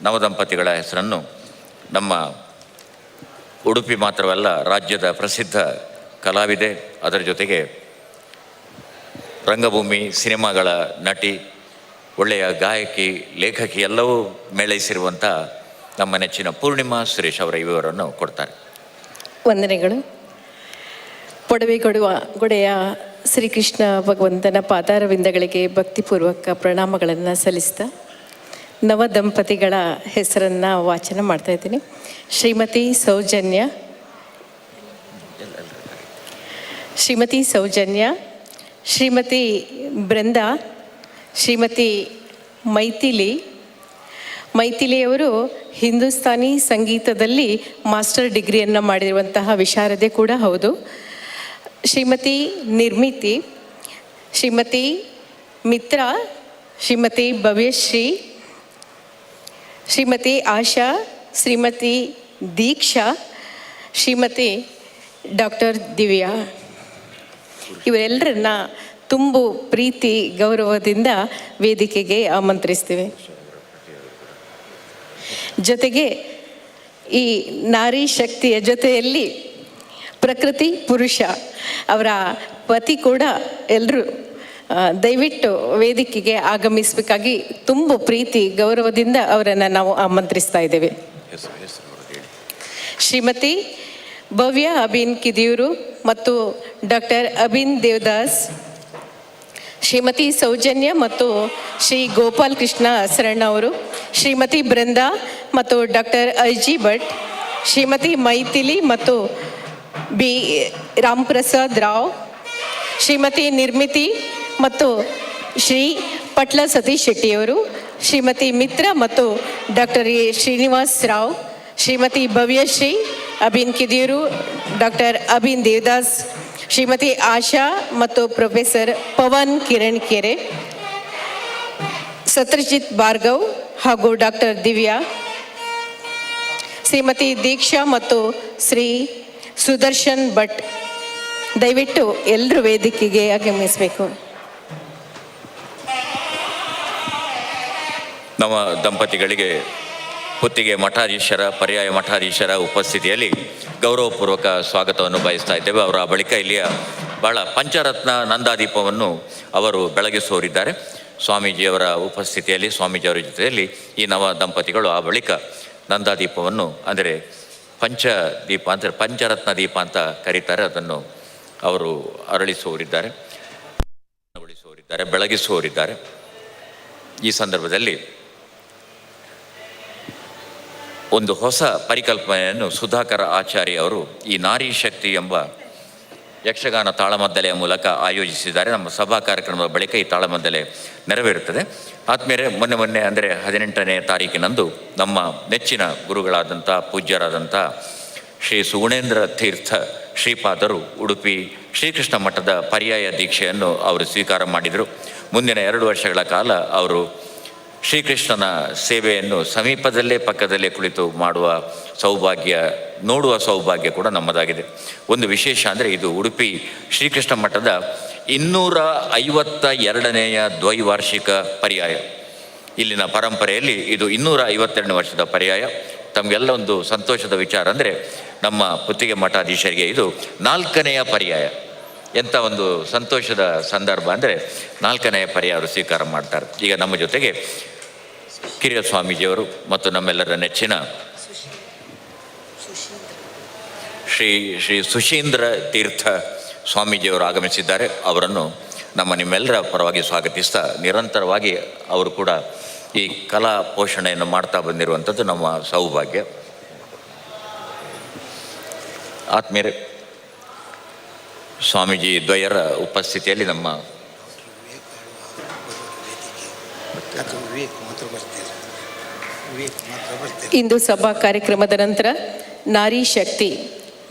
ನವದಂಪತಿಗಳ ಹೆಸರನ್ನು ನಮ್ಮ ಉಡುಪಿ ಮಾತ್ರವಲ್ಲ ರಾಜ್ಯದ ಪ್ರಸಿದ್ಧ ಕಲಾವಿದೆ, ಅದರ ಜೊತೆಗೆ ರಂಗಭೂಮಿ ಸಿನಿಮಾಗಳ ನಟಿ, ಒಳ್ಳೆಯ ಗಾಯಕಿ, ಲೇಖಕಿ ಎಲ್ಲವೂ ಮೇಳೈಸಿರುವಂಥ ನಮ್ಮ ನೆಚ್ಚಿನ ಪೂರ್ಣಿಮಾ ಸುರೇಶ್ ಅವರ ವಿವರವನ್ನು ಕೊಡ್ತಾರೆ. ವಂದನೆಗಳು. ಗೊಡೆಯ ಶ್ರೀಕೃಷ್ಣ ಭಗವಂತನ ಪಾದಾರವಿಂದಗಳಿಗೆ ಭಕ್ತಿಪೂರ್ವಕ ಪ್ರಣಾಮಗಳನ್ನು ಸಲ್ಲಿಸ್ತಾ ನವ ದಂಪತಿಗಳ ಹೆಸರನ್ನು ವಾಚನ ಮಾಡ್ತಾ ಇದ್ದೀನಿ. ಶ್ರೀಮತಿ ಸೌಜನ್ಯ, ಶ್ರೀಮತಿ ಬೃಂದಾ, ಶ್ರೀಮತಿ ಮೈಥಿಲಿಯವರು ಹಿಂದೂಸ್ತಾನಿ ಸಂಗೀತದಲ್ಲಿ ಮಾಸ್ಟರ್ ಡಿಗ್ರಿಯನ್ನು ಮಾಡಿರುವಂತಹ ವಿಶಾರದೆ ಕೂಡ ಹೌದು. ಶ್ರೀಮತಿ ನಿರ್ಮಿತಿ, ಶ್ರೀಮತಿ ಮಿತ್ರ, ಶ್ರೀಮತಿ ಭವ್ಯಶ್ರೀ, ಶ್ರೀಮತಿ ಆಶಾ, ಶ್ರೀಮತಿ ದೀಕ್ಷಾ, ಶ್ರೀಮತಿ ಡಾಕ್ಟರ್ ದಿವ್ಯಾ, ಇವರೆಲ್ಲರನ್ನ ತುಂಬು ಪ್ರೀತಿ ಗೌರವದಿಂದ ವೇದಿಕೆಗೆ ಆಮಂತ್ರಿಸ್ತೀವಿ. ಜೊತೆಗೆ ಈ ನಾರಿ ಶಕ್ತಿಯ ಜೊತೆಯಲ್ಲಿ ಪ್ರಕೃತಿ ಪುರುಷ ಅವರ ಪತಿ ಕೂಡ ಎಲ್ಲರೂ ದಯವಿಟ್ಟು ವೇದಿಕೆಗೆ ಆಗಮಿಸಬೇಕಾಗಿ ತುಂಬು ಪ್ರೀತಿ ಗೌರವದಿಂದ ಅವರನ್ನು ನಾವು ಆಮಂತ್ರಿಸ್ತಾ ಇದ್ದೇವೆ. ಶ್ರೀಮತಿ ಭವ್ಯ ಅಭಿನ್ ಕಿದಿಯೂರು ಮತ್ತು ಡಾಕ್ಟರ್ ಅಭಿನ್ ದೇವದಾಸ್, ಶ್ರೀಮತಿ ಸೌಜನ್ಯ ಮತ್ತು ಶ್ರೀ ಗೋಪಾಲ್ ಕೃಷ್ಣ ಶರಣ ಅವರು, ಶ್ರೀಮತಿ ಬೃಂದಾ ಮತ್ತು ಡಾಕ್ಟರ್ ಐಜಿ ಭಟ್, ಶ್ರೀಮತಿ ಮೈಥಿಲಿ ಮತ್ತು ಬಿ ರಾಮಪ್ರಸಾದ್ ರಾವ್, ಶ್ರೀಮತಿ ನಿರ್ಮಿತಿ ಮತ್ತು ಶ್ರೀ ಪಟ್ಲ ಸತೀಶ್ ಶೆಟ್ಟಿಯವರು, ಶ್ರೀಮತಿ ಮಿತ್ರ ಮತ್ತು doctor A Srinivas Rao, Shrimati Bhavyashree Abhin Kidiyoor, doctor Abhin Devadas, Shrimati Asha ಮತ್ತು ಪ್ರೊಫೆಸರ್ ಪವನ್ ಕಿರಣ್ ಕೆರೆ, ಸತ್ಯಜಿತ್ ಭಾರ್ಗವ್ ಹಾಗೂ ಡಾಕ್ಟರ್ ದಿವ್ಯಾ, ಶ್ರೀಮತಿ ದೀಕ್ಷಾ ಮತ್ತು ಶ್ರೀ ಸುದರ್ಶನ್ ಭಟ್, ದಯವಿಟ್ಟು ಎಲ್ಲರೂ ವೇದಿಕೆಗೆ ಆಗಮಿಸಬೇಕು. ನವ ದಂಪತಿಗಳಿಗೆ ಪುತ್ತಿಗೆ ಮಠಾಧೀಶರ, ಪರ್ಯಾಯ ಮಠಾಧೀಶರ ಉಪಸ್ಥಿತಿಯಲ್ಲಿ ಗೌರವಪೂರ್ವಕ ಸ್ವಾಗತವನ್ನು ಬಯಸ್ತಾ ಇದ್ದೇವೆ. ಅವರ ಬಳಿಕ ಇಲ್ಲಿಯ ಬಹಳ ಪಂಚರತ್ನ ನಂದಾದೀಪವನ್ನು ಅವರು ಬೆಳಗಿಸುವರಿದ್ದಾರೆ. ಸ್ವಾಮೀಜಿಯವರ ಉಪಸ್ಥಿತಿಯಲ್ಲಿ, ಸ್ವಾಮೀಜಿಯವರ ಜೊತೆಯಲ್ಲಿ ಈ ನವ ದಂಪತಿಗಳು ಆ ಬಳಿಕ ನಂದಾದೀಪವನ್ನು, ಅಂದರೆ ಪಂಚದೀಪ ಅಂದರೆ ಪಂಚರತ್ನ ದೀಪ ಅಂತ ಕರೀತಾರೆ, ಅದನ್ನು ಅವರು ಅರಳಿಸುವರಿದ್ದಾರೆ, ಬೆಳಗಿಸುವರಿದ್ದಾರೆ. ಈ ಸಂದರ್ಭದಲ್ಲಿ ಒಂದು ಹೊಸ ಪರಿಕಲ್ಪನೆಯನ್ನು ಸುಧಾಕರ ಆಚಾರ್ಯ ಅವರು ಈ ನಾರಿ ಶಕ್ತಿ ಎಂಬ ಯಕ್ಷಗಾನ ತಾಳಮದ್ದಲೆಯ ಮೂಲಕ ಆಯೋಜಿಸಿದ್ದಾರೆ. ನಮ್ಮ ಸಭಾ ಕಾರ್ಯಕ್ರಮದ ಬಳಿಕ ಈ ತಾಳಮದ್ದಲೆ ನೆರವೇರುತ್ತದೆ. ಆದ್ಮೇಲೆ ಮೊನ್ನೆ ಅಂದರೆ 18ನೇ ತಾರೀಕಿನಂದು ನಮ್ಮ ನೆಚ್ಚಿನ ಗುರುಗಳಾದಂಥ ಪೂಜ್ಯರಾದಂಥ ಶ್ರೀ ಸುಗುಣೇಂದ್ರ ತೀರ್ಥ ಶ್ರೀಪಾದರು ಉಡುಪಿ ಶ್ರೀಕೃಷ್ಣ ಮಠದ ಪರ್ಯಾಯ ದೀಕ್ಷೆಯನ್ನು ಅವರು ಸ್ವೀಕಾರ ಮಾಡಿದರು. ಮುಂದಿನ 2 ವರ್ಷಗಳ ಕಾಲ ಅವರು ಶ್ರೀಕೃಷ್ಣನ ಸೇವೆಯನ್ನು ಸಮೀಪದಲ್ಲೇ ಪಕ್ಕದಲ್ಲೇ ಕುಳಿತು ನೋಡುವ ಸೌಭಾಗ್ಯ ಕೂಡ ನಮ್ಮದಾಗಿದೆ. ಒಂದು ವಿಶೇಷ ಅಂದರೆ ಇದು ಉಡುಪಿ ಶ್ರೀಕೃಷ್ಣ ಮಠದ 252ನೆಯ ದ್ವೈವಾರ್ಷಿಕ ಪರ್ಯಾಯ. ಇಲ್ಲಿನ ಪರಂಪರೆಯಲ್ಲಿ ಇದು 252ನೇ ವರ್ಷದ ಪರ್ಯಾಯ. ತಮಗೆಲ್ಲ ಒಂದು ಸಂತೋಷದ ವಿಚಾರ ಅಂದರೆ ನಮ್ಮ ಪುತ್ತಿಗೆ ಮಠಾಧೀಶರಿಗೆ ಇದು 4ನೆಯ ಪರ್ಯಾಯ. ಎಂಥ ಒಂದು ಸಂತೋಷದ ಸಂದರ್ಭ ಅಂದರೆ 4ನೆಯ ಪರ್ಯಾಯ ಅವರು ಸ್ವೀಕಾರ ಮಾಡ್ತಾರೆ. ಈಗ ನಮ್ಮ ಜೊತೆಗೆ ಕಿರಿಯ ಸ್ವಾಮೀಜಿಯವರು ಮತ್ತು ನಮ್ಮೆಲ್ಲರ ನೆಚ್ಚಿನ ಶ್ರೀ ಸುಶೀಂದ್ರ ತೀರ್ಥ ಸ್ವಾಮೀಜಿಯವರು ಆಗಮಿಸಿದ್ದಾರೆ. ಅವರನ್ನು ನಿಮ್ಮೆಲ್ಲರ ಪರವಾಗಿ ಸ್ವಾಗತಿಸ್ತಾ, ನಿರಂತರವಾಗಿ ಅವರು ಕೂಡ ಈ ಕಲಾ ಪೋಷಣೆಯನ್ನು ಮಾಡ್ತಾ ಬಂದಿರುವಂಥದ್ದು ನಮ್ಮ ಸೌಭಾಗ್ಯ. ಆತ್ಮೀಯರೇ, ಸ್ವಾಮೀಜಿ ದ್ವಯರ ಉಪಸ್ಥಿತಿಯಲ್ಲಿ ನಮ್ಮ ಇಂದು ಸಭಾ ಕಾರ್ಯಕ್ರಮದ ನಂತರ ನಾರಿ ಶಕ್ತಿ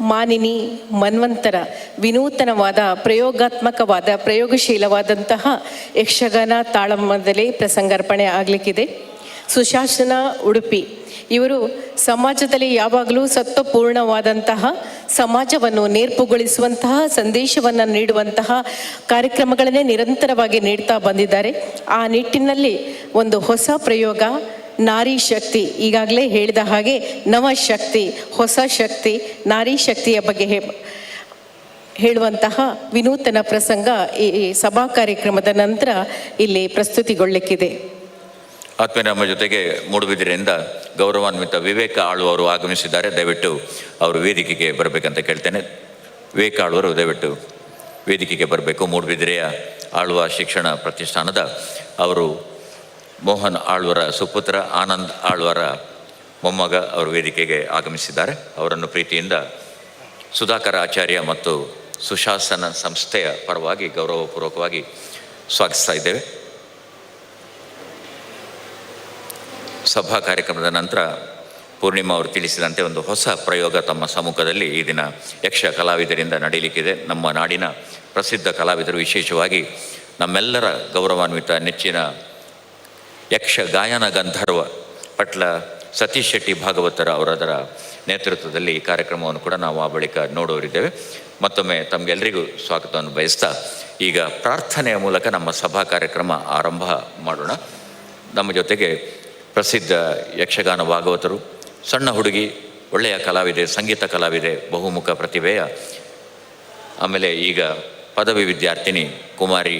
ಮಾನಿನಿ ಮನ್ವಂತರ ವಿನೂತನವಾದ ಪ್ರಯೋಗಶೀಲವಾದಂತಹ ಯಕ್ಷಗಾನ ತಾಳಮದ್ದಲೆ ಪ್ರಸಂಗಾರ್ಪಣೆ ಆಗಲಿಕ್ಕಿದೆ. ಸುಶಾಸನ ಉಡುಪಿ ಇವರು ಸಮಾಜದಲ್ಲಿ ಯಾವಾಗಲೂ ಸತ್ವಪೂರ್ಣವಾದಂತಹ, ಸಮಾಜವನ್ನು ನೇರ್ಪುಗೊಳಿಸುವಂತಹ, ಸಂದೇಶವನ್ನು ನೀಡುವಂತಹ ಕಾರ್ಯಕ್ರಮಗಳನ್ನೇ ನಿರಂತರವಾಗಿ ನೀಡ್ತಾ ಬಂದಿದ್ದಾರೆ. ಆ ನಿಟ್ಟಿನಲ್ಲಿ ಒಂದು ಹೊಸ ಪ್ರಯೋಗ ನಾರಿ ಶಕ್ತಿ, ಈಗಾಗಲೇ ಹೇಳಿದ ಹಾಗೆ ನವಶಕ್ತಿ, ಹೊಸ ಶಕ್ತಿ, ನಾರಿ ಶಕ್ತಿಯ ಬಗ್ಗೆ ಹೇಳುವಂತಹ ವಿನೂತನ ಪ್ರಸಂಗ ಈ ಸಭಾ ಕಾರ್ಯಕ್ರಮದ ನಂತರ ಇಲ್ಲಿ ಪ್ರಸ್ತುತಿಗೊಳ್ಳಲಿಕ್ಕಿದೆ. ಆತ್ಮೀಯ, ನಮ್ಮ ಜೊತೆಗೆ ಮೂಡುಬಿದಿರೆಯಿಂದ ಗೌರವಾನ್ವಿತ ವಿವೇಕ ಆಳ್ವರು ಆಗಮಿಸಿದ್ದಾರೆ. ದಯವಿಟ್ಟು ಅವರು ವೇದಿಕೆಗೆ ಬರಬೇಕಂತ ಕೇಳ್ತೇನೆ. ವಿವೇಕ ಆಳ್ವರು ದಯವಿಟ್ಟು ವೇದಿಕೆಗೆ ಬರಬೇಕು. ಮೂಡುಬಿದಿರೆಯ ಆಳ್ವ ಶಿಕ್ಷಣ ಪ್ರತಿಷ್ಠಾನದ ಅವರು ಮೋಹನ್ ಆಳ್ವರ ಸುಪುತ್ರ ಆನಂದ್ ಆಳ್ವರ ಮೊಮ್ಮಗ ಅವರು ವೇದಿಕೆಗೆ ಆಗಮಿಸಿದ್ದಾರೆ. ಅವರನ್ನು ಪ್ರೀತಿಯಿಂದ ಸುಧಾಕರ ಆಚಾರ್ಯ ಮತ್ತು ಸುಶಾಸನ ಸಂಸ್ಥೆಯ ಪರವಾಗಿ ಗೌರವಪೂರ್ವಕವಾಗಿ ಸ್ವಾಗತಿಸ್ತಾ ಇದ್ದೇವೆ. ಸಭಾ ಕಾರ್ಯಕ್ರಮದ ನಂತರ ಪೂರ್ಣಿಮಾ ಅವರು ತಿಳಿಸಿದಂತೆ ಒಂದು ಹೊಸ ಪ್ರಯೋಗ ತಮ್ಮ ಸಮ್ಮುಖದಲ್ಲಿ ಈ ದಿನ ಯಕ್ಷ ಕಲಾವಿದರಿಂದ ನಡೆಯಲಿಕ್ಕಿದೆ. ನಮ್ಮ ನಾಡಿನ ಪ್ರಸಿದ್ಧ ಕಲಾವಿದರು, ವಿಶೇಷವಾಗಿ ನಮ್ಮೆಲ್ಲರ ಗೌರವಾನ್ವಿತ ನೆಚ್ಚಿನ ಯಕ್ಷ ಗಾಯನ ಗಂಧರ್ವ ಪಟ್ಲ ಸತೀಶ್ ಶೆಟ್ಟಿ ಭಾಗವತರ ಅವರದರ ನೇತೃತ್ವದಲ್ಲಿ ಈ ಕಾರ್ಯಕ್ರಮವನ್ನು ಕೂಡ ನಾವು ಆ ಬಳಿಕ ನೋಡೋರಿದ್ದೇವೆ. ಮತ್ತೊಮ್ಮೆ ತಮಗೆಲ್ಲರಿಗೂ ಸ್ವಾಗತವನ್ನು ಬಯಸ್ತಾ ಈಗ ಪ್ರಾರ್ಥನೆಯ ಮೂಲಕ ನಮ್ಮ ಸಭಾ ಕಾರ್ಯಕ್ರಮ ಆರಂಭ ಮಾಡೋಣ. ನಮ್ಮ ಜೊತೆಗೆ ಪ್ರಸಿದ್ಧ ಯಕ್ಷಗಾನ ಭಾಗವತರು, ಸಣ್ಣ ಹುಡುಗಿ, ಒಳ್ಳೆಯ ಕಲಾವಿದೆ, ಸಂಗೀತ ಕಲಾವಿದೆ, ಬಹುಮುಖ ಪ್ರತಿಭೆಯ, ಆಮೇಲೆ ಈಗ ಪದವಿ ವಿದ್ಯಾರ್ಥಿನಿ ಕುಮಾರಿ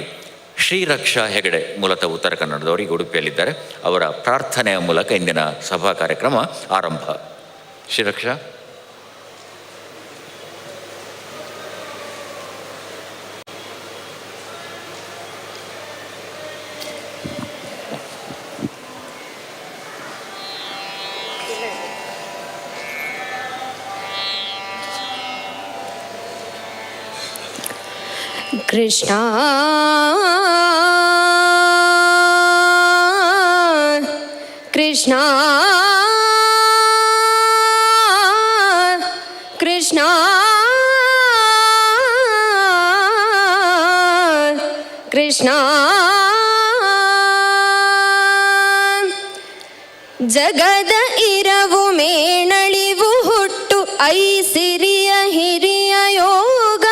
ಶ್ರೀರಕ್ಷಾ ಹೆಗಡೆ, ಮೂಲತಃ ಉತ್ತರ ಕನ್ನಡದವರಿಗೆ ಉಡುಪಿಯಲ್ಲಿದ್ದಾರೆ. ಅವರ ಪ್ರಾರ್ಥನೆಯ ಮೂಲಕ ಇಂದಿನ ಸಭಾ ಕಾರ್ಯಕ್ರಮ ಆರಂಭ. ಶ್ರೀರಕ್ಷಾ. ಕೃಷ್ಣ ಕೃಷ್ಣ ಕೃಷ್ಣ ಕೃಷ್ಣ ಜಗದ ಇರವು ಮೇಣಳಿವು ಹುಟ್ಟು ಐಸಿರಿಯ ಹಿರಿಯ ಯೋಗ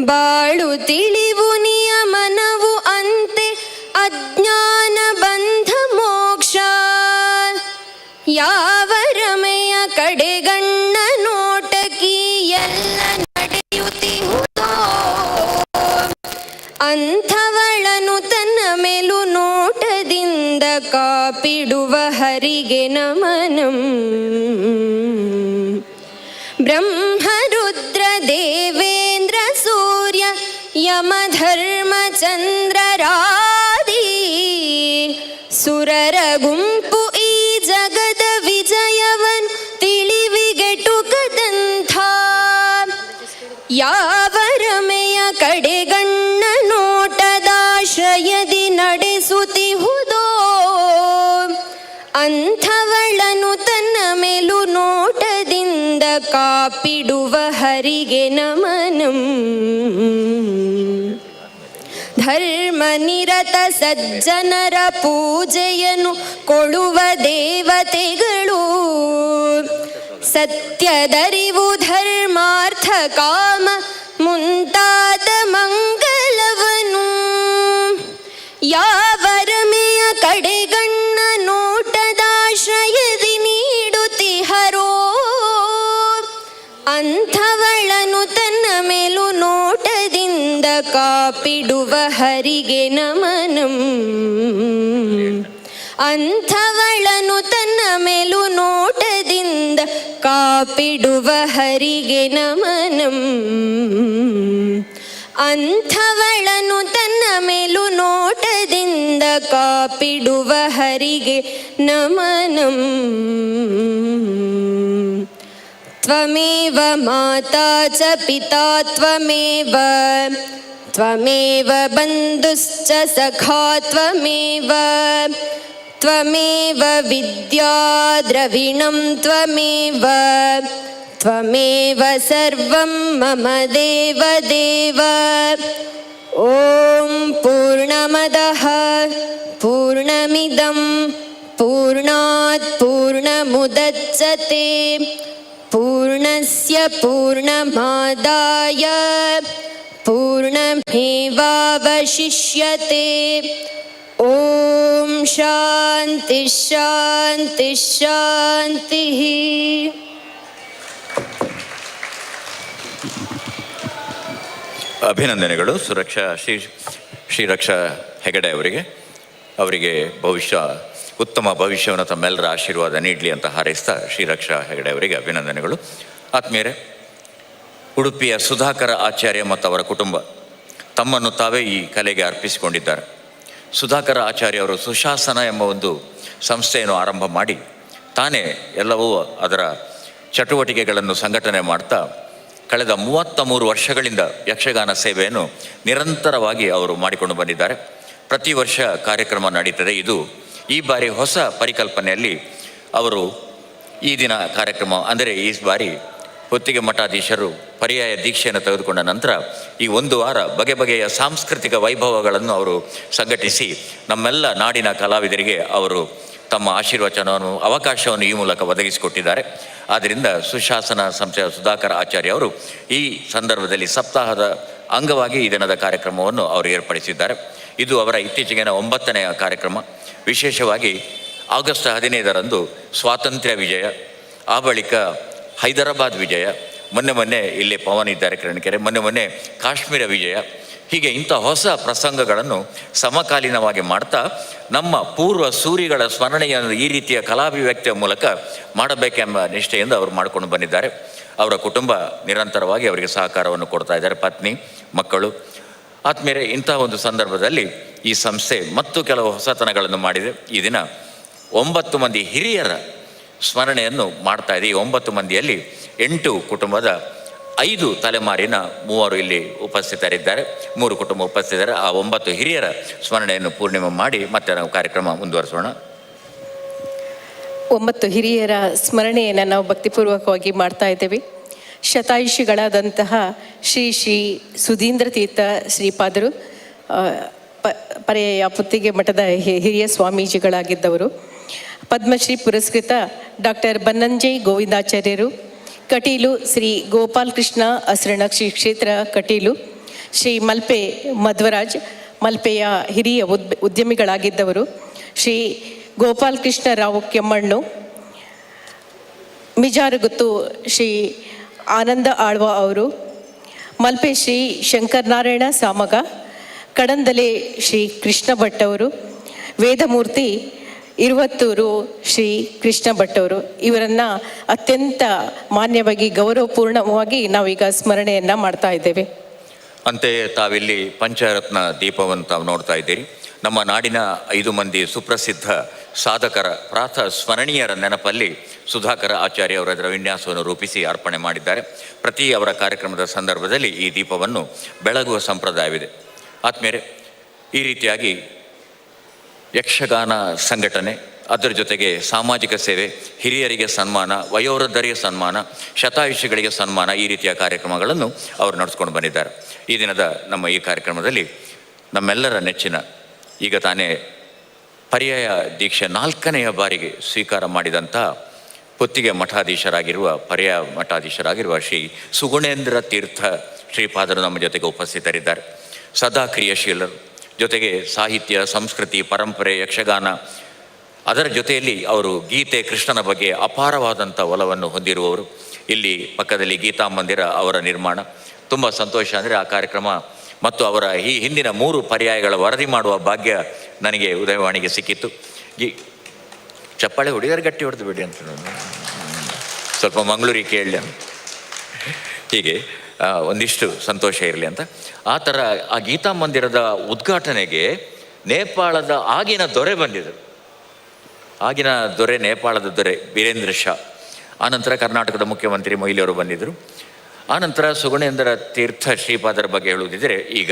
ಬಾಳು ತಿಳಿವು ನಿಯಮನವು ಅಂತೆ ಅಜ್ಞಾನ ಬಂಧ ಮೋಕ್ಷ ಯಾವ ರಮೆಯ ಕಡೆಗಣ್ಣ ನೋಟಕಿ ಎಲ್ಲ ನಡೆಯುತ್ತಿಹುದೋ ಅಂಥವಳನು ತನ್ನ ಮೇಲು ನೋಟದಿಂದ ಕಾಪಿಡುವ ಹರಿಗೆ ನಮನಂ ಬ್ರಹ್ಮರುದ್ರ ದೇವೇಂದ್ರ ಸೂರ್ಯ ಯಮಧರ್ಮ ಚಂದ್ರರಾದಿ ಸುರರ ಗುಂಪು ಈ ಜಗದ ವಿಜಯವನ್ ತಿಳಿವಿಗೆಟುಕದಂಥ ಯಾವ ರಮೆಯ ಕಡೆಗಣ್ಣ ನೋಟದಾಶ್ರಯದಿ ನಡೆಸುತ್ತಿಹುದೋ ಅಂಥವಳನು ತನ್ನ ಮೇಲು ನೋಟದಿಂದ ಕಾಪಿಡುವ ಹರಿಗೆ ನಮನಂ ಧರ್ಮ ನಿರತ ಸಜ್ಜನರ ಪೂಜೆಯನ್ನು ಕೊಡುವ ದೇವತೆಗಳು ಸತ್ಯದರಿವು ಧರ್ಮಾರ್ಥ ಕಾಮ ಮುಂತಾದ ಮಂಗಲವನು ಯಾವ ರಮೆಯ ಕಡೆಗಣ್ಣ ನೋಟದಾಶ್ರಯದಿ ನೀಡುತ್ತಿಹರೋ ಅಂಥವಳನು ತನ್ನ ಮೇಲು ನೋಟದಿಂದ ಕಾಪಿಡುವ ಹರಿಗೆ ನಮನಂ ಅಂಥವಳನು ತನ್ನ ಮೇಲು ನೋಟದಿಂದ ಕಾಪಿಡುವ ಹರಿಗೆ ನಮನಂ ಅಂಥವಳನು ತನ್ನ ಮೇಲು ನೋಟದಿಂದ ಕಾಪಿಡುವ ಹರಿಗೆ ನಮನಂ ತ್ವಮೇವ ಮಾತಾ ಚ ಪಿತಾ ತ್ವಮೇವ ತ್ವಮೇವ ಬಂಧುಶ್ಚ ಸಖಾ ತ್ವಮೇವ ತ್ವಮೇವ ವಿದ್ಯಾ ದ್ರವಿಣಂ ತ್ವಮೇವ ತ್ವಮೇವ ಸರ್ವಂ ಮಮ ದೇವ ದೇವ ಓಂ ಪೂರ್ಣಮದಃ ಪೂರ್ಣಮಿದಂ ಪೂರ್ಣಾತ್ ಪೂರ್ಣಮುದಚ್ಯತೆ ಪೂರ್ಣಸ್ಯ ಪೂರ್ಣಮಾದಾಯ ಪೂರ್ಣಮೇವಾವಶಿಷ್ಯತೆ ಓಂ ಶಾಂತಿ ಶಾಂತಿ ಶಾಂತಿ. ಅಭಿನಂದನೆಗಳು ಶ್ರೀರಕ್ಷಾ ಹೆಗಡೆ ಅವರಿಗೆ ಭವಿಷ್ಯ ಉತ್ತಮ ಭವಿಷ್ಯವನ್ನು ತಮ್ಮೆಲ್ಲರ ಆಶೀರ್ವಾದ ನೀಡಲಿ ಅಂತ ಹಾರೈಸ್ತಾ ಶ್ರೀರಕ್ಷಾ ಹೆಗಡೆ ಅವರಿಗೆ ಅಭಿನಂದನೆಗಳು. ಆತ್ಮೀಯರೇ, ಉಡುಪಿಯ ಸುಧಾಕರ ಆಚಾರ್ಯ ಮತ್ತು ಅವರ ಕುಟುಂಬ ತಮ್ಮನ್ನು ತಾವೇ ಈ ಕಲೆಗೆ ಅರ್ಪಿಸಿಕೊಂಡಿದ್ದಾರೆ. ಸುಧಾಕರ ಆಚಾರ್ಯ ಅವರು ಸುಶಾಸನ ಎಂಬ ಒಂದು ಸಂಸ್ಥೆಯನ್ನು ಆರಂಭ ಮಾಡಿ ತಾನೇ ಎಲ್ಲವೂ ಅದರ ಚಟುವಟಿಕೆಗಳನ್ನು ಸಂಘಟನೆ ಮಾಡ್ತಾ ಕಳೆದ 33 ವರ್ಷಗಳಿಂದ ಯಕ್ಷಗಾನ ಸೇವೆಯನ್ನು ನಿರಂತರವಾಗಿ ಅವರು ಮಾಡಿಕೊಂಡು ಬಂದಿದ್ದಾರೆ. ಪ್ರತಿ ವರ್ಷ ಕಾರ್ಯಕ್ರಮ ನಡೀತದೆ. ಇದು ಈ ಬಾರಿ ಹೊಸ ಪರಿಕಲ್ಪನೆಯಲ್ಲಿ ಅವರು ಈ ದಿನ ಕಾರ್ಯಕ್ರಮ ಅಂದರೆ ಈ ಬಾರಿ ಹೊತ್ತಿಗೆ ಮಠಾಧೀಶರು ಪರ್ಯಾಯ ದೀಕ್ಷೆಯನ್ನು ತೆಗೆದುಕೊಂಡ ನಂತರ ಈ ಒಂದು ವಾರ ಬಗೆ ಬಗೆಯ ಸಾಂಸ್ಕೃತಿಕ ವೈಭವಗಳನ್ನು ಅವರು ಸಂಘಟಿಸಿ ನಮ್ಮೆಲ್ಲ ನಾಡಿನ ಕಲಾವಿದರಿಗೆ ಅವರು ತಮ್ಮ ಆಶೀರ್ವಚನವನ್ನು ಅವಕಾಶವನ್ನು ಈ ಮೂಲಕ ಒದಗಿಸಿಕೊಟ್ಟಿದ್ದಾರೆ. ಆದ್ದರಿಂದ ಸುಶಾಸನ ಸಂಸ್ಥೆಯ ಸುಧಾಕರ ಆಚಾರ್ಯ ಅವರು ಈ ಸಂದರ್ಭದಲ್ಲಿ ಸಪ್ತಾಹದ ಅಂಗವಾಗಿ ಈ ದಿನದ ಕಾರ್ಯಕ್ರಮವನ್ನು ಅವರು ಏರ್ಪಡಿಸಿದ್ದಾರೆ. ಇದು ಅವರ ಇತ್ತೀಚೆಗಿನ 9ನೇ ಕಾರ್ಯಕ್ರಮ. ವಿಶೇಷವಾಗಿ ಆಗಸ್ಟ್ 15ರಂದು ಸ್ವಾತಂತ್ರ್ಯ ವಿಜಯ, ಆ ಬಳಿಕ ಹೈದರಾಬಾದ್ ವಿಜಯ, ಮೊನ್ನೆ ಇಲ್ಲಿ ಪವನ್ ಇದ್ದಾರೆ ಕಿರಣಕೆರೆ, ಮೊನ್ನೆ ಕಾಶ್ಮೀರ ವಿಜಯ, ಹೀಗೆ ಇಂಥ ಹೊಸ ಪ್ರಸಂಗಗಳನ್ನು ಸಮಕಾಲೀನವಾಗಿ ಮಾಡ್ತಾ ನಮ್ಮ ಪೂರ್ವ ಸೂರಿಗಳ ಸ್ಮರಣೆಯನ್ನು ಈ ರೀತಿಯ ಕಲಾಭಿವ್ಯಕ್ತಿಯ ಮೂಲಕ ಮಾಡಬೇಕೆಂಬ ನಿಷ್ಠೆಯಿಂದ ಅವರು ಮಾಡಿಕೊಂಡು ಬಂದಿದ್ದಾರೆ. ಅವರ ಕುಟುಂಬ ನಿರಂತರವಾಗಿ ಅವರಿಗೆ ಸಹಕಾರವನ್ನು ಕೊಡ್ತಾ ಇದ್ದಾರೆ, ಪತ್ನಿ, ಮಕ್ಕಳು. ಆದ್ಮೇಲೆ ಇಂಥ ಒಂದು ಸಂದರ್ಭದಲ್ಲಿ ಈ ಸಂಸ್ಥೆ ಮತ್ತು ಕೆಲವು ಹೊಸತನಗಳನ್ನು ಮಾಡಿದೆ. ಈ ದಿನ 9 ಮಂದಿ ಹಿರಿಯರ ಸ್ಮರಣೆಯನ್ನು ಮಾಡ್ತಾ ಇದೆ. ಈ 9 ಮಂದಿಯಲ್ಲಿ 8 ಕುಟುಂಬದ 5 ತಲೆಮಾರಿನ 3 ಇಲ್ಲಿ ಉಪಸ್ಥಿತರಿದ್ದಾರೆ, 3 ಕುಟುಂಬ ಉಪಸ್ಥಿತರಿದ್ದಾರೆ. ಆ 9 ಹಿರಿಯರ ಸ್ಮರಣೆಯನ್ನು ಪೂರ್ಣಿಮೆ ಮಾಡಿ ಮತ್ತೆ ನಾವು ಕಾರ್ಯಕ್ರಮ ಮುಂದುವರಿಸೋಣ. 9 ಹಿರಿಯರ ಸ್ಮರಣೆಯನ್ನು ನಾವು ಭಕ್ತಿಪೂರ್ವಕವಾಗಿ ಮಾಡ್ತಾ ಇದ್ದೇವೆ. ಶತಾಯುಷಿಗಳಾದಂತಹ ಶ್ರೀ ಸುಧೀಂದ್ರ ತೀರ್ಥ ಶ್ರೀಪಾದರು ಪರ್ಯಾಯ ಪುತ್ತಿಗೆ ಮಠದ ಹಿರಿಯ ಸ್ವಾಮೀಜಿಗಳಾಗಿದ್ದವರು. ಪದ್ಮಶ್ರೀ ಪುರಸ್ಕೃತ ಡಾಕ್ಟರ್ ಬನ್ನಂಜೈ ಗೋವಿಂದಾಚಾರ್ಯರು, ಕಟೀಲು ಶ್ರೀ ಗೋಪಾಲ್ ಕೃಷ್ಣ ಅಸರಣ ಶ್ರೀ ಕ್ಷೇತ್ರ ಕಟೀಲು, ಶ್ರೀ ಮಲ್ಪೆ ಮಧ್ವರಾಜ್ ಮಲ್ಪೆಯ ಹಿರಿಯ ಉದ್ಯಮಿಗಳಾಗಿದ್ದವರು, ಶ್ರೀ ಗೋಪಾಲ್ ಕೃಷ್ಣ ರಾವ್ ಕೆಮ್ಮಣ್ಣು, ಮಿಜಾರುಗುತ್ತು ಶ್ರೀ ಆನಂದ ಆಳ್ವ ಅವರು, ಮಲ್ಪೆ ಶ್ರೀ ಶಂಕರನಾರಾಯಣ ಸಾಮಗ, ಕಡಂದಲೆ ಶ್ರೀ ಕೃಷ್ಣ ಭಟ್ ಅವರು, ವೇದಮೂರ್ತಿ ಇರುವತ್ತೂರು ಶ್ರೀ ಕೃಷ್ಣ ಭಟ್ ಅವರು. ಇವರನ್ನು ಅತ್ಯಂತ ಮಾನ್ಯವಾಗಿ ಗೌರವಪೂರ್ಣವಾಗಿ ನಾವೀಗ ಸ್ಮರಣೆಯನ್ನು ಮಾಡ್ತಾ ಇದ್ದೇವೆ. ಅಂತೆಯೇ ತಾವಿಲ್ಲಿ ಪಂಚರತ್ನ ದೀಪವನ್ನು ತಾವು ನೋಡ್ತಾ ಇದ್ದೀರಿ. ನಮ್ಮ ನಾಡಿನ 5 ಮಂದಿ ಸುಪ್ರಸಿದ್ಧ ಸಾಧಕರ ಸ್ಮರಣೀಯರ ನೆನಪಲ್ಲಿ ಸುಧಾಕರ ಆಚಾರ್ಯ ಅವರು ಅದರ ವಿನ್ಯಾಸವನ್ನು ರೂಪಿಸಿ ಅರ್ಪಣೆ ಮಾಡಿದ್ದಾರೆ. ಪ್ರತಿ ಅವರ ಕಾರ್ಯಕ್ರಮದ ಸಂದರ್ಭದಲ್ಲಿ ಈ ದೀಪವನ್ನು ಬೆಳಗುವ ಸಂಪ್ರದಾಯವಿದೆ. ಆದ್ಮೇಲೆ ಈ ರೀತಿಯಾಗಿ ಯಕ್ಷಗಾನ ಸಂಘಟನೆ, ಅದರ ಜೊತೆಗೆ ಸಾಮಾಜಿಕ ಸೇವೆ, ಹಿರಿಯರಿಗೆ ಸನ್ಮಾನ, ವಯೋವೃದ್ಧರಿಗೆ ಸನ್ಮಾನ, ಶತಾಯುಷಿಗಳಿಗೆ ಸನ್ಮಾನ, ಈ ರೀತಿಯ ಕಾರ್ಯಕ್ರಮಗಳನ್ನು ಅವರು ನಡೆಸ್ಕೊಂಡು ಬಂದಿದ್ದಾರೆ. ಈ ದಿನದ ನಮ್ಮ ಈ ಕಾರ್ಯಕ್ರಮದಲ್ಲಿ ನಮ್ಮೆಲ್ಲರ ನೆಚ್ಚಿನ, ಈಗ ತಾನೇ ಪರ್ಯಾಯ ದೀಕ್ಷೆ 4ನೆಯ ಬಾರಿಗೆ ಸ್ವೀಕಾರ ಮಾಡಿದಂಥ ಹೊತ್ತಿಗೆ ಪರ್ಯಾಯ ಮಠಾಧೀಶರಾಗಿರುವ ಶ್ರೀ ಸುಗುಣೇಂದ್ರ ತೀರ್ಥ ಶ್ರೀಪಾದರು ನಮ್ಮ ಜೊತೆಗೆ ಉಪಸ್ಥಿತರಿದ್ದಾರೆ. ಸದಾ ಕ್ರಿಯಾಶೀಲರು, ಜೊತೆಗೆ ಸಾಹಿತ್ಯ, ಸಂಸ್ಕೃತಿ, ಪರಂಪರೆ, ಯಕ್ಷಗಾನ, ಅದರ ಜೊತೆಯಲ್ಲಿ ಅವರು ಗೀತೆ, ಕೃಷ್ಣನ ಬಗ್ಗೆ ಅಪಾರವಾದಂಥ ಒಲವನ್ನು ಹೊಂದಿರುವವರು. ಇಲ್ಲಿ ಪಕ್ಕದಲ್ಲಿ ಗೀತಾ ಮಂದಿರ ಅವರ ನಿರ್ಮಾಣ. ತುಂಬ ಸಂತೋಷ ಅಂದರೆ ಆ ಕಾರ್ಯಕ್ರಮ ಮತ್ತು ಅವರ ಈ ಹಿಂದಿನ 3 ಪರ್ಯಾಯಗಳ ವರದಿ ಮಾಡುವ ಭಾಗ್ಯ ನನಗೆ ಉದಯವಾಣಿಗೆ ಸಿಕ್ಕಿತ್ತು. ಚಪ್ಪಾಳೆ ಹೊಡಿದಾರೆ, ಗಟ್ಟಿ ಹೊಡೆದು ಬಿಡಿ ಅಂತ ಸ್ವಲ್ಪ ಮಂಗಳೂರಿಗೆ ಕೇಳಲಿ ಅಂತ, ಹೀಗೆ ಒಂದಿಷ್ಟು ಸಂತೋಷ ಇರಲಿ ಅಂತ. ಆ ಥರ ಆ ಗೀತಾ ಮಂದಿರದ ಉದ್ಘಾಟನೆಗೆ ನೇಪಾಳದ ಆಗಿನ ದೊರೆ ಬಂದಿದ್ದರು. ಆಗಿನ ದೊರೆ, ನೇಪಾಳದ ದೊರೆ ವೀರೇಂದ್ರ ಶಾ. ಆನಂತರ ಕರ್ನಾಟಕದ ಮುಖ್ಯಮಂತ್ರಿ ಮೊಯ್ಲಿಯವರು ಬಂದಿದ್ದರು. ಆನಂತರ ಸುಗುಣೇಂದ್ರ ತೀರ್ಥ ಶ್ರೀಪಾದರ ಬಗ್ಗೆ ಹೇಳುವುದಿದ್ದರೆ, ಈಗ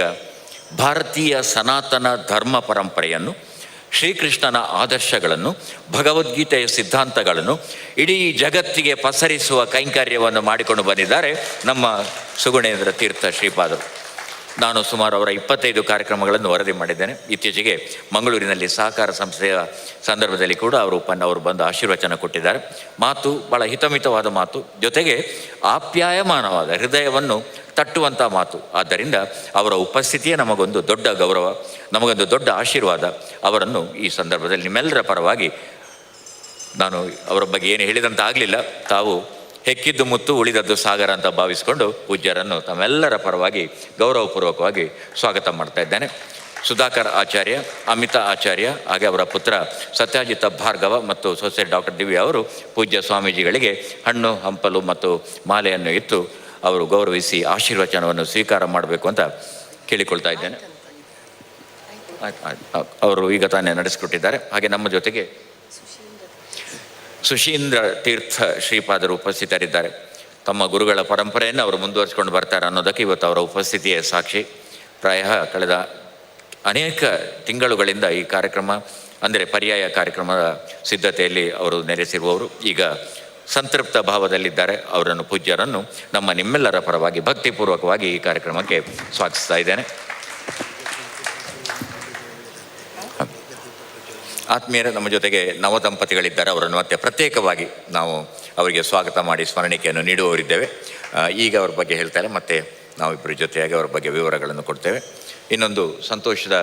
ಭಾರತೀಯ ಸನಾತನ ಧರ್ಮ ಪರಂಪರೆಯನ್ನು, ಶ್ರೀಕೃಷ್ಣನ ಆದರ್ಶಗಳನ್ನು, ಭಗವದ್ಗೀತೆಯ ಸಿದ್ಧಾಂತಗಳನ್ನು ಇಡೀ ಜಗತ್ತಿಗೆ ಪಸರಿಸುವ ಕೈಂಕರ್ಯವನ್ನು ಮಾಡಿಕೊಂಡು ಬಂದಿದ್ದಾರೆ ನಮ್ಮ ಸುಗುಣೇಂದ್ರ ತೀರ್ಥ ಶ್ರೀಪಾದರು. ನಾನು ಸುಮಾರು ಅವರ 25 ಕಾರ್ಯಕ್ರಮಗಳನ್ನು ವರದಿ ಮಾಡಿದ್ದೇನೆ. ಇತ್ತೀಚೆಗೆ ಮಂಗಳೂರಿನಲ್ಲಿ ಸಹಕಾರ ಸಂಸ್ಥೆಯ ಸಂದರ್ಭದಲ್ಲಿ ಕೂಡ ಅವರು ಬಂದು ಆಶೀರ್ವಚನ ಕೊಟ್ಟಿದ್ದಾರೆ. ಮಾತು ಭಾಳ ಹಿತಮಿತವಾದ ಮಾತು, ಜೊತೆಗೆ ಆಪ್ಯಾಯಮಾನವಾದ ಹೃದಯವನ್ನು ತಟ್ಟುವಂಥ ಮಾತು. ಆದ್ದರಿಂದ ಅವರ ಉಪಸ್ಥಿತಿಯೇ ನಮಗೊಂದು ದೊಡ್ಡ ಗೌರವ, ನಮಗೊಂದು ದೊಡ್ಡ ಆಶೀರ್ವಾದ. ಅವರನ್ನು ಈ ಸಂದರ್ಭದಲ್ಲಿ ನಿಮ್ಮೆಲ್ಲರ ಪರವಾಗಿ, ನಾನು ಅವರ ಬಗ್ಗೆ ಏನು ಹೇಳಿದಂತ ಆಗಲಿಲ್ಲ, ತಾವು ಹೆಕ್ಕಿದ್ದು ಮುತ್ತು ಉಳಿದದ್ದು ಸಾಗರ ಅಂತ ಭಾವಿಸಿಕೊಂಡು ಪೂಜ್ಯರನ್ನು ತಮ್ಮೆಲ್ಲರ ಪರವಾಗಿ ಗೌರವಪೂರ್ವಕವಾಗಿ ಸ್ವಾಗತ ಮಾಡ್ತಾ ಇದ್ದೇನೆ. ಸುಧಾಕರ್ ಆಚಾರ್ಯ, ಅಮಿತಾ ಆಚಾರ್ಯ, ಹಾಗೆ ಅವರ ಪುತ್ರ ಸತ್ಯಾಜಿತ ಭಾರ್ಗವ ಮತ್ತು ಸೊಸೆ ಡಾಕ್ಟರ್ ದಿವ್ಯಾ ಅವರು ಪೂಜ್ಯ ಸ್ವಾಮೀಜಿಗಳಿಗೆ ಹಣ್ಣು ಹಂಪಲು ಮತ್ತು ಮಾಲೆಯನ್ನು ಇತ್ತು ಅವರು ಗೌರವಿಸಿ ಆಶೀರ್ವಚನವನ್ನು ಸ್ವೀಕಾರ ಮಾಡಬೇಕು ಅಂತ ಕೇಳಿಕೊಳ್ತಾ ಇದ್ದೇನೆ. ಅವರು ಈಗ ತಾನೇ ನಡೆಸಿಕೊಟ್ಟಿದ್ದಾರೆ. ಹಾಗೆ ನಮ್ಮ ಜೊತೆಗೆ ಸುಶೀಂದ್ರ ತೀರ್ಥ ಶ್ರೀಪಾದರು ಉಪಸ್ಥಿತರಿದ್ದಾರೆ. ತಮ್ಮ ಗುರುಗಳ ಪರಂಪರೆಯನ್ನು ಅವರು ಮುಂದುವರಿಸಿಕೊಂಡು ಬರ್ತಾರೆ ಅನ್ನೋದಕ್ಕೆ ಇವತ್ತು ಅವರ ಉಪಸ್ಥಿತಿಯೇ ಸಾಕ್ಷಿ. ಪ್ರಾಯ ಕಳೆದ ಅನೇಕ ತಿಂಗಳುಗಳಿಂದ ಈ ಕಾರ್ಯಕ್ರಮ ಅಂದರೆ ಪರ್ಯಾಯ ಕಾರ್ಯಕ್ರಮದ ಸಿದ್ಧತೆಯಲ್ಲಿ ಅವರು ನೆಲೆಸಿರುವವರು. ಈಗ ಸಂತೃಪ್ತ ಭಾವದಲ್ಲಿದ್ದಾರೆ. ಅವರನ್ನು ಪೂಜ್ಯರನ್ನು ನಿಮ್ಮೆಲ್ಲರ ಪರವಾಗಿ ಭಕ್ತಿಪೂರ್ವಕವಾಗಿ ಈ ಕಾರ್ಯಕ್ರಮಕ್ಕೆ ಸ್ವಾಗತಿಸ್ತಾ ಇದ್ದೇನೆ. ಆತ್ಮೀಯರೇ, ನಮ್ಮ ಜೊತೆಗೆ ನವ ದಂಪತಿಗಳಿದ್ದಾರೆ. ಅವರನ್ನು ಮತ್ತೆ ಪ್ರತ್ಯೇಕವಾಗಿ ನಾವು ಅವರಿಗೆ ಸ್ವಾಗತ ಮಾಡಿ ಸ್ಮರಣಿಕೆಯನ್ನು ನೀಡುವವರಿದ್ದೇವೆ. ಈಗ ಅವ್ರ ಬಗ್ಗೆ ಹೇಳ್ತಾರೆ, ಮತ್ತು ನಾವಿಬ್ಬರ ಜೊತೆಯಾಗಿ ಅವರ ಬಗ್ಗೆ ವಿವರಗಳನ್ನು ಕೊಡ್ತೇವೆ. ಇನ್ನೊಂದು ಸಂತೋಷದ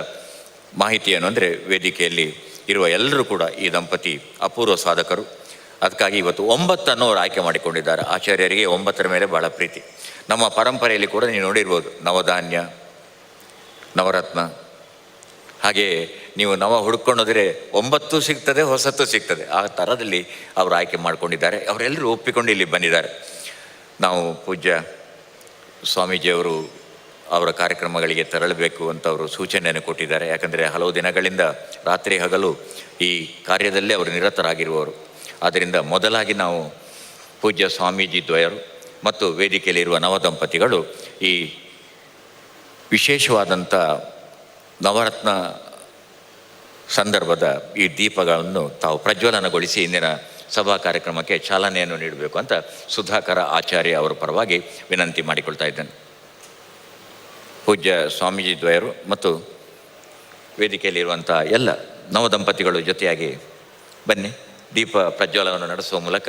ಮಾಹಿತಿ ಏನು ಅಂದರೆ, ವೇದಿಕೆಯಲ್ಲಿ ಇರುವ ಎಲ್ಲರೂ ಕೂಡ ಈ ದಂಪತಿ ಅಪೂರ್ವ ಸಾಧಕರು. ಅದಕ್ಕಾಗಿ ಇವತ್ತು 9 ಅವರು ಆಯ್ಕೆ ಮಾಡಿಕೊಂಡಿದ್ದಾರೆ. ಆಚಾರ್ಯರಿಗೆ 9 ಮೇಲೆ ಭಾಳ ಪ್ರೀತಿ. ನಮ್ಮ ಪರಂಪರೆಯಲ್ಲಿ ಕೂಡ ನೀವು ನೋಡಿರ್ಬೋದು, ನವಧಾನ್ಯ, ನವರತ್ನ, ಹಾಗೆ ನೀವು ನವ ಹುಡುಕೊಂಡೋದ್ರೆ 9 ಸಿಗ್ತದೆ, ಹೊಸತ್ತು ಸಿಗ್ತದೆ. ಆ ಥರದಲ್ಲಿ ಅವರು ಆಯ್ಕೆ ಮಾಡಿಕೊಂಡಿದ್ದಾರೆ. ಅವರೆಲ್ಲರೂ ಒಪ್ಪಿಕೊಂಡು ಇಲ್ಲಿ ಬಂದಿದ್ದಾರೆ. ನಾವು ಪೂಜ್ಯ ಸ್ವಾಮೀಜಿಯವರು ಅವರ ಕಾರ್ಯಕ್ರಮಗಳಿಗೆ ತೆರಳಬೇಕು ಅಂತ ಅವರು ಸೂಚನೆಯನ್ನು ಕೊಟ್ಟಿದ್ದಾರೆ. ಯಾಕಂದರೆ ಹಲವು ದಿನಗಳಿಂದ ರಾತ್ರಿ ಹಗಲು ಈ ಕಾರ್ಯದಲ್ಲೇ ಅವರು ನಿರತರಾಗಿರುವವರು. ಆದ್ದರಿಂದ ಮೊದಲಾಗಿ ನಾವು ಪೂಜ್ಯ ಸ್ವಾಮೀಜಿ ದ್ವಯರು ಮತ್ತು ವೇದಿಕೆಯಲ್ಲಿರುವ ನವ ದಂಪತಿಗಳು ಈ ವಿಶೇಷವಾದಂಥ ನವರತ್ನ ಸಂದರ್ಭದ ಈ ದೀಪಗಳನ್ನು ತಾವು ಪ್ರಜ್ವಲನಗೊಳಿಸಿ ಇಂದಿನ ಸಭಾ ಕಾರ್ಯಕ್ರಮಕ್ಕೆ ಚಾಲನೆಯನ್ನು ನೀಡಬೇಕು ಅಂತ ಸುಧಾಕರ ಆಚಾರ್ಯ ಅವರ ಪರವಾಗಿ ವಿನಂತಿ ಮಾಡಿಕೊಳ್ತಾ ಇದ್ದೇನೆ. ಪೂಜ್ಯ ಸ್ವಾಮೀಜಿ ದ್ವಯರು ಮತ್ತು ವೇದಿಕೆಯಲ್ಲಿರುವಂಥ ಎಲ್ಲ ನವ ದಂಪತಿಗಳು ಜೊತೆಯಾಗಿ ಬನ್ನಿ, ದೀಪ ಪ್ರಜ್ವಲನವನ್ನು ನಡೆಸುವ ಮೂಲಕ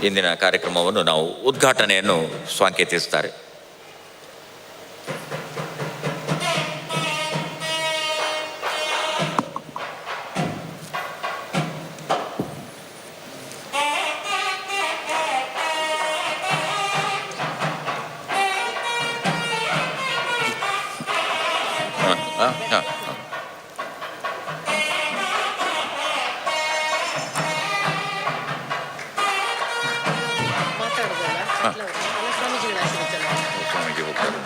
ಇಂದಿನ ಕಾರ್ಯಕ್ರಮವನ್ನು ನಾವು ಉದ್ಘಾಟನೆಯನ್ನು ಸಾಂಕೇತಿಸ್ತಾರೆ. ಸ್ವಾಮೀಜಿ ಹೋಗ್ತಾರೆ.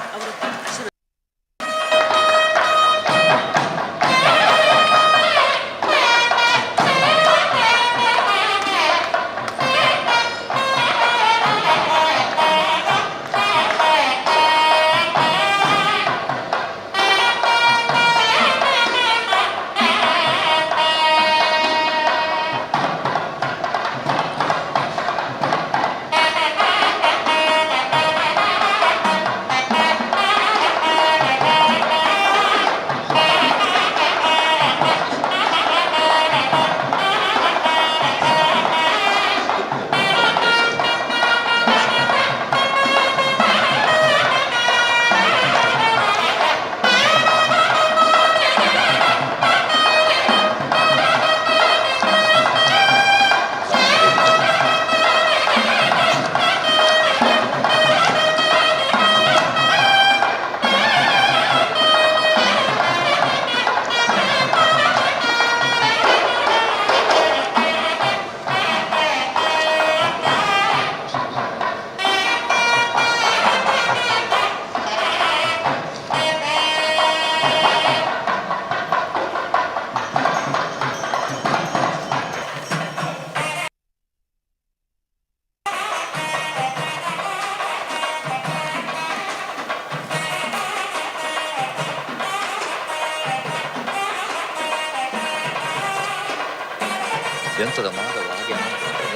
ಎಂಥದ ಮಾಧವ ಹಾಗೆ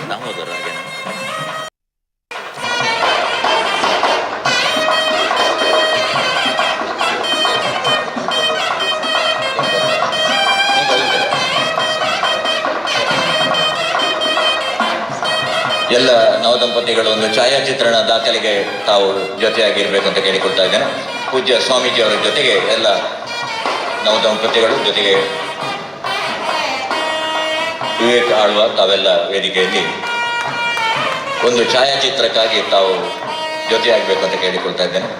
ದಾಮೋದರ ಹಾಗೆ ಎಲ್ಲ ನವದಂಪತಿಗಳು ಒಂದು ಛಾಯಾಚಿತ್ರಣ ದಾಖಲೆಗೆ ತಾವು ಜೊತೆಯಾಗಿರ್ಬೇಕು ಅಂತ ಕೇಳಿಕೊಳ್ತಾ ಇದ್ದೇನೆ. ಪೂಜ್ಯ ಸ್ವಾಮೀಜಿಯವರ ಜೊತೆಗೆ ಎಲ್ಲ ನವದಂಪತಿಗಳು, ಜೊತೆಗೆ ವಿವೇಕ್ ಆಳ್ವ ತಾವೆಲ್ಲ ವೇದಿಕೆಯಲ್ಲಿ ಒಂದು ಛಾಯಾಚಿತ್ರಕ್ಕಾಗಿ ತಾವು ಜೊತೆಯಾಗಬೇಕು ಅಂತ ಕೇಳಿಕೊಳ್ತಾ ಇದ್ದೇನೆ.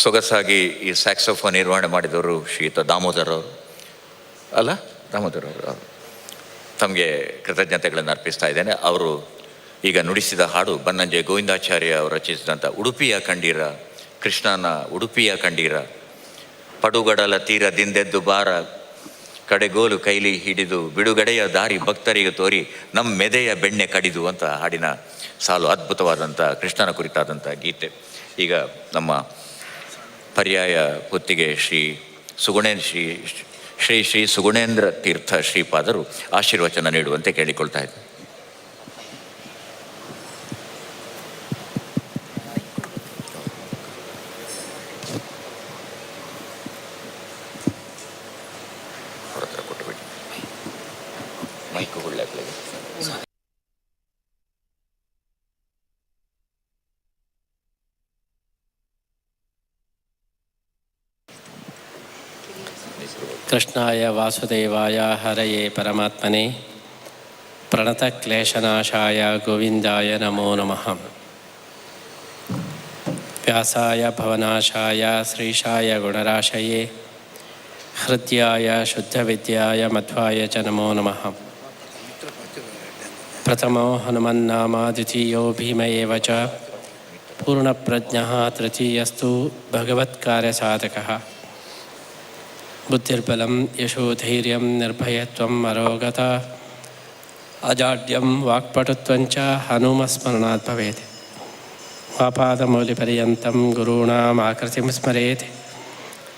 ಸೊಗಸಾಗಿ ಈ ಸ್ಯಾಕ್ಸೋಫೋನ್ ನಿರ್ವಹಣೆ ಮಾಡಿದವರು ಶ್ರೀಯುತ ದಾಮೋದರ್ ಅವರು ತಮಗೆ ಕೃತಜ್ಞತೆಗಳನ್ನು ಅರ್ಪಿಸ್ತಾ ಇದ್ದೇನೆ. ಅವರು ಈಗ ನುಡಿಸಿದ ಹಾಡು ಬನ್ನಂಜೆ ಗೋವಿಂದಾಚಾರ್ಯ ಅವರು ರಚಿಸಿದಂಥ ಉಡುಪಿಯ ಕಂಡೀರ, ಕೃಷ್ಣನ ಉಡುಪಿಯ ಕಂಡೀರ, ಪಡುಗಡಲ ತೀರದಿಂದೆದ್ದು ಬಾರ, ಕಡೆಗೋಲು ಕೈಲಿ ಹಿಡಿದು ಬಿಡುಗಡೆಯ ದಾರಿ ಭಕ್ತರಿಗೆ ತೋರಿ ನಮ್ಮ ಮೆದೆಯ ಬೆಣ್ಣೆ ಕಡಿದು ಅಂತ ಹಾಡಿನ ಸಾಲು ಅದ್ಭುತವಾದಂಥ ಕೃಷ್ಣನ ಕುರಿತಾದಂಥ ಗೀತೆ. ಈಗ ನಮ್ಮ ಪರ್ಯಾಯ ಹೊತ್ತಿಗೆ ಶ್ರೀ ಸುಗುಣೇಂದ್ರ ತೀರ್ಥ ಶ್ರೀಪಾದರು ಆಶೀರ್ವಚನ ನೀಡುವಂತೆ ಕೇಳಿಕೊಳ್ತಾ ಇದ್ದಾರೆ. ಕೃಷ್ಣಾಯ ವಾಸುದೇವಾಯ ಹರಯೇ ಪರಮಾತ್ಮನೇ ಪ್ರಣತಕ್ಲೇಶನಾಶಾಯ ಗೋವಿಂದಾಯ ನಮೋ ನಮಃ. ವ್ಯಾಸಾಯ ಭವನಾಶಾಯ ಶ್ರೀಶಾಯ ಗುಣರಾಶಯೇ ಹೃದ್ಯಾಯ ಶುದ್ಧವಿದ್ಯಾಯ ಮಧ್ವಾಯ ಚ ನಮೋ ನಮಃ. ಪ್ರಥಮೋ ಹನುಮನ್ನಾಮ ದ್ವಿತೀಯೋ ಭೀಮ ಏವ ಚ ಪೂರ್ಣಪ್ರಜ್ಞಃ ತೃತೀಯಸ್ತು ಭಗವತ್ಕಾರ್ಯಸಾಧಕಃ. ಬುದ್ಧಿರ್ಬಲಂ ಯಶೋಧೈರ್ಯಂ ನಿರ್ಭಯತ್ವಂ ಅರೋಗತ ಅಜಾಡ್ಯಂ ವಾಕ್ಪಟುತ್ವಂಚ ಹನುಮಸ್ಮರಣಾತ್ ಭವೇತ್. ಆಪಾದಮೌಲಿಪರ್ಯಂತಂ ಗುರುಣಾಂ ಆಕೃತಿಂ ಸ್ಮರೇತ್.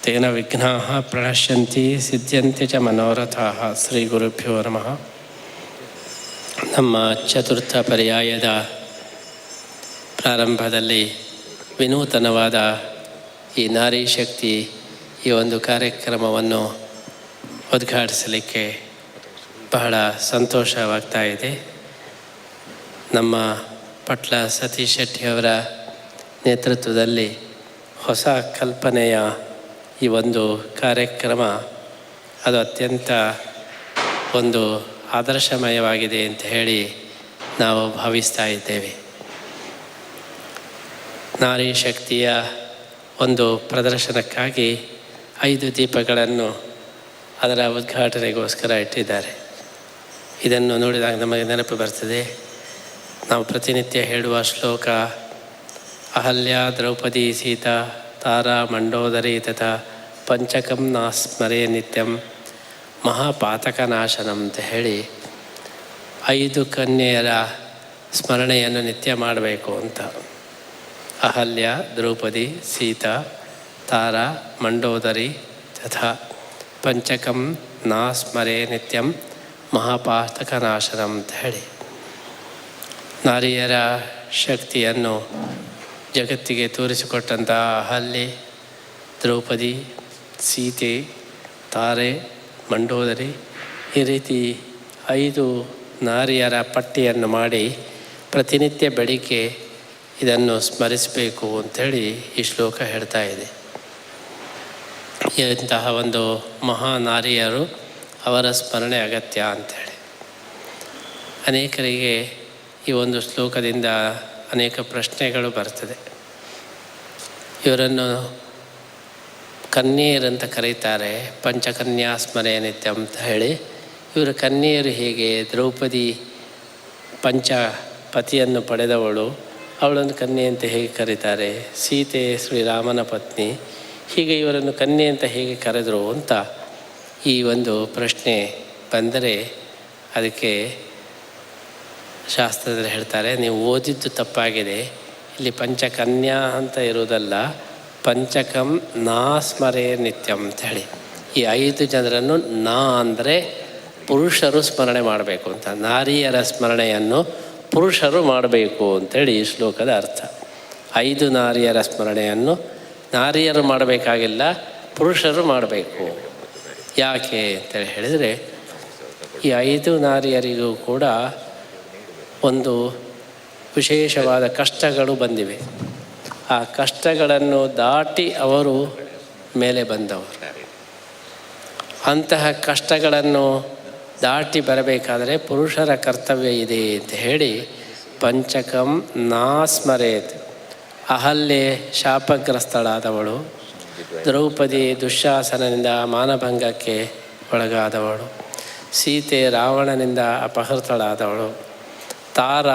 ತೇನ ವಿಘ್ನಾಃ ಪ್ರಣಶ್ಯಂತಿ ಸಿದ್ಧ್ಯಂತಿ ಚ ಮನೋರಥಾಃ. ಶ್ರೀ ಗುರುಭ್ಯೋ ನಮಃ. ನಮ್ಮ ಚತುರ್ಥ ಪರ್ಯಾಯದ ಪ್ರಾರಂಭದಲ್ಲಿ ವಿನೂತನವಾದ ಈ ನಾರಿ ಶಕ್ತಿ ಈ ಒಂದು ಕಾರ್ಯಕ್ರಮವನ್ನು ಉದ್ಘಾಟಿಸಲಿಕ್ಕೆ ಬಹಳ ಸಂತೋಷವಾಗ್ತಾ ಇದೆ. ನಮ್ಮ ಪಟ್ಲ ಸತೀಶ್ ಶೆಟ್ಟಿಯವರ ನೇತೃತ್ವದಲ್ಲಿ ಹೊಸ ಕಲ್ಪನೆಯ ಈ ಒಂದು ಕಾರ್ಯಕ್ರಮ ಅದು ಅತ್ಯಂತ ಒಂದು ಆದರ್ಶಮಯವಾಗಿದೆ ಅಂತ ಹೇಳಿ ನಾವು ಭಾವಿಸ್ತಾ ಇದ್ದೇವೆ. ನಾರಿ ಶಕ್ತಿಯ ಒಂದು ಪ್ರದರ್ಶನಕ್ಕಾಗಿ 5 ದೀಪಗಳನ್ನು ಅದರ ಉದ್ಘಾಟನೆಗೋಸ್ಕರ ಇಟ್ಟಿದ್ದಾರೆ. ಇದನ್ನು ನೋಡಿದಾಗ ನಮಗೆ ನೆನಪು ಬರ್ತದೆ, ನಾವು ಪ್ರತಿನಿತ್ಯ ಹೇಳುವ ಶ್ಲೋಕ ಅಹಲ್ಯ ದ್ರೌಪದಿ ಸೀತಾ ತಾರಾ ಮಂಡೋದರಿ ತಥಾ ಪಂಚಕಂ ನಾಸ್ಮರೇ ನಿತ್ಯಂ ಮಹಾಪಾತಕನಾಶನಂ ಅಂತ ಹೇಳಿ 5 ಕನ್ಯೆಯರ ಸ್ಮರಣೆಯನ್ನು ನಿತ್ಯ ಮಾಡಬೇಕು ಅಂತ. ಅಹಲ್ಯ ದ್ರೌಪದಿ ಸೀತಾ ತಾರಾ ಮಂಡೋದರಿ ತಥಾ ಪಂಚಕಂ ನಾಸ್ಮರೇ ನಿತ್ಯಂ ಮಹಾಪಾತಕನಾಶನಂ ಅಂತ ಹೇಳಿ ನಾರಿಯರ ಶಕ್ತಿಯನ್ನು ಜಗತ್ತಿಗೆ ತೋರಿಸಿಕೊಟ್ಟಂಥ ಅಹಲ್ಯೆ, ದ್ರೌಪದಿ, ಸೀತೆ, ತಾರೆ, ಮಂಡೋದರಿ ಈ ರೀತಿ 5 ನಾರಿಯರ ಪಟ್ಟಿಯನ್ನು ಮಾಡಿ ಪ್ರತಿನಿತ್ಯ ಬೆಳಿಗ್ಗೆ ಇದನ್ನು ಸ್ಮರಿಸಬೇಕು ಅಂಥೇಳಿ ಈ ಶ್ಲೋಕ ಹೇಳ್ತಾ ಇದೆ. ಇಂತಹ ಒಂದು ಮಹಾನಾರಿಯರು, ಅವರ ಸ್ಮರಣೆ ಅಗತ್ಯ ಅಂಥೇಳಿ. ಅನೇಕರಿಗೆ ಈ ಒಂದು ಶ್ಲೋಕದಿಂದ ಅನೇಕ ಪ್ರಶ್ನೆಗಳು ಬರ್ತದೆ. ಇವರನ್ನು ಕನ್ಯೆಯರಂತ ಕರೀತಾರೆ, ಪಂಚಕನ್ಯಾ ಸ್ಮರಣೆ ನಿತ್ಯ ಅಂತ ಹೇಳಿ. ಇವರ ಕನ್ಯೆಯರು ಹೇಗೆ? ದ್ರೌಪದಿ ಪತಿಯನ್ನು ಪಡೆದವಳು, ಅವಳನ್ನು ಕನ್ಯೆ ಅಂತ ಹೇಗೆ ಕರೀತಾರೆ? ಸೀತೆ ಶ್ರೀರಾಮನ ಪತ್ನಿ, ಹೀಗೆ ಇವರನ್ನು ಕನ್ಯೆ ಅಂತ ಹೇಗೆ ಕರೆದರು ಅಂತ ಈ ಒಂದು ಪ್ರಶ್ನೆ ಬಂದರೆ ಅದಕ್ಕೆ ಶಾಸ್ತ್ರದಲ್ಲಿ ಹೇಳ್ತಾರೆ, ನೀವು ಓದಿದ್ದು ತಪ್ಪಾಗಿದೆ. ಇಲ್ಲಿ ಪಂಚಕನ್ಯಾ ಅಂತ ಇರುವುದಲ್ಲ, ಪಂಚಕಂ ನಾ ಸ್ಮರೇ ನಿತ್ಯಂ ಅಂಥೇಳಿ. ಈ 5 ಜನರನ್ನು ನಾ ಅಂದರೆ ಪುರುಷರು ಸ್ಮರಣೆ ಮಾಡಬೇಕು ಅಂತ, ನಾರಿಯರ ಸ್ಮರಣೆಯನ್ನು ಪುರುಷರು ಮಾಡಬೇಕು ಅಂಥೇಳಿ ಈ ಶ್ಲೋಕದ ಅರ್ಥ. 5 ನಾರಿಯರ ಸ್ಮರಣೆಯನ್ನು ನಾರಿಯರು ಮಾಡಬೇಕಾಗಿಲ್ಲ, ಪುರುಷರು ಮಾಡಬೇಕು. ಯಾಕೆ ಅಂತೇಳಿ ಹೇಳಿದರೆ, ಈ 5 ನಾರಿಯರಿಗೂ ಕೂಡ ಒಂದು ವಿಶೇಷವಾದ ಕಷ್ಟಗಳು ಬಂದಿವೆ. ಆ ಕಷ್ಟಗಳನ್ನು ದಾಟಿ ಅವರು ಮೇಲೆ ಬಂದವರು. ಅಂತಹ ಕಷ್ಟಗಳನ್ನು ದಾಟಿ ಬರಬೇಕಾದರೆ ಪುರುಷರ ಕರ್ತವ್ಯ ಇದೆ ಅಂತ ಹೇಳಿ ಪಂಚಕಂ ನಾ ಸ್ಮರೇತ್. ಅಹಲ್ಯೆ ಶಾಪಗ್ರಸ್ತಳಾದವಳು, ದ್ರೌಪದಿ ದುಶ್ಯಾಸನನಿಂದ ಮಾನಭಂಗಕ್ಕೆ ಒಳಗಾದವಳು, ಸೀತೆ ರಾವಣನಿಂದ ಅಪಹೃತಳಾದವಳು, ತಾರ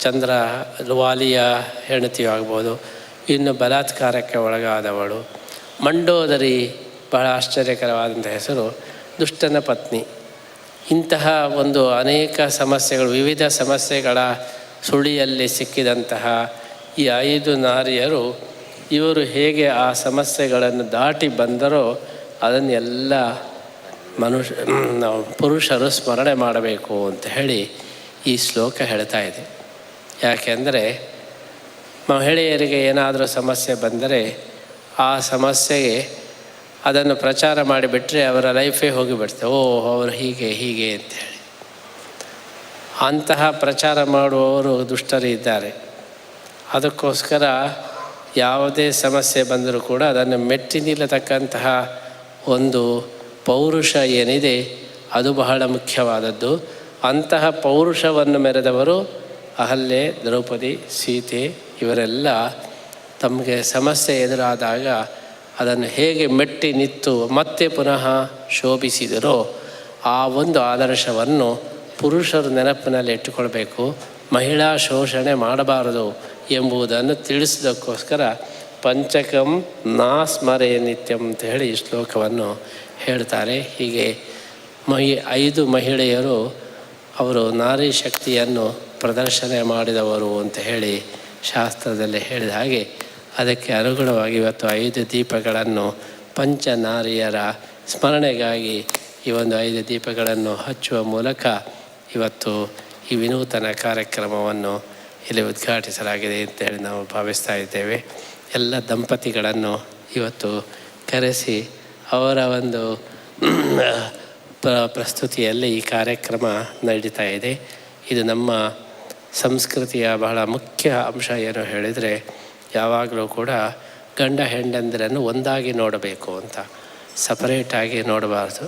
ಚಂದ್ರ ವಾಲಿಯ ಹೆಂಡತಿಯೂ ಆಗ್ಬೋದು, ಇನ್ನು ಬಲಾತ್ಕಾರಕ್ಕೆ ಒಳಗಾದವಳು, ಮಂಡೋದರಿ ಬಹಳ ಆಶ್ಚರ್ಯಕರವಾದಂಥ ಹೆಸರು, ದುಷ್ಟನ ಪತ್ನಿ. ಇಂತಹ ಒಂದು ಅನೇಕ ಸಮಸ್ಯೆಗಳು, ವಿವಿಧ ಸಮಸ್ಯೆಗಳ ಸುಳಿಯಲ್ಲಿ ಸಿಕ್ಕಿದಂತಹ ಈ 5 ನಾರಿಯರು, ಇವರು ಹೇಗೆ ಆ ಸಮಸ್ಯೆಗಳನ್ನು ದಾಟಿ ಬಂದರೋ ಅದನ್ನೆಲ್ಲ ಪುರುಷರು ಸ್ಮರಣೆ ಮಾಡಬೇಕು ಅಂತ ಹೇಳಿ ಈ ಶ್ಲೋಕ ಹೇಳ್ತಾ ಇದೆ. ಯಾಕೆಂದರೆ ಮಹಿಳೆಯರಿಗೆ ಏನಾದರೂ ಸಮಸ್ಯೆ ಬಂದರೆ ಆ ಸಮಸ್ಯೆಗೆ ಅದನ್ನು ಪ್ರಚಾರ ಮಾಡಿಬಿಟ್ರೆ ಅವರ ಲೈಫೇ ಹೋಗಿಬಿಡ್ತದೆ. ಅವರು ಹೀಗೆ ಅಂತೇಳಿ ಅಂತಹ ಪ್ರಚಾರ ಮಾಡುವವರು ದುಷ್ಟರು ಇದ್ದಾರೆ. ಅದಕ್ಕೋಸ್ಕರ ಯಾವುದೇ ಸಮಸ್ಯೆ ಬಂದರೂ ಕೂಡ ಅದನ್ನು ಮೆಟ್ಟಿ ನಿಲ್ಲತಕ್ಕಂತಹ ಒಂದು ಪೌರುಷ ಏನಿದೆ ಅದು ಬಹಳ ಮುಖ್ಯವಾದದ್ದು. ಅಂತಹ ಪೌರುಷವನ್ನು ಮೆರೆದವರು ಅಹಲ್ಯೆ, ದ್ರೌಪದಿ, ಸೀತೆ ಇವರೆಲ್ಲ ತಮಗೆ ಸಮಸ್ಯೆ ಎದುರಾದಾಗ ಅದನ್ನು ಹೇಗೆ ಮೆಟ್ಟಿ ನಿಂತು ಮತ್ತೆ ಪುನಃ ಶೋಭಿಸಿದರೋ ಆ ಒಂದು ಆದರ್ಶವನ್ನು ಪುರುಷರು ನೆನಪಿನಲ್ಲಿ ಇಟ್ಟುಕೊಳ್ಬೇಕು. ಮಹಿಳಾ ಶೋಷಣೆ ಮಾಡಬಾರದು ಎಂಬುದನ್ನು ತಿಳಿಸೋದಕ್ಕೋಸ್ಕರ ಪಂಚಕಂ ನಾ ಸ್ಮರೇ ನಿತ್ಯಂ ಅಂತ ಹೇಳಿ ಈ ಶ್ಲೋಕವನ್ನು ಹೇಳ್ತಾರೆ. ಹೀಗೆ 5 ಮಹಿಳೆಯರು ಅವರು ನಾರಿ ಶಕ್ತಿಯನ್ನು ಪ್ರದರ್ಶನ ಮಾಡಿದವರು ಅಂತ ಹೇಳಿ ಶಾಸ್ತ್ರದಲ್ಲಿ ಹೇಳಿದ ಹಾಗೆ ಅದಕ್ಕೆ ಅನುಗುಣವಾಗಿ ಇವತ್ತು 5 ದೀಪಗಳನ್ನು ಪಂಚನಾರಿಯರ ಸ್ಮರಣೆಗಾಗಿ ಈ ಒಂದು 5 ದೀಪಗಳನ್ನು ಹಚ್ಚುವ ಮೂಲಕ ಇವತ್ತು ಈ ವಿನೂತನ ಕಾರ್ಯಕ್ರಮವನ್ನು ಇಲ್ಲಿ ಉದ್ಘಾಟಿಸಲಾಗಿದೆ ಅಂತೇಳಿ ನಾವು ಭಾವಿಸ್ತಾ ಇದ್ದೇವೆ. ಎಲ್ಲ ದಂಪತಿಗಳನ್ನು ಇವತ್ತು ಕರೆಸಿ ಅವರ ಒಂದು ಪ್ರಸ್ತುತಿಯಲ್ಲಿ ಈ ಕಾರ್ಯಕ್ರಮ ನಡೀತಾ ಇದೆ. ಇದು ನಮ್ಮ ಸಂಸ್ಕೃತಿಯ ಬಹಳ ಮುಖ್ಯ ಅಂಶ. ಏನು ಹೇಳಿದರೆ ಯಾವಾಗಲೂ ಕೂಡ ಗಂಡ ಹೆಂಡಂದಿರನ್ನು ಒಂದಾಗಿ ನೋಡಬೇಕು ಅಂತ, ಸಪರೇಟಾಗಿ ನೋಡಬಾರ್ದು.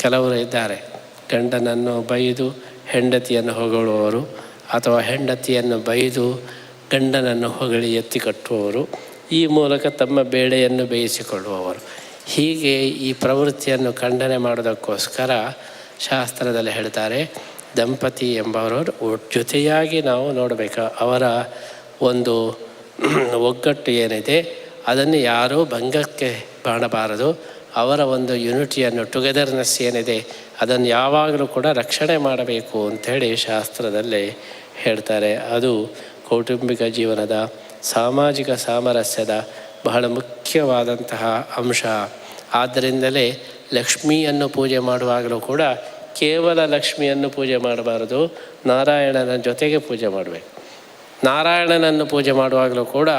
ಕೆಲವರು ಇದ್ದಾರೆ ಗಂಡನನ್ನು ಬೈದು ಹೆಂಡತಿಯನ್ನು ಹೊಗಳುವವರು, ಅಥವಾ ಹೆಂಡತಿಯನ್ನು ಬೈದು ಗಂಡನನ್ನು ಹೊಗಳಿ ಎತ್ತಿ ಕಟ್ಟುವವರು, ಈ ಮೂಲಕ ತಮ್ಮ ಬೇಳೆಯನ್ನು ಬೇಯಿಸಿಕೊಳ್ಳುವವರು. ಹೀಗೆ ಈ ಪ್ರವೃತ್ತಿಯನ್ನು ಖಂಡನೆ ಮಾಡೋದಕ್ಕೋಸ್ಕರ ಶಾಸ್ತ್ರದಲ್ಲಿ ಹೇಳ್ತಾರೆ, ದಂಪತಿ ಎಂಬವರು ಜೊತೆಯಾಗಿ ನಾವು ನೋಡಬೇಕು. ಅವರ ಒಂದು ಒಗ್ಗಟ್ಟು ಏನಿದೆ ಅದನ್ನು ಯಾರೂ ಭಂಗಕ್ಕೆ ಮಾಡಬಾರದು. ಅವರ ಒಂದು ಯುನಿಟಿಯನ್ನು, ಟುಗೆದರ್ನೆಸ್ ಏನಿದೆ ಅದನ್ನು ಯಾವಾಗಲೂ ಕೂಡ ರಕ್ಷಣೆ ಮಾಡಬೇಕು ಅಂಥೇಳಿ ಶಾಸ್ತ್ರದಲ್ಲಿ ಹೇಳ್ತಾರೆ. ಅದು ಕೌಟುಂಬಿಕ ಜೀವನದ ಸಾಮಾಜಿಕ ಸಾಮರಸ್ಯದ ಬಹಳ ಮುಖ್ಯವಾದಂತಹ ಅಂಶ. ಆದ್ದರಿಂದಲೇ ಲಕ್ಷ್ಮಿಯನ್ನು ಪೂಜೆ ಮಾಡುವಾಗಲೂ ಕೂಡ ಕೇವಲ ಲಕ್ಷ್ಮಿಯನ್ನು ಪೂಜೆ ಮಾಡಬಾರದು, ನಾರಾಯಣನ ಜೊತೆಗೆ ಪೂಜೆ ಮಾಡಬೇಕು. ನಾರಾಯಣನನ್ನು ಪೂಜೆ ಮಾಡುವಾಗಲೂ ಕೂಡ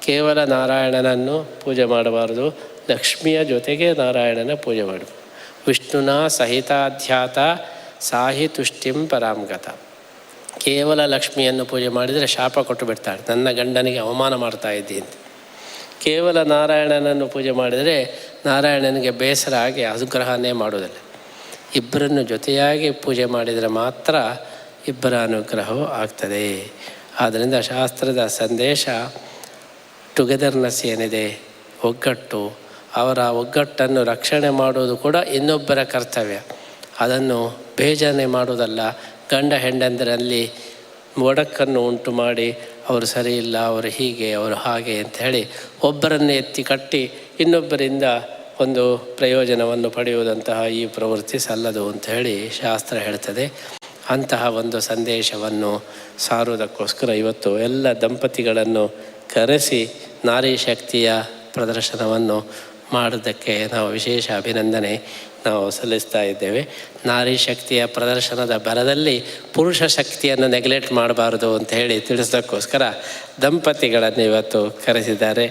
ಕೇವಲ ನಾರಾಯಣನನ್ನು ಪೂಜೆ ಮಾಡಬಾರದು, ಲಕ್ಷ್ಮಿಯ ಜೊತೆಗೆ ನಾರಾಯಣನ ಪೂಜೆ ಮಾಡಬೇಕು. ವಿಷ್ಣುನ ಸಹಿತಾಧ್ಯಾತ ಸಾಹಿ ತುಷ್ಟಿಂ ಪರಾಂಗತ. ಕೇವಲ ಲಕ್ಷ್ಮಿಯನ್ನು ಪೂಜೆ ಮಾಡಿದರೆ ಶಾಪ ಕೊಟ್ಟು ಬಿಡ್ತಾಳೆ, ನನ್ನ ಗಂಡನಿಗೆ ಅವಮಾನ ಮಾಡ್ತಾ ಇದ್ದಿ ಅಂತ. ಕೇವಲ ನಾರಾಯಣನನ್ನು ಪೂಜೆ ಮಾಡಿದರೆ ನಾರಾಯಣನಿಗೆ ಬೇಸರ ಆಗಿ ಅನುಗ್ರಹನೇ ಮಾಡೋದಿಲ್ಲ. ಇಬ್ಬರನ್ನು ಜೊತೆಯಾಗಿ ಪೂಜೆ ಮಾಡಿದರೆ ಮಾತ್ರ ಇಬ್ಬರ ಅನುಗ್ರಹವೂ ಆಗ್ತದೆ. ಆದ್ದರಿಂದ ಶಾಸ್ತ್ರದ ಸಂದೇಶ ಟುಗೆದರ್ನೆಸ್ ಏನಿದೆ, ಒಗ್ಗಟ್ಟು, ಅವರ ಒಗ್ಗಟ್ಟನ್ನು ರಕ್ಷಣೆ ಮಾಡುವುದು ಕೂಡ ಇನ್ನೊಬ್ಬರ ಕರ್ತವ್ಯ. ಅದನ್ನು ಬೇಜಾನೆ ಮಾಡುವುದಲ್ಲ, ಗಂಡ ಹೆಂಡಂದರಲ್ಲಿ ಒಡಕನ್ನು ಉಂಟು ಮಾಡಿ ಅವರು ಸರಿ ಇಲ್ಲ, ಅವರು ಹೀಗೆ, ಅವರು ಹಾಗೆ ಅಂತ ಹೇಳಿ ಒಬ್ಬರನ್ನು ಎತ್ತಿ ಕಟ್ಟಿ ಇನ್ನೊಬ್ಬರಿಂದ ಒಂದು ಪ್ರಯೋಜನವನ್ನು ಪಡೆಯುವುದಂತಹ ಈ ಪ್ರವೃತ್ತಿ ಸಲ್ಲದು ಅಂತ ಹೇಳಿ ಶಾಸ್ತ್ರ ಹೇಳ್ತದೆ. ಅಂತಹ ಒಂದು ಸಂದೇಶವನ್ನು ಸಾರುವುದಕ್ಕೋಸ್ಕರ ಇವತ್ತು ಎಲ್ಲ ದಂಪತಿಗಳನ್ನು ಕರೆಸಿ ನಾರಿ ಶಕ್ತಿಯ ಪ್ರದರ್ಶನವನ್ನು ಮಾಡೋದಕ್ಕೆ ನಾವು ವಿಶೇಷ ಅಭಿನಂದನೆ ನಾವು ಸಲ್ಲಿಸ್ತಾ ಇದ್ದೇವೆ. ನಾರಿ ಶಕ್ತಿಯ ಪ್ರದರ್ಶನದ ಬರದಲ್ಲಿ ಪುರುಷ ಶಕ್ತಿಯನ್ನು ನೆಗ್ಲೆಕ್ಟ್ ಮಾಡಬಾರ್ದು ಅಂತ ಹೇಳಿ ತಿಳಿಸೋದಕ್ಕೋಸ್ಕರ ದಂಪತಿಗಳನ್ನು ಇವತ್ತು ಕರೆಸಿದ್ದಾರೆ.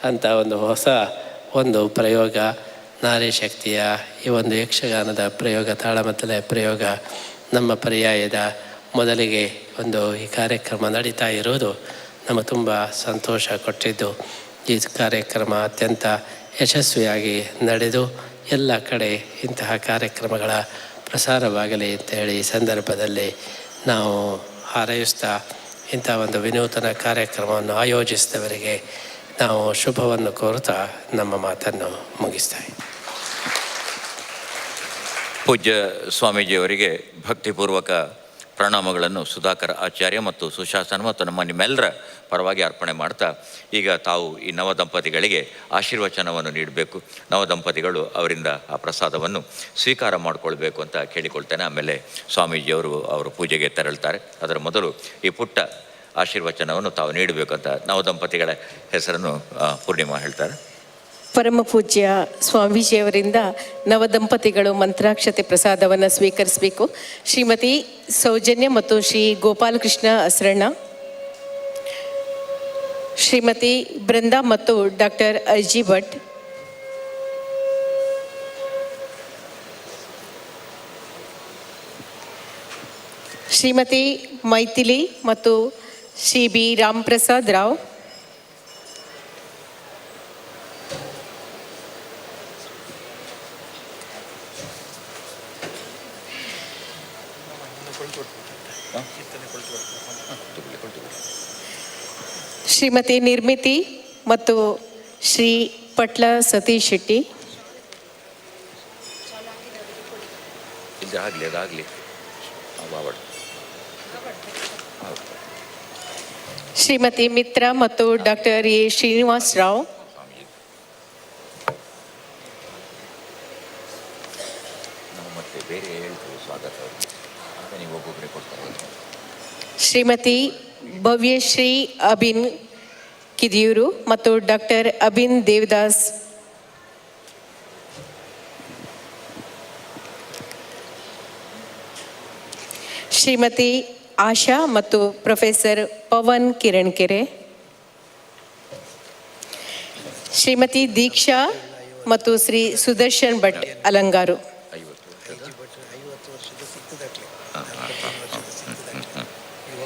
ಅಂತ ಒಂದು ಹೊಸ ಒಂದು ಪ್ರಯೋಗ ನಾರಿ ಶಕ್ತಿಯ ಈ ಒಂದು ಯಕ್ಷಗಾನದ ಪ್ರಯೋಗ, ತಾಳಮದ್ದಲೆ ಪ್ರಯೋಗ ನಮ್ಮ ಪರ್ಯಾಯದ ಮೊದಲಿಗೆ ಒಂದು ಈ ಕಾರ್ಯಕ್ರಮ ನಡೀತಾ ಇರೋದು ನಮಗೆ ತುಂಬ ಸಂತೋಷ ಕೊಟ್ಟಿದ್ದು. ಈ ಕಾರ್ಯಕ್ರಮ ಅತ್ಯಂತ ಯಶಸ್ವಿಯಾಗಿ ನಡೆದು ಎಲ್ಲ ಕಡೆ ಇಂತಹ ಕಾರ್ಯಕ್ರಮಗಳ ಪ್ರಸಾರವಾಗಲಿ ಅಂತೇಳಿ ಈ ಸಂದರ್ಭದಲ್ಲಿ ನಾವು ಹಾರೈಸ್ತಾ ಇಂಥ ಒಂದು ವಿನೂತನ ಕಾರ್ಯಕ್ರಮವನ್ನು ಆಯೋಜಿಸಿದವರಿಗೆ ನಾವು ಶುಭವನ್ನು ಕೋರುತ್ತಾ ನಮ್ಮ ಮಾತನ್ನು ಮುಗಿಸ್ತಾ ಇದ್ದೀವಿ. ಪೂಜ್ಯ ಸ್ವಾಮೀಜಿಯವರಿಗೆ ಭಕ್ತಿಪೂರ್ವಕ ಪ್ರಣಾಮಗಳನ್ನು ಸುಧಾಕರ್ ಆಚಾರ್ಯ ಮತ್ತು ಸುಶಾಸನ ಮತ್ತು ನಮ್ಮ ನಿಮ್ಮೆಲ್ಲರ ಪರವಾಗಿ ಅರ್ಪಣೆ ಮಾಡ್ತಾ, ಈಗ ತಾವು ಈ ನವದಂಪತಿಗಳಿಗೆ ಆಶೀರ್ವಚನವನ್ನು ನೀಡಬೇಕು. ನವದಂಪತಿಗಳು ಅವರಿಂದ ಆ ಪ್ರಸಾದವನ್ನು ಸ್ವೀಕಾರ ಮಾಡಿಕೊಳ್ಬೇಕು ಅಂತ ಕೇಳಿಕೊಳ್ತೇನೆ. ಆಮೇಲೆ ಸ್ವಾಮೀಜಿಯವರು ಅವರು ಪೂಜೆಗೆ ತೆರಳ್ತಾರೆ. ಅದರ ಮೊದಲು ಈ ಪುಟ್ಟ ಆಶೀರ್ವಚನವನ್ನು ತಾವು ನೀಡಬೇಕು ಅಂತ ನವದಂಪತಿಗಳ ಹೆಸರನ್ನು ಪೂರ್ಣಿಮಾ ಹೇಳ್ತಾರೆ. ಪರಮ ಪೂಜ್ಯ ಸ್ವಾಮೀಜಿಯವರಿಂದ ನವದಂಪತಿಗಳು ಮಂತ್ರಾಕ್ಷತೆ ಪ್ರಸಾದವನ್ನು ಸ್ವೀಕರಿಸಬೇಕು. ಶ್ರೀಮತಿ ಸೌಜನ್ಯ ಮತ್ತು ಶ್ರೀ ಗೋಪಾಲಕೃಷ್ಣ ಅಸರಣ್ಣ, ಶ್ರೀಮತಿ ಬೃಂದಾ ಮತ್ತು ಡಾಕ್ಟರ್ ಅರ್ಜಿ ಭಟ್, ಶ್ರೀಮತಿ ಮೈಥಿಲಿ ಮತ್ತು ಶ್ರೀ ಬಿ ರಾಮಪ್ರಸಾದ್ ರಾವ್, ಶ್ರೀಮತಿ ನಿರ್ಮಿತಿ ಮತ್ತು ಶ್ರೀ ಪಟ್ಲ ಸತೀಶ್ ಶೆಟ್ಟಿ, ಶ್ರೀಮತಿ ಮಿತ್ರ ಮತ್ತು ಡಾಕ್ಟರ್ ಎ ಶ್ರೀನಿವಾಸ್ ರಾವ್, ಶ್ರೀಮತಿ ಭವ್ಯಶ್ರೀ ಅಬಿನ್ ಕಿದಿಯೂರು ಮತ್ತು ಡಾಕ್ಟರ್ ಅಬಿನ್ ದೇವದಾಸ್, ಶ್ರೀಮತಿ ಆಶಾ ಮತ್ತು ಪ್ರೊಫೆಸರ್ ಪವನ್ ಕಿರಣ್ಕೆರೆ, ಶ್ರೀಮತಿ ದೀಕ್ಷಾ ಮತ್ತು ಶ್ರೀ ಸುದರ್ಶನ್ ಭಟ್ ಅಲಂಗಾರು,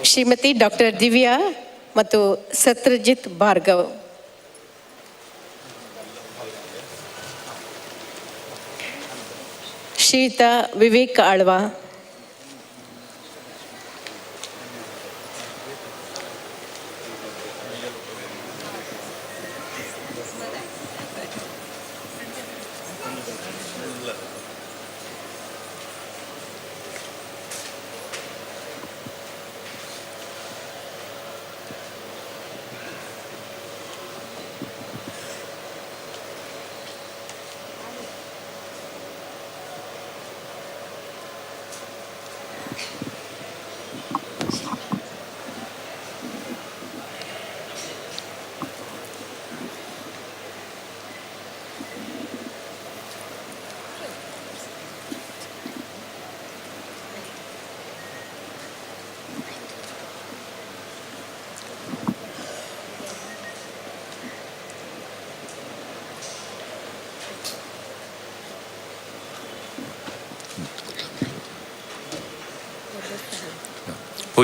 ಶ್ರೀಮತಿ ಡಾಕ್ಟರ್ ದಿವ್ಯಾ ಮತ್ತು ಸತ್ಯಜಿತ್ ಭಾರ್ಗವ್, ಶ್ರೀಯುತ ವಿವೇಕ್ ಆಳ್ವಾ,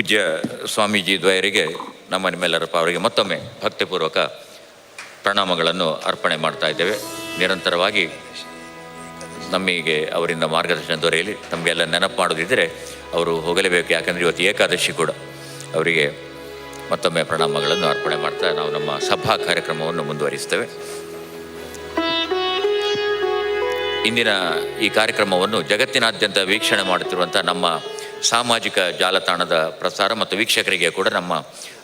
ಪೂಜ್ಯ ಸ್ವಾಮೀಜಿ ದ್ವಯರಿಗೆ ನಮ್ಮ ನಿಮ್ಮೆಲ್ಲರ ಅವರಿಗೆ ಮತ್ತೊಮ್ಮೆ ಭಕ್ತಿಪೂರ್ವಕ ಪ್ರಣಾಮಗಳನ್ನು ಅರ್ಪಣೆ ಮಾಡ್ತಾ ಇದ್ದೇವೆ. ನಿರಂತರವಾಗಿ ನಮಗೆ ಅವರಿಂದ ಮಾರ್ಗದರ್ಶನ ದೊರೆಯಲಿ. ನಮಗೆಲ್ಲ ನೆನಪು ಮಾಡೋದಿದ್ದರೆ ಅವರು ಹೋಗಲೇಬೇಕು, ಯಾಕಂದರೆ ಇವತ್ತು ಏಕಾದಶಿ ಕೂಡ. ಅವರಿಗೆ ಮತ್ತೊಮ್ಮೆ ಪ್ರಣಾಮಗಳನ್ನು ಅರ್ಪಣೆ ಮಾಡ್ತಾ ನಾವು ನಮ್ಮ ಸಭಾ ಕಾರ್ಯಕ್ರಮವನ್ನು ಮುಂದುವರಿಸ್ತೇವೆ. ಇಂದಿನ ಈ ಕಾರ್ಯಕ್ರಮವನ್ನು ಜಗತ್ತಿನಾದ್ಯಂತ ವೀಕ್ಷಣೆ ಮಾಡುತ್ತಿರುವಂಥ ನಮ್ಮ ಸಾಮಾಜಿಕ ಜಾಲತಾಣದ ಪ್ರಸಾರ ಮತ್ತು ವೀಕ್ಷಕರಿಗೆ ಕೂಡ ನಮ್ಮ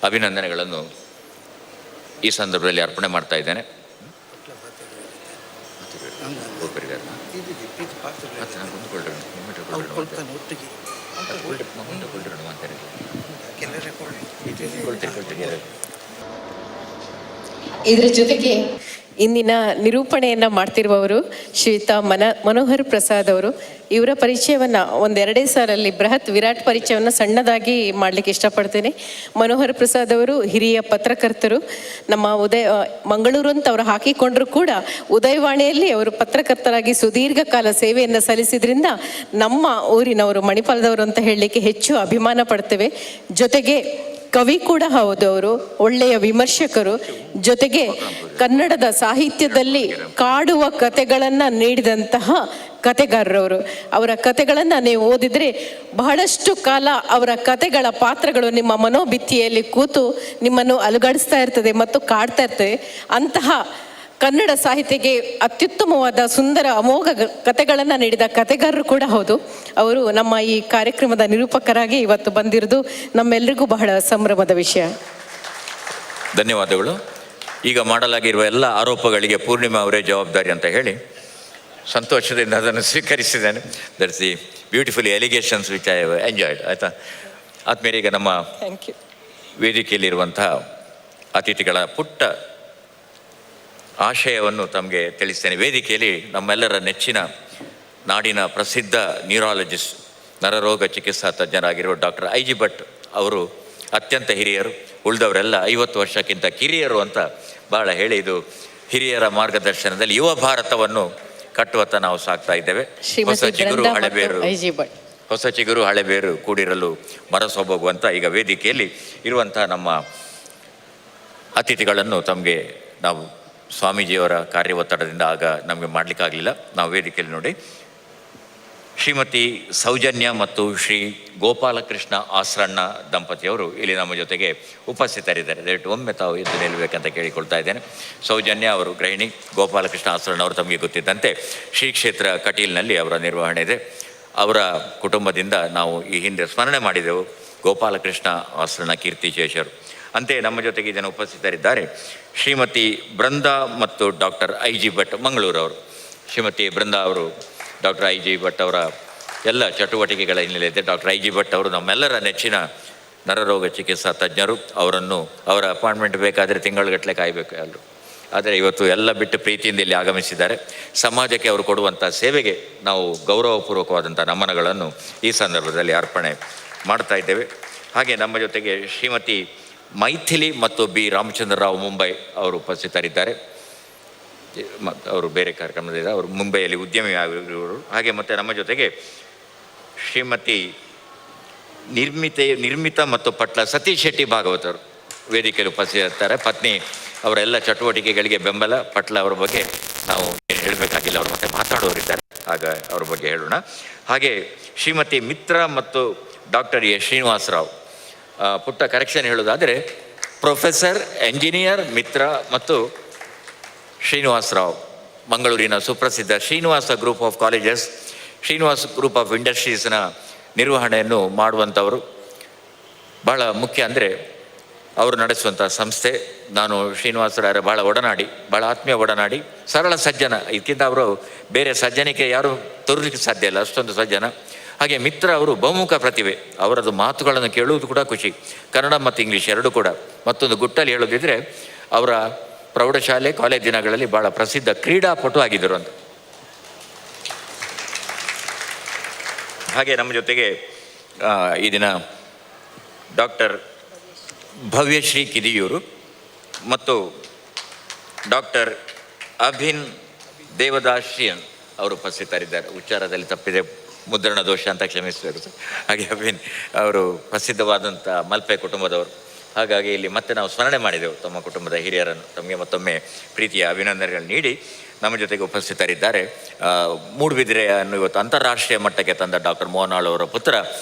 ಅಭಿನಂದನೆಗಳನ್ನು ಈ ಸಂದರ್ಭದಲ್ಲಿ ಅರ್ಪಣೆ ಮಾಡ್ತಾ ಇದ್ದೇನೆ. ಇದರ ಜೊತೆಗೆ ಇಂದಿನ ನಿರೂಪಣೆಯನ್ನು ಮಾಡ್ತಿರುವವರು ಶ್ರೀಯುತ ಮನೋಹರ್ ಪ್ರಸಾದ್ ಅವರು. ಇವರ ಪರಿಚಯವನ್ನು ಒಂದೆರಡೇ ಸಾರಲ್ಲಿ ಬೃಹತ್ ವಿರಾಟ್ ಪರಿಚಯವನ್ನು ಸಣ್ಣದಾಗಿ ಮಾಡಲಿಕ್ಕೆ ಇಷ್ಟಪಡ್ತೇನೆ. ಮನೋಹರ್ ಪ್ರಸಾದ್ ಅವರು ಹಿರಿಯ ಪತ್ರಕರ್ತರು. ನಮ್ಮ ಮಂಗಳೂರು ಅಂತ ಅವರು ಹಾಕಿಕೊಂಡ್ರು ಕೂಡ ಉದಯವಾಣಿಯಲ್ಲಿ ಅವರು ಪತ್ರಕರ್ತರಾಗಿ ಸುದೀರ್ಘ ಕಾಲ ಸೇವೆಯನ್ನು ಸಲ್ಲಿಸಿದ್ರಿಂದ ನಮ್ಮ ಊರಿನವರು, ಮಣಿಪಾಲದವರು ಅಂತ ಹೇಳಲಿಕ್ಕೆ ಹೆಚ್ಚು ಅಭಿಮಾನ ಪಡ್ತೇವೆ. ಜೊತೆಗೆ ಕವಿ ಕೂಡ ಹೌದು. ಅವರು ಒಳ್ಳೆಯ ವಿಮರ್ಶಕರು. ಜೊತೆಗೆ ಕನ್ನಡದ ಸಾಹಿತ್ಯದಲ್ಲಿ ಕಾಡುವ ಕಥೆಗಳನ್ನು ನೀಡಿದಂತಹ ಕಥೆಗಾರರವರು. ಅವರ ಕಥೆಗಳನ್ನು ನೀವು ಓದಿದರೆ ಬಹಳಷ್ಟು ಕಾಲ ಅವರ ಕಥೆಗಳ ಪಾತ್ರಗಳು ನಿಮ್ಮ ಮನೋಭಿತ್ತಿಯಲ್ಲಿ ಕೂತು ನಿಮ್ಮನ್ನು ಅಲುಗಾಡಿಸ್ತಾ ಇರ್ತದೆ ಮತ್ತು ಕಾಡ್ತಾ ಇರ್ತದೆ. ಅಂತಹ ಕನ್ನಡ ಸಾಹಿತ್ಯಕ್ಕೆ ಅತ್ಯುತ್ತಮವಾದ ಸುಂದರ ಅಮೋಘ ಕಥೆಗಳನ್ನು ನೀಡಿದ ಕಥೆಗಾರರು ಕೂಡ ಹೌದು. ಅವರು ನಮ್ಮ ಈ ಕಾರ್ಯಕ್ರಮದ ನಿರೂಪಕರಾಗಿ ಇವತ್ತು ಬಂದಿರೋದು ನಮ್ಮೆಲ್ಲರಿಗೂ ಬಹಳ ಸಂಭ್ರಮದ ವಿಷಯ. ಧನ್ಯವಾದಗಳು. ಈಗ ಮಾಡಲಾಗಿರುವ ಎಲ್ಲ ಆರೋಪಗಳಿಗೆ ಪೂರ್ಣಿಮಾ ಅವರೇ ಜವಾಬ್ದಾರಿ ಅಂತ ಹೇಳಿ ಸಂತೋಷದಿಂದ ಅದನ್ನು ಸ್ವೀಕರಿಸಿದ್ದೇನೆ. That's the beautiful allegations which I have enjoyed. ಆಯಿತಾ ಆದ್ಮೇಲೆ ಈಗ ನಮ್ಮ ವೇದಿಕೆಯಲ್ಲಿರುವಂತಹ ಅತಿಥಿಗಳ ಪುಟ್ಟ ಆಶಯವನ್ನು ತಮಗೆ ತಿಳಿಸ್ತೇನೆ. ವೇದಿಕೆಯಲ್ಲಿ ನಮ್ಮೆಲ್ಲರ ನೆಚ್ಚಿನ ನಾಡಿನ ಪ್ರಸಿದ್ಧ ನ್ಯೂರಾಲಜಿಸ್ಟ್, ನರರೋಗ ಚಿಕಿತ್ಸಾ ತಜ್ಞರಾಗಿರುವ ಡಾಕ್ಟರ್ ಐ ಜಿ ಭಟ್ ಅವರು ಅತ್ಯಂತ ಹಿರಿಯರು. ಉಳಿದವರೆಲ್ಲ 50 ವರ್ಷಕ್ಕಿಂತ ಕಿರಿಯರು ಅಂತ ಭಾಳ ಹೇಳಿ, ಇದು ಹಿರಿಯರ ಮಾರ್ಗದರ್ಶನದಲ್ಲಿ ಯುವ ಭಾರತವನ್ನು ಕಟ್ಟುವತ್ತ ನಾವು ಸಾಕ್ತಾ ಇದ್ದೇವೆ. ಹೊಸ ಚಿಗುರು ಹಳೆಬೇರು ಕೂಡಿರಲು ಮರಸೊಬಗುವಂತ ಈಗ ವೇದಿಕೆಯಲ್ಲಿ ಇರುವಂತಹ ನಮ್ಮ ಅತಿಥಿಗಳನ್ನು ತಮಗೆ ನಾವು ಸ್ವಾಮೀಜಿಯವರ ಕಾರ್ಯ ಒತ್ತಡದಿಂದ ಆಗ ನಮಗೆ ಮಾಡಲಿಕ್ಕಾಗಲಿಲ್ಲ. ನಾವು ವೇದಿಕೆಯಲ್ಲಿ ನೋಡಿ ಶ್ರೀಮತಿ ಸೌಜನ್ಯ ಮತ್ತು ಶ್ರೀ ಗೋಪಾಲಕೃಷ್ಣ ಆಸ್ರಣ್ಣ ದಂಪತಿಯವರು ಇಲ್ಲಿ ನಮ್ಮ ಜೊತೆಗೆ ಉಪಸ್ಥಿತರಿದ್ದಾರೆ. ದಯವಿಟ್ಟು ಒಮ್ಮೆ ತಾವು ಎದ್ದು ನಿಲ್ಲಬೇಕಂತ ಕೇಳಿಕೊಳ್ತಾ ಇದ್ದೇನೆ. ಸೌಜನ್ಯ ಅವರು ಗೃಹಿಣಿ, ಗೋಪಾಲಕೃಷ್ಣ ಆಸ್ರಣ್ಣ ಅವರು ತಮಗೆ ಗೊತ್ತಿದ್ದಂತೆ ಶ್ರೀ ಕ್ಷೇತ್ರ ಕಟೀಲ್ನಲ್ಲಿ ಅವರ ನಿರ್ವಹಣೆ ಇದೆ. ಅವರ ಕುಟುಂಬದಿಂದ ನಾವು ಈ ಹಿಂದೆ ಸ್ಮರಣೆ ಮಾಡಿದೆವು ಗೋಪಾಲಕೃಷ್ಣ ಆಸ್ರಣ್ಣ ಕೀರ್ತಿಶೇಷರು. ಅಂತೆಯೇ ನಮ್ಮ ಜೊತೆಗೆ ಇದನ್ನು ಉಪಸ್ಥಿತರಿದ್ದಾರೆ ಶ್ರೀಮತಿ ಬೃಂದಾ ಮತ್ತು ಡಾಕ್ಟರ್ ಐ ಜಿ ಭಟ್ ಮಂಗಳೂರವರು. ಶ್ರೀಮತಿ ಬೃಂದಾ ಅವರು ಡಾಕ್ಟರ್ ಐ ಜಿ ಭಟ್ ಅವರ ಎಲ್ಲ ಚಟುವಟಿಕೆಗಳ ಹಿನ್ನೆಲೆಯಿದೆ. ಡಾಕ್ಟರ್ ಐ ಜಿ ಭಟ್ ಅವರು ನಮ್ಮೆಲ್ಲರ ನೆಚ್ಚಿನ ನರರೋಗ ಚಿಕಿತ್ಸಾ ತಜ್ಞರು. ಅವರ ಅಪಾಯಿಂಟ್ಮೆಂಟ್ ಬೇಕಾದರೆ ತಿಂಗಳುಗಟ್ಟಲೆ ಕಾಯಬೇಕು ಎಲ್ಲರೂ. ಆದರೆ ಇವತ್ತು ಎಲ್ಲ ಬಿಟ್ಟು ಪ್ರೀತಿಯಿಂದ ಇಲ್ಲಿ ಆಗಮಿಸಿದ್ದಾರೆ. ಸಮಾಜಕ್ಕೆ ಅವರು ಕೊಡುವಂಥ ಸೇವೆಗೆ ನಾವು ಗೌರವಪೂರ್ವಕವಾದಂಥ ನಮನಗಳನ್ನು ಈ ಸಂದರ್ಭದಲ್ಲಿ ಅರ್ಪಣೆ ಮಾಡ್ತಾ ಇದ್ದೇವೆ. ಹಾಗೆ ನಮ್ಮ ಜೊತೆಗೆ ಶ್ರೀಮತಿ ಮೈಥಿಲಿ ಮತ್ತು ಬಿ ರಾಮಚಂದ್ರ ರಾವ್ ಮುಂಬೈ ಅವರು ಉಪಸ್ಥಿತರಿದ್ದಾರೆ. ಅವರು ಬೇರೆ ಕಾರ್ಯಕ್ರಮದಿಂದ ಅವರು ಮುಂಬೈಯಲ್ಲಿ ಉದ್ಯಮಿ ಆಗಿರುವರು. ಹಾಗೆ ಮತ್ತು ನಮ್ಮ ಜೊತೆಗೆ ಶ್ರೀಮತಿ ನಿರ್ಮಿತ ಮತ್ತು ಪಟ್ಲ ಸತೀಶ್ ಶೆಟ್ಟಿ ಭಾಗವತರು ವೇದಿಕೆಯಲ್ಲಿ ಉಪಸ್ಥಿತರಿರ್ತಾರೆ. ಪತ್ನಿ ಅವರೆಲ್ಲ ಚಟುವಟಿಕೆಗಳಿಗೆ ಬೆಂಬಲ. ಪಟ್ಲ ಅವರ ಬಗ್ಗೆ ನಾವು ಏನು ಹೇಳಬೇಕಾಗಿಲ್ಲ, ಅವರು ಮತ್ತೆ ಮಾತಾಡೋರಿದ್ದಾರೆ, ಆಗ ಅವ್ರ ಬಗ್ಗೆ ಹೇಳೋಣ. ಹಾಗೆ ಶ್ರೀಮತಿ ಮಿತ್ರ ಮತ್ತು ಡಾಕ್ಟರ್ ಎ ಶ್ರೀನಿವಾಸರಾವ್. ಪುಟ್ಟ ಕರೆಕ್ಷನ್ ಹೇಳೋದಾದರೆ ಪ್ರೊಫೆಸರ್ ಎಂಜಿನಿಯರ್ ಮಿತ್ರ ಮತ್ತು ಶ್ರೀನಿವಾಸರಾವ್, ಮಂಗಳೂರಿನ ಸುಪ್ರಸಿದ್ಧ Srinivas group of colleges, Srinivas group of ಇಂಡಸ್ಟ್ರೀಸ್ನ ನಿರ್ವಹಣೆಯನ್ನು ಮಾಡುವಂಥವರು. ಭಾಳ ಮುಖ್ಯ ಅಂದರೆ ಅವರು ನಡೆಸುವಂಥ ಸಂಸ್ಥೆ. ನಾನು ಶ್ರೀನಿವಾಸರಾಯರ ಭಾಳ ಒಡನಾಡಿ, ಭಾಳ ಆತ್ಮೀಯ ಒಡನಾಡಿ, ಸರಳ ಸಜ್ಜನ. ಇದಕ್ಕಿಂತ ಅವರು ಬೇರೆ ಸಜ್ಜನಿಕೆ ಯಾರೂ ತೋರಲಿಕ್ಕೆ ಸಾಧ್ಯ ಇಲ್ಲ, ಅಷ್ಟೊಂದು ಸಜ್ಜನ. ಹಾಗೆ ಮಿತ್ರ ಅವರು ಬಹುಮುಖ ಪ್ರತಿಭೆ. ಅವರದ್ದು ಮಾತುಗಳನ್ನು ಕೇಳುವುದು ಕೂಡ ಖುಷಿ. ಕನ್ನಡ ಮತ್ತು ಇಂಗ್ಲೀಷ್ ಎರಡೂ ಕೂಡ. ಮತ್ತೊಂದು ಗುಟ್ಟಲ್ಲಿ ಹೇಳೋದಿದ್ರೆ ಅವರ ಪ್ರೌಢಶಾಲೆ ಕಾಲೇಜ್ ದಿನಗಳಲ್ಲಿ ಭಾಳ ಪ್ರಸಿದ್ಧ ಕ್ರೀಡಾಪಟು ಆಗಿದ್ದರು ಅಂತ. ಹಾಗೆ ನಮ್ಮ ಜೊತೆಗೆ ಈ ದಿನ ಡಾಕ್ಟರ್ ಭವ್ಯಶ್ರೀ ಕಿದಿಯೂರು ಮತ್ತು ಡಾಕ್ಟರ್ ಅಭಿನ್ ದೇವದಾಶಿಯನ್ ಅವರು ಉಪಸ್ಥಿತರಿದ್ದಾರೆ. ಉಚ್ಚಾರದಲ್ಲಿ ತಪ್ಪಿದೆ, ಮುದ್ರಣ ದೋಷ ಅಂತ ಕ್ಷಮಿಸಬೇಕು ಸರ್. ಹಾಗೆ ಅಭಿನ್ ಅವರು ಪ್ರಸಿದ್ಧವಾದಂಥ ಮಲ್ಪೆ ಕುಟುಂಬದವರು. ಹಾಗಾಗಿ ಇಲ್ಲಿ ಮತ್ತೆ ನಾವು ಸ್ಮರಣೆ ಮಾಡಿದೆವು ತಮ್ಮ ಕುಟುಂಬದ ಹಿರಿಯರನ್ನು. ತಮಗೆ ಮತ್ತೊಮ್ಮೆ ಪ್ರೀತಿಯ ಅಭಿನಂದನೆಗಳು ನೀಡಿ ನಮ್ಮ ಜೊತೆಗೆ ಉಪಸ್ಥಿತರಿದ್ದಾರೆ. ಮೂಡುಬಿದಿರೆಯನ್ನು ಇವತ್ತು ಅಂತಾರಾಷ್ಟ್ರೀಯ ಮಟ್ಟಕ್ಕೆ ತಂದ ಡಾಕ್ಟರ್ ಮೋಹನ್ ಆಳ್ವ ಅವರ ಪುತ್ರ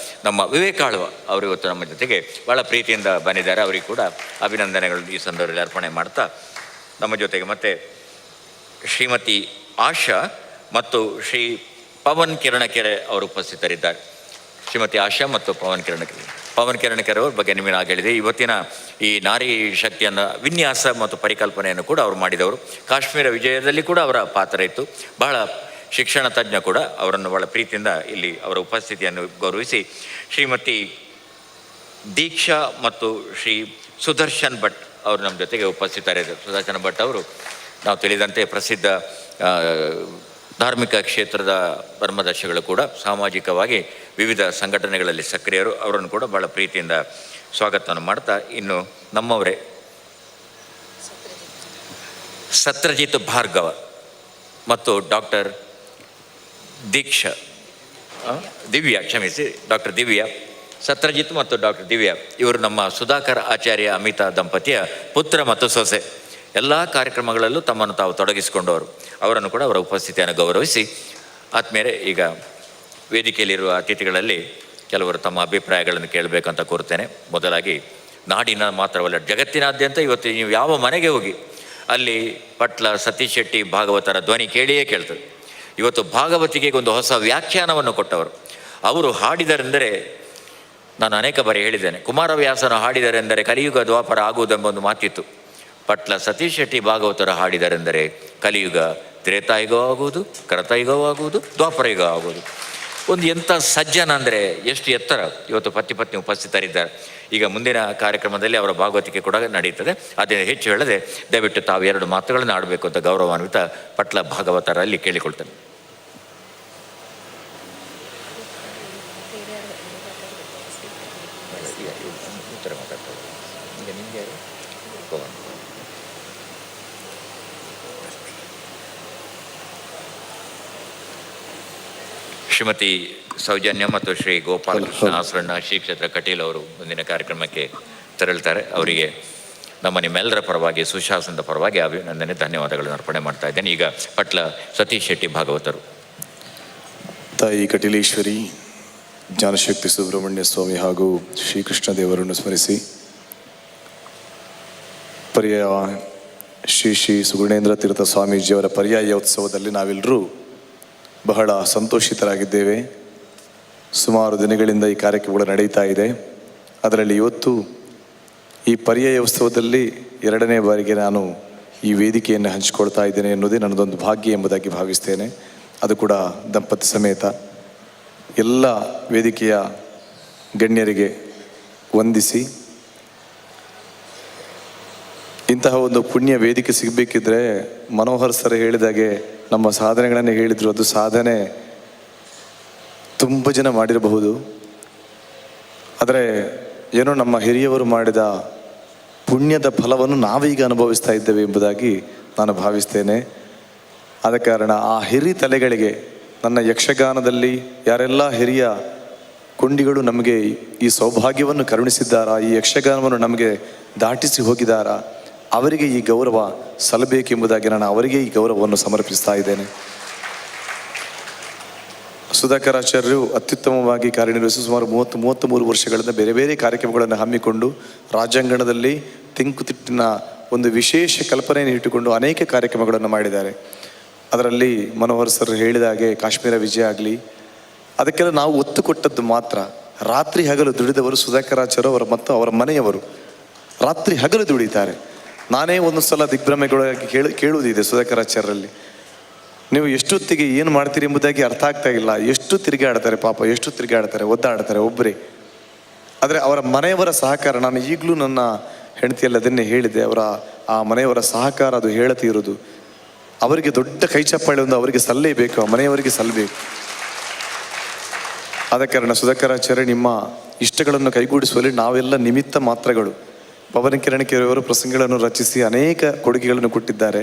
ನಮ್ಮ ವಿವೇಕ್ ಆಳ್ವ ಅವರು ಇವತ್ತು ನಮ್ಮ ಜೊತೆಗೆ ಭಾಳ ಪ್ರೀತಿಯಿಂದ ಬಂದಿದ್ದಾರೆ. ಅವರಿಗೆ ಕೂಡ ಅಭಿನಂದನೆಗಳು ಈ ಸಂದರ್ಭದಲ್ಲಿ ಅರ್ಪಣೆ ಮಾಡ್ತಾ, ನಮ್ಮ ಜೊತೆಗೆ ಮತ್ತೆ ಶ್ರೀಮತಿ ಆಶಾ ಮತ್ತು ಶ್ರೀ ಪವನ್ ಕಿರಣಕೆರೆ ಅವರು ಉಪಸ್ಥಿತರಿದ್ದಾರೆ. ಶ್ರೀಮತಿ ಆಶಾ ಮತ್ತು ಪವನ್ ಕಿರಣಕೆರೆ ಅವ್ರ ಬಗ್ಗೆ ನಿಮಗೆ ನಾನು ಹೇಳಿದೆ. ಇವತ್ತಿನ ಈ ನಾರಿ ಶಕ್ತಿಯನ್ನು ವಿನ್ಯಾಸ ಮತ್ತು ಪರಿಕಲ್ಪನೆಯನ್ನು ಕೂಡ ಅವರು ಮಾಡಿದವರು. ಕಾಶ್ಮೀರ ವಿಜಯದಲ್ಲಿ ಕೂಡ ಅವರ ಪಾತ್ರ ಇತ್ತು. ಬಹಳ ಶಿಕ್ಷಣ ತಜ್ಞ ಕೂಡ. ಅವರನ್ನು ಬಹಳ ಪ್ರೀತಿಯಿಂದ ಇಲ್ಲಿ ಅವರ ಉಪಸ್ಥಿತಿಯನ್ನು ಗೌರವಿಸಿ ಶ್ರೀಮತಿ ದೀಕ್ಷಾ ಮತ್ತು ಶ್ರೀ ಸುದರ್ಶನ್ ಭಟ್ ಅವರು ನಮ್ಮ ಜೊತೆಗೆ ಉಪಸ್ಥಿತರಿದ್ದರು. ಸುದರ್ಶನ್ ಭಟ್ ಅವರು ನಾವು ತಿಳಿದಂತೆ ಪ್ರಸಿದ್ಧ ಧಾರ್ಮಿಕ ಕ್ಷೇತ್ರದ ಧರ್ಮದರ್ಶಿಗಳು ಕೂಡ, ಸಾಮಾಜಿಕವಾಗಿ ವಿವಿಧ ಸಂಘಟನೆಗಳಲ್ಲಿ ಸಕ್ರಿಯರು. ಅವರನ್ನು ಕೂಡ ಭಾಳ ಪ್ರೀತಿಯಿಂದ ಸ್ವಾಗತವನ್ನು ಮಾಡ್ತಾ, ಇನ್ನು ನಮ್ಮವರೇ ಸತ್ರಜಿತ್ ಭಾರ್ಗವ ಮತ್ತು ಡಾಕ್ಟರ್ ಡಾಕ್ಟರ್ ದಿವ್ಯಾ, ಸತ್ರಜಿತ್ ಮತ್ತು ಡಾಕ್ಟರ್ ದಿವ್ಯಾ ಇವರು ನಮ್ಮ ಸುಧಾಕರ್ ಆಚಾರ್ಯ ಅಮಿತಾ ದಂಪತಿಯ ಪುತ್ರ ಮತ್ತು ಸೊಸೆ. ಎಲ್ಲ ಕಾರ್ಯಕ್ರಮಗಳಲ್ಲೂ ತಮ್ಮನ್ನು ತಾವು ತೊಡಗಿಸಿಕೊಂಡವರು. ಅವರನ್ನು ಕೂಡ ಅವರ ಉಪಸ್ಥಿತಿಯನ್ನು ಗೌರವಿಸಿ, ಆದಮೇಲೆ ಈಗ ವೇದಿಕೆಯಲ್ಲಿರುವ ಅತಿಥಿಗಳಲ್ಲಿ ಕೆಲವರು ತಮ್ಮ ಅಭಿಪ್ರಾಯಗಳನ್ನು ಕೇಳಬೇಕಂತ ಕೋರ್ತೇನೆ. ಮೊದಲಾಗಿ ನಾಡಿನ ಮಾತ್ರವಲ್ಲ, ಜಗತ್ತಿನಾದ್ಯಂತ ಇವತ್ತು ನೀವು ಯಾವ ಮನೆಗೆ ಹೋಗಿ ಅಲ್ಲಿ ಪಟ್ಲ ಸತೀಶ್ ಶೆಟ್ಟಿ ಭಾಗವತರ ಧ್ವನಿ ಕೇಳಿಯೇ ಕೇಳ್ತದೆ. ಇವತ್ತು ಭಾಗವತಿಗೆ ಒಂದು ಹೊಸ ವ್ಯಾಖ್ಯಾನವನ್ನು ಕೊಟ್ಟವರು. ಅವರು ಹಾಡಿದರೆಂದರೆ, ನಾನು ಅನೇಕ ಬಾರಿ ಹೇಳಿದ್ದೇನೆ, ಕುಮಾರವ್ಯಾಸನ ಹಾಡಿದರೆಂದರೆ ಕಲಿಯುಗ ದ್ವಾಪರ ಆಗುವುದೆಂಬ ಒಂದು ಮಾತಿತ್ತು. ಪಟ್ಲ ಸತೀಶ್ ಶೆಟ್ಟಿ ಭಾಗವತರ ಹಾಡಿದರೆಂದರೆ ಕಲಿಯುಗ ತ್ರೇತಾಯುಗ ಆಗುವುದು, ಕರತಾಯುಗ ಆಗುವುದು, ದ್ವಾಪರಯುಗ ಆಗುವುದು. ಒಂದು ಎಂಥ ಸಜ್ಜನ ಅಂದರೆ ಎಷ್ಟು ಎತ್ತರ. ಇವತ್ತು ಪತ್ನಿ ಉಪಸ್ಥಿತರಿದ್ದಾರೆ. ಈಗ ಮುಂದಿನ ಕಾರ್ಯಕ್ರಮದಲ್ಲಿ ಅವರ ಭಾಗವತಿಕೆ ಕೂಡ ನಡೀತದೆ. ಅದೇ ಹೆಚ್ಚು ಹೇಳದೆ ದಯವಿಟ್ಟು ತಾವು 2 ಮಾತುಗಳನ್ನು ಆಡಬೇಕು ಅಂತ ಗೌರವಾನ್ವಿತ ಪಟ್ಲ ಭಾಗವತರಲ್ಲಿ ಕೇಳಿಕೊಳ್ತೇನೆ. ಶ್ರೀಮತಿ ಸೌಜನ್ಯ ಮತ್ತು ಶ್ರೀ ಗೋಪಾಲಕೃಷ್ಣ ಆಸರಣ್ಣ ಶ್ರೀ ಕ್ಷೇತ್ರ ಕಟೀಲ್ ಅವರು ಮುಂದಿನ ಕಾರ್ಯಕ್ರಮಕ್ಕೆ ತೆರಳುತ್ತಾರೆ. ಅವರಿಗೆ ನಮ್ಮ ನಿಮ್ಮೆಲ್ಲರ ಪರವಾಗಿ, ಸುಶಾಸನದ ಪರವಾಗಿ ಅಭಿನಂದನೆ, ಧನ್ಯವಾದಗಳನ್ನು ಅರ್ಪಣೆ ಮಾಡ್ತಾ ಇದ್ದೇನೆ. ಈಗ ಪಟ್ಲ ಸತೀಶ್ ಶೆಟ್ಟಿ ಭಾಗವತರು. ತಾಯಿ ಕಟೀಲೇಶ್ವರಿ, ಜ್ಞಾನಶಕ್ತಿ ಸುಬ್ರಹ್ಮಣ್ಯ ಸ್ವಾಮಿ ಹಾಗೂ ಶ್ರೀಕೃಷ್ಣ ದೇವರನ್ನು ಸ್ಮರಿಸಿ, ಪರ್ಯಾಯ ಶ್ರೀ ಸುಗುಣೇಂದ್ರ ತೀರ್ಥ ಸ್ವಾಮೀಜಿಯವರ ಪರ್ಯಾಯ ಉತ್ಸವದಲ್ಲಿ ನಾವೆಲ್ಲರೂ ಬಹಳ ಸಂತೋಷಿತರಾಗಿದ್ದೇವೆ. ಸುಮಾರು ದಿನಗಳಿಂದ ಈ ಕಾರ್ಯಕ್ರಮಗಳು ನಡೀತಾ ಇದೆ. ಅದರಲ್ಲಿ ಇವತ್ತು ಈ ಪರ್ಯಾಯ ಉತ್ಸವದಲ್ಲಿ 2ನೇ ಬಾರಿಗೆ ನಾನು ಈ ವೇದಿಕೆಯನ್ನು ಹಂಚಿಕೊಳ್ತಾ ಇದ್ದೇನೆ ಎನ್ನುವುದೇ ನನ್ನದೊಂದು ಭಾಗ್ಯ ಎಂಬುದಾಗಿ ಭಾವಿಸ್ತೇನೆ. ಅದು ಕೂಡ ದಂಪತಿ ಸಮೇತ. ಎಲ್ಲ ವೇದಿಕೆಯ ಗಣ್ಯರಿಗೆ ವಂದಿಸಿ, ಇಂತಹ ಒಂದು ಪುಣ್ಯ ವೇದಿಕೆ ಸಿಗಬೇಕಿದ್ರೆ ಮನೋಹರ್ ಸರ್ ಹೇಳಿದಾಗೆ ನಮ್ಮ ಸಾಧನೆಗಳನ್ನು ಹೇಳಿದರು. ಅದು ಸಾಧನೆ ತುಂಬ ಜನ ಮಾಡಿರಬಹುದು, ಆದರೆ ಏನೋ ನಮ್ಮ ಹಿರಿಯವರು ಮಾಡಿದ ಪುಣ್ಯದ ಫಲವನ್ನು ನಾವೀಗ ಅನುಭವಿಸ್ತಾ ಇದ್ದೇವೆ ಎಂಬುದಾಗಿ ನಾನು ಭಾವಿಸ್ತೇನೆ. ಆದ ಕಾರಣ ಆ ಹಿರಿಯ ತಲೆಗಳಿಗೆ, ನನ್ನ ಯಕ್ಷಗಾನದಲ್ಲಿ ಯಾರೆಲ್ಲ ಹಿರಿಯ ಕೊಂಡಿಗಳು ನಮಗೆ ಈ ಸೌಭಾಗ್ಯವನ್ನು ಕರುಣಿಸಿದ್ದಾರಾ, ಈ ಯಕ್ಷಗಾನವನ್ನು ನಮಗೆ ದಾಟಿಸಿ ಹೋಗಿದ್ದಾರಾ, ಅವರಿಗೆ ಈ ಗೌರವ ಸಲ್ಲಬೇಕೆಂಬುದಾಗಿ ನಾನು ಅವರಿಗೆ ಈ ಗೌರವವನ್ನು ಸಮರ್ಪಿಸ್ತಾ ಇದ್ದೇನೆ. ಸುಧಾಕರಾಚಾರ್ಯರು ಅತ್ಯುತ್ತಮವಾಗಿ ಕಾರ್ಯನಿರ್ವಹಿಸಿ ಸುಮಾರು 33 ವರ್ಷಗಳಿಂದ ಬೇರೆ ಬೇರೆ ಕಾರ್ಯಕ್ರಮಗಳನ್ನು ಹಮ್ಮಿಕೊಂಡು ರಾಜ್ಯಾಂಗಣದಲ್ಲಿ ತೆಂಕುತಿಟ್ಟಿನ ಒಂದು ವಿಶೇಷ ಕಲ್ಪನೆಯನ್ನು ಇಟ್ಟುಕೊಂಡು ಅನೇಕ ಕಾರ್ಯಕ್ರಮಗಳನ್ನು ಮಾಡಿದ್ದಾರೆ. ಅದರಲ್ಲಿ ಮನೋಹರ್ ಸರ್ ಹೇಳಿದ ಹಾಗೆ ಕಾಶ್ಮೀರ ವಿಜಯ ಆಗಲಿ, ಅದಕ್ಕೆಲ್ಲ ನಾವು ಒತ್ತು ಕೊಟ್ಟದ್ದು ಮಾತ್ರ. ರಾತ್ರಿ ಹಗಲು ದುಡಿದವರು ಸುಧಾಕರಾಚಾರ್ಯ ಅವರ ಮತ್ತು ಅವರ ಮನೆಯವರು ರಾತ್ರಿ ಹಗಲು ದುಡಿತಾರೆ. ನಾನೇ ಒಂದು ಸಲ ದಿಗ್ಭ್ರಮೆಗೊಳಗಾಗಿ ಕೇಳುವುದಿದೆ ಸುಧಾಕರಾಚಾರ್ಯರಲ್ಲಿ, ನೀವು ಎಷ್ಟೊತ್ತಿಗೆ ಏನು ಮಾಡ್ತೀರಿ ಎಂಬುದಾಗಿ ಅರ್ಥ ಆಗ್ತಾ ಇಲ್ಲ. ಎಷ್ಟು ತಿರುಗಾಡ್ತಾರೆ ಪಾಪ, ಎಷ್ಟು ತಿರುಗಾಡ್ತಾರೆ, ಒದ್ದಾಡ್ತಾರೆ ಒಬ್ಬರೇ. ಆದರೆ ಅವರ ಮನೆಯವರ ಸಹಕಾರ, ನಾನು ಈಗಲೂ ನನ್ನ ಹೆಂಡತಿಯಲ್ಲಿ ಅದನ್ನೇ ಹೇಳಿದೆ, ಅವರ ಆ ಮನೆಯವರ ಸಹಕಾರ ಅದು ಹೇಳತೀರುವುದು. ಅವರಿಗೆ ದೊಡ್ಡ ಕೈ ಚಪ್ಪಾಳೆ ಒಂದು ಅವರಿಗೆ ಸಲ್ಲೇಬೇಕು, ಆ ಮನೆಯವರಿಗೆ ಸಲ್ಲಬೇಕು. ಆದ ಕಾರಣ ಸುಧಾಕರಾಚಾರ್ಯ, ನಿಮ್ಮ ಇಷ್ಟಗಳನ್ನು ಕೈಗೂಡಿಸುವಲ್ಲಿ ನಾವೆಲ್ಲ ನಿಮಿತ್ತ ಮಾತ್ರಗಳು. ಪವನ್ ಕಿರಣಕೆರೆಯವರು ಪ್ರಸಂಗಗಳನ್ನು ರಚಿಸಿ ಅನೇಕ ಕೊಡುಗೆಗಳನ್ನು ಕೊಟ್ಟಿದ್ದಾರೆ.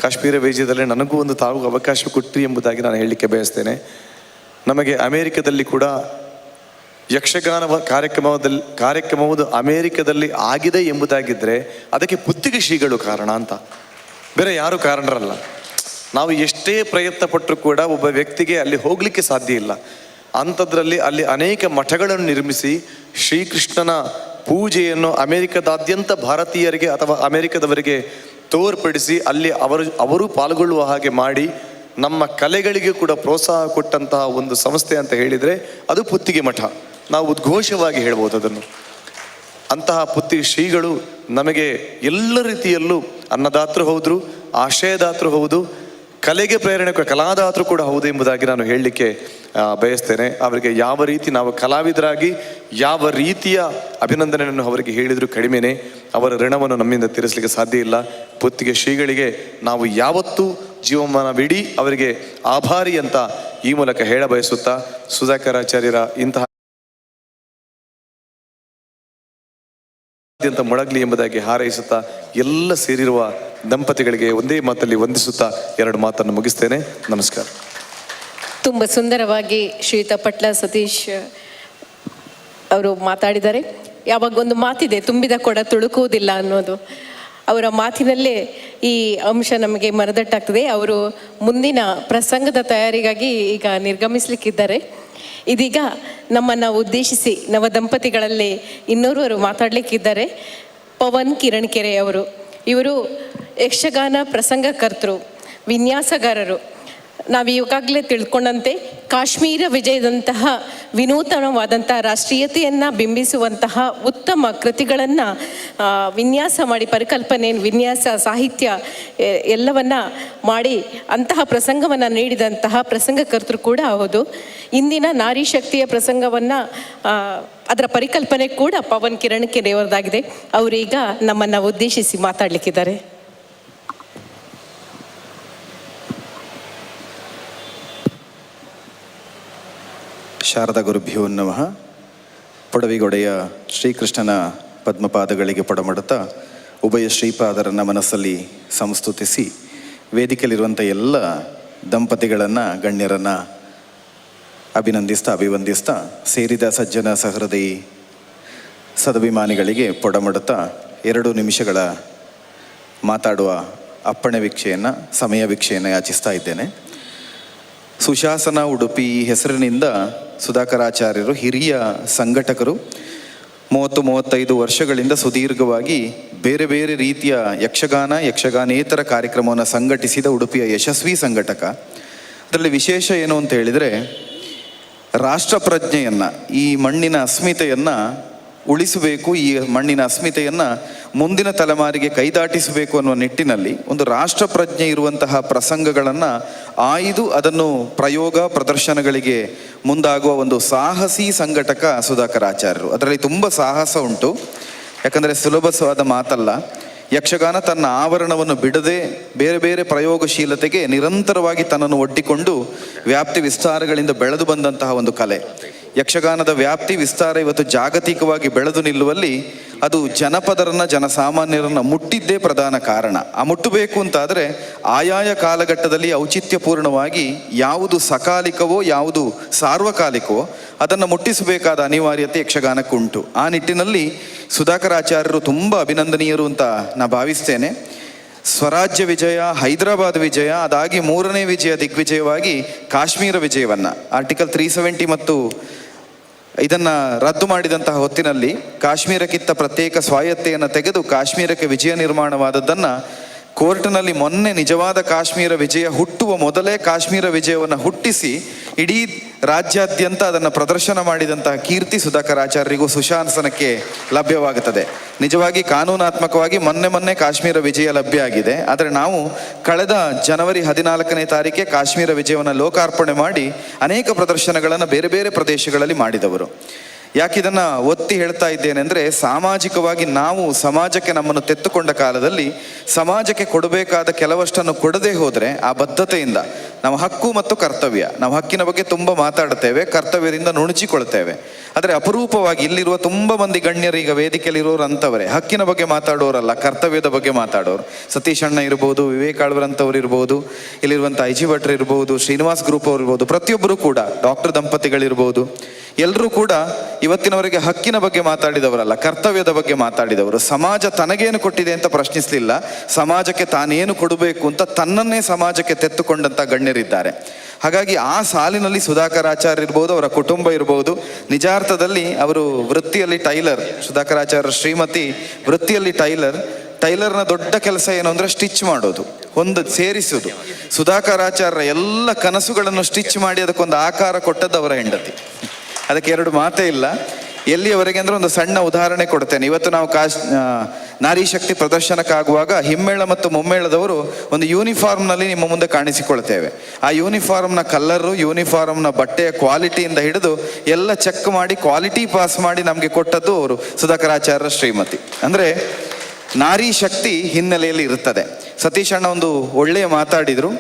ಕಾಶ್ಮೀರ ವಿಜಯದಲ್ಲಿ ನನಗೂ ಒಂದು ತಾವು ಅವಕಾಶ ಕೊಟ್ರಿ ಎಂಬುದಾಗಿ ನಾನು ಹೇಳಲಿಕ್ಕೆ ಬಯಸ್ತೇನೆ. ನಮಗೆ ಅಮೇರಿಕದಲ್ಲಿ ಕೂಡ ಯಕ್ಷಗಾನ ಕಾರ್ಯಕ್ರಮವುದು ಅಮೇರಿಕದಲ್ಲಿ ಆಗಿದೆ ಎಂಬುದಾಗಿದ್ದರೆ ಅದಕ್ಕೆ ಪುತ್ತಿಗೆ ಶ್ರೀಗಳು ಕಾರಣ ಅಂತ, ಬೇರೆ ಯಾರು ಕಾರಣರಲ್ಲ. ನಾವು ಎಷ್ಟೇ ಪ್ರಯತ್ನ ಪಟ್ಟರೂ ಕೂಡ ಒಬ್ಬ ವ್ಯಕ್ತಿಗೆ ಅಲ್ಲಿ ಹೋಗಲಿಕ್ಕೆ ಸಾಧ್ಯ ಇಲ್ಲ. ಅಂಥದ್ರಲ್ಲಿ ಅಲ್ಲಿ ಅನೇಕ ಮಠಗಳನ್ನು ನಿರ್ಮಿಸಿ ಶ್ರೀಕೃಷ್ಣನ ಪೂಜೆಯನ್ನು ಅಮೇರಿಕದಾದ್ಯಂತ ಭಾರತೀಯರಿಗೆ ಅಥವಾ ಅಮೇರಿಕದವರಿಗೆ ತೋರ್ಪಡಿಸಿ ಅಲ್ಲಿ ಅವರು ಪಾಲ್ಗೊಳ್ಳುವ ಹಾಗೆ ಮಾಡಿ ನಮ್ಮ ಕಲೆಗಳಿಗೆ ಕೂಡ ಪ್ರೋತ್ಸಾಹ ಕೊಟ್ಟಂತಹ ಒಂದು ಸಂಸ್ಥೆ ಅಂತ ಹೇಳಿದರೆ ಅದು ಪುತ್ತಿಗೆ ಮಠ. ನಾವು ಉದ್ಘೋಷವಾಗಿ ಹೇಳ್ಬೋದು ಅದನ್ನು. ಅಂತಹ ಪುತ್ತಿಗೆ ಶ್ರೀಗಳು ನಮಗೆ ಎಲ್ಲ ರೀತಿಯಲ್ಲೂ ಅನ್ನದಾತರು ಹೌದು, ಆಶ್ರಯದಾತರು ಹೌದು, ಕಲೆಗೆ ಪ್ರೇರಣೆ ಕಲಾದಾತರು ಕೂಡ ಹೌದು ಎಂಬುದಾಗಿ ನಾನು ಹೇಳಲಿಕ್ಕೆ ಬಯಸ್ತೇನೆ. ಅವರಿಗೆ ಯಾವ ರೀತಿ ನಾವು ಕಲಾವಿದರಾಗಿ ಯಾವ ರೀತಿಯ ಅಭಿನಂದನೆಯನ್ನು ಅವರಿಗೆ ಹೇಳಿದರೂ ಕಡಿಮೆನೇ. ಅವರ ಋಣವನ್ನು ನಮ್ಮಿಂದ ತೀರಿಸಲಿಕ್ಕೆ ಸಾಧ್ಯ ಇಲ್ಲ. ಪುತ್ತಿಗೆ ಶ್ರೀಗಳಿಗೆ ನಾವು ಯಾವತ್ತೂ ಜೀವಮಾನವಿಡೀ ಅವರಿಗೆ ಆಭಾರಿ ಅಂತ ಈ ಮೂಲಕ ಹೇಳ ಬಯಸುತ್ತಾ, ಸುಧಾಕರಾಚಾರ್ಯರ ಇಂತಹ ಅತ್ಯಂತ ಮೊಳಗಲಿ ಎಂಬುದಾಗಿ ಹಾರೈಸುತ್ತಾ ಎಲ್ಲ ಸೇರಿರುವ ದಂಪತಿಗಳಿಗೆ ಒಂದೇ ಮಾತಲ್ಲಿ ವಂದಿಸುತ್ತಾ 2 ಮಾತನ್ನು ಮುಗಿಸ್ತೇನೆ. ನಮಸ್ಕಾರ. ತುಂಬ ಸುಂದರವಾಗಿ ಶ್ರೀಯುತ ಪಟ್ಲ ಸತೀಶ್ ಅವರು ಮಾತಾಡಿದ್ದಾರೆ. ಯಾವಾಗ ಒಂದು ಮಾತಿದೆ, ತುಂಬಿದ ಕೊಡ ತುಳುಕುವುದಿಲ್ಲ ಅನ್ನೋದು. ಅವರ ಮಾತಿನಲ್ಲೇ ಈ ಅಂಶ ನಮಗೆ ಮನದಟ್ಟಾಗ್ತದೆ. ಅವರು ಮುಂದಿನ ಪ್ರಸಂಗದ ತಯಾರಿಗಾಗಿ ಈಗ ನಿರ್ಗಮಿಸಲಿಕ್ಕಿದ್ದಾರೆ. ಇದೀಗ ನಮ್ಮನ್ನು ಉದ್ದೇಶಿಸಿ ನವ ದಂಪತಿಗಳಲ್ಲಿ ಇನ್ನೋರ್ವರು ಮಾತಾಡಲಿಕ್ಕಿದ್ದಾರೆ. ಪವನ್ ಕಿರಣ್ ಕೆರೆ ಅವರು. ಇವರು ಯಕ್ಷಗಾನ ಪ್ರಸಂಗಕರ್ತರು, ವಿನ್ಯಾಸಗಾರರು. ನಾವು ಈಗಾಗಲೇ ತಿಳ್ಕೊಂಡಂತೆ ಕಾಶ್ಮೀರ ವಿಜಯದಂತಹ ವಿನೂತನವಾದಂಥ ರಾಷ್ಟ್ರೀಯತೆಯನ್ನು ಬಿಂಬಿಸುವಂತಹ ಉತ್ತಮ ಕೃತಿಗಳನ್ನು ವಿನ್ಯಾಸ ಮಾಡಿ, ಪರಿಕಲ್ಪನೆ, ವಿನ್ಯಾಸ, ಸಾಹಿತ್ಯ ಎಲ್ಲವನ್ನ ಮಾಡಿ ಅಂತಹ ಪ್ರಸಂಗವನ್ನು ನೀಡಿದಂತಹ ಪ್ರಸಂಗಕರ್ತರು ಕೂಡ ಹೌದು. ಇಂದಿನ ನಾರಿ ಶಕ್ತಿಯ ಪ್ರಸಂಗವನ್ನು ಅದರ ಪರಿಕಲ್ಪನೆ ಕೂಡ ಪವನ್ ಕಿರಣ್ ಕೆರೆಯವರದಾಗಿದೆ. ಅವರೀಗ ನಮ್ಮನ್ನು ಉದ್ದೇಶಿಸಿ ಮಾತಾಡಲಿಕ್ಕಿದ್ದಾರೆ. ಶಾರದಾ ಗುರುಭ್ಯೋ ನಮಃ. ಪೊಡವಿಗೊಡೆಯ ಶ್ರೀಕೃಷ್ಣನ ಪದ್ಮಪಾದಗಳಿಗೆ ಪೊಡಮಡುತ್ತಾ ಉಭಯ ಶ್ರೀಪಾದರನ್ನು ಮನಸ್ಸಲ್ಲಿ ಸಂಸ್ತುತಿಸಿ ವೇದಿಕೆಯಲ್ಲಿರುವಂಥ ಎಲ್ಲ ದಂಪತಿಗಳನ್ನು, ಗಣ್ಯರನ್ನು ಅಭಿವಂದಿಸ್ತಾ ಸೇರಿದ ಸಜ್ಜನ ಸಹೃದಯಿ ಸದಭಿಮಾನಿಗಳಿಗೆ ಪೊಡಮಡುತ್ತಾ 2 ನಿಮಿಷಗಳ ಮಾತಾಡುವ ಅಪ್ಪಣೆ ವೀಕ್ಷೆಯನ್ನು, ಸಮಯ ವೀಕ್ಷೆಯನ್ನು ಯಾಚಿಸ್ತಾ ಇದ್ದೇನೆ. ಸುಶಾಸನ ಉಡುಪಿ ಹೆಸರಿನಿಂದ ಸುಧಾಕರಾಚಾರ್ಯರು ಹಿರಿಯ ಸಂಘಟಕರು. 30-35 ವರ್ಷಗಳಿಂದ ಸುದೀರ್ಘವಾಗಿ ಬೇರೆ ಬೇರೆ ರೀತಿಯ ಯಕ್ಷಗಾನೇತರ ಕಾರ್ಯಕ್ರಮವನ್ನು ಸಂಘಟಿಸಿದ ಉಡುಪಿಯ ಯಶಸ್ವಿ ಸಂಘಟಕ. ಅದರಲ್ಲಿ ವಿಶೇಷ ಏನು ಅಂತ ಹೇಳಿದರೆ, ರಾಷ್ಟ್ರಪ್ರಜ್ಞೆಯನ್ನು, ಈ ಮಣ್ಣಿನ ಅಸ್ಮಿತೆಯನ್ನು ಉಳಿಸಬೇಕು, ಈ ಮಣ್ಣಿನ ಅಸ್ಮಿತೆಯನ್ನು ಮುಂದಿನ ತಲೆಮಾರಿಗೆ ಕೈದಾಟಿಸಬೇಕು ಅನ್ನುವ ನಿಟ್ಟಿನಲ್ಲಿ ಒಂದು ರಾಷ್ಟ್ರಪ್ರಜ್ಞೆ ಇರುವಂತಹ ಪ್ರಸಂಗಗಳನ್ನು ಆಯ್ದು ಅದನ್ನು ಪ್ರದರ್ಶನಗಳಿಗೆ ಮುಂದಾಗುವ ಒಂದು ಸಾಹಸಿ ಸಂಘಟಕ ಸುಧಾಕರಾಚಾರ್ಯರು. ಅದರಲ್ಲಿ ತುಂಬ ಸಾಹಸ ಉಂಟು. ಯಾಕಂದರೆ ಸುಲಭವಾದ ಮಾತಲ್ಲ. ಯಕ್ಷಗಾನ ತನ್ನ ಆವರಣವನ್ನು ಬಿಡದೆ ಬೇರೆ ಬೇರೆ ಪ್ರಯೋಗಶೀಲತೆಗೆ ನಿರಂತರವಾಗಿ ತನ್ನನ್ನು ಒಡ್ಡಿಕೊಂಡು ವ್ಯಾಪ್ತಿ ವಿಸ್ತಾರಗಳಿಂದ ಬೆಳೆದು ಬಂದಂತಹ ಒಂದು ಕಲೆ. ಯಕ್ಷಗಾನದ ವ್ಯಾಪ್ತಿ ವಿಸ್ತಾರ ಇವತ್ತು ಜಾಗತಿಕವಾಗಿ ಬೆಳೆದು ನಿಲ್ಲುವಲ್ಲಿ ಅದು ಜನಸಾಮಾನ್ಯರನ್ನು ಮುಟ್ಟಿದ್ದೇ ಪ್ರಧಾನ ಕಾರಣ. ಆ ಮುಟ್ಟಬೇಕು ಅಂತಾದರೆ ಆಯಾಯ ಕಾಲಘಟ್ಟದಲ್ಲಿ ಔಚಿತ್ಯಪೂರ್ಣವಾಗಿ ಯಾವುದು ಸಕಾಲಿಕವೋ ಯಾವುದು ಸಾರ್ವಕಾಲಿಕವೋ ಅದನ್ನು ಮುಟ್ಟಿಸಬೇಕಾದ ಅನಿವಾರ್ಯತೆ ಯಕ್ಷಗಾನಕ್ಕುಂಟು. ಆ ನಿಟ್ಟಿನಲ್ಲಿ ಸುಧಾಕರಾಚಾರ್ಯರು ತುಂಬ ಅಭಿನಂದನೀಯರು ಅಂತ ನಾನು ಭಾವಿಸ್ತೇನೆ. ಸ್ವರಾಜ್ಯ ವಿಜಯ, ಹೈದರಾಬಾದ್ ವಿಜಯ, ಅದಾಗಿ 3ನೇ ವಿಜಯ ದಿಗ್ವಿಜಯವಾಗಿ ಕಾಶ್ಮೀರ ವಿಜಯವನ್ನು ಆರ್ಟಿಕಲ್ 370 ಮತ್ತು ಇದನ್ನು ರದ್ದು ಮಾಡಿದಂತಹ ಹೊತ್ತಿನಲ್ಲಿ ಕಾಶ್ಮೀರಕ್ಕಿಂತ ಪ್ರತ್ಯೇಕ ಸ್ವಾಯತ್ತೆಯನ್ನು ತೆಗೆದು ಕಾಶ್ಮೀರಕ್ಕೆ ವಿಜಯ ನಿರ್ಮಾಣವಾದದ್ದನ್ನು ಕೋರ್ಟ್ನಲ್ಲಿ ಮೊನ್ನೆ ನಿಜವಾದ ಕಾಶ್ಮೀರ ವಿಜಯ ಹುಟ್ಟುವ ಮೊದಲೇ ಕಾಶ್ಮೀರ ವಿಜಯವನ್ನು ಹುಟ್ಟಿಸಿ ಇಡೀ ರಾಜ್ಯಾದ್ಯಂತ ಅದನ್ನು ಪ್ರದರ್ಶನ ಮಾಡಿದಂತಹ ಕೀರ್ತಿ ಸುಧಾಕರಾಚಾರ್ಯರಿಗೂ ಸುಶಾಸನಕ್ಕೆ ಲಭ್ಯವಾಗುತ್ತದೆ. ನಿಜವಾಗಿ ಕಾನೂನಾತ್ಮಕವಾಗಿ ಮೊನ್ನೆ ಕಾಶ್ಮೀರ ವಿಜಯ ಲಭ್ಯ ಆಗಿದೆ. ಆದರೆ ನಾವು ಕಳೆದ ಜನವರಿ 14ನೇ ತಾರೀಕೆ ಕಾಶ್ಮೀರ ವಿಜಯವನ್ನು ಲೋಕಾರ್ಪಣೆ ಮಾಡಿ ಅನೇಕ ಪ್ರದರ್ಶನಗಳನ್ನು ಬೇರೆ ಬೇರೆ ಪ್ರದೇಶಗಳಲ್ಲಿ ಮಾಡಿದವರು. ಯಾಕಿದನ್ನು ಒತ್ತಿ ಹೇಳ್ತಾ ಇದ್ದೇನೆ ಅಂದರೆ, ಸಾಮಾಜಿಕವಾಗಿ ನಾವು ಸಮಾಜಕ್ಕೆ ನಮ್ಮನ್ನು ತೆತ್ತುಕೊಂಡ ಕಾಲದಲ್ಲಿ ಸಮಾಜಕ್ಕೆ ಕೊಡಬೇಕಾದ ಕೆಲವಷ್ಟನ್ನು ಕೊಡದೇ ಹೋದರೆ ಆ ಬದ್ಧತೆಯಿಂದ ನಾವು ಹಕ್ಕು ಮತ್ತು ಕರ್ತವ್ಯ, ನಾವು ಹಕ್ಕಿನ ಬಗ್ಗೆ ತುಂಬ ಮಾತಾಡ್ತೇವೆ, ಕರ್ತವ್ಯದಿಂದ ನುಣುಚಿಕೊಳ್ತೇವೆ. ಆದರೆ ಅಪರೂಪವಾಗಿ ಇಲ್ಲಿರುವ ತುಂಬ ಮಂದಿ ಗಣ್ಯರು ಈಗ ವೇದಿಕೆಯಲ್ಲಿರೋರು ಅಂಥವರೇ, ಹಕ್ಕಿನ ಬಗ್ಗೆ ಮಾತಾಡೋರಲ್ಲ, ಕರ್ತವ್ಯದ ಬಗ್ಗೆ ಮಾತಾಡೋರು. ಸತೀಶ್ ಅಣ್ಣ ಇರ್ಬೋದು, ವಿವೇಕ್ ಆಳ್ವರಂಥವ್ರು ಇರ್ಬೋದು, ಇಲ್ಲಿರುವಂಥ ಐ ಜಿ ಭಟ್ರು ಇರ್ಬೋದು, ಶ್ರೀನಿವಾಸ್ ಗ್ರೂಪ್ ಅವ್ರು ಇರ್ಬೋದು, ಪ್ರತಿಯೊಬ್ಬರು ಕೂಡ ಡಾಕ್ಟರ್ ದಂಪತಿಗಳಿರ್ಬೋದು, ಎಲ್ಲರೂ ಕೂಡ ಇವತ್ತಿನವರೆಗೆ ಹಕ್ಕಿನ ಬಗ್ಗೆ ಮಾತಾಡಿದವರಲ್ಲ, ಕರ್ತವ್ಯದ ಬಗ್ಗೆ ಮಾತಾಡಿದವರು. ಸಮಾಜ ತನಗೇನು ಕೊಟ್ಟಿದೆ ಅಂತ ಪ್ರಶ್ನಿಸಲಿಲ್ಲ, ಸಮಾಜಕ್ಕೆ ತಾನೇನು ಕೊಡಬೇಕು ಅಂತ ತನ್ನನ್ನೇ ಸಮಾಜಕ್ಕೆ ತೆತ್ತುಕೊಂಡಂಥ ಗಣ್ಯರಿದ್ದಾರೆ. ಹಾಗಾಗಿ ಆ ಸಾಲಿನಲ್ಲಿ ಸುಧಾಕರ್ ಆಚಾರ್ಯ ಇರ್ಬೋದು, ಅವರ ಕುಟುಂಬ ಇರ್ಬೋದು. ನಿಜಾರ್ಥದಲ್ಲಿ ಅವರು ವೃತ್ತಿಯಲ್ಲಿ ಟೈಲರ್, ಸುಧಾಕರ್ ಆಚಾರ್ಯ ಶ್ರೀಮತಿ ವೃತ್ತಿಯಲ್ಲಿ ಟೈಲರ್ನ ದೊಡ್ಡ ಕೆಲಸ ಏನು ಅಂದರೆ ಸ್ಟಿಚ್ ಮಾಡೋದು, ಸೇರಿಸೋದು. ಸುಧಾಕರ್ ಆಚಾರ್ಯ ಎಲ್ಲ ಕನಸುಗಳನ್ನು ಸ್ಟಿಚ್ ಮಾಡಿ ಅದಕ್ಕೊಂದು ಆಕಾರ ಕೊಟ್ಟದ್ದು ಅವರ ಹೆಂಡತಿ. ಅದಕ್ಕೆ ಎರಡು ಮಾತೇ ಇಲ್ಲ. ಎಲ್ಲಿಯವರೆಗೆ ಅಂದರೆ ಒಂದು ಸಣ್ಣ ಉದಾಹರಣೆ ಕೊಡ್ತೇನೆ. ಇವತ್ತು ನಾವು ನಾರಿ ಶಕ್ತಿ ಪ್ರದರ್ಶನಕ್ಕಾಗುವಾಗ ಹಿಮ್ಮೇಳ ಮತ್ತು ಮುಮ್ಮೇಳದವರು ಒಂದು ಯೂನಿಫಾರ್ಮ್ನಲ್ಲಿ ನಿಮ್ಮ ಮುಂದೆ ಕಾಣಿಸಿಕೊಳ್ತೇವೆ. ಆ ಯೂನಿಫಾರ್ಮ್ನ ಕಲ್ಲರು, ಯೂನಿಫಾರ್ಮ್ನ ಬಟ್ಟೆಯ ಕ್ವಾಲಿಟಿಯಿಂದ ಹಿಡಿದು ಎಲ್ಲ ಚೆಕ್ ಮಾಡಿ ಕ್ವಾಲಿಟಿ ಪಾಸ್ ಮಾಡಿ ನಮಗೆ ಕೊಟ್ಟದ್ದು ಅವರು ಸುಧಾಕರಾಚಾರ್ಯ ಶ್ರೀಮತಿ. ಅಂದರೆ ನಾರಿ ಶಕ್ತಿ ಹಿನ್ನೆಲೆಯಲ್ಲಿ ಇರುತ್ತದೆ. ಸತೀಶ್ ಅಣ್ಣ ಒಂದು ಒಳ್ಳೆಯ ಮಾತಾಡಿದರು,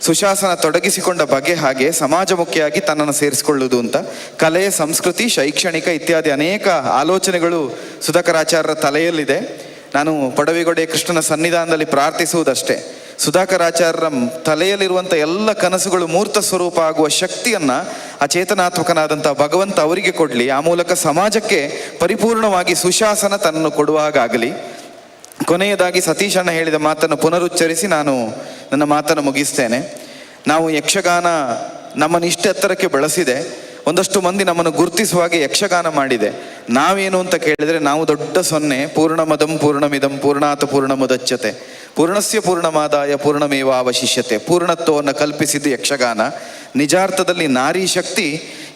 ಸುಶಾಸನ ತೊಡಗಿಸಿಕೊಂಡ ಬಗೆ ಹಾಗೆ ಸಮಾಜಮುಖಿಯಾಗಿ ತನ್ನನ್ನು ಸೇರಿಸಿಕೊಳ್ಳುವುದು ಅಂತ. ಕಲೆ, ಸಂಸ್ಕೃತಿ, ಶೈಕ್ಷಣಿಕ ಇತ್ಯಾದಿ ಅನೇಕ ಆಲೋಚನೆಗಳು ಸುಧಾಕರಾಚಾರ್ಯರ ತಲೆಯಲ್ಲಿದೆ. ನಾನು ಪಡವಿಗೊಡೆ ಕೃಷ್ಣನ ಸನ್ನಿಧಾನದಲ್ಲಿ ಪ್ರಾರ್ಥಿಸುವುದಷ್ಟೇ, ಸುಧಾಕರಾಚಾರ್ಯರ ತಲೆಯಲ್ಲಿರುವಂಥ ಎಲ್ಲ ಕನಸುಗಳು ಮೂರ್ತ ಸ್ವರೂಪ ಆಗುವ ಶಕ್ತಿಯನ್ನು ಆ ಚೇತನಾತ್ಮಕನಾದಂಥ ಭಗವಂತ ಅವರಿಗೆ ಕೊಡಲಿ. ಆ ಮೂಲಕ ಸಮಾಜಕ್ಕೆ ಪರಿಪೂರ್ಣವಾಗಿ ಸುಶಾಸನ ತನ್ನನ್ನು ಕೊಡುವ ಹಾಗಾಗಲಿ. ಕೊನೆಯದಾಗಿ ಸತೀಶ್ ಅಣ್ಣ ಹೇಳಿದ ಮಾತನ್ನು ಪುನರುಚ್ಚರಿಸಿ ನಾನು ನನ್ನ ಮಾತನ್ನು ಮುಗಿಸ್ತೇನೆ. ನಾವು ಯಕ್ಷಗಾನ ನಮ್ಮನ್ನು ಇಷ್ಟು ಎತ್ತರಕ್ಕೆ ಬೆಳೆಸಿದೆ, ಒಂದಷ್ಟು ಮಂದಿ ನಮ್ಮನ್ನು ಗುರುತಿಸುವಾಗೆ ಯಕ್ಷಗಾನ ಮಾಡಿದೆ. ನಾವೇನು ಅಂತ ಕೇಳಿದರೆ ನಾವು ದೊಡ್ಡ ಸೊನ್ನೆ. ಪೂರ್ಣಮದಂ ಪೂರ್ಣಮಿದಂ ಪೂರ್ಣಾತ್ ಪೂರ್ಣಮುದಚ್ಯತೆ ಪೂರ್ಣಸ್ಯ ಪೂರ್ಣಮಾದಾಯ ಪೂರ್ಣಮೇವಾವಶಿಷ್ಯತೆ. ಪೂರ್ಣತ್ವವನ್ನು ಕಲ್ಪಿಸಿದ್ದು ಯಕ್ಷಗಾನ. ನಿಜಾರ್ಥದಲ್ಲಿ ನಾರಿ ಶಕ್ತಿ,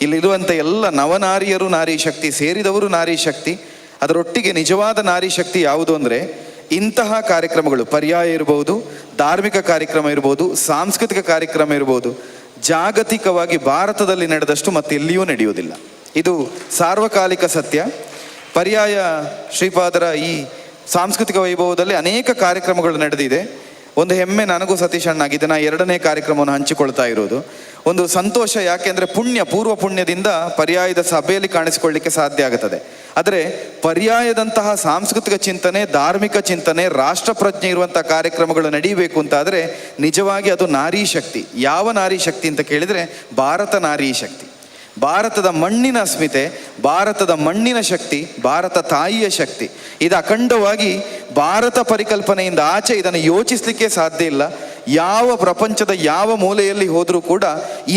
ಇಲ್ಲಿರುವಂಥ ಎಲ್ಲ ನವನಾರಿಯರು ನಾರಿ ಶಕ್ತಿ, ಸೇರಿದವರು ನಾರಿ ಶಕ್ತಿ. ಅದರೊಟ್ಟಿಗೆ ನಿಜವಾದ ನಾರಿ ಶಕ್ತಿ ಯಾವುದು ಅಂದರೆ ಇಂತಹ ಕಾರ್ಯಕ್ರಮಗಳು, ಪರ್ಯಾಯ ಇರ್ಬೋದು, ಧಾರ್ಮಿಕ ಕಾರ್ಯಕ್ರಮ ಇರ್ಬೋದು, ಸಾಂಸ್ಕೃತಿಕ ಕಾರ್ಯಕ್ರಮ ಇರ್ಬೋದು, ಜಾಗತಿಕವಾಗಿ ಭಾರತದಲ್ಲಿ ನಡೆದಷ್ಟು ಮತ್ತೆ ಎಲ್ಲಿಯೂ ನಡೆಯುವುದಿಲ್ಲ. ಇದು ಸಾರ್ವಕಾಲಿಕ ಸತ್ಯ. ಪರ್ಯಾಯ ಶ್ರೀಪಾದರ ಈ ಸಾಂಸ್ಕೃತಿಕ ವೈಭವದಲ್ಲಿ ಅನೇಕ ಕಾರ್ಯಕ್ರಮಗಳು ನಡೆದಿದೆ. ಒಂದು ಹೆಮ್ಮೆ ನನಗೂ ಸತೀಶ್ ಅಣ್ಣಾಗಿದೆ. ನಾ 2ನೇ ಕಾರ್ಯಕ್ರಮವನ್ನು ಹಂಚಿಕೊಳ್ತಾ ಇರೋದು ಒಂದು ಸಂತೋಷ. ಯಾಕೆಂದರೆ ಪೂರ್ವ ಪುಣ್ಯದಿಂದ ಪರ್ಯಾಯದ ಸಭೆಯಲ್ಲಿ ಕಾಣಿಸಿಕೊಳ್ಳಿಕ್ಕೆ ಸಾಧ್ಯ ಆಗುತ್ತದೆ. ಆದರೆ ಪರ್ಯಾಯದಂತಹ ಸಾಂಸ್ಕೃತಿಕ ಚಿಂತನೆ, ಧಾರ್ಮಿಕ ಚಿಂತನೆ, ರಾಷ್ಟ್ರಪ್ರಜ್ಞೆ ಇರುವಂಥ ಕಾರ್ಯಕ್ರಮಗಳು ನಡೀಬೇಕು ಅಂತಾದರೆ ನಿಜವಾಗಿ ಅದು ನಾರಿ ಶಕ್ತಿ. ಯಾವ ನಾರಿ ಶಕ್ತಿ ಅಂತ ಕೇಳಿದರೆ ಭಾರತ ನಾರಿ ಶಕ್ತಿ. ಭಾರತದ ಮಣ್ಣಿನ ಅಸ್ಮಿತೆ, ಭಾರತದ ಮಣ್ಣಿನ ಶಕ್ತಿ, ಭಾರತ ತಾಯಿಯ ಶಕ್ತಿ. ಇದು ಅಖಂಡವಾಗಿ ಭಾರತ ಪರಿಕಲ್ಪನೆಯಿಂದ ಆಚೆ ಇದನ್ನು ಯೋಚಿಸಲಿಕ್ಕೆ ಸಾಧ್ಯ ಇಲ್ಲ. ಯಾವ ಪ್ರಪಂಚದ ಯಾವ ಮೂಲೆಯಲ್ಲಿ ಹೋದರೂ ಕೂಡ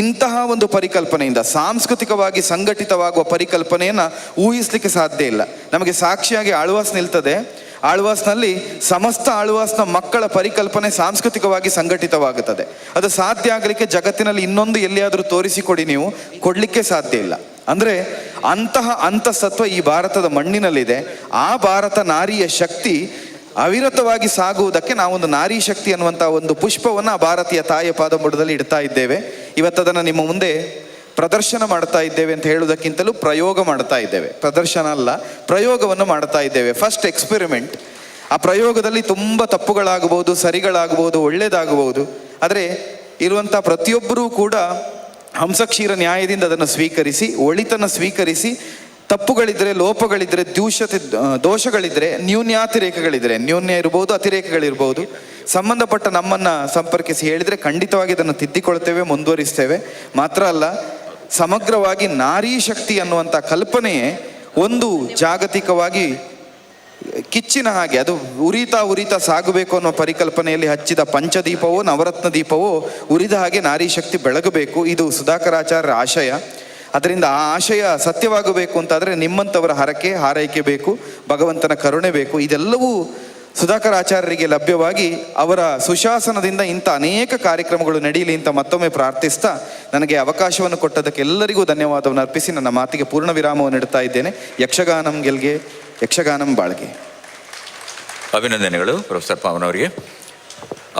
ಇಂತಹ ಒಂದು ಪರಿಕಲ್ಪನೆಯಿಂದ, ಸಾಂಸ್ಕೃತಿಕವಾಗಿ ಸಂಘಟಿತವಾಗುವ ಪರಿಕಲ್ಪನೆಯನ್ನು ಊಹಿಸಲಿಕ್ಕೆ ಸಾಧ್ಯ ಇಲ್ಲ. ನಮಗೆ ಸಾಕ್ಷಿಯಾಗಿ ಆಳ್ವಾಸ್ ನಿಲ್ತದೆ. ಆಳ್ವಾಸ್ನಲ್ಲಿ ಸಮಸ್ತ ಆಳ್ವಾಸ್ನ ಮಕ್ಕಳ ಪರಿಕಲ್ಪನೆ ಸಾಂಸ್ಕೃತಿಕವಾಗಿ ಸಂಘಟಿತವಾಗುತ್ತದೆ. ಅದು ಸಾಧ್ಯ ಆಗಲಿಕ್ಕೆ ಜಗತ್ತಿನಲ್ಲಿ ಇನ್ನೊಂದು ಎಲ್ಲಿಯಾದರೂ ತೋರಿಸಿಕೊಡಿ, ನೀವು ಕೊಡಲಿಕ್ಕೆ ಸಾಧ್ಯ ಇಲ್ಲ. ಅಂದರೆ ಅಂತಹ ಅಂತಸತ್ವ ಈ ಭಾರತದ ಮಣ್ಣಿನಲ್ಲಿದೆ. ಆ ಭಾರತ ನಾರಿಯ ಶಕ್ತಿ ಅವಿರತವಾಗಿ ಸಾಗುವುದಕ್ಕೆ ನಾವೊಂದು ನಾರಿ ಶಕ್ತಿ ಅನ್ನುವಂಥ ಒಂದು ಪುಷ್ಪವನ್ನು ಭಾರತೀಯ ತಾಯಿಯ ಪಾದಮುಡದಲ್ಲಿ ಇಡ್ತಾ ಇದ್ದೇವೆ. ಇವತ್ತದನ್ನು ನಿಮ್ಮ ಮುಂದೆ ಪ್ರದರ್ಶನ ಮಾಡ್ತಾ ಇದ್ದೇವೆ ಅಂತ ಹೇಳುವುದಕ್ಕಿಂತಲೂ ಪ್ರಯೋಗ ಮಾಡ್ತಾ ಇದ್ದೇವೆ. ಪ್ರದರ್ಶನ ಅಲ್ಲ, ಪ್ರಯೋಗವನ್ನು ಮಾಡ್ತಾ ಇದ್ದೇವೆ. First experiment. ಆ ಪ್ರಯೋಗದಲ್ಲಿ ತುಂಬ ತಪ್ಪುಗಳಾಗಬಹುದು, ಸರಿಗಳಾಗಬಹುದು, ಒಳ್ಳೆಯದಾಗಬಹುದು. ಆದರೆ ಇರುವಂಥ ಪ್ರತಿಯೊಬ್ಬರೂ ಕೂಡ ಹಂಸಕ್ಷೀರ ನ್ಯಾಯದಿಂದ ಅದನ್ನು ಸ್ವೀಕರಿಸಿ, ಒಳಿತನ್ನು ಸ್ವೀಕರಿಸಿ, ತಪ್ಪುಗಳಿದ್ದರೆ, ಲೋಪಗಳಿದ್ದರೆ, ದೋಷಗಳಿದ್ದರೆ, ನ್ಯೂನ್ಯಾತಿರೇಕಗಳಿದ್ದರೆ, ನ್ಯೂನ್ಯ ಇರ್ಬೋದು, ಅತಿರೇಕಗಳಿರ್ಬೋದು, ಸಂಬಂಧಪಟ್ಟ ನಮ್ಮನ್ನು ಸಂಪರ್ಕಿಸಿ ಹೇಳಿದರೆ ಖಂಡಿತವಾಗಿ ಅದನ್ನು ತಿದ್ದಿಕೊಳ್ತೇವೆ, ಮುಂದುವರಿಸ್ತೇವೆ. ಮಾತ್ರ ಅಲ್ಲ, ಸಮಗ್ರವಾಗಿ ನಾರಿ ಶಕ್ತಿ ಅನ್ನುವಂಥ ಕಲ್ಪನೆಯೇ ಒಂದು ಜಾಗತಿಕವಾಗಿ ಕಿಚ್ಚಿನ ಹಾಗೆ ಅದು ಉರಿತಾ ಸಾಗಬೇಕು ಅನ್ನೋ ಪರಿಕಲ್ಪನೆಯಲ್ಲಿ ಹಚ್ಚಿದ ಪಂಚದೀಪವೋ ನವರತ್ನ ದೀಪವೋ ಉರಿದ ಹಾಗೆ ನಾರಿ ಶಕ್ತಿ ಬೆಳಗಬೇಕು. ಇದು ಸುಧಾಕರಾಚಾರ್ಯರ ಆಶಯ. ಅದರಿಂದ ಆ ಆಶಯ ಸತ್ಯವಾಗಬೇಕು ಅಂತಾದರೆ ನಿಮ್ಮಂಥವರ ಹಾರೈಕೆ ಬೇಕು, ಭಗವಂತನ ಕರುಣೆ ಬೇಕು. ಇದೆಲ್ಲವೂ ಸುಧಾಕರಾಚಾರ್ಯರಿಗೆ ಲಭ್ಯವಾಗಿ ಅವರ ಸುಶಾಸನದಿಂದ ಇಂಥ ಅನೇಕ ಕಾರ್ಯಕ್ರಮಗಳು ನಡೆಯಲಿ ಅಂತ ಮತ್ತೊಮ್ಮೆ ಪ್ರಾರ್ಥಿಸ್ತಾ ನನಗೆ ಅವಕಾಶವನ್ನು ಕೊಟ್ಟದಕ್ಕೆ ಎಲ್ಲರಿಗೂ ಧನ್ಯವಾದವನ್ನು ಅರ್ಪಿಸಿ ನನ್ನ ಮಾತಿಗೆ ಪೂರ್ಣ ವಿರಾಮವನ್ನು ಇಡ್ತಾ ಇದ್ದೇನೆ. ಯಕ್ಷಗಾನಂ ಗೆಲ್ಗೆ, ಯಕ್ಷಗಾನಂ ಬಾಳ್ಗೆ. ಅಭಿನಂದನೆಗಳು ಪ್ರೊಫೆಸರ್ ಪಾವನ್ ಅವರಿಗೆ.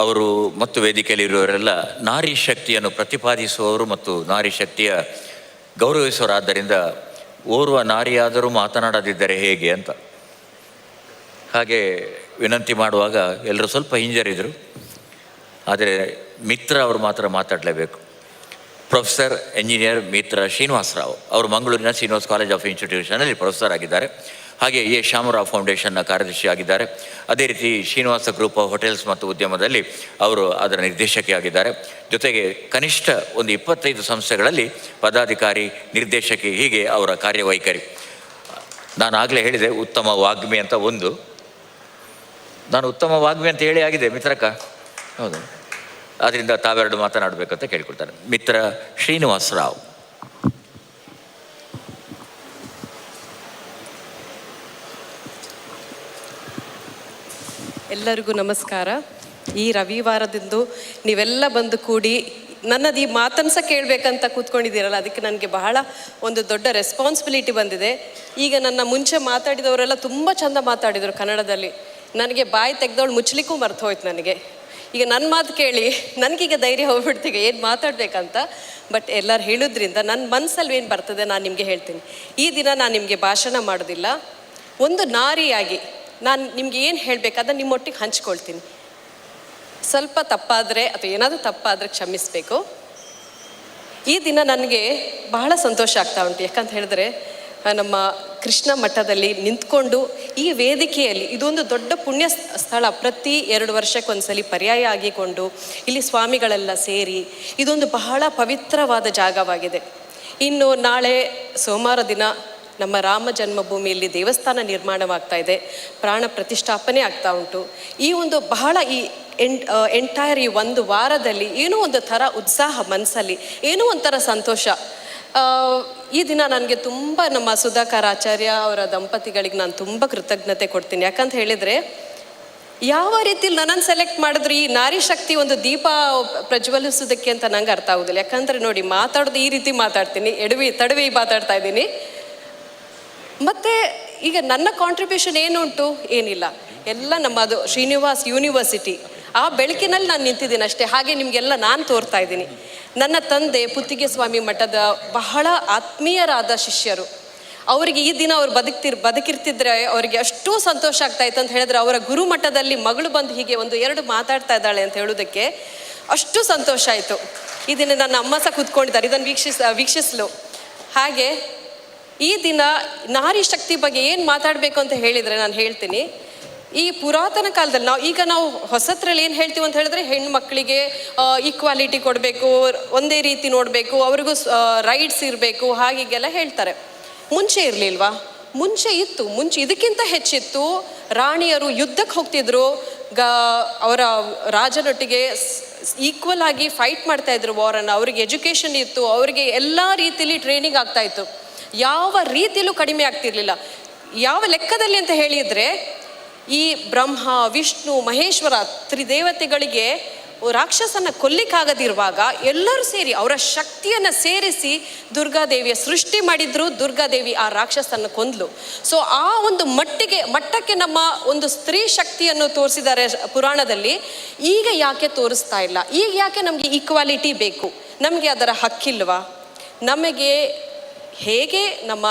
ಅವರು ಮತ್ತು ವೇದಿಕೆಯಲ್ಲಿರುವವರೆಲ್ಲ ನಾರಿ ಶಕ್ತಿಯನ್ನು ಪ್ರತಿಪಾದಿಸುವವರು ಮತ್ತು ನಾರಿ ಶಕ್ತಿಯ ಗೌರವಿಸುವರಾದ್ದರಿಂದ ಓರ್ವ ನಾರಿಯಾದರೂ ಮಾತನಾಡದಿದ್ದರೆ ಹೇಗೆ ಅಂತ ಹಾಗೆ ವಿನಂತಿ ಮಾಡುವಾಗ ಎಲ್ಲರೂ ಸ್ವಲ್ಪ ಹಿಂಜರಿದರು. ಆದರೆ ಮಿತ್ರ ಅವರು ಮಾತ್ರ ಮಾತಾಡಲೇಬೇಕು. ಪ್ರೊಫೆಸರ್ ಎಂಜಿನಿಯರ್ ಮಿತ್ರ ಶ್ರೀನಿವಾಸರಾವ್ ಅವರು ಮಂಗಳೂರಿನ ಶ್ರೀನಿವಾಸ್ ಕಾಲೇಜ್ ಆಫ್ ಇನ್ಸ್ಟಿಟ್ಯೂಷನಲ್ಲಿ ಪ್ರೊಫೆಸರ್ ಆಗಿದ್ದಾರೆ. ಹಾಗೆ ಎ ಶಾಮರಾವ್ ಫೌಂಡೇಶನ್ನ ಕಾರ್ಯದರ್ಶಿ ಆಗಿದ್ದಾರೆ. ಅದೇ ರೀತಿ ಶ್ರೀನಿವಾಸ ಗ್ರೂಪ್ ಆಫ್ ಹೋಟೆಲ್ಸ್ ಮತ್ತು ಉದ್ಯಮದಲ್ಲಿ ಅವರು ಅದರ ನಿರ್ದೇಶಕಿಯಾಗಿದ್ದಾರೆ. ಜೊತೆಗೆ ಕನಿಷ್ಠ ಒಂದು 25 ಸಂಸ್ಥೆಗಳಲ್ಲಿ ಪದಾಧಿಕಾರಿ, ನಿರ್ದೇಶಕಿ, ಹೀಗೆ ಅವರ ಕಾರ್ಯವೈಖರಿ. ನಾನು ಆಗಲೇ ಹೇಳಿದೆ ಉತ್ತಮ ವಾಗ್ಮಿ ಅಂತ. ನಾನು ಉತ್ತಮ ವಾಗ್ಮಿ ಅಂತ ಹೇಳಿ ಆಗಿದೆ ಮಿತ್ರಕ್ಕ, ಹೌದು. ಅದರಿಂದ ತಾವೆರಡು ಮಾತನಾಡಬೇಕಂತ ಕೇಳಿಕೊಳ್ತಾರೆ. ಮಿತ್ರ ಶ್ರೀನಿವಾಸರಾವ್. ಎಲ್ಲರಿಗೂ ನಮಸ್ಕಾರ. ಈ ರವಿವಾರದಿಂದು ನೀವೆಲ್ಲ ಬಂದು ಕೂಡಿ ನನ್ನದು ಈ ಮಾತನ್ನು ಸಹ ಕೇಳಬೇಕಂತ ಕೂತ್ಕೊಂಡಿದ್ದೀರಲ್ಲ, ಅದಕ್ಕೆ ನನಗೆ ಬಹಳ ಒಂದು ದೊಡ್ಡ ರೆಸ್ಪಾನ್ಸಿಬಿಲಿಟಿ ಬಂದಿದೆ. ಈಗ ನನ್ನ ಮುಂಚೆ ಮಾತಾಡಿದವರೆಲ್ಲ ತುಂಬ ಚಂದ ಮಾತಾಡಿದರು ಕನ್ನಡದಲ್ಲಿ. ನನಗೆ ಬಾಯಿ ತೆಗೆದವಳು ಮುಚ್ಚಲಿಕ್ಕೂ ಮರ್ತು ಹೋಯ್ತು ನನಗೆ. ಈಗ ನನ್ನ ಮಾತು ಕೇಳಿ ನನಗೀಗ ಧೈರ್ಯ ಹೋಗ್ಬಿಡ್ತೀಗ ಏನು ಮಾತಾಡಬೇಕಂತ. ಬಟ್ ಎಲ್ಲರೂ ಹೇಳೋದ್ರಿಂದ ನನ್ನ ಮನಸ್ಸಲ್ಲಿ ಏನು ಬರ್ತದೆ ನಾನು ನಿಮಗೆ ಹೇಳ್ತೀನಿ. ಈ ದಿನ ನಾನು ನಿಮಗೆ ಭಾಷಣ ಮಾಡೋದಿಲ್ಲ, ಒಂದು ನಾರಿಯಾಗಿ ನಾನು ನಿಮ್ಗೆ ಏನು ಹೇಳಬೇಕು ಅದನ್ನು ನಿಮ್ಮೊಟ್ಟಿಗೆ ಹಂಚ್ಕೊಳ್ತೀನಿ. ಸ್ವಲ್ಪ ತಪ್ಪಾದರೆ ಅಥವಾ ಏನಾದರೂ ತಪ್ಪಾದರೆ ಕ್ಷಮಿಸಬೇಕು. ಈ ದಿನ ನನಗೆ ಬಹಳ ಸಂತೋಷ ಆಗ್ತಾ ಉಂಟು. ಯಾಕಂತ ಹೇಳಿದ್ರೆ ನಮ್ಮ ಕೃಷ್ಣ ಮಠದಲ್ಲಿ ನಿಂತ್ಕೊಂಡು ಈ ವೇದಿಕೆಯಲ್ಲಿ ಇದೊಂದು ದೊಡ್ಡ ಪುಣ್ಯ ಸ್ಥಳ. ಪ್ರತಿ 2 ವರ್ಷಕ್ಕೊಂದ್ಸಲಿ ಪರ್ಯಾಯ ಆಗಿಕೊಂಡು ಇಲ್ಲಿ ಸ್ವಾಮಿಗಳೆಲ್ಲ ಸೇರಿ ಇದೊಂದು ಬಹಳ ಪವಿತ್ರವಾದ ಜಾಗವಾಗಿದೆ. ಇನ್ನು ನಾಳೆ ಸೋಮವಾರ ದಿನ ನಮ್ಮ ರಾಮ ಜನ್ಮಭೂಮಿಯಲ್ಲಿ ದೇವಸ್ಥಾನ ನಿರ್ಮಾಣವಾಗ್ತಾ ಇದೆ, ಪ್ರಾಣ ಪ್ರತಿಷ್ಠಾಪನೆ ಆಗ್ತಾ ಉಂಟು. ಈ ಒಂದು ಬಹಳ ಈ ಎಂಟೈರ್ ಈ ಒಂದು ವಾರದಲ್ಲಿ ಏನೋ ಒಂದು ಥರ ಉತ್ಸಾಹ ಮನಸ್ಸಲ್ಲಿ, ಏನೋ ಒಂಥರ ಸಂತೋಷ. ಈ ದಿನ ನನಗೆ ತುಂಬ ನಮ್ಮ ಸುಧಾಕರ್ ಆಚಾರ್ಯ ಅವರ ದಂಪತಿಗಳಿಗೆ ನಾನು ತುಂಬ ಕೃತಜ್ಞತೆ ಕೊಡ್ತೀನಿ. ಯಾಕಂತ ಹೇಳಿದರೆ ಯಾವ ರೀತಿಲಿ ನನ್ನನ್ನು ಸೆಲೆಕ್ಟ್ ಮಾಡಿದ್ರು ಈ ನಾರಿ ಶಕ್ತಿ ಒಂದು ದೀಪ ಪ್ರಜ್ವಲಿಸೋದಕ್ಕೆ ಅಂತ ನಂಗೆ ಅರ್ಥ ಆಗೋದಿಲ್ಲ. ಯಾಕಂದರೆ ನೋಡಿ, ಮಾತಾಡೋದು ಈ ರೀತಿ ಮಾತಾಡ್ತೀನಿ, ತಡವಿ ಮಾತಾಡ್ತಾ ಇದ್ದೀನಿ. ಮತ್ತು ಈಗ ನನ್ನ ಕಾಂಟ್ರಿಬ್ಯೂಷನ್ ಏನುಂಟು, ಏನಿಲ್ಲ, ಎಲ್ಲ ನಮ್ಮದು ಶ್ರೀನಿವಾಸ್ ಯೂನಿವರ್ಸಿಟಿ ಆ ಬೆಳಕಿನಲ್ಲಿ ನಾನು ನಿಂತಿದ್ದೀನಿ ಅಷ್ಟೇ. ಹಾಗೆ ನಿಮಗೆಲ್ಲ ನಾನು ತೋರ್ತಾ ಇದ್ದೀನಿ. ನನ್ನ ತಂದೆ ಪುತ್ತಿಗೆ ಸ್ವಾಮಿ ಮಠದ ಬಹಳ ಆತ್ಮೀಯರಾದ ಶಿಷ್ಯರು. ಅವರಿಗೆ ಈ ದಿನ ಅವ್ರು ಬದುಕಿರ್ತಿದ್ರೆ ಅವರಿಗೆ ಅಷ್ಟೂ ಸಂತೋಷ ಆಗ್ತಾ ಇತ್ತು ಅಂತ ಹೇಳಿದ್ರೆ, ಅವರ ಗುರು ಮಠದಲ್ಲಿ ಮಗಳು ಬಂದು ಹೀಗೆ 1-2 ಮಾತಾಡ್ತಾ ಇದ್ದಾಳೆ ಅಂತ ಹೇಳೋದಕ್ಕೆ ಅಷ್ಟು ಸಂತೋಷ ಆಯಿತು. ಈ ದಿನ ನನ್ನ ಅಮ್ಮ ಸಹ ಕೂತ್ಕೊಂಡಿದ್ದಾರೆ ಇದನ್ನು ವೀಕ್ಷಿಸಲು. ಹಾಗೆ ಈ ದಿನ ನಾರಿ ಶಕ್ತಿ ಬಗ್ಗೆ ಏನು ಮಾತಾಡಬೇಕು ಅಂತ ಹೇಳಿದರೆ ನಾನು ಹೇಳ್ತೀನಿ. ಈ ಪುರಾತನ ಕಾಲದಲ್ಲಿ ನಾವು ಹೊಸತ್ರಲ್ಲಿ ಏನು ಹೇಳ್ತೀವಿ ಅಂತ ಹೇಳಿದ್ರೆ, ಹೆಣ್ಮಕ್ಳಿಗೆ ಈಕ್ವಾಲಿಟಿ ಕೊಡಬೇಕು, ಒಂದೇ ರೀತಿ ನೋಡಬೇಕು, ಅವ್ರಿಗೂ ರೈಟ್ಸ್ ಇರಬೇಕು, ಹಾಗೀಗೆಲ್ಲ ಹೇಳ್ತಾರೆ. ಮುಂಚೆ ಇರಲಿಲ್ವಾ? ಮುಂಚೆ ಇತ್ತು. ಮುಂಚೆ ಇದಕ್ಕಿಂತ ಹೆಚ್ಚಿತ್ತು. ರಾಣಿಯರು ಯುದ್ಧಕ್ಕೆ ಹೋಗ್ತಿದ್ರು, ಅವರ ರಾಜನೊಟ್ಟಿಗೆ ಈಕ್ವಲ್ ಆಗಿ ಫೈಟ್ ಮಾಡ್ತಾಯಿದ್ರು ವಾರನ್ನು. ಅವ್ರಿಗೆ ಎಜುಕೇಷನ್ ಇತ್ತು, ಅವರಿಗೆ ಎಲ್ಲ ರೀತಿಯಲ್ಲಿ ಟ್ರೈನಿಂಗ್ ಆಗ್ತಾಯಿತ್ತು. ಯಾವ ರೀತಿಯಲ್ಲೂ ಕಡಿಮೆ ಆಗ್ತಿರ್ಲಿಲ್ಲ. ಯಾವ ಲೆಕ್ಕದಲ್ಲಿ ಅಂತ ಹೇಳಿದರೆ, ಈ ಬ್ರಹ್ಮ, ವಿಷ್ಣು, ಮಹೇಶ್ವರ ತ್ರಿದೇವತೆಗಳಿಗೆ ರಾಕ್ಷಸನ ಕೊಲ್ಲಿಕ್ಕಾಗದಿರುವಾಗ ಎಲ್ಲರೂ ಸೇರಿ ಅವರ ಶಕ್ತಿಯನ್ನು ಸೇರಿಸಿ ದುರ್ಗಾದೇವಿಯ ಸೃಷ್ಟಿ ಮಾಡಿದ್ರು. ದುರ್ಗಾದೇವಿ ಆ ರಾಕ್ಷಸನ್ನು ಕೊಂದ್ಲು. ಸೊ ಆ ಒಂದು ಮಟ್ಟಕ್ಕೆ ನಮ್ಮ ಒಂದು ಸ್ತ್ರೀ ಶಕ್ತಿಯನ್ನು ತೋರಿಸಿದ್ದಾರೆ ಪುರಾಣದಲ್ಲಿ. ಈಗ ಯಾಕೆ ತೋರಿಸ್ತಾ ಇಲ್ಲ? ಈಗ ಯಾಕೆ ನಮಗೆ ಈಕ್ವಾಲಿಟಿ ಬೇಕು? ನಮಗೆ ಅದರ ಹಕ್ಕಿಲ್ವಾ? ನಮಗೆ ಹೇಗೆ ನಮ್ಮ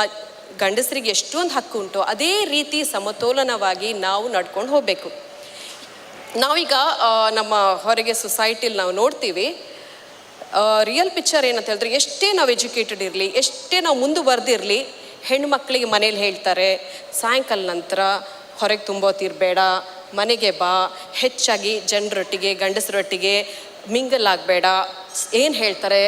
ಗಂಡಸರಿಗೆ ಎಷ್ಟೊಂದು ಹಕ್ಕು ಉಂಟು, ಅದೇ ರೀತಿ ಸಮತೋಲನವಾಗಿ ನಾವು ನಡ್ಕೊಂಡು ಹೋಗಬೇಕು. ನಾವೀಗ ನಮ್ಮ ಹೊರಗೆ ಸೊಸೈಟಿಲಿ ನಾವು ನೋಡ್ತೀವಿ, ರಿಯಲ್ ಪಿಕ್ಚರ್ ಏನಂತ ಹೇಳಿದ್ರೆ, ಎಷ್ಟೇ ನಾವು ಎಜುಕೇಟೆಡ್ ಇರಲಿ, ಎಷ್ಟೇ ನಾವು ಮುಂದುವರೆದಿರಲಿ, ಹೆಣ್ಮಕ್ಳಿಗೆ ಮನೇಲಿ ಹೇಳ್ತಾರೆ ಸಾಯಂಕಾಲ ನಂತರ ಹೊರಗೆ ತುಂಬೋತಿರಬೇಡ, ಮನೆಗೆ ಬಾ, ಹೆಚ್ಚಾಗಿ ಜನರೊಟ್ಟಿಗೆ ಗಂಡಸರೊಟ್ಟಿಗೆ ಮಿಂಗಲ್ ಆಗಬೇಡ. ಏನು ಹೇಳ್ತಾರೆ,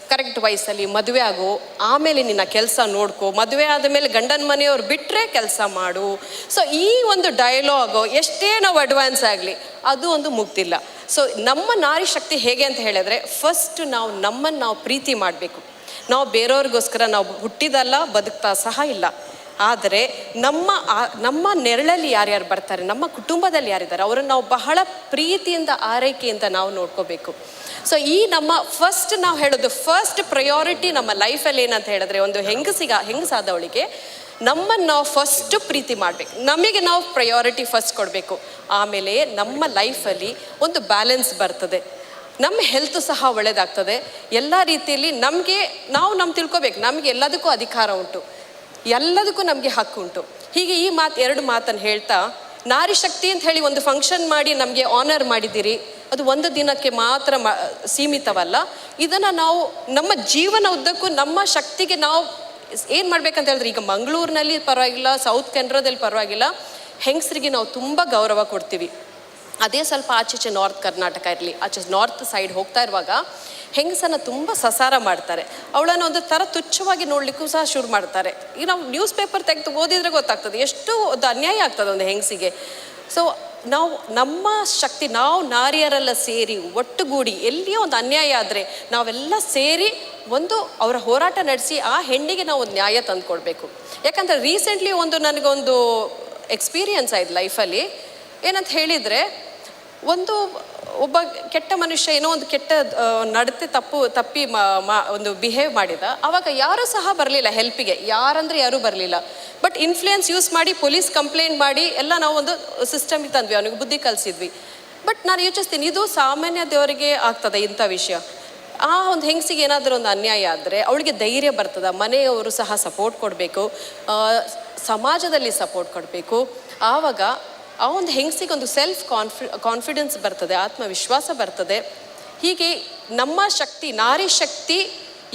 ಕರೆಕ್ಟ್ ವಯಸ್ಸಲ್ಲಿ ಮದುವೆ ಆಗು, ಆಮೇಲೆ ನಿನ್ನ ಕೆಲಸ ನೋಡ್ಕೊ, ಮದುವೆ ಆದಮೇಲೆ ಗಂಡನ ಮನೆಯವ್ರು ಬಿಟ್ಟರೆ ಕೆಲಸ ಮಾಡು. ಸೊ ಈ ಒಂದು ಡೈಲಾಗು ಎಷ್ಟೇ ನಾವು ಅಡ್ವಾನ್ಸ್ ಆಗಲಿ ಅದು ಒಂದು ಮುಗ್ದಿಲ್ಲ. ಸೊ ನಮ್ಮ ನಾರಿ ಶಕ್ತಿ ಹೇಗೆ ಅಂತ ಹೇಳಿದ್ರೆ, ಫಸ್ಟ್ ನಾವು ನಮ್ಮನ್ನು ನಾವು ಪ್ರೀತಿ ಮಾಡಬೇಕು. ನಾವು ಬೇರೆಯವ್ರಿಗೋಸ್ಕರ ನಾವು ಹುಟ್ಟಿದಲ್ಲ, ಬದುಕ್ತಾ ಸಹ ಇಲ್ಲ. ಆದರೆ ನಮ್ಮ ನೆರಳಲ್ಲಿ ಯಾರ್ಯಾರು ಬರ್ತಾರೆ, ನಮ್ಮ ಕುಟುಂಬದಲ್ಲಿ ಯಾರಿದ್ದಾರೆ, ಅವರನ್ನು ನಾವು ಬಹಳ ಪ್ರೀತಿಯಿಂದ ಆರೈಕೆಯಿಂದ ನಾವು ನೋಡ್ಕೋಬೇಕು. ಸೊ ಈ ನಮ್ಮ ನಾವು ಹೇಳೋದು ಫಸ್ಟ್ ಪ್ರಯಾರಿಟಿ ನಮ್ಮ ಲೈಫಲ್ಲಿ ಏನಂತ ಹೇಳಿದ್ರೆ, ಒಂದು ಹೆಂಗಸಾದವಳಿಗೆ ನಮ್ಮನ್ನು ನಾವು ಫಸ್ಟ್ ಪ್ರೀತಿ ಮಾಡಬೇಕು, ನಮಗೆ ನಾವು ಪ್ರಯಾರಿಟಿ ಫಸ್ಟ್ ಕೊಡಬೇಕು. ಆಮೇಲೆ ನಮ್ಮ ಲೈಫಲ್ಲಿ ಒಂದು ಬ್ಯಾಲೆನ್ಸ್ ಬರ್ತದೆ, ನಮ್ಮ ಹೆಲ್ತ್ ಸಹ ಒಳ್ಳೆಯದಾಗ್ತದೆ. ಎಲ್ಲ ರೀತಿಯಲ್ಲಿ ನಾವು ತಿಳ್ಕೊಬೇಕು, ನಮಗೆ ಎಲ್ಲದಕ್ಕೂ ಅಧಿಕಾರ ಉಂಟು, ಎಲ್ಲದಕ್ಕೂ ನಮಗೆ ಹಕ್ಕು ಉಂಟು. ಹೀಗೆ ಈ 2 ಮಾತನ್ನು ಹೇಳ್ತಾ, ನಾರಿ ಶಕ್ತಿ ಅಂತ ಹೇಳಿ ಒಂದು ಫಂಕ್ಷನ್ ಮಾಡಿ ನಮಗೆ ಆನರ್ ಮಾಡಿದ್ದೀರಿ. ಅದು ಒಂದು ದಿನಕ್ಕೆ ಮಾತ್ರ ಸೀಮಿತವಲ್ಲ. ಇದನ್ನು ನಾವು ನಮ್ಮ ಜೀವನ ಉದ್ದಕ್ಕೂ ನಮ್ಮ ಶಕ್ತಿಗೆ ನಾವು ಏನು ಮಾಡ್ಬೇಕಂತ ಹೇಳಿದ್ರೆ, ಈಗ ಮಂಗಳೂರಿನಲ್ಲಿ ಪರವಾಗಿಲ್ಲ, ಸೌತ್ ಕೆನರಾದಲ್ಲಿ ಪರವಾಗಿಲ್ಲ, ಹೆಂಗಸರಿಗೆ ನಾವು ತುಂಬ ಗೌರವ ಕೊಡ್ತೀವಿ. ಅದೇ ಸ್ವಲ್ಪ ಆಚೀಚೆ ನಾರ್ತ್ ಕರ್ನಾಟಕ ಇರಲಿ, ಆಚೆ ನಾರ್ತ್ ಸೈಡ್ ಹೋಗ್ತಾ ಇರುವಾಗ ಹೆಂಗಸನ್ನು ತುಂಬ ಸಸಾರ ಮಾಡ್ತಾರೆ, ಅವಳನ್ನು ಒಂದು ಥರ ತುಚ್ಛವಾಗಿ ನೋಡಲಿಕ್ಕೂ ಸಹ ಶುರು ಮಾಡ್ತಾರೆ. ಈಗ ನಾವು ನ್ಯೂಸ್ ಪೇಪರ್ ತೆಗೆದು ಓದಿದ್ರೆ ಗೊತ್ತಾಗ್ತದೆ ಎಷ್ಟು ಒಂದು ಅನ್ಯಾಯ ಆಗ್ತದೆ ಒಂದು ಹೆಂಗಸಿಗೆ. ಸೊ ನಾವು ನಮ್ಮ ಶಕ್ತಿ, ನಾವು ನಾರಿಯರೆಲ್ಲ ಸೇರಿ ಒಟ್ಟುಗೂಡಿ ಎಲ್ಲಿಯೋ ಒಂದು ಅನ್ಯಾಯ ಆದರೆ ನಾವೆಲ್ಲ ಸೇರಿ ಒಂದು ಅವರ ಹೋರಾಟ ನಡೆಸಿ ಆ ಹೆಣ್ಣಿಗೆ ನಾವು ಒಂದು ನ್ಯಾಯ ತಂದುಕೊಡ್ಬೇಕು. ಯಾಕಂದರೆ ರೀಸೆಂಟ್ಲಿ ನನಗೊಂದು ಎಕ್ಸ್ಪೀರಿಯನ್ಸ್ ಆಯ್ತು ಲೈಫಲ್ಲಿ. ಏನಂತ ಹೇಳಿದರೆ, ಒಬ್ಬ ಕೆಟ್ಟ ಮನುಷ್ಯ ಏನೋ ಒಂದು ಕೆಟ್ಟ ನಡತೆ ತಪ್ಪಿ ಒಂದು ಬಿಹೇವ್ ಮಾಡಿದ. ಆವಾಗ ಯಾರೂ ಸಹ ಬರಲಿಲ್ಲ ಹೆಲ್ಪಿಗೆ, ಯಾರೂ ಬರಲಿಲ್ಲ. ಬಟ್ ಇನ್ಫ್ಲೂಯೆನ್ಸ್ ಯೂಸ್ ಮಾಡಿ ಪೊಲೀಸ್ ಕಂಪ್ಲೇಂಟ್ ಮಾಡಿ ಎಲ್ಲ ನಾವು ಒಂದು ಸಿಸ್ಟಮಿಗೆ ತಂದ್ವಿ, ಅವನಿಗೆ ಬುದ್ಧಿ ಕಲಿಸಿದ್ವಿ. ಬಟ್ ನಾನು ಯೋಚಿಸ್ತೀನಿ, ಇದು ಸಾಮಾನ್ಯ ದೇವರಿಗೆ ಆಗ್ತದೆ ಇಂಥ ವಿಷಯ. ಆ ಒಂದು ಹೆಂಗಸಿಗೆ ಏನಾದರೂ ಒಂದು ಅನ್ಯಾಯ ಆದರೆ ಅವಳಿಗೆ ಧೈರ್ಯ ಬರ್ತದೆ, ಮನೆಯವರು ಸಹ ಸಪೋರ್ಟ್ ಕೊಡಬೇಕು, ಸಮಾಜದಲ್ಲಿ ಸಪೋರ್ಟ್ ಕೊಡಬೇಕು. ಆವಾಗ ಆ ಒಂದು ಹೆಂಗಸಿಗೆ ಒಂದು ಸೆಲ್ಫ್ ಕಾನ್ಫಿಡೆನ್ಸ್ ಬರ್ತದೆ, ಆತ್ಮವಿಶ್ವಾಸ ಬರ್ತದೆ. ಹೀಗೆ ನಮ್ಮ ಶಕ್ತಿ, ನಾರಿ ಶಕ್ತಿ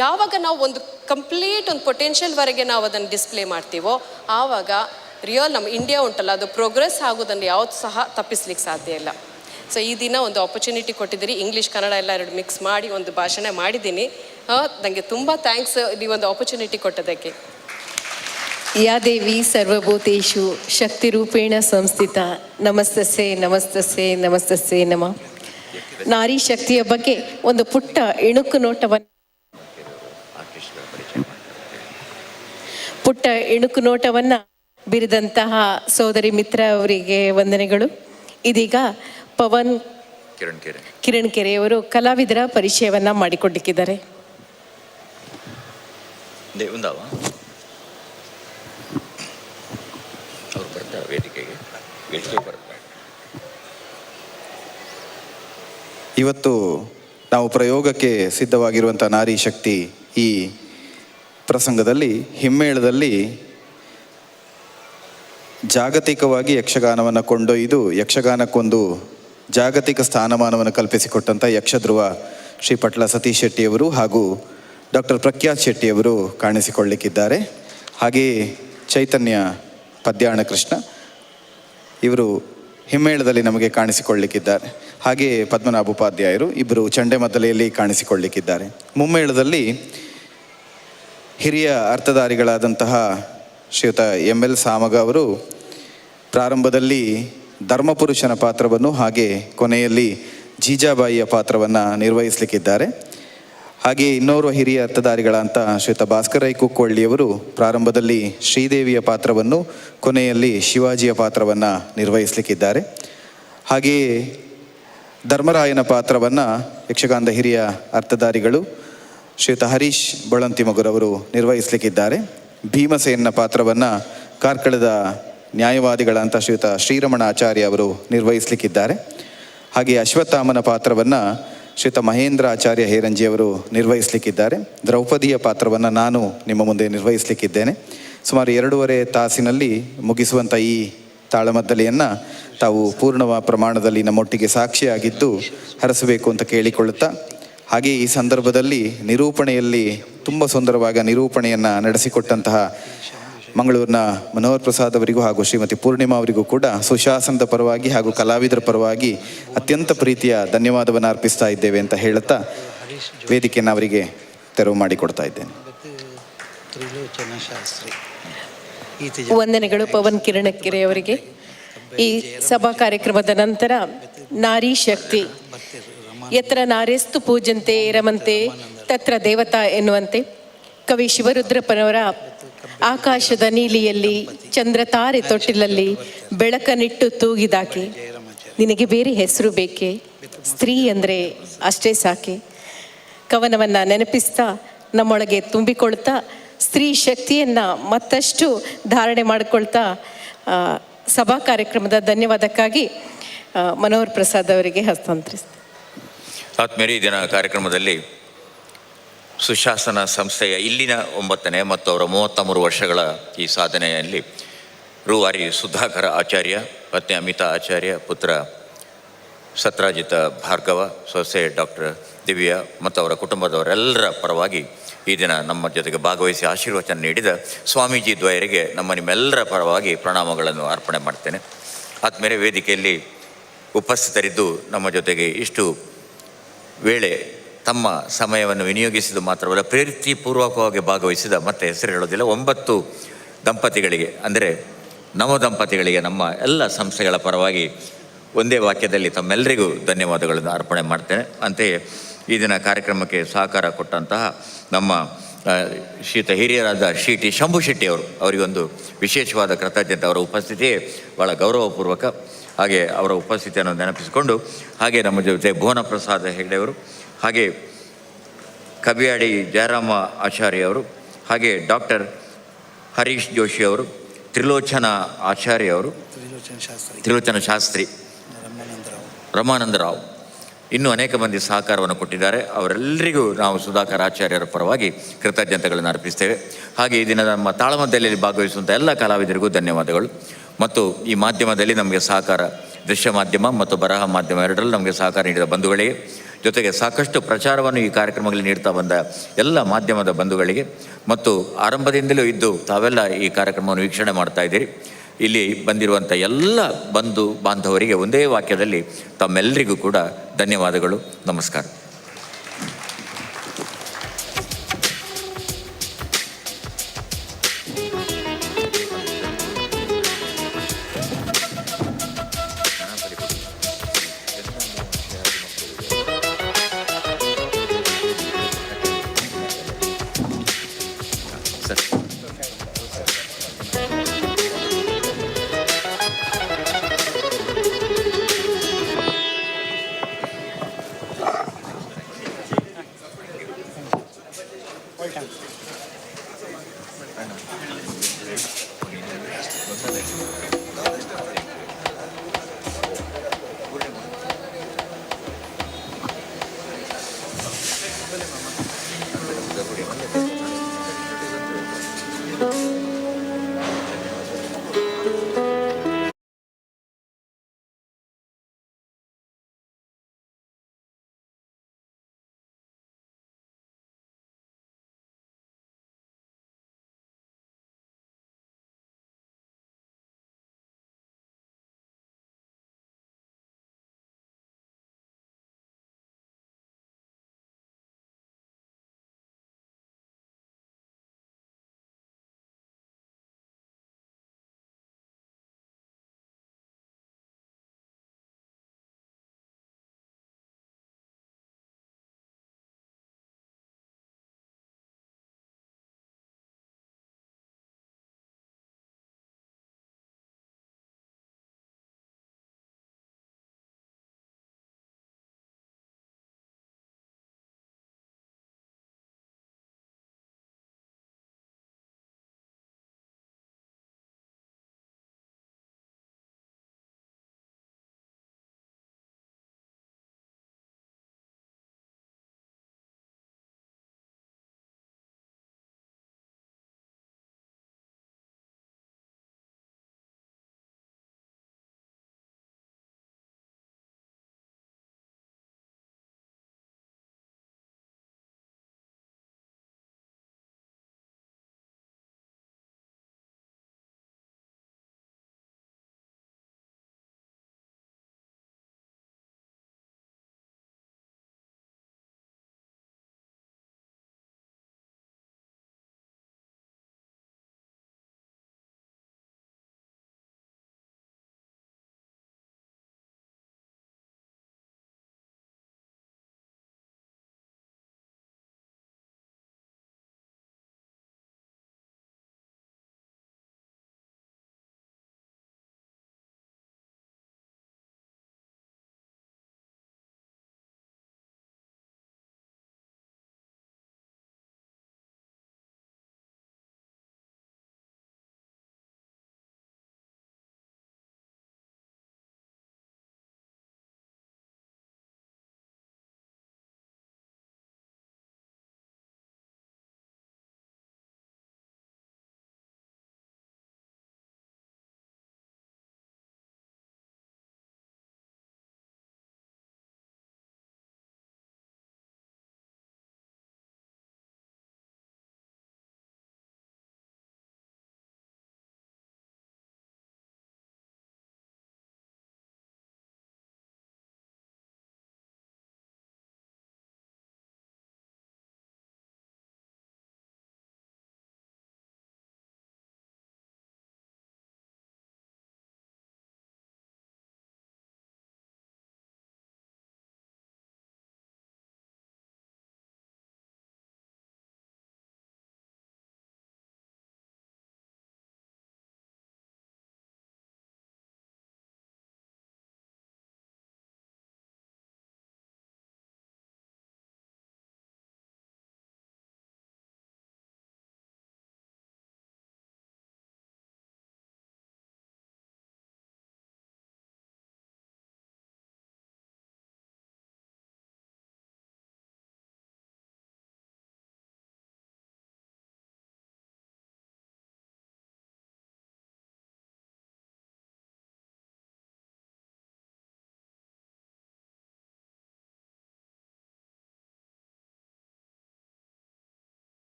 ಯಾವಾಗ ನಾವು ಒಂದು ಕಂಪ್ಲೀಟ್ ಒಂದು ಪೊಟೆನ್ಷಿಯಲ್ವರೆಗೆ ನಾವು ಅದನ್ನು ಡಿಸ್ಪ್ಲೇ ಮಾಡ್ತೀವೋ, ಆವಾಗ ನಮ್ಮ ಇಂಡಿಯಾ ಉಂಟಲ್ಲ, ಅದು ಪ್ರೋಗ್ರೆಸ್ ಆಗೋದನ್ನು ಯಾವತ್ತೂ ಸಹ ತಪ್ಪಿಸ್ಲಿಕ್ಕೆ ಸಾಧ್ಯ ಇಲ್ಲ. ಸೊ ಈ ದಿನ ಒಂದು ಆಪರ್ಚುನಿಟಿ ಕೊಟ್ಟಿದ್ದೀರಿ, ಇಂಗ್ಲೀಷ್ ಕನ್ನಡ ಎಲ್ಲ ಎರಡು ಮಿಕ್ಸ್ ಮಾಡಿ ಒಂದು ಭಾಷಣ ಮಾಡಿದ್ದೀನಿ. ನನಗೆ ತುಂಬ ಥ್ಯಾಂಕ್ಸ್ ನೀವೊಂದು ಆಪರ್ಚುನಿಟಿ ಕೊಟ್ಟದಕ್ಕೆ. ಯಾ ದೇವಿ ಸರ್ವಭೂತೇಷು ಶಕ್ತಿರೂಪೇಣ ಸಂಸ್ಥಿತ ನಮಸ್ತಸ್ಸೆ ನಮಸ್ತಸ್ಸೆ ನಮಸ್ತಸ್ಸೆ ನಮ. ನಾರಿ ಶಕ್ತಿಯ ಬಗ್ಗೆ ಒಂದು ಪುಟ್ಟ ಇಣುಕು ನೋಟವನ್ನು ಬೀರಿದಂತಹ ಸೋದರಿ ಮಿತ್ರ ಅವರಿಗೆ ವಂದನೆಗಳು. ಇದೀಗ ಪವನ್ ಕಿರಣ್ ಕೆರೆಯವರು ಕಲಾವಿದರ ಪರಿಚಯವನ್ನು ಮಾಡಿಕೊಡ್ಲಿಕ್ಕಿದ್ದಾರೆ. ಇವತ್ತು ನಾವು ಪ್ರಯೋಗಕ್ಕೆ ಸಿದ್ಧವಾಗಿರುವಂಥ ನಾರಿ ಶಕ್ತಿ ಈ ಪ್ರಸಂಗದಲ್ಲಿ ಹಿಮ್ಮೇಳದಲ್ಲಿ ಜಾಗತಿಕವಾಗಿ ಯಕ್ಷಗಾನವನ್ನು ಕೊಂಡೊಯ್ದು ಯಕ್ಷಗಾನಕ್ಕೊಂದು ಜಾಗತಿಕ ಸ್ಥಾನಮಾನವನ್ನು ಕಲ್ಪಿಸಿಕೊಟ್ಟಂಥ ಯಕ್ಷಧ್ರುವ ಶ್ರೀ ಪಟ್ಲ ಸತೀಶ್ ಶೆಟ್ಟಿಯವರು ಹಾಗೂ ಡಾಕ್ಟರ್ ಪ್ರಖ್ಯಾತ್ ಶೆಟ್ಟಿಯವರು ಕಾಣಿಸಿಕೊಳ್ಳಿಕ್ಕಿದ್ದಾರೆ. ಹಾಗೆಯೇ ಚೈತನ್ಯ ಪದ್ಯಾಣ ಕೃಷ್ಣ ಇವರು ಹಿಮ್ಮೇಳದಲ್ಲಿ ನಮಗೆ ಕಾಣಿಸಿಕೊಳ್ಳಿಕ್ಕಿದ್ದಾರೆ. ಹಾಗೆಯೇ ಪದ್ಮನಾಭ ಉಪಾಧ್ಯಾಯರು ಇಬ್ಬರು ಚಂಡೆಮದ್ದಲೆಯಲ್ಲಿ ಕಾಣಿಸಿಕೊಳ್ಳಿಕ್ಕಿದ್ದಾರೆ. ಮುಮ್ಮೇಳದಲ್ಲಿ ಹಿರಿಯ ಅರ್ಥಧಾರಿಗಳಾದಂತಹ ಶ್ರೀಯುತ ML ಸಾಮಗ ಅವರು ಪ್ರಾರಂಭದಲ್ಲಿ ಧರ್ಮಪುರುಷನ ಪಾತ್ರವನ್ನು ಹಾಗೆ ಕೊನೆಯಲ್ಲಿ ಜೀಜಾಬಾಯಿಯ ಪಾತ್ರವನ್ನು ನಿರ್ವಹಿಸಲಿಕ್ಕಿದ್ದಾರೆ. ಹಾಗೆ ಇನ್ನೋರ್ವ ಹಿರಿಯ ಅರ್ಥಧಾರಿಗಳಂತ ಶ್ರೀಯುತ ಭಾಸ್ಕರ ಕುಕ್ಕೊಳ್ಳಿಯವರು ಪ್ರಾರಂಭದಲ್ಲಿ ಶ್ರೀದೇವಿಯ ಪಾತ್ರವನ್ನು ಕೊನೆಯಲ್ಲಿ ಶಿವಾಜಿಯ ಪಾತ್ರವನ್ನು ನಿರ್ವಹಿಸಲಿಕ್ಕಿದ್ದಾರೆ. ಹಾಗೆಯೇ ಧರ್ಮರಾಯನ ಪಾತ್ರವನ್ನು ಯಕ್ಷಗಾನದ ಹಿರಿಯ ಅರ್ಥಧಾರಿಗಳು ಶ್ರೀಯುತ ಹರೀಶ್ ಬೊಳಂತಿಮಗುರವರು ನಿರ್ವಹಿಸಲಿಕ್ಕಿದ್ದಾರೆ. ಭೀಮಸೇನ ಪಾತ್ರವನ್ನು ಕಾರ್ಕಳದ ನ್ಯಾಯವಾದಿಗಳಂತ ಶ್ರೀಯುತ ಶ್ರೀರಮಣ ಆಚಾರ್ಯ ಅವರು ನಿರ್ವಹಿಸಲಿಕ್ಕಿದ್ದಾರೆ. ಹಾಗೆ ಅಶ್ವತ್ಥಾಮನ ಪಾತ್ರವನ್ನು ಶ್ರೀಯುತ ಮಹೇಂದ್ರ ಆಚಾರ್ಯ ಹೇರಂಜಿಯವರು ನಿರ್ವಹಿಸಲಿಕ್ಕಿದ್ದಾರೆ. ದ್ರೌಪದಿಯ ಪಾತ್ರವನ್ನು ನಾನು ನಿಮ್ಮ ಮುಂದೆ ನಿರ್ವಹಿಸಲಿಕ್ಕಿದ್ದೇನೆ. ಸುಮಾರು 2.5 ತಾಸಿನಲ್ಲಿ ಮುಗಿಸುವಂಥ ಈ ತಾಳಮದ್ದಲೆಯನ್ನು ತಾವು ಪೂರ್ಣ ಪ್ರಮಾಣದಲ್ಲಿ ನಮ್ಮೊಟ್ಟಿಗೆ ಸಾಕ್ಷಿಯಾಗಿದ್ದು ಹರಸಬೇಕು ಅಂತ ಕೇಳಿಕೊಳ್ಳುತ್ತಾ, ಹಾಗೆ ಈ ಸಂದರ್ಭದಲ್ಲಿ ನಿರೂಪಣೆಯಲ್ಲಿ ತುಂಬ ಸುಂದರವಾಗಿ ನಿರೂಪಣೆಯನ್ನು ನಡೆಸಿಕೊಟ್ಟಂತಹ ಮಂಗಳೂರಿನ ಮನೋಹರ್ ಪ್ರಸಾದ್ ಅವರಿಗೂ ಹಾಗೂ ಶ್ರೀಮತಿ ಪೂರ್ಣಿಮಾ ಅವರಿಗೂ ಕೂಡ ಸುಶಾಸನದ ಪರವಾಗಿ ಹಾಗೂ ಕಲಾವಿದರ ಪರವಾಗಿ ಅತ್ಯಂತ ಪ್ರೀತಿಯ ಧನ್ಯವಾದವನ್ನು ಅರ್ಪಿಸ್ತಾ ಇದ್ದೇವೆ ಅಂತ ಹೇಳುತ್ತಾ ವೇದಿಕೆಯನ್ನು ಅವರಿಗೆ ತೆರವು ಮಾಡಿಕೊಡ್ತಾ ಇದ್ದೇನೆ. ವಂದನೆಗಳು ಪವನ್ ಕಿರಣಕೆರೆ ಅವರಿಗೆ. ಈ ಸಭಾ ಕಾರ್ಯಕ್ರಮದ ನಂತರ ನಾರಿ ಶಕ್ತಿ ಯತ್ರ ನಾರೇಸ್ತು ಪೂಜಂತೆ ರಮಂತೆ ತತ್ರ ದೇವತಾ ಎನ್ನುವಂತೆ ಕವಿ ಶಿವರುದ್ರಪ್ಪನವರ ಆಕಾಶದ ನೀಲಿಯಲ್ಲಿ ಚಂದ್ರತಾರೆ ತೊಟ್ಟಿಲಲ್ಲಿ ಬೆಳಕನಿಟ್ಟು ತೂಗಿದಾಕೆ ನಿನಗೆ ಬೇರೆ ಹೆಸರು ಬೇಕೆ, ಸ್ತ್ರೀ ಅಂದರೆ ಅಷ್ಟೇ ಸಾಕೆ ಕವನವನ್ನು ನೆನಪಿಸ್ತಾ ನಮ್ಮೊಳಗೆ ತುಂಬಿಕೊಳ್ತಾ ಸ್ತ್ರೀ ಶಕ್ತಿಯನ್ನು ಮತ್ತಷ್ಟು ಧಾರಣೆ ಮಾಡಿಕೊಳ್ತಾ ಸಭಾ ಕಾರ್ಯಕ್ರಮದ ಧನ್ಯವಾದಕ್ಕಾಗಿ ಮನೋಹರ್ ಪ್ರಸಾದ್ ಅವರಿಗೆ ಹಸ್ತಾಂತರಿಸ್ತಾರೆ. ಆತ್ಮೀಯರೇ, ಈ ದಿನ ಕಾರ್ಯಕ್ರಮದಲ್ಲಿ ಸುಶಾಸನ ಸಂಸ್ಥೆಯ ಇಲ್ಲಿನ 9ನೇ ಮತ್ತು ಅವರ 33 ವರ್ಷಗಳ ಈ ಸಾಧನೆಯಲ್ಲಿ ರೂವಾರಿ ಸುಧಾಕರ ಆಚಾರ್ಯ, ಪತ್ನಿ ಅಮಿತಾ ಆಚಾರ್ಯ, ಪುತ್ರ ಸತ್ರಾಜಿತ ಭಾರ್ಗವ, ಸೊಸೆ ಡಾಕ್ಟರ್ ದಿವ್ಯಾ ಮತ್ತು ಅವರ ಕುಟುಂಬದವರೆಲ್ಲರ ಪರವಾಗಿ ಈ ದಿನ ನಮ್ಮ ಜೊತೆಗೆ ಭಾಗವಹಿಸಿ ಆಶೀರ್ವಚನ ನೀಡಿದ ಸ್ವಾಮೀಜಿ ದ್ವಯರಿಗೆ ನಿಮ್ಮೆಲ್ಲರ ಪರವಾಗಿ ಪ್ರಣಾಮಗಳನ್ನು ಅರ್ಪಣೆ ಮಾಡ್ತೇನೆ. ಆದಮೇಲೆ ವೇದಿಕೆಯಲ್ಲಿ ಉಪಸ್ಥಿತರಿದ್ದು ನಮ್ಮ ಜೊತೆಗೆ ಇಷ್ಟು ವೇಳೆ ತಮ್ಮ ಸಮಯವನ್ನು ವಿನಿಯೋಗಿಸಿದ್ದು ಮಾತ್ರವಲ್ಲ, ಪ್ರೀತಿಪೂರ್ವಕವಾಗಿ ಭಾಗವಹಿಸಿದ, ಮತ್ತೆ ಹೆಸರು ಹೇಳೋದಿಲ್ಲ, 9 ದಂಪತಿಗಳಿಗೆ ಅಂದರೆ ನವದಂಪತಿಗಳಿಗೆ ನಮ್ಮ ಎಲ್ಲ ಸಂಸ್ಥೆಗಳ ಪರವಾಗಿ ಒಂದೇ ವಾಕ್ಯದಲ್ಲಿ ತಮ್ಮೆಲ್ಲರಿಗೂ ಧನ್ಯವಾದಗಳನ್ನು ಅರ್ಪಣೆ ಮಾಡ್ತೇನೆ. ಅಂತೆಯೇ ಈ ದಿನ ಕಾರ್ಯಕ್ರಮಕ್ಕೆ ಸಹಕಾರ ಕೊಟ್ಟಂತಹ ನಮ್ಮ ಶ್ರೀಯುತ ಹಿರಿಯರಾದ ಶ್ರೀ ಟಿ ಶಂಭು ಶೆಟ್ಟಿ ಅವರಿಗೊಂದು ವಿಶೇಷವಾದ ಕೃತಜ್ಞತೆ. ಅವರ ಉಪಸ್ಥಿತಿಯೇ ಭಾಳ ಗೌರವಪೂರ್ವಕ. ಹಾಗೆ ಅವರ ಉಪಸ್ಥಿತಿಯನ್ನು ನೆನಪಿಸಿಕೊಂಡು, ಹಾಗೆ ನಮ್ಮ ಜೊತೆ ಭುವನ ಪ್ರಸಾದ ಹೆಗ್ಡೆಯವರು, ಹಾಗೆ ಕಬಿಯಾಡಿ ಜಯರಾಮ ಆಚಾರ್ಯ ಅವರು, ಹಾಗೆ ಡಾಕ್ಟರ್ ಹರೀಶ್ ಜೋಶಿ ಅವರು, ತ್ರಿಲೋಚನ ಆಚಾರ್ಯ ಅವರು, ತ್ರಿಲೋಚನ ಶಾಸ್ತ್ರಿ, ರಮಾನಂದರಾವ್, ಇನ್ನೂ ಅನೇಕ ಮಂದಿ ಸಹಕಾರವನ್ನು ಕೊಟ್ಟಿದ್ದಾರೆ. ಅವರೆಲ್ಲರಿಗೂ ನಾವು ಸುಧಾಕರ್ ಆಚಾರ್ಯರ ಪರವಾಗಿ ಕೃತಜ್ಞತೆಗಳನ್ನು ಅರ್ಪಿಸ್ತೇವೆ. ಹಾಗೆ ಈ ದಿನ ನಮ್ಮ ತಾಳಮದ್ದಲೆಯಲ್ಲಿ ಭಾಗವಹಿಸುವಂಥ ಎಲ್ಲ ಕಲಾವಿದರಿಗೂ ಧನ್ಯವಾದಗಳು. ಮತ್ತು ಈ ಮಾಧ್ಯಮದಲ್ಲಿ ನಮಗೆ ಸಹಕಾರ, ದೃಶ್ಯ ಮಾಧ್ಯಮ ಮತ್ತು ಬರಹ ಮಾಧ್ಯಮ ಎರಡರಲ್ಲಿ ನಮಗೆ ಸಹಕಾರ ನೀಡಿದ ಬಂಧುಗಳಿಗೆ, ಜೊತೆಗೆ ಸಾಕಷ್ಟು ಪ್ರಚಾರವನ್ನು ಈ ಕಾರ್ಯಕ್ರಮಗಳಲ್ಲಿ ನೀಡ್ತಾ ಬಂದ ಎಲ್ಲ ಮಾಧ್ಯಮದ ಬಂಧುಗಳಿಗೆ, ಮತ್ತು ಆರಂಭದಿಂದಲೂ ಇದ್ದು ತಾವೆಲ್ಲ ಈ ಕಾರ್ಯಕ್ರಮವನ್ನು ವೀಕ್ಷಣೆ ಮಾಡ್ತಾ ಇದ್ದೀರಿ, ಇಲ್ಲಿ ಬಂದಿರುವಂಥ ಎಲ್ಲ ಬಂಧು ಬಾಂಧವರಿಗೆ ಒಂದೇ ವಾಕ್ಯದಲ್ಲಿ ತಮ್ಮೆಲ್ಲರಿಗೂ ಕೂಡ ಧನ್ಯವಾದಗಳು. ನಮಸ್ಕಾರ.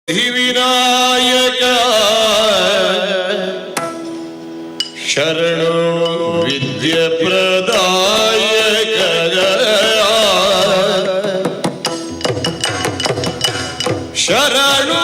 ವಿನಾಯಕ ಶರಣು ವಿದ್ಯೆ ಪ್ರದಾಯಕ ಶರಣು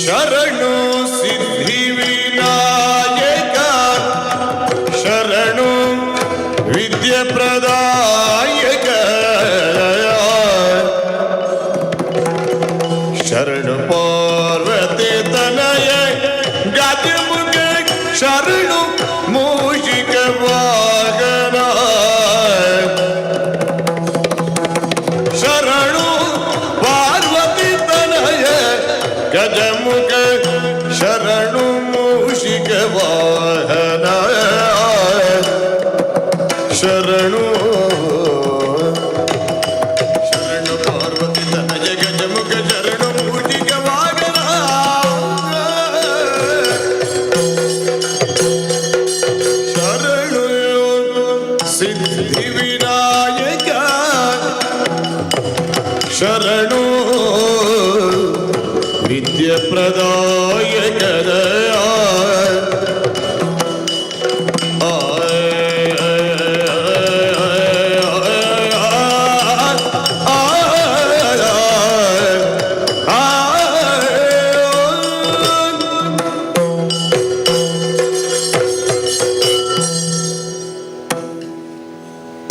ಶರಣು ಸಿದ್ಧಿ ವಿನಾಯಕ ಶರಣು ವಿದ್ಯೆ ಪ್ರದಾಯಕ ಶರಣು ಪಾರ್ವತಿ ತನಯ ಗಜಮುಖ ಶರಣು ಮೂಷಿಕ ವಾಹನ ಶರಣು ಪಾರ್ವತಿ ತನಯ ಗಜಮುಖ ಶರಣು ಮೂಷಿಕ ವಾಹನ ಶರಣು ಶರಣು ಪಾರ್ವತಿ ತನಯ ಗಜಮುಖ ಶರಣು ಮೂಷಿಕ ವಾಹನ ಶರಣು ಸಿದ್ಧಿ ವಿನಾಯಕ ಶರಣು ವಿದ್ಯೆ ಪ್ರದಾಯಕ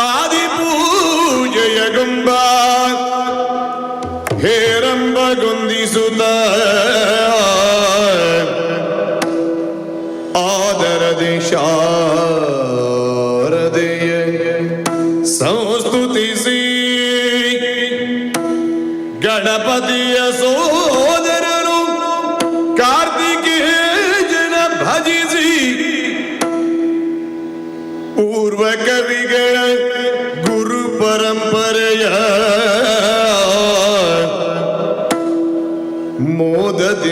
ಆದಿ ಪೂಜೆಯ ಗುಂಬ ಹೇರಂಬಗೊಂದಿಸುತ್ತ ಆದರದಿ ಶಾರದೆಯ ಸಂಸ್ತುತಿಸಿ ಗಣಪತಿಯ ಸೋದರರು ಕಾರ್ತಿಕೇಯನ ಭಜಿಸಿ ಪೂರ್ವ ಕವಿಗಳ ಗುರು ಪರಂಪರೆಯ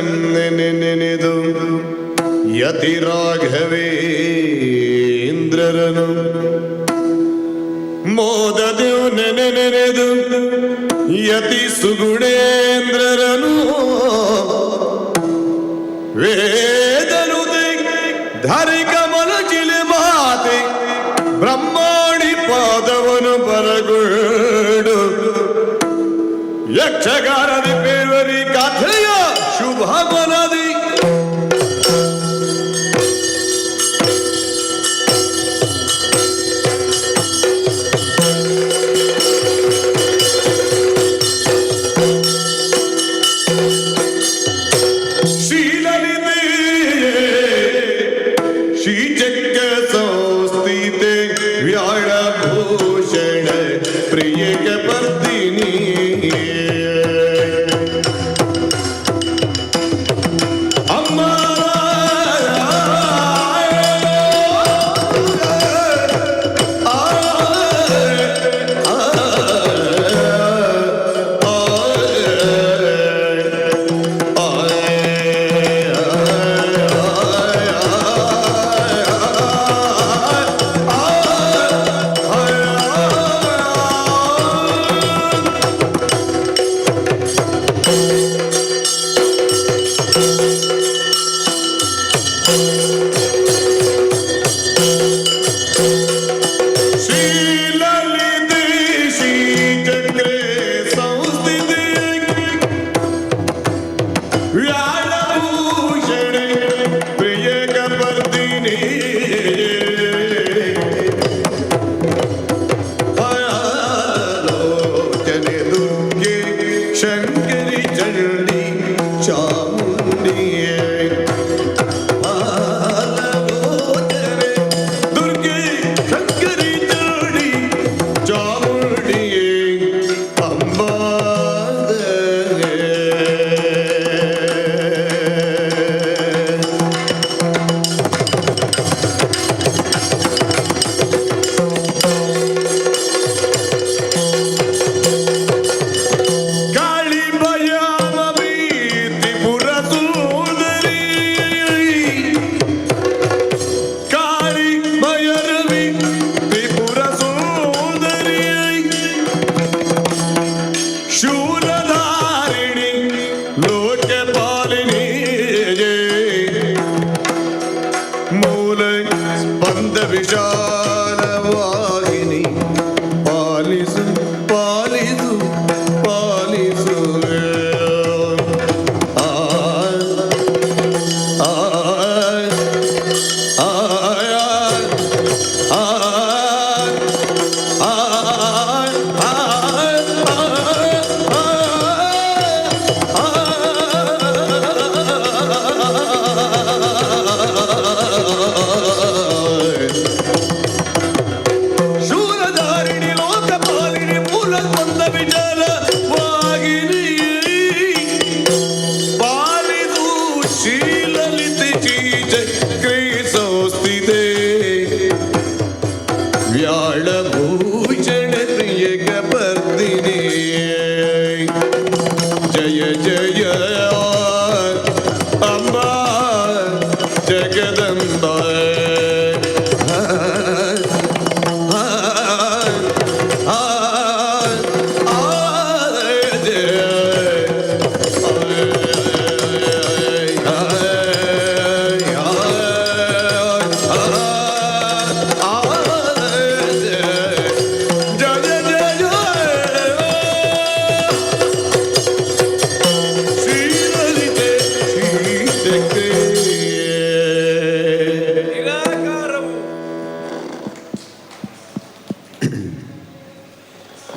ಮೋದದಿನ್ನೆನೆನೆದು ಯತಿ ರಾಘವೇಂದ್ರರನು ಮೋದದೇವ್ ನೆನೆನೆನೆದು ಯತಿ ಸುಗುಣೇಂದ್ರರನು ವೇದನು ಧರಿ ಕಮಲ ಚಿಲೆ ಮಾತೆ ಬ್ರಹ್ಮಾಣಿ ಪಾದವನು ಬರಗುಡು ಯಕ್ಷಗಾನದಿ ಪೇರ್ವರಿ ಕಥೆಯ ಶುಭ ಮನದಿ ಶೀಲನಿದೆ ಶ್ರೀಚಕ್ರ ಸಂಸ್ಥಿತೆ ವ್ಯಾಳಭೂಷಣ ಪ್ರಿಯಕ ಪರ್ದಿನಿ ವಿಶಾಲವಾಗಿನಿ ಪಾಲಿಸು ಪಾಲಿಸು ಪಾಲಿಸು ಆ ಆ ಆ ಶೂಲಧಾರಿಣಿ ಲೋಕಪಾಲಿನಿ ಮೂಲ ಕೊಂದ ವಿಚಾರವಾಗಿನಿ ಪಾಲಿದು ಶೀಲಲಿತಿ ಚಕ್ರೇ ಸಂಸ್ಥಿತೆ ವ್ಯಾಳಭೂಷಣ ಪ್ರಿಯಕ ಬರ್ದಿನಿ ಜಯ ಜಯ ಅಂಬಾ ಜಗದಂಬ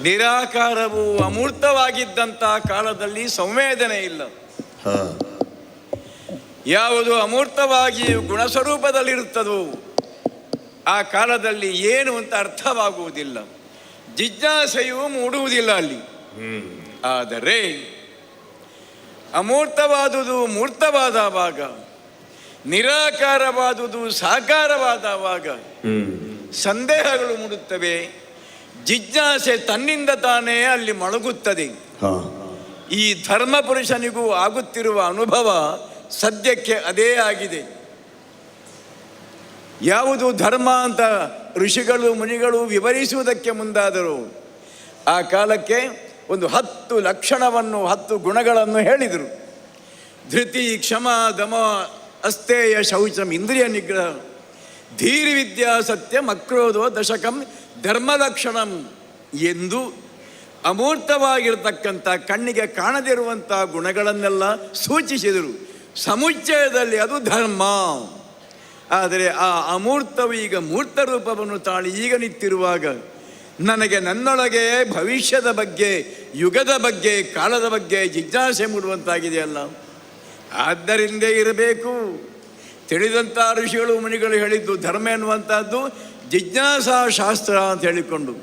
ನಿರಾಕಾರವು ಅಮೂರ್ತವಾಗಿದ್ದಂಥ ಕಾಲದಲ್ಲಿ ಸಂವೇದನೆ ಇಲ್ಲ. ಯಾವುದು ಅಮೂರ್ತವಾಗಿ ಗುಣಸ್ವರೂಪದಲ್ಲಿರುತ್ತದೋ ಆ ಕಾಲದಲ್ಲಿ ಏನು ಅಂತ ಅರ್ಥವಾಗುವುದಿಲ್ಲ, ಜಿಜ್ಞಾಸೆಯೂ ಮೂಡುವುದಿಲ್ಲ ಅಲ್ಲಿ. ಆದರೆ ಅಮೂರ್ತವಾದುದು ಮೂರ್ತವಾದವಾಗ, ನಿರಾಕಾರವಾದುದು ಸಾಕಾರವಾದವಾಗ ಸಂದೇಹಗಳು ಮೂಡುತ್ತವೆ. ಜಿಜ್ಞಾಸೆ ತನ್ನಿಂದ ತಾನೇ ಅಲ್ಲಿ ಮೊಳಗುತ್ತದೆ. ಈ ಧರ್ಮ ಪುರುಷನಿಗೂ ಆಗುತ್ತಿರುವ ಅನುಭವ ಸದ್ಯಕ್ಕೆ ಅದೇ ಆಗಿದೆ. ಯಾವುದು ಧರ್ಮ ಅಂತ ಋಷಿಗಳು ಮುನಿಗಳು ವಿವರಿಸುವುದಕ್ಕೆ ಮುಂದಾದರು ಆ ಕಾಲಕ್ಕೆ ಒಂದು 10 ಲಕ್ಷಣವನ್ನು 10 ಗುಣಗಳನ್ನು ಹೇಳಿದರು. ಧೃತಿ, ಕ್ಷಮ, ದಮ, ಅಸ್ತೇಯ, ಶೌಚಂ, ಇಂದ್ರಿಯ ನಿಗ್ರಹ, ಧೀರಿ ವಿದ್ಯಾ, ಸತ್ಯಂ, ಅಕ್ರೋಧೋ, ದಶಕಂ, ಧರ್ಮಲಕ್ಷಣಂ ಎಂದು ಅಮೂರ್ತವಾಗಿರತಕ್ಕಂಥ ಕಣ್ಣಿಗೆ ಕಾಣದಿರುವಂಥ ಗುಣಗಳನ್ನೆಲ್ಲ ಸೂಚಿಸಿದರು. ಸಮುಚ್ಚಯದಲ್ಲಿ ಅದು ಧರ್ಮ. ಆದರೆ ಆ ಅಮೂರ್ತವು ಈಗ ಮೂರ್ತ ರೂಪವನ್ನು ತಾಳಿ ಈಗ ನಿಂತಿರುವಾಗ ನನಗೆ ನನ್ನೊಳಗೆ ಭವಿಷ್ಯದ ಬಗ್ಗೆ, ಯುಗದ ಬಗ್ಗೆ, ಕಾಲದ ಬಗ್ಗೆ ಜಿಜ್ಞಾಸೆ ಮೂಡುವಂತಾಗಿದೆಯಲ್ಲ. ಆದ್ದರಿಂದ ಇರಬೇಕು. ತಿಳಿದಂಥ ಋಷಿಗಳು ಮುನಿಗಳು ಹೇಳಿದ್ದು ಧರ್ಮ ಎನ್ನುವಂಥದ್ದು ಜಿಜ್ಞಾಸಾ ಶಾಸ್ತ್ರ ಅಂತ ಹೇಳಿಕೊಂಡು,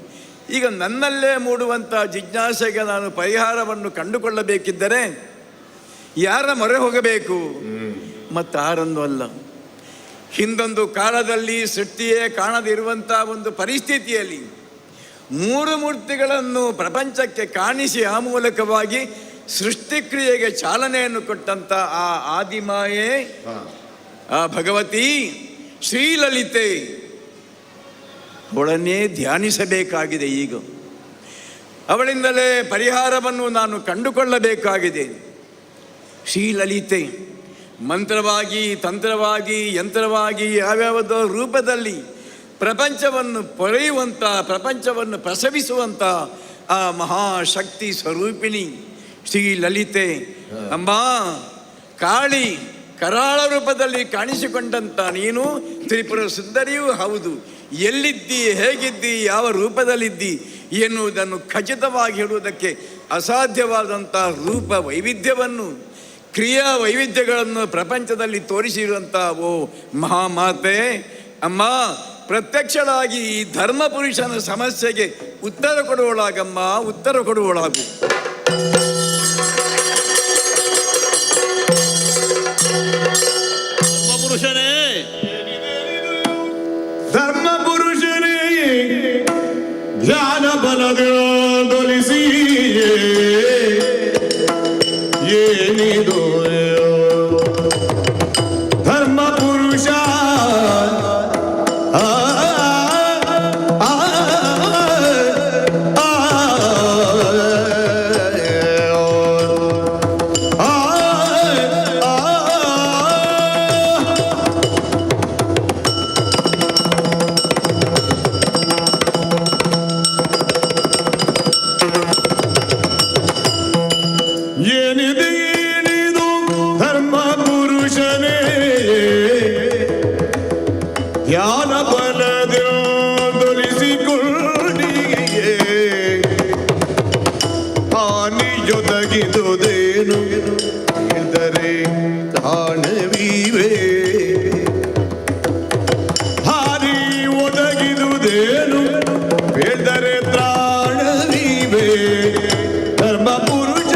ಈಗ ನನ್ನಲ್ಲೇ ಮೂಡುವಂಥ ಜಿಜ್ಞಾಸೆಗೆ ನಾನು ಪರಿಹಾರವನ್ನು ಕಂಡುಕೊಳ್ಳಬೇಕಿದ್ದರೆ ಯಾರ ಮೊರೆ ಹೋಗಬೇಕು? ಮತ್ತಾರನ್ನು ಅಲ್ಲ. ಹಿಂದೊಂದು ಕಾಲದಲ್ಲಿ ಸೃಷ್ಟಿಯೇ ಕಾಣದಿರುವಂಥ ಒಂದು ಪರಿಸ್ಥಿತಿಯಲ್ಲಿ 3 ಮೂರ್ತಿಗಳನ್ನು ಪ್ರಪಂಚಕ್ಕೆ ಕಾಣಿಸಿ ಆ ಮೂಲಕವಾಗಿ ಸೃಷ್ಟಿಕ್ರಿಯೆಗೆ ಚಾಲನೆಯನ್ನು ಕೊಟ್ಟಂಥ ಆ ಆದಿಮಾಯೆ, ಆ ಭಗವತಿ ಶ್ರೀಲಲಿತೆ, ಅವಳನ್ನೇ ಧ್ಯಾನಿಸಬೇಕಾಗಿದೆ. ಈಗ ಅವಳಿಂದಲೇ ಪರಿಹಾರವನ್ನು ನಾನು ಕಂಡುಕೊಳ್ಳಬೇಕಾಗಿದೆ. ಶ್ರೀಲಲಿತೆ ಮಂತ್ರವಾಗಿ, ತಂತ್ರವಾಗಿ, ಯಂತ್ರವಾಗಿ, ಯಾವ್ಯಾವುದೋ ರೂಪದಲ್ಲಿ ಪ್ರಪಂಚವನ್ನು ಪೊರೆಯುವಂಥ, ಪ್ರಪಂಚವನ್ನು ಪ್ರಸವಿಸುವಂಥ ಆ ಮಹಾಶಕ್ತಿ ಸ್ವರೂಪಿಣಿ ಶ್ರೀಲಲಿತೆ ಅಮ್ಮ ಕಾಳಿ, ಕರಾಳ ರೂಪದಲ್ಲಿ ಕಾಣಿಸಿಕೊಂಡಂಥ ನೀನು ತ್ರಿಪುರ ಸುಂದರಿಯೂ ಹೌದು. ಎಲ್ಲಿದ್ದಿ, ಹೇಗಿದ್ದಿ, ಯಾವ ರೂಪದಲ್ಲಿದ್ದಿ ಎನ್ನುವುದನ್ನು ಖಚಿತವಾಗಿ ಹೇಳುವುದಕ್ಕೆ ಅಸಾಧ್ಯವಾದಂಥ ರೂಪ ವೈವಿಧ್ಯವನ್ನು, ಕ್ರಿಯಾ ವೈವಿಧ್ಯಗಳನ್ನು ಪ್ರಪಂಚದಲ್ಲಿ ತೋರಿಸಿರುವಂಥ ಓ ಮಹಾಮಾತೆ ಅಮ್ಮ, ಪ್ರತ್ಯಕ್ಷಳಾಗಿ ಈ ಧರ್ಮ ಪುರುಷನ ಸಮಸ್ಯೆಗೆ ಉತ್ತರ ಕೊಡುವಳಾಗಮ್ಮ, ಉತ್ತರ ಕೊಡುವಳಾಗು. ಪುರುಷನೇ, ಧರ್ಮ ಪುರುಷನೇ, ಧ್ಯಾನ ಬಲದೊಲಿಸಿ ಏನಿದು ಧರ್ಮ ಪುರುಷ ಜೊತೆಗಿದುದೇನು ಎಂದರೆ ತಾಣವೀವೇ ಹಾರಿ ಒದಗಿದುದೇನು ಎಂದರೆ ತ್ರಾಣವೀವೇ ಧರ್ಮ ಪುರುಷ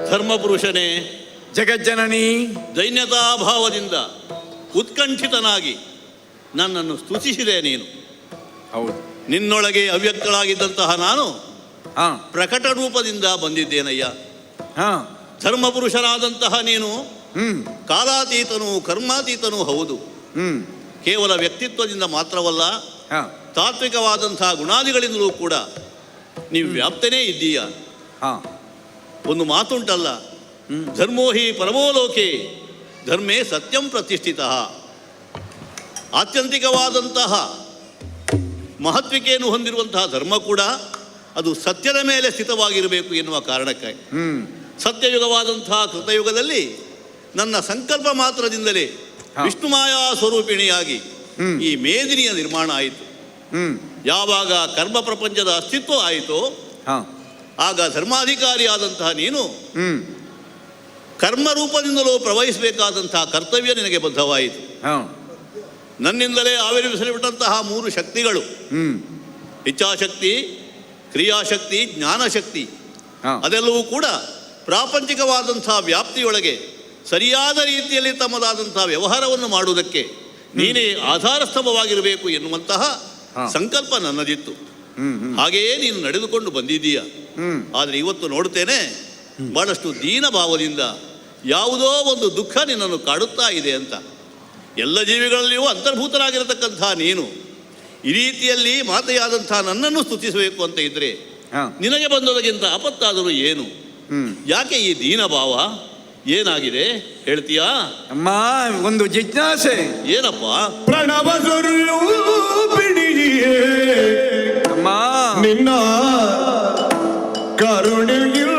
ಧರ್ಮಪುರುಷನೇ, ಜಗಜ್ಜನನಿ, ದೈನ್ಯತಾಭಾವದಿಂದ ಉತ್ಕಂಠಿತನಾಗಿ ನನ್ನನ್ನು ಸ್ತುತಿಸಿದೆ ನೀನು. ಹೌದು, ನಿನ್ನೊಳಗೆ ಅವ್ಯಕ್ತಳಾಗಿದ್ದಂತಹ ನಾನು ಹಾ ಪ್ರಕಟ ರೂಪದಿಂದ ಬಂದಿದ್ದೇನಯ್ಯ. ಹಾ ಧರ್ಮಪುರುಷನಾದಂತಹ ನೀನು ಹ್ಮ್ ಕಾಲಾತೀತನೂ ಕರ್ಮಾತೀತನೂ ಹೌದು. ಕೇವಲ ವ್ಯಕ್ತಿತ್ವದಿಂದ ಮಾತ್ರವಲ್ಲ, ಹಾ ತಾತ್ವಿಕವಾದಂತಹ ಗುಣಾದಿಗಳಿಂದಲೂ ಕೂಡ ನೀವು ವ್ಯಾಪ್ತನೇ ಇದ್ದೀಯ. ಹಾ ಒಂದು ಮಾತುಂಟಲ್ಲ, ಧರ್ಮೋ ಹಿ ಪರಮೋಲೋಕೆ ಧರ್ಮೇ ಸತ್ಯಂ ಪ್ರತಿಷ್ಠಿತ. ಆತ್ಯಂತಿಕವಾದಂತಹ ಮಹತ್ವಿಕೆಯನ್ನು ಹೊಂದಿರುವಂತಹ ಧರ್ಮ ಕೂಡ ಅದು ಸತ್ಯದ ಮೇಲೆ ಸ್ಥಿತವಾಗಿರಬೇಕು ಎನ್ನುವ ಕಾರಣಕ್ಕಾಗಿ ಸತ್ಯಯುಗವಾದಂತಹ ಕೃತಯುಗದಲ್ಲಿ ನನ್ನ ಸಂಕಲ್ಪ ಮಾತ್ರದಿಂದಲೇ ವಿಷ್ಣುಮಾಯಾ ಸ್ವರೂಪಿಣಿಯಾಗಿ ಈ ಮೇದಿನಿಯ ನಿರ್ಮಾಣ ಆಯಿತು. ಯಾವಾಗ ಕರ್ಮ ಪ್ರಪಂಚದ ಅಸ್ತಿತ್ವ ಆಯಿತೋ ಆಗ ಧರ್ಮಾಧಿಕಾರಿಯಾದಂತಹ ನೀನು ಕರ್ಮ ರೂಪದಿಂದಲೂ ಪ್ರವಹಿಸಬೇಕಾದಂತಹ ಕರ್ತವ್ಯ ನಿನಗೆ ಬದ್ಧವಾಯಿತು. ನನ್ನಿಂದಲೇ ಆವಿರ್ಭವಿಸಲ್ಪಟ್ಟಂತಹ 3 ಶಕ್ತಿಗಳು, ಇಚ್ಛಾಶಕ್ತಿ, ಕ್ರಿಯಾಶಕ್ತಿ, ಜ್ಞಾನಶಕ್ತಿ, ಅದೆಲ್ಲವೂ ಕೂಡ ಪ್ರಾಪಂಚಿಕವಾದಂತಹ ವ್ಯಾಪ್ತಿಯೊಳಗೆ ಸರಿಯಾದ ರೀತಿಯಲ್ಲಿ ತಮ್ಮದಾದಂತಹ ವ್ಯವಹಾರವನ್ನು ಮಾಡುವುದಕ್ಕೆ ನೀನೇ ಆಧಾರ ಸ್ತಂಭವಾಗಿರಬೇಕು ಎನ್ನುವಂತಹ ಸಂಕಲ್ಪ ನನ್ನದಿತ್ತು. ಹಾಗೆಯೇ ನೀನು ನಡೆದುಕೊಂಡು ಬಂದಿದ್ದೀಯ. ಆದರೆ ಇವತ್ತು ನೋಡುತ್ತೇನೆ, ಬಹಳಷ್ಟು ದೀನ ಭಾವದಿಂದ ಯಾವುದೋ ಒಂದು ದುಃಖ ನಿನ್ನನ್ನು ಕಾಡುತ್ತಾ ಇದೆ ಅಂತ. ಎಲ್ಲ ಜೀವಿಗಳಲ್ಲಿಯೂ ಅಂತರ್ಭೂತರಾಗಿರತಕ್ಕಂಥ ನೀನು ಈ ರೀತಿಯಲ್ಲಿ ಮಾತೆಯಾದಂತಹ ನನ್ನನ್ನು ಸ್ತುತಿಸಬೇಕು ಅಂತ ಇದ್ರೆ ನಿನಗೆ ಬಂದದಕ್ಕಿಂತ ಆಪತ್ತಾದರೂ ಏನು? ಯಾಕೆ ಈ ದೀನ ಭಾವ? ಏನಾಗಿದೆ ಹೇಳ್ತೀಯಾ? ಅಮ್ಮ, ಒಂದು ಜಿಜ್ಞಾಸೆ. ಏನಪ್ಪ? ಪ್ರಣವ ಸ್ವರೂಪಿಣಿಯೇ ಅಮ್ಮ, ನಿನ್ನ ಕರುಣೆಯುದಯಲಿ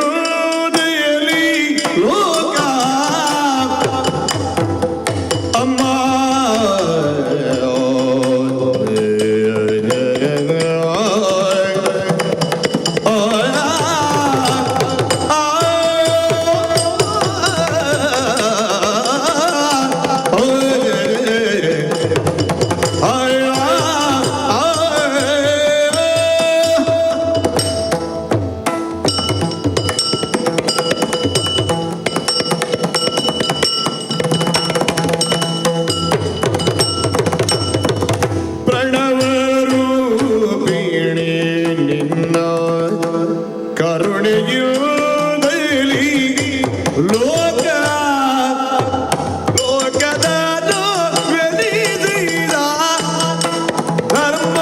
ಲೋಕ ಅಮ್ಮ ಕರುಣೆಯುದಯಲಿ ಲೋಕ ಲೋಕದ ವ್ಯನಿಸಿದ ಧರ್ಮ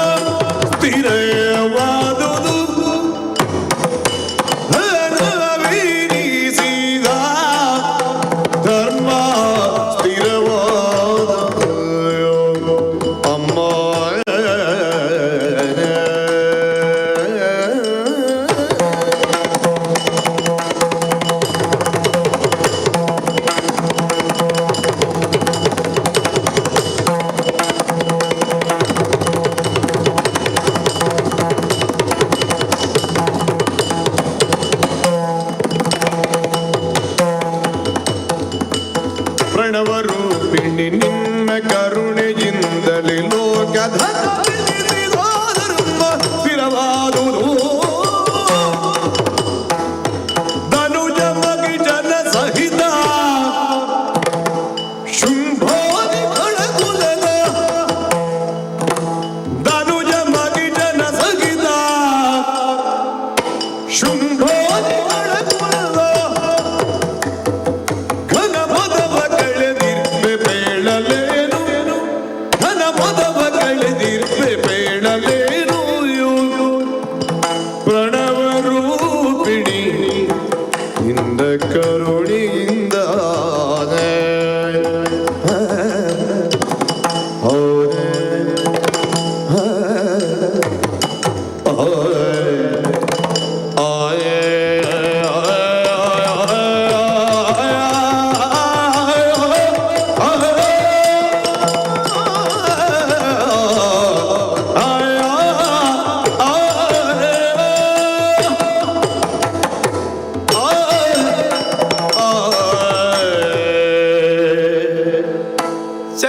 ಸ್ಥಿರವಾದುದು ಧರ್ಮವೀರಿಸಿದ ಧರ್ಮ ಸ್ಥಿರವಾದ ಅಮ್ಮ ಪ್ರಣವರೂಪಿಣಿ ನಿನ್ನ ಕರುಣೆಯಿಂದಲೇ ಲೋಕ ಧರ್ಮ ಸ್ಥಿರವಾದುದು ಧನುಜ ಮಗಿಜನ ಸಹಿತ ಶುಂಭೋದಿ ಕುಲದ ಧನುಜ ಮಗಿಜನ ಸಹಿತ ಶುಂಭೋದಿ ಕುಲದ ಘನ ಪದವ ಕಳೆದಿರ್ಪೆ ಬೇಳಲೇನು ಘನ ಪದವ ಕಳೆದಿರ್ಪೆ ಬೇಳಲೇನು ಪ್ರಣವ ರೂಪಿಣಿ ಇಂದ ಕರುಣಿಯಿಂದ ಆಯೇ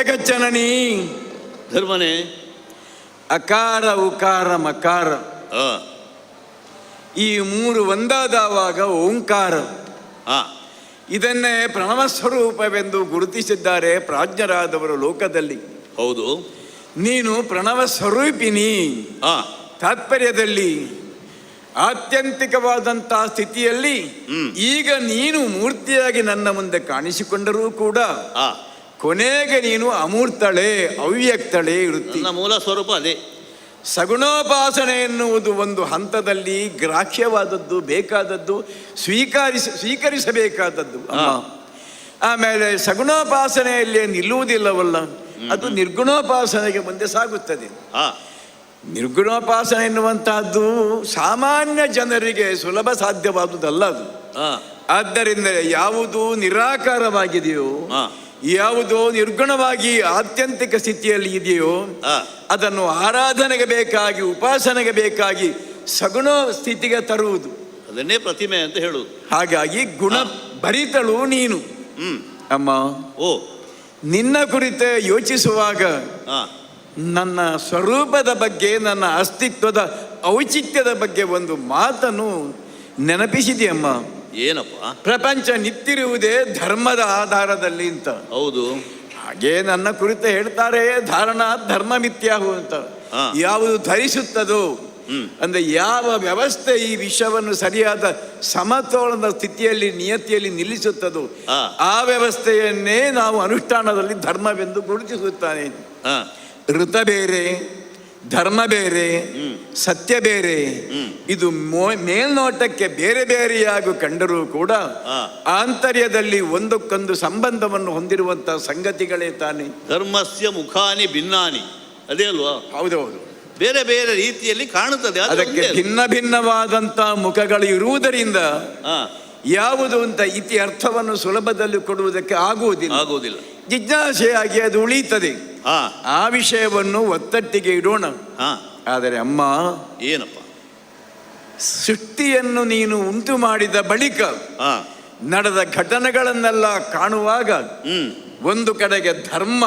ಗಚ್ಚನನಿ. ಧರ್ಮನೇ. ಅಕಾರ ಉಕಾರ ಮಕಾರ ಆ, ಈ ಮೂರು ಒಂದಾದವಾಗ ಓಂಕಾರ. ಆ, ಇದನ್ನೇ ಪ್ರಣವ ಸ್ವರೂಪವೆಂದು ಗುರುತಿಸಿದ್ದಾರೆ ಪ್ರಾಜ್ಞರಾದವರು ಲೋಕದಲ್ಲಿ. ಹೌದು. ನೀನು ಪ್ರಣವ ಸ್ವರೂಪಿಣಿ. ಆ, ತಾತ್ಪರ್ಯದಲ್ಲಿ ಆತ್ಯಂತಿಕವಾದಂಥ ಸ್ಥಿತಿಯಲ್ಲಿ ಈಗ ನೀನು ಮೂರ್ತಿಯಾಗಿ ನನ್ನ ಮುಂದೆ ಕಾಣಿಸಿಕೊಂಡರೂ ಕೂಡ ಆ, ಕೊನೆಗೆ ನೀನು ಅಮೂರ್ತಳೆ, ಅವ್ಯಕ್ತಳೆ ಇರುತ್ತಿ. ನನ್ನ ಮೂಲ ಸ್ವರೂಪ ಅದೇ. ಸಗುಣೋಪಾಸನೆ ಎನ್ನುವುದು ಒಂದು ಹಂತದಲ್ಲಿ ಗ್ರಾಹ್ಯವಾದದ್ದು, ಬೇಕಾದದ್ದು, ಸ್ವೀಕರಿಸಬೇಕಾದದ್ದು. ಆಮೇಲೆ ಸಗುಣೋಪಾಸನೆಯಲ್ಲಿ ನಿಲ್ಲುವುದಿಲ್ಲವಲ್ಲ, ಅದು ನಿರ್ಗುಣೋಪಾಸನೆಗೆ ಮುಂದೆ ಸಾಗುತ್ತದೆ. ಆ, ನಿರ್ಗುಣೋಪಾಸನೆ ಎನ್ನುವಂತಹದ್ದು ಸಾಮಾನ್ಯ ಜನರಿಗೆ ಸುಲಭ ಸಾಧ್ಯವಾದುದಲ್ಲ ಅದು. ಆ, ಆದ್ದರಿಂದ ಯಾವುದು ನಿರಾಕಾರವಾಗಿದೆಯೋ, ಆ, ಯಾವುದೋ ನಿರ್ಗುಣವಾಗಿ ಆತ್ಯಂತಿಕ ಸ್ಥಿತಿಯಲ್ಲಿ ಇದೆಯೋ ಆ, ಅದನ್ನು ಆರಾಧನೆಗೆ ಬೇಕಾಗಿ, ಉಪಾಸನೆಗೆ ಬೇಕಾಗಿ ಸಗುಣ ಸ್ಥಿತಿಗೆ ತರುವುದು. ಅದನ್ನೇ ಪ್ರತಿಮೆ ಅಂತ ಹೇಳುವುದು. ಹಾಗಾಗಿ ಗುಣ ಭರಿತಳು ನೀನು. ಅಮ್ಮ, ಓ, ನಿನ್ನ ಕುರಿತೆ ಯೋಚಿಸುವಾಗ ಆ, ನನ್ನ ಸ್ವರೂಪದ ಬಗ್ಗೆ, ನನ್ನ ಅಸ್ತಿತ್ವದ ಔಚಿತ್ಯದ ಬಗ್ಗೆ ಒಂದು ಮಾತನ್ನು ನೆನಪಿಸಿದೆಯಮ್ಮ. ಏನಪ್ಪ? ಪ್ರಪಂಚ ನಿಂತಿರುವುದೇ ಧರ್ಮದ ಆಧಾರದಲ್ಲಿ ಅಂತ. ಹೌದು. ಹಾಗೆ ನನ್ನ ಕುರಿತು ಹೇಳ್ತಾರೆ, ಧಾರಣ ಧರ್ಮ ಮಿಥ್ಯಾಹು ಅಂತ. ಯಾವುದು ಧರಿಸುತ್ತದೋ ಅಂದ್ರೆ ಯಾವ ವ್ಯವಸ್ಥೆ ಈ ವಿಶ್ವವನ್ನು ಸರಿಯಾದ ಸಮತೋಲನದ ಸ್ಥಿತಿಯಲ್ಲಿ, ನಿಯತಿಯಲ್ಲಿ ನಿಲ್ಲಿಸುತ್ತದೋ ಆ ವ್ಯವಸ್ಥೆಯನ್ನೇ ನಾವು ಅನುಷ್ಠಾನದಲ್ಲಿ ಧರ್ಮವೆಂದು ಗುರುತಿಸುತ್ತಾನೆ. ಋತ ಬೇರೆ, ಧರ್ಮ ಬೇರೆ, ಸತ್ಯ ಬೇರೆ. ಇದು ಮೇಲ್ನೋಟಕ್ಕೆ ಬೇರೆ ಬೇರೆಯಾಗಿ ಕಂಡರೂ ಕೂಡ ಆಂತರ್ಯದಲ್ಲಿ ಒಂದಕ್ಕೊಂದು ಸಂಬಂಧವನ್ನು ಹೊಂದಿರುವಂತಹ ಸಂಗತಿಗಳೇ ತಾನೆ. ಧರ್ಮಸ್ಯ ಮುಖಾನಿ ಭಿನ್ನಾನಿ, ಅದೇ ಅಲ್ವಾ? ಹೌದೌದು. ಬೇರೆ ಬೇರೆ ರೀತಿಯಲ್ಲಿ ಕಾಣುತ್ತದೆ. ಅದಕ್ಕೆ ಭಿನ್ನ ಭಿನ್ನವಾದಂತ ಮುಖಗಳು ಇರುವುದರಿಂದ ಯಾವುದು ಅಂತ ಇತಿ ಅರ್ಥವನ್ನು ಸುಲಭದಲ್ಲಿ ಕೊಡುವುದಕ್ಕೆ ಆಗುವುದಿಲ್ಲ. ಜಿಜ್ಞಾಸೆಯಾಗಿ ಅದು ಉಳಿಯುತ್ತದೆ. ಆ ವಿಷಯವನ್ನು ಒತ್ತಟ್ಟಿಗೆ ಇಡೋಣ. ಆದರೆ ಅಮ್ಮ, ಏನಪ್ಪ? ಸೃಷ್ಟಿಯನ್ನು ನೀನು ಉಂಟು ಮಾಡಿದ ಬಳಿಕ ನಡೆದ ಘಟನೆಗಳನ್ನೆಲ್ಲ ಕಾಣುವಾಗ ಒಂದು ಕಡೆಗೆ ಧರ್ಮ,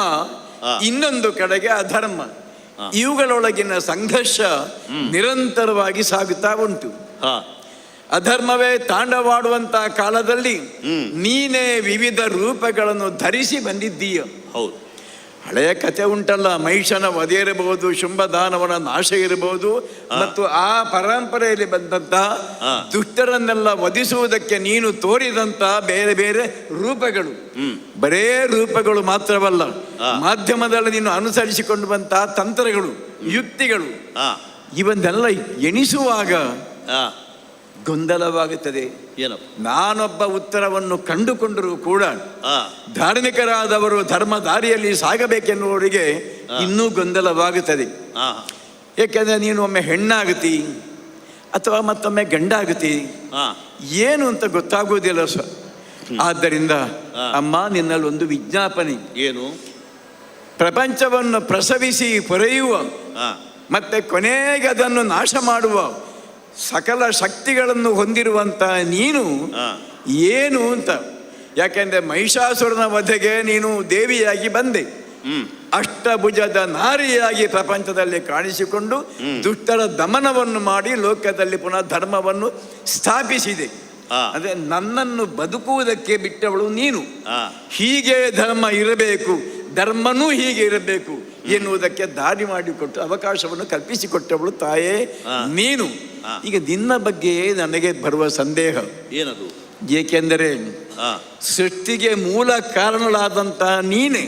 ಇನ್ನೊಂದು ಕಡೆಗೆ ಅಧರ್ಮ, ಇವುಗಳೊಳಗಿನ ಸಂಘರ್ಷ ನಿರಂತರವಾಗಿ ಸಾಗುತ್ತಾ ಉಂಟು. ಅಧರ್ಮವೇ ತಾಂಡವಾಡುವಂತಹ ಕಾಲದಲ್ಲಿ ನೀನೇ ವಿವಿಧ ರೂಪಗಳನ್ನು ಧರಿಸಿ ಬಂದಿದ್ದೀಯ. ಹೌದು. ಹಳೆಯ ಕಥೆ ಉಂಟಲ್ಲ, ಮಹಿಷನ ವಧೆ ಇರಬಹುದು, ಶುಂಭದಾನವನ ನಾಶ ಇರಬಹುದು, ಮತ್ತು ಆ ಪರಂಪರೆಯಲ್ಲಿ ಬಂದಂತ ದುಷ್ಟರನ್ನೆಲ್ಲ ವಧಿಸುವುದಕ್ಕೆ ನೀನು ತೋರಿದಂತ ಬೇರೆ ಬೇರೆ ರೂಪಗಳು. ಬರೇ ರೂಪಗಳು ಮಾತ್ರವಲ್ಲ, ಮಾಧ್ಯಮದಲ್ಲಿ ನೀನು ಅನುಸರಿಸಿಕೊಂಡು ಬಂತಹ ತಂತ್ರಗಳು, ಯುಕ್ತಿಗಳು, ಇವನ್ನೆಲ್ಲ ಎಣಿಸುವಾಗ ಗೊಂದಲವಾಗುತ್ತದೆ. ಏನಪ್ಪ? ನಾನೊಬ್ಬ ಉತ್ತರವನ್ನು ಕಂಡುಕೊಂಡರೂ ಕೂಡ ಧಾರ್ಮಿಕರಾದವರು ಧರ್ಮ ದಾರಿಯಲ್ಲಿ ಸಾಗಬೇಕೆನ್ನುವವರಿಗೆ ಇನ್ನೂ ಗೊಂದಲವಾಗುತ್ತದೆ. ಏಕೆಂದರೆ ನೀನು ಒಮ್ಮೆ ಹೆಣ್ಣಾಗುತ್ತಿ ಅಥವಾ ಮತ್ತೊಮ್ಮೆ ಗಂಡಾಗುತ್ತಿ, ಏನು ಅಂತ ಗೊತ್ತಾಗುವುದಿಲ್ಲ ಸರ್. ಆದ್ದರಿಂದ ಅಮ್ಮ, ನಿನ್ನಲ್ಲಿ ಒಂದು ವಿಜ್ಞಾಪನೆ. ಏನು? ಪ್ರಪಂಚವನ್ನು ಪ್ರಸವಿಸಿ ಪೊರೆಯುವ ಮತ್ತೆ ಕೊನೆಗೆ ಅದನ್ನು ನಾಶ ಮಾಡುವ ಸಕಲ ಶಕ್ತಿಗಳನ್ನು ಹೊಂದಿರುವಂತ ನೀನು ಏನು ಅಂತ. ಯಾಕೆಂದ್ರೆ ಮಹಿಷಾಸುರನ ವಧೆಗೆ ನೀನು ದೇವಿಯಾಗಿ ಬಂದೆ, ಅಷ್ಟಭುಜದ ನಾರಿಯಾಗಿ ಪ್ರಪಂಚದಲ್ಲಿ ಕಾಣಿಸಿಕೊಂಡು ದುಷ್ಟರ ದಮನವನ್ನು ಮಾಡಿ ಲೋಕದಲ್ಲಿ ಪುನಃ ಧರ್ಮವನ್ನು ಸ್ಥಾಪಿಸಿದೆ. ಅದೇ ನನ್ನನ್ನು ಬದುಕುವುದಕ್ಕೆ ಬಿಟ್ಟವಳು ನೀನು. ಹೀಗೆ ಧರ್ಮ ಇರಬೇಕು, ಧರ್ಮನೂ ಹೀಗೆ ಇರಬೇಕು ಎನ್ನುವುದಕ್ಕೆ ದಾರಿ ಮಾಡಿಕೊಟ್ಟು ಅವಕಾಶವನ್ನು ಕಲ್ಪಿಸಿಕೊಟ್ಟವಳು ತಾಯೇ ನೀನು. ಈಗ ನಿನ್ನ ಬಗ್ಗೆ ನನಗೆ ಬರುವ ಸಂದೇಹ ಏನದು? ಏಕೆಂದರೆ ಸೃಷ್ಟಿಗೆ ಮೂಲ ಕಾರಣಗಳಾದಂತ ನೀನೆ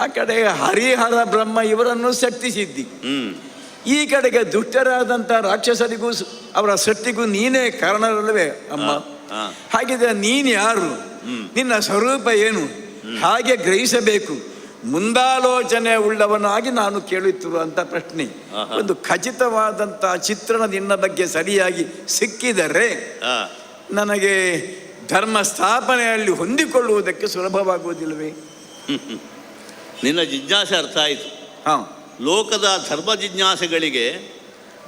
ಆ ಕಡೆ ಹರಿಹರ ಬ್ರಹ್ಮ ಇವರನ್ನು ಸೃಷ್ಟಿಸಿದ್ದಿ, ಈ ಕಡೆಗೆ ದುಷ್ಟರಾದಂಥ ರಾಕ್ಷಸರಿಗೂ ಅವರ ಸೃಷ್ಟಿಗೂ ನೀನೇ ಕಾರಣವಲ್ಲವೇ ಅಮ್ಮ? ಹಾಗಿದ್ರೆ ನೀನು ಯಾರು, ನಿನ್ನ ಸ್ವರೂಪ ಏನು, ಹಾಗೆ ಗ್ರಹಿಸಬೇಕು. ಮುಂದಾಲೋಚನೆ ಉಳ್ಳವನಾಗಿ ನಾನು ಕೇಳುತ್ತಿರುವಂಥ ಪ್ರಶ್ನೆ, ಒಂದು ಖಚಿತವಾದಂಥ ಚಿತ್ರಣ ನಿನ್ನ ಬಗ್ಗೆ ಸರಿಯಾಗಿ ಸಿಕ್ಕಿದರೆ ನನಗೆ ಧರ್ಮ ಸ್ಥಾಪನೆಯಲ್ಲಿ ಹೊಂದಿಕೊಳ್ಳುವುದಕ್ಕೆ ಸುಲಭವಾಗುವುದಿಲ್ಲವೇ? ನಿನ್ನ ಜಿಜ್ಞಾಸೆ ಅರ್ಥ ಆಯಿತು. ಲೋಕದ ಧರ್ಮ ಜಿಜ್ಞಾಸೆಗಳಿಗೆ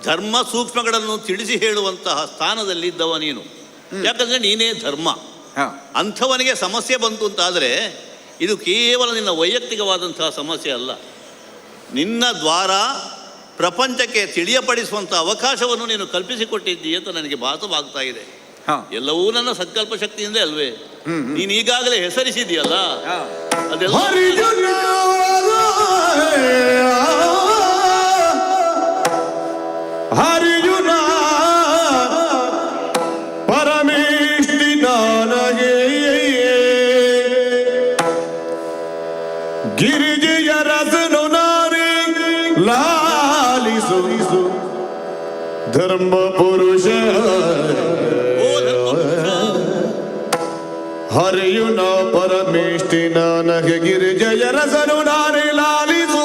ಧರ್ಮ ಸೂಕ್ಷ್ಮಗಳನ್ನು ತಿಳಿಸಿ ಹೇಳುವಂತಹ ಸ್ಥಾನದಲ್ಲಿದ್ದವ ನೀನು. ಯಾಕಂದರೆ ನೀನೇ ಧರ್ಮ. ಅಂಥವನಿಗೆ ಸಮಸ್ಯೆ ಬಂತು ಅಂತಾದರೆ ಇದು ಕೇವಲ ನಿನ್ನ ವೈಯಕ್ತಿಕವಾದಂತಹ ಸಮಸ್ಯೆ ಅಲ್ಲ. ನಿನ್ನ ದ್ವಾರ ಪ್ರಪಂಚಕ್ಕೆ ತಿಳಿಯಪಡಿಸುವಂಥ ಅವಕಾಶವನ್ನು ನೀನು ಕಲ್ಪಿಸಿಕೊಟ್ಟಿದ್ದೀಯ ಅಂತ ನನಗೆ ಭಾಸವಾಗ್ತಾ ಇದೆ. ಎಲ್ಲವೂ ನನ್ನ ಸಂಕಲ್ಪ ಶಕ್ತಿಯಿಂದ ಅಲ್ವೇ? ನೀನು ಈಗಾಗಲೇ ಹೆಸರಿಸಿದೆಯಲ್ಲ ಅದೆಲ್ಲ ಹರಿಯುನ ಪರಮೇಷ್ಠಿ ನನಗೆ ಗಿರಿಜೆಯ ರಸನು ನಾನೇ ಲಾಲಿಸು ಧರ್ಮ ಪುರುಷ ಹರಿಯುನ ಪರಮೇಷ್ಠಿ ನನಗೆ ಗಿರಿಜೆಯ ರಸನು ನಾನೇ ಲಾಲಿಸು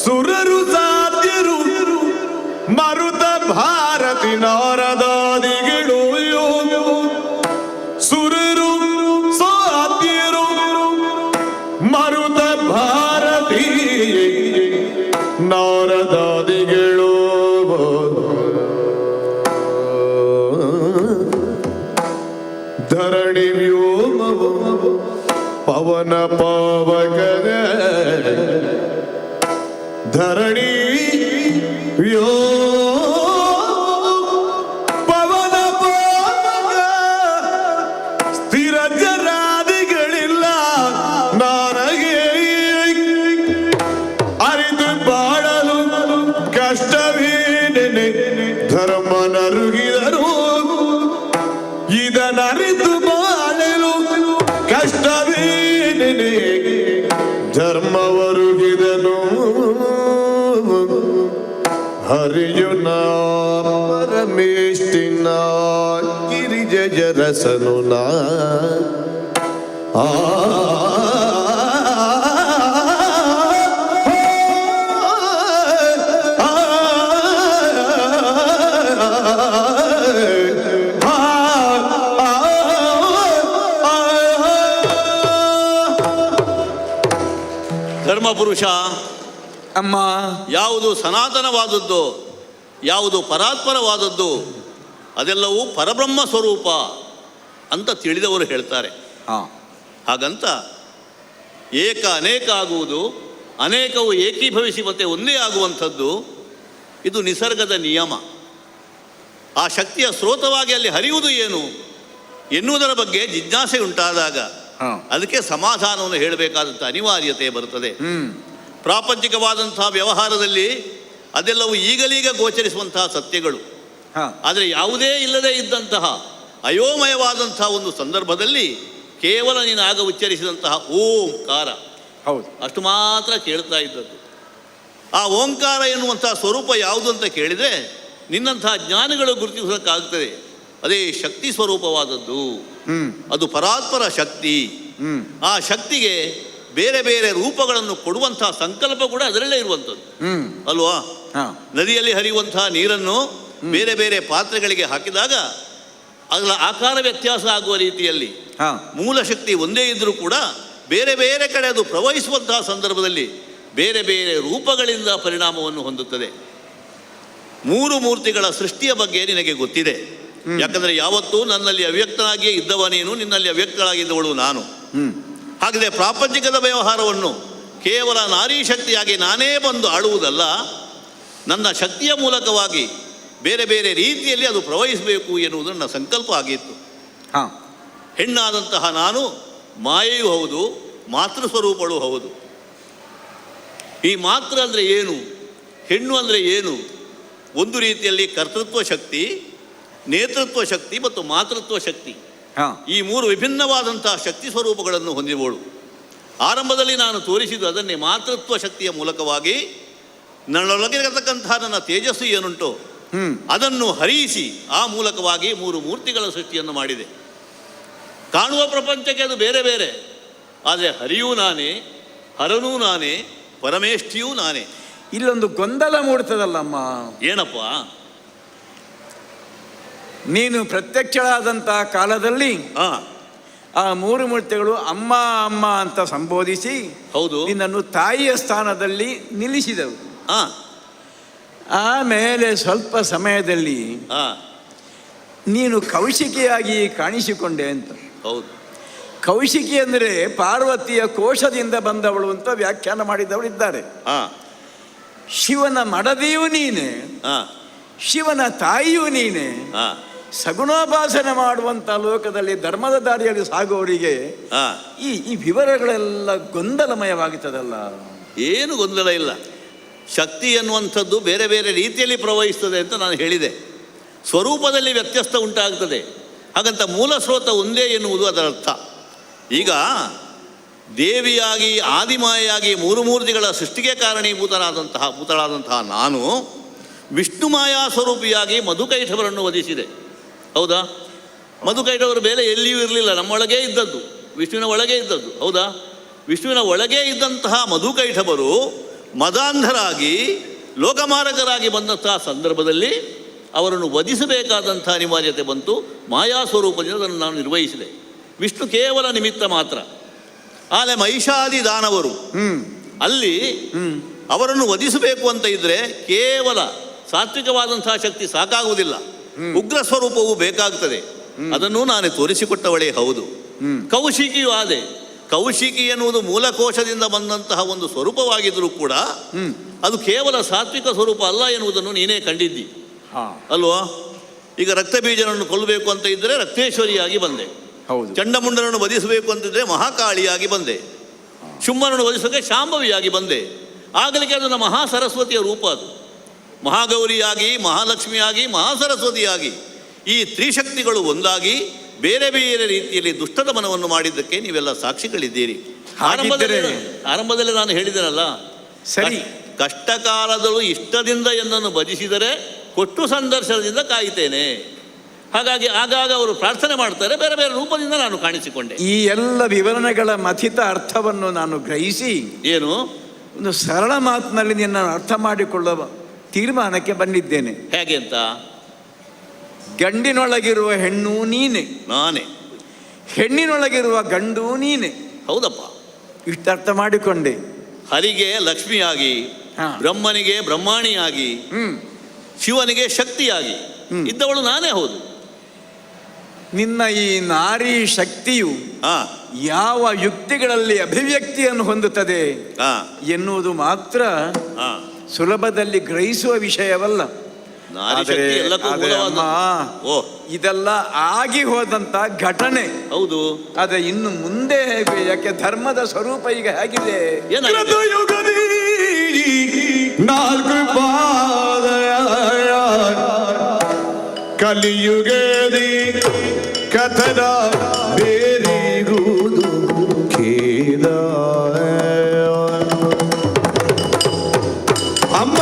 ಸುರರು ಸಾಧ್ಯರು ಮರುತ ಭಾರತಿ ನಾರದಾದಿಗಳು ಸುರರು ಸಾಧ್ಯರು ಮರುತ ಭಾರತಿ ನಾರದಾದಿಗಳು ಧರಣಿ ವ್ಯೋಮವು ಪವನ ಪಾವಕರ ಧರಣಿ ವ್ಯೋ ಪವನ ಪಾವಕ ಸ್ಥಿರ ಜರಾದಿಗಳಿಲ್ಲ ನನಗೆ ಅರಿತು ಬಾಳಲು ಕಷ್ಟವೇನೆ ಧರ್ಮ ನರುಗಿದರು ಇದನ್ನರಿತು ಬಾಳಲು ಕಷ್ಟವೇನೆ ಧರ್ಮವರುಗಿದನು ಹರಿಯುನ ಪರಮೇಷ್ಠಿನ ಗಿರಿಜಯ ರಸನು ನಾ ಧರ್ಮಪುರುಷ, ಅಮ್ಮ, ಯಾವುದು ಸನಾತನವಾದದ್ದು, ಯಾವುದು ಪರಾತ್ಪರವಾದದ್ದು, ಅದೆಲ್ಲವೂ ಪರಬ್ರಹ್ಮ ಸ್ವರೂಪ ಅಂತ ತಿಳಿದವರು ಹೇಳ್ತಾರೆ. ಹಾಗಂತ ಏಕ ಅನೇಕ ಆಗುವುದು, ಅನೇಕವು ಏಕೀಭವಿಸಿ ಮತ್ತೆ ಒಂದೇ ಆಗುವಂಥದ್ದು ಇದು ನಿಸರ್ಗದ ನಿಯಮ. ಆ ಶಕ್ತಿಯ ಸ್ರೋತವಾಗಿ ಅಲ್ಲಿ ಹರಿಯುವುದು ಏನು ಎನ್ನುವುದರ ಬಗ್ಗೆ ಜಿಜ್ಞಾಸೆ ಉಂಟಾದಾಗ ಅದಕ್ಕೆ ಸಮಾಧಾನವನ್ನು ಹೇಳಬೇಕಾದಂಥ ಅನಿವಾರ್ಯತೆ ಬರುತ್ತದೆ. ಪ್ರಾಪಂಚಿಕವಾದಂತಹ ವ್ಯವಹಾರದಲ್ಲಿ ಅದೆಲ್ಲವೂ ಈಗಲೀಗ ಗೋಚರಿಸುವಂತಹ ಸತ್ಯಗಳು. ಆದರೆ ಯಾವುದೇ ಇಲ್ಲದೆ ಇದ್ದಂತಹ ಅಯೋಮಯವಾದಂತಹ ಒಂದು ಸಂದರ್ಭದಲ್ಲಿ ಕೇವಲ ನೀನು ಆಗ ಉಚ್ಚರಿಸಿದಂತಹ ಓಂಕಾರ ಹೌದು, ಅಷ್ಟು ಮಾತ್ರ ಕೇಳ್ತಾ ಇದ್ದದ್ದು. ಆ ಓಂಕಾರ ಎನ್ನುವಂತಹ ಸ್ವರೂಪ ಯಾವುದು ಅಂತ ಕೇಳಿದರೆ ನಿನ್ನಂತಹ ಜ್ಞಾನಿಗಳು ಗುರುತಿಸೋಕ್ಕಾಗ್ತದೆ. ಅದೇ ಶಕ್ತಿ ಸ್ವರೂಪವಾದದ್ದು, ಅದು ಪರಾತ್ಪರ ಶಕ್ತಿ. ಆ ಶಕ್ತಿಗೆ ಬೇರೆ ಬೇರೆ ರೂಪಗಳನ್ನು ಕೊಡುವಂತಹ ಸಂಕಲ್ಪ ಕೂಡ ಅದರಲ್ಲೇ ಇರುವಂಥದ್ದು ಅಲ್ವಾ? ನದಿಯಲ್ಲಿ ಹರಿಯುವಂತಹ ನೀರನ್ನು ಬೇರೆ ಬೇರೆ ಪಾತ್ರೆಗಳಿಗೆ ಹಾಕಿದಾಗ ಅದರ ಆಕಾರ ವ್ಯತ್ಯಾಸ ಆಗುವ ರೀತಿಯಲ್ಲಿ ಮೂಲ ಶಕ್ತಿ ಒಂದೇ ಇದ್ದರೂ ಕೂಡ ಬೇರೆ ಬೇರೆ ಕಡೆ ಅದು ಪ್ರವಹಿಸುವಂತಹ ಸಂದರ್ಭದಲ್ಲಿ ಬೇರೆ ಬೇರೆ ರೂಪಗಳಿಂದ ಪರಿಣಾಮವನ್ನು ಹೊಂದುತ್ತದೆ. ಮೂರು ಮೂರ್ತಿಗಳ ಸೃಷ್ಟಿಯ ಬಗ್ಗೆ ನಿನಗೆ ಗೊತ್ತಿದೆ. ಯಾಕಂದರೆ ಯಾವತ್ತೂ ನನ್ನಲ್ಲಿ ಅವ್ಯಕ್ತನಾಗಿಯೇ ಇದ್ದವ ನೀನು, ನಿನ್ನಲ್ಲಿ ಅವ್ಯಕ್ತಳಾಗಿದ್ದವಳು ನಾನು. ಹಾಗಿದೆ ಪ್ರಾಪಂಚಿಕದ ವ್ಯವಹಾರವನ್ನು ಕೇವಲ ನಾರೀ ಶಕ್ತಿಯಾಗಿ ನಾನೇ ಬಂದು ಆಳುವುದಲ್ಲ, ನನ್ನ ಶಕ್ತಿಯ ಮೂಲಕವಾಗಿ ಬೇರೆ ಬೇರೆ ರೀತಿಯಲ್ಲಿ ಅದು ಪ್ರವಹಿಸಬೇಕು ಎನ್ನುವುದು ನನ್ನ ಸಂಕಲ್ಪ ಆಗಿತ್ತು. ಹೆಣ್ಣಾದಂತಹ ನಾನು ಮಾಯೆಯೂ ಹೌದು, ಮಾತೃ ಸ್ವರೂಪಳು ಹೌದು. ಈ ಮಾತೃ ಅಂದರೆ ಏನು, ಹೆಣ್ಣು ಅಂದರೆ ಏನು? ಒಂದು ರೀತಿಯಲ್ಲಿ ಕರ್ತೃತ್ವ ಶಕ್ತಿ, ನೇತೃತ್ವ ಶಕ್ತಿ ಮತ್ತು ಮಾತೃತ್ವ ಶಕ್ತಿ, ಈ ಮೂರು ವಿಭಿನ್ನವಾದಂತಹ ಶಕ್ತಿ ಸ್ವರೂಪಗಳನ್ನು ಹೊಂದಿರುವಳು. ಆರಂಭದಲ್ಲಿ ನಾನು ತೋರಿಸಿದ್ದು ಅದನ್ನೇ. ಮಾತೃತ್ವ ಶಕ್ತಿಯ ಮೂಲಕವಾಗಿ ನನ್ನೊಳಗಿರತಕ್ಕಂತಹ ನನ್ನ ತೇಜಸ್ಸು ಏನುಂಟು ಅದನ್ನು ಹರಿಸಿ ಆ ಮೂಲಕವಾಗಿ ಮೂರು ಮೂರ್ತಿಗಳ ಸೃಷ್ಟಿಯನ್ನು ಮಾಡಿದೆ. ಕಾಣುವ ಪ್ರಪಂಚಕ್ಕೆ ಅದು ಬೇರೆ ಬೇರೆ, ಆದರೆ ಹರಿಯೂ ನಾನೇ, ಹರನೂ ನಾನೇ, ಪರಮೇಷ್ಠಿಯೂ ನಾನೇ. ಇಲ್ಲೊಂದು ಗೊಂದಲ ಮೂಡ್ತದಲ್ಲಮ್ಮ. ಏನಪ್ಪ? ನೀನು ಪ್ರತ್ಯಕ್ಷಳಾದಂಥ ಕಾಲದಲ್ಲಿ ಆ ಮೂರು ಮೂರ್ತಿಗಳು ಅಮ್ಮ ಅಮ್ಮ ಅಂತ ಸಂಬೋಧಿಸಿ ಹೌದು ನಿನ್ನನ್ನು ತಾಯಿಯ ಸ್ಥಾನದಲ್ಲಿ ನಿಲ್ಲಿಸಿದವು. ಆಮೇಲೆ ಸ್ವಲ್ಪ ಸಮಯದಲ್ಲಿ ನೀನು ಕೌಶಿಕಿಯಾಗಿ ಕಾಣಿಸಿಕೊಂಡೆ ಅಂತ. ಹೌದು. ಕೌಶಿಕಿ ಅಂದರೆ ಪಾರ್ವತಿಯ ಕೋಶದಿಂದ ಬಂದವಳು ಅಂತ ವ್ಯಾಖ್ಯಾನ ಮಾಡಿದವರು ಇದ್ದಾರೆ. ಹಾ ಶಿವನ ಮಡದಿಯೂ ನೀನೆ, ಹಾ ಶಿವನ ತಾಯಿಯೂ ನೀನೆ. ಹಾ ಸಗುಣೋಪಾಸನೆ ಮಾಡುವಂಥ ಲೋಕದಲ್ಲಿ ಧರ್ಮದ ದಾರಿಯಲ್ಲಿ ಸಾಗುವವರಿಗೆ ಹಾ ಈ ವಿವರಗಳೆಲ್ಲ ಗೊಂದಲಮಯವಾಗುತ್ತದಲ್ಲ. ಏನು ಗೊಂದಲ ಇಲ್ಲ. ಶಕ್ತಿ ಎನ್ನುವಂಥದ್ದು ಬೇರೆ ಬೇರೆ ರೀತಿಯಲ್ಲಿ ಪ್ರವಹಿಸ್ತದೆ ಅಂತ ನಾನು ಹೇಳಿದೆ. ಸ್ವರೂಪದಲ್ಲಿ ವ್ಯತ್ಯಸ್ತ ಉಂಟಾಗ್ತದೆ. ಹಾಗಂತ ಮೂಲ ಸ್ರೋತ ಒಂದೇ ಎನ್ನುವುದು ಅದರ ಅರ್ಥ. ಈಗ ದೇವಿಯಾಗಿ ಆದಿಮಾಯಾಗಿ ಮೂರು ಮೂರ್ತಿಗಳ ಸೃಷ್ಟಿಗೆ ಭೂತಳಾದಂತಹ ನಾನು ವಿಷ್ಣು ಮಾಯಾ ಸ್ವರೂಪಿಯಾಗಿ ಮಧುಕೈಠವರನ್ನು ವಧಿಸಿದೆ. ಹೌದಾ? ಮಧುಕೈಠವರು ಬೇರೆ ಎಲ್ಲಿಯೂ ಇರಲಿಲ್ಲ, ನಮ್ಮೊಳಗೇ ಇದ್ದದ್ದು, ವಿಷ್ಣುವಿನ ಒಳಗೇ ಇದ್ದದ್ದು. ಹೌದಾ? ವಿಷ್ಣುವಿನ ಒಳಗೇ ಇದ್ದಂತಹ ಮಧುಕೈಠವರು ಮದಾಂಧರಾಗಿ ಲೋಕಮಾರಕರಾಗಿ ಬಂದಂತಹ ಸಂದರ್ಭದಲ್ಲಿ ಅವರನ್ನು ವಧಿಸಬೇಕಾದಂಥ ಅನಿವಾರ್ಯತೆ ಬಂತು. ಮಾಯಾ ಸ್ವರೂಪದಿಂದ ಅದನ್ನು ನಾನು ನಿರ್ವಹಿಸಿದೆ. ವಿಷ್ಣು ಕೇವಲ ನಿಮಿತ್ತ ಮಾತ್ರ. ಆಲೆ ಮಹಿಷಾದಿ ದಾನವರು ಅಲ್ಲಿ ಅವರನ್ನು ವಧಿಸಬೇಕು ಅಂತ ಇದ್ದರೆ ಕೇವಲ ಸಾತ್ವಿಕವಾದಂತಹ ಶಕ್ತಿ ಸಾಕಾಗುವುದಿಲ್ಲ, ಉಗ್ರ ಸ್ವರೂಪವು ಬೇಕಾಗ್ತದೆ. ಅದನ್ನು ನಾನು ತೋರಿಸಿಕೊಟ್ಟವಳೇ ಹೌದು. ಕೌಶಿಕಿಯೂ ಆದೆ. ಕೌಶಿಕಿ ಎನ್ನುವುದು ಮೂಲಕೋಶದಿಂದ ಬಂದಂತಹ ಒಂದು ಸ್ವರೂಪವಾಗಿದ್ದರೂ ಕೂಡ ಅದು ಕೇವಲ ಸಾತ್ವಿಕ ಸ್ವರೂಪ ಅಲ್ಲ ಎನ್ನುವುದನ್ನು ನೀನೇ ಕಂಡಿದ್ದಿ ಅಲ್ವಾ? ಈಗ ರಕ್ತಬೀಜನನ್ನು ಕೊಲ್ಲಬೇಕು ಅಂತ ಇದ್ದರೆ ರಕ್ತೇಶ್ವರಿಯಾಗಿ ಬಂದೆ. ಚಂಡಮುಂಡನನ್ನು ವಧಿಸಬೇಕು ಅಂತಿದ್ರೆ ಮಹಾಕಾಳಿಯಾಗಿ ಬಂದೆ. ಶುಂಭನನ್ನು ವಧಿಸೋಕೆ ಶಾಂಭವಿಯಾಗಿ ಬಂದೆ. ಆಗಲಿಕ್ಕೆ ಅದನ್ನು ಮಹಾಸರಸ್ವತಿಯ ರೂಪ. ಅದು ಮಹಾಗೌರಿಯಾಗಿ, ಮಹಾಲಕ್ಷ್ಮಿಯಾಗಿ, ಮಹಾಸರಸ್ವತಿಯಾಗಿ ಈ ತ್ರಿಶಕ್ತಿಗಳು ಒಂದಾಗಿ ಬೇರೆ ಬೇರೆ ರೀತಿಯಲ್ಲಿ ದುಷ್ಟದ ಮನವನ್ನು ಮಾಡಿದ್ದಕ್ಕೆ ನೀವೆಲ್ಲ ಸಾಕ್ಷಿಗಳಿದ್ದೀರಿ. ಆರಂಭದಲ್ಲಿ ನಾನು ಹೇಳಿದ್ದೇನಲ್ಲ, ಸರಿ, ಕಷ್ಟಕಾಲದಲ್ಲೂ ಇಷ್ಟದಿಂದ ಎನ್ನನ್ನು ಭಜಿಸಿದರೆ ಕೊಟ್ಟು ಸಂದರ್ಶನದಿಂದ ಕಾಯುತ್ತೇನೆ. ಹಾಗಾಗಿ ಆಗಾಗ ಅವರು ಪ್ರಾರ್ಥನೆ ಮಾಡ್ತಾರೆ, ಬೇರೆ ಬೇರೆ ರೂಪದಿಂದ ನಾನು ಕಾಣಿಸಿಕೊಂಡೆ. ಈ ಎಲ್ಲ ವಿವರಣೆಗಳ ಮಥಿತ ಅರ್ಥವನ್ನು ನಾನು ಗ್ರಹಿಸಿ ಏನು ಒಂದು ಸರಳ ಮಾತಿನಲ್ಲಿ ನಿನ್ನನ್ನು ಅರ್ಥ ಮಾಡಿಕೊಳ್ಳುವ ತೀರ್ಮಾನಕ್ಕೆ ಬಂದಿದ್ದೇನೆ. ಹೇಗೆ ಅಂತ? ಗಂಡಿನೊಳಗಿರುವ ಹೆಣ್ಣು ನೀನೆ, ನಾನೇ. ಹೆಣ್ಣಿನೊಳಗಿರುವ ಗಂಡು ನೀನೆ. ಹೌದಪ್ಪ, ಇಷ್ಟು ಅರ್ಥ ಮಾಡಿಕೊಂಡೆ. ಹರಿಗೆ ಲಕ್ಷ್ಮಿಯಾಗಿ, ಬ್ರಹ್ಮನಿಗೆ ಬ್ರಹ್ಮಾಣಿಯಾಗಿ, ಶಿವನಿಗೆ ಶಕ್ತಿಯಾಗಿ ಇದ್ದವಳು ನಾನೇ. ಹೌದು. ನಿನ್ನ ಈ ನಾರಿ ಶಕ್ತಿಯು ಯಾವ ಯುಕ್ತಿಗಳಲ್ಲಿ ಅಭಿವ್ಯಕ್ತಿಯನ್ನು ಹೊಂದುತ್ತದೆ ಎನ್ನುವುದು ಮಾತ್ರ ಸುಲಭದಲ್ಲಿ ಗ್ರಹಿಸುವ ವಿಷಯವಲ್ಲ. ಇದೆಲ್ಲ ಆಗಿ ಹೋದಂತ ಘಟನೆ. ಹೌದು. ಅದ ಇನ್ನು ಮುಂದೆ ಯಾಕೆ ಧರ್ಮದ ಸ್ವರೂಪ ಈಗ ಹೇಗಿದೆ? ನಾಲ್ಕು ಪಾದ ಕಲಿಯುಗದಿ ಕಥನ ಬೇರಿಗುವುದು ಖೇದ. ಅಮ್ಮ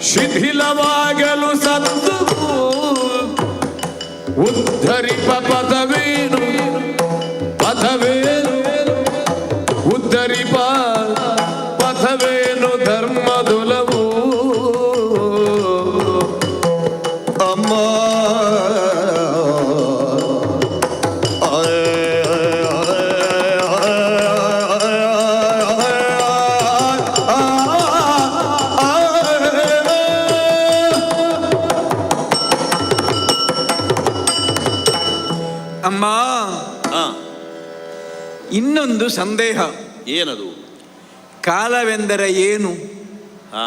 ಶಿಥಿಲವಾಗಲು ಸತ್ತವು ಉದ್ಧರಿಪ ಪದವೇನು ಪದವೇನು ಉದ್ಧರಿಪ ಪಥವೇನು ಧರ್ಮದುಲವು ಅಮ್ಮ ಅಮ್ಮ, ಹಾ, ಇನ್ನೊಂದು ಸಂದೇಹ. ಏನದು? ಕಾಲವೆಂದರೆ ಏನು? ಹಾ,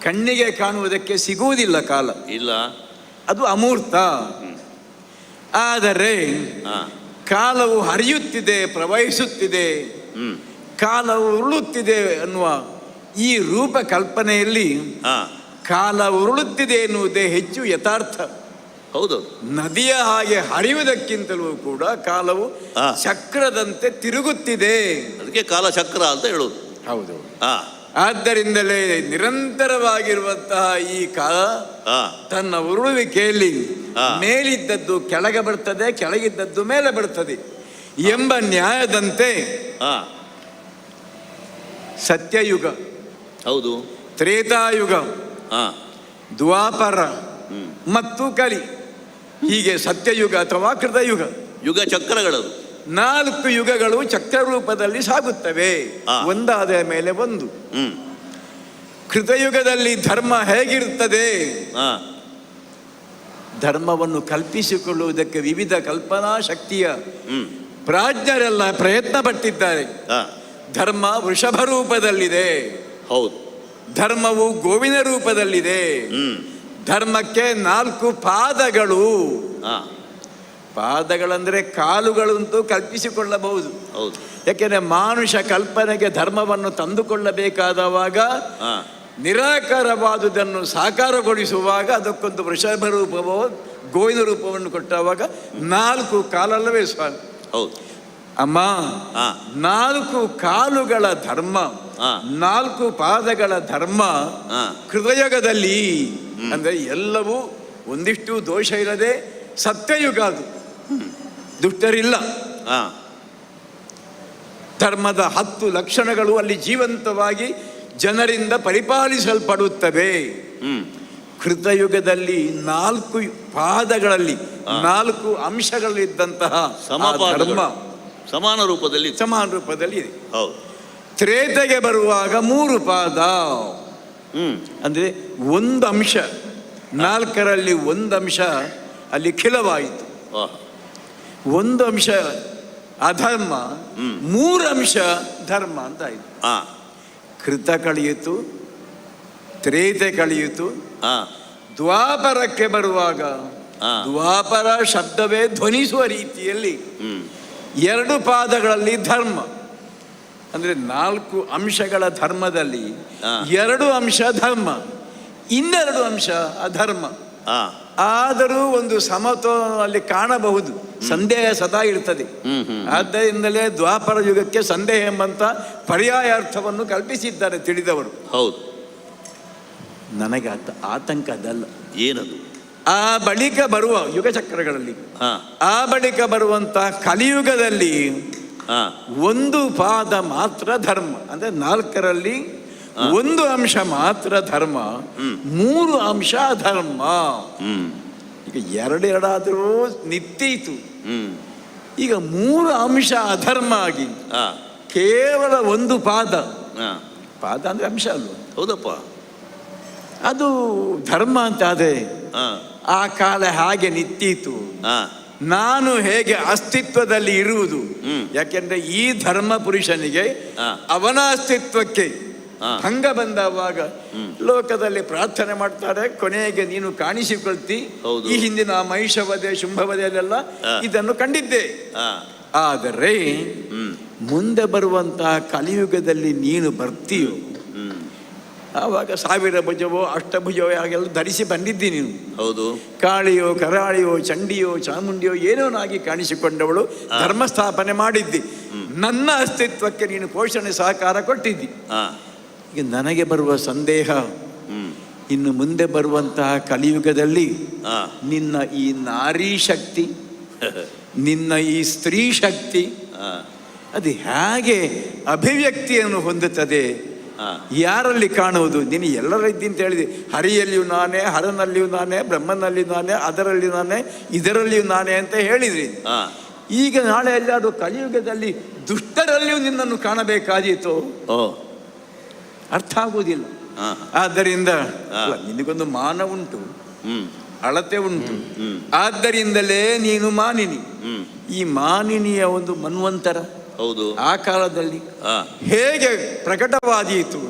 ಕಣ್ಣಿಗೆ ಕಾಣುವುದಕ್ಕೆ ಸಿಗುವುದಿಲ್ಲ ಕಾಲ, ಇಲ್ಲ. ಅದು ಅಮೂರ್ತ. ಆದರೆ ಹಾ, ಕಾಲವು ಹರಿಯುತ್ತಿದೆ, ಪ್ರವಹಿಸುತ್ತಿದೆ, ಕಾಲವು ಉರುಳುತ್ತಿದೆ ಅನ್ನುವ ಈ ರೂಪ ಕಲ್ಪನೆಯಲ್ಲಿ ಹಾ, ಕಾಲ ಉರುಳುತ್ತಿದೆ ಎನ್ನುವುದೇ ಹೆಚ್ಚು ಯಥಾರ್ಥ. ಹೌದು. ನದಿಯ ಹಾಗೆ ಹರಿಯುವುದಕ್ಕಿಂತಲೂ ಕೂಡ ಕಾಲವು ಹಾ. ಚಕ್ರದಂತೆ ತಿರುಗುತ್ತಿದೆ. ಅದಕ್ಕೆ ಕಾಲಚಕ್ರ ಅಂತ ಹೇಳೋದು. ಹೌದು. ಹಾ, ಆದ್ದರಿಂದಲೇ ನಿರಂತರವಾಗಿರುವಂತಹ ಈ ಕಾಲ ಹಾ, ತನ್ನ ಉರುಳುವಿಕೆಯಲ್ಲಿ ಹಾ. ಮೇಲಿದ್ದದ್ದು ಕೆಳಗೆ ಬರ್ತದೆ, ಕೆಳಗಿದ್ದದ್ದು ಮೇಲೆ ಬರ್ತದೆ ಎಂಬ ನ್ಯಾಯದಂತೆ ಹಾ, ಸತ್ಯಯುಗ, ಹೌದು. ತ್ರೇತಾಯುಗ, ಹಾ, ದ್ವಾಪರ ಮತ್ತು ಕಲಿ, ಹೀಗೆ ಸತ್ಯಯುಗ ಅಥವಾ ಕೃತಯುಗ, ಯುಗ ಚಕ್ರಗಳದು. 4 ಯುಗಗಳು ಚಕ್ರರೂಪದಲ್ಲಿ ಸಾಗುತ್ತವೆ, ಹಾ. ಒಂದಾದ ಮೇಲೆ ಒಂದು. ಹ್ಮ್, ಕೃತಯುಗದಲ್ಲಿ ಧರ್ಮ ಹೇಗಿರುತ್ತದೆ? ಹಾ, ಧರ್ಮವನ್ನು ಕಲ್ಪಿಸಿಕೊಳ್ಳುವುದಕ್ಕೆ ವಿವಿಧ ಕಲ್ಪನಾ ಶಕ್ತಿಯ ಹ್ಮ್, ಪ್ರಾಜ್ಞರೆಲ್ಲ ಪ್ರಯತ್ನ ಪಟ್ಟಿದ್ದಾರೆ. ಹಾ, ಧರ್ಮ ವೃಷಭ ರೂಪದಲ್ಲಿದೆ, ಹೌದು. ಧರ್ಮವು ಗೋವಿನ ರೂಪದಲ್ಲಿದೆ. ಹ್ಮ್, ಧರ್ಮಕ್ಕೆ 4 ಪಾದಗಳು. ಹಾ, ಪಾದಗಳಂದ್ರೆ ಕಾಲುಗಳು ಅಂತೂ ಕಲ್ಪಿಸಿಕೊಳ್ಳಬಹುದು. ಹೌದು. ಯಾಕೆಂದ್ರೆ ಮಾನುಷ ಕಲ್ಪನೆಗೆ ಧರ್ಮವನ್ನು ತಂದುಕೊಳ್ಳಬೇಕಾದವಾಗ, ಹಾ, ನಿರಾಕಾರವಾದುದನ್ನು ಸಾಕಾರಗೊಳಿಸುವಾಗ ಅದಕ್ಕೊಂದು ವೃಷಭ ರೂಪವೋ ಗೋವಿನ ರೂಪವನ್ನು ಕೊಟ್ಟವಾಗ 4 ಕಾಲಲ್ಲವೇ ಸ್ವಾಮಿ? ಹೌದು. ಅಮ್ಮ, ಹಾ, 4 ಕಾಲುಗಳ ಧರ್ಮ, ಹಾ. 4 ಪಾದಗಳ ಧರ್ಮ ಹಾ. ಹೃದಯದಲ್ಲಿ, ಅಂದ್ರೆ ಎಲ್ಲವೂ ಒಂದಿಷ್ಟು ದೋಷ ಇಲ್ಲದೆ ಸತ್ಯಯುಗ. ಅದು ದುಷ್ಟರಿಲ್ಲ. ಹಾ, ಧರ್ಮದ 10 ಲಕ್ಷಣಗಳು ಅಲ್ಲಿ ಜೀವಂತವಾಗಿ ಜನರಿಂದ ಪರಿಪಾಲಿಸಲ್ಪಡುತ್ತವೆ. ಹ್ಮ್, ಕೃತಯುಗದಲ್ಲಿ 4 ಪಾದಗಳಲ್ಲಿ 4 ಅಂಶಗಳಿದ್ದಂತಹ ಆ ಸಮಪಾದಗಳು. ಧರ್ಮ ಸಮಾನ ರೂಪದಲ್ಲಿ. ಸಮಾನ ರೂಪದಲ್ಲಿ ಇದೆ. ಹೌದು. ತ್ರೇತೆಗೆ ಬರುವಾಗ 3 ಪಾದ, ಹ್ಮ್, ಅಂದ್ರೆ ಒಂದು ಅಂಶ, 4ರಲ್ಲಿ ಒಂದು ಅಂಶ ಅಲ್ಲಿ ಖಿಲವಾಯಿತು. ವಾಹ್. ಒಂದು ಅಂಶ ಅಧರ್ಮ, 3 ಅಂಶ ಧರ್ಮ ಅಂತ ಆಯಿತು. ಹಾ, ಕೃತ ಕಳೆಯಿತು, ತ್ರೇತೆ ಕಳೆಯಿತು. ಹಾ, ದ್ವಾಪರಕ್ಕೆ ಬರುವಾಗ ಹಾ. ದ್ವಾಪರ ಶಬ್ದವೇ ಧ್ವನಿಸುವ ರೀತಿಯಲ್ಲಿ ಹ್ಮ್, 2 ಪಾದಗಳಲ್ಲಿ ಧರ್ಮ, ಅಂದ್ರೆ 4 ಅಂಶಗಳ ಧರ್ಮದಲ್ಲಿ ಹಾ. 2 ಅಂಶ ಧರ್ಮ, ಇನ್ನೆರಡು ಅಂಶ ಅಧರ್ಮ. ಹಾ, ಆದರೂ ಒಂದು ಸಮತೋಲನದಲ್ಲಿ ಕಾಣಬಹುದು. ಸಂದೇಹ ಸದಾ ಇರ್ತದೆ. ಆದ್ದರಿಂದಲೇ ದ್ವಾಪರ ಯುಗಕ್ಕೆ ಸಂದೇಹ ಎಂಬಂತ ಪರ್ಯಾಯಾರ್ಥವನ್ನು ಕಲ್ಪಿಸಿದ್ದಾರೆ ತಿಳಿದವರು. ಹೌದು. ನನಗೆ ಆತಂಕ ಅದಲ್ಲ. ಏನದು? ಆ ಬಳಿಕ ಬರುವ ಯುಗ ಚಕ್ರಗಳಲ್ಲಿ, ಹಾ, ಆ ಬಳಿಕ ಬರುವಂತಹ ಕಲಿಯುಗದಲ್ಲಿ ಹಾ, 1 ಪಾದ ಮಾತ್ರ ಧರ್ಮ, ಅಂದ್ರೆ 4ರಲ್ಲಿ 1 ಅಂಶ ಮಾತ್ರ ಧರ್ಮ, 3 ಅಂಶ ಅಧರ್ಮ. ಹ್ಮ್, ಈಗ 2 ನಿತ್ತೀತು. ಹ್ಮ್, ಈಗ 3 ಅಂಶ ಅಧರ್ಮ ಆಗಿ ಹಾ, ಕೇವಲ 1 ಪಾದ. ಹಾ, ಪಾದ ಅಂದ್ರೆ ಅಂಶ ಅಲ್ವ? ಹೌದಪ್ಪ. ಅದು ಧರ್ಮ ಅಂತ ಅದೇ. ಹಾ, ಆ ಕಾಲ ಹಾಗೆ ನಿತ್ತೀತು. ಹಾ, ನಾನು ಹೇಗೆ ಅಸ್ತಿತ್ವದಲ್ಲಿ ಇರುವುದು, ಹ್ಮ್. ಯಾಕೆಂದ್ರೆ ಈ ಧರ್ಮ ಪುರುಷನಿಗೆ ಹಾ. ಅವನ ಅಸ್ತಿತ್ವಕ್ಕೆ ಹಾ. ಭಂಗ ಬಂದವಾಗ ಲೋಕದಲ್ಲಿ ಪ್ರಾರ್ಥನೆ ಮಾಡ್ತಾರೆ, ಕೊನೆಗೆ ನೀನು ಕಾಣಿಸಿಕೊಳ್ತಿ. ಹೌದು. ಈ ಹಿಂದಿನ ಮಹಿಷವಧೆ ಶುಂಭವಧೆಯಲ್ಲೆಲ್ಲ ಹಾ. ಇದನ್ನು ಕಂಡಿದ್ದೆ. ಹಾ, ಆದರೆ ಮುಂದೆ ಬರುವಂತಹ ಕಲಿಯುಗದಲ್ಲಿ ನೀನು ಬರ್ತೀಯೋ, ಆವಾಗ 1000 ಭುಜವೋ ಅಷ್ಟಭುಜವೋ ಹಾಗೆಲ್ಲ ಧರಿಸಿ ಬಂದಿದ್ದಿ ನೀನು. ಹೌದು. ಕಾಳಿಯೋ ಕರಾಳಿಯೋ ಚಂಡಿಯೋ ಚಾಮುಂಡಿಯೋ ಏನೋನಾಗಿ ಕಾಣಿಸಿಕೊಂಡವಳು, ಧರ್ಮ ಸ್ಥಾಪನೆ ಮಾಡಿದ್ದಿ. ನನ್ನ ಅಸ್ತಿತ್ವಕ್ಕೆ ನೀನು ಪೋಷಣೆ ಸಹಕಾರ ಕೊಟ್ಟಿದ್ದಿ. ಹಾ, ಈಗ ನನಗೆ ಬರುವ ಸಂದೇಹ, ಇನ್ನು ಮುಂದೆ ಬರುವಂತಹ ಕಲಿಯುಗದಲ್ಲಿ ಹಾ, ನಿನ್ನ ಈ ನಾರಿ ಶಕ್ತಿ, ನಿನ್ನ ಈ ಸ್ತ್ರೀ ಶಕ್ತಿ ಹಾ, ಅದು ಹೇಗೆ ಅಭಿವ್ಯಕ್ತಿಯನ್ನು ಹೊಂದುತ್ತದೆ, ಹಾ, ಯಾರಲ್ಲಿ ಕಾಣುವುದು? ನೀನು ಎಲ್ಲರಿದ್ದಿ ಅಂತ ಹೇಳಿದೆ. ಹರಿಯಲ್ಲಿಯೂ ನಾನೇ, ಹರನಲ್ಲಿಯೂ ನಾನೇ, ಬ್ರಹ್ಮನಲ್ಲಿಯೂ ನಾನೇ, ಅದರಲ್ಲಿ ನಾನೇ, ಇದರಲ್ಲಿಯೂ ನಾನೇ ಅಂತ ಹೇಳಿದ್ರಿ. ಹಾ, ಈಗ ನಾಳೆ ಎಲ್ಲಾದರೂ ಕಲಿಯುಗದಲ್ಲಿ ದುಷ್ಟರಲ್ಲಿಯೂ ನಿನ್ನನ್ನು ಕಾಣಬೇಕಾದೀತು, ಓ, ಅರ್ಥ ಆಗುವುದಿಲ್ಲ. ಹಾ, ಆದ್ದರಿಂದ ಅಲ್ಲ, ನಿನಗೊಂದು ಮಾನ ಉಂಟು, ಹ್ಮ್, ಅಳತೆ ಉಂಟು. ಆದ್ದರಿಂದಲೇ ನೀನು ಮಾನಿನಿ. ಈ ಮಾನಿನಿಯ ಒಂದು ಮನ್ವಂತರ ಹೌದು, ಆ ಕಾಲದಲ್ಲಿ ಹೇಗೆ ಪ್ರಕಟವಾದೀತು,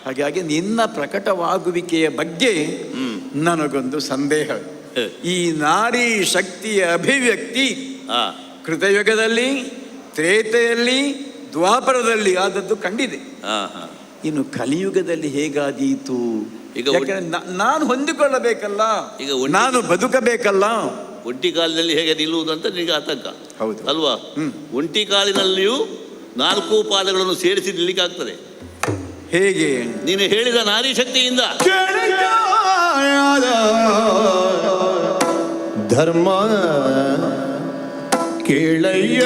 ಹಾಗಾಗಿ ನಿನ್ನ ಪ್ರಕಟವಾಗುವಿಕೆಯ ಬಗ್ಗೆ ನನಗೊಂದು ಸಂದೇಹ. ಈ ನಾರಿ ಶಕ್ತಿಯ ಅಭಿವ್ಯಕ್ತಿ ಕೃತಯುಗದಲ್ಲಿ, ತ್ರೇತೆಯಲ್ಲಿ, ದ್ವಾಪರದಲ್ಲಿ ಆದದ್ದು ಕಂಡಿದೆ. ಇನ್ನು ಕಲಿಯುಗದಲ್ಲಿ ಹೇಗಾದೀತು? ಯಾಕಂದ್ರೆ ನಾನು ಹೊಂದಿಕೊಳ್ಳಬೇಕಲ್ಲ, ಈಗ ನಾನು ಬದುಕಬೇಕಲ್ಲ. ಒಂಟಿ ಕಾಲಿನಲ್ಲಿ ಹೇಗೆ ನಿಲ್ಲುವುದಂತ ನಿನಗೆ ಆತಂಕ, ಹೌದು ಅಲ್ವಾ? ಒಂಟಿ ಕಾಲಿನಲ್ಲಿಯೂ 4 ಪಾದಗಳನ್ನು ಸೇರಿಸಿ ನಿಲ್ಲಿಕ್ಕಾಗ್ತದೆ. ಹೇಗೆ? ನೀನು ಹೇಳಿದ ನಾರಿ ಶಕ್ತಿಯಿಂದ. ಧರ್ಮ ಕೇಳಯ್ಯ,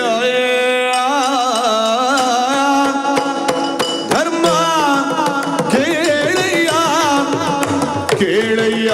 ಧರ್ಮ ಕೇಳಯ್ಯ, ಕೇಳಯ್ಯ.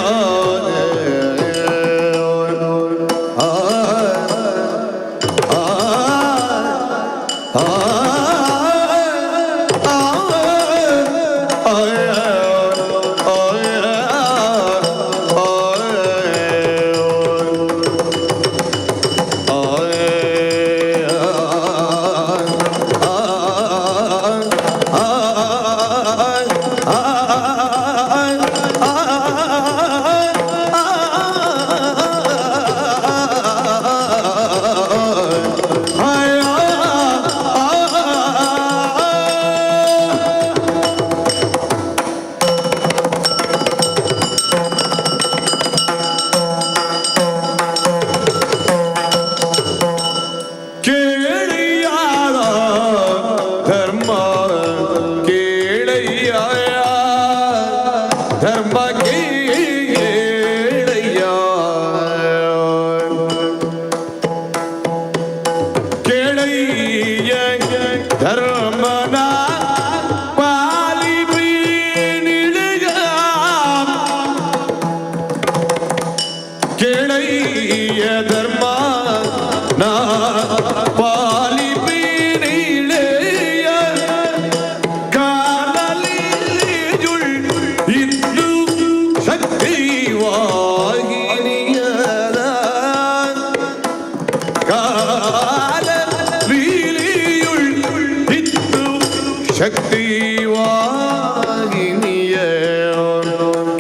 ಶಕ್ತಿವಾಗಿನಿಯ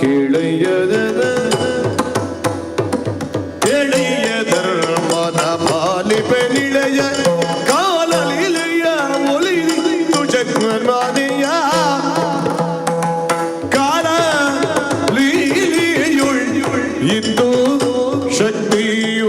ಕೇಳಯ್ಯದ ಕೇಳಯ್ಯ ಧರ್ಮನ ಪಾಲಿಪೆ ನಿಳೆಯ ಕಾಲಲಿಲೆಯ ಒಲಿದು ಜಗ್ಮನಾದಿಯ ಕಾಲ ಲೀಲಿಯುಳ್ ಇದ್ದು ಶಕ್ತಿವಾಗಿನಿಯ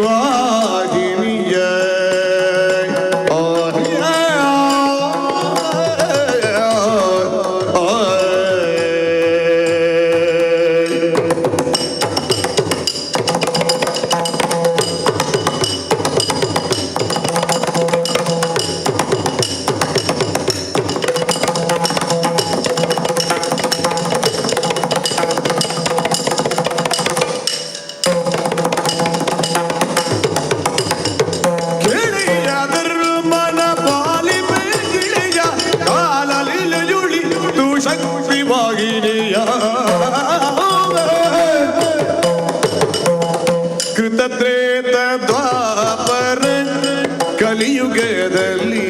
ಕೃತತ್ರೇತ ದ್ವಾಪರ ಕಲಿಯುಗದಲ್ಲಿ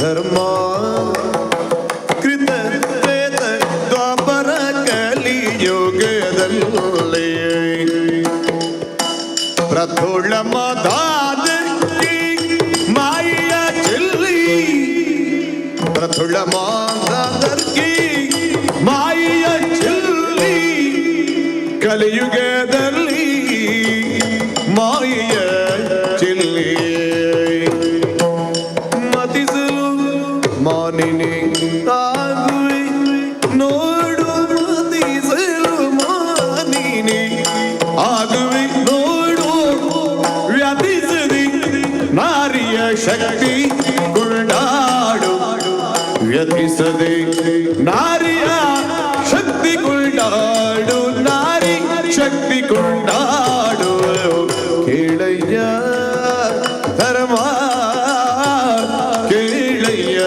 ಧರ್ಮ ಕೃತತ್ರೇತ ದ್ವಾಪರ ಕಲಿಯುಗದಲ್ಲಿ ಪ್ರಥುಳ ಮದಾದ ಮಾಯ ಚೆಲ್ಲಿ ಪ್ರಥುಳ ಮಾದಾದರ್ಗಿ ಮಾಯ ಚೆಲ್ಲಿ ಕಲಿಯುಗದಲ್ಲಿ ಮಾಯ ಚೆಲ್ಲಿ ಮತಿಸಲು ಮಾನಿನಿ ಆಗುವೆ ನೋಡು ಮತಿಸಲು ಮಾನಿನಿ ಆಗುವೆ ನೋಡು ವ್ಯತಿಸದಿ ನಾರಿಯ ಶಕ್ತಿ ಕುರುಡಾಡು ವ್ಯತಿಸದೆ ನಾರಿಯ ಶಕ್ತಿ ಕುರುಡಾಡು ನಾರಿ ಶಕ್ತಿ ಕೊಂಡಾಡು ಕೇಳಯ್ಯ ಧರ್ಮ ಕೇಳಯ್ಯ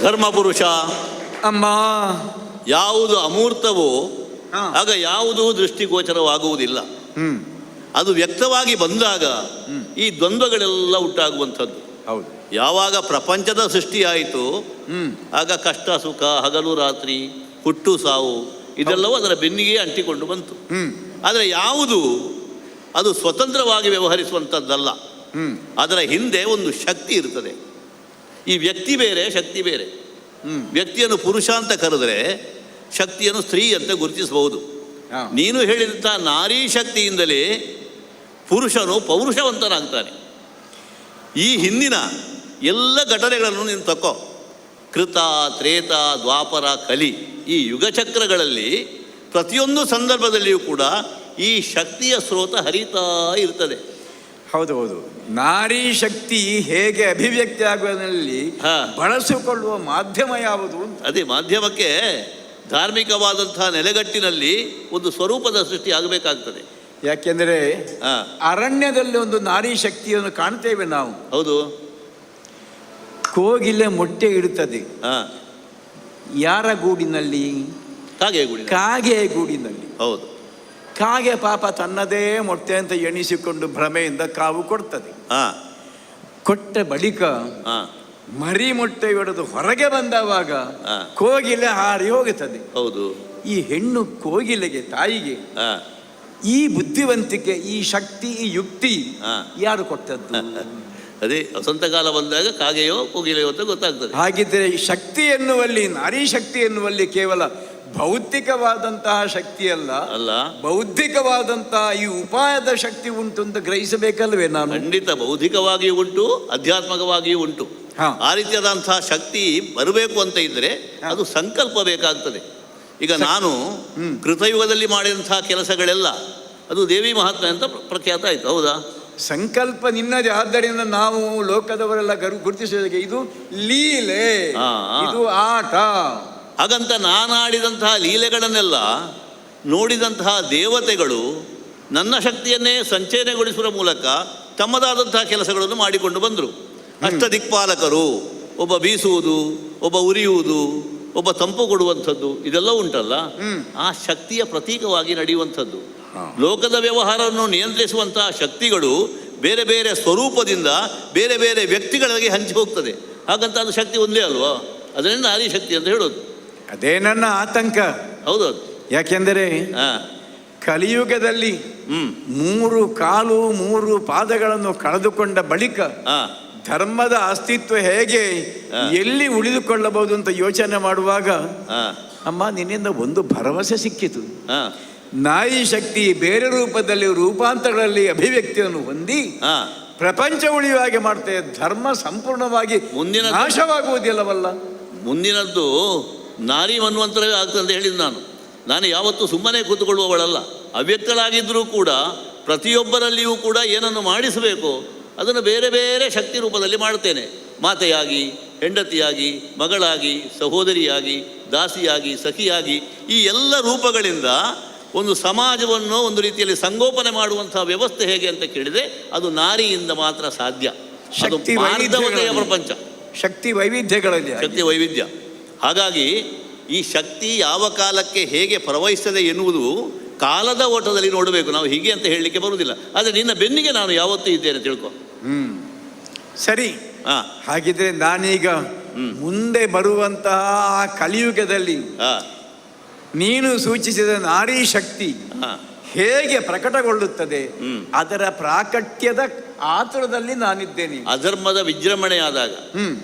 ಧರ್ಮಪುರುಷ. ಅಮ್ಮ. ಯಾವುದು ಅಮೂರ್ತವೋ ಹಾ. ಆಗ ಯಾವುದೂ ದೃಷ್ಟಿಗೋಚರವಾಗುವುದಿಲ್ಲ. ಅದು ವ್ಯಕ್ತವಾಗಿ ಬಂದಾಗ ಈ ದ್ವಂದ್ವಗಳೆಲ್ಲ ಉಂಟಾಗುವಂಥದ್ದು. ಹೌದು. ಯಾವಾಗ ಪ್ರಪಂಚದ ಸೃಷ್ಟಿಯಾಯಿತು ಆಗ ಕಷ್ಟ ಸುಖ, ಹಗಲು ರಾತ್ರಿ, ಹುಟ್ಟು ಸಾವು ಇದೆಲ್ಲವೂ ಅದರ ಬೆನ್ನಿಗೆ ಅಂಟಿಕೊಂಡು ಬಂತು. ಆದರೆ ಯಾವುದು ಅದು ಸ್ವತಂತ್ರವಾಗಿ ವ್ಯವಹರಿಸುವಂಥದ್ದಲ್ಲ. ಅದರ ಹಿಂದೆ ಒಂದು ಶಕ್ತಿ ಇರ್ತದೆ. ಈ ವ್ಯಕ್ತಿ ಬೇರೆ, ಶಕ್ತಿ ಬೇರೆ. ವ್ಯಕ್ತಿಯನ್ನು ಪುರುಷ ಅಂತ ಕರೆದರೆ ಶಕ್ತಿಯನ್ನು ಸ್ತ್ರೀ ಅಂತ ಗುರುತಿಸಬಹುದು. ನೀನು ಹೇಳಿದಂಥ ನಾರಿ ಶಕ್ತಿಯಿಂದಲೇ ಪುರುಷನು ಪೌರುಷವಂತನಾಗ್ತಾನೆ. ಈ ಹಿಂದಿನ ಎಲ್ಲ ಘಟನೆಗಳನ್ನು ನೀನು ತಕ್ಕೋ. ಕೃತ, ತ್ರೇತ, ದ್ವಾಪರ, ಕಲಿ ಈ ಯುಗಚಕ್ರಗಳಲ್ಲಿ ಪ್ರತಿಯೊಂದು ಸಂದರ್ಭದಲ್ಲಿಯೂ ಕೂಡ ಈ ಶಕ್ತಿಯ ಸ್ರೋತ ಹರಿತಾ ಇರ್ತದೆ. ಹೌದು ಹೌದು. ನಾರಿ ಶಕ್ತಿ ಹೇಗೆ ಅಭಿವ್ಯಕ್ತಿ ಆಗುವುದರಲ್ಲಿ ಬಳಸಿಕೊಳ್ಳುವ ಮಾಧ್ಯಮ ಯಾವುದು? ಅದೇ ಮಾಧ್ಯಮಕ್ಕೆ ಧಾರ್ಮಿಕವಾದಂತಹ ನೆಲೆಗಟ್ಟಿನಲ್ಲಿ ಒಂದು ಸ್ವರೂಪದ ಸೃಷ್ಟಿ ಆಗಬೇಕಾಗ್ತದೆ. ಯಾಕೆಂದರೆ ಅರಣ್ಯದಲ್ಲಿ ಒಂದು ನಾರಿ ಶಕ್ತಿಯನ್ನು ಕಾಣ್ತೇವೆ ನಾವು. ಹೌದು. ಕೋಗಿಲೆ ಮೊಟ್ಟೆ ಇಡುತ್ತದೆ. ಯಾರ ಗೂಡಿನಲ್ಲಿ? ಕಾಗೆಯ ಗೂಡಿನಲ್ಲಿ. ಹೌದು. ಕಾಗೆ ಪಾಪ ತನ್ನದೇ ಮೊಟ್ಟೆ ಅಂತ ಎಣಿಸಿಕೊಂಡು ಭ್ರಮೆಯಿಂದ ಕಾವು ಕೊಡ್ತದೆ. ಕೊಟ್ಟ ಬಳಿಕ ಮರಿ ಮೊಟ್ಟೆ ಹೊಡೆದು ಹೊರಗೆ ಬಂದವಾಗ ಕೋಗಿಲೆ ಹಾರಿ ಹೋಗುತ್ತದೆ. ಹೌದು. ಈ ಹೆಣ್ಣು ಕೋಗಿಲೆಗೆ, ತಾಯಿಗೆ ಈ ಬುದ್ಧಿವಂತಿಕೆ, ಈ ಶಕ್ತಿ, ಈ ಯುಕ್ತಿ ಯಾರು ಕೊಟ್ಟದ್ದು? ಅದೇ ವಸಂತಕಾಲ ಬಂದಾಗ ಕಾಗೆಯೋ ಕೋಗಿಲೆಯೋ ಅಂತ ಗೊತ್ತಾಗ್ತದೆ. ಹಾಗಿದ್ರೆ ಈ ಶಕ್ತಿ ಎನ್ನುವಲ್ಲಿ, ನಾರಿ ಶಕ್ತಿ ಎನ್ನುವಲ್ಲಿ ಕೇವಲ ಭೌತಿಕವಾದಂತಹ ಶಕ್ತಿ ಅಲ್ಲ, ಬೌದ್ಧಿಕವಾದಂತಹ ಈ ಉಪಾಯದ ಶಕ್ತಿ ಉಂಟು ಅಂತ ಗ್ರಹಿಸಬೇಕಲ್ವೇ ನಾನು? ಖಂಡಿತ ಬೌದ್ಧಿಕವಾಗಿಯೂ ಉಂಟು, ಅಧ್ಯಾತ್ಮಕವಾಗಿಯೂ ಉಂಟು. ಆ ರೀತಿಯಾದಂತಹ ಶಕ್ತಿ ಬರಬೇಕು ಅಂತ ಇದ್ರೆ ಅದು ಸಂಕಲ್ಪ ಬೇಕಾಗ್ತದೆ. ಈಗ ನಾನು ಕೃತಯುಗದಲ್ಲಿ ಮಾಡಿದಂತಹ ಕೆಲಸಗಳೆಲ್ಲ ಅದು ದೇವಿ ಮಹಾತ್ಮೆ ಅಂತ ಪ್ರಖ್ಯಾತ ಆಯ್ತು. ಹೌದಾ? ಸಂಕಲ್ಪ ನಿನ್ನದೇ. ಆದ್ದರಿಂದ ನಾವು ಲೋಕದವರೆಲ್ಲ ಗುರುತಿಸೋದಕ್ಕೆ ಇದು ಲೀಲೆ, ಇದು ಆಟ. ಹಾಗಂತ ನಾನಾಡಿದಂತಹ ಲೀಲೆಗಳನ್ನೆಲ್ಲ ನೋಡಿದಂತಹ ದೇವತೆಗಳು ನನ್ನ ಶಕ್ತಿಯನ್ನೇ ಸಂಚಯನಗೊಳಿಸುವ ಮೂಲಕ ತಮ್ಮದಾದಂತಹ ಕೆಲಸಗಳನ್ನು ಮಾಡಿಕೊಂಡು ಬಂದರು. ಅಷ್ಟದಿಕ್ಪಾಲಕರು, ಒಬ್ಬ ಬೀಸುವುದು, ಒಬ್ಬ ಉರಿಯುವುದು, ಒಬ್ಬ ತಂಪು ಕೊಡುವಂಥದ್ದು, ಇದೆಲ್ಲ ಉಂಟಲ್ಲ, ಆ ಶಕ್ತಿಯ ಪ್ರತೀಕವಾಗಿ ನಡೆಯುವಂಥದ್ದು. ಲೋಕದ ವ್ಯವಹಾರವನ್ನು ನಿಯಂತ್ರಿಸುವಂತಹ ಶಕ್ತಿಗಳು ಬೇರೆ ಬೇರೆ ಸ್ವರೂಪದಿಂದ ಬೇರೆ ಬೇರೆ ವ್ಯಕ್ತಿಗಳಿಗೆ ಹಂಚಿ ಹೋಗ್ತದೆ. ಹಾಗಂತ ಅದು ಶಕ್ತಿ ಒಂದೇ ಅಲ್ವಾ? ಅದರಿಂದ ನಾರಿ ಶಕ್ತಿ ಅಂತ ಹೇಳೋದು. ಅದೇ ನನ್ನ ಆತಂಕ. ಹೌದೌದು. ಯಾಕೆಂದರೆ ಕಲಿಯುಗದಲ್ಲಿ 3 ಕಾಲು 3 ಪಾದಗಳನ್ನು ಕಳೆದುಕೊಂಡ ಬಳಿಕ ಧರ್ಮದ ಅಸ್ತಿತ್ವ ಹೇಗೆ, ಎಲ್ಲಿ ಉಳಿದುಕೊಳ್ಳಬಹುದು ಅಂತ ಯೋಚನೆ ಮಾಡುವಾಗ ಅಮ್ಮ ನಿನ್ನಿಂದ ಒಂದು ಭರವಸೆ ಸಿಕ್ಕಿತು. ನಾಯಿ ಶಕ್ತಿ ಬೇರೆ ರೂಪದಲ್ಲಿ, ರೂಪಾಂತರಗಳಲ್ಲಿ ಅಭಿವ್ಯಕ್ತಿಯನ್ನು ಹೊಂದಿ ಪ್ರಪಂಚ ಉಳಿಯುವಾಗೆ ಮಾಡ್ತೇವೆ. ಧರ್ಮ ಸಂಪೂರ್ಣವಾಗಿ ನಾಶವಾಗುವುದಿಲ್ಲವಲ್ಲ. ಮುಂದಿನದ್ದು ನಾರಿ ಮನ್ವಂತರವೇ ಆಗ್ತದೆ ಅಂತ ಹೇಳಿದ್ದು ನಾನು ಯಾವತ್ತೂ ಸುಮ್ಮನೆ ಕೂತುಕೊಳ್ಳುವವಳಲ್ಲ. ಅವ್ಯಕ್ತಳಾಗಿದ್ದರೂ ಕೂಡ ಪ್ರತಿಯೊಬ್ಬರಲ್ಲಿಯೂ ಕೂಡ ಏನನ್ನು ಮಾಡಿಸಬೇಕು ಅದನ್ನು ಬೇರೆ ಬೇರೆ ಶಕ್ತಿ ರೂಪದಲ್ಲಿ ಮಾಡ್ತೇನೆ. ಮಾತೆಯಾಗಿ, ಹೆಂಡತಿಯಾಗಿ, ಮಗಳಾಗಿ, ಸಹೋದರಿಯಾಗಿ, ದಾಸಿಯಾಗಿ, ಸಖಿಯಾಗಿ, ಈ ಎಲ್ಲ ರೂಪಗಳಿಂದ ಒಂದು ಸಮಾಜವನ್ನು ಒಂದು ರೀತಿಯಲ್ಲಿ ಸಂಗೋಪನೆ ಮಾಡುವಂಥ ವ್ಯವಸ್ಥೆ ಹೇಗೆ ಅಂತ ಕೇಳಿದರೆ ಅದು ನಾರಿಯಿಂದ ಮಾತ್ರ ಸಾಧ್ಯ. ಶಕ್ತಿ ಮಾನವತೆಯ ಪ್ರಪಂಚ, ಶಕ್ತಿ ವೈವಿಧ್ಯಗಳಲ್ಲಿ, ಶಕ್ತಿ ವೈವಿಧ್ಯ. ಹಾಗಾಗಿ ಈ ಶಕ್ತಿ ಯಾವ ಕಾಲಕ್ಕೆ ಹೇಗೆ ಪ್ರವಹಿಸ್ತದೆ ಎನ್ನುವುದು ಕಾಲದ ಓಟದಲ್ಲಿ ನೋಡಬೇಕು. ನಾವು ಹೀಗೆ ಅಂತ ಹೇಳಲಿಕ್ಕೆ ಬರುವುದಿಲ್ಲ. ಆದರೆ ನಿನ್ನ ಬೆನ್ನಿಗೆ ನಾನು ಯಾವತ್ತೂ ಇದ್ದೇನೆ ತಿಳ್ಕೊ. ಸರಿ. ಹಾಗಿದ್ರೆ ನಾನೀಗ ಮುಂದೆ ಬರುವಂತಹ ಕಲಿಯುಗದಲ್ಲಿ ನೀನು ಸೂಚಿಸಿದ ನಾರಿ ಶಕ್ತಿ ಹೇಗೆ ಪ್ರಕಟಗೊಳ್ಳುತ್ತದೆ ಅದರ ಪ್ರಾಕಟ್ಯದ ಆತುರದಲ್ಲಿ ನಾನಿದ್ದೇನೆ. ಅಧರ್ಮದ ವಿಜೃಂಭಣೆಯಾದಾಗ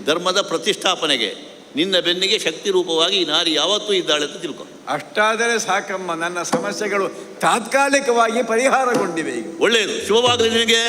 ಧರ್ಮದ ಪ್ರತಿಷ್ಠಾಪನೆಗೆ ನಿನ್ನ ಬೆನ್ನಿಗೆ ಶಕ್ತಿ ರೂಪವಾಗಿ ನಾರಿ ಯಾವತ್ತೂ ಇದ್ದಾಳೆ ಅಂತ ತಿಳ್ಕೊ. ಅಷ್ಟಾದರೆ ಸಾಕಮ್ಮ, ನನ್ನ ಸಮಸ್ಯೆಗಳು ತಾತ್ಕಾಲಿಕವಾಗಿ ಪರಿಹಾರಗೊಂಡಿವೆ. ಈಗ ಒಳ್ಳೆಯದು, ಶುಭವಾಗಲಿ ನಿನಗೆ.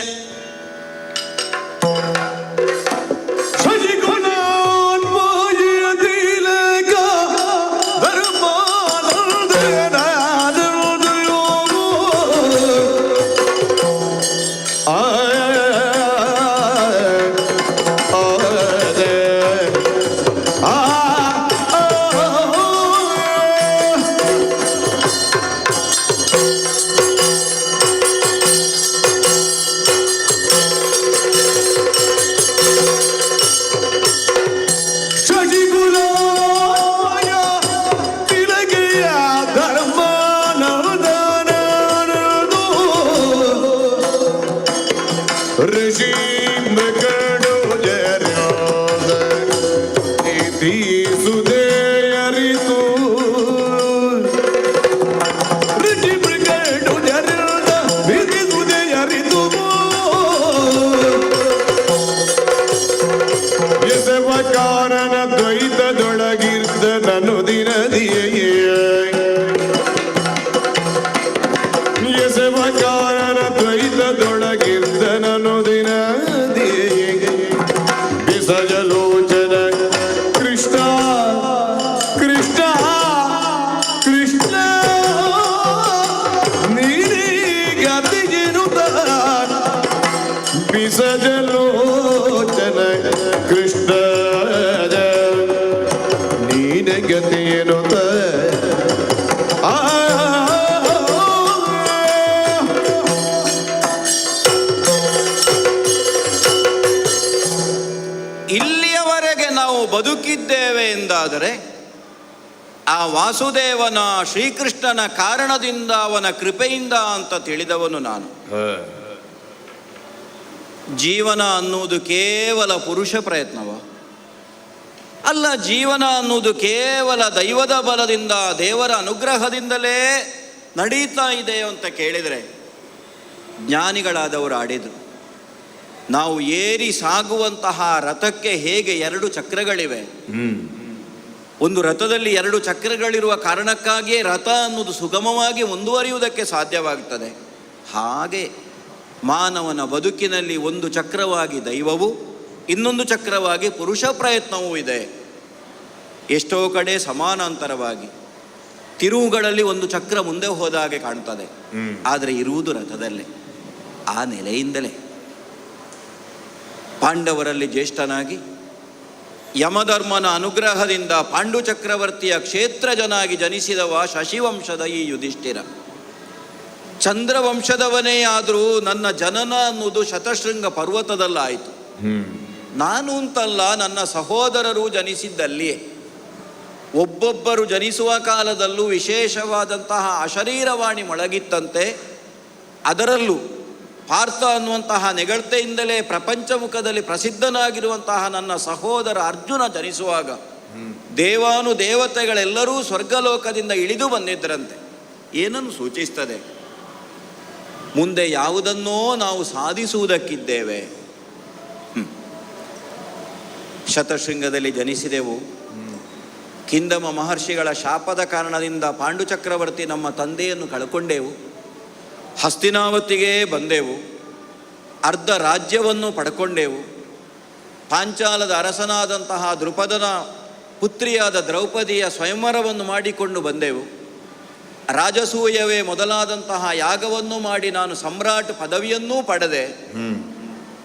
ಸುದೆಯರಿತು ರುಚಿ ಬ್ರಿಗೇಡು ಜರಿದ ವಿಧಿ ಸುದೆಯರಿತು ಎಸವ ಕಾರಣ ದ್ವೈತದೊಳಗಿದ್ದ ನನು ದಿನದಿಯೇ ಎಸವ ಕಾರಣ ದ್ವೈತದೊಳಗಿದ್ದ ನನು ದಿನದಿಯೇ ಬಿಸಜಲೋಚನ ಕೃಷ್ಣ ಕೃಷ್ಣ ಕೃಷ್ಣ ನೀನೇ ಗತಿಗಿರುತ್ತ ಬಿಸಜಲೋಚನ ಕೃಷ್ಣ ನೀನೆ ಗತಿಯೇನುತ್ತ ಇಲ್ಲಿಯವರೆಗೆ ನಾವು ಬದುಕಿದ್ದೇವೆ ಎಂದಾದರೆ ಆ ವಾಸುದೇವನ ಶ್ರೀಕೃಷ್ಣನ ಕಾರಣದಿಂದ ಅವನ ಕೃಪೆಯಿಂದ ಅಂತ ತಿಳಿದವನು ನಾನು. ಜೀವನ ಅನ್ನುವುದು ಕೇವಲ ಪುರುಷ ಪ್ರಯತ್ನವ ಅಲ್ಲ, ಜೀವನ ಅನ್ನುವುದು ಕೇವಲ ದೈವದ ಬಲದಿಂದ ದೇವರ ಅನುಗ್ರಹದಿಂದಲೇ ನಡೀತಾ ಇದೆ ಅಂತ ಕೇಳಿದರೆ ಜ್ಞಾನಿಗಳಾದವರು ಆಡಿದರು. ನಾವು ಏರಿ ಸಾಗುವಂತಹ ರಥಕ್ಕೆ ಹೇಗೆ 2 ಚಕ್ರಗಳಿವೆ, ಒಂದು ರಥದಲ್ಲಿ 2 ಚಕ್ರಗಳಿರುವ ಕಾರಣಕ್ಕಾಗಿಯೇ ರಥ ಅನ್ನೋದು ಸುಗಮವಾಗಿ ಮುಂದುವರಿಯುವುದಕ್ಕೆ ಸಾಧ್ಯವಾಗುತ್ತದೆ. ಹಾಗೆ ಮಾನವನ ಬದುಕಿನಲ್ಲಿ ಒಂದು ಚಕ್ರವಾಗಿ ದೈವವು, ಇನ್ನೊಂದು ಚಕ್ರವಾಗಿ ಪುರುಷ ಪ್ರಯತ್ನವೂ ಇದೆ. ಎಷ್ಟೋ ಕಡೆ ಸಮಾನಾಂತರವಾಗಿ ತಿರುವುಗಳಲ್ಲಿ ಒಂದು ಚಕ್ರ ಮುಂದೆ ಹೋದಾಗೆ ಕಾಣ್ತದೆ, ಆದರೆ ಇರುವುದು ರಥದಲ್ಲೇ. ಆ ನೆಲೆಯಿಂದಲೇ ಪಾಂಡವರಲ್ಲಿ ಜ್ಯೇಷ್ಠನಾಗಿ ಯಮಧರ್ಮನ ಅನುಗ್ರಹದಿಂದ ಪಾಂಡು ಚಕ್ರವರ್ತಿಯ ಕ್ಷೇತ್ರಜನಾಗಿ ಜನಿಸಿದವ ಶಶಿವಂಶದ ಈ ಯುಧಿಷ್ಠಿರ. ಚಂದ್ರವಂಶದವನೇ ಆದರೂ ನನ್ನ ಜನನ ಅನ್ನುವುದು ಶತಶೃಂಗ ಪರ್ವತದಲ್ಲಾಯಿತು. ನಾನು ಅಂತಲ್ಲ, ನನ್ನ ಸಹೋದರರು ಜನಿಸಿದ್ದಲ್ಲಿಯೇ. ಒಬ್ಬೊಬ್ಬರು ಜನಿಸುವ ಕಾಲದಲ್ಲೂ ವಿಶೇಷವಾದಂತಹ ಅಶರೀರವಾಣಿ ಮೊಳಗಿತ್ತಂತೆ. ಅದರಲ್ಲೂ ಪಾರ್ಥ ಅನ್ನುವಂತಹ ನೆಗಳ್ತೆಯಿಂದಲೇ ಪ್ರಪಂಚಮುಖದಲ್ಲಿ ಪ್ರಸಿದ್ಧನಾಗಿರುವಂತಹ ನನ್ನ ಸಹೋದರ ಅರ್ಜುನ ಜನಿಸುವಾಗ ದೇವಾನು ದೇವತೆಗಳೆಲ್ಲರೂ ಸ್ವರ್ಗಲೋಕದಿಂದ ಇಳಿದು ಬಂದಿದ್ದರಂತೆ. ಏನನ್ನು ಸೂಚಿಸ್ತದೆ? ಮುಂದೆ ಯಾವುದನ್ನೋ ನಾವು ಸಾಧಿಸುವುದಕ್ಕಿದ್ದೇವೆ. ಶತಶೃಂಗದಲ್ಲಿ ಜನಿಸಿದೆವು. ಕಿಂದಮ ಮಹರ್ಷಿಗಳ ಶಾಪದ ಕಾರಣದಿಂದ ಪಾಂಡು ಚಕ್ರವರ್ತಿ ನಮ್ಮ ತಂದೆಯನ್ನು ಕಳ್ಕೊಂಡೆವು. ಹಸ್ತಿನಾವತಿಗೆ ಬಂದೆವು. ಅರ್ಧ ರಾಜ್ಯವನ್ನು ಪಡ್ಕೊಂಡೆವು. ಪಾಂಚಾಲದ ಅರಸನಾದಂತಹ ದೃಪದನ ಪುತ್ರಿಯಾದ ದ್ರೌಪದಿಯ ಸ್ವಯಂವರವನ್ನು ಮಾಡಿಕೊಂಡು ಬಂದೆವು. ರಾಜಸೂಯವೇ ಮೊದಲಾದಂತಹ ಯಾಗವನ್ನು ಮಾಡಿ ನಾನು ಸಮ್ರಾಟ್ ಪದವಿಯನ್ನೂ ಪಡೆದೆ.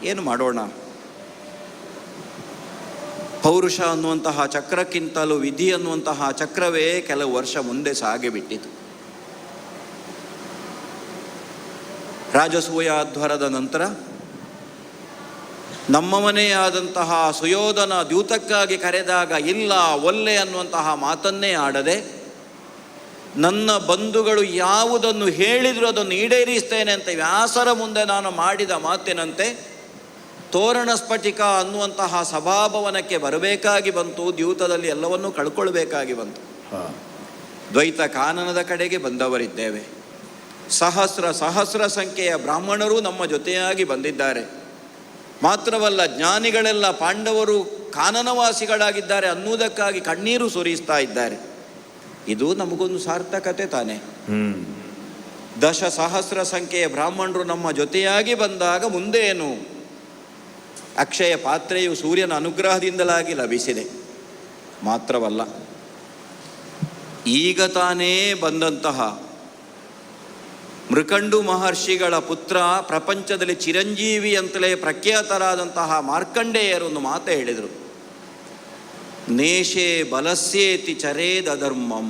ಏನು ಮಾಡೋಣ? ಪೌರುಷ ಅನ್ನುವಂತಹ ಚಕ್ರಕ್ಕಿಂತಲೂ ವಿಧಿ ಅನ್ನುವಂತಹ ಚಕ್ರವೇ ಕೆಲವು ವರ್ಷ ಮುಂದೆ ಸಾಗಿಬಿಟ್ಟಿತು. ರಾಜಸೂಯಾಧ್ವರದ ನಂತರ ನಮ್ಮವನೇ ಆದಂತಹ ಸುಯೋಧನ ದ್ಯೂತಕ್ಕಾಗಿ ಕರೆದಾಗ ಇಲ್ಲ ಒಲ್ಲೆ ಅನ್ನುವಂತಹ ಮಾತನ್ನೇ ಆಡದೆ, ನನ್ನ ಬಂಧುಗಳು ಯಾವುದನ್ನು ಹೇಳಿದರೂ ಅದನ್ನು ಈಡೇರಿಸ್ತೇನೆ ಅಂತ ವ್ಯಾಸರ ಮುಂದೆ ನಾನು ಮಾಡಿದ ಮಾತಿನಂತೆ ತೋರಣ ಸ್ಫಟಿಕ ಅನ್ನುವಂತಹ ಸಭಾಭವನಕ್ಕೆ ಬರಬೇಕಾಗಿ ಬಂತು. ದ್ಯೂತದಲ್ಲಿ ಎಲ್ಲವನ್ನೂ ಕಳ್ಕೊಳ್ಬೇಕಾಗಿ ಬಂತು. ದ್ವೈತ ಕಾನನದ ಕಡೆಗೆ ಬಂದವರಿದ್ದೇವೆ. ಸಹಸ್ರ ಸಂಖ್ಯೆಯ ಬ್ರಾಹ್ಮಣರು ನಮ್ಮ ಜೊತೆಯಾಗಿ ಬಂದಿದ್ದಾರೆ. ಮಾತ್ರವಲ್ಲ, ಜ್ಞಾನಿಗಳೆಲ್ಲ ಪಾಂಡವರು ಕಾನನವಾಸಿಗಳಾಗಿದ್ದಾರೆ ಅನ್ನುವುದಕ್ಕಾಗಿ ಕಣ್ಣೀರು ಸುರಿಸ್ತಾ ಇದ್ದಾರೆ. ಇದು ನಮಗೊಂದು ಸಾರ್ಥಕತೆ ತಾನೆ. 10,000 ಸಂಖ್ಯೆಯ ಬ್ರಾಹ್ಮಣರು ನಮ್ಮ ಜೊತೆಯಾಗಿ ಬಂದಾಗ ಮುಂದೆ ಏನು? ಅಕ್ಷಯ ಪಾತ್ರೆಯು ಸೂರ್ಯನ ಅನುಗ್ರಹದಿಂದಲಾಗಿ ಲಭಿಸಿದೆ. ಮಾತ್ರವಲ್ಲ, ಈಗ ತಾನೇ ಬಂದಂತಹ ಮೃಕಂಡು ಮಹರ್ಷಿಗಳ ಪುತ್ರ, ಪ್ರಪಂಚದಲ್ಲಿ ಚಿರಂಜೀವಿ ಅಂತಲೇ ಪ್ರಖ್ಯಾತರಾದಂತಹ ಮಾರ್ಕಂಡೇಯರು ಒಂದು ಮಾತು ಹೇಳಿದರು. ನೇಷೇ ಬಲಸ್ಯೇತಿ ಚರೇದ್ ಅಧರ್ಮಂ.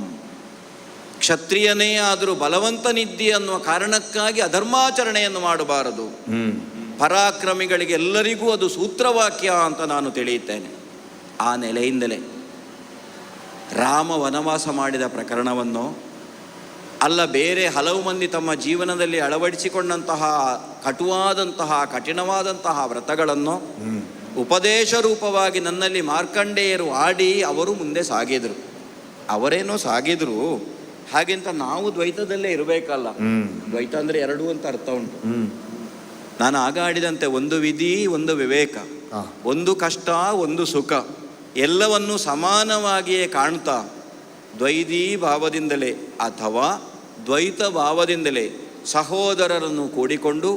ಕ್ಷತ್ರಿಯನೇ ಆದರೂ ಬಲವಂತನಿದ್ದಿ ಅನ್ನುವ ಕಾರಣಕ್ಕಾಗಿ ಅಧರ್ಮಾಚರಣೆಯನ್ನು ಮಾಡಬಾರದು. ಪರಾಕ್ರಮಿಗಳಿಗೆ ಎಲ್ಲರಿಗೂ ಅದು ಸೂತ್ರವಾಕ್ಯ ಅಂತ ನಾನು ತಿಳಿಯುತ್ತೇನೆ. ಆ ನೆಲೆಯಿಂದಲೇ ರಾಮ ವನವಾಸ ಮಾಡಿದ ಪ್ರಕರಣವನ್ನು ಅಲ್ಲ, ಬೇರೆ ಹಲವು ಮಂದಿ ತಮ್ಮ ಜೀವನದಲ್ಲಿ ಅಳವಡಿಸಿಕೊಂಡಂತಹ ಕಟುವಾದಂತಹ ಕಠಿಣವಾದಂತಹ ವ್ರತಗಳನ್ನು ಉಪದೇಶ ರೂಪವಾಗಿ ನನ್ನಲ್ಲಿ ಮಾರ್ಕಂಡೇಯರು ಆಡಿ ಅವರು ಮುಂದೆ ಸಾಗಿದರು. ಅವರೇನೋ ಸಾಗಿದ್ರು, ಹಾಗೆಂತ ನಾವು ದ್ವೈತದಲ್ಲೇ ಇರಬೇಕಲ್ಲ. ದ್ವೈತ ಅಂದರೆ ಎರಡು ಅಂತ ಅರ್ಥ ಉಂಟು. ನಾನು ಆಗ ಆಡಿದಂತೆ ಒಂದು ವಿಧಿ, ಒಂದು ವಿವೇಕ, ಒಂದು ಕಷ್ಟ, ಒಂದು ಸುಖ, ಎಲ್ಲವನ್ನು ಸಮಾನವಾಗಿಯೇ ಕಾಣ್ತಾ ದ್ವೈತೀ ಭಾವದಿಂದಲೇ ಅಥವಾ ದ್ವೈತ ಭಾವದಿಂದಲೇ ಸಹೋದರರನ್ನು ಕೂಡಿಕೊಂಡು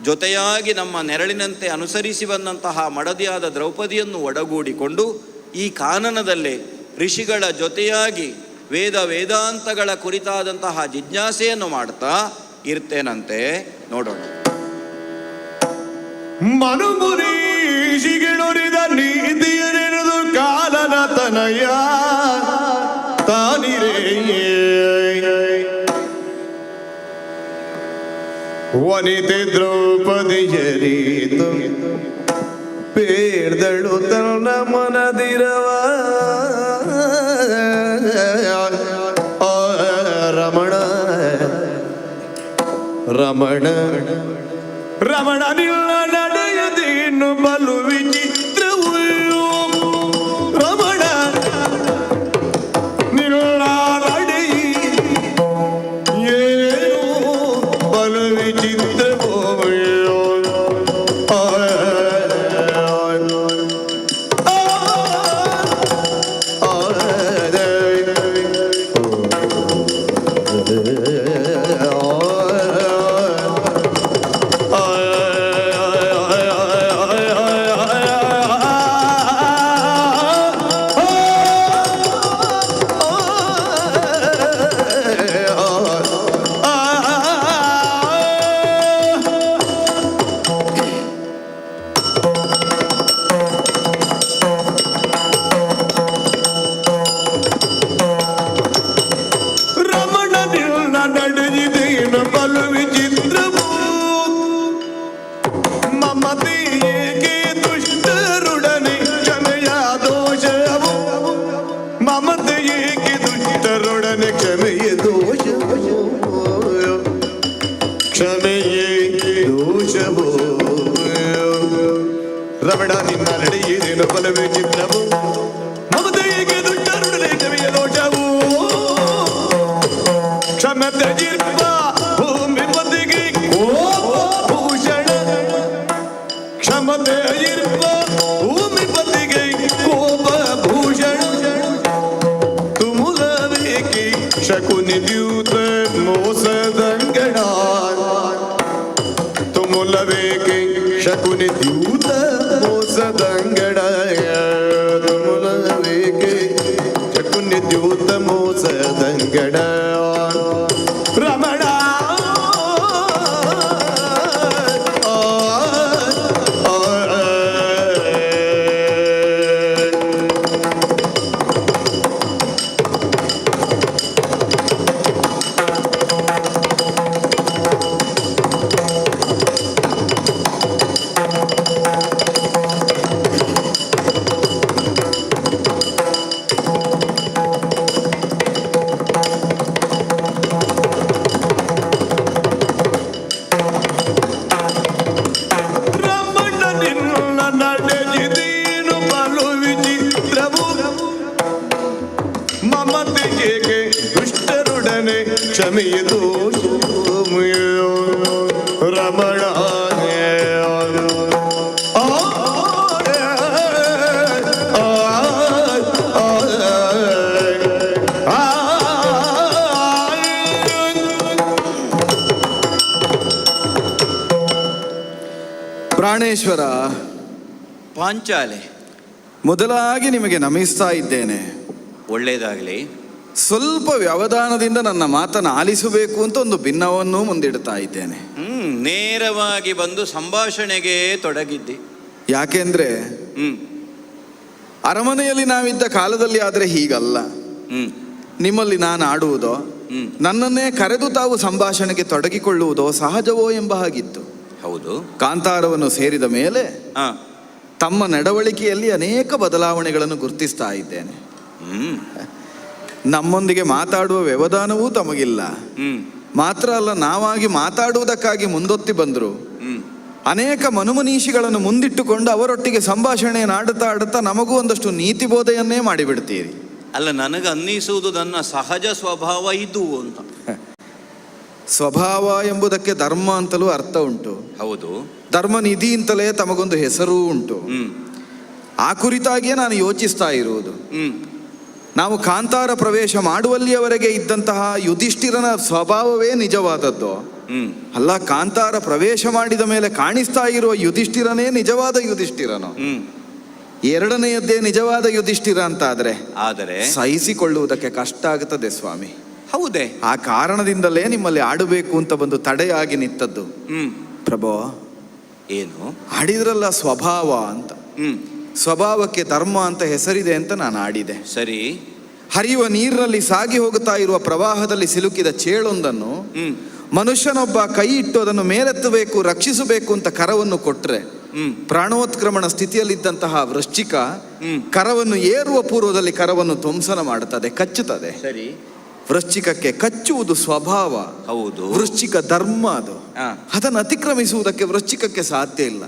ಜೊತೆಯಾಗಿ ನಮ್ಮ ನೆರಳಿನಂತೆ ಅನುಸರಿಸಿ ಬಂದಂತಹ ಮಡದಿಯಾದ ದ್ರೌಪದಿಯನ್ನು ಒಡಗೂಡಿಕೊಂಡು ಈ ಕಾನನದಲ್ಲೇ ಋಷಿಗಳ ಜೊತೆಯಾಗಿ ವೇದಾಂತಗಳ ಕುರಿತಾದಂತಹ ಜಿಜ್ಞಾಸೆಯನ್ನು ಮಾಡ್ತಾ ಇರ್ತೇನಂತೆ. ನೋಡೋಣ. ಮನುಮುನೀಷಿಗಳಿದ ನೀತಿಯನೆದು ಕಾಲನ ತನಯ ತಾನಿರೇ ವನಿತೆ ದ್ರೌಪದಿಯರೀತು ಪೇರ್ದಳು ತನ್ನ ಮನದಿರವ ರಮಣ ರಮಣ ರಮಣ ನಿಲ್ಲ ನಡೆಯದೇನು ಬಲು ವಿಚಿತ್ರವು ರಮಣ ನಿಲ್ಲ ನಡೆಯಿ ಏನು ಬಲು ವಿಚಿತ್ರವು ರಮಣ ನಿನ್ನ ನಡೆಯಿದೇನು ಬಲವೇ ಚಿತ್ರವು ಮಮತೆಗೆ ದುಷ್ಟರುಡನೆ ಕ್ಷಮೆಯ ದೋಷವು ಕ್ಷಮತೆ ಜಿರ್ಪ ಭೂಮಿ ಪತಿಗೆ ಭೂಷಣ ಕ್ಷಮತೆ ಜಿರ್ಪ ಭೂಮಿ ಪತಿಗೆ ಕೋಪ ಭೂಷಣ ತುಮುಲವೇಕಿ ಶಕುನಿ ದ್ಯೂತ ಮೋಸದಂಗಣ ತುಮುಲವೇಕಿ ಶಕುನಿ ದ್ಯೂತ ಮೋಸದಂಗಡ ತುಮುಲವೇಕೆ ಶಕುನಿ ದ್ಯೂತ ಮೋಸದಂಗಡ ರಮಣ ಕ್ಷಮೆಯದು ರಮಣ ಪ್ರಾಣೇಶ್ವರ, ಪಾಂಚಾಲೆ, ಮೊದಲಾಗಿ ನಿಮಗೆ ನಮಿಸ್ತಾ ಇದ್ದೇನೆ. ಒಳ್ಳೆಯದಾಗಲಿ. ಸ್ವಲ್ಪ ವ್ಯವಧಾನದಿಂದ ನನ್ನ ಮಾತನ್ನು ಆಲಿಸಬೇಕು ಅಂತ ಒಂದು ಭಿನ್ನವನ್ನು ಮುಂದಿಡ್ತಾ ಇದ್ದೇನೆ. ನೇರವಾಗಿ ಬಂದು ಸಂಭಾಷಣೆಗೆ ತೊಡಗಿದ್ದಿ. ಯಾಕೆಂದ್ರೆ ಅರಮನೆಯಲ್ಲಿ ನಾವಿದ್ದ ಕಾಲದಲ್ಲಿ ಆದರೆ ಹೀಗಲ್ಲ. ನಿಮ್ಮಲ್ಲಿ ನಾನು ಆಡುವುದೋ ನನ್ನನ್ನೇ ಕರೆದು ತಾವು ಸಂಭಾಷಣೆಗೆ ತೊಡಗಿಕೊಳ್ಳುವುದೋ ಸಹಜವೋ ಎಂಬ ಹಾಗಿತ್ತು. ಹೌದು. ಕಾಂತಾರವನ್ನು ಸೇರಿದ ಮೇಲೆ ತಮ್ಮ ನಡವಳಿಕೆಯಲ್ಲಿ ಅನೇಕ ಬದಲಾವಣೆಗಳನ್ನು ಗುರುತಿಸ್ತಾ ಇದ್ದೇನೆ. ನಮ್ಮೊಂದಿಗೆ ಮಾತಾಡುವ ವ್ಯವಧಾನವೂ ತಮಗಿಲ್ಲ. ಮಾತ್ರ ಅಲ್ಲ, ನಾವಾಗಿ ಮಾತಾಡುವುದಕ್ಕಾಗಿ ಮುಂದೊತ್ತಿ ಬಂದರು ಅನೇಕ ಮನುಮನೀಷಿಗಳನ್ನು ಮುಂದಿಟ್ಟುಕೊಂಡು ಅವರೊಟ್ಟಿಗೆ ಸಂಭಾಷಣೆಯನ್ನು ಆಡುತ್ತಾ ನಮಗೂ ಒಂದಷ್ಟು ನೀತಿ ಬೋಧೆಯನ್ನೇ ಮಾಡಿಬಿಡ್ತೀರಿ. ಅಲ್ಲ, ನನಗೆ ಅನ್ನಿಸುವುದು ನನ್ನ ಸಹಜ ಸ್ವಭಾವ ಇದು ಅಂತ. ಸ್ವಭಾವ ಎಂಬುದಕ್ಕೆ ಧರ್ಮ ಅಂತಲೂ ಅರ್ಥ ಉಂಟು. ಹೌದು, ಧರ್ಮನಿಧಿ ಅಂತಲೇ ತಮಗೊಂದು ಹೆಸರೂ ಉಂಟು. ಆ ಕುರಿತಾಗಿಯೇ ನಾನು ಯೋಚಿಸ್ತಾ ಇರುವುದು. ನಾವು ಕಾಂತಾರ ಪ್ರವೇಶ ಮಾಡುವಲ್ಲಿಯವರೆಗೆ ಇದ್ದಂತಹ ಯುಧಿಷ್ಠಿರನ ಸ್ವಭಾವವೇ ನಿಜವಾದದ್ದು ಅಲ್ಲ. ಕಾಂತಾರ ಪ್ರವೇಶ ಮಾಡಿದ ಮೇಲೆ ಕಾಣಿಸ್ತಾ ಇರುವ ಯುಧಿಷ್ಠಿರನೇ ನಿಜವಾದ ಯುಧಿಷ್ಠಿರನು. ಎರಡನೆಯದ್ದೇ ನಿಜವಾದ ಯುಧಿಷ್ಠಿರ ಅಂತ ಆದರೆ ಸಹಿಸಿಕೊಳ್ಳುವುದಕ್ಕೆ ಕಷ್ಟ ಆಗುತ್ತದೆ ಸ್ವಾಮಿ. ಹೌದೇ? ಆ ಕಾರಣದಿಂದಲೇ ನಿಮ್ಮಲ್ಲಿ ಆಡಬೇಕು ಅಂತ ಬಂದು ತಡೆಯಾಗಿ ನಿಂತದ್ದು. ಪ್ರಭೋ, ಏನು ಆಡಿದ್ರಲ್ಲ ಸ್ವಭಾವ ಅಂತ. ಸ್ವಭಾವಕ್ಕೆ ಧರ್ಮ ಅಂತ ಹೆಸರಿದೆ ಅಂತ ನಾನು ಆಡಿದೆ. ಸರಿ. ಹರಿಯುವ ನೀರಿನಲ್ಲಿ ಸಾಗಿ ಹೋಗುತ್ತಾ ಇರುವ ಪ್ರವಾಹದಲ್ಲಿ ಸಿಲುಕಿದ ಚೇಳೊಂದನ್ನು ಮನುಷ್ಯನೊಬ್ಬ ಕೈ ಇಟ್ಟು ಅದನ್ನು ಮೇಲೆತ್ತಬೇಕು, ರಕ್ಷಿಸಬೇಕು ಅಂತ ಕರವನ್ನು ಕೊಟ್ರೆ ಪ್ರಾಣೋತ್ಕ್ರಮಣ ಸ್ಥಿತಿಯಲ್ಲಿದ್ದಂತಹ ವೃಶ್ಚಿಕ ಕರವನ್ನು ಏರುವ ಪೂರ್ವದಲ್ಲಿ ಕರವನ್ನು ಧ್ವಂಸನ ಮಾಡುತ್ತದೆ, ಕಚ್ಚುತ್ತದೆ. ಸರಿ. ವೃಶ್ಚಿಕಕ್ಕೆ ಕಚ್ಚುವುದು ಸ್ವಭಾವ. ಹೌದು. ವೃಶ್ಚಿಕ ಧರ್ಮ ಅದು. ಅದನ್ನು ಅತಿಕ್ರಮಿಸುವುದಕ್ಕೆ ವೃಶ್ಚಿಕಕ್ಕೆ ಸಾಧ್ಯ ಇಲ್ಲ.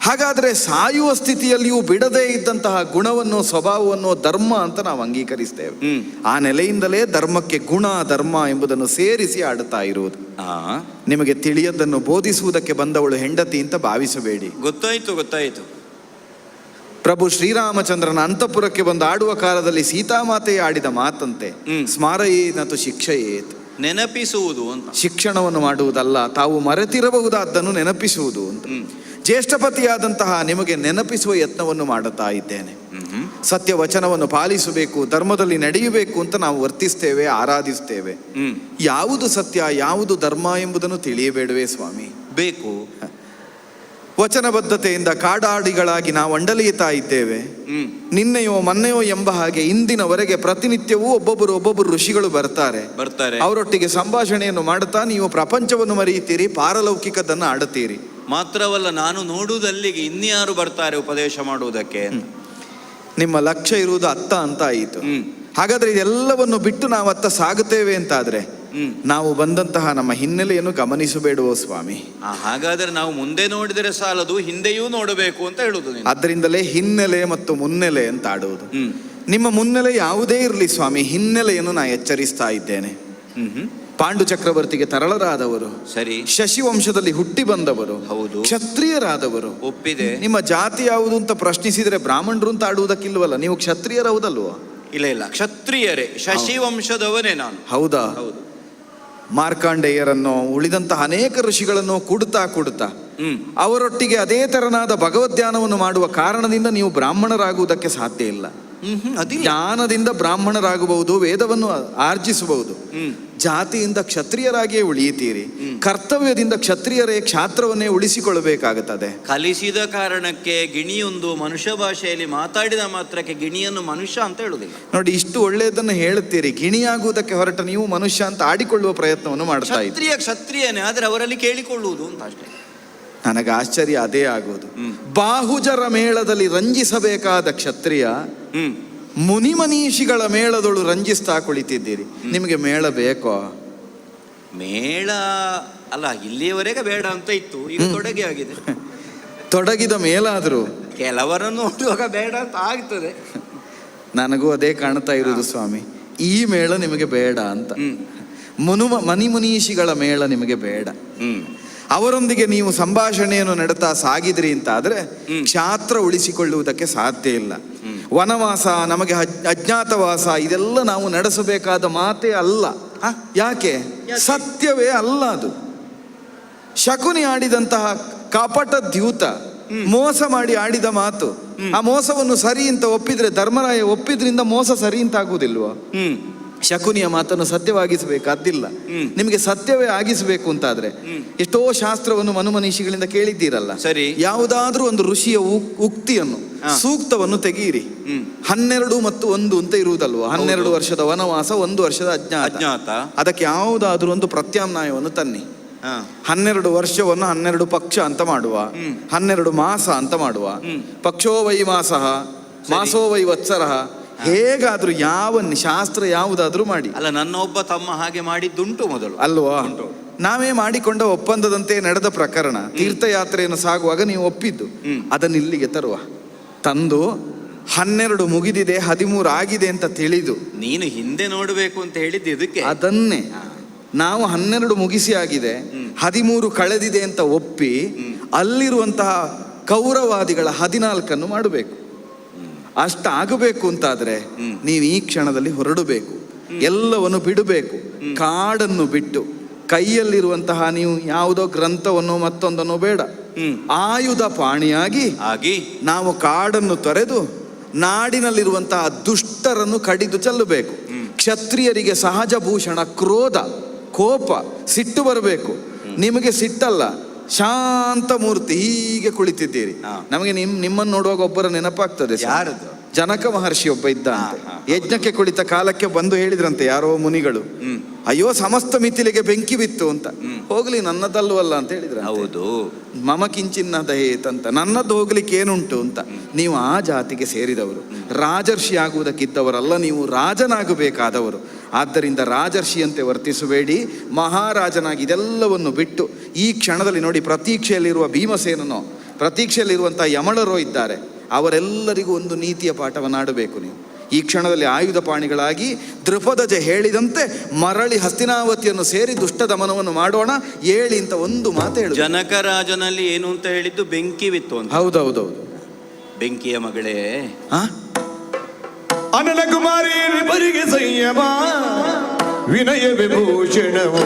ಹಾಗಾದ್ರೆ ಸಾಯುವ ಸ್ಥಿತಿಯಲ್ಲಿಯೂ ಬಿಡದೇ ಇದ್ದಂತಹ ಗುಣವನ್ನು, ಸ್ವಭಾವವನ್ನು ಧರ್ಮ ಅಂತ ನಾವು ಅಂಗೀಕರಿಸ್ತೇವೆ. ಆ ನೆಲೆಯಿಂದಲೇ ಧರ್ಮಕ್ಕೆ ಗುಣ, ಧರ್ಮ ಎಂಬುದನ್ನು ಸೇರಿಸಿ ಆಡುತ್ತಾ ಇರುವುದು. ನಿಮಗೆ ತಿಳಿಯದನ್ನು ಬೋಧಿಸುವುದಕ್ಕೆ ಬಂದವಳು ಹೆಂಡತಿ ಅಂತ ಭಾವಿಸಬೇಡಿ. ಗೊತ್ತಾಯ್ತು. ಪ್ರಭು ಶ್ರೀರಾಮಚಂದ್ರನ ಅಂತಃಪುರಕ್ಕೆ ಬಂದು ಆಡುವ ಕಾಲದಲ್ಲಿ ಸೀತಾಮಾತೆಯೇ ಆಡಿದ ಮಾತಂತೆ, ಸ್ಮಾರಯೇನತು ಶಿಕ್ಷಯೇತ್. ನೆನಪಿಸುವುದು ಅಂತ. ಶಿಕ್ಷಣವನ್ನು ಮಾಡುವುದಲ್ಲ, ತಾವು ಮರೆತಿರಬಹುದಾದ್ದನ್ನು ನೆನಪಿಸುವುದು ಅಂತ. ಜ್ಯೇಷ್ಠಪತಿಯಾದಂತಹ ನಿಮಗೆ ನೆನಪಿಸುವ ಯತ್ನವನ್ನು ಮಾಡುತ್ತಾ ಇದ್ದೇನೆ. ಸತ್ಯ ವಚನವನ್ನು ಪಾಲಿಸಬೇಕು, ಧರ್ಮದಲ್ಲಿ ನಡೆಯಬೇಕು ಅಂತ ನಾವು ವರ್ತಿಸ್ತೇವೆ, ಆರಾಧಿಸ್ತೇವೆ. ಯಾವುದು ಸತ್ಯ, ಯಾವುದು ಧರ್ಮ ಎಂಬುದನ್ನು ತಿಳಿಯಬೇಡವೇ ಸ್ವಾಮಿ? ಬೇಕು. ವಚನಬದ್ಧತೆಯಿಂದ ಕಾಡಾಡಿಗಳಾಗಿ ನಾವು ಅಂಡಲಿಯುತ್ತಾ ಇದ್ದೇವೆ. ನಿನ್ನೆಯೋ ಮೊನ್ನೆಯೋ ಎಂಬ ಹಾಗೆ ಇಂದಿನವರೆಗೆ ಪ್ರತಿನಿತ್ಯವೂ ಒಬ್ಬೊಬ್ಬರು ಋಷಿಗಳು ಬರ್ತಾರೆ. ಅವರೊಟ್ಟಿಗೆ ಸಂಭಾಷಣೆಯನ್ನು ಮಾಡುತ್ತಾ ನೀವು ಪ್ರಪಂಚವನ್ನು ಮರೆಯುತ್ತೀರಿ, ಪಾರಲೌಕಿಕದನ್ನು ಆಡುತ್ತೀರಿ. ಮಾತ್ರವಲ್ಲ, ನಾನು ನೋಡುವುದಲ್ಲಿಗೆ ಇನ್ಯಾರು ಬರ್ತಾರೆ ಉಪದೇಶ ಮಾಡುವುದಕ್ಕೆ? ನಿಮ್ಮ ಲಕ್ಷ್ಯ ಇರುವುದು ಅತ್ತ ಅಂತ ಆಯಿತು. ಹಾಗಾದ್ರೆ ಇದೆಲ್ಲವನ್ನು ಬಿಟ್ಟು ನಾವು ಅತ್ತ ಸಾಗುತ್ತೇವೆ ಅಂತಾದ್ರೆ ನಾವು ಬಂದಂತಹ ನಮ್ಮ ಹಿನ್ನೆಲೆಯನ್ನು ಗಮನಿಸಬೇಡುವೋ ಸ್ವಾಮಿ? ಹಾಗಾದ್ರೆ ನಾವು ಮುಂದೆ ನೋಡಿದರೆ ಸಾಲದು, ಹಿಂದೆಯೂ ನೋಡಬೇಕು ಅಂತ ಹೇಳುದು. ಅದರಿಂದಲೇ ಹಿನ್ನೆಲೆ ಮತ್ತು ಮುನ್ನೆಲೆ ಅಂತ ಆಡುವುದು. ನಿಮ್ಮ ಮುನ್ನೆಲೆ ಯಾವುದೇ ಇರಲಿ ಸ್ವಾಮಿ, ಹಿನ್ನೆಲೆಯನ್ನು ನಾ ಎಚ್ಚರಿಸ್ತಾ ಇದ್ದೇನೆ. ಪಾಂಡು ಚಕ್ರವರ್ತಿಗೆ ತರಳರಾದವರು, ಸರಿ, ಶಶಿ ವಂಶದಲ್ಲಿ ಹುಟ್ಟಿ ಬಂದವರು, ಹೌದು, ಕ್ಷತ್ರಿಯರಾದವರು. ಒಪ್ಪಿದೆ. ನಿಮ್ಮ ಜಾತಿ ಯಾವುದು ಅಂತ ಪ್ರಶ್ನಿಸಿದರೆ ಬ್ರಾಹ್ಮಣರು ಅಂತ ಆಡುವುದಕ್ಕಿಲ್ವಲ್ಲ, ನೀವು ಕ್ಷತ್ರಿಯರವುದಲ್ವ? ಇಲ್ಲ, ಕ್ಷತ್ರಿಯರೇ, ಶಶಿ ವಂಶದವನೇ ನಾನು. ಹೌದಾ? ಹೌದು. ಮಾರ್ಕಾಂಡೇಯರನ್ನು, ಉಳಿದಂತಹ ಅನೇಕ ಋಷಿಗಳನ್ನು ಕೂಡುತ್ತಾ ಅವರೊಟ್ಟಿಗೆ ಅದೇ ತೆರನಾದ ಭಗವದ್ಧ್ಯಾನವನ್ನು ಮಾಡುವ ಕಾರಣದಿಂದ ನೀವು ಬ್ರಾಹ್ಮಣರಾಗುವುದಕ್ಕೆ ಸಾಧ್ಯ ಇಲ್ಲ. ಜ್ಞಾನದಿಂದ ಬ್ರಾಹ್ಮಣರಾಗಬಹುದು, ವೇದವನ್ನು ಆರ್ಜಿಸಬಹುದು. ಜಾತಿಯಿಂದ ಕ್ಷತ್ರಿಯರಾಗಿಯೇ ಉಳಿಯುತ್ತೀರಿ. ಕರ್ತವ್ಯದಿಂದ ಕ್ಷತ್ರಿಯರೇ ಕ್ಷಾತ್ರವನ್ನೇ ಉಳಿಸಿಕೊಳ್ಳಬೇಕಾಗುತ್ತದೆ. ಕಲಿಸಿದ ಕಾರಣಕ್ಕೆ ಗಿಣಿಯೊಂದು ಮನುಷ್ಯ ಭಾಷೆಯಲ್ಲಿ ಮಾತಾಡಿದ ಮಾತ್ರಕ್ಕೆ ಗಿಣಿಯನ್ನು ಮನುಷ್ಯ ಅಂತ ಹೇಳುದಿಲ್ಲ. ನೋಡಿ, ಇಷ್ಟು ಒಳ್ಳೆಯದನ್ನು ಹೇಳುತ್ತೀರಿ, ಗಿಣಿಯಾಗುವುದಕ್ಕೆ ಹೊರಟ ನೀವು ಮನುಷ್ಯ ಅಂತ ಆಡಿಕೊಳ್ಳುವ ಪ್ರಯತ್ನವನ್ನು ಮಾಡ್ತಾ ಇದ್ದೀರಿ. ಕ್ಷತ್ರಿಯನೇ, ಆದ್ರೆ ಅವರಲ್ಲಿ ಕೇಳಿಕೊಳ್ಳುವುದು ಅಂತ ಅಷ್ಟೇ. ನನಗೆ ಆಶ್ಚರ್ಯ ಅದೇ ಆಗುವುದು. ಬಾಹುಜರ ಮೇಳದಲ್ಲಿ ರಂಜಿಸಬೇಕಾದ ಕ್ಷತ್ರಿಯ ಮುನಿಮನೀಷಿಗಳ ಮೇಳದೊಳು ರಂಜಿಸ್ತಾ ಕುಳಿತಿದ್ದೀರಿ. ನಿಮಗೆ ಮೇಳ ಬೇಕೋ? ಮೇಳ ಅಲ್ಲ, ಇಲ್ಲಿಯವರೆಗೆ ಬೇಡ ಅಂತ ಇತ್ತು, ಈಗ ತೊಡಗಿ ಆಗಿದೆ. ತೊಡಗಿದ ಮೇಲಾದರೂ ಕೆಲವರನ್ನು ನೋಡುವಾಗ ಬೇಡ ಅಂತ ಆಗ್ತದೆ. ನನಗೂ ಅದೇ ಕಾಣ್ತಾ ಇರುವುದು ಸ್ವಾಮಿ. ಈ ಮೇಳ ನಿಮಗೆ ಬೇಡ ಅಂತ. ಮನಿಮುನೀಷಿಗಳ ಮೇಳ ನಿಮಗೆ ಬೇಡ. ಅವರೊಂದಿಗೆ ನೀವು ಸಂಭಾಷಣೆಯನ್ನು ನಡೆತಾ ಸಾಗಿದ್ರಿ ಅಂತ ಆದ್ರೆ ಕ್ಷಾತ್ರ ಉಳಿಸಿಕೊಳ್ಳುವುದಕ್ಕೆ ಸಾಧ್ಯ ಇಲ್ಲ. ವನವಾಸ, ನಮಗೆ ಅಜ್ಞಾತವಾಸ, ಇದೆಲ್ಲ ನಾವು ನಡೆಸಬೇಕಾದ ಮಾತೇ ಅಲ್ಲ. ಯಾಕೆ? ಸತ್ಯವೇ ಅಲ್ಲ ಅದು. ಶಕುನಿ ಆಡಿದಂತಹ ಕಪಟ ದ್ಯೂತ, ಮೋಸ ಮಾಡಿ ಆಡಿದ ಮಾತು, ಆ ಮೋಸವನ್ನು ಸರಿ ಅಂತ ಒಪ್ಪಿದ್ರೆ, ಧರ್ಮರಾಯ ಒಪ್ಪಿದ್ರಿಂದ ಮೋಸ ಸರಿ ಅಂತ ಆಗುವುದಿಲ್ವ? ಶಕುನಿಯ ಮಾತನ್ನು ಸತ್ಯವಾಗಿಸಬೇಕಾದಿಲ್ಲ. ನಿಮಗೆ ಸತ್ಯವೇ ಆಗಿಸಬೇಕು ಅಂತಾದ್ರೆ ಎಷ್ಟೋ ಶಾಸ್ತ್ರವನ್ನು ಮನುಮನೀಷಿಗಳಿಂದ ಕೇಳಿದ್ದೀರಲ್ಲ. ಸರಿ. ಯಾವುದಾದ್ರೂ ಒಂದು ಋಷಿಯ ಉಕ್ತಿಯನ್ನು, ಸೂಕ್ತವನ್ನು ತೆಗೀರಿ. 12 ಮತ್ತು 1 ಅಂತ ಇರುವುದಲ್ವ? 12 ವರ್ಷದ ವನವಾಸ, 1 ವರ್ಷದ ಅಜ್ಞಾತ. ಅದಕ್ಕೆ ಯಾವುದಾದ್ರೂ ಒಂದು ಪ್ರತ್ಯಾಮ್ನಾಯವನ್ನು ತನ್ನಿ. 12 ವರ್ಷವನ್ನು 12 ಪಕ್ಷ ಅಂತ ಮಾಡುವ, 12 ಮಾಸ ಅಂತ ಮಾಡುವ. ಪಕ್ಷೋ ವೈ ಮಾಸಃ, ಮಾಸೋ ವೈ ವತ್ಸರಃ. ಹೇಗಾದ್ರೂ ಯಾವ ಶಾಸ್ತ್ರ ಯಾವುದಾದ್ರೂ ಮಾಡಿ. ಅಲ್ಲ, ನನ್ನ ಒಬ್ಬ ತಮ್ಮ ಹಾಗೆ ಮಾಡಿದ್ದುಂಟು ಮೊದಲು, ಅಲ್ವಾ? ನಾವೇ ಮಾಡಿಕೊಂಡ ಒಪ್ಪಂದದಂತೆ ನಡೆದ ಪ್ರಕರಣ. ತೀರ್ಥಯಾತ್ರೆಯನ್ನು ಸಾಗುವಾಗ ನೀವು ಒಪ್ಪಿದ್ದು ಅದನ್ನು ಇಲ್ಲಿಗೆ ತರುವ. ತಂದು 12 ಮುಗಿದಿದೆ 13 ಆಗಿದೆ ಅಂತ ತಿಳಿದು ನೀನು ಹಿಂದೆ ನೋಡಬೇಕು ಅಂತ ಹೇಳಿದ್ದು ಇದಕ್ಕೆ. ಅದನ್ನೇ ನಾವು 12 ಮುಗಿಸಿ ಆಗಿದೆ 13 ಕಳೆದಿದೆ ಅಂತ ಒಪ್ಪಿ ಅಲ್ಲಿರುವಂತಹ ಕೌರವಾದಿಗಳ 14 ಮಾಡಬೇಕು. ಅಷ್ಟಾಗಬೇಕು ಅಂತಾದ್ರೆ ನೀವು ಈ ಕ್ಷಣದಲ್ಲಿ ಹೊರಡಬೇಕು, ಎಲ್ಲವನ್ನು ಬಿಡಬೇಕು. ಕಾಡನ್ನು ಬಿಟ್ಟು ಕೈಯಲ್ಲಿರುವಂತಹ ನೀವು ಯಾವುದೋ ಗ್ರಂಥವನ್ನು ಮತ್ತೊಂದನ್ನು ಬೇಡ, ಆಯುಧ ಪಾಣಿಯಾಗಿ ನಾವು ಕಾಡನ್ನು ತೊರೆದು ನಾಡಿನಲ್ಲಿರುವಂತಹ ದುಷ್ಟರನ್ನು ಕಡಿದು ಚೆಲ್ಲಬೇಕು. ಕ್ಷತ್ರಿಯರಿಗೆ ಸಹಜ ಭೂಷಣ ಕ್ರೋಧ, ಕೋಪ, ಸಿಟ್ಟು ಬರಬೇಕು. ನಿಮಗೆ ಸಿಟ್ಟಲ್ಲ, ಶಾಂತ ಮೂರ್ತಿ ಹೀಗೆ ಕುಳಿತಿದ್ದೀರಿ. ನಮಗೆ ನಿಮ್ಮನ್ನು ನೋಡುವಾಗ ಒಬ್ಬರ ನೆನಪಾಗ್ತದೆ. ಯಾರದು? ಜನಕ ಮಹರ್ಷಿ ಒಬ್ಬ ಇದ್ದ. ಯಜ್ಞಕ್ಕೆ ಕುಳಿತ ಕಾಲಕ್ಕೆ ಬಂದು ಹೇಳಿದ್ರಂತೆ ಯಾರೋ ಮುನಿಗಳು, ಅಯ್ಯೋ ಸಮಸ್ತ ಮಿಥಿಲೆಗೆ ಬೆಂಕಿ ಬಿತ್ತು ಅಂತ. ಹೋಗ್ಲಿ ನನ್ನದಲ್ವಲ್ಲ ಅಂತ ಹೇಳಿದ್ರ. ಹೌದು, ಮಮ ಕಿಂಚಿನ್ನ ದಯೇತಂತ, ನನ್ನದ್ದು ಹೋಗ್ಲಿಕ್ಕೆ ಏನುಂಟು ಅಂತ. ನೀವು ಆ ಜಾತಿಗೆ ಸೇರಿದವರು, ರಾಜರ್ಷಿ ಆಗುವುದಕ್ಕಿದ್ದವರಲ್ಲ, ನೀವು ರಾಜನಾಗಬೇಕಾದವರು. ಆದ್ದರಿಂದ ರಾಜರ್ಷಿಯಂತೆ ವರ್ತಿಸಬೇಡಿ, ಮಹಾರಾಜನಾಗಿ ಇದೆಲ್ಲವನ್ನು ಬಿಟ್ಟು ಈ ಕ್ಷಣದಲ್ಲಿ ನೋಡಿ, ಪ್ರತೀಕ್ಷೆಯಲ್ಲಿರುವ ಭೀಮಸೇನನೋ ಪ್ರತೀಕ್ಷೆಯಲ್ಲಿರುವಂಥ ಯಮಳರೋ ಇದ್ದಾರೆ, ಅವರೆಲ್ಲರಿಗೂ ಒಂದು ನೀತಿಯ ಪಾಠವನ್ನಾಡಬೇಕು. ನೀವು ಈ ಕ್ಷಣದಲ್ಲಿ ಆಯುಧ ಪಾಣಿಗಳಾಗಿ ದೃಪದಜ ಹೇಳಿದಂತೆ ಮರಳಿ ಹಸ್ತಿನಾವತಿಯನ್ನು ಸೇರಿ ದುಷ್ಟ ದಮನವನ್ನು ಮಾಡೋಣ ಏಳಿ ಅಂತ ಒಂದು ಮಾತು ಹೇಳು. ಜನಕರಾಜನಲ್ಲಿ ಏನು ಅಂತ ಹೇಳಿದ್ದು ಬೆಂಕಿ ಬಿತ್ತು ಅಂತ. ಹೌದೌದೌದು. ಬೆಂಕಿಯ ಮಗಳೇ, ಅನಲ ಕುಮಾರಿ ಬರಿಗೆ ಸಂಯಮ ವಿನಯ ವಿಭೂಷಣವು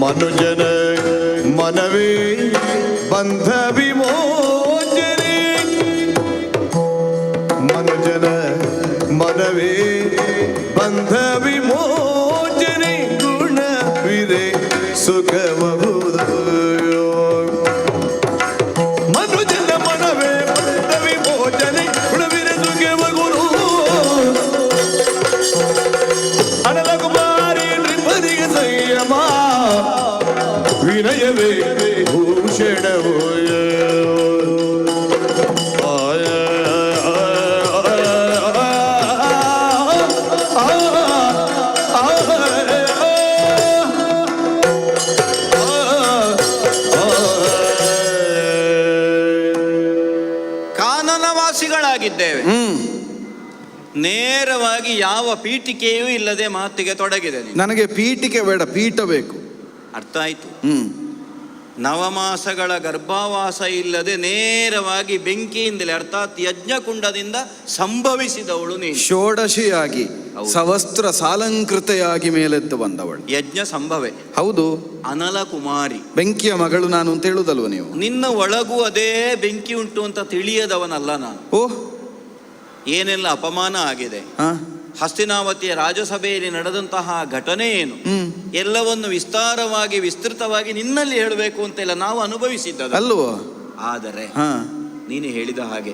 ಮನುಜನ ಮನವೇ ಬಂಧ ವಿಮೋಚನೆ, ಮನುಜನ ಮನವೇ ಬಂಧ ವಿಮೋಚನೆ, ಗುಣವಿದೆ ಸುಖಬಹುದು. ಮನುಜನ ಮನವೇ ಬಂಧ ವಿಮೋಚನೆ, ಗುಣವಿದೆ ಸುಖಬಹುದು. ಅನಲ ಕುಮಾರಿ ಬರಿಗೆ ಸಂಯಮ ವಿನಯವೇ ಭೂಷಣವೋ. ಕಾನನವಾಸಿಗಳಾಗಿದ್ದೇವೆ, ನೇರವಾಗಿ ಯಾವ ಪೀಠಿಕೆಯೂ ಇಲ್ಲದೆ ಮಾತಿಗೆ ತೊಡಗಿದೆ. ನನಗೆ ಪೀಠಿಕೆ ಬೇಡ, ಪೀಠ ಬೇಕು. ಅರ್ಥ ಆಯ್ತು? ನವಮಾಸಗಳ ಗರ್ಭವಾಸ ಇಲ್ಲದೆ ನೇರವಾಗಿ ಬೆಂಕಿಯಿಂದಲೇ, ಅರ್ಥಾತ್ ಯಜ್ಞಕುಂಡದಿಂದ ಸಂಭವಿಸಿದವಳು ನೀನು. ಷೋಡಶಿಯಾಗಿ ಸವಸ್ತ್ರ ಸಾಲಂಕೃತೆಯಾಗಿ ಮೇಲೆದ್ದು ಬಂದವಳು, ಯಜ್ಞ ಸಂಭವೆ. ಹೌದು, ಅನಲ ಕುಮಾರಿ, ಬೆಂಕಿಯ ಮಗಳು ನಾನು ಅಂತ ಹೇಳುದಲ್ವ ನೀವು? ನಿನ್ನ ಒಳಗೂ ಅದೇ ಬೆಂಕಿ ಉಂಟು ಅಂತ ತಿಳಿಯದವನಲ್ಲ ನಾನು. ಓಹ್, ಏನೆಲ್ಲ ಅಪಮಾನ ಆಗಿದೆ. ಹಸ್ತಿನಾವತಿಯ ರಾಜಸಭೆಯಲ್ಲಿ ನಡೆದಂತಹ ಘಟನೆ ಏನು, ಎಲ್ಲವನ್ನು ವಿಸ್ತಾರವಾಗಿ ವಿಸ್ತೃತವಾಗಿ ನಿನ್ನಲ್ಲಿ ಹೇಳಬೇಕು ಅಂತೆಲ್ಲ ನಾವು ಅನುಭವಿಸಿದ್ದ ಅಲ್ವೋ. ಆದರೆ ನೀನು ಹೇಳಿದ ಹಾಗೆ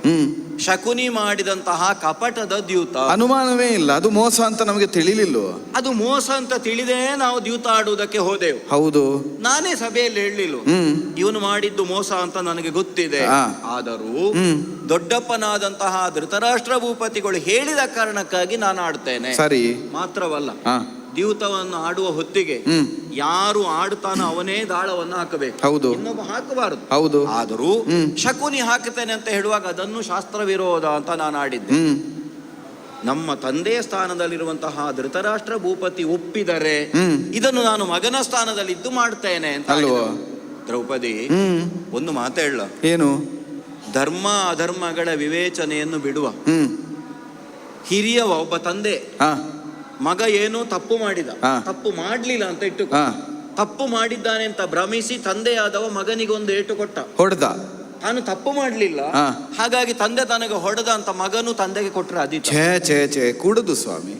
ಶಕುನಿ ಮಾಡಿದಂತಹ ಕಪಟದ ದ್ಯೂತ, ಅನುಮಾನವೇ ಇಲ್ಲ, ಅದು ಮೋಸ ಅಂತ ನಮಗೆ ತಿಳಿಲಿಲ್ಲ. ಅದು ಮೋಸ ಅಂತ ತಿಳಿದೇ ನಾವು ದ್ಯೂತ ಆಡುವುದಕ್ಕೆ ಹೋದೆವು. ಹೌದು, ನಾನೇ ಸಭೆಯಲ್ಲಿ ಹೇಳಲಿಲ್ಲ ಇವನು ಮಾಡಿದ್ದು ಮೋಸ ಅಂತ ನನಗೆ ಗೊತ್ತಿದೆ. ಆದರೂ ದೊಡ್ಡಪ್ಪನಾದಂತಹ ಧೃತರಾಷ್ಟ್ರ ಭೂಪತಿಗಳು ಹೇಳಿದ ಕಾರಣಕ್ಕಾಗಿ ನಾನು ಆಡ್ತೇನೆ. ಸರಿ, ಮಾತ್ರವಲ್ಲ, ದ್ಯೂತವನ್ನು ಆಡುವ ಹೊತ್ತಿಗೆ ಯಾರು ಆಡುತ್ತಾನೋ ಅವನೇ ದಾಳವನ್ನು ಹಾಕಬೇಕು, ಹೌದು, ಇನ್ನೊಬ್ಬ ಹಾಕಬಾರದು. ಹೌದು. ಆದರೂ ಶಕುನಿ ಹಾಕುತ್ತೇನೆ ಅಂತ ಹೇಳುವಾಗ ಅದನ್ನು ಶಾಸ್ತ್ರ ವಿರೋಧ ಅಂತ ನಾನು ಆಡಿದ್ದೆ. ನಮ್ಮ ತಂದೆಯ ಸ್ಥಾನದಲ್ಲಿರುವಂತಹ ಧೃತರಾಷ್ಟ್ರ ಭೂಪತಿ ಒಪ್ಪಿದರೆ ಇದನ್ನು ನಾನು ಮಗನ ಸ್ಥಾನದಲ್ಲಿದ್ದು ಮಾಡ್ತೇನೆ ಅಂತ. ದ್ರೌಪದಿ, ಒಂದು ಮಾತು ಹೇಳ, ಏನು? ಧರ್ಮ ಅಧರ್ಮಗಳ ವಿವೇಚನೆಯನ್ನು ಬಿಡುವ. ಹಿರಿಯ ಒಬ್ಬ ತಂದೆ ಮಗ ಏನೋ ತಪ್ಪು ಮಾಡಿದ, ತಪ್ಪು ಮಾಡ್ಲಿಲ್ಲ ಅಂತ ಇಟ್ಟು ತಪ್ಪು ಮಾಡಿದ್ದಾನೆ ಅಂತ ಭ್ರಮಿಸಿ ತಂದೆಯಾದವ ಮಗನಿಗೊಂದು ಏಟು ಕೊಟ್ಟ. ಹೊಡೆದ. ತಾನು ತಪ್ಪು ಮಾಡಲಿಲ್ಲ, ಹಾ. ಹಾಗಾಗಿ ತಂದೆ ತನಗೆ ಹೊಡೆದ ಅಂತ ಮಗನು ತಂದೆಗೆ ಕೊಟ್ಟರೆ ಅದಿತ್ತು. ಛೇ ಕೂಡುದು ಸ್ವಾಮಿ,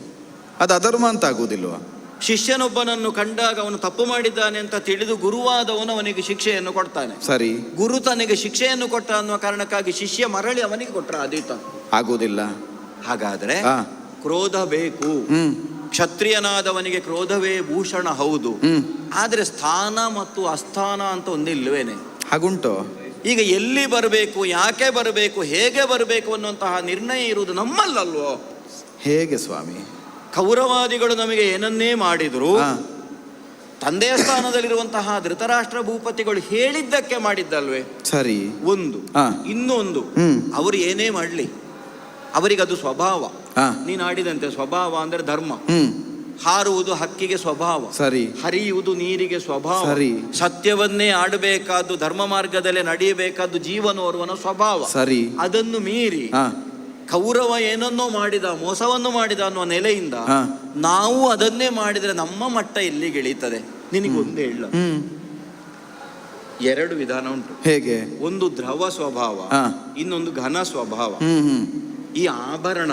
ಅದು ಅಧರ್ಮ ಅಂತ ಆಗುವುದಿಲ್ವಾ? ಶಿಷ್ಯನೊಬ್ಬನನ್ನು ಕಂಡಾಗ ಅವನು ತಪ್ಪು ಮಾಡಿದ್ದಾನೆ ಅಂತ ತಿಳಿದು ಗುರುವಾದವನು ಅವನಿಗೆ ಶಿಕ್ಷೆಯನ್ನು ಕೊಡ್ತಾನೆ. ಸರಿ. ಗುರು ತನಗೆ ಶಿಕ್ಷೆಯನ್ನು ಕೊಟ್ಟ ಅನ್ನುವ ಕಾರಣಕ್ಕಾಗಿ ಶಿಷ್ಯ ಮರಳಿ ಅವನಿಗೆ ಕೊಟ್ರ ಅದಿತ್ತ? ಆಗುವುದಿಲ್ಲ. ಹಾಗಾದ್ರೆ ಹಾ. ಕ್ರೋಧ ಬೇಕು. ಕ್ಷತ್ರಿಯನಾದವನಿಗೆ ಕ್ರೋಧವೇ ಭೂಷಣ, ಹೌದು. ಆದ್ರೆ ಸ್ಥಾನ ಮತ್ತು ಅಸ್ಥಾನ ಅಂತ ಒಂದಿಲ್ವೇನೆ? ಹಾಗುಂಟು. ಈಗ ಎಲ್ಲಿ ಬರಬೇಕು, ಯಾಕೆ ಬರಬೇಕು, ಹೇಗೆ ಬರಬೇಕು ಅನ್ನುವಂತಹ ನಿರ್ಣಯ ಇರುವುದು ನಮ್ಮಲ್ಲಲ್ವೋ? ಹೇಗೆ ಸ್ವಾಮಿ? ಕೌರವಾದಿಗಳು ನಮಗೆ ಏನನ್ನೇ ಮಾಡಿದ್ರು, ತಂದೆಯ ಸ್ಥಾನದಲ್ಲಿರುವಂತಹ ಧೃತರಾಷ್ಟ್ರ ಭೂಪತಿಗಳು ಹೇಳಿದ್ದಕ್ಕೆ ಮಾಡಿದ್ದಲ್ವೇ? ಸರಿ. ಒಂದು. ಇನ್ನೊಂದು, ಅವರು ಏನೇ ಮಾಡಲಿ ಅವರಿಗದು ಸ್ವಭಾವ. ನೀನು ಆಡಿದಂತೆ ಸ್ವಭಾವ ಅಂದ್ರೆ ಧರ್ಮ. ಹಾರುವುದು ಹಕ್ಕಿಗೆ ಸ್ವಭಾವ, ಸರಿ. ಹರಿಯುವುದು ನೀರಿಗೆ ಸ್ವಭಾವ, ಸರಿ. ಸತ್ಯವನ್ನೇ ಆಡಬೇಕಾದ್ದು, ಧರ್ಮ ಮಾರ್ಗದಲ್ಲೇ ನಡೆಯಬೇಕಾದ್ದು ಜೀವನೋರ್ವನ ಸ್ವಭಾವ, ಸರಿ. ಅದನ್ನು ಮೀರಿ ಕೌರವ ಏನನ್ನೋ ಮಾಡಿದ, ಮೋಸವನ್ನು ಮಾಡಿದ ಅನ್ನುವ ನೆಲೆಯಿಂದ ನಾವು ಅದನ್ನೇ ಮಾಡಿದ್ರೆ ನಮ್ಮ ಮಟ್ಟ ಎಲ್ಲಿಗೆ ಇಳೀತದೆ? ನಿನಗೊಂದೇ ಹೇಳ, ಎರಡು ವಿಧಾನ ಉಂಟು. ಹೇಗೆ? ಒಂದು ದ್ರವ ಸ್ವಭಾವ, ಇನ್ನೊಂದು ಘನ ಸ್ವಭಾವ. ಈ ಆಭರಣ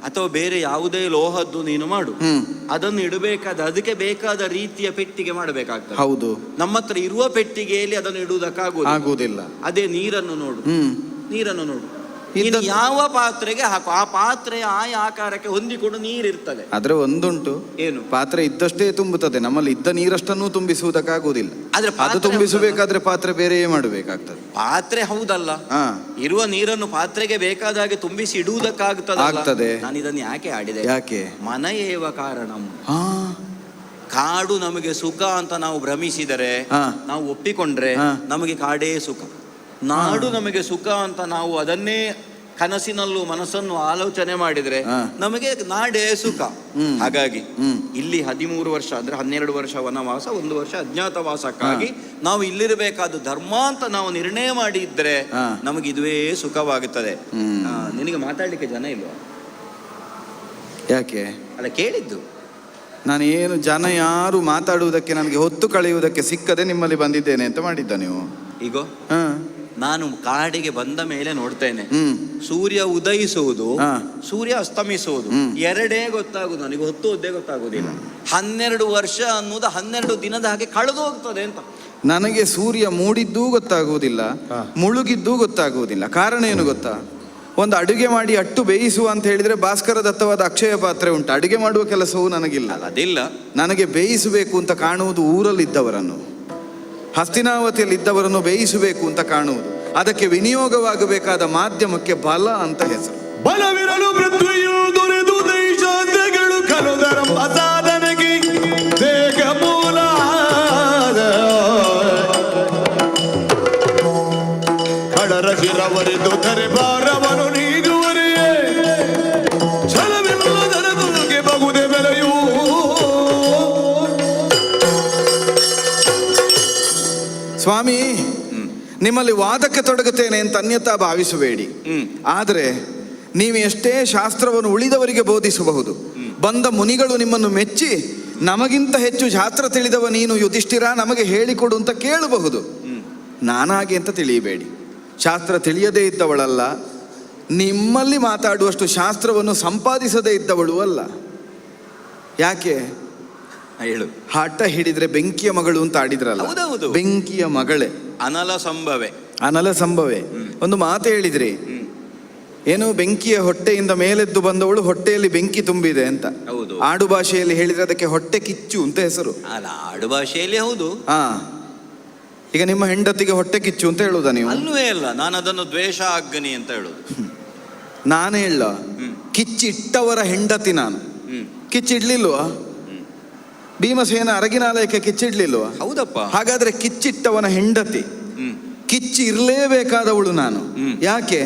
ಅಥವಾ ಬೇರೆ ಯಾವುದೇ ಲೋಹದ್ದು ನೀನು ಮಾಡು, ಅದನ್ನು ಇಡಬೇಕಾದ, ಅದಕ್ಕೆ ಬೇಕಾದ ರೀತಿಯ ಪೆಟ್ಟಿಗೆ ಮಾಡಬೇಕಾಗ್ತದೆ. ಹೌದು. ನಮ್ಮ ಹತ್ರ ಇರುವ ಪೆಟ್ಟಿಗೆಯಲ್ಲಿ ಅದನ್ನು ಇಡುವುದಕ್ಕಾಗುವುದಿಲ್ಲ. ಅದೇ ನೀರನ್ನು ನೋಡು, ನೀರನ್ನು ನೋಡು, ನೀನು ಯಾವ ಪಾತ್ರೆಗೆ ಹಾಕು, ಆ ಪಾತ್ರೆಯ ಆಕಾರಕ್ಕೆ ಹೊಂದಿಕೊಂಡು ನೀರಿರ್ತದೆ. ಆದ್ರೆ ಒಂದುಂಟು, ಏನು? ಪಾತ್ರೆ ಇದ್ದಷ್ಟೇ ತುಂಬುತ್ತದೆ, ನಮ್ಮಲ್ಲಿ ಇದ್ದ ನೀರಷ್ಟನ್ನು ತುಂಬಿಸುವುದಕ್ಕಾಗುವುದಿಲ್ಲ. ಆದ್ರೆ ಅದು ತುಂಬಿಸಬೇಕಾದ್ರೆ ಪಾತ್ರೆ ಬೇರೆ ಮಾಡಬೇಕಾಗ್ತದೆ. ಪಾತ್ರೆ ಹೌದಲ್ಲ, ಇರುವ ನೀರನ್ನು ಪಾತ್ರೆಗೆ ಬೇಕಾದ ಹಾಗೆ ತುಂಬಿಸಿ ಇಡುವುದಕ್ಕಾಗ್ತದೆ. ನಾನು ಇದನ್ನು ಯಾಕೆ ಆಡಿದೆ? ಯಾಕೆ? ಮನಯೇವ ಕಾರಣಂ. ಕಾಡು ನಮಗೆ ಸುಖ ಅಂತ ನಾವು ಭ್ರಮಿಸಿದರೆ, ನಾವು ಒಪ್ಪಿಕೊಂಡ್ರೆ ನಮಗೆ ಕಾಡೇ ಸುಖ. ನಾಡು ನಮಗೆ ಸುಖ ಅಂತ ನಾವು ಅದನ್ನೇ ಕನಸಿನಲ್ಲೂ ಮನಸ್ಸನ್ನು ಆಲೋಚನೆ ಮಾಡಿದ್ರೆ ನಮಗೆ ನಾಡೇ ಸುಖ. ಹಾಗಾಗಿ ಇಲ್ಲಿ 13 ವರ್ಷ ಅಂದ್ರೆ 12 ವರ್ಷ ವನವಾಸ, 1 ವರ್ಷ ಅಜ್ಞಾತವಾಸಕ್ಕಾಗಿ ನಾವು ಇಲ್ಲಿರಬೇಕಾದ ಧರ್ಮ ಅಂತ ನಾವು ನಿರ್ಣಯ ಮಾಡಿ ಇದ್ರೆ ನಮಗೆ ಇದುವೇ ಸುಖವಾಗುತ್ತದೆ. ನಿನಗೆ ಮಾತಾಡ್ಲಿಕ್ಕೆ ಜನ ಇಲ್ವಾ? ಯಾಕೆ? ಅಲ್ಲ, ಕೇಳಿದ್ದು ನಾನು ಏನು, ಜನ ಯಾರು ಮಾತಾಡುವುದಕ್ಕೆ ನನಗೆ ಹೊತ್ತು ಕಳೆಯುವುದಕ್ಕೆ ಸಿಕ್ಕದೆ ನಿಮ್ಮಲ್ಲಿ ಬಂದಿದ್ದೇನೆ ಅಂತ ಮಾಡಿದ್ದ ನೀವು. ಈಗ ನಾನು ಕಾಡಿಗೆ ಬಂದ ಮೇಲೆ ನೋಡ್ತೇನೆ, ಸೂರ್ಯ ಉದಯಿಸುವುದು, ಸೂರ್ಯ ಅಸ್ತಮಿಸುವುದು ಎರಡೇ ಗೊತ್ತಾಗುದು ನನಗೆ, ಹೊತ್ತು ಹೊದ್ದೇ ಗೊತ್ತಾಗುವುದಿಲ್ಲ. 12 ವರ್ಷ ಅನ್ನುವುದು 12 ದಿನದ ಹಾಗೆ ಕಳೆದು ಹೋಗ್ತದೆ ಅಂತ. ನನಗೆ ಸೂರ್ಯ ಮೂಡಿದ್ದೂ ಗೊತ್ತಾಗುವುದಿಲ್ಲ, ಮುಳುಗಿದ್ದೂ ಗೊತ್ತಾಗುವುದಿಲ್ಲ. ಕಾರಣ ಏನು ಗೊತ್ತಾ? ಒಂದು ಅಡುಗೆ ಮಾಡಿ ಅಟ್ಟು ಬೇಯಿಸುವ ಅಂತ ಹೇಳಿದ್ರೆ ಭಾಸ್ಕರ ದತ್ತವಾದ ಅಕ್ಷಯ ಪಾತ್ರೆ ಉಂಟು, ಅಡುಗೆ ಮಾಡುವ ಕೆಲಸವೂ ನನಗಿಲ್ಲ. ಅದಿಲ್ಲ. ನನಗೆ ಬೇಯಿಸಬೇಕು ಅಂತ ಕಾಣುವುದು ಊರಲ್ಲಿದ್ದವರನ್ನು, ಹಸ್ತಿನಾವತಿಯಲ್ಲಿ ಇದ್ದವರನ್ನು ಬೇಯಿಸಬೇಕು ಅಂತ ಕಾಣುವುದು. ಅದಕ್ಕೆ ವಿನಿಯೋಗವಾಗಬೇಕಾದ ಮಾಧ್ಯಮಕ್ಕೆ ಬಲ ಅಂತ ಹೆಸರು. ಬಲವಿರಲು ಪೃಥ್ವಿಯು ದೊರೆದು ದೇಶಾಂತಗಳು ಕಲುದರಂ ಅಸಾಧನೆಗೆ ದೇಹ ಮೂಲ ಕಡರ ಶಿರವರಿದು ಧರೆ ಭಾರವನು ನೀಗುವರೆಯೇ ಛಲವಿಲ್ಲದರ ತುಲ್ಗೆ ಬಗುದೆ ಬೆಲೆಯೂ. ಸ್ವಾಮಿ, ನಿಮ್ಮಲ್ಲಿ ವಾದಕ್ಕೆ ತೊಡಗುತ್ತೇನೆ ಅಂತ ಅನ್ಯತಾ ಭಾವಿಸಬೇಡಿ. ಆದರೆ ನೀವು ಎಷ್ಟೇ ಶಾಸ್ತ್ರವನ್ನು ಉಳಿದವರಿಗೆ ಬೋಧಿಸಬಹುದು, ಬಂದ ಮುನಿಗಳು ನಿಮ್ಮನ್ನು ಮೆಚ್ಚಿ ನಮಗಿಂತ ಹೆಚ್ಚು ಶಾಸ್ತ್ರ ತಿಳಿದವ ನೀನು ಯುಧಿಷ್ಠಿರ, ನಮಗೆ ಹೇಳಿಕೊಡು ಅಂತ ಕೇಳಬಹುದು. ನಾನಾಗೆ ಅಂತ ತಿಳಿಯಬೇಡಿ. ಶಾಸ್ತ್ರ ತಿಳಿಯದೇ ಇದ್ದವಳಲ್ಲ, ನಿಮ್ಮಲ್ಲಿ ಮಾತಾಡುವಷ್ಟು ಶಾಸ್ತ್ರವನ್ನು ಸಂಪಾದಿಸದೇ ಇದ್ದವಳು ಅಲ್ಲ. ಯಾಕೆ? ಹೇಳು. ಹಠ ಹಿಡಿದ್ರೆ ಬೆಂಕಿಯ ಮಗಳು ಅಂತ ಆಡಿದ್ರಲ್ಲ, ಬೆಂಕಿಯ ಮಗಳೇ, ಅನಲ ಸಂಭವೆ. ಅನಲ ಸಂಭವೆ. ಒಂದು ಮಾತು ಹೇಳಿದ್ರಿ, ಏನು, ಬೆಂಕಿಯ ಹೊಟ್ಟೆಯಿಂದ ಮೇಲೆದ್ದು ಬಂದವಳು ಹೊಟ್ಟೆಯಲ್ಲಿ ಬೆಂಕಿ ತುಂಬಿದೆ ಅಂತ. ಹೌದು. ಆಡು ಭಾಷೆಯಲ್ಲಿ ಹೇಳಿದ್ರೆ ಅದಕ್ಕೆ ಹೊಟ್ಟೆ ಕಿಚ್ಚು ಅಂತ ಹೆಸರು. ಅಲ್ಲ, ಆಡು ಭಾಷೆಯಲ್ಲಿ ಹೌದು. ಈಗ ನಿಮ್ಮ ಹೆಂಡತಿಗೆ ಹೊಟ್ಟೆ ಕಿಚ್ಚು ಅಂತ ಹೇಳುವುದಾ ನೀವು? ಅಲ್ವೇ ಅಲ್ಲ, ನಾನು ಅದನ್ನು ದ್ವೇಷ ಅಗ್ನಿ ಅಂತ ಹೇಳುದು. ನಾನು ಹೇಳ, ಕಿಚ್ಚಿಟ್ಟವರ ಹೆಂಡತಿ ನಾನು. ಕಿಚ್ಚಿಡ್ಲಿಲ್ವಾ? ಭೀಮಸೇನ ಅರಗಿನಾಲಯಕ್ಕೆ ಕಿಚ್ಚಿಡ್ಲಿಲ್ವಾ? ಹೌದಪ್ಪ. ಹಾಗಾದ್ರೆ ಕಿಚ್ಚಿಟ್ಟವನ ಹೆಂಡತಿ, ಕಿಚ್ಚಿ ಇರಲೇಬೇಕಾದವಳು ನಾನು. ಯಾಕೆ?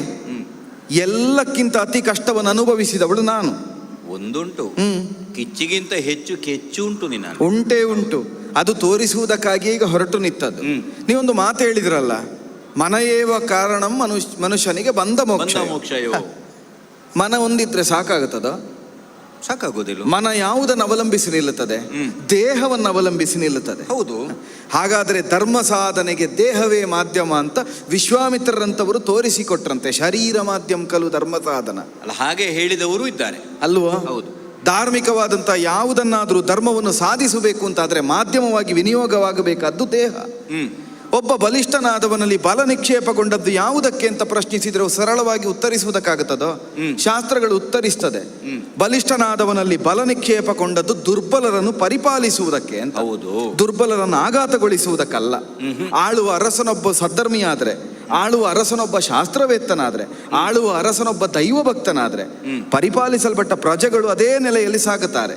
ಎಲ್ಲಕ್ಕಿಂತ ಅತಿ ಕಷ್ಟವನ್ನು ಅನುಭವಿಸಿದವಳು ನಾನು. ಒಂದುಂಟು, ಕಿಚ್ಚಿಗಿಂತ ಹೆಚ್ಚು ಕೆಚ್ಚು ಉಂಟು ನಿನ್ನ. ಉಂಟೇ ಉಂಟು. ಅದು ತೋರಿಸುವುದಕ್ಕಾಗಿ ಈಗ ಹೊರಟು ನಿಂತದ್ದು. ನೀವೊಂದು ಮಾತು ಹೇಳಿದ್ರಲ್ಲ, ಮನಯೇವ ಕಾರಣಂ ಮನುಷ್ಯನಿಗೆ ಬಂದ ಮೋಕ್ಷ. ಮೋಕ್ಷಯೋ. ಮನ ಒಂದಿದ್ರೆ ಸಾಕಾಗುತ್ತದ? ಸಾಕಾಗೋದಿಲ್ಲ. ಮನ ಯಾವುದನ್ನು ಅವಲಂಬಿಸಿ ನಿಲ್ಲುತ್ತದೆ? ದೇಹವನ್ನು ಅವಲಂಬಿಸಿ ನಿಲ್ಲುತ್ತದೆ. ಹೌದು. ಹಾಗಾದರೆ ಧರ್ಮ ಸಾಧನೆಗೆ ದೇಹವೇ ಮಾಧ್ಯಮ ಅಂತ ವಿಶ್ವಾಮಿತ್ರರಂತವರು ತೋರಿಸಿಕೊಟ್ರಂತೆ. ಶರೀರ ಮಾಧ್ಯಮ ಕಲು ಧರ್ಮ ಸಾಧನ ಅಲ್ಲ, ಹಾಗೆ ಹೇಳಿದವರು ಇದ್ದಾರೆ ಅಲ್ವಾ? ಹೌದು. ಧಾರ್ಮಿಕವಾದಂಥ ಯಾವುದನ್ನಾದರೂ ಧರ್ಮವನ್ನು ಸಾಧಿಸಬೇಕು ಅಂತಾದರೆ ಮಾಧ್ಯಮವಾಗಿ ವಿನಿಯೋಗವಾಗಬೇಕಾದ್ದು ದೇಹ. ಒಬ್ಬ ಬಲಿಷ್ಠನಾದವನಲ್ಲಿ ಬಲ ನಿಕ್ಷೇಪಗೊಂಡದ್ದು ಯಾವುದಕ್ಕೆ ಅಂತ ಪ್ರಶ್ನಿಸಿದ್ರೆ ಸರಳವಾಗಿ ಉತ್ತರಿಸುವುದಕ್ಕಾಗುತ್ತದೋ? ಶಾಸ್ತ್ರಗಳು ಉತ್ತರಿಸ್ತದೆ. ಬಲಿಷ್ಠನಾದವನಲ್ಲಿ ಬಲ ನಿಕ್ಷೇಪಗೊಂಡದ್ದು ದುರ್ಬಲರನ್ನು ಪರಿಪಾಲಿಸುವುದಕ್ಕೆ ಅಂತ. ಹೌದು. ದುರ್ಬಲರನ್ನು ಆಘಾತಗೊಳಿಸುವುದಕ್ಕಲ್ಲ. ಆಳುವ ಅರಸನೊಬ್ಬ ಸದ್ಧರ್ಮಿಯಾದರೆ, ಆಳುವ ಅರಸನೊಬ್ಬ ಶಾಸ್ತ್ರವೇತ್ತನಾದ್ರೆ, ಆಳುವ ಅರಸನೊಬ್ಬ ದೈವ ಭಕ್ತನಾದ್ರೆ, ಪರಿಪಾಲಿಸಲ್ಪಟ್ಟ ಪ್ರಜೆಗಳು ಅದೇ ನೆಲೆಯಲ್ಲಿ ಸಾಗುತ್ತಾರೆ.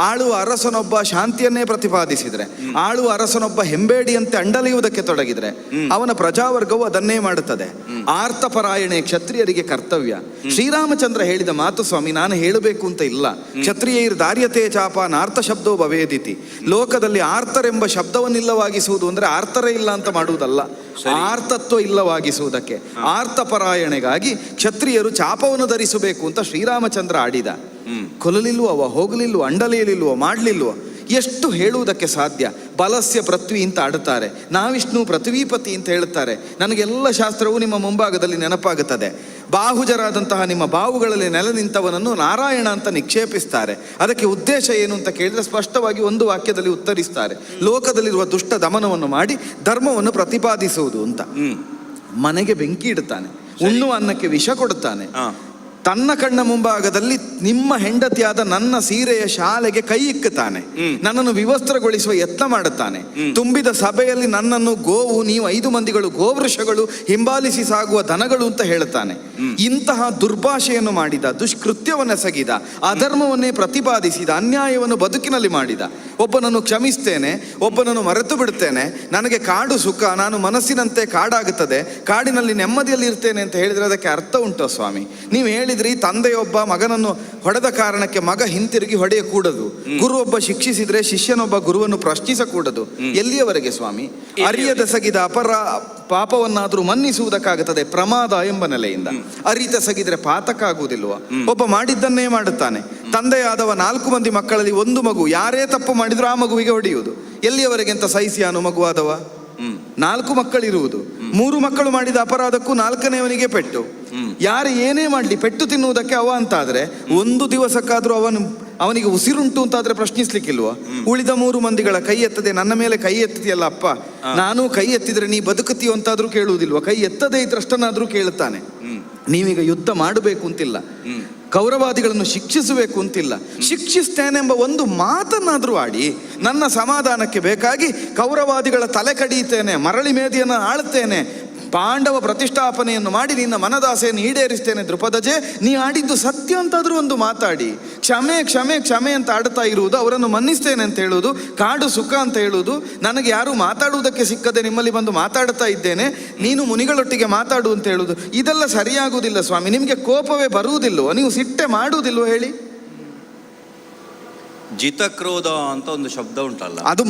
ಆಳುವ ಅರಸನೊಬ್ಬ ಶಾಂತಿಯನ್ನೇ ಪ್ರತಿಪಾದಿಸಿದ್ರೆ, ಆಳುವ ಅರಸನೊಬ್ಬ ಹೆಂಬೇಡಿಯಂತೆ ಅಂಡಲಿಯುವುದಕ್ಕೆ ತೊಡಗಿದ್ರೆ ಅವನ ಪ್ರಜಾವರ್ಗವು ಅದನ್ನೇ ಮಾಡುತ್ತದೆ. ಆರ್ತಪರಾಯಣೆ ಕ್ಷತ್ರಿಯರಿಗೆ ಕರ್ತವ್ಯ. ಶ್ರೀರಾಮಚಂದ್ರ ಹೇಳಿದ ಮಾತು ಸ್ವಾಮಿ, ನಾನು ಹೇಳಬೇಕು ಅಂತ ಇಲ್ಲ. ಕ್ಷತ್ರಿಯೈರ್ ದಾರ್ಯತೆ ಚಾಪ ನಾರ್ಥ ಶಬ್ದೋ ಭವೇದಿತಿ. ಲೋಕದಲ್ಲಿ ಆರ್ತರೆಂಬ ಶಬ್ದವನ್ನಿಲ್ಲವಾಗಿಸುವುದು ಅಂದ್ರೆ ಆರ್ತರೇ ಇಲ್ಲ ಅಂತ ಮಾಡುವುದಲ್ಲ, ಆರ್ತತ್ವ ಇಲ್ಲವಾಗಿಸುವುದಕ್ಕೆ. ಆರ್ತಪರಾಯಣೆಗಾಗಿ ಕ್ಷತ್ರಿಯರು ಚಾಪವನ್ನು ಧರಿಸಬೇಕು ಅಂತ ಶ್ರೀರಾಮಚಂದ್ರ ಆಡಿದ. ಕೊಲ್ಲಲಿಲ್ವೋ, ಹೋಗಲಿಲ್ವೋ, ಅಂಡಲಿಯಲಿಲ್ವೋ, ಮಾಡಲಿಲ್ವೋ? ಎಷ್ಟು ಹೇಳುವುದಕ್ಕೆ ಸಾಧ್ಯ? ಬಲಸ್ಯ ಪೃಥ್ವಿ ಅಂತ ಆಡುತ್ತಾರೆ, ನಾವಿಷ್ಣು ಪೃಥ್ವೀಪತಿ ಅಂತ ಹೇಳುತ್ತಾರೆ. ನನಗೆಲ್ಲ ಶಾಸ್ತ್ರವು ನಿಮ್ಮ ಮುಂಭಾಗದಲ್ಲಿ ನೆನಪಾಗುತ್ತದೆ. ಬಾಹುಜರಾದಂತಹ ನಿಮ್ಮ ಬಾವುಗಳಲ್ಲಿ ನೆಲೆ ನಿಂತವನನ್ನು ನಾರಾಯಣ ಅಂತ ನಿಕ್ಷೇಪಿಸ್ತಾರೆ. ಅದಕ್ಕೆ ಉದ್ದೇಶ ಏನು ಅಂತ ಕೇಳಿದ್ರೆ ಸ್ಪಷ್ಟವಾಗಿ ಒಂದು ವಾಕ್ಯದಲ್ಲಿ ಉತ್ತರಿಸ್ತಾರೆ. ಲೋಕದಲ್ಲಿರುವ ದುಷ್ಟ ದಮನವನ್ನು ಮಾಡಿ ಧರ್ಮವನ್ನು ಪ್ರತಿಪಾದಿಸುವುದು ಅಂತ. ಮನೆಗೆ ಬೆಂಕಿ ಇಡುತ್ತಾನೆ, ಉಣ್ಣುವ ಅನ್ನಕ್ಕೆ ವಿಷ ಕೊಡುತ್ತಾನೆ. ತನ್ನ ಕಣ್ಣ ಮುಂಭಾಗದಲ್ಲಿ ನಿಮ್ಮ ಹೆಂಡತಿಯಾದ ನನ್ನ ಸೀರೆಯ ಶಾಲೆಗೆ ಕೈ ಇಕ್ಕುತ್ತಾನೆ, ನನ್ನನ್ನು ವಿವಸ್ತ್ರಗೊಳಿಸುವ ಯತ್ನ ಮಾಡುತ್ತಾನೆ. ತುಂಬಿದ ಸಭೆಯಲ್ಲಿ ನನ್ನನ್ನು ಗೋವು, ನೀವು 5 ಮಂದಿಗಳು ಗೋವೃಷಗಳು, ಹಿಂಬಾಲಿಸಿ ಸಾಗುವ ದನಗಳು ಅಂತ ಹೇಳುತ್ತಾನೆ. ಇಂತಹ ದುರ್ಭಾಷೆಯನ್ನು ಮಾಡಿದ, ದುಷ್ಕೃತ್ಯವನ್ನೆಸಗಿದ, ಅಧರ್ಮವನ್ನೇ ಪ್ರತಿಪಾದಿಸಿದ, ಅನ್ಯಾಯವನ್ನು ಬದುಕಿನಲ್ಲಿ ಮಾಡಿದ ಒಬ್ಬನನ್ನು ಕ್ಷಮಿಸ್ತೇನೆ, ಒಬ್ಬನನ್ನು ಮರೆತು ಬಿಡುತ್ತೇನೆ, ನನಗೆ ಕಾಡು ಸುಖ, ನಾನು ಮನಸ್ಸಿನಂತೆ ಕಾಡಾಗುತ್ತದೆ, ಕಾಡಿನಲ್ಲಿ ನೆಮ್ಮದಿಯಲ್ಲಿ ಇರ್ತೇನೆ ಅಂತ ಹೇಳಿದ್ರೆ ಅದಕ್ಕೆ ಅರ್ಥ ಉಂಟೋ ಸ್ವಾಮಿ? ನೀವು ಹೇಳಿದ್ರಿ ತಂದೆಯೊಬ್ಬ ಮಗನನ್ನು ಹೊಡೆದ ಕಾರಣಕ್ಕೆ ಮಗ ಹಿಂತಿರುಗಿ ಹೊಡೆಯಕೂಡದು, ಗುರು ಒಬ್ಬ ಶಿಕ್ಷಿಸಿದ್ರೆ ಶಿಷ್ಯನೊಬ್ಬ ಗುರುವನ್ನು ಪ್ರಶ್ನಿಸಕೂಡದು. ಎಲ್ಲಿಯವರೆಗೆ ಸ್ವಾಮಿ? ಅರಿಯದೆಸಗಿದ ಪಾಪವನ್ನಾದರೂ ಮನ್ನಿಸುವುದಕ್ಕಾಗುತ್ತದೆ ಪ್ರಮಾದ ಎಂಬ ನೆಲೆಯಿಂದ. ಅರಿತೆಸಗಿದ್ರೆ ಪಾತಕ ಆಗುವುದಿಲ್ವ? ಒಬ್ಬ ಮಾಡಿದ್ದನ್ನೇ ಮಾಡುತ್ತಾನೆ. ತಂದೆಯಾದವ 4 ಮಂದಿ ಮಕ್ಕಳಲ್ಲಿ 1 ಮಗು ಯಾರೇ ತಪ್ಪು ಮಾಡಿದ್ರು ಆ ಮಗುವಿಗೆ ಹೊಡೆಯುವುದು. ಎಲ್ಲಿಯವರೆಗೆ ಅಂತ ಸಹಿಸಿಯಾನು ಮಗುವಾದವ? 4 ಮಕ್ಕಳಿರುವುದು, 3 ಮಕ್ಕಳು ಮಾಡಿದ ಅಪರಾಧಕ್ಕೂ 4ನೇವನಿಗೆ ಪೆಟ್ಟು. ಯಾರು ಏನೇ ಮಾಡಲಿ ಪೆಟ್ಟು ತಿನ್ನುವುದಕ್ಕೆ ಅವ ಅಂತಾದ್ರೆ 1 ದಿವಸಕ್ಕಾದ್ರೂ ಅವನಿಗೆ ಉಸಿರುಂಟು ಅಂತಾದ್ರೆ ಪ್ರಶ್ನಿಸ್ಲಿಕ್ಕಿಲ್ವ? ಉಳಿದ 3 ಮಂದಿಗಳ ಕೈ ಎತ್ತದೆ, ನನ್ನ ಮೇಲೆ ಕೈ ಎತ್ತಿದೆಯಲ್ಲ ಅಪ್ಪ, ನಾನು ಕೈ ಎತ್ತಿದ್ರೆ ನೀ ಬದುಕುತ್ತೀಯೋ ಅಂತಾದ್ರೂ ಕೇಳುವುದಿಲ್ವ? ಕೈ ಎತ್ತದೇ ಇದ್ರಷ್ಟನ್ನಾದ್ರೂ ಕೇಳುತ್ತಾನೆ. ನೀವೀಗ ಯುದ್ಧ ಮಾಡಬೇಕು ಅಂತಿಲ್ಲ, ಕೌರವಾದಿಗಳನ್ನು ಶಿಕ್ಷಿಸಬೇಕು ಅಂತಿಲ್ಲ, ಶಿಕ್ಷಿಸ್ತೇನೆಂಬ ಒಂದು ಮಾತನ್ನಾದ್ರೂ ಆಡಿ ನನ್ನ ಸಮಾಧಾನಕ್ಕೆ ಬೇಕಾಗಿ ಕೌರವಾದಿಗಳ ತಲೆ ಕಡಿಯುತ್ತೇನೆ, ಮರಳಿ ಮೇದಿಯನ್ನು ಆಳುತ್ತೇನೆ, ಪಾಂಡವ ಪ್ರತಿಷ್ಠಾಪನೆಯನ್ನು ಮಾಡಿ ನಿನ್ನ ಮನದಾಸೆಯನ್ನು ಈಡೇರಿಸ್ತೇನೆ ದೃಪದಜೆ, ನೀ ಆಡಿದ್ದು ಸತ್ಯ ಅಂತಾದ್ರೂ ಒಂದು ಮಾತಾಡಿ. ಕ್ಷಮೆ ಕ್ಷಮೆ ಕ್ಷಮೆ ಅಂತ ಆಡ್ತಾ ಇರುವುದು, ಅವರನ್ನು ಮನ್ನಿಸ್ತೇನೆ ಅಂತ ಹೇಳುವುದು, ಕಾಡು ಸುಖ ಅಂತ ಹೇಳುವುದು, ನನಗೆ ಯಾರು ಮಾತಾಡುವುದಕ್ಕೆ ಸಿಕ್ಕದೆ ನಿಮ್ಮಲ್ಲಿ ಬಂದು ಮಾತಾಡ್ತಾ ಇದ್ದೇನೆ, ನೀನು ಮುನಿಗಳೊಟ್ಟಿಗೆ ಮಾತಾಡು ಅಂತ ಹೇಳುವುದು, ಇದೆಲ್ಲ ಸರಿಯಾಗುವುದಿಲ್ಲ ಸ್ವಾಮಿ. ನಿಮಗೆ ಕೋಪವೇ ಬರುವುದಿಲ್ಲವೋ? ನೀವು ಸಿಟ್ಟೆ ಮಾಡುವುದಿಲ್ವೋ ಹೇಳಿ? ಜಿತಕ್ರೋಧ ಅಂತ ಒಂದು ಶಬ್ದ ಉಂಟಲ್ಲ, ಅದು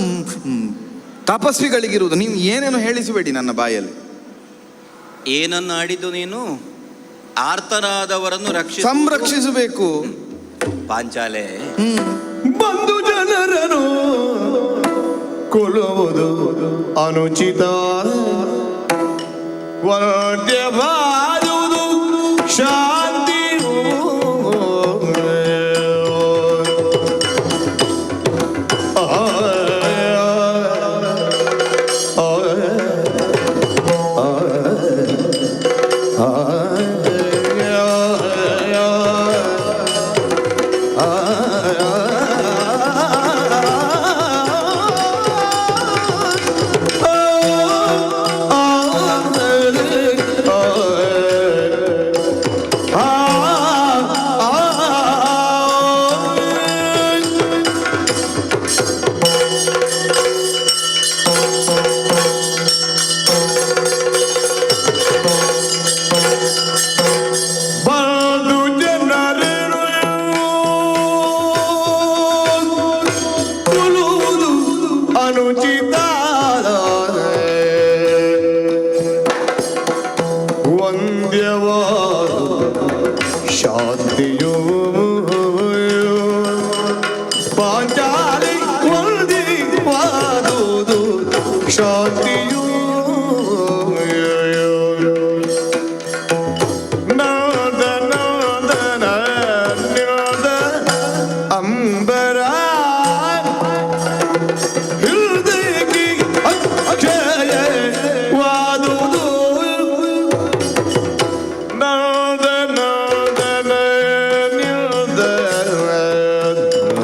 ತಪಸ್ವಿಗಳಿಗಿರುವುದು. ನೀವು ಏನೇನು ಹೇಳಿಸಬೇಡಿ ನನ್ನ ಬಾಯಲ್ಲಿ. ಏನನ್ನು ಆಡಿದ್ದು ನೀನು? ಆರ್ತರಾದವರನ್ನು ಸಂರಕ್ಷಿಸಬೇಕು. ಪಾಂಚಾಲೆ ಬಂಧು ಜನರನ್ನು ಕೊಲ್ಲುವುದು ಅನುಚಿತ, ವರ್ಧ್ಯವಾದುವುದು ಶಾಂತಿಯು. ಶಾಂತಿಯೋ ಶಾಂತಿಯು ನಾದ ನಾದ ನಾದ ಅಂಬರ ಹೃದಯಕ್ಕೆ ಅಕ್ಷಯವಾದುದು ನಾದ ನಾದ ನಾದ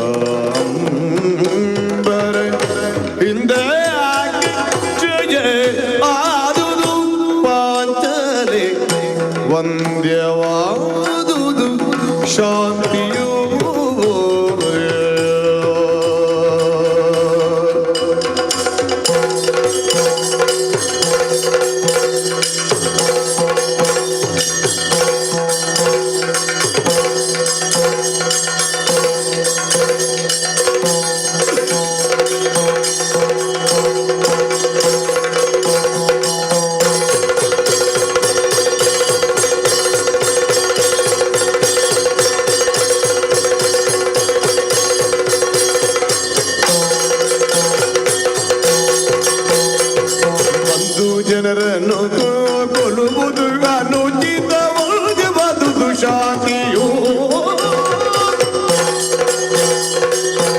ಅಂಬರ ಹಿಂದೆ ಆದುದು ಪಾಂಚಲೆ ವಂದ್ಯವಾದುದು ಶಾಂತಿಯು ಜನರನ್ನು ಕೊಲ್ಲುವುದು ಅನುಚಿತವಾದುದು ಶಾಂತಿಯು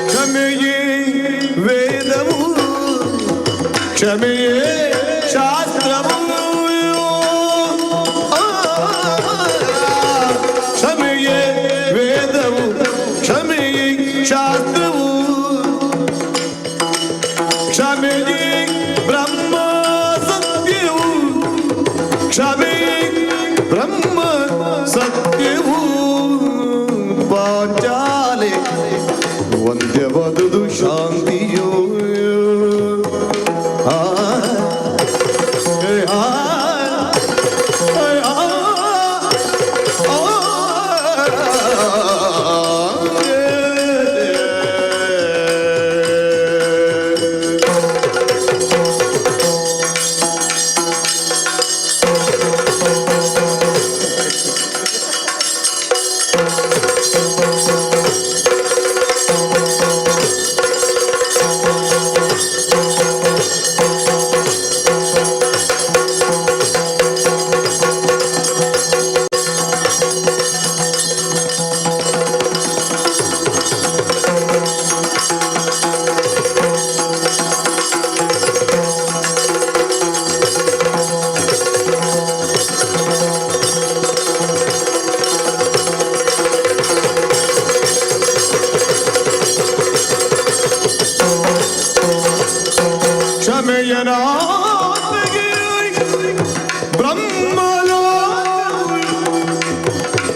ಕ್ಷಮೆಯೇ ವೇದವು ಕ್ಷಮೆಯೇ ಶಾಸ್ತ್ರವು ಕ್ಷಮೆಯೇ ವೇದವು ಕ್ಷಮೆಯೇ ಶಾಸ್ತ್ರವು ಕ್ಷಮೆಯೇ ಬ್ರಹ್ಮ ಕ್ಷಮೆ ಬ್ರಹ್ಮ ಸತ್ಯವು ಪಾಂಚಾಲೆ ವಂದ್ಯವಾದುದು ಶಾಂತಿಯು ಕ್ಷಮೆಯನಾಗಿ ಬ್ರಹ್ಮಲೋ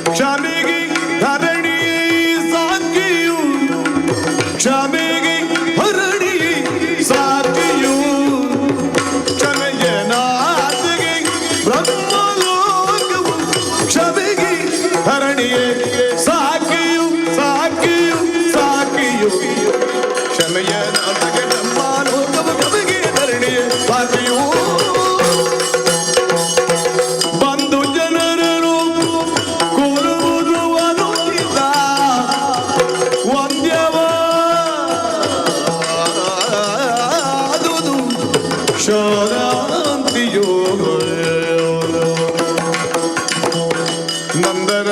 ಕ್ಷಮೆಗೆ ಧರಣಿ ಸಾಕಿಯು ಕ್ಷಮೆಗೆ ಹರಣಿ ಸಾಕಿಯು ಕ್ಷಮೆಯನಾಗಿ ಬ್ರಹ್ಮಲೋಕವು ಕ್ಷಮೆಗೆ ಧರಣಿಯೇ ಸಾಕಿಯು ಸಾಕಿಯು ಸಾಕಿಯು ಕ್ಷಮೆಯನಾಗಿ ಬ್ರಹ್ಮಲೋಕವು ಕ್ಷಮೆಗೆ ಧರಣಿಯೇ ಸಾಕಿಯು ಬಂದು ಜನರನ್ನು ಕೊಲ್ಲುವುದು ಅನುಚಿತ ವಂದ್ಯವಾದುದು ಶಾಂತಿಯೋ ನಂದನ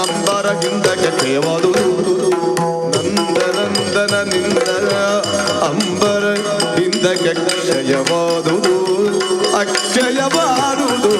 ಅಂಬರ ಹಿಂದಕ್ಕೆ ಕ್ಷಯವಾದುದು ನಂದನಂದನ ನಿಂದನ ಅಂಬರ ಹಿಂದಕ್ಕೆ ಕ್ಷಯವಾದುದು ಅಕ್ಷಯವಾದುದು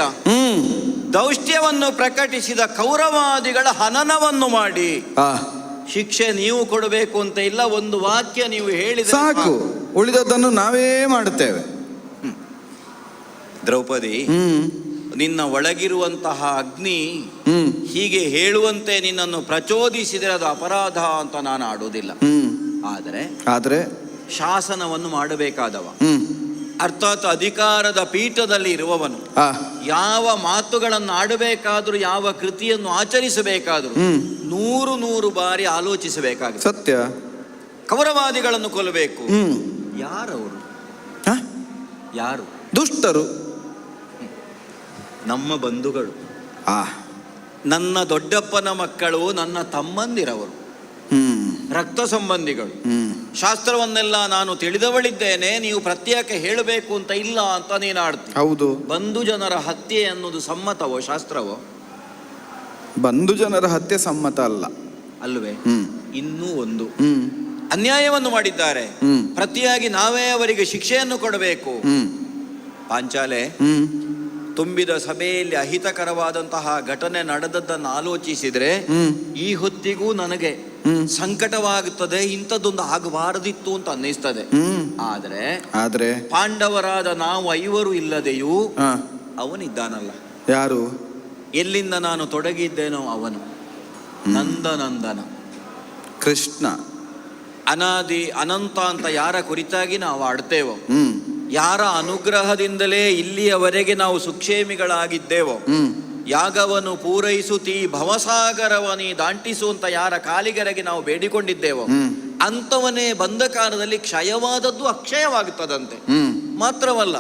ಹೇಳಿದ. ದೌಷ್ಟ್ಯವನ್ನು ಪ್ರಕಟಿಸಿದ ಕೌರವಾದಿಗಳ ಹನನವನ್ನು ಮಾಡಿ ಶಿಕ್ಷೆ ನೀವು ಕೊಡಬೇಕು ಅಂತ ಇಲ್ಲ, ಒಂದು ವಾಕ್ಯ ನೀವು ಹೇಳಿದ್ರೆ ಸಾಕು, ಉಳಿದದ್ದನ್ನು ನಾವೇ ಮಾಡುತ್ತೇವೆ. ದ್ರೌಪದಿ, ನಿನ್ನ ಒಳಗಿರುವಂತಹ ಅಗ್ನಿ ಹೀಗೆ ಹೇಳುವಂತೆ ನಿನ್ನನ್ನು ಪ್ರಚೋದಿಸಿದರೆ ಅದು ಅಪರಾಧ ಅಂತ ನಾನು ಆಡೋದಿಲ್ಲ. ಆದರೆ ಶಾಸನವನ್ನು ಮಾಡಬೇಕಾದವ, ಅರ್ಥಾತ್ ಅಧಿಕಾರದ ಪೀಠದಲ್ಲಿ ಇರುವವನು ಯಾವ ಮಾತುಗಳನ್ನು ಆಡಬೇಕಾದ್ರೂ, ಯಾವ ಕೃತಿಯನ್ನು ಆಚರಿಸಬೇಕಾದ್ರೂ 100 ಬಾರಿ ಆಲೋಚಿಸಬೇಕಾಗುತ್ತೆ. ಸತ್ಯ. ಕೌರವಾದಿಗಳನ್ನು ಕೊಲ್ಲಬೇಕು. ಯಾರವರು? ಯಾರು? ದುಷ್ಟರು, ನಮ್ಮ ಬಂಧುಗಳು, ನನ್ನ ದೊಡ್ಡಪ್ಪನ ಮಕ್ಕಳು, ನನ್ನ ತಮ್ಮಂದಿರವರು, ರಕ್ತ ಸಂಬಂಧಿಗಳು. ಶಾಸ್ತ್ರವನ್ನೆಲ್ಲ ನಾನು ತಿಳಿದವಳಿದ್ದೇನೆ, ನೀವು ಪ್ರತ್ಯೇಕ ಹೇಳಬೇಕು ಅಂತ ಇಲ್ಲ ಅಂತ ನೀನು ಆಡ್ತಿ. ಹೌದು. ಬಂಧು ಜನರ ಹತ್ಯೆ ಅನ್ನೋದು ಸಮ್ಮತವೋ ಶಾಸ್ತ್ರವೋ? ಬಂಧು ಜನರ ಹತ್ಯೆ ಸಮ್ಮತ ಅಲ್ಲ ಅಲ್ವೇ? ಇನ್ನೂ ಒಂದು ಅನ್ಯಾಯವನ್ನು ಮಾಡಿದ್ದಾರೆ, ಪ್ರತಿಯಾಗಿ ನಾವೇ ಅವರಿಗೆ ಶಿಕ್ಷೆಯನ್ನು ಕೊಡಬೇಕು. ಪಾಂಚಾಲೆ, ತುಂಬಿದ ಸಭೆಯಲ್ಲಿ ಅಹಿತಕರವಾದಂತಹ ಘಟನೆ ನಡೆದದ್ದನ್ನು ಆಲೋಚಿಸಿದ್ರೆ ಈ ಹೊತ್ತಿಗೂ ನನಗೆ ಸಂಕಟವಾಗುತ್ತದೆ, ಇಂಥದ್ದೊಂದು ಆಗಬಾರದಿತ್ತು ಅಂತ ಅನ್ನಿಸ್ತದೆ. ಆದ್ರೆ ಪಾಂಡವರಾದ ನಾವು 5 ಇಲ್ಲದೆಯೂ ಅವನಿದ್ದಾನಲ್ಲ. ಯಾರು? ಎಲ್ಲಿಂದ ನಾನು ತೊಡಗಿದ್ದೇನೋ ಅವನು, ನಂದನಂದನ ಕೃಷ್ಣ. ಅನಾದಿ ಅನಂತ ಅಂತ ಯಾರ ಕುರಿತಾಗಿ ನಾವು ಆಡ್ತೇವೋ, ಯಾರ ಅನುಗ್ರಹದಿಂದಲೇ ಇಲ್ಲಿಯವರೆಗೆ ನಾವು ಸುಕ್ಷೇಮಿಗಳಾಗಿದ್ದೇವೋ, ಯಾಗವನ್ನು ಪೂರೈಸುತ್ತೀ ಭವಸಾಗರವನಿ ದಾಂಟಿಸುವಂತ ಯಾರ ಕಾಲಿಗೆರೆಗೆ ನಾವು ಬೇಡಿಕೊಂಡಿದ್ದೇವೋ ಅಂಥವನೇ ಬಂದ ಕಾಲದಲ್ಲಿ ಕ್ಷಯವಾದದ್ದು ಅಕ್ಷಯವಾಗುತ್ತದಂತೆ. ಮಾತ್ರವಲ್ಲ,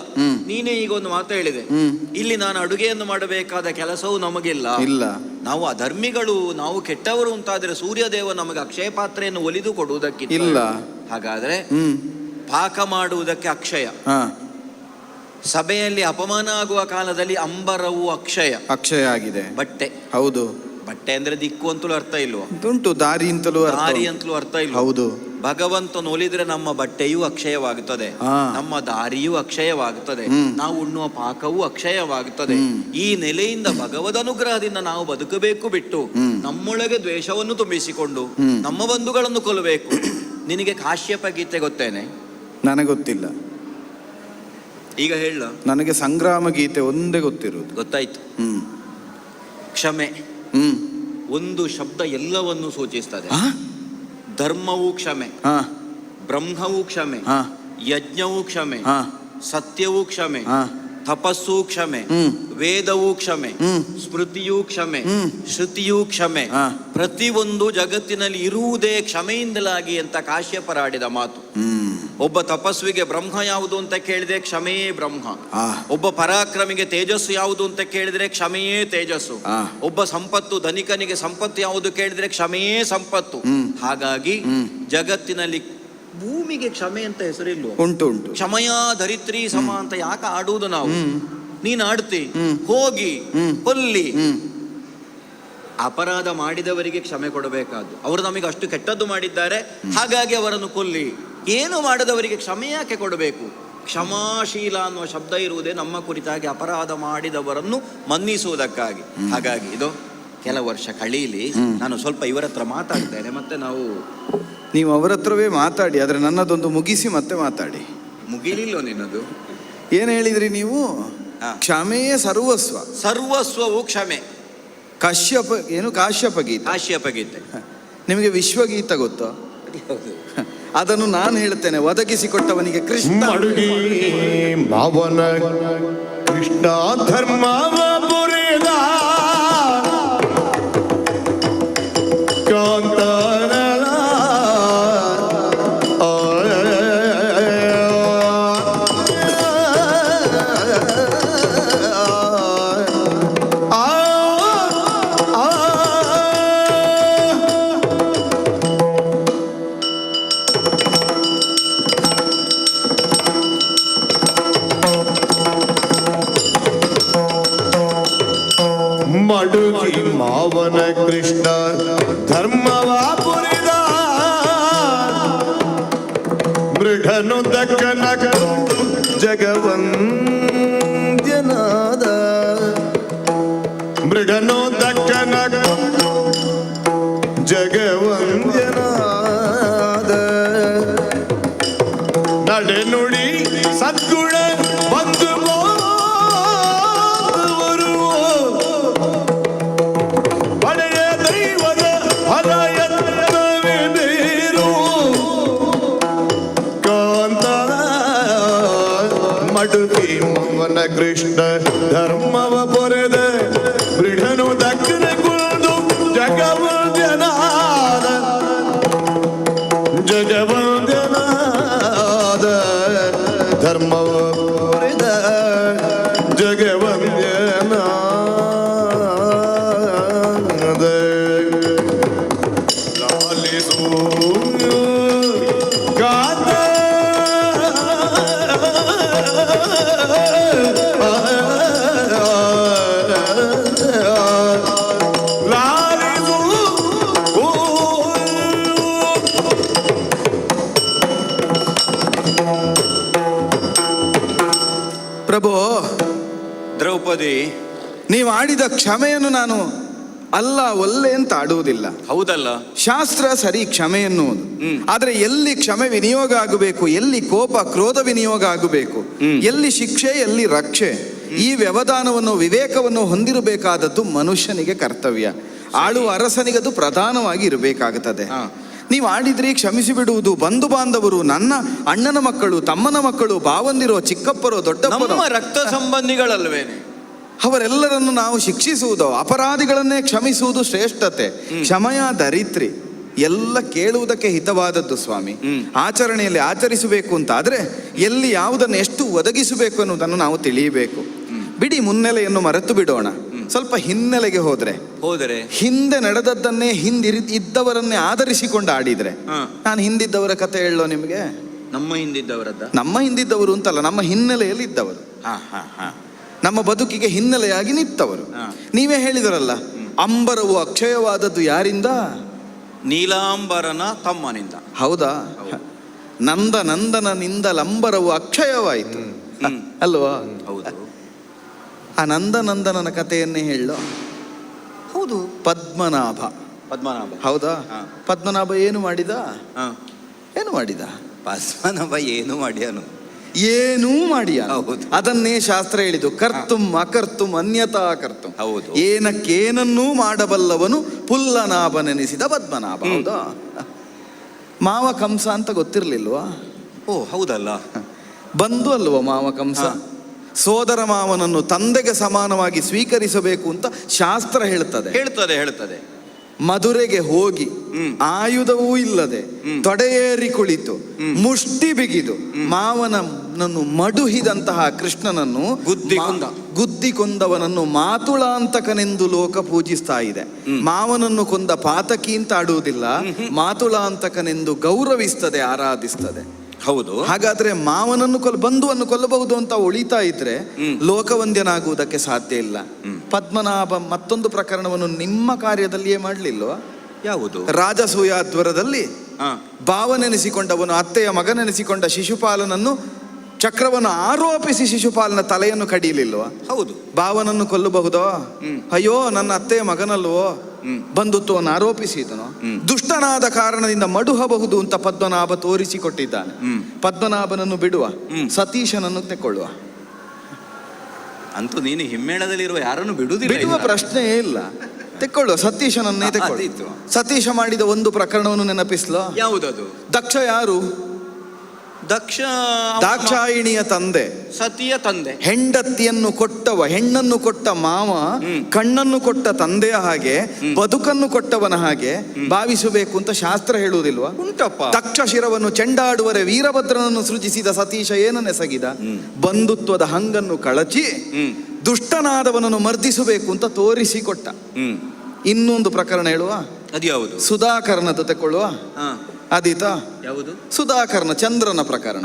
ನೀನೇ ಈಗ ಒಂದು ಮಾತು ಹೇಳಿದೆ, ಇಲ್ಲಿ ನಾನು ಅಡುಗೆಯನ್ನು ಮಾಡಬೇಕಾದ ಕೆಲಸವು ನಮಗಿಲ್ಲ, ನಾವು ಅಧರ್ಮಿಗಳು, ನಾವು ಕೆಟ್ಟವರು ಅಂತಾದ್ರೆ ಸೂರ್ಯದೇವ ನಮಗೆ ಅಕ್ಷಯ ಪಾತ್ರೆಯನ್ನು ಒಲಿದು ಕೊಡುವುದಕ್ಕಿಲ್ಲ. ಹಾಗಾದ್ರೆ ಪಾಕ ಮಾಡುವುದಕ್ಕೆ ಅಕ್ಷಯ, ಸಭೆಯಲ್ಲಿ ಅಪಮಾನ ಆಗುವ ಕಾಲದಲ್ಲಿ ಅಂಬರವು ಅಕ್ಷಯ ಆಗಿದೆ. ಬಟ್ಟೆ, ಹೌದು, ಬಟ್ಟೆ ಅಂದ್ರೆ ದಿಕ್ಕು ಅಂತಲೂ ಅರ್ಥ ಇಲ್ವಾ? ಉಂಟು, ದಾರಿ ಅಂತಲೂ ಅರ್ಥ ಇಲ್ಲ. ಹೌದು, ಭಗವಂತನು ಒಲಿದ್ರೆ ನಮ್ಮ ಬಟ್ಟೆಯೂ ಅಕ್ಷಯವಾಗುತ್ತದೆ, ನಮ್ಮ ದಾರಿಯೂ ಅಕ್ಷಯವಾಗುತ್ತದೆ, ನಾವು ಉಣ್ಣುವ ಪಾಕವೂ ಅಕ್ಷಯವಾಗುತ್ತದೆ. ಈ ನೆಲೆಯಿಂದ ಭಗವದ್ ಅನುಗ್ರಹದಿಂದ ನಾವು ಬದುಕಬೇಕು ಬಿಟ್ಟು ನಮ್ಮೊಳಗೆ ದ್ವೇಷವನ್ನು ತುಂಬಿಸಿಕೊಂಡು ನಮ್ಮ ಬಂಧುಗಳನ್ನು ಕೊಲ್ಲಬೇಕು. ನಿನಗೆ ಕಾಶ್ಯಪ ಗೀತೆ ಗೊತ್ತೇನೆ? ನನಗೊತ್ತಿಲ್ಲ. ಈಗ ಹೇಳ. ನನಗೆ ಸಂಗ್ರಾಮ ಗೀತೆ ಒಂದೇ ಗೊತ್ತಿರುವುದು. ಗೊತ್ತಾಯ್ತು. ಕ್ಷಮೆ ಒಂದು ಶಬ್ದ ಎಲ್ಲವನ್ನು ಸೂಚಿಸ್ತದೆ. ಧರ್ಮವೂ ಕ್ಷಮೆ, ಬ್ರಹ್ಮವೂ ಕ್ಷಮೆ, ಯಜ್ಞವೂ ಕ್ಷಮೆ, ಸತ್ಯವೂ ಕ್ಷಮೆ, ತಪಸ್ಸೂ ಕ್ಷಮೆ, ವೇದವೂ ಕ್ಷಮೆ, ಸ್ಮೃತಿಯೂ ಕ್ಷಮೆ, ಶ್ರುತಿಯೂ ಕ್ಷಮೆ, ಪ್ರತಿಯೊಂದು ಜಗತ್ತಿನಲ್ಲಿ ಇರುವುದೇ ಕ್ಷಮೆಯಿಂದಲಾಗಿ ಅಂತ ಕಾಶ್ಯಪರಾಡಿದ ಮಾತು. ಒಬ್ಬ ತಪಸ್ವಿಗೆ ಬ್ರಹ್ಮ ಯಾವುದು ಅಂತ ಕೇಳಿದ್ರೆ ಕ್ಷಮೆಯೇ ಬ್ರಹ್ಮ. ಒಬ್ಬ ಪರಾಕ್ರಮಿಗೆ ತೇಜಸ್ಸು ಯಾವುದು ಅಂತ ಕೇಳಿದ್ರೆ ಕ್ಷಮೆಯೇ ತೇಜಸ್ಸು. ಒಬ್ಬ ಸಂಪತ್ತು ಧನಿಕನಿಗೆ ಸಂಪತ್ತು ಯಾವುದು ಕೇಳಿದ್ರೆ ಕ್ಷಮೆಯೇ ಸಂಪತ್ತು. ಹಾಗಾಗಿ ಜಗತ್ತಿನಲ್ಲಿ ಭೂಮಿಗೆ ಕ್ಷಮೆ ಅಂತ ಹೆಸರಿಲ್ವ? ಉಂಟು. ಕ್ಷಮಯಾ ಧರಿತ್ರಿ ಸಮ ಅಂತ ಯಾಕೆ ಆಡುವುದು ನಾವು? ನೀನ್ ಆಡ್ತಿ, ಹೋಗಿ ಕೊಲ್ಲಿ. ಅಪರಾಧ ಮಾಡಿದವರಿಗೆ ಕ್ಷಮೆ ಕೊಡಬೇಕಾದ್ದು, ಅವರು ನಮಗೆ ಅಷ್ಟು ಕೆಟ್ಟದ್ದು ಮಾಡಿದ್ದಾರೆ ಹಾಗಾಗಿ ಅವರನ್ನು ಕೊಲ್ಲಿ. ಏನು ಮಾಡದವರಿಗೆ ಕ್ಷಮೆ ಯಾಕೆ ಕೊಡಬೇಕು? ಕ್ಷಮಾಶೀಲ ಅನ್ನುವ ಶಬ್ದ ಇರುವುದೇ ನಮ್ಮ ಕುರಿತಾಗಿ ಅಪರಾಧ ಮಾಡಿದವರನ್ನು ಮನ್ನಿಸುವುದಕ್ಕಾಗಿ. ಹಾಗಾಗಿ ಇದು ಕೆಲವು ವರ್ಷ ಕಳೀಲಿ, ನಾನು ಸ್ವಲ್ಪ ಇವರ ಹತ್ರ ಮಾತಾಡ್ತೇನೆ, ಮತ್ತೆ ನೀವು ಅವರ ಹತ್ರವೇ ಮಾತಾಡಿ, ಆದರೆ ನನ್ನದೊಂದು ಮುಗಿಸಿ ಮತ್ತೆ ಮಾತಾಡಿ. ಮುಗಿಲಿಲ್ಲೋ ನಿನ್ನದು? ಏನು ಹೇಳಿದ್ರಿ ನೀವು? ಕ್ಷಮೆಯೇ ಸರ್ವಸ್ವ. ಸರ್ವಸ್ವವು ಕ್ಷಮೆ. ಕಾಶ್ಯಪ ಗೀತೆ. ನಿಮಗೆ ವಿಶ್ವಗೀತ ಗೊತ್ತೋ? ಅದನ್ನು ನಾನು ಹೇಳ್ತೇನೆ. ಒದಗಿಸಿಕೊಟ್ಟವನಿಗೆ ಕೃಷ್ಣ ಮಾವನ ಕೃಷ್ಣ ಧರ್ಮವ ಬುರಿದ ಕಾಂತನ ಮಡುಗಿ ಮಾವನ ಕೃಷ್ಣ ಧರ್ಮವ ಪುರಿದ ಮೃಢನು ದಕ್ಕನ ಜಗವಂದ್ಯನಾದ ಜಗವಂದ್ಯನಾದ ನಡೆನುಡಿ ಸದ್ಗುಣ ಬಂದು ಬಾಂಧವರು ಹಳೆಯ ದೈವದ ಹರಯತ್ನವೇ ಬೇರು ಕಾಂತ ಮಡುಕಿ ಮವನ ಕೃಷ್ಣ ಧರ್ಮವ ಪೊರೆದ ದೃಢನು ದಕ್ಷಿಣ ಕುಂದು ಜಗವಂದ್ಯನಾದ ಜಗವಂದ್ಯನಾದ ಧರ್ಮವ ಪೊರೆದ ಜಗವಂದ್ಯನಾದ ಲಾಲಿಸು ಗಾತ ಲಾಲಿಸು ಪ್ರಭು, ದ್ರೌಪದಿ, ನೀವು ಆಡಿದ ಕ್ಷಮೆಯನ್ನು ನಾನು ಅಲ್ಲ ಒಲ್ಲೆ ಅಂತ ಆಡುವುದಿಲ್ಲ. ಹೌದಲ್ಲ? ಶಾಸ್ತ್ರ ಸರಿ ಕ್ಷಮೆ ಎನ್ನುವುದು, ಆದ್ರೆ ಎಲ್ಲಿ ಕ್ಷಮೆ ವಿನಿಯೋಗ ಆಗಬೇಕು, ಎಲ್ಲಿ ಕೋಪ ಕ್ರೋಧ ವಿನಿಯೋಗ ಆಗಬೇಕು, ಎಲ್ಲಿ ಶಿಕ್ಷೆ ಎಲ್ಲಿ ರಕ್ಷೆ, ಈ ವ್ಯವಧಾನವನ್ನು ವಿವೇಕವನ್ನು ಹೊಂದಿರಬೇಕಾದದ್ದು ಮನುಷ್ಯನಿಗೆ ಕರ್ತವ್ಯ. ಆಳುವ ಅರಸನಿಗದು ಪ್ರಧಾನವಾಗಿ ಇರಬೇಕಾಗುತ್ತದೆ. ನೀವು ಆಡಿದ್ರಿ ಕ್ಷಮಿಸಿ ಬಿಡುವುದು. ಬಂಧು ಬಾಂಧವರು, ನನ್ನ ಅಣ್ಣನ ಮಕ್ಕಳು, ತಮ್ಮನ ಮಕ್ಕಳು, ಭಾವಂದಿರೋ, ಚಿಕ್ಕಪ್ಪರೋ, ದೊಡ್ಡಪ್ಪರೋ, ನಮ್ಮ ರಕ್ತ ಸಂಬಂಧಿಗಳಲ್ವೇನೆ, ಅವರೆಲ್ಲರನ್ನು ನಾವು ಶಿಕ್ಷಿಸುವುದು, ಅಪರಾಧಿಗಳನ್ನೇ ಕ್ಷಮಿಸುವುದು ಶ್ರೇಷ್ಠತೆ. ಕ್ಷಮಯ ಧರಿತ್ರಿ ಎಲ್ಲ ಕೇಳುವುದಕ್ಕೆ ಹಿತವಾದದ್ದು ಸ್ವಾಮಿ. ಆಚರಣೆಯಲ್ಲಿ ಆಚರಿಸಬೇಕು ಅಂತ ಆದ್ರೆ ಎಲ್ಲಿ ಯಾವುದನ್ನು ಎಷ್ಟು ಒದಗಿಸಬೇಕು ಅನ್ನೋದನ್ನು ನಾವು ತಿಳಿಯಬೇಕು. ಬಿಡಿ ಮುನ್ನೆಲೆಯನ್ನು ಮರೆತು ಬಿಡೋಣ, ಸ್ವಲ್ಪ ಹಿನ್ನೆಲೆಗೆ ಹೋದ್ರೆ ಹಿಂದೆ ನಡೆದದ್ದನ್ನೇ ಇದ್ದವರನ್ನೇ ಆಧರಿಸಿಕೊಂಡು ಆಡಿದ್ರೆ. ನಾನು ಹಿಂದಿದ್ದವರ ಕತೆ ಹೇಳೋ ನಿಮಗೆ. ನಮ್ಮ ಹಿಂದಿದ್ದವರದ್ದ? ನಮ್ಮ ಹಿಂದಿದ್ದವರು ಅಂತಲ್ಲ, ನಮ್ಮ ಹಿನ್ನೆಲೆಯಲ್ಲಿ ಇದ್ದವರು, ನಮ್ಮ ಬದುಕಿಗೆ ಹಿನ್ನೆಲೆಯಾಗಿ ನಿಂತವರು. ನೀವೇ ಹೇಳಿದರಲ್ಲ, ಅಂಬರವು ಅಕ್ಷಯವಾದದ್ದು ಯಾರಿಂದ? ನೀಲಾಂಬರನ ತಮ್ಮನಿಂದ. ಹೌದಾ? ನಂದನಂದನನಿಂದಲಂಬರವು ಅಕ್ಷಯವಾಯಿತು ಅಲ್ವಾ? ಹೌದು. ಆ ನಂದನಂದನನ ಕಥೆಯನ್ನೇ ಹೇಳೋ. ಹೌದು. ಪದ್ಮನಾಭ. ಪದ್ಮನಾಭ. ಹೌದಾ? ಪದ್ಮನಾಭ ಏನು ಮಾಡಿದ? ಏನು ಮಾಡಿದ? ಪದ್ಮನಾಭ ಏನು ಮಾಡ್ಯಾನು? ಏನೂ ಮಾಡಿಯ. ಹೌದು. ಅದನ್ನೇ ಶಾಸ್ತ್ರ ಹೇಳಿದ್ದು, ಕರ್ತುಂ ಅಕರ್ತುಂ ಅನ್ಯತಾ ಕರ್ತುಂ. ಹೌದು. ಏನಕ್ಕೇನನ್ನೂ ಮಾಡಬಲ್ಲವನು ಪುಲ್ಲನಾಭನೆನಿಸಿದ ಪದ್ಮನಾಭ. ಹೌದಾ? ಮಾವ ಕಂಸ ಅಂತ ಗೊತ್ತಿರ್ಲಿಲ್ವಾ? ಓ ಹೌದಲ್ಲ. ಬಂದು ಅಲ್ವಾ ಮಾವ ಕಂಸ? ಸೋದರ ಮಾವನನ್ನು ತಂದೆಗೆ ಸಮಾನವಾಗಿ ಸ್ವೀಕರಿಸಬೇಕು ಅಂತ ಶಾಸ್ತ್ರ ಹೇಳ್ತದೆ. ಹೇಳ್ತದೆ. ಮಧುರೆಗೆ ಹೋಗಿ ಆಯುಧವೂ ಇಲ್ಲದೆ ತೊಡೆಯೇರಿ ಕುಳಿತು ಮುಷ್ಟಿ ಬಿಗಿದು ಮಾವನನ್ನು ಮಡುಹಿದಂತಹ ಕೃಷ್ಣನನ್ನು ಗುದ್ದಿ ಕೊಂದವನನ್ನು ಮಾತುಳಾಂತಕನೆಂದು ಲೋಕ ಪೂಜಿಸ್ತಾ ಇದೆ. ಮಾವನನ್ನು ಕೊಂದ ಪಾತಕಿ ಅಂತ ಆಡುವುದಿಲ್ಲ, ಮಾತುಳಾಂತಕನೆಂದು ಗೌರವಿಸ್ತದೆ, ಆರಾಧಿಸ್ತದೆ. ಹೌದು. ಹಾಗಾದ್ರೆ ಮಾವನನ್ನು ಬಂಧುವನ್ನು ಕೊಲ್ಲಬಹುದು ಅಂತ ಉಳಿತಾ ಇದ್ರೆ ಲೋಕವಂದ್ಯನಾಗುವುದಕ್ಕೆ ಸಾಧ್ಯ ಇಲ್ಲ. ಪದ್ಮನಾಭ ಮತ್ತೊಂದು ಪ್ರಕರಣವನ್ನು ನಿಮ್ಮ ಕಾರ್ಯದಲ್ಲಿಯೇ ಮಾಡಲಿಲ್ವಾ? ಯಾವುದು? ರಾಜಸೂಯಾಧ್ವರದಲ್ಲಿ ಭಾವನೆನಿಸಿಕೊಂಡವನು ಅತ್ತೆಯ ಮಗನೆನಿಸಿಕೊಂಡ ಶಿಶುಪಾಲನನ್ನು ಚಕ್ರವನ್ನು ಆರೋಪಿಸಿ ಶಿಶುಪಾಲನ ತಲೆಯನ್ನು ಕಡಿಯಲಿಲ್ವಾ? ಹೌದು. ಭಾವನನ್ನು ಕೊಲ್ಲಬಹುದೋ? ಅಯ್ಯೋ ನನ್ನ ಅತ್ತೆಯ ಮಗನಲ್ವೋ, ಬಂಧುತ್ವವನ್ನು ಆರೋಪಿಸಿದನು. ದುಷ್ಟನಾದ ಕಾರಣದಿಂದ ಮಡುಹಬಹುದು ಅಂತ ಪದ್ಮನಾಭ ತೋರಿಸಿಕೊಟ್ಟಿದ್ದಾನೆ. ಪದ್ಮನಾಭನನ್ನು ಬಿಡುವ, ಸತೀಶನನ್ನು ತೆಕ್ಕೊಳ್ಳುವ. ಅಂತೂ ನೀನು ಹಿಮ್ಮೇಳದಲ್ಲಿರುವ ಯಾರನ್ನು ಬಿಡುವ ಪ್ರಶ್ನೆಯೇ ಇಲ್ಲ. ತೆಕ್ಕೊಳ್ಳುವ, ಸತೀಶನನ್ನೇ ತೆಕ್ಕೊಳ್ಳು. ಸತೀಶ ಮಾಡಿದ ಒಂದು ಪ್ರಕರಣವನ್ನು ನೆನಪಿಸ್ಲೋ? ಯಾವುದದು? ದಕ್ಷ ಯಾರು? ದಾಕ್ಷಾಯಿಣಿಯ ತಂದೆ, ಸತಿಯ ತಂದೆ. ಹೆಂಡತಿಯನ್ನು ಕೊಟ್ಟವ, ಹೆಣ್ಣನ್ನು ಕೊಟ್ಟ ಮಾವ ಕಣ್ಣನ್ನು ಕೊಟ್ಟ ತಂದೆಯ ಹಾಗೆ ಬದುಕನ್ನು ಕೊಟ್ಟವನ ಹಾಗೆ ಭಾವಿಸಬೇಕು ಅಂತ ಶಾಸ್ತ್ರ ಹೇಳುವುದಿಲ್ವಾ? ಉಂಟಪ್ಪ. ದಕ್ಷ ಶಿರವನ್ನು ಚೆಂಡಾಡುವರೆ ವೀರಭದ್ರನನ್ನು ಸೃಜಿಸಿದ ಸತೀಶ ಏನನ್ನೆಸಗಿದ? ಬಂಧುತ್ವದ ಹಂಗನ್ನು ಕಳಚಿ ದುಷ್ಟನಾದವನನ್ನು ಮರ್ದಿಸಬೇಕು ಅಂತ ತೋರಿಸಿಕೊಟ್ಟ. ಇನ್ನೊಂದು ಪ್ರಕರಣ ಹೇಳುವ? ಅದ್ಯಾವುದು? ಸುಧಾಕರನದ್ದು ತೆಕ್ಕೊಳ್ಳುವ. ಆದೀತಾ? ಯಾವುದು? ಸುಧಾಕರ್ನ ಚಂದ್ರನ ಪ್ರಕರಣ.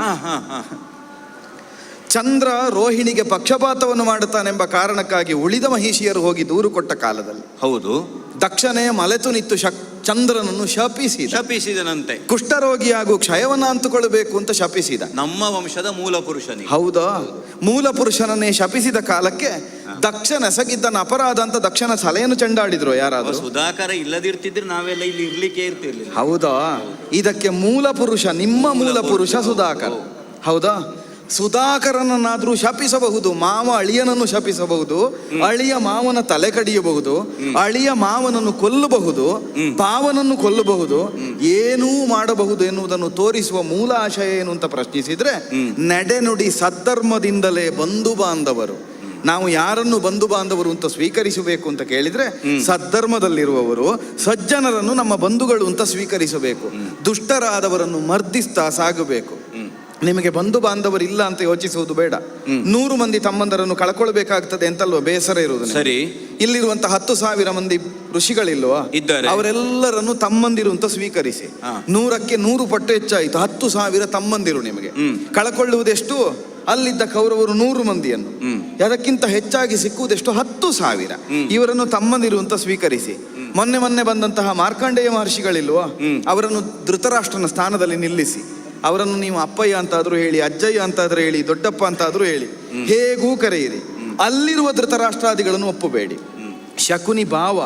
ಚಂದ್ರ ರೋಹಿಣಿಗೆ ಪಕ್ಷಪಾತವನ್ನು ಮಾಡುತ್ತಾನೆಂಬ ಕಾರಣಕ್ಕಾಗಿ ಉಳಿದ ಮಹಿಷಿಯರು ಹೋಗಿ ದೂರು ಕೊಟ್ಟ ಕಾಲದಲ್ಲಿ, ಹೌದು, ದಕ್ಷನೇ ಮಲೆತು ನಿಂತು ಚಂದ್ರನನ್ನು ಶಪಿಸಿದನಂತೆ. ಕುಷ್ಠರೋಗಿಯಾಗೂ ಕ್ಷಯವನ್ನು ಅಂತುಕೊಳ್ಳಬೇಕು ಅಂತ ಶಪಿಸಿದ. ನಮ್ಮ ವಂಶದ ಮೂಲ ಪುರುಷನಿಗೆ. ಹೌದಾ? ಮೂಲ ಪುರುಷನನ್ನೇ ಶಪಿಸಿದ ಕಾಲಕ್ಕೆ ದಕ್ಷನೆಸಗಿದ್ದನ ಅಪರಾಧ ಅಂತ ದಕ್ಷನ ತಲೆಯನ್ನು ಚೆಂಡಾಡಿದ್ರು ಯಾರಾದ್ರೂ? ಸುಧಾಕರ ಇಲ್ಲದಿರ್ತಿದ್ರೆ ನಾವೆಲ್ಲ ಇಲ್ಲಿ ಇರ್ಲಿಕ್ಕೆ ಇರ್ತಿರ್ಲಿಲ್ಲ. ಹೌದಾ? ಇದಕ್ಕೆ ಮೂಲ ಪುರುಷ, ನಿಮ್ಮ ಮೂಲ ಪುರುಷ ಸುಧಾಕರ. ಹೌದಾ? ಸುಧಾಕರನನ್ನಾದ್ರೂ ಶಪಿಸಬಹುದು, ಮಾವ ಅಳಿಯನನ್ನು ಶಪಿಸಬಹುದು, ಅಳಿಯ ಮಾವನ ತಲೆ ಕಡಿಯಬಹುದು, ಅಳಿಯ ಮಾವನನ್ನು ಕೊಲ್ಲಬಹುದು, ಪಾವನನ್ನು ಕೊಲ್ಲಬಹುದು, ಏನೂ ಮಾಡಬಹುದು ಎನ್ನುವುದನ್ನು ತೋರಿಸುವ ಮೂಲ ಆಶಯ ಏನು ಅಂತ ಪ್ರಶ್ನಿಸಿದ್ರೆ, ನಡೆನುಡಿ ಸದ್ಧರ್ಮದಿಂದಲೇ ಬಂಧು ಬಾಂಧವರು. ನಾವು ಯಾರನ್ನು ಬಂಧು ಬಾಂಧವರು ಅಂತ ಸ್ವೀಕರಿಸಬೇಕು ಅಂತ ಕೇಳಿದ್ರೆ, ಸದ್ಧರ್ಮದಲ್ಲಿರುವವರು ಸಜ್ಜನರನ್ನು ನಮ್ಮ ಬಂಧುಗಳು ಅಂತ ಸ್ವೀಕರಿಸಬೇಕು, ದುಷ್ಟರಾದವರನ್ನು ಮರ್ದಿಸ್ತಾ ಸಾಗಬೇಕು. ನಿಮಗೆ ಬಂಧು ಬಾಂಧವರು ಇಲ್ಲ ಅಂತ ಯೋಚಿಸುವುದು ಬೇಡ. 100 ಮಂದಿ ತಮ್ಮಂದರನ್ನು ಕಳ್ಕೊಳ್ಬೇಕಾಗ್ತದೆ ಅಂತಲ್ವ ಬೇಸರ ಇರುವುದು. ಸರಿ, ಇಲ್ಲಿರುವಂತಹ 10,000 ಮಂದಿ ಋಷಿಗಳಿಲ್ವಾ, ಇದ್ದಾರೆ. ಅವರೆಲ್ಲರನ್ನು ತಮ್ಮಂದಿರು ಅಂತ ಸ್ವೀಕರಿಸಿ. 100ಕ್ಕೆ 100 ಪಟ್ಟು ಹೆಚ್ಚಾಯಿತು, 10,000 ತಮ್ಮಂದಿರು. ನಿಮಗೆ ಕಳ್ಕೊಳ್ಳುವುದೆಷ್ಟು? ಅಲ್ಲಿದ್ದ ಕೌರವರು 100 ಮಂದಿಯನ್ನು, ಅದಕ್ಕಿಂತ ಹೆಚ್ಚಾಗಿ ಸಿಕ್ಕುವುದೆಷ್ಟು? 10,000. ಇವರನ್ನು ತಮ್ಮಂದಿರು ಅಂತ ಸ್ವೀಕರಿಸಿ. ಮೊನ್ನೆ ಬಂದಂತಹ ಮಾರ್ಕಂಡೇಯ ಮಹರ್ಷಿಗಳಿಲ್ವಾ, ಅವರನ್ನು ಧೃತರಾಷ್ಟ್ರನ ಸ್ಥಾನದಲ್ಲಿ ನಿಲ್ಲಿಸಿ. ಅವರನ್ನು ನೀವು ಅಪ್ಪಯ್ಯ ಅಂತಾದ್ರೂ ಹೇಳಿ, ಅಜ್ಜಯ್ಯ ಅಂತಾದ್ರೂ ಹೇಳಿ, ದೊಡ್ಡಪ್ಪ ಅಂತಾದ್ರೂ ಹೇಳಿ, ಹೇಗೂ ಕರೆಯಿರಿ. ಅಲ್ಲಿರುವ ಧೃತರಾಷ್ಟ್ರಾದಿಗಳನ್ನು ಒಪ್ಪಬೇಡಿ. ಶಕುನಿ ಭಾವ,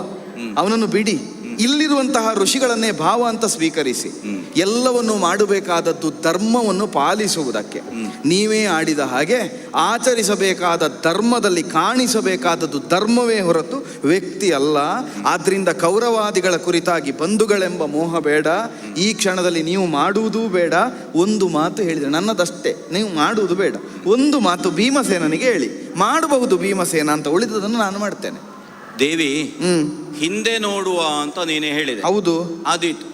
ಅವನನ್ನು ಬಿಡಿ. ಇಲ್ಲಿರುವಂತಹ ಋಷಿಗಳನ್ನೇ ಭಾವ ಅಂತ ಸ್ವೀಕರಿಸಿ. ಎಲ್ಲವನ್ನು ಮಾಡಬೇಕಾದದ್ದು ಧರ್ಮವನ್ನು ಪಾಲಿಸುವುದಕ್ಕೆ. ನೀವೇ ಆಡಿದ ಹಾಗೆ ಆಚರಿಸಬೇಕಾದ ಧರ್ಮದಲ್ಲಿ ಕಾಣಿಸಬೇಕಾದದ್ದು ಧರ್ಮವೇ ಹೊರತು ವ್ಯಕ್ತಿ ಅಲ್ಲ. ಆದ್ರಿಂದ ಕೌರವಾದಿಗಳ ಕುರಿತಾಗಿ ಬಂಧುಗಳೆಂಬ ಮೋಹ ಬೇಡ. ಈ ಕ್ಷಣದಲ್ಲಿ ನೀವು ಮಾಡುವುದೂ ಬೇಡ. ಒಂದು ಮಾತು ಹೇಳಿದರೆ, ನನ್ನದಷ್ಟೇ, ನೀವು ಮಾಡುವುದು ಬೇಡ. ಒಂದು ಮಾತು ಭೀಮಸೇನನಿಗೆ ಹೇಳಿ, ಮಾಡಬಹುದು ಭೀಮಸೇನ ಅಂತ, ಉಳಿದದನ್ನು ನಾನು ಮಾಡ್ತೇನೆ. ದೇವಿ, ಹಿಂದೆ ನೋಡುವ ಅಂತ ನೀನೇ ಹೇಳಿದೆ. ಹೌದು, ಆದೀತು.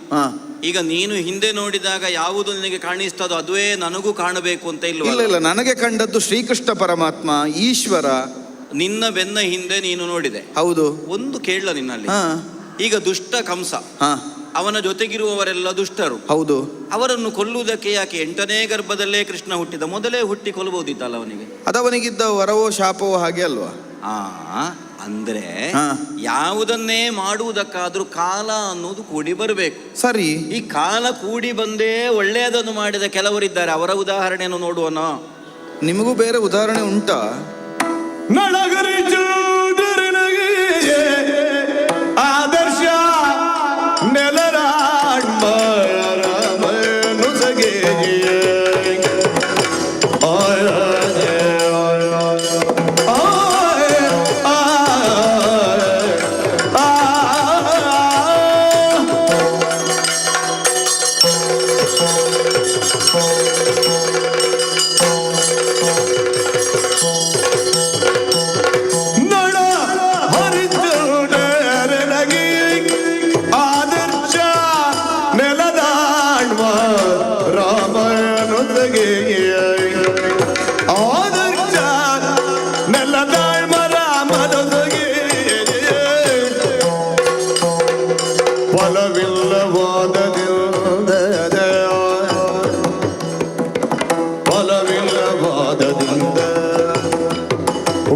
ಈಗ ನೀನು ಹಿಂದೆ ನೋಡಿದಾಗ ಯಾವುದು ನಿನಗೆ ಕಾಣಿಸ್ತದೋ ಅದುವೇ ನನಗೂ ಕಾಣಬೇಕು ಅಂತ ಇಲ್ಲ. ಇಲ್ಲ, ನನಗೆ ಕಂಡದ್ದು ಶ್ರೀಕೃಷ್ಣ ಪರಮಾತ್ಮ, ಈಶ್ವರ. ನಿನ್ನ ಬೆನ್ನ ಹಿಂದೆ ನೀನು ನೋಡಿದೆ. ಹೌದು. ಒಂದು ಕೇಳಲ ನಿನ್ನಲ್ಲಿ, ಈಗ ದುಷ್ಟ ಕಂಸ, ಅವನ ಜೊತೆಗಿರುವವರೆಲ್ಲ ದುಷ್ಟರು. ಹೌದು. ಅವರನ್ನು ಕೊಲ್ಲುವುದಕ್ಕೆ ಯಾಕೆ 8ನೇ ಗರ್ಭದಲ್ಲೇ ಕೃಷ್ಣ ಹುಟ್ಟಿದ? ಮೊದಲೇ ಹುಟ್ಟಿ ಕೊಲ್ಲಬಹುದಿತ್ತಲ್ಲ ಅವನಿಗೆ? ಅದವನಿಗಿದ್ದ ವರವೋ ಶಾಪವೋ ಹಾಗೆ ಅಲ್ವಾ? ಅಂದ್ರೆ ಯಾವುದನ್ನೇ ಮಾಡುವುದಕ್ಕಾದ್ರೂ ಕಾಲ ಅನ್ನೋದು ಕೂಡಿ ಬರಬೇಕು. ಸರಿ, ಈ ಕಾಲ ಕೂಡಿ ಬಂದೇ ಒಳ್ಳೆಯದನ್ನು ಮಾಡಿದ ಕೆಲವರಿದ್ದಾರೆ. ಅವರ ಉದಾಹರಣೆಯನ್ನು ನೋಡುವನ? ನಿಮಗೂ ಬೇರೆ ಉದಾಹರಣೆ ಉಂಟಾ? ನಳಗರಿ ಆದರ್ಶ ನೆಲರಾಡ್ಮನುಸಗೆ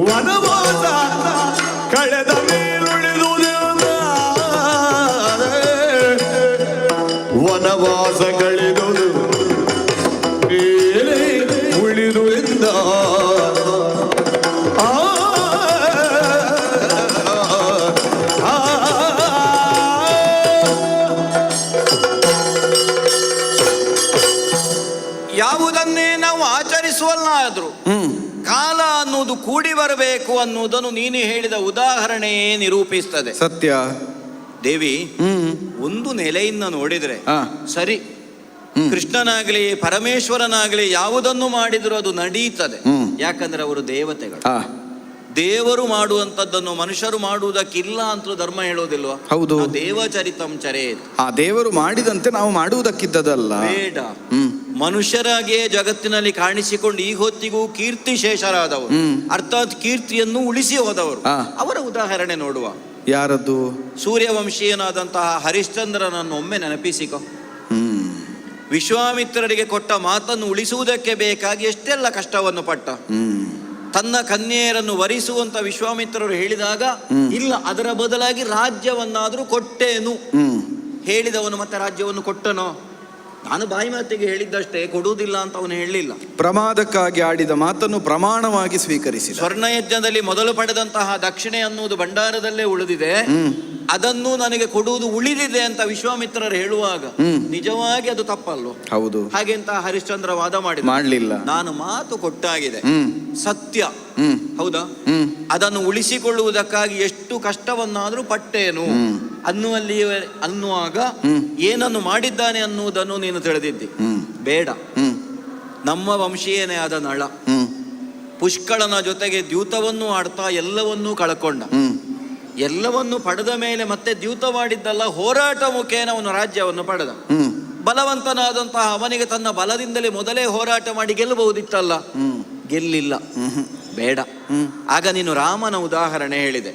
ವನವಾಸ ಕಳೆದ ಮೇಲುಳಿದುದೆಂದ, ವನವಾಸ ಕಳೆದುದು ಮೇಲೆ ಉಳಿದು ಎಂದ. ಯಾವುದನ್ನೇ ನಾವು ಆಚರಿಸುವಲ್ಲ ಆದ್ರೂ ಕಾಲ ಅನ್ನೋದು ಕೂಡಿ ಬರಬೇಕು ಅನ್ನುವುದನ್ನು ನೀನು ಹೇಳಿದ ಉದಾಹರಣೆಯೇ ನಿರೂಪಿಸ್ತದೆ. ಸತ್ಯ. ದೇವಿ, ಒಂದು ನೆಲೆಯಿಂದ ನೋಡಿದ್ರೆ ಸರಿ, ಕೃಷ್ಣನಾಗಲಿ ಪರಮೇಶ್ವರನಾಗಲಿ ಯಾವುದನ್ನು ಮಾಡಿದರೂ ಅದು ನಡೀತದೆ. ಯಾಕಂದ್ರೆ ಅವರು ದೇವತೆಗಳು. ದೇವರು ಮಾಡುವಂತದ್ದನ್ನು ಮನುಷ್ಯರು ಮಾಡುವುದಕ್ಕಿಲ್ಲ ಅಂತಲೂ ಧರ್ಮ ಹೇಳೋದಿಲ್ವಾ? ಹೌದು. ದೇವಚರಿತಂ ಚರೇತ್. ಆ ದೇವರು ಮಾಡಿದಂತೆ ನಾವು ಮಾಡುವುದಕ್ಕಿದ್ದದಲ್ಲ. ಬೇಡ. ಮನುಷ್ಯರಾಗಿಯೇ ಜಗತ್ತಿನಲ್ಲಿ ಕಾಣಿಸಿಕೊಂಡು ಈ ಹೊತ್ತಿಗೂ ಕೀರ್ತಿ ಶೇಷರಾದವರು, ಅರ್ಥಾತ್ ಕೀರ್ತಿಯನ್ನು ಉಳಿಸಿ ಹೋದವರು, ಅವರ ಉದಾಹರಣೆ ನೋಡುವ. ಯಾರದ್ದು? ಸೂರ್ಯವಂಶೀಯನಾದಂತಹ ಹರಿಶ್ಚಂದ್ರನನ್ನು ಒಮ್ಮೆ ನೆನಪಿಸಿಕೊ. ವಿಶ್ವಾಮಿತ್ರರಿಗೆ ಕೊಟ್ಟ ಮಾತನ್ನು ಉಳಿಸುವುದಕ್ಕೆ ಬೇಕಾಗಿ ಎಷ್ಟೆಲ್ಲ ಕಷ್ಟವನ್ನು ಪಟ್ಟ. ತನ್ನ ಕನ್ಯೆಯರನ್ನು ವರಿಸುವಂತ ವಿಶ್ವಾಮಿತ್ರರು ಹೇಳಿದಾಗ, ಇಲ್ಲ, ಅದರ ಬದಲಾಗಿ ರಾಜ್ಯವನ್ನಾದ್ರೂ ಕೊಟ್ಟೇನು. ಹೇಳಿದವನು ಮತ್ತೆ ರಾಜ್ಯವನ್ನು ಕೊಟ್ಟನೋ? ನಾನು ಬಾಯಿ ಮಾತಿಗೆ ಹೇಳಿದ್ದಷ್ಟೇ, ಕೊಡುವುದಿಲ್ಲ ಅಂತ ಅವನು ಹೇಳಲಿಲ್ಲ. ಪ್ರಮಾದಕ್ಕಾಗಿ ಆಡಿದ ಮಾತನ್ನು ಪ್ರಮಾಣವಾಗಿ ಸ್ವೀಕರಿಸಿದ. ಸ್ವರ್ಣ ಯಜ್ಞದಲ್ಲಿ ಮೊದಲು ಪಡೆದಂತಹ ದಕ್ಷಿಣೆ ಅನ್ನುವುದು ಭಂಡಾರದಲ್ಲೇ ಉಳಿದಿದೆ, ಅದನ್ನು ನನಗೆ ಕೊಡುವುದು ಉಳಿದಿದೆ ಅಂತ ವಿಶ್ವಾಮಿತ್ರರು ಹೇಳುವಾಗ ನಿಜವಾಗಿ ಅದು ತಪ್ಪಲ್ವ? ಹೌದು. ಹಾಗೆ ಅಂತ ಹರಿಶ್ಚಂದ್ರ ವಾದ ಮಾಡಲಿಲ್ಲ. ನಾನು ಮಾತು ಕೊಟ್ಟಾಗಿದೆ, ಸತ್ಯ, ಹೌದಾ, ಅದನ್ನು ಉಳಿಸಿಕೊಳ್ಳುವುದಕ್ಕಾಗಿ ಎಷ್ಟು ಕಷ್ಟವನ್ನಾದ್ರೂ ಪಟ್ಟೇನು ಅನ್ನುವಾಗ ಏನನ್ನು ಮಾಡಿದ್ದಾನೆ ಅನ್ನುವುದನ್ನು ನೀನು ತಿಳಿದಿದ್ದಿ. ಬೇಡ, ನಮ್ಮ ವಂಶೀಯನೇ ಆದ ನಳ ಪುಷ್ಕಳನ ಜೊತೆಗೆ ದ್ಯೂತವನ್ನು ಆಡ್ತಾ ಎಲ್ಲವನ್ನೂ ಕಳ್ಕೊಂಡ. ಎಲ್ಲವನ್ನು ಪಡೆದ ಮೇಲೆ ಮತ್ತೆ ದ್ಯೂತವಾಡಿದ್ದಲ್ಲ, ಹೋರಾಟ ಮುಖೇನ ಅವನು ರಾಜ್ಯವನ್ನು ಪಡೆದ. ಬಲವಂತನಾದಂತಹ ಅವನಿಗೆ ತನ್ನ ಬಲದಿಂದಲೇ ಮೊದಲೇ ಹೋರಾಟ ಮಾಡಿ ಗೆಲ್ಲಬಹುದಿತ್ತಲ್ಲ, ಗೆಲ್ಲಿಲ್ಲ. ಬೇಡ. ಆಗ ನೀನು ರಾಮನ ಉದಾಹರಣೆ ಹೇಳಿದೆ.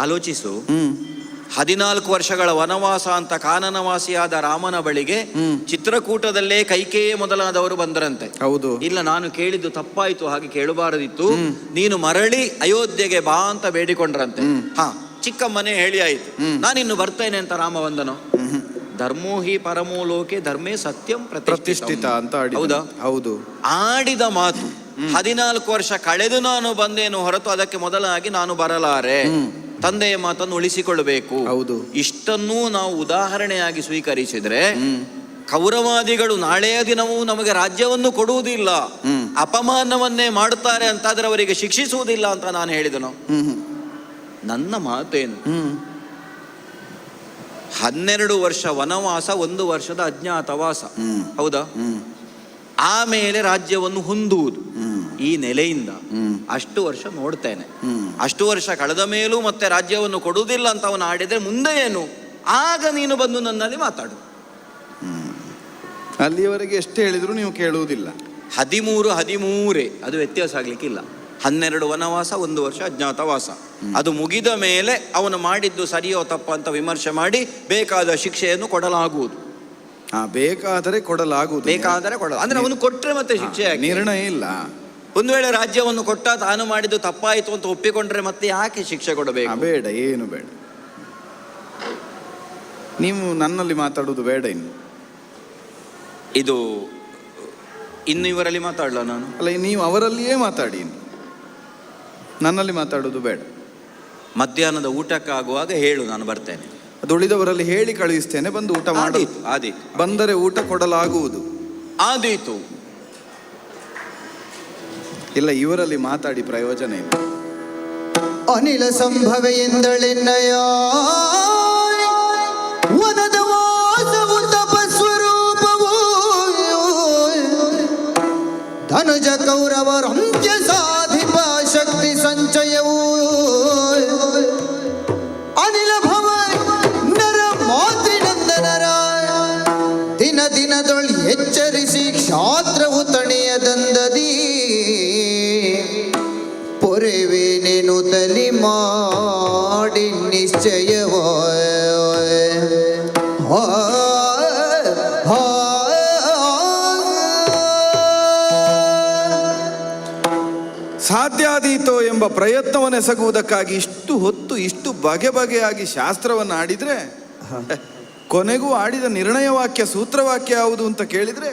ಆಲೋಚಿಸು, 14 ವರ್ಷಗಳ ವನವಾಸ ಅಂತ ಕಾನನವಾಸಿಯಾದ ರಾಮನ ಬಳಿಗೆ ಚಿತ್ರಕೂಟದಲ್ಲೇ ಕೈಕೇಯೇ ಮೊದಲಾದವರು ಬಂದರಂತೆ. ಹೌದು. ಇಲ್ಲ, ನಾನು ಕೇಳಿದ್ದು ತಪ್ಪಾಯ್ತು, ಹಾಗೆ ಕೇಳಬಾರದಿತ್ತು, ನೀನು ಮರಳಿ ಅಯೋಧ್ಯೆಗೆ ಬಾ ಅಂತ ಬೇಡಿಕೊಂಡ್ರಂತೆ. ಚಿಕ್ಕಮ್ಮನೇ ಹೇಳಿ ಆಯ್ತು, ನಾನಿನ್ನು ಬರ್ತೇನೆ ಅಂತ ರಾಮ ಬಂದನು. ಧರ್ಮೋ ಹಿ ಪರಮೋ ಲೋಕೆ ಧರ್ಮೇ ಸತ್ಯಂ ಪ್ರತಿಷ್ಠಿತ ಅಂತ. ಹೌದಾ? ಹೌದು. ಆಡಿದ ಮಾತು 14 ವರ್ಷ ಕಳೆದು ನಾನು ಬಂದೇನು ಹೊರತು ಅದಕ್ಕೆ ಮೊದಲಾಗಿ ನಾನು ಬರಲಾರೆ. ತಂದೆಯ ಮಾತನ್ನು ಉಳಿಸಿಕೊಳ್ಳಬೇಕು. ಹೌದು. ಇಷ್ಟನ್ನೂ ನಾವು ಉದಾಹರಣೆಯಾಗಿ ಸ್ವೀಕರಿಸಿದ್ರೆ ಕೌರವಾದಿಗಳು ನಾಳೆಯ ದಿನವೂ ನಮಗೆ ರಾಜ್ಯವನ್ನು ಕೊಡುವುದಿಲ್ಲ, ಅಪಮಾನವನ್ನೇ ಮಾಡುತ್ತಾರೆ ಅಂತಾದ್ರೆ ಅವರಿಗೆ ಶಿಕ್ಷಿಸುವುದಿಲ್ಲ ಅಂತ ನಾನು ಹೇಳಿದನು. ನನ್ನ ಮಾತೇನು? 12 ವರ್ಷ ವನವಾಸ, 1 ವರ್ಷದ ಅಜ್ಞಾತವಾಸ, ಹೌದಾ? ಆಮೇಲೆ ರಾಜ್ಯವನ್ನು ಹೊಂದುವುದು ಈ ನೆಲೆಯಿಂದ ಅಷ್ಟು ವರ್ಷ ನೋಡ್ತೇನೆ. ಅಷ್ಟು ವರ್ಷ ಕಳೆದ ಮೇಲೂ ಮತ್ತೆ ರಾಜ್ಯವನ್ನು ಕೊಡುವುದಿಲ್ಲ ಅಂತ ಅವನು ಆಡಿದ್ರೆ ಮುಂದೆ ಏನು? ಆಗ ನೀನು ಬಂದು ನನ್ನಲ್ಲಿ ಮಾತಾಡು. ಅಲ್ಲಿಯವರೆಗೆ ಎಷ್ಟು ಹೇಳಿದ್ರು ನೀವು ಕೇಳುವುದಿಲ್ಲ. 13 ಅದು ವ್ಯತ್ಯಾಸ ಆಗ್ಲಿಕ್ಕಿಲ್ಲ. 12 ವನವಾಸ, 1 ವರ್ಷ ಅಜ್ಞಾತವಾಸ. ಅದು ಮುಗಿದ ಮೇಲೆ ಅವನು ಮಾಡಿದ್ದು ಸರಿಯೋ ತಪ್ಪ ಅಂತ ವಿಮರ್ಶೆ ಮಾಡಿ ಬೇಕಾದ ಶಿಕ್ಷೆಯನ್ನು ಕೊಡಲಾಗುವುದು. ಬೇಕಾದರೆ ಕೊಡಲಾಗುವುದು. ಬೇಕಾದರೆ ಕೊಡಲು ಅಂದ್ರೆ ಅವನು ಕೊಟ್ಟರೆ ಮತ್ತೆ ಶಿಕ್ಷೆ ನಿರ್ಣಯ ಇಲ್ಲ. ಒಂದು ವೇಳೆ ರಾಜ್ಯವನ್ನು ಕೊಟ್ಟ ತಾನು ಮಾಡಿದ್ದು ತಪ್ಪಾಯಿತು ಅಂತ ಒಪ್ಪಿಕೊಂಡ್ರೆ ಮತ್ತೆ ಯಾಕೆ ಶಿಕ್ಷೆ ಕೊಡಬೇಕು? ಬೇಡ, ಏನು ಬೇಡ. ನೀವು ನನ್ನಲ್ಲಿ ಮಾತಾಡುವುದು ಬೇಡ. ಇನ್ನು ಇವರಲ್ಲಿ ಮಾತಾಡಲ್ಲ ನಾನು. ಅಲ್ಲ, ನೀವು ಅವರಲ್ಲಿಯೇ ಮಾತಾಡಿ, ನನ್ನಲ್ಲಿ ಮಾತಾಡುವುದು ಬೇಡ. ಮಧ್ಯಾಹ್ನದ ಊಟಕ್ಕಾಗುವಾಗ ಹೇಳು, ನಾನು ಬರ್ತೇನೆ. ಅದು ಉಳಿದವರಲ್ಲಿ ಹೇಳಿ ಕಳುಹಿಸ್ತೇನೆ, ಬಂದು ಊಟ ಮಾಡಿ. ಆದೀತು. ಬಂದರೆ ಊಟ ಕೊಡಲಾಗುವುದು. ಆದೀತು. ಇಲ್ಲ, ಇವರಲ್ಲಿ ಮಾತಾಡಿ ಪ್ರಯೋಜನ ಇಲ್ಲ. ಅನಿಲ ಸಂಭವ ಎಂದಳೆನ್ನಯ ವನದ ವಾಸವು ತಪಸ್ವರೂಪವು ಧನುಜ ಕೌರವರಂಚ ಸಾಧಿಪ ಶಕ್ತಿ ಸಂಚಯವು ಅನಿಲ ಭವ ನರ ಮಾತೃನಂದನರ ದಿನ ದಿನದೊಳ್ ಎಚ್ಚರಿಸಿ ಕ್ಷಾತ್ರವು ತಣಿಯದಂದದಿ ಪೊರೆವೇನೇನು ತಲಿ ಮಾಡಿ ನಿಶ್ಚಯವ ಸಾಧ್ಯಾದೀತೋ ಎಂಬ ಪ್ರಯತ್ನವನ್ನೆಸಗುವುದಕ್ಕಾಗಿ ಇಷ್ಟು ಹೊತ್ತು ಇಷ್ಟು ಬಗೆ ಬಗೆಯಾಗಿ ಶಾಸ್ತ್ರವನ್ನು ಆಡಿದ್ರೆ ಕೊನೆಗೂ ಆಡಿದ ನಿರ್ಣಯ ವಾಕ್ಯ ಸೂತ್ರವಾಕ್ಯ ಯಾವುದು ಅಂತ ಕೇಳಿದ್ರೆ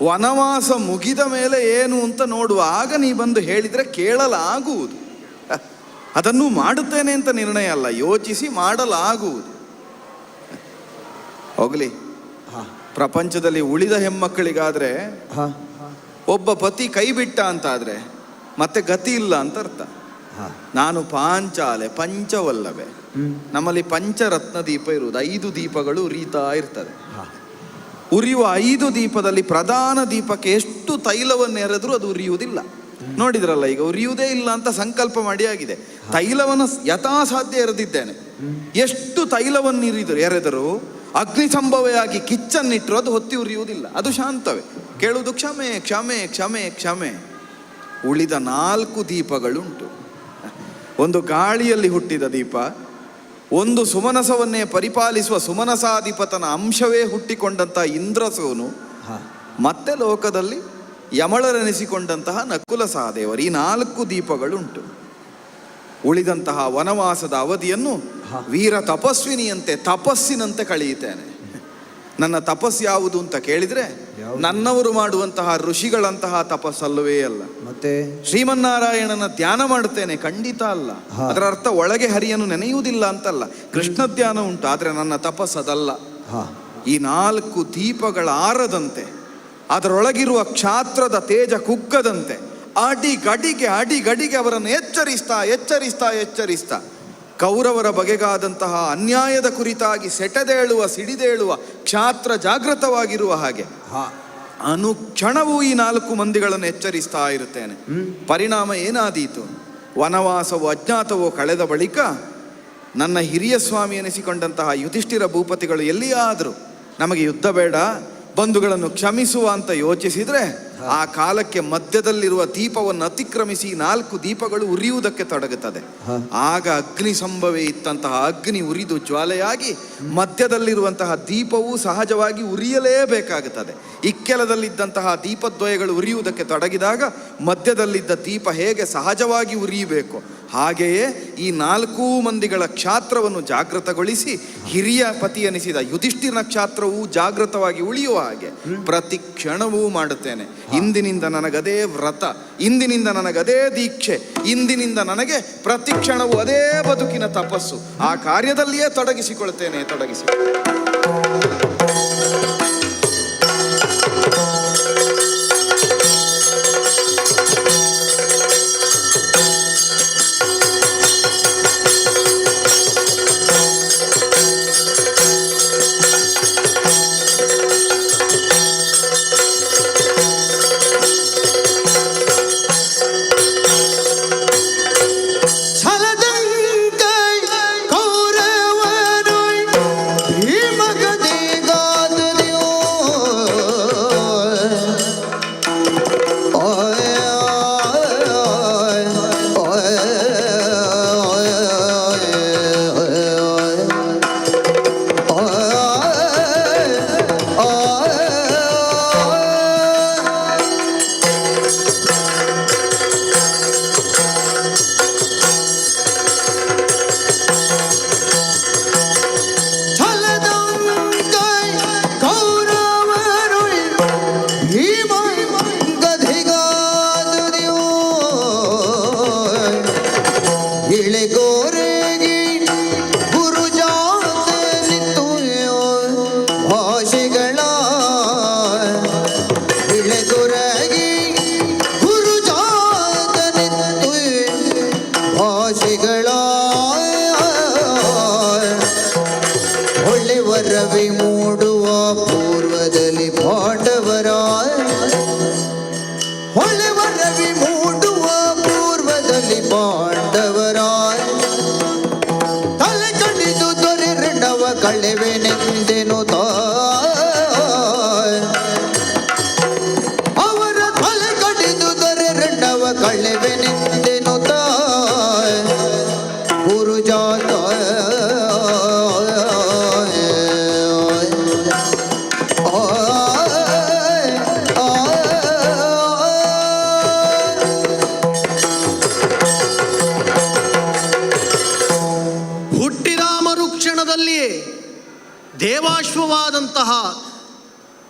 ವನವಾಸ ಮುಗಿದ ಮೇಲೆ ಏನು ಅಂತ ನೋಡುವ. ಆಗ ನೀ ಬಂದು ಹೇಳಿದರೆ ಕೇಳಲಾಗುವುದು. ಅದನ್ನು ಮಾಡುತ್ತೇನೆ ಅಂತ ನಿರ್ಣಯ ಅಲ್ಲ, ಯೋಚಿಸಿ ಮಾಡಲಾಗುವುದು. ಹೋಗಲಿ, ಪ್ರಪಂಚದಲ್ಲಿ ಉಳಿದ ಹೆಣ್ಮಕ್ಕಳಿಗಾದ್ರೆ ಒಬ್ಬ ಪತಿ ಕೈ ಬಿಟ್ಟ ಅಂತಾದ್ರೆ ಮತ್ತೆ ಗತಿ ಇಲ್ಲ ಅಂತ ಅರ್ಥ. ನಾನು ಪಾಂಚಾಲೆ ಪಂಚವಲ್ಲವೇ, ನಮ್ಮಲ್ಲಿ ಪಂಚರತ್ನ ದೀಪ ಇರುವುದು, 5 ದೀಪಗಳು ಉರಿತಾ ಇರ್ತದೆ. ಉರಿಯುವ 5 ದೀಪದಲ್ಲಿ ಪ್ರಧಾನ ದೀಪಕ್ಕೆ ಎಷ್ಟು ತೈಲವನ್ನು ಎರೆದ್ರೂ ಅದು ಉರಿಯುವುದಿಲ್ಲ. ನೋಡಿದ್ರಲ್ಲ, ಈಗ ಉರಿಯುವುದೇ ಇಲ್ಲ ಅಂತ ಸಂಕಲ್ಪ ಮಾಡಿ ಆಗಿದೆ. ತೈಲವನ್ನು ಯಥಾಸಾಧ್ಯ ಎರೆದಿದ್ದೇನೆ. ಎಷ್ಟು ತೈಲವನ್ನು ಎರೆದರೂ ಅಗ್ನಿ ಸಂಭವೆಯಾಗಿ ಕಿಚ್ಚನ್ನಿಟ್ಟರು ಅದು ಹೊತ್ತಿ ಉರಿಯುವುದಿಲ್ಲ, ಅದು ಶಾಂತವೇ. ಕೇಳುವುದು ಕ್ಷಮೆ ಕ್ಷಮೆ ಕ್ಷಮೆ ಕ್ಷಮೆ. ಉಳಿದ 4 ದೀಪಗಳುಂಟು. ಒಂದು ಗಾಳಿಯಲ್ಲಿ ಹುಟ್ಟಿದ ದೀಪ, ಒಂದು ಸುಮನಸವನ್ನೇ ಪರಿಪಾಲಿಸುವ ಸುಮನಸಾಧಿಪತನ ಅಂಶವೇ ಹುಟ್ಟಿಕೊಂಡಂತಹ ಇಂದ್ರಸೋನು, ಮತ್ತೆ ಲೋಕದಲ್ಲಿ ಯಮಳರೆನಿಸಿಕೊಂಡಂತಹ ನಕುಲ ಸಹದೇವರು. ಈ 4 ದೀಪಗಳುಂಟು. ಉಳಿದಂತಹ ವನವಾಸದ ಅವಧಿಯನ್ನು ವೀರ ತಪಸ್ವಿನಿಯಂತೆ ತಪಸ್ಸಿನಂತೆ ಕಳೆಯುತ್ತೇನೆ. ನನ್ನ ತಪಸ್ಸು ಯಾವುದು ಅಂತ ಕೇಳಿದರೆ ನನ್ನವರು ಮಾಡುವಂತಹ ಋಷಿಗಳಂತಹ ತಪಸ್ಸಲ್ಲವೇ ಅಲ್ಲ. ಮತ್ತೆ ಶ್ರೀಮನ್ನಾರಾಯಣನ ಧ್ಯಾನ ಮಾಡುತ್ತೇನೆ, ಖಂಡಿತ ಅಲ್ಲ. ಅದರ ಅರ್ಥ ಒಳಗೆ ಹರಿಯನ್ನು ನೆನೆಯುವುದಿಲ್ಲ ಅಂತಲ್ಲ. ಕೃಷ್ಣ ಧ್ಯಾನ ಉಂಟು, ಆದರೆ ನನ್ನ ತಪಸ್ಸದಲ್ಲ. ಈ 4 ದೀಪಗಳ ಆರದಂತೆ, ಅದರೊಳಗಿರುವ ಕ್ಷಾತ್ರದ ತೇಜ ಕುಗ್ಗದಂತೆ ಅಡಿಗಡಿಗೆ ಅವರನ್ನು ಎಚ್ಚರಿಸ್ತಾ ಕೌರವರ ಬಗೆಗಾದಂತಹ ಅನ್ಯಾಯದ ಕುರಿತಾಗಿ ಸಿಡಿದೇಳುವ ಕ್ಷಾತ್ರ ಜಾಗೃತವಾಗಿರುವ ಹಾಗೆ ಅನುಕ್ಷಣವೂ ಈ 4 ಮಂದಿಗಳನ್ನು ಎಚ್ಚರಿಸ್ತಾ ಇರುತ್ತೇನೆ. ಪರಿಣಾಮ ಏನಾದೀತು? ವನವಾಸವೋ ಅಜ್ಞಾತವೋ ಕಳೆದ ಬಳಿಕ ನನ್ನ ಹಿರಿಯ ಸ್ವಾಮಿ ಎನಿಸಿಕೊಂಡಂತಹ ಯುಧಿಷ್ಠಿರ ಭೂಪತಿಗಳು ಎಲ್ಲಿಯಾದರೂ ನಮಗೆ ಯುದ್ಧ ಬೇಡ, ಬಂಧುಗಳನ್ನು ಕ್ಷಮಿಸುವ ಅಂತ ಯೋಚಿಸಿದರೆ ಆ ಕಾಲಕ್ಕೆ ಮಧ್ಯದಲ್ಲಿರುವ ದೀಪವನ್ನು ಅತಿಕ್ರಮಿಸಿ 4 ದೀಪಗಳು ಉರಿಯುವುದಕ್ಕೆ ತೊಡಗುತ್ತದೆ. ಆಗ ಅಗ್ನಿ ಸಂಭವೇ ಇತ್ತಂತಹ ಅಗ್ನಿ ಉರಿದು ಜ್ವಾಲೆಯಾಗಿ ಮಧ್ಯದಲ್ಲಿರುವಂತಹ ದೀಪವು ಸಹಜವಾಗಿ ಉರಿಯಲೇಬೇಕಾಗುತ್ತದೆ. ಇಕ್ಕೆಲದಲ್ಲಿದ್ದಂತಹ ದೀಪದ್ವಯಗಳು ಉರಿಯುವುದಕ್ಕೆ ತೊಡಗಿದಾಗ ಮಧ್ಯದಲ್ಲಿದ್ದ ದೀಪ ಹೇಗೆ ಸಹಜವಾಗಿ ಉರಿಯಬೇಕು, ಹಾಗೆಯೇ ಈ 4 ಮಂದಿಗಳ ಕ್ಷಾತ್ರವನ್ನು ಜಾಗೃತಗೊಳಿಸಿ ಹಿರಿಯ ಪತಿ ಎನಿಸಿದ ಯುಧಿಷ್ಠಿರನ ಕ್ಷಾತ್ರವೂ ಜಾಗೃತವಾಗಿ ಉಳಿಯುವ ಹಾಗೆ ಪ್ರತಿ ಕ್ಷಣವೂ ಮಾಡುತ್ತೇನೆ. ಇಂದಿನಿಂದ ನನಗದೇ ವ್ರತ, ಇಂದಿನಿಂದ ನನಗದೇ ದೀಕ್ಷೆ, ಇಂದಿನಿಂದ ನನಗೆ ಪ್ರತಿ ಕ್ಷಣವೂ ಅದೇ ಬದುಕಿನ ತಪಸ್ಸು. ಆ ಕಾರ್ಯದಲ್ಲಿಯೇ ತೊಡಗಿಸಿಕೊಳ್ತೇನೆ. ರವಿ ಮೂಡುವ ಪೂರ್ವದಲ್ಲಿ ಪಾಂಡವರಾಯ, ಹೊಳೆವ ರವಿ ಮೂಡುವ ಪೂರ್ವದಲ್ಲಿ ಪಾಂಡವರಾಯ, ತಲೆ ಕಂಡಿದ್ದು ದೊರೆ ರೆಂಡವ ಕಳೆವೆನೆಂದೆನು ತಾಯ, ಅವರ ತಲೆ ಕಂಡಿದ್ದು ದೊರೆ ರೆಂಡವ ಕಳೆವೆನೆಂದೆನು ತಾಯ, ಗುರು ಜಾತ ದೇವಾಶ್ವವಾದಂತಹ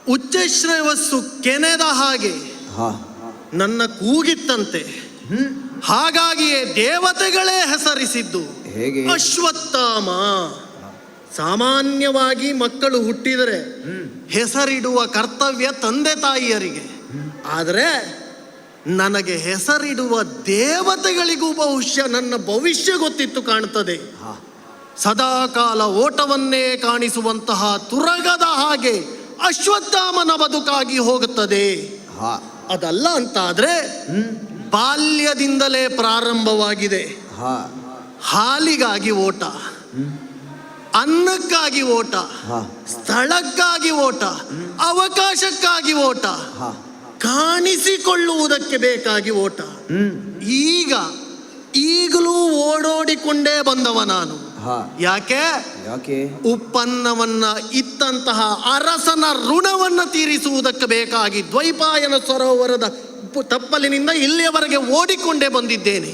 ಉಚ್ಚಶ್ರವಸ್ಸು ಕೆನೆದ ಹಾಗೆ ನನ್ನ ಕೂಗಿತ್ತಂತೆ. ಹಾಗಾಗಿಯೇ ದೇವತೆಗಳೇ ಹೆಸರಿಸಿದ್ದು ಅಶ್ವತ್ಥಾಮ. ಸಾಮಾನ್ಯವಾಗಿ ಮಕ್ಕಳು ಹುಟ್ಟಿದರೆ ಹೆಸರಿಡುವ ಕರ್ತವ್ಯ ತಂದೆ ತಾಯಿಯರಿಗೆ, ಆದರೆ ನನಗೆ ಹೆಸರಿಡುವ ದೇವತೆಗಳಿಗೂ ಬಹುಶಃ ನನ್ನ ಭವಿಷ್ಯ ಗೊತ್ತಿತ್ತು ಕಾಣುತ್ತದೆ. ಸದಾಕಾಲ ಓಟವನ್ನೇ ಕಾಣಿಸುವಂತಹ ತುರಗದ ಹಾಗೆ ಅಶ್ವತ್ಥಾಮನ ಬದುಕಾಗಿ ಹೋಗುತ್ತದೆ. ಅದಲ್ಲ ಅಂತಾದ್ರೆ ಬಾಲ್ಯದಿಂದಲೇ ಪ್ರಾರಂಭವಾಗಿದೆ. ಹಾಲಿಗಾಗಿ ಓಟ, ಅನ್ನಕ್ಕಾಗಿ ಓಟ, ಸ್ಥಳಕ್ಕಾಗಿ ಓಟ, ಅವಕಾಶಕ್ಕಾಗಿ ಓಟ, ಕಾಣಿಸಿಕೊಳ್ಳುವುದಕ್ಕೆ ಬೇಕಾಗಿ ಓಟ. ಈಗಲೂ ಓಡೋಡಿಕೊಂಡೇ ಬಂದವ ನಾನು. ಯಾಕೆ? ಉತ್ಪನ್ನವನ್ನ ಇತ್ತಂತಹ ಅರಸನ ಋಣವನ್ನ ತೀರಿಸುವುದಕ್ಕೆ ಬೇಕಾಗಿ ದ್ವೈಪಾಯನ ಸರೋವರದ ತಪ್ಪಲಿನಿಂದ ಇಲ್ಲಿಯವರೆಗೆ ಓಡಿಕೊಂಡೇ ಬಂದಿದ್ದೇನೆ.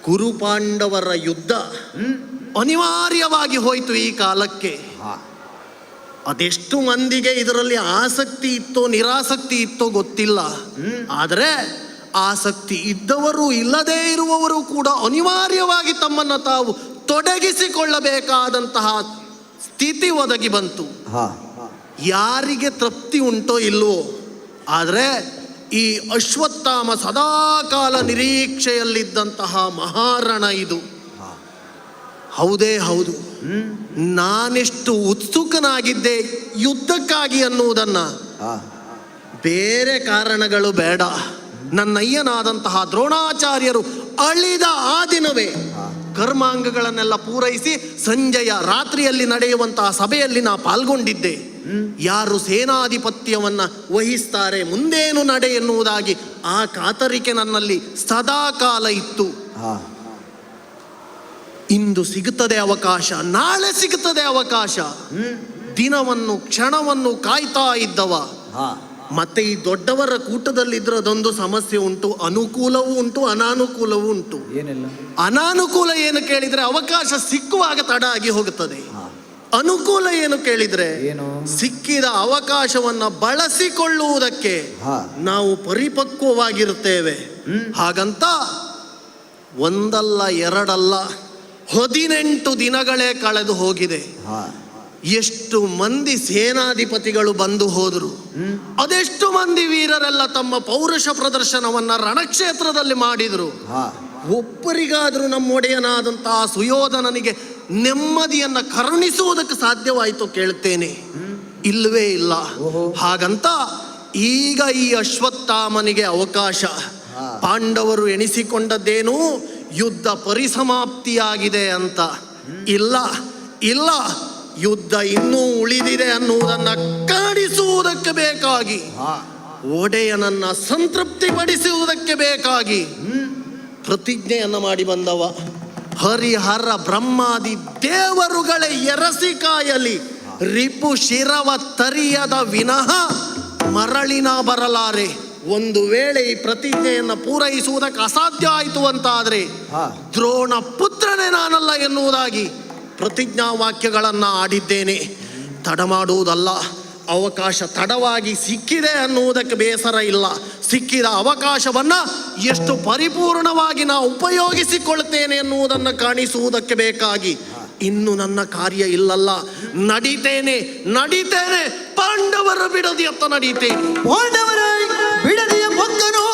ಕುರುಪಾಂಡವರ ಯುದ್ಧ ಅನಿವಾರ್ಯವಾಗಿ ಹೋಯಿತು ಈ ಕಾಲಕ್ಕೆ. ಅದೆಷ್ಟು ಮಂದಿಗೆ ಇದರಲ್ಲಿ ಆಸಕ್ತಿ ಇತ್ತೋ ನಿರಾಸಕ್ತಿ ಇತ್ತೋ ಗೊತ್ತಿಲ್ಲ. ಆದರೆ ಆಸಕ್ತಿ ಇದ್ದವರು ಇಲ್ಲದೇ ಇರುವವರು ಕೂಡ ಅನಿವಾರ್ಯವಾಗಿ ತಮ್ಮನ್ನು ತಾವು ತೊಡಗಿಸಿಕೊಳ್ಳಬೇಕಾದಂತಹ ಸ್ಥಿತಿ ಒದಗಿ ಬಂತು. ಯಾರಿಗೆ ತೃಪ್ತಿ ಉಂಟೋ ಇಲ್ವೋ, ಆದರೆ ಈ ಅಶ್ವತ್ಥಾಮ ಸದಾಕಾಲ ನಿರೀಕ್ಷೆಯಲ್ಲಿದ್ದಂತಹ ಮಹಾರಣ ಇದು. ಹೌದೇ ಹೌದು, ನಾನೆಷ್ಟು ಉತ್ಸುಕನಾಗಿದ್ದೆ ಯುದ್ಧಕ್ಕಾಗಿ ಅನ್ನುವುದನ್ನು, ಬೇರೆ ಕಾರಣಗಳು ಬೇಡ. ನನ್ನಯ್ಯನಾದಂತಹ ದ್ರೋಣಾಚಾರ್ಯರು ಅಳಿದ ಆ ದಿನವೇ ಕರ್ಮಾಂಗಗಳನ್ನೆಲ್ಲ ಪೂರೈಸಿ ಸಂಜೆಯ ರಾತ್ರಿಯಲ್ಲಿ ನಡೆಯುವಂತಹ ಸಭೆಯಲ್ಲಿ ನಾ ಪಾಲ್ಗೊಂಡಿದ್ದೆ. ಯಾರು ಸೇನಾಧಿಪತ್ಯವನ್ನ ವಹಿಸ್ತಾರೆ, ಮುಂದೇನು ನಡೆ ಎನ್ನುವುದಾಗಿ ಆ ಕಾತರಿಕೆ ನನ್ನಲ್ಲಿ ಸದಾಕಾಲ ಇತ್ತು. ಇಂದು ಸಿಗುತ್ತದೆ ಅವಕಾಶ, ನಾಳೆ ಸಿಗುತ್ತದೆ ಅವಕಾಶ. ದಿನವನ್ನು ಕ್ಷಣವನ್ನು ಕಾಯ್ತಾ ಇದ್ದವ. ಮತ್ತೆ ಈ ದೊಡ್ಡವರ ಕೂಟದಲ್ಲಿದ್ರೆ ಅದೊಂದು ಸಮಸ್ಯೆ ಉಂಟು, ಅನುಕೂಲವೂ ಉಂಟು ಅನಾನುಕೂಲವೂ ಉಂಟು. ಅನಾನುಕೂಲ ಏನು ಕೇಳಿದ್ರೆ ಅವಕಾಶ ಸಿಕ್ಕುವಾಗ ತಡ ಆಗಿ ಹೋಗುತ್ತದೆ. ಅನುಕೂಲ ಏನು ಕೇಳಿದ್ರೆ ಸಿಕ್ಕಿದ ಅವಕಾಶವನ್ನ ಬಳಸಿಕೊಳ್ಳುವುದಕ್ಕೆ ನಾವು ಪರಿಪಕ್ವವಾಗಿರುತ್ತೇವೆ. ಹಾಗಂತ ಒಂದಲ್ಲ ಎರಡಲ್ಲ 18 ದಿನಗಳೇ ಕಳೆದು ಹೋಗಿದೆ. ಎಷ್ಟು ಮಂದಿ ಸೇನಾಧಿಪತಿಗಳು ಬಂದು ಹೋದರು, ಅದೆಷ್ಟು ಮಂದಿ ವೀರರೆಲ್ಲ ತಮ್ಮ ಪೌರುಷ ಪ್ರದರ್ಶನವನ್ನ ರಣಕ್ಷೇತ್ರದಲ್ಲಿ ಮಾಡಿದರು. ಒಬ್ಬರಿಗಾದರೂ ನಮ್ಮೊಡೆಯನಾದಂತಹ ಸುಯೋಧನನಿಗೆ ನೆಮ್ಮದಿಯನ್ನ ಕರುಣಿಸುವುದಕ್ಕೆ ಸಾಧ್ಯವಾಯಿತು ಕೇಳ್ತೇನೆ? ಇಲ್ಲವೇ ಇಲ್ಲ. ಹಾಗಂತ ಈಗ ಈ ಅಶ್ವತ್ಥಾಮನಿಗೆ ಅವಕಾಶ. ಪಾಂಡವರು ಎಣಿಸಿಕೊಂಡದ್ದೇನು ಯುದ್ಧ ಪರಿಸಮಾಪ್ತಿಯಾಗಿದೆ ಅಂತ. ಇಲ್ಲ ಇಲ್ಲ, ಯುದ್ಧ ಇನ್ನೂ ಉಳಿದಿದೆ ಅನ್ನುವುದನ್ನು ಕಾಣಿಸುವುದಕ್ಕೆ ಬೇಕಾಗಿ, ಒಡೆಯನನ್ನ ಸಂತೃಪ್ತಿಪಡಿಸುವುದಕ್ಕೆ ಬೇಕಾಗಿ ಪ್ರತಿಜ್ಞೆಯನ್ನು ಮಾಡಿ ಬಂದವ. ಹರಿಹರ ಬ್ರಹ್ಮಾದಿ ದೇವರುಗಳೇ ಎರಸಿಕಾಯಲಿ ರಿಪು ಶಿರವ ತರಿಯದ ವಿನಃ ಮರಳಿನ ಬರಲಾರೆ. ಒಂದು ವೇಳೆ ಈ ಪ್ರತಿಜ್ಞೆಯನ್ನು ಪೂರೈಸುವುದಕ್ಕೆ ಅಸಾಧ್ಯ ಆಯಿತು ಅಂತಾದರೆ ದ್ರೋಣ ಪುತ್ರನೇ ನಾನಲ್ಲ ಎನ್ನುವುದಾಗಿ ಪ್ರತಿಜ್ಞಾ ವಾಕ್ಯಗಳನ್ನ ಆಡಿದ್ದೇನೆ. ತಡ ಮಾಡುವುದಲ್ಲ. ಅವಕಾಶ ತಡವಾಗಿ ಸಿಕ್ಕಿದೆ ಅನ್ನುವುದಕ್ಕೆ ಬೇಸರ ಇಲ್ಲ. ಸಿಕ್ಕಿದ ಅವಕಾಶವನ್ನ ಎಷ್ಟು ಪರಿಪೂರ್ಣವಾಗಿ ನಾ ಉಪಯೋಗಿಸಿಕೊಳ್ತೇನೆ ಎನ್ನುವುದನ್ನು ಕಾಣಿಸುವುದಕ್ಕೆ ಬೇಕಾಗಿ ಇನ್ನು ನನ್ನ ಕಾರ್ಯ ಇಲ್ಲಲ್ಲ. ನಡೀತೇನೆ ನಡೀತೇನೆ, ಪಾಂಡವರ ಬಿಡದಿಯತ್ತ ನಡೀತೇನೆ. ಪಾಂಡವರ ಬಿಡದಿಯ ಭಕ್ತನು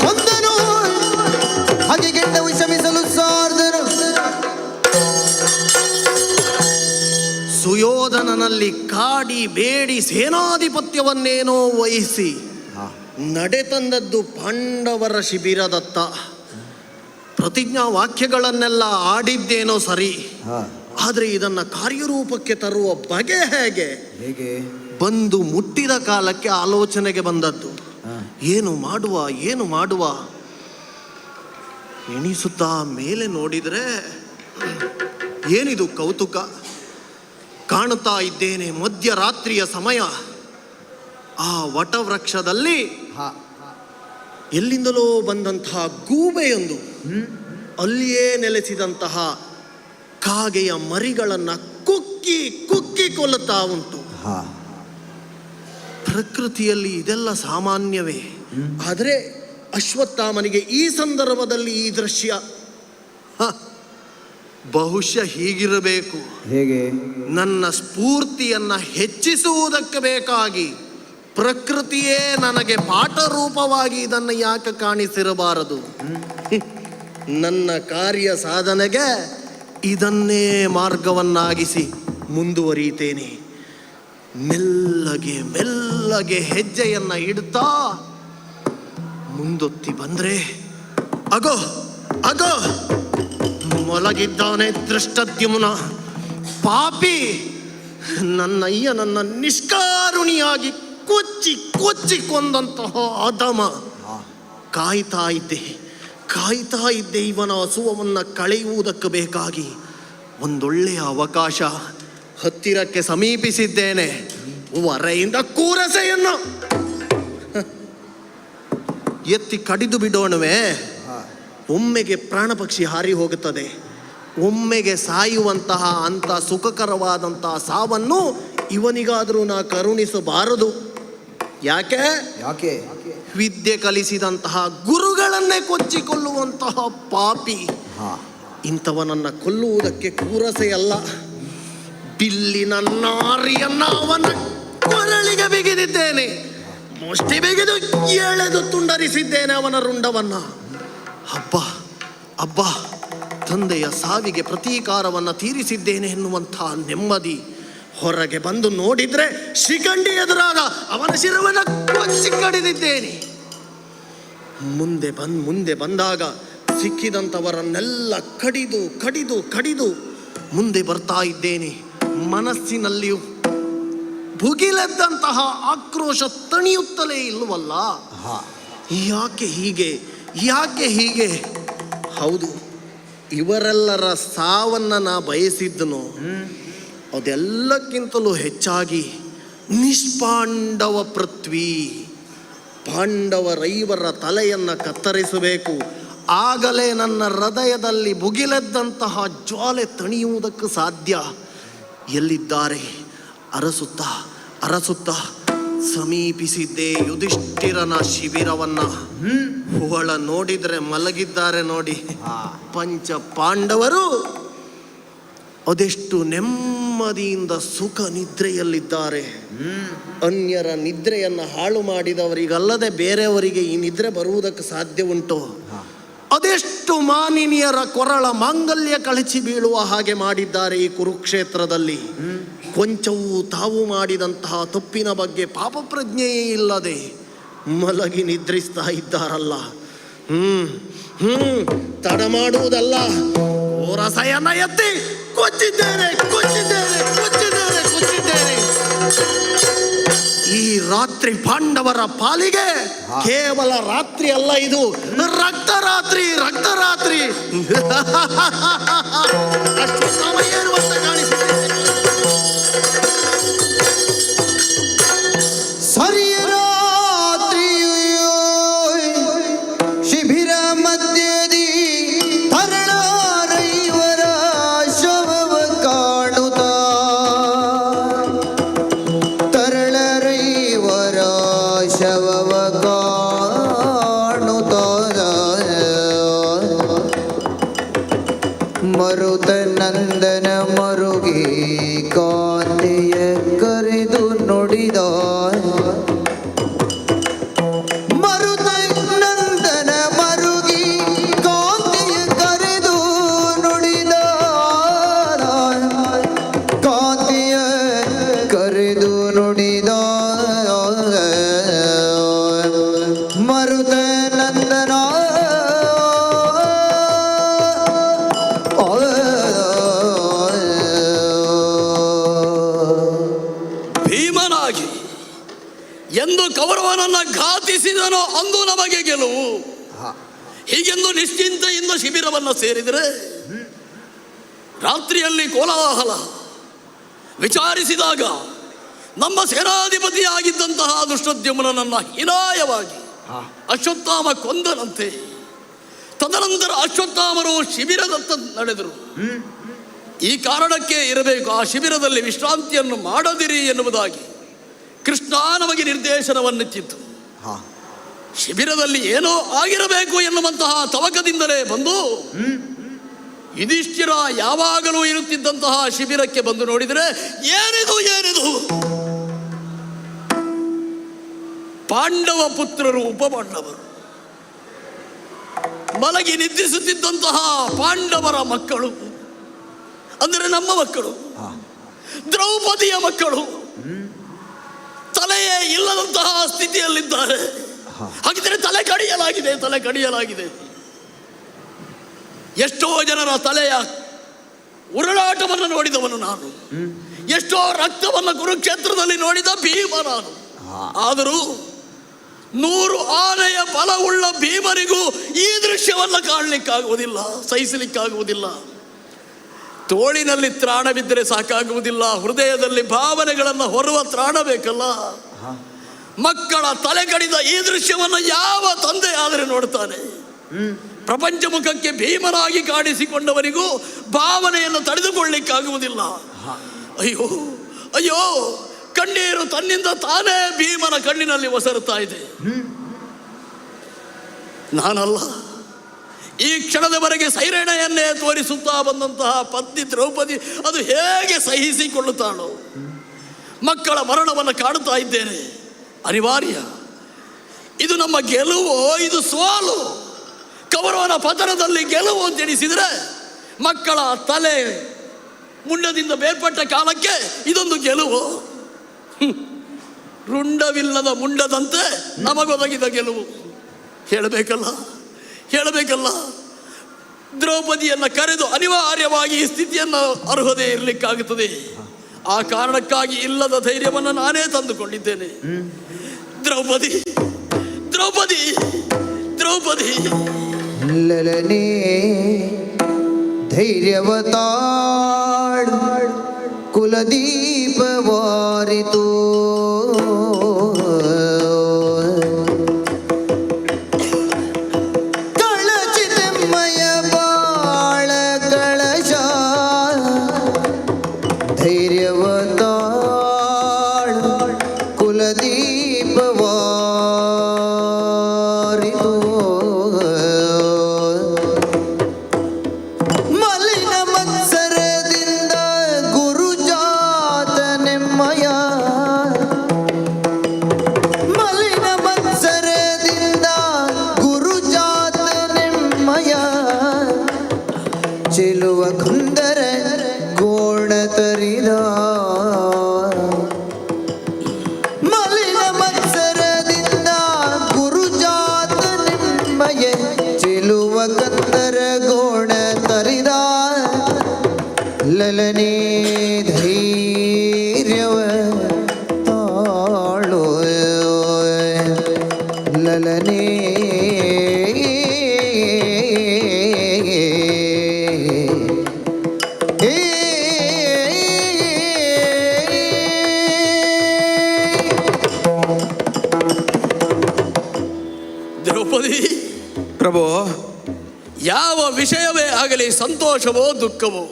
ಕೊಂದನು, ಹಾಗೆ ಗೆಡ್ಡ ವಿಷಮಿಸಲು ಸಾರ್ಧನು. ಸುಯೋಧನನಲ್ಲಿ ಕಾಡಿ ಬೇಡಿ ಸೇನಾಧಿಪತ್ಯವನ್ನೇನೋ ವಹಿಸಿ ನಡೆತಂದದ್ದು ಪಾಂಡವರ ಶಿಬಿರದತ್ತ. ಪ್ರತಿಜ್ಞಾ ವಾಕ್ಯಗಳನ್ನೆಲ್ಲ ಆಡಿದ್ದೇನೋ ಸರಿ, ಆದರೆ ಇದನ್ನ ಕಾರ್ಯರೂಪಕ್ಕೆ ತರುವ ಬಗೆ ಹೇಗೆ? ಬಂದು ಮುಟ್ಟಿದ ಕಾಲಕ್ಕೆ ಆಲೋಚನೆಗೆ ಬಂದದ್ದು, ಏನು ಮಾಡುವ ಏನು ಮಾಡುವ ಎಣಿಸುತ್ತಾ ಮೇಲೆ ನೋಡಿದರೆ ಏನಿದು ಕೌತುಕ ಕಾಣುತ್ತಾ ಇದ್ದೇನೆ. ಮಧ್ಯರಾತ್ರಿಯ ಸಮಯ. ಆ ವಟವೃಕ್ಷದಲ್ಲಿ ಎಲ್ಲಿಂದಲೋ ಬಂದಂತಹ ಗೂಬೆಯೊಂದು ಅಲ್ಲಿಯೇ ನೆಲೆಸಿದಂತಹ ಕಾಗೆಯ ಮರಿಗಳನ್ನ ಕುಕ್ಕಿ ಕುಕ್ಕಿ ಕೊಲ್ಲುತ್ತಾ ಉಂಟು. ಪ್ರಕೃತಿಯಲ್ಲಿ ಇದೆಲ್ಲ ಸಾಮಾನ್ಯವೇ. ಆದರೆ ಅಶ್ವತ್ಥಾಮನಿಗೆ ಈ ಸಂದರ್ಭದಲ್ಲಿ ಈ ದೃಶ್ಯ ಬಹುಶಃ ಹೀಗಿರಬೇಕು. ಹೇಗೆ? ನನ್ನ ಸ್ಫೂರ್ತಿಯನ್ನ ಹೆಚ್ಚಿಸುವುದಕ್ಕೆ ಬೇಕಾಗಿ ಪ್ರಕೃತಿಯೇ ನನಗೆ ಪಾಠ ರೂಪವಾಗಿ ಇದನ್ನು ಯಾಕೆ ಕಾಣಿಸಿರಬಾರದು? ನನ್ನ ಕಾರ್ಯ ಸಾಧನೆಗೆ ಇದನ್ನೇ ಮಾರ್ಗವನ್ನಾಗಿಸಿ ಮುಂದುವರಿಯುತ್ತೇನೆ. ಮೆಲ್ಲಗೆ ಮೆಲ್ಲಗೆ ಹೆಜ್ಜೆಯನ್ನ ಇಡ್ತಾ ಮುಂದೊತ್ತಿ ಬಂದ್ರೆ ಅಗೋ ಅಗೋ ಮಲಗಿದ್ದಾನೆ ದೃಷ್ಟದ್ಯುಮ್ನ. ಪಾಪಿ, ನನ್ನಯ್ಯ ನನ್ನ ನಿಷ್ಕಾರುಣಿಯಾಗಿ ಕೊಚ್ಚಿ ಕೊಚ್ಚಿ ಕೊಂದಂತಹ ಅಧಮ. ಕಾಯ್ತಾ ಇದ್ದೆ ಇವನ ಹಸುವನ್ನು ಕಳೆಯುವುದಕ್ಕೆ ಬೇಕಾಗಿ. ಒಂದೊಳ್ಳೆಯ ಅವಕಾಶ, ಹತ್ತಿರಕ್ಕೆ ಸಮೀಪಿಸಿದ್ದೇನೆ. ಹೊರೆಯಿಂದ ಕೂರಸೆಯನ್ನು ಎತ್ತಿ ಕಡಿದು ಬಿಡೋಣವೇ? ಒಮ್ಮೆಗೆ ಪ್ರಾಣ ಪಕ್ಷಿ ಹಾರಿ ಹೋಗುತ್ತದೆ. ಒಮ್ಮೆಗೆ ಸಾಯುವಂತಹ ಅಂಥ ಸುಖಕರವಾದಂತಹ ಸಾವನ್ನು ಇವನಿಗಾದರೂ ನಾ ಕರುಣಿಸಬಾರದು. ಯಾಕೆ? ವಿದ್ಯೆ ಕಲಿಸಿದಂತಹ ಗುರುಗಳನ್ನೇ ಕೊಚ್ಚಿಕೊಳ್ಳುವಂತಹ ಪಾಪಿ. ಇಂಥವನನ್ನು ಕೊಲ್ಲುವುದಕ್ಕೆ ಕೂರಸೆಯಲ್ಲ, ಬಿಲ್ಲಿನ ನಾರಿಯನ್ನ ಅವನ ಕೊರಳಿಗೆ ಬಿಗಿದಿದ್ದೇನೆ. ಮುಷ್ಟಿ ಬಿಗಿದು ಎಳೆದು ತುಂಡರಿಸಿದ್ದೇನೆ ಅವನ ರುಂಡವನ್ನ. ಅಬ್ಬ ತಂದೆಯ ಸಾವಿಗೆ ಪ್ರತೀಕಾರವನ್ನು ತೀರಿಸಿದ್ದೇನೆ ಎನ್ನುವಂತಹ ನೆಮ್ಮದಿ. ಹೊರಗೆ ಬಂದು ನೋಡಿದ್ರೆ ಶಿಖಂಡಿ ಎದುರಾಗ ಅವನ ಶಿರವನ್ನು ಕೊಚ್ಚಿ ಕಡಿದಿದ್ದೇನೆ. ಮುಂದೆ ಬಂದಾಗ ಸಿಕ್ಕಿದಂಥವರನ್ನೆಲ್ಲ ಕಡಿದು ಕಡಿದು ಕಡಿದು ಮುಂದೆ ಬರ್ತಾ ಇದ್ದೇನೆ. ಮನಸ್ಸಿನಲ್ಲಿಯೂ ಭುಗಿಲೆದ್ದಂತಹ ಆಕ್ರೋಶ ತಣಿಯುತ್ತಲೇ ಇಲ್ಲವಲ್ಲ. ಯಾಕೆ ಹೀಗೆ? ಹೌದು, ಇವರೆಲ್ಲರ ಸಾವನ್ನ ನಾ ಬಯಸಿದ್ದನು. ಅದೆಲ್ಲಕ್ಕಿಂತಲೂ ಹೆಚ್ಚಾಗಿ ನಿಷ್ಪಾಂಡವ ಪೃಥ್ವಿ, ಪಾಂಡವರೈವರ ತಲೆಯನ್ನು ಕತ್ತರಿಸಬೇಕು. ಆಗಲೇ ನನ್ನ ಹೃದಯದಲ್ಲಿ ಭುಗಿಲೆದ್ದಂತಹ ಜ್ವಾಲೆ ತಣಿಯುವುದಕ್ಕೆ ಸಾಧ್ಯ. ಎಲ್ಲಿದ್ದಾರೆ? ಅರಸುತ್ತಾ ಸಮೀಪಿಸಿದ್ದೆ ಯುಧಿಷ್ಠಿರನ ಶಿಬಿರವನ್ನ. ಒಳ ನೋಡಿದ್ರೆ ಮಲಗಿದ್ದಾರೆ ನೋಡಿ ಪಂಚ ಪಾಂಡವರು. ಅದೆಷ್ಟು ನೆಮ್ಮದಿಯಿಂದ ಸುಖ ನಿದ್ರೆಯಲ್ಲಿದ್ದಾರೆ. ಅನ್ಯರ ನಿದ್ರೆಯನ್ನು ಹಾಳು ಮಾಡಿದವರಿಗಲ್ಲದೆ ಬೇರೆಯವರಿಗೆ ಈ ನಿದ್ರೆ ಬರುವುದಕ್ಕೆ ಸಾಧ್ಯ ಉಂಟು? ಅದೆಷ್ಟು ಮಾನಿನಿಯರ ಕೊರಳ ಮಾಂಗಲ್ಯ ಕಳಚಿ ಬೀಳುವ ಹಾಗೆ ಮಾಡಿದ್ದಾರೆ ಈ ಕುರುಕ್ಷೇತ್ರದಲ್ಲಿ. ಕೊಂಚವೂ ತಾವು ಮಾಡಿದಂತಹ ತಪ್ಪಿನ ಬಗ್ಗೆ ಪಾಪ ಪ್ರಜ್ಞೆಯೇ ಇಲ್ಲದೆ ಮಲಗಿ ನಿದ್ರಿಸ್ತಾ ಇದ್ದಾರಲ್ಲ. ತಡ ಮಾಡುವುದಲ್ಲ, ರಸಯನ್ನ ಎತ್ತಿ ಕೊಚ್ಚಿದ್ದೇನೆ. ಈ ರಾತ್ರಿ ಪಾಂಡವರ ಪಾಲಿಗೆ ಕೇವಲ ರಾತ್ರಿ ಅಲ್ಲ, ಇದು ರಕ್ತರಾತ್ರಿ. ಅಷ್ಟು ಸಮಯ ಇರುವಂತ ಕಾಣಿಸುತ್ತೆ. ಸರಿಯ ರಾತ್ರಿಯು ಶಿಬಿರ ಮಧ್ಯದಿ ತರಳರೈವರ ಶವವ ಕಾಣುತ್ತ, ತರಳರೈವರ ಶವವ ಕಾಣುತ್ತ ಮರುತ ನಂದನ ಮರುಗಿ ಕಾಂತೆಯ ಕರೆದು ನುಡಿದ. ಮರುತ ನಂದನ ಮರುಗಿ ಕಾಂತೆಯ ಕರೆದು ನುಡಿದ, ಕಾಂತೆಯ ಕರೆದು ನುಡಿದ. ಮರುತ ನಂದನ ಭೀಮನಾಗಿ ಎಂದು ಕೌರವನನ್ನ ಘಾತಿಸಿದನೋ ಅಂದು ನಮಗೆ ಗೆಲುವು. ಹೀಗೆಂದು ನಿಶ್ಚಿಂತೆಯಿಂದ ಶಿಬಿರವನ್ನು ಸೇರಿದರೆ ರಾತ್ರಿಯಲ್ಲಿ ಕೋಲಾಹಲ. ವಿಚಾರಿಸಿದಾಗ ನಮ್ಮ ಸೇನಾಧಿಪತಿಯಾಗಿದ್ದಂತಹ ದುಷ್ಟದ್ಯುಮ್ನನನ್ನ ಹೀನಾಯವಾಗಿ ಅಶ್ವತ್ಥಾಮ ಕೊಂದನಂತೆ. ತದನಂತರ ಅಶ್ವತ್ಥಾಮರು ಶಿಬಿರದತ್ತ ನಡೆದರು. ಈ ಕಾರಣಕ್ಕೆ ಇರಬೇಕು, ಆ ಶಿಬಿರದಲ್ಲಿ ವಿಶ್ರಾಂತಿಯನ್ನು ಮಾಡದಿರಿ ಎನ್ನುವುದಾಗಿ ಕೃಷ್ಣ ನಮಗೆ ನಿರ್ದೇಶನವನ್ನಿತ್ತಿತ್ತು. ಶಿಬಿರದಲ್ಲಿ ಏನೋ ಆಗಿರಬೇಕು ಎನ್ನುವಂತಹ ತವಕದಿಂದಲೇ ಬಂದು ಯುಧಿಷ್ಠಿರ ಯಾವಾಗಲೂ ಇರುತ್ತಿದ್ದಂತಹ ಶಿಬಿರಕ್ಕೆ ಬಂದು ನೋಡಿದರೆ ಏನಿದು ಪಾಂಡವ ಪುತ್ರರು ಉಪಪಾಂಡವರು ಮಲಗಿ ನಿದ್ರಿಸುತ್ತಿದ್ದಂತಹ ಪಾಂಡವರ ಮಕ್ಕಳು, ಅಂದರೆ ನಮ್ಮ ಮಕ್ಕಳು, ದ್ರೌಪದಿಯ ಮಕ್ಕಳು ತಲೆಯೇ ಇಲ್ಲದಂತಹ ಸ್ಥಿತಿಯಲ್ಲಿದ್ದಾರೆ. ಹಾಗಿದ್ದರೆ ತಲೆ ಕಡಿಯಲಾಗಿದೆ. ಎಷ್ಟೋ ಜನರ ತಲೆಯ ಉರುಳಾಟವನ್ನು ನೋಡಿದವನು ನಾನು. ಎಷ್ಟೋ ರಕ್ತವನ್ನು ಕುರುಕ್ಷೇತ್ರದಲ್ಲಿ ನೋಡಿದ ಭೀಮ ನಾನು. ಆದರೂ 100 ಆನೆಯ ಬಲವುಳ್ಳ ಭೀಮನಿಗೂ ಈ ದೃಶ್ಯವನ್ನು ಕಾಣಲಿಕ್ಕಾಗುವುದಿಲ್ಲ, ಸಹಿಸಲಿಕ್ಕಾಗುವುದಿಲ್ಲ. ತೋಳಿನಲ್ಲಿ ತ್ರಾಣವಿದ್ದರೆ ಸಾಕಾಗುವುದಿಲ್ಲ, ಹೃದಯದಲ್ಲಿ ಭಾವನೆಗಳನ್ನು ಹೊರುವ ತ್ರಾಣ ಬೇಕಲ್ಲ. ಮಕ್ಕಳ ತಲೆ ಕಡಿದ ಈ ದೃಶ್ಯವನ್ನು ಯಾವ ತಂದೆ ಆದರೆ ನೋಡ್ತಾನೆ? ಪ್ರಪಂಚ ಮುಖಕ್ಕೆ ಭೀಮನಾಗಿ ಕಾಣಿಸಿಕೊಂಡವನಿಗೂ ಭಾವನೆಯನ್ನು ತಡೆದುಕೊಳ್ಳಿಕ್ಕಾಗುವುದಿಲ್ಲ. ಅಯ್ಯೋ ಅಯ್ಯೋ, ಕಣ್ಣೀರು ತನ್ನಿಂದ ತಾನೇ ಭೀಮನ ಕಣ್ಣಿನಲ್ಲಿ ಒಸರುತ್ತಾ ಇದೆ. ನಾನಲ್ಲ, ಈ ಕ್ಷಣದವರೆಗೆ ಸೈರಣೆಯನ್ನೇ ತೋರಿಸುತ್ತಾ ಬಂದಂತಹ ಪತ್ನಿ ದ್ರೌಪದಿ ಅದು ಹೇಗೆ ಸಹಿಸಿಕೊಳ್ಳುತ್ತಾಳೋ? ಮಕ್ಕಳ ಮರಣವನ್ನು ಕಾಡುತ್ತಾ ಇದ್ದೇನೆ, ಅನಿವಾರ್ಯ. ಇದು ನಮ್ಮ ಗೆಲುವು, ಇದು ಸೋಲು. ಕೌರವನ ಪತನದಲ್ಲಿ ಗೆಲುವು ಅಂತ ಎಣಿಸಿದರೆ ಮಕ್ಕಳ ತಲೆ ಮುಂಡದಿಂದ ಬೇರ್ಪಟ್ಟ ಕಾಲಕ್ಕೆ ಇದೊಂದು ಗೆಲುವು. ರುಂಡವಿಲ್ಲದ ಮುಂಡದಂತೆ ನಮಗೊದಗಿದ ಗೆಲುವು. ಹೇಳಬೇಕಲ್ಲ. ದ್ರೌಪದಿಯನ್ನು ಕರೆದು ಅನಿವಾರ್ಯವಾಗಿ ಈ ಸ್ಥಿತಿಯನ್ನು ಅರ್ಹತೆ ಇರಲಿಕ್ಕಾಗುತ್ತದೆ. ಆ ಕಾರಣಕ್ಕಾಗಿ ಇಲ್ಲದ ಧೈರ್ಯವನ್ನು ನಾನೇ ತಂದುಕೊಂಡಿದ್ದೇನೆ. ದ್ರೌಪದಿ ದ್ರೌಪದಿ ದ್ರೌಪದಿ ಲಲನೆ ಧೈರ್ಯವತಾಳ್ ಕುಲದೀಪವಾರಿತು ಕಳಚಿತೆಮ್ಮಯ ಬಾಳ ಕಳಶ ಧೈರ್ಯವತಾಳ್ ಕುಲದೀಪವಾರಿತು ಮಲಿನ ಮತ್ಸರದಿಂದ ಗುರುಜಾತನೆಮ್ಮಯ ಮಲಿನ ಮತ್ಸರದಿಂದ ಗುರುಜಾತನೆಮ್ಮಯ ಚೆಲುವ ಕುಂದರ ಗೋಣ ತರಿದ ಮಲಿನ ಮತ್ಸರದಿಂದ ಗುರುಜಾತನೆಮ್ಮಯ ಚೆಲುವ ಕಂದರ ಗೋಣ ತರಿದ ಲಲನೆ ಧೈರ್ಯವ ತಾಳು ಲಲನೆ ದ್ರೌಪದಿ, ಪ್ರಭು, ಯಾವ ವಿಷಯವೇ ಆಗಲಿ, ಸಂತೋಷವೋ ದುಃಖವೋ,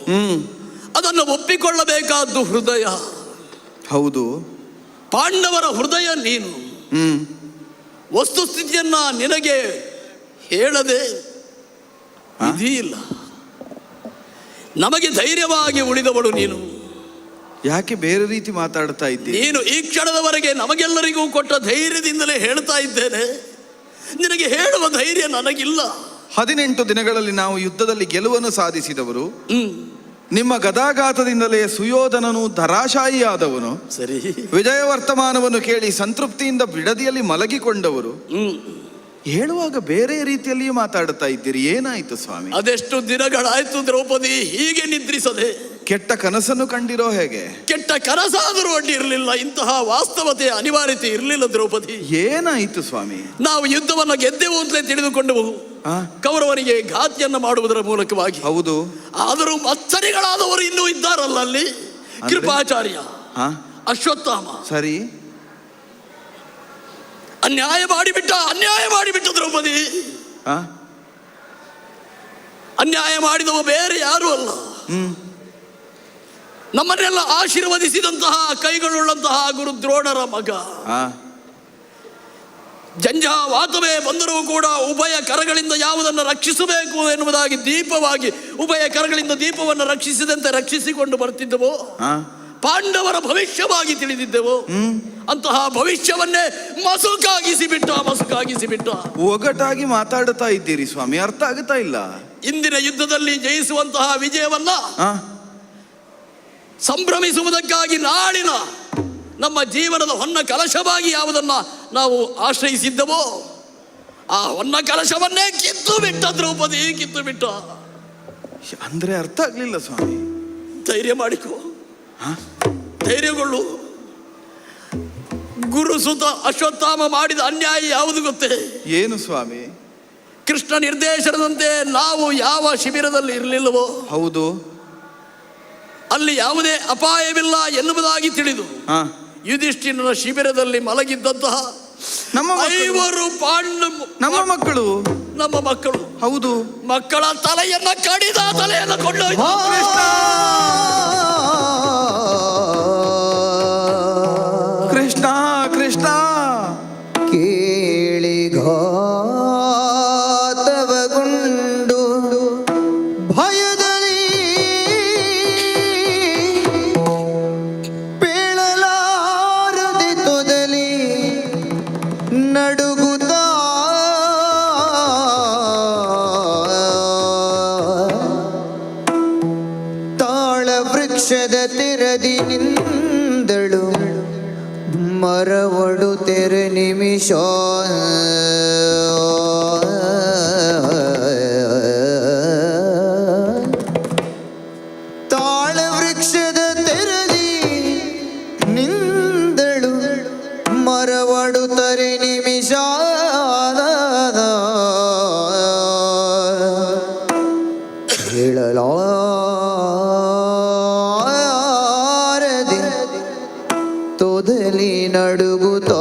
ಅದನ್ನು ಒಪ್ಪಿಕೊಳ್ಳಬೇಕಾದ್ದು ಹೃದಯ. ಹೌದು. ಪಾಂಡವರ ಹೃದಯ ನೀನು. ವಸ್ತುಸ್ಥಿತಿಯನ್ನ ನಿನಗೆ ಹೇಳದೆ ವಿಧಿ ಇಲ್ಲ. ನಮಗೆ ಧೈರ್ಯವಾಗಿ ಉಳಿದವಳು ನೀನು. ಯಾಕೆ ಬೇರೆ ರೀತಿ ಮಾತಾಡ್ತಾ ಇದ್ದೀನಿ? ನೀನು ಈ ಕ್ಷಣದವರೆಗೆ ನಮಗೆಲ್ಲರಿಗೂ ಕೊಟ್ಟ ಧೈರ್ಯದಿಂದಲೇ ಹೇಳ್ತಾ ಇದ್ದೇನೆ. ನಿನಗೆ ಹೇಳುವ ಧೈರ್ಯ ನನಗಿಲ್ಲ. 18 ದಿನಗಳಲ್ಲಿ ನಾವು ಯುದ್ಧದಲ್ಲಿ ಗೆಲುವನ್ನು ಸಾಧಿಸಿದವರು, ನಿಮ್ಮ ಗದಾಘಾತದಿಂದಲೇ ಸುಯೋಧನನು ಧರಾಶಾಯಿಯಾದವನು, ಸರಿ, ವಿಜಯ ವರ್ತಮಾನವನ್ನು ಕೇಳಿ ಸಂತೃಪ್ತಿಯಿಂದ ಬಿಡದಿಯಲ್ಲಿ ಮಲಗಿಕೊಂಡವರು, ಹೇಳುವಾಗ ಬೇರೆ ರೀತಿಯಲ್ಲಿಯೂ ಮಾತಾಡುತ್ತಾ ಇದ್ದೀರಿ. ಏನಾಯ್ತು ಸ್ವಾಮಿ? ಅದೆಷ್ಟು ದಿನಗಳಾಯ್ತು ದ್ರೌಪದಿ ಹೀಗೆ ನಿದ್ರಿಸದೆ? ಕೆಟ್ಟ ಕನಸನ್ನು ಕಂಡಿರೋ ಹೇಗೆ? ಕೆಟ್ಟ ಕನಸಾದರೂ ಅಡ್ಡಿ ಇರಲಿಲ್ಲ, ಇಂತಹ ವಾಸ್ತವತೆಯ ಅನಿವಾರ್ಯತೆ ಇರಲಿಲ್ಲ ದ್ರೌಪದಿ. ಏನಾಯಿತು ಸ್ವಾಮಿ? ನಾವು ಯುದ್ಧವನ್ನು ಗೆದ್ದೆವು ಅಂತಲೇ ತಿಳಿದುಕೊಂಡೆವು, ಕೌರವನಿಗೆ ಘಾತಿಯನ್ನು ಮಾಡುವುದರ ಮೂಲಕವಾಗಿ. ಹೌದು. ಆದರೂ ಮತ್ಸರಿಗಳಾದವರು ಇನ್ನೂ ಇದ್ದಾರಲ್ಲ ಅಲ್ಲಿ. ಕೃಪಾಚಾರ್ಯ, ಅಶ್ವತ್ಥಾಮ, ಸರಿ, ಅನ್ಯಾಯ ಮಾಡಿಬಿಟ್ಟ ದ್ರೌಪದಿ. ಅನ್ಯಾಯ ಮಾಡಿದವ ಬೇರೆ ಯಾರು ಅಲ್ಲ, ನಮ್ಮನ್ನೆಲ್ಲ ಆಶೀರ್ವದಿಸಿದಂತಹ ಕೈಗಳುಳ್ಳಂತಹ ಗುರು ದ್ರೋಣರ ಮಗ. ಜಂಜಾವಾತವೇ ಬಂದರೂ ಕೂಡ ಉಭಯ ಕರಗಳಿಂದ ಯಾವುದನ್ನು ರಕ್ಷಿಸಬೇಕು ಎನ್ನುವುದಾಗಿ ದೀಪವಾಗಿ ಉಭಯ ಕರಗಳಿಂದ ದೀಪವನ್ನು ರಕ್ಷಿಸಿದಂತೆ ರಕ್ಷಿಸಿಕೊಂಡು ಬರ್ತಿದ್ದೆವು. ಪಾಂಡವರ ಭವಿಷ್ಯವಾಗಿ ತಿಳಿದಿದ್ದೆವು. ಅಂತಹ ಭವಿಷ್ಯವನ್ನೇ ಮಸುಕಾಗಿಸಿ ಬಿಟ್ಟ. ಒಗಟಾಗಿ ಮಾತಾಡುತ್ತಾ ಇದ್ದೀರಿ ಸ್ವಾಮಿ, ಅರ್ಥ ಆಗುತ್ತಾ ಇಲ್ಲ. ಇಂದಿನ ಯುದ್ಧದಲ್ಲಿ ಜಯಿಸುವಂತಹ ವಿಜಯವನ್ನ ಸಂಭ್ರಮಿಸುವುದಕ್ಕಾಗಿ ನಾಳಿನ ನಮ್ಮ ಜೀವನದ ಹೊನ್ನ ಕಲಶವಾಗಿ ಯಾವುದನ್ನ ನಾವು ಆಶ್ರಯಿಸಿದ್ದವೋ ಆ ಹೊನ್ನ ಕಲಶವನ್ನೇ ಕಿತ್ತು ಬಿಟ್ಟ ದ್ರೌಪದಿ, ಕಿತ್ತು ಬಿಟ್ಟ. ಅಂದ್ರೆ ಅರ್ಥ ಆಗ್ಲಿಲ್ಲ ಸ್ವಾಮಿ. ಧೈರ್ಯ ಮಾಡಿಕೋ, ಧೈರ್ಯಗೊಳ್ಳು. ಗುರುಸುತ ಅಶ್ವತ್ಥಾಮ ಮಾಡಿದ ಅನ್ಯಾಯ ಯಾವುದು ಗೊತ್ತೇ? ಏನು ಸ್ವಾಮಿ? ಕೃಷ್ಣ ನಿರ್ದೇಶನದಂತೆ ನಾವು ಯಾವ ಶಿಬಿರದಲ್ಲಿ ಇರಲಿಲ್ಲವೋ ಹೌದು, ಅಲ್ಲಿ ಯಾವುದೇ ಅಪಾಯವಿಲ್ಲ ಎನ್ನುವುದಾಗಿ ತಿಳಿದು ಯುಧಿಷ್ಠಿರನ ಶಿಬಿರದಲ್ಲಿ ಮಲಗಿದ್ದಂತಹ ನಮ್ಮ 5 ನಮ್ಮ ಮಕ್ಕಳು ಹೌದು, ಮಕ್ಕಳ ತಲೆಯನ್ನ ಕಡಿದ ತಲೆಯನ್ನು ಕೊಂಡೊಯ್ದು ಕೃಷ್ಣ ಕೃಷ್ಣ ಕೇಳಿ ಘಾತವಗೊಂಡು ಭಯದಲ್ಲಿ ಪೇಳಲಾರದೆ ತೊದಲಿ ನಡುಗುತ್ತ ತಾಳ ವೃಕ್ಷದ ತೆರದಿ ನಿಂದಳು ಮರವಡು ತೆರೆ ನಿಮಿಷ ತಾಳ ವೃಕ್ಷದ ತೆರದಿ ನಿಂದಳು ಮರವಡು ತೆರೆ ನಿಮಿಷ ಹೇಳಲಾರದೆ ತೊದಲಿ ನಡುಗುತ್ತ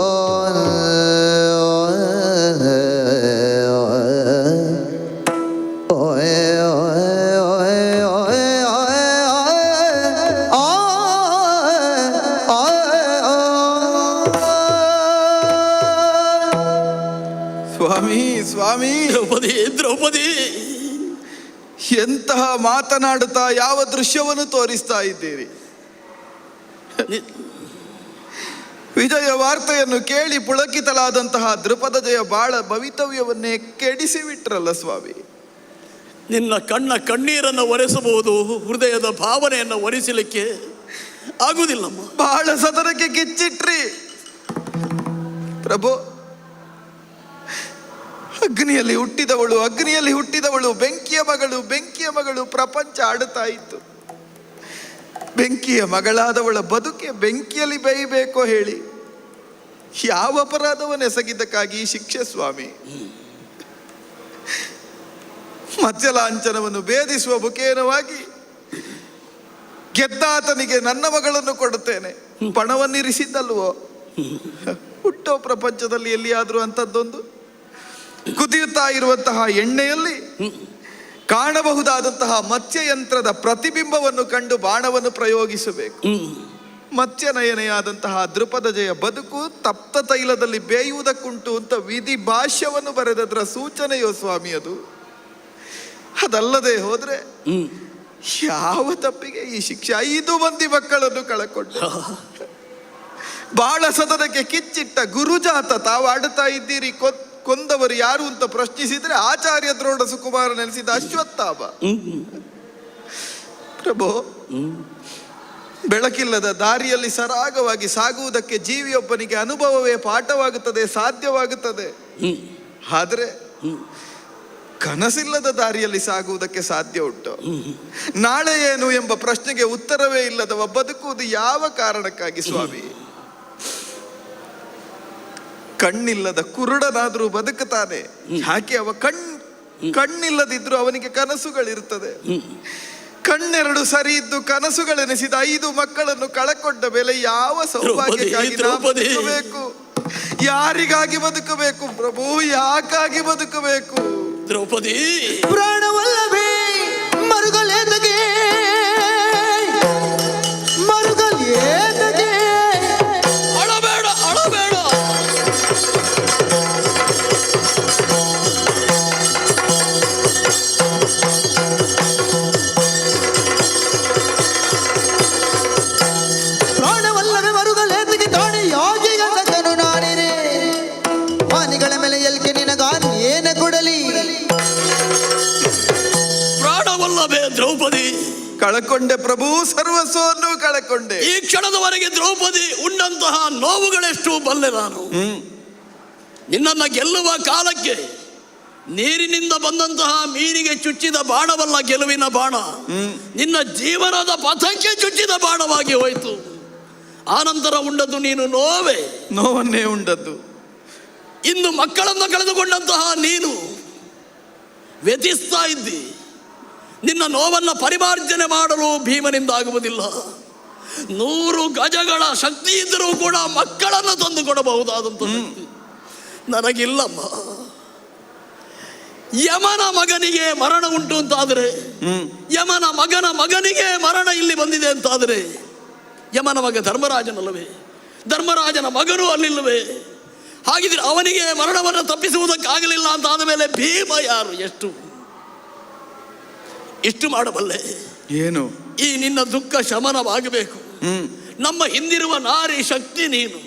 ಸ್ವಾಮಿ ಸ್ವಾಮಿ, ದ್ರೌಪದಿ ಎಂತಹ ಮಾತನಾಡುತ್ತಾ ಯಾವ ದೃಶ್ಯವನ್ನು ತೋರಿಸ್ತಾ ಇದ್ದೀರಿ? ವಿಜಯ ವಾರ್ತೆಯನ್ನು ಕೇಳಿ ಪುಳಕಿತಲಾದಂತಹ ದೃಪದಜಯ ಬಾಳ ಭವಿತವ್ಯವನ್ನೇ ಕೆಡಿಸಿ ಬಿಟ್ರಲ್ಲ ಸ್ವಾಮಿ. ನಿನ್ನ ಕಣ್ಣೀರನ್ನು ಒರೆಸಬಹುದು, ಹೃದಯದ ಭಾವನೆಯನ್ನು ಒರೆಸಲಿಕ್ಕೆ ಆಗುವುದಿಲ್ಲಮ್ಮ. ಬಹಳ ಸದನಕ್ಕೆ ಕಿಚ್ಚಿಟ್ರಿ ಪ್ರಭು. ಅಗ್ನಿಯಲ್ಲಿ ಹುಟ್ಟಿದವಳು ಬೆಂಕಿಯ ಮಗಳು ಪ್ರಪಂಚ ಆಡುತ್ತಾ ಇತ್ತು. ಬೆಂಕಿಯ ಮಗಳಾದವಳ ಬದುಕೆ ಬೆಂಕಿಯಲ್ಲಿ ಬೇಯಬೇಕೋ ಹೇಳಿ? ಯಾವ ಅಪರಾಧವನ್ನು ಎಸಗಿದ್ದಕ್ಕಾಗಿ ಶಿಕ್ಷೆ ಸ್ವಾಮಿ? ಮತ್ಸ್ಯಲಾಂಛನವನ್ನು ಭೇದಿಸುವ ಮುಖೇನವಾಗಿ ಗೆದ್ದಾತನಿಗೆ ನನ್ನ ಮಗಳನ್ನು ಕೊಡುತ್ತೇನೆ ಪಣವನ್ನಿರಿಸಿದ್ದಲ್ವೋ? ಹುಟ್ಟೋ ಪ್ರಪಂಚದಲ್ಲಿ ಎಲ್ಲಿಯಾದರೂ ಅಂಥದ್ದೊಂದು ಕುದಿಯುತ್ತಾ ಇರುವಂತಹ ಎಣ್ಣೆಯಲ್ಲಿ ಕಾಣಬಹುದಾದಂತಹ ಮತ್ಸ್ಯಯಂತ್ರದ ಪ್ರತಿಬಿಂಬವನ್ನು ಕಂಡು ಬಾಣವನ್ನು ಪ್ರಯೋಗಿಸಬೇಕು. ಮತ್ಸ್ಯನಯನೆಯಾದಂತಹ ದೃಪದಜಯ ಬದುಕು ತಪ್ತ ತೈಲದಲ್ಲಿ ಬೇಯುವುದಕ್ಕುಂಟು ಅಂತ ವಿಧಿ ಭಾಷ್ಯವನ್ನು ಬರೆದದ್ರ ಸೂಚನೆಯೋ ಸ್ವಾಮಿ ಅದು? ಅದಲ್ಲದೆ ಹೋದ್ರೆ ಯಾವ ತಪ್ಪಿಗೆ ಈ ಶಿಕ್ಷೆ? 5 ಮಂದಿ ಮಕ್ಕಳನ್ನು ಕಳಕೊಂಡು ಬಾಳ ಸದನಕ್ಕೆ ಕಿಚ್ಚಿಟ್ಟ ಗುರುಜಾತ ತಾವು ಆಡುತ್ತಾ ಇದ್ದೀರಿ. ಕೊಂದವರು ಯಾರು ಅಂತ ಪ್ರಶ್ನಿಸಿದ್ರೆ ಆಚಾರ್ಯ ದ್ರೋಣ ಸುಕುಮಾರ ನೆಲೆಸಿದ ಅಶ್ವತ್ಥಾಮ. ಪ್ರಭು, ಬೆಳಕಿಲ್ಲದ ದಾರಿಯಲ್ಲಿ ಸರಾಗವಾಗಿ ಸಾಗುವುದಕ್ಕೆ ಜೀವಿಯೊಬ್ಬನಿಗೆ ಅನುಭವವೇ ಪಾಠವಾಗುತ್ತದೆ, ಸಾಧ್ಯವಾಗುತ್ತದೆ. ಆದರೆ ಕನಸಿಲ್ಲದ ದಾರಿಯಲ್ಲಿ ಸಾಗುವುದಕ್ಕೆ ಸಾಧ್ಯ ಉಂಟು? ನಾಳೆ ಏನು ಎಂಬ ಪ್ರಶ್ನೆಗೆ ಉತ್ತರವೇ ಇಲ್ಲದವ ಬದುಕುವುದು ಯಾವ ಕಾರಣಕ್ಕಾಗಿ ಸ್ವಾಮಿ? ಕಣ್ಣಿಲ್ಲದ ಕುರುಡನಾದ್ರೂ ಬದುಕುತ್ತಾನೆ. ಯಾಕೆ? ಅವ ಕಣ್ಣಿಲ್ಲದಿದ್ರು ಅವನಿಗೆ ಕನಸುಗಳಿರ್ತದೆ. ಕಣ್ಣೆರಡು ಸರಿ ಇದ್ದು ಕನಸುಗಳೆನಿಸಿದ 5 ಮಕ್ಕಳನ್ನು ಕಳಕೊಂಡ ಮೇಲೆ ಯಾವ ಸೌಭಾಗ್ಯಕ್ಕಾಗಿ ನಾವು ಬದುಕಬೇಕು? ಯಾರಿಗಾಗಿ ಬದುಕಬೇಕು ಪ್ರಭು? ಯಾಕಾಗಿ ಬದುಕಬೇಕು? ದ್ರೌಪದಿ, ಪ್ರಾಣವಲ್ಲವೇ ಮರುಗಲೇದಗೆ ಅಳಬೇಡ. ಪ್ರಾಣವಲ್ಲವೇ ಮರುಗಲೇದಗೆ ತಾಣಿ ಯಾಗಿ ಗಂಗನು ನಾಡಿರೆ ಮಾನಿಗಳ ಮೇಲೆ ಎಲ್ಕೆ ನಿನಗಾನ್ ಏನ ಕೊಡಲಿ? ಪ್ರಾಣವಲ್ಲವೇ ದ್ರೌಪದಿ? ಕಳಕೊಂಡೆ ಪ್ರಭು, ಸರ್ವಸ್ವವನ್ನು ಕಳಕೊಂಡೆ. ಈ ಕ್ಷಣದವರೆಗೆ ದ್ರೌಪದಿ ಉಂಡಂತಹ ನೋವುಗಳೆಷ್ಟು ಬಲ್ಲೆ ನಾನು. ನಿನ್ನನ್ನು ಗೆಲ್ಲುವ ಕಾಲಕ್ಕೆ ನೀರಿನಿಂದ ಬಂದಂತಹ ಮೀನಿಗೆ ಚುಚ್ಚಿದ ಬಾಣವಲ್ಲ ಗೆಲುವಿನ ಬಾಣ, ನಿನ್ನ ಜೀವನದ ಪಥಕ್ಕೆ ಚುಚ್ಚಿದ ಬಾಣವಾಗಿ ಹೋಯಿತು. ಆನಂತರ ಉಂಡದ್ದು ನೀನು ನೋವೇ, ನೋವನ್ನೇ ಉಂಡದ್ದು. ಇಂದು ಮಕ್ಕಳನ್ನು ಕಳೆದುಕೊಂಡಂತಹ ನೀನು ವ್ಯಥಿಸ್ತಾ ಇದ್ದಿ. ನಿನ್ನ ನೋವನ್ನು ಪರಿಮಾರ್ಜನೆ ಮಾಡಲು ಭೀಮನಿಂದ ಆಗುವುದಿಲ್ಲ. 100 ಗಜಗಳ ಶಕ್ತಿ ಇದ್ದರೂ ಕೂಡ ಮಕ್ಕಳನ್ನು ತಂದು ಕೊಡಬಹುದಾದಂಥ ಶಕ್ತಿ ನನಗಿಲ್ಲಮ್ಮ. ಯಮನ ಮಗನಿಗೆ ಮರಣ ಉಂಟು ಅಂತಾದರೆ, ಯಮನ ಮಗನ ಮಗನಿಗೆ ಮರಣ ಇಲ್ಲಿ ಬಂದಿದೆ ಅಂತಾದರೆ, ಯಮನ ಮಗ ಧರ್ಮರಾಜನಲ್ಲವೇ? ಧರ್ಮರಾಜನ ಮಗನೂ ಅಲ್ಲಿಲ್ಲವೇ? ಹಾಗಿದ್ರೆ ಅವನಿಗೆ ಮರಣವನ್ನು ತಪ್ಪಿಸುವುದಕ್ಕಾಗಲಿಲ್ಲ ಅಂತ ಆದ ಮೇಲೆ ಭೀಮ ಯಾರು? ಇಷ್ಟು ಮಾಡಬಲ್ಲೆ? ಏನು? ಈ ನಿನ್ನ ದುಃಖ ಶಮನವಾಗಬೇಕು. ನಮ್ಮ ಹಿಂದಿರುವ ನಾರಿ ಶಕ್ತಿ ನೀನು.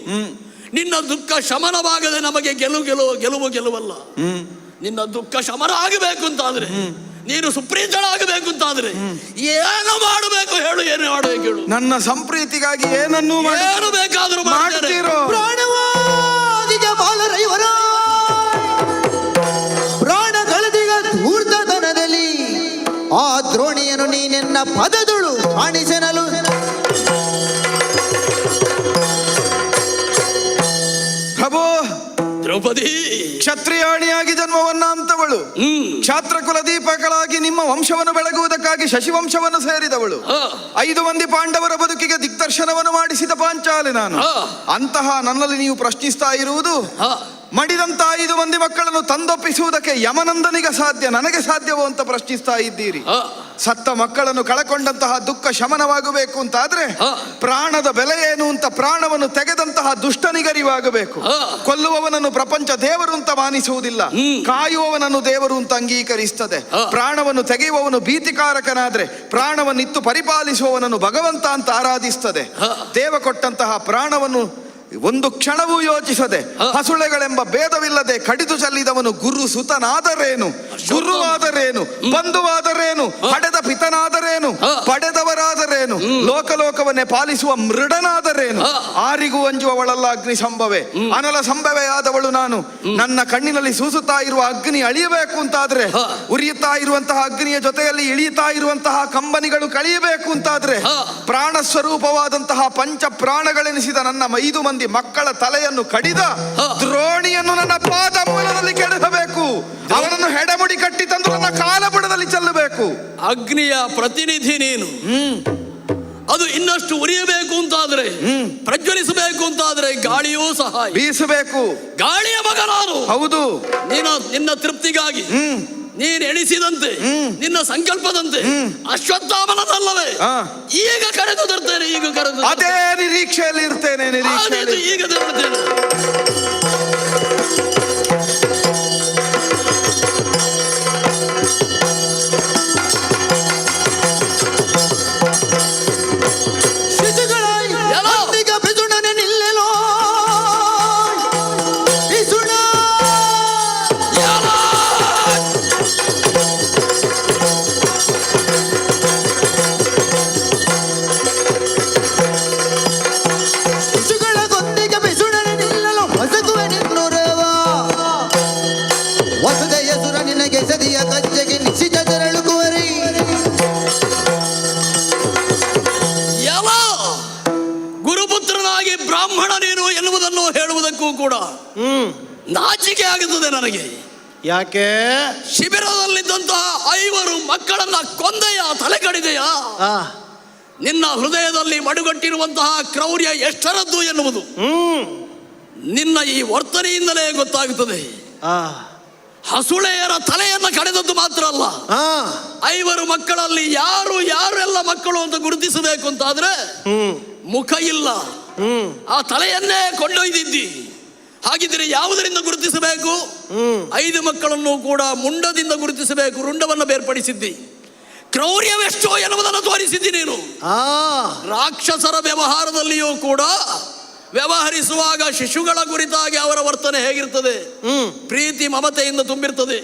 ನಿನ್ನ ದುಃಖ ಶಮನವಾಗದೆ ನಮಗೆ ಗೆಲುವಲ್ಲ. ನಿನ್ನ ದುಃಖ ಶಮನ ಆಗಬೇಕು ಅಂತಾದ್ರೆ, ನೀನು ಸುಪ್ರೀತಳಾಗಬೇಕು ಅಂತಾದ್ರೆ ಏನು ಮಾಡಬೇಕು ಹೇಳು? ಏನು ಮಾಡಬೇಕು ಹೇಳು? ನನ್ನ ಸಂಪ್ರೀತಿಗಾಗಿ ಏನು ಬೇಕಾದರೂ ಮಾಡ್ತೀರೋ? ಪ್ರಾಣಗಳದಿಗ ಧೂರ್ತತನದಲ್ಲಿ ಆ ದ್ರೋಣಿಯನ್ನು ನೀನೆನ್ನ ಪದದುಳು ಕಾಣಿಸೆನಲು. ಪ್ರಭು, ದ್ರೌಪದಿ ಕ್ಷತ್ರಿಯಾಣಿಯಾಗಿ ಜನ್ಮವನ್ನ ಅಂತವಳು, ಕ್ಷಾತ್ರ ಕುಲದೀಪಗಳಾಗಿ ನಿಮ್ಮ ವಂಶವನ್ನು ಬೆಳಗುವುದಕ್ಕಾಗಿ ಶಶಿವಂಶವನ್ನು ಸೇರಿದವಳು, 5 ಮಂದಿ ಪಾಂಡವರ ಬದುಕಿಗೆ ದಿಗ್ದರ್ಶನವನ್ನು ಮಾಡಿಸಿದ ಪಾಂಚಾಲಿ ನಾನು. ಅಂತಹ ನನ್ನಲ್ಲಿ ನೀವು ಪ್ರಶ್ನಿಸ್ತಾ ಇರುವುದು, ಮಡಿದಂತ 5 ಮಂದಿ ಮಕ್ಕಳನ್ನು ತಂದೊಪ್ಪಿಸುವುದಕ್ಕೆ ಯಮನಂದನಿಗೆ ಸಾಧ್ಯ, ನನಗೆ ಸಾಧ್ಯವೋ ಅಂತ ಪ್ರಶ್ನಿಸ್ತಾ ಇದ್ದೀರಿ. ಸತ್ತ ಮಕ್ಕಳನ್ನು ಕಳಕೊಂಡಂತಹ ದುಃಖ ಶಮನವಾಗಬೇಕು ಅಂತಾದ್ರೆ ಪ್ರಾಣದ ಬೆಲೆ ಏನು ಅಂತ ಪ್ರಾಣವನ್ನು ತೆಗೆದಂತಹ ದುಷ್ಟನಿಗರಿವಾಗಬೇಕು. ಕೊಲ್ಲುವವನನ್ನು ಪ್ರಪಂಚ ದೇವರು ಅಂತ ಮಾನಿಸುವುದಿಲ್ಲ, ಕಾಯುವವನನ್ನು ದೇವರು ಅಂತ ಅಂಗೀಕರಿಸ್ತದೆ. ಪ್ರಾಣವನ್ನು ತೆಗೆಯುವವನು ಭೀತಿಕಾರಕನಾದ್ರೆ ಪ್ರಾಣವನ್ನಿತ್ತು ಪರಿಪಾಲಿಸುವವನನ್ನು ಭಗವಂತ ಅಂತ ಆರಾಧಿಸ್ತದೆ. ದೇವ ಕೊಟ್ಟಂತಹ ಪ್ರಾಣವನ್ನು ಒಂದು ಕ್ಷಣವೂ ಯೋಚಿಸದೆ ಹಸುಳೆಗಳೆಂಬ ಭೇದವಿಲ್ಲದೆ ಕಡಿದು ಚೆಲ್ಲಿದವನು ಗುರು ಸುತನಾದರೇನು, ಗುರುವಾದರೇನು, ಬಂಧುವಾದರೇನು, ಹಡೆದ ಪಿತನಾದರೇನು, ಪಡೆದವರಾದರೇನು, ಲೋಕಲೋಕವನ್ನೇ ಪಾಲಿಸುವ ಮೃಡನಾದರೇನು, ಆರಿಗೂ ಅಂಜುವವಳಲ್ಲ ಅಗ್ನಿ ಸಂಭವೆ, ಅನಲ ಸಂಭವೆಯಾದವಳು ನಾನು. ನನ್ನ ಕಣ್ಣಿನಲ್ಲಿ ಸೂಸುತ್ತಾ ಇರುವ ಅಗ್ನಿ ಅಳಿಯಬೇಕು ಅಂತಾದ್ರೆ, ಉರಿಯುತ್ತಾ ಇರುವಂತಹ ಅಗ್ನಿಯ ಜೊತೆಯಲ್ಲಿ ಇಳಿಯುತ್ತಾ ಇರುವಂತಹ ಕಂಬನಿಗಳು ಕಳಿಯಬೇಕು ಅಂತಾದ್ರೆ, ಪ್ರಾಣ ಸ್ವರೂಪವಾದಂತಹ ಪಂಚ ಪ್ರಾಣಗಳೆನಿಸಿದ ನನ್ನ 5 ಮಂದಿ ಮಕ್ಕಳ ತಲೆಯನ್ನು ಕಡಿದ ದ್ರೋಣಿಯನ್ನು ನನ್ನ ಪಾದ ಮೂಲದಲ್ಲಿ ಕೆಡಹಬೇಕು. ಅವನನ್ನು ಹೆಡಮುಡಿ ಕಟ್ಟಿ ತಂದು ನನ್ನ ಕಾಲಬುಡದಲ್ಲಿ ಚೆಲ್ಲಬೇಕು. ಅಗ್ನಿಯ ಪ್ರತಿನಿಧಿ ನೀನು. ಅದು ಇನ್ನಷ್ಟು ಉರಿಯಬೇಕು ಅಂತಾದ್ರೆ, ಪ್ರಜ್ವಲಿಸಬೇಕು ಅಂತಾದ್ರೆ ಗಾಳಿಯೂ ಸಹಾಯ ಬೀಸಬೇಕು. ಗಾಳಿಯ ಮಗ ನಾನು. ಹೌದು. ನಿನ್ನ ತೃಪ್ತಿಗಾಗಿ ನೀನು ಎಣಿಸಿದಂತೆ, ನಿನ್ನ ಸಂಕಲ್ಪದಂತೆ ಅಶ್ವತ್ಥಾಮನದಲ್ಲವೇ ಈಗ ಕರೆದು ತರ್ತೇನೆ. ಈಗ ಕರೆದು ಅದೇ ನಿರೀಕ್ಷೆಯಲ್ಲಿ ಇರ್ತೇನೆ. ಈಗ ತರ್ತೇನೆ. ಬ್ರಾಹ್ಮಣ ನೀನು ಎನ್ನುವುದನ್ನು ಹೇಳುವುದಕ್ಕೂ ಕೂಡ ನಾಚಿಕೆ ಆಗುತ್ತದೆ ನನಗೆ. ಯಾಕೆ? ಶಿಬಿರದಲ್ಲಿದ್ದಂತಹ 5 ಮಕ್ಕಳನ್ನ ಕೊಂದೆಯ, ತಲೆ ಕಡಿದೆಯಾ? ನಿನ್ನ ಹೃದಯದಲ್ಲಿ ಮಡುಗಟ್ಟಿರುವಂತಹ ಕ್ರೌರ್ಯ ಎಷ್ಟರದ್ದು ಎನ್ನುವುದು ನಿನ್ನ ಈ ವರ್ತನೆಯಿಂದಲೇ ಗೊತ್ತಾಗುತ್ತದೆ. ಹಸುಳೆಯರ ತಲೆಯನ್ನು ಕಡಿದದ್ದು ಮಾತ್ರ ಅಲ್ಲ, 5 ಮಕ್ಕಳಲ್ಲಿ ಯಾರೆಲ್ಲ ಮಕ್ಕಳು ಅಂತ ಗುರುತಿಸಬೇಕು ಅಂತಾದ್ರೆ ಮುಖ ಇಲ್ಲ, ಆ ತಲೆಯನ್ನೇ ಕೊಂಡೊಯ್ದಿದ್ದಿ. ಹಾಗಿದ್ರೆ ಯಾವುದರಿಂದ ಗುರುತಿಸಬೇಕು? 5 ಮಕ್ಕಳನ್ನು ಕೂಡ ಮುಂಡದಿಂದ ಗುರುತಿಸಬೇಕು, ರುಂಡವನ್ನು ಬೇರ್ಪಡಿಸಿದ್ದಿ. ಕ್ರೌರ್ಯವೆಷ್ಟೋ ಎನ್ನುವುದನ್ನು ತೋರಿಸಿದ್ದಿ ನೀನು. ರಾಕ್ಷಸರ ವ್ಯವಹಾರದಲ್ಲಿಯೂ ಕೂಡ ವ್ಯವಹರಿಸುವಾಗ ಶಿಶುಗಳ ಕುರಿತಾಗಿ ಅವರ ವರ್ತನೆ ಹೇಗಿರ್ತದೆ? ಪ್ರೀತಿ ಮಮತೆಯಿಂದ ತುಂಬಿರ್ತದೆ.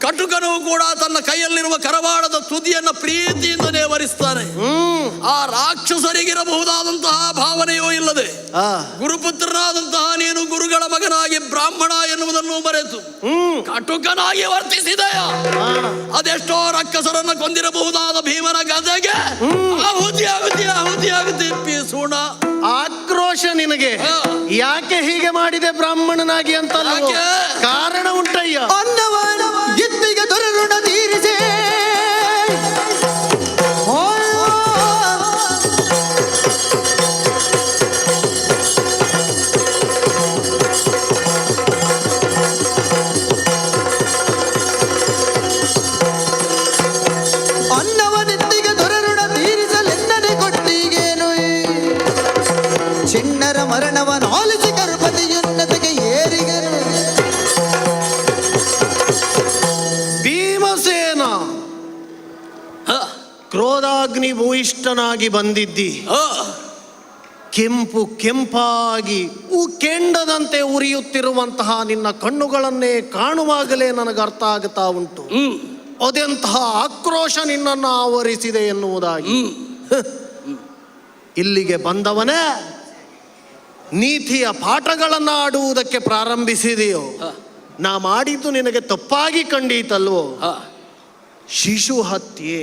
ಕಟುಕನು ಕೂಡ ತನ್ನ ಕೈಯಲ್ಲಿರುವ ಕರವಾಡದ ತುದಿಯನ್ನು ಪ್ರೀತಿಯಿಂದ ನೇವರಿಸ್ತಾನೆ. ಆ ರಾಕ್ಷಸರಿಗಿರಬಹುದಾದಂತಹ ಭಾವನೆಯೂ ಇಲ್ಲದೆ ಗುರುಪುತ್ರನಾದಂತಹ ನೀನು ಗುರುಗಳ ಮಗನಾಗಿ ಬ್ರಾಹ್ಮಣ ಎನ್ನುವುದನ್ನು ಮರೆತು ಕಟುಕನಾಗಿ ವರ್ತಿಸಿದೆಯ. ಅದೆಷ್ಟೋ ರಾಕ್ಷಸರನ್ನು ಕೊಂದಿರಬಹುದಾದ ಭೀಮನ ಗದೆಗೆ ಆಹುತಿ ಆಗುತ್ತೆ. ಪೀಸೋಣ. ಆಕ್ರೋಶ ನಿನಗೆ. ಯಾಕೆ ಹೀಗೆ ಮಾಡಿದೆ ಬ್ರಾಹ್ಮಣನಾಗಿ ಅಂತ ಕಾರಣ ಉಂಟಯ್ಯ. ಅನ್ನವನ ಇತ್ತಿಗೆ ದೊರೆರುಣ ತೀರಿಸೆ ಅನ್ನವನಿತ್ತಿಗೆ ದೊರೆರುಣ ತೀರಿಸಲೆನ್ನನೆ ಕೊಟ್ಟಿಗೇನು ಚಿಣ್ಣರ ಮರಣವನ ಆಲಿಸಿ ಕರುಪತಿಯುನ್ನತೆಗೆ ಏರಿಗನು. ಭೀಮಸೇನ ಕ್ರೋಧಾಗ್ನಿ ಭೂಯಿಷ್ಠನಾಗಿ ಬಂದಿದ್ದಿ. ಕೆಂಪು ಕೆಂಪಾಗಿ ಕೆಂಡದಂತೆ ಉರಿಯುತ್ತಿರುವಂತಹ ನಿನ್ನ ಕಣ್ಣುಗಳನ್ನೇ ಕಾಣುವಾಗಲೇ ನನಗೆ ಅರ್ಥ ಆಗುತ್ತಾ ಉಂಟು ಅದೆಂತಹ ಆಕ್ರೋಶ ನಿನ್ನನ್ನು ಆವರಿಸಿದೆ ಎನ್ನುವುದಾಗಿ. ಇಲ್ಲಿಗೆ ಬಂದವನೇ ನೀತಿಯ ಪಾಠಗಳನ್ನು ಆಡುವುದಕ್ಕೆ ಪ್ರಾರಂಭಿಸಿದೆಯೋ? ನಾ ಮಾಡಿದ್ದು ನಿನಗೆ ತಪ್ಪಾಗಿ ಕಂಡೀತಲ್ವೋ? ಶಿಶು ಹತ್ಯೆ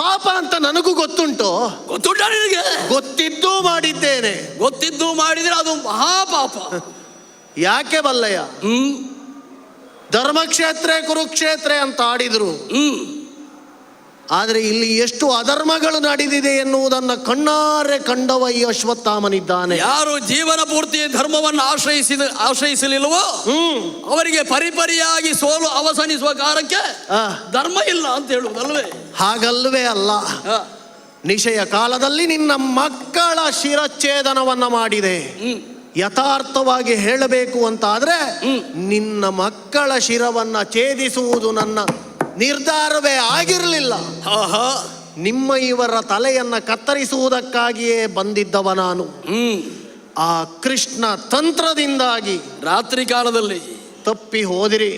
ಪಾಪ ಅಂತ ನನಗೂ ಗೊತ್ತುಂಟು. ಗೊತ್ತುಂಟ ನಿನಗೆ? ಗೊತ್ತಿದ್ದು ಮಾಡಿದ್ದೇನೆ. ಗೊತ್ತಿದ್ದು ಮಾಡಿದ್ರೆ ಅದು ಮಹಾಪಾಪ. ಯಾಕೆ ಬಲ್ಲಯ್ಯ? ಧರ್ಮಕ್ಷೇತ್ರ ಕುರುಕ್ಷೇತ್ರ ಅಂತ ಆಡಿದ್ರು. ಆದರೆ ಇಲ್ಲಿ ಎಷ್ಟು ಅಧರ್ಮಗಳು ನಡೆದಿದೆ ಎನ್ನುವುದನ್ನು ಕಣ್ಣಾರೆ ಕಂಡವ ಈ ಅಶ್ವತ್ಥಾಮನಿದ್ದಾನೆ. ಯಾರು ಜೀವನ ಪೂರ್ತಿ ಧರ್ಮವನ್ನು ಆಶ್ರಯಿಸಲಿಲ್ಲವೋ ಅವರಿಗೆ ಪರಿಪರಿಯಾಗಿ ಸೋಲು ಅವಸಾನಿಸುವ ಕಾಲಕ್ಕೆ ಧರ್ಮ ಇಲ್ಲ ಅಂತ ಹೇಳುವುದಲ್ವೇ? ಹಾಗಲ್ವೇ ಅಲ್ಲ. ನಿಶಯ ಕಾಲದಲ್ಲಿ ನಿನ್ನ ಮಕ್ಕಳ ಶಿರಚ್ಛೇದನವನ್ನ ಮಾಡಿದೆ. ಯಥಾರ್ಥವಾಗಿ ಹೇಳಬೇಕು ಅಂತ ಆದ್ರೆ ನಿನ್ನ ಮಕ್ಕಳ ಶಿರವನ್ನ ಛೇದಿಸುವುದು ನನ್ನ ನಿರ್ಧಾರವೇ ಆಗಿರಲಿಲ್ಲ. ನಿಮ್ಮ ಇವರ ತಲೆಯನ್ನ ಕತ್ತರಿಸುವುದಕ್ಕಾಗಿಯೇ ಬಂದಿದ್ದವ ನಾನು. ಆ ಕೃಷ್ಣ ತಂತ್ರದಿಂದಾಗಿ ರಾತ್ರಿ ಕಾಲದಲ್ಲಿ ತಪ್ಪಿ ಹೋದಿರಿ.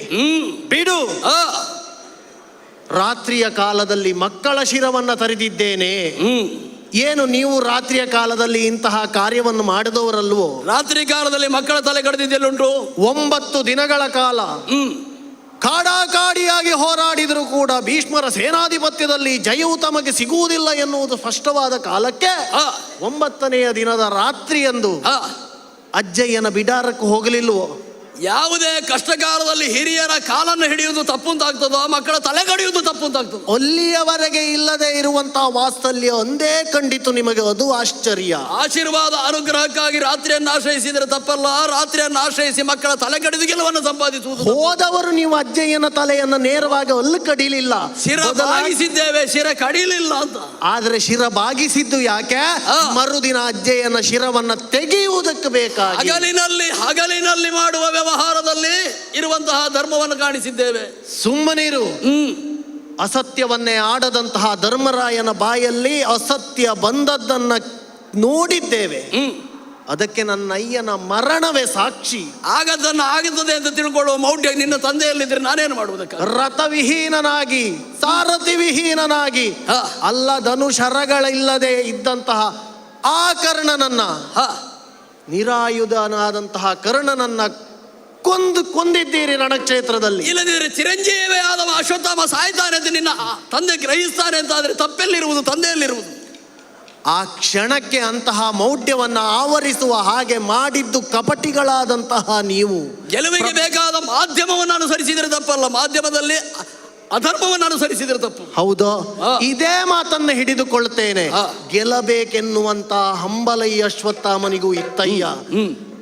ಬಿಡು. ರಾತ್ರಿಯ ಕಾಲದಲ್ಲಿ ಮಕ್ಕಳ ಶಿರವನ್ನ ತರಿದಿದ್ದೇನೆ. ಏನು ನೀವು ರಾತ್ರಿಯ ಕಾಲದಲ್ಲಿ ಇಂತಹ ಕಾರ್ಯವನ್ನು ಮಾಡಿದವರಲ್ವೋ? ರಾತ್ರಿ ಕಾಲದಲ್ಲಿ ಮಕ್ಕಳ ತಲೆ ಕಡಿದಿದ್ದೆಲ್ಲುಂಟು. 9 ದಿನಗಳ ಕಾಲ ಕಾಡಾಕಾಡಿಯಾಗಿ ಹೋರಾಡಿದರೂ ಕೂಡ ಭೀಷ್ಮರ ಸೇನಾಧಿಪತ್ಯದಲ್ಲಿ ಜಯವು ತಮಗೆ ಸಿಗುವುದಿಲ್ಲ ಎನ್ನುವುದು ಸ್ಪಷ್ಟವಾದ ಕಾಲಕ್ಕೆ 9ನೆಯ ದಿನದ ರಾತ್ರಿಯಂದು ಅಜ್ಜಯ್ಯನ ಬಿಡಾರಕ್ಕೆ ಹೋಗಲಿಲ್ವೋ? ಯಾವುದೇ ಕಷ್ಟಕಾಲದಲ್ಲಿ ಹಿರಿಯರ ಕಾಲನ್ನು ಹಿಡಿಯುವುದು ತಪ್ಪು ಅಂತಾಗ್ತದೋ, ಮಕ್ಕಳ ತಲೆ ಕಡಿಯುವುದು ತಪ್ಪು ಅಂತಾಗ್ತದೆ. ಅಲ್ಲಿಯವರೆಗೆ ಇಲ್ಲದೆ ಇರುವಂತಹ ವಾತ್ಸಲ್ಯ ಒಂದೇ ಕಂಡಿತು ನಿಮಗೆ, ಅದು ಆಶ್ಚರ್ಯ. ಆಶೀರ್ವಾದ ಅನುಗ್ರಹಕ್ಕಾಗಿ ರಾತ್ರಿಯನ್ನು ಆಶ್ರಯಿಸಿದರೆ ತಪ್ಪಲ್ಲ. ರಾತ್ರಿಯನ್ನು ಆಶ್ರಯಿಸಿ ಮಕ್ಕಳ ತಲೆ ಕಡಿದು ಗೆಲುವನ್ನು ಸಂಪಾದಿಸುವುದು. ಹೋದವರು ನೀವು ಅಜ್ಜಯ್ಯನ ತಲೆಯನ್ನು ನೇರವಾಗಿ ಅಲ್ಲಿ ಕಡಿಲಿಲ್ಲ, ಶಿರ ಬಾಗಿಸಿದ್ದೇವೆ, ಶಿರ ಕಡಿಲಿಲ್ಲ ಅಂತ. ಆದ್ರೆ ಶಿರ ಬಾಗಿಸಿದ್ದು ಯಾಕೆ? ಮರುದಿನ ಅಜ್ಜಯ್ಯನ ಶಿರವನ್ನ ತೆಗೆಯುವುದಕ್ಕೆ ಬೇಕಾಗಿ ಹಗಲಿನಲ್ಲಿ ಮಾಡುವ ವ್ಯವಹಾರದಲ್ಲಿ ಇರುವಂತಹ ಧರ್ಮವನ್ನು ಕಾಣಿಸಿದ್ದೇವೆ. ಸುಮ್ಮನಿರು. ಅಸತ್ಯವನ್ನೇ ಆಡದಂತಹ ಧರ್ಮರಾಯನ ಬಾಯಲ್ಲಿ ಅಸತ್ಯ ಬಂದದ್ದನ್ನ ನೋಡಿದ್ದೇವೆ. ಅದಕ್ಕೆ ನನ್ನ ಅಯ್ಯನ ಮರಣವೇ ಸಾಕ್ಷಿ. ಆಗತ್ತದೆ ಅಂತ ತಿಳ್ಕೊಳ್ಳುವ ಮೌಢ್ಯ ನಿನ್ನ ತಂದೆಯಲ್ಲಿದ್ರೆ ನಾನೇನು ಮಾಡುವುದಕ್ಕೆ? ರಥವಿಹೀನನಾಗಿ ಸಾರಥಿ ವಿಹೀನನಾಗಿ ಅಲ್ಲ ಧನುಷರಗಳಿಲ್ಲದೆ ಇದ್ದಂತಹ ಆ ಕರ್ಣನನ್ನ, ನಿರಾಯುಧನಾದಂತಹ ಕರ್ಣನನ್ನ ಕೊಂದಿದ್ದೀರಿ ರಣಕ್ಷೇತ್ರದಲ್ಲಿ. ಇಲ್ಲದಿದ್ರೆ ಚಿರಂಜೀವಿ ಆದವ ಅಶ್ವತ್ಥಾಮ ಸಾಯ್ತಾನೆ ಅಂತ ನಿನ್ನ ತಂದೆ ಗ್ರಹಿಸ್ತಾನೆ ಅಂತ ಆದ್ರೆ ತಪ್ಪೆಲ್ಲಿರುವುದು? ತಂದೆಯಲ್ಲಿರುವುದು. ಆ ಕ್ಷಣಕ್ಕೆ ಅಂತಹ ಮೌಢ್ಯವನ್ನ ಆವರಿಸುವ ಹಾಗೆ ಮಾಡಿದ್ದು ಕಪಟಿಗಳಾದಂತಹ ನೀವು. ಗೆಲುವಿಗೆ ಬೇಕಾದ ಮಾಧ್ಯಮವನ್ನು ಅನುಸರಿಸಿದರೆ ತಪ್ಪಲ್ಲ, ಮಾಧ್ಯಮದಲ್ಲಿ ಅಧರ್ಮವನ್ನು ಅನುಸರಿಸಿದರೆ ತಪ್ಪು. ಹೌದು, ಇದೇ ಮಾತನ್ನ ಹಿಡಿದುಕೊಳ್ತೇನೆ. ಗೆಲ್ಲಬೇಕೆನ್ನುವಂತ ಹಂಬಲ ಈ ಅಶ್ವತ್ಥಾಮನಿಗೂ ಇತ್ತಯ್ಯ.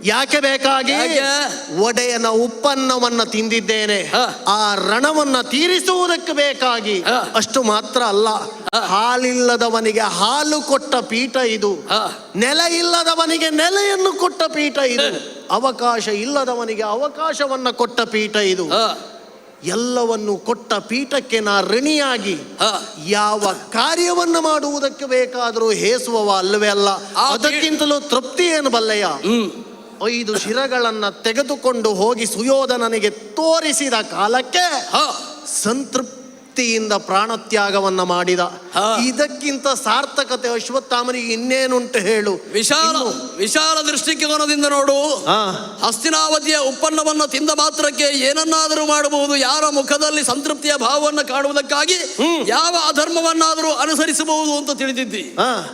ಯಾಕೆ ಬೇಕಾಗಿ? ಒಡೆಯನ ಉಪ್ಪನ್ನವನ್ನ ತಿಂದಿದ್ದೇನೆ, ಆ ರಣವನ್ನ ತೀರಿಸುವುದಕ್ಕೆ ಬೇಕಾಗಿ. ಅಷ್ಟು ಮಾತ್ರ ಅಲ್ಲ, ಹಾಲಿಲ್ಲದವನಿಗೆ ಹಾಲು ಕೊಟ್ಟ ಪೀಠ ಇದು, ನೆಲ ಇಲ್ಲದವನಿಗೆ ನೆಲೆಯನ್ನು ಕೊಟ್ಟ ಪೀಠ ಇದು, ಅವಕಾಶ ಇಲ್ಲದವನಿಗೆ ಅವಕಾಶವನ್ನ ಕೊಟ್ಟ ಪೀಠ ಇದು. ಎಲ್ಲವನ್ನು ಕೊಟ್ಟ ಪೀಠಕ್ಕೆ ನಾ ಋಣಿಯಾಗಿ ಯಾವ ಕಾರ್ಯವನ್ನ ಮಾಡುವುದಕ್ಕೆ ಬೇಕಾದರೂ ಹೇಸುವವ ಅಲ್ಲವೇ ಅಲ್ಲ. ಅದಕ್ಕಿಂತಲೂ ತೃಪ್ತಿ ಏನು ಬಲ್ಲಯ್ಯ? 5 ಶಿರಗಳನ್ನ ತೆಗೆದುಕೊಂಡು ಹೋಗಿ ಸುಯೋಧನನಿಗೆ ತೋರಿಸಿದ ಕಾಲಕ್ಕೆ ತೃಪ್ತಿಯಿಂದ ಪ್ರಾಣತ್ಯಾಗವನ್ನ ಮಾಡಿದ. ಇದಕ್ಕಿಂತ ಸಾರ್ಥಕತೆ ಅಶ್ವತ್ಥಾಮನಿಗೆ ಇನ್ನೇನುಂಟು ಹೇಳು. ವಿಶಾಲ ದೃಷ್ಟಿಕೋನದಿಂದ ನೋಡು. ಹಸ್ತಿನಾವತಿಯ ಉತ್ಪನ್ನವನ್ನು ತಿಂದ ಮಾತ್ರಕ್ಕೆ ಏನನ್ನಾದರೂ ಮಾಡಬಹುದು. ಯಾರ ಮುಖದಲ್ಲಿ ಸಂತೃಪ್ತಿಯ ಭಾವವನ್ನು ಕಾಣುವುದಕ್ಕಾಗಿ ಯಾವ ಅಧರ್ಮವನ್ನಾದರೂ ಅನುಸರಿಸಬಹುದು ಅಂತ ತಿಳಿದಿದ್ದಿ.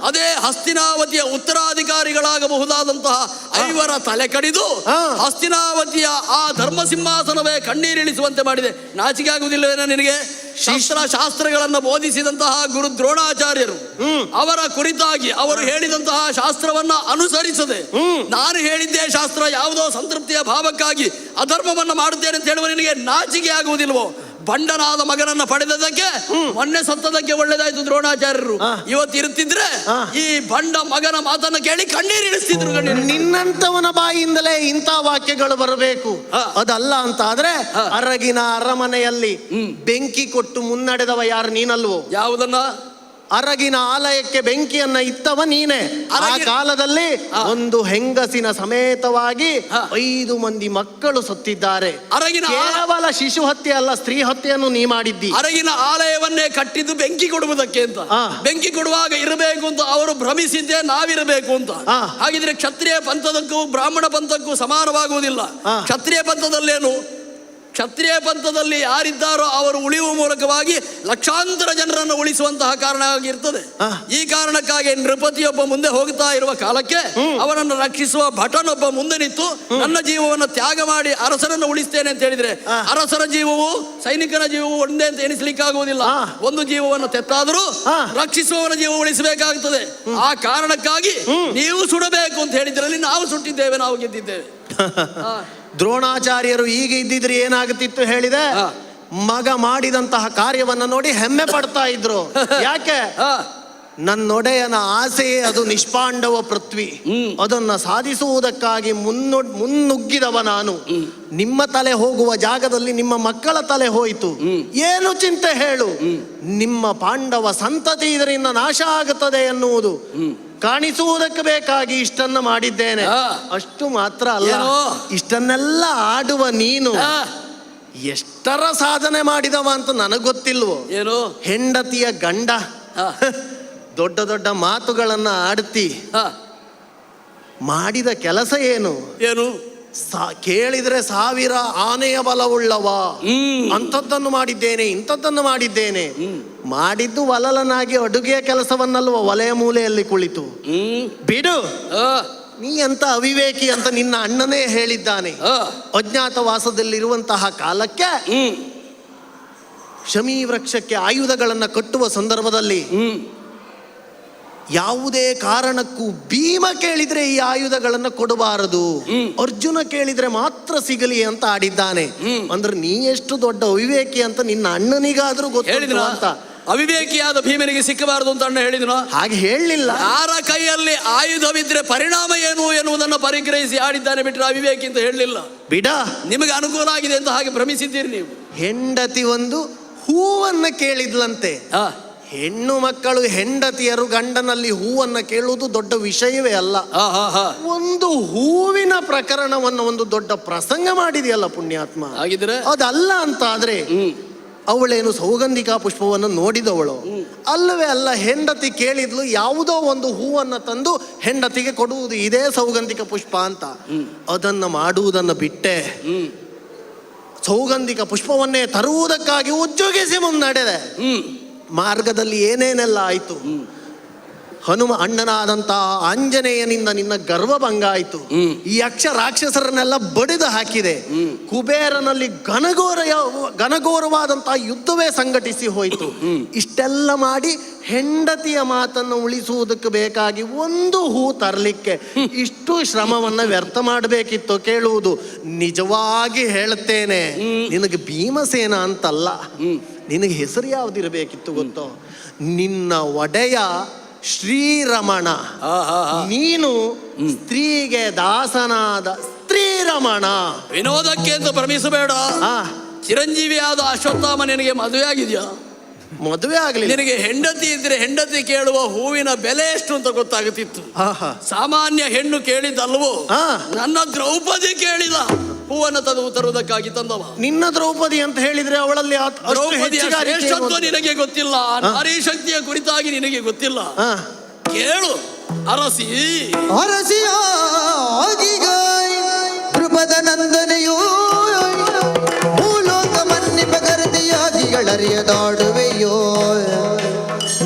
ಅದೇ ಹಸ್ತಿನಾವತಿಯ ಉತ್ತರಾಧಿಕಾರಿಗಳಾಗಬಹುದಾದಂತಹ ಐವರ ತಲೆ ಕಡಿದು ಹಸ್ತಿನಾವತಿಯ ಆ ಧರ್ಮ ಸಿಂಹಾಸನವೇ ಕಣ್ಣೀರಿಳಿಸುವಂತೆ ಮಾಡಿದೆ. ನಾಚಿಕೆ ಆಗುವುದಿಲ್ಲವೇನೋ ನಿನಗೆ? ಶಾಸ್ತ್ರಗಳನ್ನು ಬೋಧಿಸಿದಂತಹ ಗುರು ದ್ರೋಣಾಚಾರ್ಯರು ಅವರ ಕುರಿತಾಗಿ ಅವರು ಹೇಳಿದಂತಹ ಶಾಸ್ತ್ರವನ್ನ ಅನುಸರಿಸದೆ ನಾನು ಹೇಳಿದ್ದೇ ಶಾಸ್ತ್ರ, ಯಾವುದೋ ಸಂತೃಪ್ತಿಯ ಭಾವಕ್ಕಾಗಿ ಅಧರ್ಮವನ್ನ ಮಾಡುತ್ತೇನೆ ಅಂತ ಹೇಳುವ ನಿನಗೆ ನಾಚಿಕೆ ಆಗುವುದಿಲ್ವೋ? ಬಂಡನಾದ ಮಗನನ್ನ ಪಡೆದದಕ್ಕೆ ಮೊನ್ನೆ ಸತ್ತದಕ್ಕೆ ಒಳ್ಳೆದಾಯ್ತು ದ್ರೋಣಾಚಾರ್ಯರು. ಇವತ್ತು ಇರುತ್ತಿದ್ರೆ ಈ ಬಂಡ ಮಗನ ಮಾತನ್ನ ಕೇಳಿ ಕಣ್ಣೀರಿಳಿಸ್ತಿದ್ರು. ನಿನ್ನಂತವನ ಬಾಯಿಯಿಂದಲೇ ಇಂಥ ವಾಕ್ಯಗಳು ಬರಬೇಕು. ಅದಲ್ಲ ಅಂತ ಆದ್ರೆ ಅರಗಿನ ಅರಮನೆಯಲ್ಲಿ ಬೆಂಕಿ ಕೊಟ್ಟು ಮುನ್ನಡೆದವ ಯಾರು? ನೀನಲ್ವೋ? ಯಾವುದನ್ನ? ಅರಗಿನ ಆಲಯಕ್ಕೆ ಬೆಂಕಿಯನ್ನ ಇತ್ತವ ನೀನೆ. ಆ ಕಾಲದಲ್ಲಿ ಒಂದು ಹೆಂಗಸಿನ ಸಮೇತವಾಗಿ 5 ಮಂದಿ ಮಕ್ಕಳು ಸತ್ತಿದ್ದಾರೆ. ಕೇವಲ ಶಿಶು ಹತ್ಯೆ ಅಲ್ಲ, ಸ್ತ್ರೀ ಹತ್ಯೆಯನ್ನು ನೀ ಮಾಡಿದ್ದಿ. ಅರಗಿನ ಆಲಯವನ್ನೇ ಕಟ್ಟಿದ್ದು ಬೆಂಕಿ ಕೊಡುವುದಕ್ಕೆ ಅಂತ. ಬೆಂಕಿ ಕೊಡುವಾಗ ಇರಬೇಕು ಅಂತ ಅವರು ಭ್ರಮಿಸಿದ್ದೇ ನಾವಿರಬೇಕು ಅಂತ. ಹಾಗಿದ್ರೆ ಕ್ಷತ್ರಿಯ ಪಂಥದಕ್ಕೂ ಬ್ರಾಹ್ಮಣ ಪಂಥಕ್ಕೂ ಸಮಾನವಾಗುವುದಿಲ್ಲ. ಕ್ಷತ್ರಿಯ ಪಂಥದಲ್ಲೇನು? ಕ್ಷತ್ರಿಯ ಪಂಥದಲ್ಲಿ ಯಾರಿದ್ದಾರೋ ಅವರು ಉಳಿಯುವ ಮೂಲಕವಾಗಿ ಲಕ್ಷಾಂತರ ಜನರನ್ನು ಉಳಿಸುವಂತಹ ಕಾರಣ ಆಗಿರ್ತದೆ. ಈ ಕಾರಣಕ್ಕಾಗಿ ನೃಪತಿಯೊಬ್ಬ ಮುಂದೆ ಹೋಗ್ತಾ ಇರುವ ಕಾಲಕ್ಕೆ ಅವನನ್ನು ರಕ್ಷಿಸುವ ಭಟನೊಬ್ಬ ಮುಂದೆ ನಿಂತು ನನ್ನ ಜೀವವನ್ನು ತ್ಯಾಗ ಮಾಡಿ ಅರಸರನ್ನು ಉಳಿಸ್ತೇನೆ ಅಂತ ಹೇಳಿದ್ರೆ ಅರಸರ ಜೀವವು ಸೈನಿಕನ ಜೀವವು ಒಂದೇ ಅಂತ ಎನಿಸ್ಲಿಕ್ಕಾಗುವುದಿಲ್ಲ. ಒಂದು ಜೀವವನ್ನು ತೆತ್ತಾದರೂ ರಕ್ಷಿಸುವವನ ಜೀವ ಉಳಿಸಬೇಕಾಗುತ್ತದೆ. ಆ ಕಾರಣಕ್ಕಾಗಿ ನೀವು ಸುಡಬೇಕು ಅಂತ ಹೇಳಿದ್ರಲ್ಲಿ ನಾವು ಸುಟ್ಟಿದ್ದೇವೆ, ನಾವು ಗೆದ್ದಿದ್ದೇವೆ. ದ್ರೋಣಾಚಾರ್ಯರು ಈಗ ಇದ್ದಿದ್ರೆ ಏನಾಗುತ್ತಿತ್ತು ಹೇಳಿದೆ? ಮಗ ಮಾಡಿದಂತಹ ಕಾರ್ಯವನ್ನ ನೋಡಿ ಹೆಮ್ಮೆ ಪಡ್ತಾ ಇದ್ರು. ಯಾಕೆ? ನನ್ನೊಡೆಯನ ಆಸೆಯೇ ಅದು ನಿಷ್ಪಾಂಡವ ಪೃಥ್ವಿ. ಅದನ್ನ ಸಾಧಿಸುವುದಕ್ಕಾಗಿ ಮುನ್ನುಗ್ಗಿದವ ನಾನು. ನಿಮ್ಮ ತಲೆ ಹೋಗುವ ಜಾಗದಲ್ಲಿ ನಿಮ್ಮ ಮಕ್ಕಳ ತಲೆ ಹೋಯಿತು. ಏನು ಚಿಂತೆ ಹೇಳು? ನಿಮ್ಮ ಪಾಂಡವ ಸಂತತಿ ಇದರಿಂದ ನಾಶ ಆಗುತ್ತದೆ ಎನ್ನುವುದು ಕಾಣಿಸುವುದಕ್ಕೆ ಬೇಕಾಗಿ ಇಷ್ಟನ್ನ ಮಾಡಿದ್ದೇನೆ. ಅಷ್ಟು ಮಾತ್ರ ಅಲ್ಲ, ಇಷ್ಟನ್ನೆಲ್ಲ ಆಡುವ ನೀನು ಎಷ್ಟರ ಸಾಧನೆ ಮಾಡಿದವ ಅಂತ ನನಗೆ ಗೊತ್ತಿಲ್ವೋ? ಏನು? ಹೆಂಡತಿಯ ಗಂಡ ದೊಡ್ಡ ದೊಡ್ಡ ಮಾತುಗಳನ್ನ ಆಡ್ತಿ. ಮಾಡಿದ ಕೆಲಸ ಏನು? ಏನು? ಕೇಳಿದ್ರೆ 1000 ಆನೆಯ ಬಲವುಳ್ಳವ. ಅಂಥದ್ದನ್ನು ಮಾಡಿದ್ದೇನೆ, ಇಂಥದ್ದನ್ನು ಮಾಡಿದ್ದೇನೆ. ಮಾಡಿದ್ದು ವಲಲನಾಗಿ ಅಡುಗೆಯ ಕೆಲಸವನ್ನಲ್ವ, ಒಲೆಯ ಮೂಲೆಯಲ್ಲಿ ಕುಳಿತು. ಬಿಡು, ನೀ ಅಂತ ಅವಿವೇಕಿ ಅಂತ ನಿನ್ನ ಅಣ್ಣನೇ ಹೇಳಿದ್ದಾನೆ. ಅಜ್ಞಾತವಾಸದಲ್ಲಿರುವಂತಹ ಕಾಲಕ್ಕೆ ಶಮಿ ವೃಕ್ಷಕ್ಕೆ ಆಯುಧಗಳನ್ನ ಕಟ್ಟುವ ಸಂದರ್ಭದಲ್ಲಿ ಯಾವುದೇ ಕಾರಣಕ್ಕೂ ಭೀಮ ಕೇಳಿದ್ರೆ ಈ ಆಯುಧಗಳನ್ನ ಕೊಡಬಾರದು, ಅರ್ಜುನ ಕೇಳಿದ್ರೆ ಮಾತ್ರ ಸಿಗಲಿ ಅಂತ ಆಡಿದ್ದಾನೆ. ಅಂದ್ರೆ ನೀ ಎಷ್ಟು ದೊಡ್ಡ ಅವಿವೇಕಿ ಅಂತ ನಿನ್ನ ಅಣ್ಣನಿಗಾದ್ರೂ ಗೊತ್ತಿಲ್ಲ ಅಂತ. ಅವಿವೇಕಿಯಾದ ಭೀಮನಿಗೆ ಸಿಕ್ಕಬಾರದು ಅಂತ ಅಣ್ಣ ಹೇಳಿದ್ರು. ಹಾಗೆ ಹೇಳಲಿಲ್ಲ. ಯಾರ ಕೈಯಲ್ಲಿ ಆಯುಧವಿದ್ರೆ ಪರಿಣಾಮ ಏನು ಎನ್ನುವುದನ್ನು ಪರಿಗ್ರಹಿಸಿ ಆಡಿದ್ದಾನೆ ಬಿಟ್ಟರೆ ಅವಿವೇಕಿ ಅಂತ ಹೇಳಲಿಲ್ಲ. ಬಿಡ, ನಿಮಗೆ ಅನುಕೂಲ ಆಗಿದೆ ಅಂತ ಹಾಗೆ ಭ್ರಮಿಸಿದ್ದೀರಿ ನೀವು. ಹೆಂಡತಿ ಒಂದು ಹೂವನ್ನ ಕೇಳಿದ್ಲಂತೆ. ಹೆಣ್ಣು ಮಕ್ಕಳು ಹೆಂಡತಿಯರು ಗಂಡನಲ್ಲಿ ಹೂವನ್ನ ಕೇಳುವುದು ದೊಡ್ಡ ವಿಷಯವೇ ಅಲ್ಲ. ಒಂದು ಹೂವಿನ ಪ್ರಕರಣವನ್ನು ಒಂದು ದೊಡ್ಡ ಪ್ರಸಂಗ ಮಾಡಿದೆಯಲ್ಲ ಪುಣ್ಯಾತ್ಮ. ಅದಲ್ಲ ಅಂತ ಆದ್ರೆ ಅವಳೇನು ಸೌಗಂಧಿಕಾ ಪುಷ್ಪವನ್ನು ನೋಡಿದವಳು ಅಲ್ಲವೇ ಅಲ್ಲ. ಹೆಂಡತಿ ಕೇಳಿದ್ಲು, ಯಾವುದೋ ಒಂದು ಹೂವನ್ನ ತಂದು ಹೆಂಡತಿಗೆ ಕೊಡುವುದು, ಇದೇ ಸೌಗಂಧಿಕ ಪುಷ್ಪ ಅಂತ. ಅದನ್ನ ಮಾಡುವುದನ್ನು ಬಿಟ್ಟೆ ಸೌಗಂಧಿಕ ಪುಷ್ಪವನ್ನೇ ತರುವುದಕ್ಕಾಗಿ ಉಜ್ಜುಗಿಸಿ ಮುನ್ನಡೆದೆ. ಮಾರ್ಗದಲ್ಲಿ ಏನೇನೆಲ್ಲ ಆಯ್ತು. ಅಣ್ಣನಾದಂತಹ ಆಂಜನೇಯನಿಂದ ನಿನ್ನ ಗರ್ವಭಂಗ ಆಯಿತು. ಈ ಯಕ್ಷ ರಾಕ್ಷಸರನ್ನೆಲ್ಲ ಬಡಿದು ಹಾಕಿದೆ. ಕುಬೇರನಲ್ಲಿ ಘನಘೋರವಾದಂತಹ ಯುದ್ಧವೇ ಸಂಘಟಿಸಿ ಹೋಯಿತು. ಇಷ್ಟೆಲ್ಲ ಮಾಡಿ ಹೆಂಡತಿಯ ಮಾತನ್ನು ಉಳಿಸುವುದಕ್ಕೆ ಬೇಕಾಗಿ ಒಂದು ಹೂ ತರಲಿಕ್ಕೆ ಇಷ್ಟು ಶ್ರಮವನ್ನ ವ್ಯರ್ಥ ಮಾಡಬೇಕಿತ್ತು ಕೇಳುವುದು. ನಿಜವಾಗಿ ಹೇಳುತ್ತೇನೆ, ನಿನಗೆ ಭೀಮಸೇನ ಅಂತಲ್ಲ, ನಿನಗೆ ಹೆಸರು ಯಾವ್ದಿರಬೇಕಿತ್ತು ಗೊತ್ತೋ? ನಿನ್ನ ಒಡೆಯ ಶ್ರೀರಮಣ. ನೀನು ಸ್ತ್ರೀಗೆ ದಾಸನಾದ ಶ್ರೀರಮಣ. ವಿನೋದಕ್ಕೆ ಅಂತ ಭ್ರಮಿಸಬೇಡ. ಚಿರಂಜೀವಿಯಾದ ಅಶ್ವತ್ಥಾಮ ನಿನಗೆ ಮದುವೆ ಆಗಿದೆಯಾ? ಮದುವೆ ಆಗ್ಲಿಲ್ಲ. ನಿನಗೆ ಹೆಂಡತಿ ಇದ್ರೆ ಹೆಂಡತಿ ಕೇಳುವ ಹೂವಿನ ಬೆಲೆ ಎಷ್ಟು ಅಂತ ಗೊತ್ತಾಗುತ್ತಿತ್ತು. ಸಾಮಾನ್ಯ ಹೆಣ್ಣು ಕೇಳಿದ್ದಲ್ವೋ, ನನ್ನ ದ್ರೌಪದಿ ಕೇಳಿದ ಹೂವನ್ನು ತರುವುದಕ್ಕಾಗಿ ತಂದವ. ನಿನ್ನ ದ್ರೌಪದಿ ಅಂತ ಹೇಳಿದ್ರೆ ಅವಳಲ್ಲಿ ದ್ರೌಪದಿಯ ಶ್ರೇಷ್ಠತ್ವ ನಿನಗೆ ಗೊತ್ತಿಲ್ಲ, ನಾರಿ ಶಕ್ತಿಯ ಕುರಿತಾಗಿ ನಿನಗೆ ಗೊತ್ತಿಲ್ಲ. ಕೇಳು ಅರಸಿ. ದ್ರುಪದ ನಂದನೆಯೋ ಮೂಲೋಕ ಮನ್ನಿಪ ಗರತಿಯಾಗಿಗಳರಿಯದಾಡುವೆಯೋ,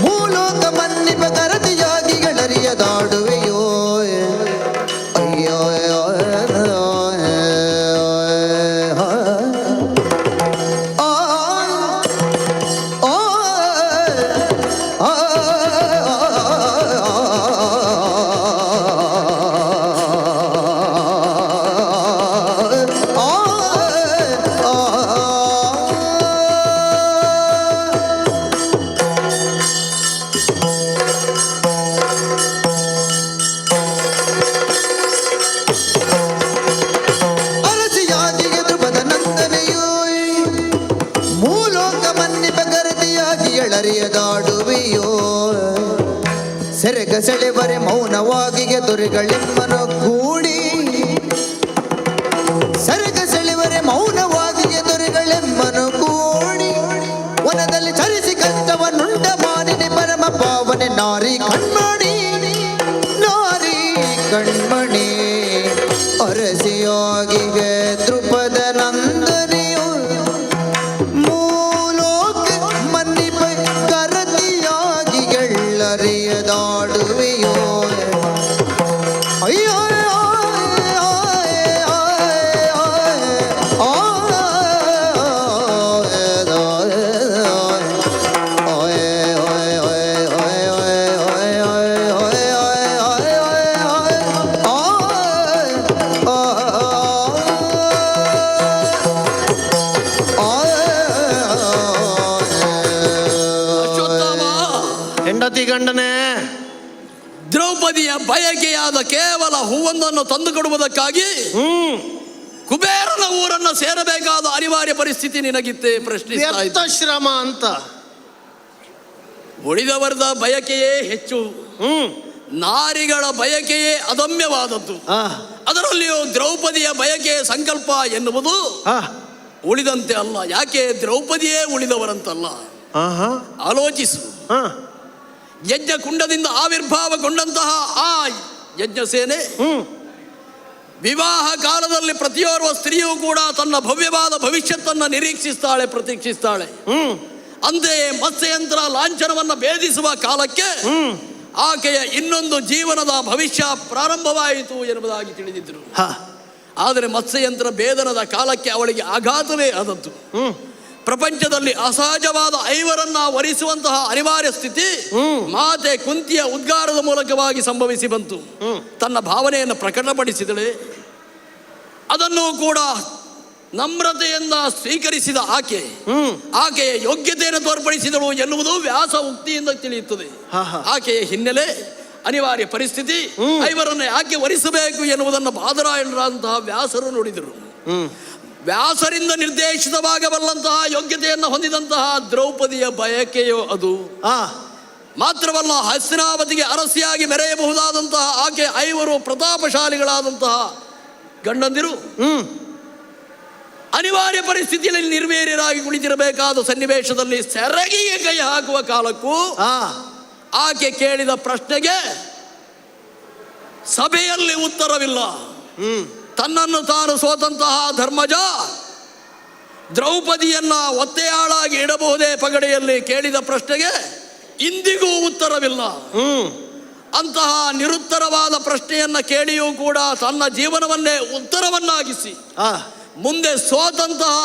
ಮೂಲೋಕ ಮನ್ನಿಪ ಗರತಿಯಾಗಿಗಳರಿಯದಾಡುವೆಯೋ. ಅಯ್ಯೋ ಸೆರೆಗ ಸೆಳೆವರೆ ಮೌನವಾಗಿಗೆ ದೊರೆಗಳೆಮ್ಮನ ಕೂಡಿ, ಸೆರೆಗ ಸೆಳೆವರೆ ಮೌನವಾಗಿಗೆ ದೊರೆಗಳೆಮ್ಮನ ಕೂಡಿ, ವನದಲ್ಲಿ ಚರಿಸಿ ಕಷ್ಟವನ್ನುಂಡ ಮಾನಿನಿ ಪರಮ ಪಾವನೆ ನಾರಿ ಕಣ್ಮಣಿ, ನಾರಿ ಕಣ್ಮಣಿ. ಅರಸಿಯಾಗಿಗೆ ದ್ರುಪದ ನಂದನೆಯು ಮೂಲೋಕ ಮನ್ನಿಪ ಗರತಿಯಾಗಿಗಳರಿಯದಾಡುವೆಯೋ. ಅಯ್ಯೋ ಹೆಂಡತಿ ಗಂಡನೇ, ದ್ರೌಪದಿಯ ಬಯಕೆಯಾದ ಕೇವಲ ಹೂವೊಂದನ್ನು ತಂದು ಕೊಡುವುದಕ್ಕಾಗಿ ಕುಬೇರನ ಊರನ್ನು ಸೇರಬೇಕಾದ ಅನಿವಾರ್ಯ ಪರಿಸ್ಥಿತಿ ನಿನಗಿತ್ತೆ. ಪ್ರಶ್ನೆ ಶ್ರಮ ಅಂತ ಉಳಿದವರದ ಬಯಕೆಯೇ ಹೆಚ್ಚು, ನಾರಿಗಳ ಬಯಕೆಯೇ ಅದಮ್ಯವಾದದ್ದು. ಅದರಲ್ಲಿಯೂ ದ್ರೌಪದಿಯ ಬಯಕೆಯ ಸಂಕಲ್ಪ ಎನ್ನುವುದು ಉಳಿದಂತೆ ಅಲ್ಲ. ಯಾಕೆ ದ್ರೌಪದಿಯೇ ಉಳಿದವರಂತಲ್ಲ, ಆಲೋಚಿಸು. ಯಜ್ಞ ಕುಂಡದಿಂದ ಆವಿರ್ಭಾವಗೊಂಡಂತಹ ಆ ಯಜ್ಞ ಸೇನೆ ವಿವಾಹ ಕಾಲದಲ್ಲಿ ಪ್ರತಿಯೋರ್ವ ಸ್ತ್ರೀಯೂ ಕೂಡ ತನ್ನ ಭವ್ಯವಾದ ಭವಿಷ್ಯತ್ತನ್ನು ನಿರೀಕ್ಷಿಸ್ತಾಳೆ, ಪ್ರತೀಕ್ಷಿಸ್ತಾಳೆ. ಅಂತೆಯೇ ಮತ್ಸ್ಯಯಂತ್ರ ಲಾಂಛನವನ್ನು ಭೇದಿಸುವ ಕಾಲಕ್ಕೆ ಆಕೆಯ ಇನ್ನೊಂದು ಜೀವನದ ಭವಿಷ್ಯ ಪ್ರಾರಂಭವಾಯಿತು ಎನ್ನುವುದಾಗಿ ತಿಳಿದಿದ್ದರು. ಆದರೆ ಮತ್ಸ್ಯಯಂತ್ರ ಭೇದನದ ಕಾಲಕ್ಕೆ ಅವಳಿಗೆ ಆಘಾತವೇ ಆದದ್ದು. ಪ್ರಪಂಚದಲ್ಲಿ ಅಸಹಜವಾದ ಐವರನ್ನ ವರಿಸುವಂತಹ ಅನಿವಾರ್ಯ ಸ್ಥಿತಿ ಮಾತೆ ಕುಂತಿಯ ಉದ್ಗಾರದ ಮೂಲಕವಾಗಿ ಸಂಭವಿಸಿ ಬಂತು. ತನ್ನ ಭಾವನೆಯನ್ನು ಪ್ರಕಟಪಡಿಸಿದಳೆ. ಅದನ್ನು ಕೂಡ ನಮ್ರತೆಯಿಂದ ಸ್ವೀಕರಿಸಿದ ಆಕೆಯ ಯೋಗ್ಯತೆಯನ್ನು ತೋರ್ಪಡಿಸಿದಳು ಎನ್ನುವುದು ವ್ಯಾಸ ಉಕ್ತಿಯಿಂದ ತಿಳಿಯುತ್ತದೆ. ಆಕೆಯ ಹಿನ್ನೆಲೆ, ಅನಿವಾರ್ಯ ಪರಿಸ್ಥಿತಿ, ಐವರನ್ನು ಯಾಕೆ ವರಿಸಬೇಕು ಎನ್ನುವುದನ್ನು ಬಾದರಾಯಣರಾದಂತಹ ವ್ಯಾಸರು ನುಡಿದರು. ವ್ಯಾಸರಿಂದ ನಿರ್ದೇಶಿತವಾಗಬಲ್ಲಂತಹ ಯೋಗ್ಯತೆಯನ್ನು ಹೊಂದಿದಂತಹ ದ್ರೌಪದಿಯ ಬಯಕೆಯೋ ಅದು. ಮಾತ್ರವಲ್ಲ, ಹಸ್ತಿನಾವತಿಗೆ ಅರಸಿಯಾಗಿ ಮೆರೆಯಬಹುದಾದಂತಹ ಆಕೆ ಐವರು ಪ್ರತಾಪಶಾಲಿಗಳಾದಂತಹ ಗಂಡಂದಿರು ಅನಿವಾರ್ಯ ಪರಿಸ್ಥಿತಿಯಲ್ಲಿ ನಿರ್ವೀರ್ಯರಾಗಿ ಕುಳಿತಿರಬೇಕಾದ ಸನ್ನಿವೇಶದಲ್ಲಿ ಸೆರಗಿಗೆ ಕೈ ಹಾಕುವ ಕಾಲಕ್ಕೂ ಆಕೆ ಕೇಳಿದ ಪ್ರಶ್ನೆಗೆ ಸಭೆಯಲ್ಲಿ ಉತ್ತರವಿಲ್ಲ. ತನ್ನನ್ನು ತಾನು ಸೋತಂತಹ ಧರ್ಮಜ ದ್ರೌಪದಿಯನ್ನ ಒತ್ತೆಯಾಳಾಗಿ ಇಡಬಹುದೇ ಪಗಡೆಯಲ್ಲಿ ಕೇಳಿದ ಪ್ರಶ್ನೆಗೆ ಇಂದಿಗೂ ಉತ್ತರವಿಲ್ಲ. ಅಂತಹ ನಿರುತ್ತರವಾದ ಪ್ರಶ್ನೆಯನ್ನ ಕೇಳಿಯೂ ಕೂಡ ತನ್ನ ಜೀವನವನ್ನೇ ಉತ್ತರವನ್ನಾಗಿಸಿ ಮುಂದೆ ಸೋತಂತಹ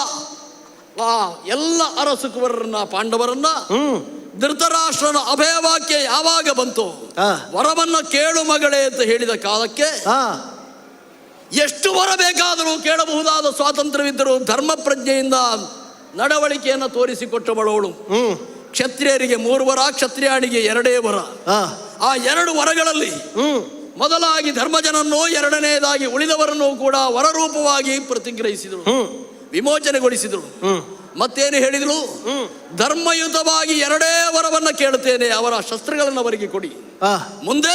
ಎಲ್ಲ ಅರಸುಕುವರನ್ನ, ಪಾಂಡವರನ್ನ, ಧೃತರಾಷ್ಟ್ರನ ಅಭಯವಾಕ್ಯ ಯಾವಾಗ ಬಂತು, ವರವನ್ನ ಕೇಳು ಮಗಳೇ ಅಂತ ಹೇಳಿದ ಕಾಲಕ್ಕೆ ಎಷ್ಟು ವರ ಬೇಕಾದರೂ ಕೇಳಬಹುದಾದ ಸ್ವಾತಂತ್ರ್ಯವಿದ್ದರೂ ಧರ್ಮ ಪ್ರಜ್ಞೆಯಿಂದ ನಡವಳಿಕೆಯನ್ನು ತೋರಿಸಿಕೊಟ್ಟವಳವಳು. ಕ್ಷತ್ರಿಯರಿಗೆ 3 ವರ, ಕ್ಷತ್ರಿಯಾಣಿಗೆ 2 ವರ. ಆ 2 ವರಗಳಲ್ಲಿ ಮೊದಲಾಗಿ ಧರ್ಮಜನನ್ನು, ಎರಡನೆಯದಾಗಿ ಉಳಿದವರನ್ನು ಕೂಡ ವರರೂಪವಾಗಿ ಪ್ರತಿಗ್ರಹಿಸಿದಳು, ವಿಮೋಚನೆಗೊಳಿಸಿದಳು. ಮತ್ತೇನು ಹೇಳಿದಳು? ಧರ್ಮಯುತವಾಗಿ 2 ವರವನ್ನು ಕೇಳುತ್ತೇನೆ, ಅವರ ಶಸ್ತ್ರಗಳನ್ನು ಅವರಿಗೆ ಕೊಡಿ. ಮುಂದೆ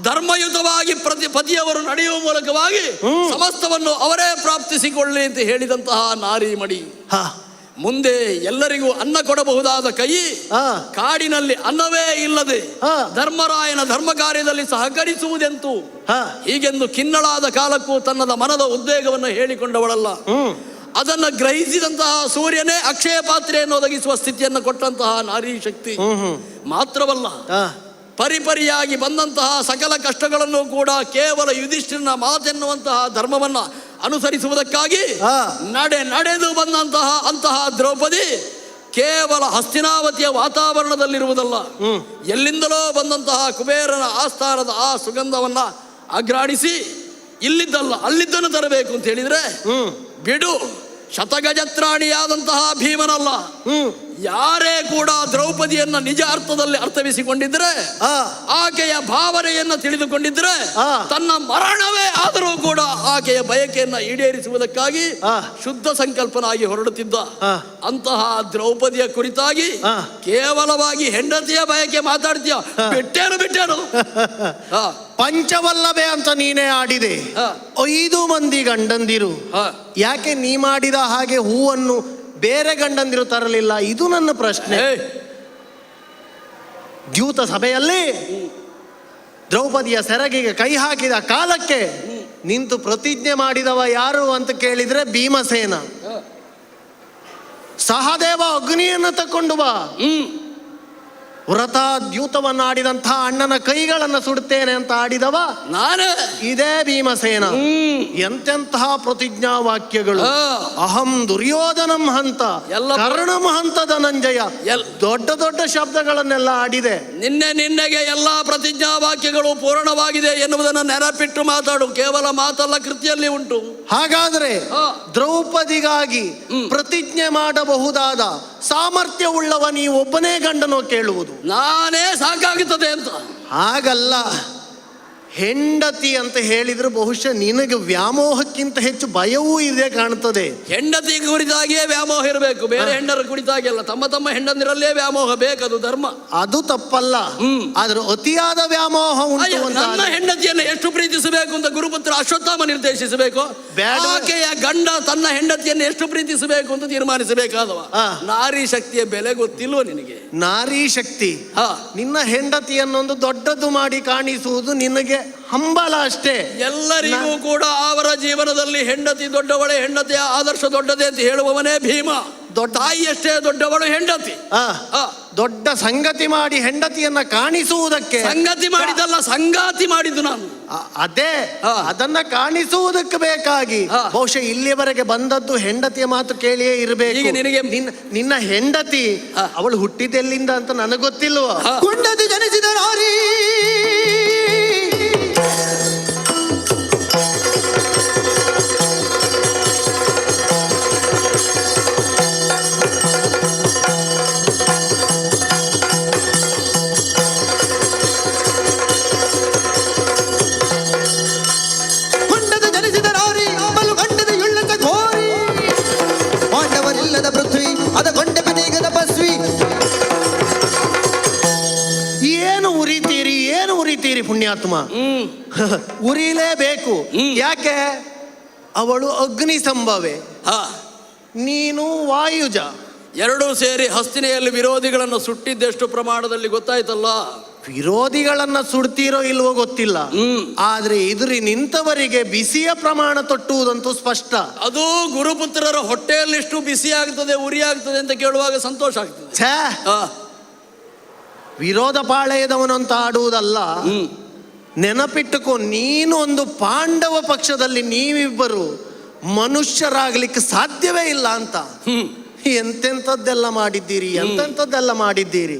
ಧರ್ಮಯುತವಾಗಿ ಪತಿಯವರು ನಡೆಯುವ ಮೂಲಕವಾಗಿ ಸಮಸ್ತವನ್ನು ಅವರೇ ಪ್ರಾಪ್ತಿಸಿಕೊಳ್ಳಿ ಅಂತ ಹೇಳಿದಂತಹ ನಾರಿಮಣಿ. ಮುಂದೆ ಎಲ್ಲರಿಗೂ ಅನ್ನ ಕೊಡಬಹುದಾದ ಕೈ, ಕಾಡಿನಲ್ಲಿ ಅನ್ನವೇ ಇಲ್ಲದೆ ಧರ್ಮರಾಯನ ಧರ್ಮ ಕಾರ್ಯದಲ್ಲಿ ಸಹಕರಿಸುವುದೆಂತು ಹೀಗೆಂದು ಖಿನ್ನಳಾದ ಕಾಲಕ್ಕೂ ತನ್ನದ ಮನದ ಉದ್ವೇಗವನ್ನು ಹೇಳಿಕೊಂಡವಳಲ್ಲ. ಅದನ್ನು ಗ್ರಹಿಸಿದಂತಹ ಸೂರ್ಯನೇ ಅಕ್ಷಯ ಪಾತ್ರೆಯನ್ನು ಒದಗಿಸುವ ಸ್ಥಿತಿಯನ್ನು ಕೊಟ್ಟಂತಹ ನಾರಿ ಶಕ್ತಿ ಮಾತ್ರವಲ್ಲ, ಪರಿಪರಿಯಾಗಿ ಬಂದಂತಹ ಸಕಲ ಕಷ್ಟಗಳನ್ನು ಕೂಡ ಕೇವಲ ಯುಧಿಷ್ಠಿರನ ಮಾತೆನ್ನುವಂತಹ ಧರ್ಮವನ್ನ ಅನುಸರಿಸುವುದಕ್ಕಾಗಿ ನಡೆದು ಅಂತಹ ದ್ರೌಪದಿ ಕೇವಲ ಹಸ್ತಿನಾವತಿಯ ವಾತಾವರಣದಲ್ಲಿರುವುದಲ್ಲ, ಎಲ್ಲಿಂದಲೋ ಬಂದಂತಹ ಕುಬೇರನ ಆಸ್ಥಾನದ ಆ ಸುಗಂಧವನ್ನ ಅಗ್ರಾಣಿಸಿ ಇಲ್ಲಿದ್ದಲ್ಲ ಅಲ್ಲಿದ್ದನ್ನು ತರಬೇಕು ಅಂತ ಹೇಳಿದ್ರೆ ಬಿಡು. ಶತಗಜತ್ರಾಣಿಯಾದಂತಹ ಭೀಮನಲ್ಲ, ಯಾರೇ ಕೂಡ ದ್ರೌಪದಿಯನ್ನ ನಿಜ ಅರ್ಥದಲ್ಲಿ ಅರ್ಥವಿಸಿಕೊಂಡಿದ್ರೆ, ಆಕೆಯ ಭಾವನೆಯನ್ನ ತಿಳಿದುಕೊಂಡಿದ್ರೆ, ತನ್ನ ಮರಣವೇ ಆದರೂ ಕೂಡ ಆಕೆಯ ಬಯಕೆಯನ್ನ ಈಡೇರಿಸುವುದಕ್ಕಾಗಿ ಶುದ್ಧ ಸಂಕಲ್ಪನಾಗಿ ಹೊರಡುತ್ತಿದ್ದ ಅಂತಹ ದ್ರೌಪದಿಯ ಕುರಿತಾಗಿ ಕೇವಲವಾಗಿ ಹೆಂಡತಿಯ ಬಯಕೆ ಮಾತಾಡ್ತೀಯ? ಬಿಟ್ಟೇನು ಪಂಚವಲ್ಲವೇ ಅಂತ ನೀನೇ ಆಡಿದೆ. 5 ಮಂದಿ ಗಂಡಂದಿರು, ಯಾಕೆ ನೀ ಮಾಡಿದ ಹಾಗೆ ಹೂವನ್ನು ಬೇರೆ ಗಂಡಂದಿರು ತರಲಿಲ್ಲ? ಇದು ನನ್ನ ಪ್ರಶ್ನೆ. ದ್ಯೂತ ಸಭೆಯಲ್ಲಿ ದ್ರೌಪದಿಯ ಸೆರಗಿಗೆ ಕೈ ಹಾಕಿದ ಕಾಲಕ್ಕೆ ನಿಂತು ಪ್ರತಿಜ್ಞೆ ಮಾಡಿದವ ಯಾರು ಅಂತ ಕೇಳಿದ್ರೆ ಭೀಮಸೇನ. ಸಹದೇವ ಅಗ್ನಿಯನ್ನು ತಕೊಂಡು ಬಾ, ವ್ರತ ದ್ಯೂತವನ್ನು ಆಡಿದಂತಹ ಅಣ್ಣನ ಕೈಗಳನ್ನು ಸುಡುತ್ತೇನೆ ಅಂತ ಆಡಿದವ ನಾನೇ, ಇದೇ ಭೀಮಸೇನ. ಎಂತೆಂತಹ ಪ್ರತಿಜ್ಞಾ ವಾಕ್ಯಗಳು! ಅಹಂ ದುರ್ಯೋಧನಂ ಹಂತ, ಕರ್ಣಂ ಹಂತ ಧನಂಜಯ, ದೊಡ್ಡ ದೊಡ್ಡ ಶಬ್ದಗಳನ್ನೆಲ್ಲ ಆಡಿದೆ. ನಿನ್ನೆಗೆ ಎಲ್ಲಾ ಪ್ರತಿಜ್ಞಾ ವಾಕ್ಯಗಳು ಪೂರ್ಣವಾಗಿದೆ ಎನ್ನುವುದನ್ನು ನೆನಪಿಟ್ಟು ಮಾತಾಡು. ಕೇವಲ ಮಾತಲ್ಲ, ಕೃತಿಯಲ್ಲಿ ಉಂಟು. ಹಾಗಾದ್ರೆ ದ್ರೌಪದಿಗಾಗಿ ಪ್ರತಿಜ್ಞೆ ಮಾಡಬಹುದಾದ ಸಾಮರ್ಥ್ಯವುಳ್ಳವ ನೀವೊಬ್ಬನೇ ಗಂಡನೋ ಕೇಳುವುದು? ನಾನೇ ಸಾಕಾಗುತ್ತದೆ ಅಂತ. ಹಾಗಲ್ಲ, ಹೆಂಡತಿ ಅಂತ ಹೇಳಿದ್ರೆ ಬಹುಶಃ ನಿನಗೆ ವ್ಯಾಮೋಹಕ್ಕಿಂತ ಹೆಚ್ಚು ಭಯವೂ ಇದೆ ಕಾಣುತ್ತದೆ. ಹೆಂಡತಿ ಕುರಿತಾಗಿಯೇ ವ್ಯಾಮೋಹ ಇರಬೇಕು, ಬೇರೆ ಹೆಂಡರ ಕುರಿತಾಗಿ ಅಲ್ಲ. ತಮ್ಮ ಹೆಂಡಂದಿರಲ್ಲೇ ವ್ಯಾಮೋಹ ಬೇಕದು ಧರ್ಮ. ಅದು ತಪ್ಪಲ್ಲ, ಆದ್ರೆ ಅತಿಯಾದ ವ್ಯಾಮೋಹ ಉಂಟು. ನನ್ನ ಹೆಂಡತಿಯನ್ನು ಎಷ್ಟು ಪ್ರೀತಿಸಬೇಕು ಅಂತ ಗುರುಪುತ್ರ ಅಶ್ವತ್ಥಾಮ ನಿರ್ದೇಶಿಸಬೇಕು. ಆಕೆಯ ಗಂಡ ತನ್ನ ಹೆಂಡತಿಯನ್ನು ಎಷ್ಟು ಪ್ರೀತಿಸಬೇಕು ಅಂತ ತೀರ್ಮಾನಿಸಬೇಕಾದವ. ನಾರಿ ಶಕ್ತಿಯ ಬೆಲೆ ಗೊತ್ತಿಲ್ವ ನಿನಗೆ? ನಾರಿ ಶಕ್ತಿ ನಿನ್ನ ಹೆಂಡತಿಯನ್ನೊಂದು ದೊಡ್ಡದು ಮಾಡಿ ಕಾಣಿಸುವುದು ನಿನಗೆ ಹಂಬಲ ಅಷ್ಟೇ. ಎಲ್ಲರಿಗೂ ಕೂಡ ಅವರ ಜೀವನದಲ್ಲಿ ಹೆಂಡತಿ ದೊಡ್ಡವಳೆ, ಹೆಂಡತಿಯ ಆದರ್ಶ ದೊಡ್ಡದೆ ಅಂತ ಹೇಳುವವನೇ ಭೀಮ. ತಾಯಿಯಷ್ಟೇ ದೊಡ್ಡವಳು ಹೆಂಡತಿ. ದೊಡ್ಡ ಸಂಗತಿ ಮಾಡಿ ಹೆಂಡತಿಯನ್ನ ಕಾಣಿಸುವುದಕ್ಕೆ. ಸಂಗತಿ ಮಾಡಿದಲ್ಲ, ಸಂಗಾತಿ ಮಾಡಿದ್ದು ನಾನು. ಅದೇ ಅದನ್ನ ಕಾಣಿಸುವುದಕ್ಕೆ ಬೇಕಾಗಿ ಬಹುಶಃ ಇಲ್ಲಿಯವರೆಗೆ ಬಂದದ್ದು ಹೆಂಡತಿಯ ಮಾತು ಕೇಳಿಯೇ ಇರಬೇಕು. ನಿನಗೆ ನಿನ್ನ ಹೆಂಡತಿ ಅವಳು ಹುಟ್ಟಿದೆಲ್ಲಿಂದ ಅಂತ ನನಗೆ ಗೊತ್ತಿಲ್ವ? ಕುಂಡದಿ ಜನಿಸಿದ ನಾರಿ ಪುಣ್ಯಾತ್ಮ. ಉರಿಲೇಬೇಕು. ಯಾಕೆ? ಅವಳು ಅಗ್ನಿ ಸಂಭವೆ, ನೀನು ವಾಯುಜ. ಎರಡೂ ಸೇರಿ ಹಸ್ತಿನೆಯಲ್ಲಿ ವಿರೋಧಿಗಳನ್ನು ಸುಟ್ಟಿದ್ದೆಷ್ಟು ಪ್ರಮಾಣದಲ್ಲಿ ಗೊತ್ತಾಯ್ತಲ್ಲ? ವಿರೋಧಿಗಳನ್ನ ಸುಡ್ತೀರೋ ಇಲ್ವೋ ಗೊತ್ತಿಲ್ಲ, ಆದ್ರೆ ಎದುರಿ ನಿಂತವರಿಗೆ ಬಿಸಿಯ ಪ್ರಮಾಣ ತೊಟ್ಟುವುದಂತೂ ಸ್ಪಷ್ಟ. ಅದು ಗುರುಪುತ್ರರ ಹೊಟ್ಟೆಯಲ್ಲಿಷ್ಟು ಬಿಸಿ ಆಗ್ತದೆ, ಉರಿ ಆಗ್ತದೆ ಅಂತ ಕೇಳುವಾಗ ಸಂತೋಷ ಆಗ್ತದೆ. ವಿರೋಧ ಪಾಳೆಯದವನಂತ ಆಡುವುದಲ್ಲ. ನೆನಪಿಟ್ಟುಕೋ, ನೀನು ಒಂದು ಪಾಂಡವ ಪಕ್ಷದಲ್ಲಿ ನೀವಿಬ್ಬರು ಮನುಷ್ಯರಾಗ್ಲಿಕ್ಕೆ ಸಾಧ್ಯವೇ ಇಲ್ಲ ಅಂತ. ಎಂತೆಂಥದ್ದೆಲ್ಲ ಮಾಡಿದ್ದೀರಿ, ಎಂತೆಂಥದ್ದೆಲ್ಲ ಮಾಡಿದ್ದೀರಿ.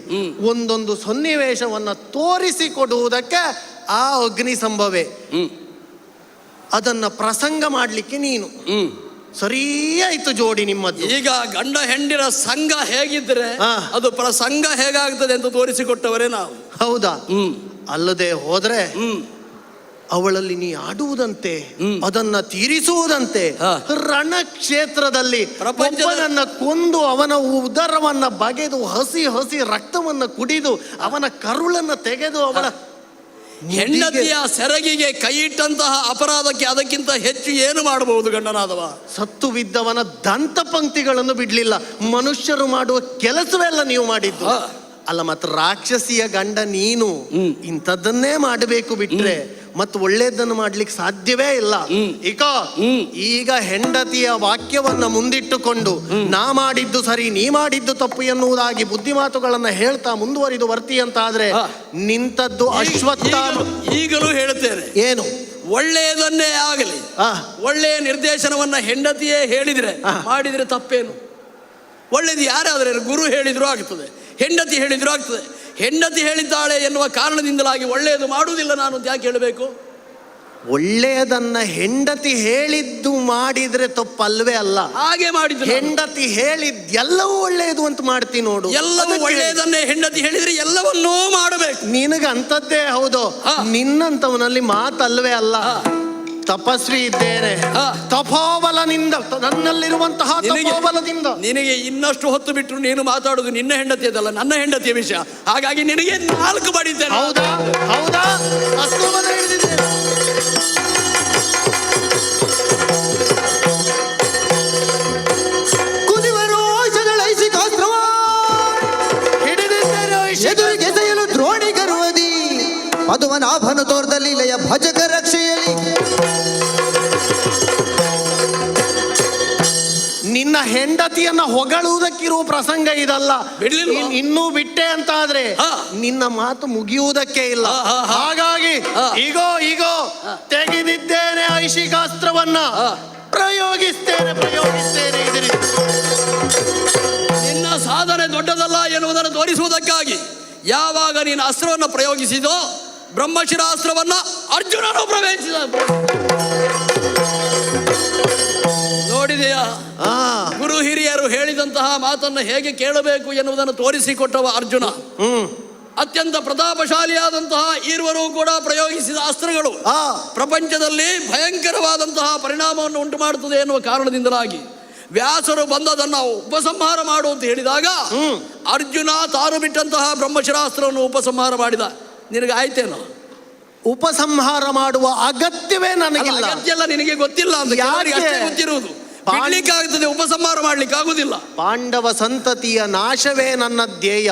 ಒಂದೊಂದು ಸನ್ನಿವೇಶವನ್ನ ತೋರಿಸಿಕೊಡುವುದಕ್ಕೆ ಆ ಅಗ್ನಿ ಸಂಭವೆ. ಅದನ್ನ ಪ್ರಸಂಗ ಮಾಡ್ಲಿಕ್ಕೆ ನೀನು ಸರಿಯಾಯ್ತು ಜೋಡಿ ನಿಮ್ಮದು. ಈಗ ಗಂಡ ಹೆಂಡಿರ ಸಂಘ ಹೇಗಿದ್ರೆ ಅದು ಪ್ರಸಂಗ ಹೇಗಾಗ್ತದೆ ಅಂತ ತೋರಿಸಿಕೊಟ್ಟವರೇ ನಾವು. ಹೌದಾ? ಅಲ್ಲದೆ ಹೋದ್ರೆ ಅವಳಲ್ಲಿ ನೀ ಆಡುವುದಂತೆ, ಅದನ್ನ ತೀರಿಸುವುದಂತೆ. ರಣಕ್ಷೇತ್ರದಲ್ಲಿ ಒಬ್ಬನನ್ನ ಕೊಂದು ಅವನ ಉದರವನ್ನ ಬಗೆದು ಹಸಿ ಹಸಿ ರಕ್ತವನ್ನ ಕುಡಿದು ಅವನ ಕರುಳನ್ನ ತೆಗೆದು ಅವಳ ಹೆಂಡತಿಯ ಸೆರಗಿಗೆ ಕೈ ಇಟ್ಟಂತಹ ಅಪರಾಧಕ್ಕೆ ಅದಕ್ಕಿಂತ ಹೆಚ್ಚು ಏನು ಮಾಡಬಹುದು ಗಂಡನಾದವ? ಸತ್ತು ಬಿದ್ದವನ ದಂತ ಪಂಕ್ತಿಗಳನ್ನು ಬಿಡ್ಲಿಲ್ಲ. ಮನುಷ್ಯರು ಮಾಡುವ ಕೆಲಸವೆಲ್ಲ ನೀವು ಮಾಡಿದ್ದು ಅಲ್ಲ. ಮತ್ತು ರಾಕ್ಷಸಿಯ ಗಂಡ ನೀನು ಇಂಥದ್ದನ್ನೇ ಮಾಡಬೇಕು ಬಿಟ್ರೆ ಮತ್ತು ಒಳ್ಳೇದನ್ನು ಮಾಡ್ಲಿಕ್ಕೆ ಸಾಧ್ಯವೇ ಇಲ್ಲ. ಈಗ ಹೆಂಡತಿಯ ವಾಕ್ಯವನ್ನ ಮುಂದಿಟ್ಟುಕೊಂಡು ನಾ ಮಾಡಿದ್ದು ಸರಿ ನೀ ಮಾಡಿದ್ದು ತಪ್ಪು ಎನ್ನುವುದಾಗಿ ಬುದ್ಧಿ ಮಾತುಗಳನ್ನ ಹೇಳ್ತಾ ಮುಂದುವರಿದು ಬರ್ತಿ ಅಂತ ಆದ್ರೆ ನಿಂತದ್ದು ಅಶ್ವತ್ಥಾಮ. ಈಗಲೂ ಹೇಳುತ್ತೇನೆ, ಏನು ಒಳ್ಳೆಯದನ್ನೇ ಆಗಲಿ, ಒಳ್ಳೆಯ ನಿರ್ದೇಶನವನ್ನ ಹೆಂಡತಿಯೇ ಹೇಳಿದ್ರೆ ಮಾಡಿದ್ರೆ ತಪ್ಪೇನು? ಒಳ್ಳೇದು ಯಾರಾದ್ರೆ ಗುರು ಹೇಳಿದ್ರು ಆಗ್ತದೆ, ಹೆಂಡತಿ ಹೇಳಿದ್ರು ಆಗ್ತದೆ. ಹೆಂಡತಿ ಹೇಳಿದ್ದಾಳೆ ಎನ್ನುವ ಕಾರಣದಿಂದಲಾಗಿ ಒಳ್ಳೆಯದು ಮಾಡುವುದಿಲ್ಲ ನಾನು ಅಂತ ಯಾಕೆ ಹೇಳಬೇಕು? ಒಳ್ಳೆಯದನ್ನ ಹೆಂಡತಿ ಹೇಳಿದ್ದು ಮಾಡಿದ್ರೆ ತಪ್ಪಲ್ವೇ ಅಲ್ಲ. ಹಾಗೆ ಮಾಡಿದ್ರು. ಹೆಂಡತಿ ಹೇಳಿದ್ದೆಲ್ಲವೂ ಒಳ್ಳೆಯದು ಅಂತ ಮಾಡ್ತೀನಿ ನೋಡು. ಎಲ್ಲವೂ ಒಳ್ಳೆಯದನ್ನೇ ಹೆಂಡತಿ ಹೇಳಿದ್ರೆ ಎಲ್ಲವನ್ನೂ ಮಾಡಬೇಕು. ನಿನಗೆ ಅಂತದ್ದೇ ಹೌದು, ನಿನ್ನಂತವನಲ್ಲಿ ಮಾತಲ್ವೇ ಅಲ್ಲ. ತಪಸ್ವಿ ಇದ್ದೇನೆ, ತಪೋಬಲನಿಂದ ನನ್ನಲ್ಲಿರುವಂತಹ ತಪೋಬಲದಿಂದ ನಿನಗೆ ಇನ್ನಷ್ಟು ಹೊತ್ತು ಬಿಟ್ಟರು ನೀನು ಮಾತಾಡುದು ನಿನ್ನ ಹೆಂಡತಿಯದಲ್ಲ, ನನ್ನ ಹೆಂಡತಿಯ ವಿಷಯ. ಹಾಗಾಗಿ ನಿನಗೆ 4 ಬಡಿದ್ದೇನೆ. ಹೌದಾ ಹೌದಾ? ಅಷ್ಟು ಬಲ ಹಿಡಿದಿದ್ದೇನೆ. ಕುದಿವರು ಔಷಧಳೈಸಿ ಕಾಸ್ತ್ರವ ಹಿಡಿದಿದ್ದೇನೆ. ಎದುರಿಗೆಸೆಯಲು ದ್ರೋಣಿಗರುವದಿ ಮಧುವನಾಭನು ತೋರ್ದಲ್ಲಿ ಲಯ ಭಜಕ ರಕ್ಷೆಯಲಿ. ನಿನ್ನ ಹೆಂಡತಿಯನ್ನ ಹೊಗಳುವುದಕ್ಕಿರುವ ಪ್ರಸಂಗ ಇದಲ್ಲ. ಇನ್ನೂ ಬಿಟ್ಟೆ ಅಂತ ಆದ್ರೆ ನಿನ್ನ ಮಾತು ಮುಗಿಯುವುದಕ್ಕೆ ಇಲ್ಲ. ಹಾಗಾಗಿ ಈಗೋ ತೆಗೆದಿದ್ದೇನೆ ಐಶಿಕಾಸ್ತ್ರವನ್ನ, ಪ್ರಯೋಗಿಸ್ತೇನೆ. ನಿನ್ನ ಸಾಧನೆ ದೊಡ್ಡದಲ್ಲ ಎನ್ನುವುದನ್ನು ತೋರಿಸುವುದಕ್ಕಾಗಿ ಯಾವಾಗ ನೀನು ಅಸ್ತ್ರವನ್ನು ಪ್ರಯೋಗಿಸಿದೋ ಬ್ರಹ್ಮಶಿರಾಸ್ತ್ರವನ್ನ ಅರ್ಜುನನು ಪ್ರವೇಶಿಸಿದ. ನೋಡಿದೆಯಾ? ಗುರು ಹಿರಿಯರು ಹೇಳಿದಂತಹ ಮಾತನ್ನು ಹೇಗೆ ಕೇಳಬೇಕು ಎನ್ನುವುದನ್ನು ತೋರಿಸಿಕೊಟ್ಟವ ಅರ್ಜುನ. ಅತ್ಯಂತ ಪ್ರತಾಪಶಾಲಿಯಾದಂತಹ ಈರ್ವರು ಕೂಡ ಪ್ರಯೋಗಿಸಿದ ಅಸ್ತ್ರಗಳು ಪ್ರಪಂಚದಲ್ಲಿ ಭಯಂಕರವಾದಂತಹ ಪರಿಣಾಮವನ್ನು ಉಂಟು ಮಾಡುತ್ತದೆ ಎನ್ನುವ ಕಾರಣದಿಂದಲಾಗಿ ವ್ಯಾಸರು ಬಂದದನ್ನು ಉಪಸಂಹಾರ ಮಾಡು ಅಂತ ಹೇಳಿದಾಗ ಅರ್ಜುನ ತಾನು ಬಿಟ್ಟಂತಹ ಬ್ರಹ್ಮಶಿರಾಸ್ತ್ರವನ್ನು ಉಪಸಂಹಾರ ಮಾಡಿದ. ನಿನಗೆ ಆಯ್ತೇನೋ? ಉಪಸಂಹಾರ ಮಾಡುವ ಅಗತ್ಯವೇ ನನಗಿಲ್ಲ. ಅಗತ್ಯ ಎಲ್ಲ ನಿನಗೆ ಗೊತ್ತಿಲ್ಲ ಅಂತ ಅಷ್ಟೇ ಗೊತ್ತಿರುವುದು. ಆಗ್ತದೆ, ಉಪಸಂಹಾರ ಮಾಡ್ಲಿಕ್ಕೆ ಆಗುದಿಲ್ಲ. ಪಾಂಡವ ಸಂತತಿಯ ನಾಶವೇ ನನ್ನ ಧ್ಯೇಯ.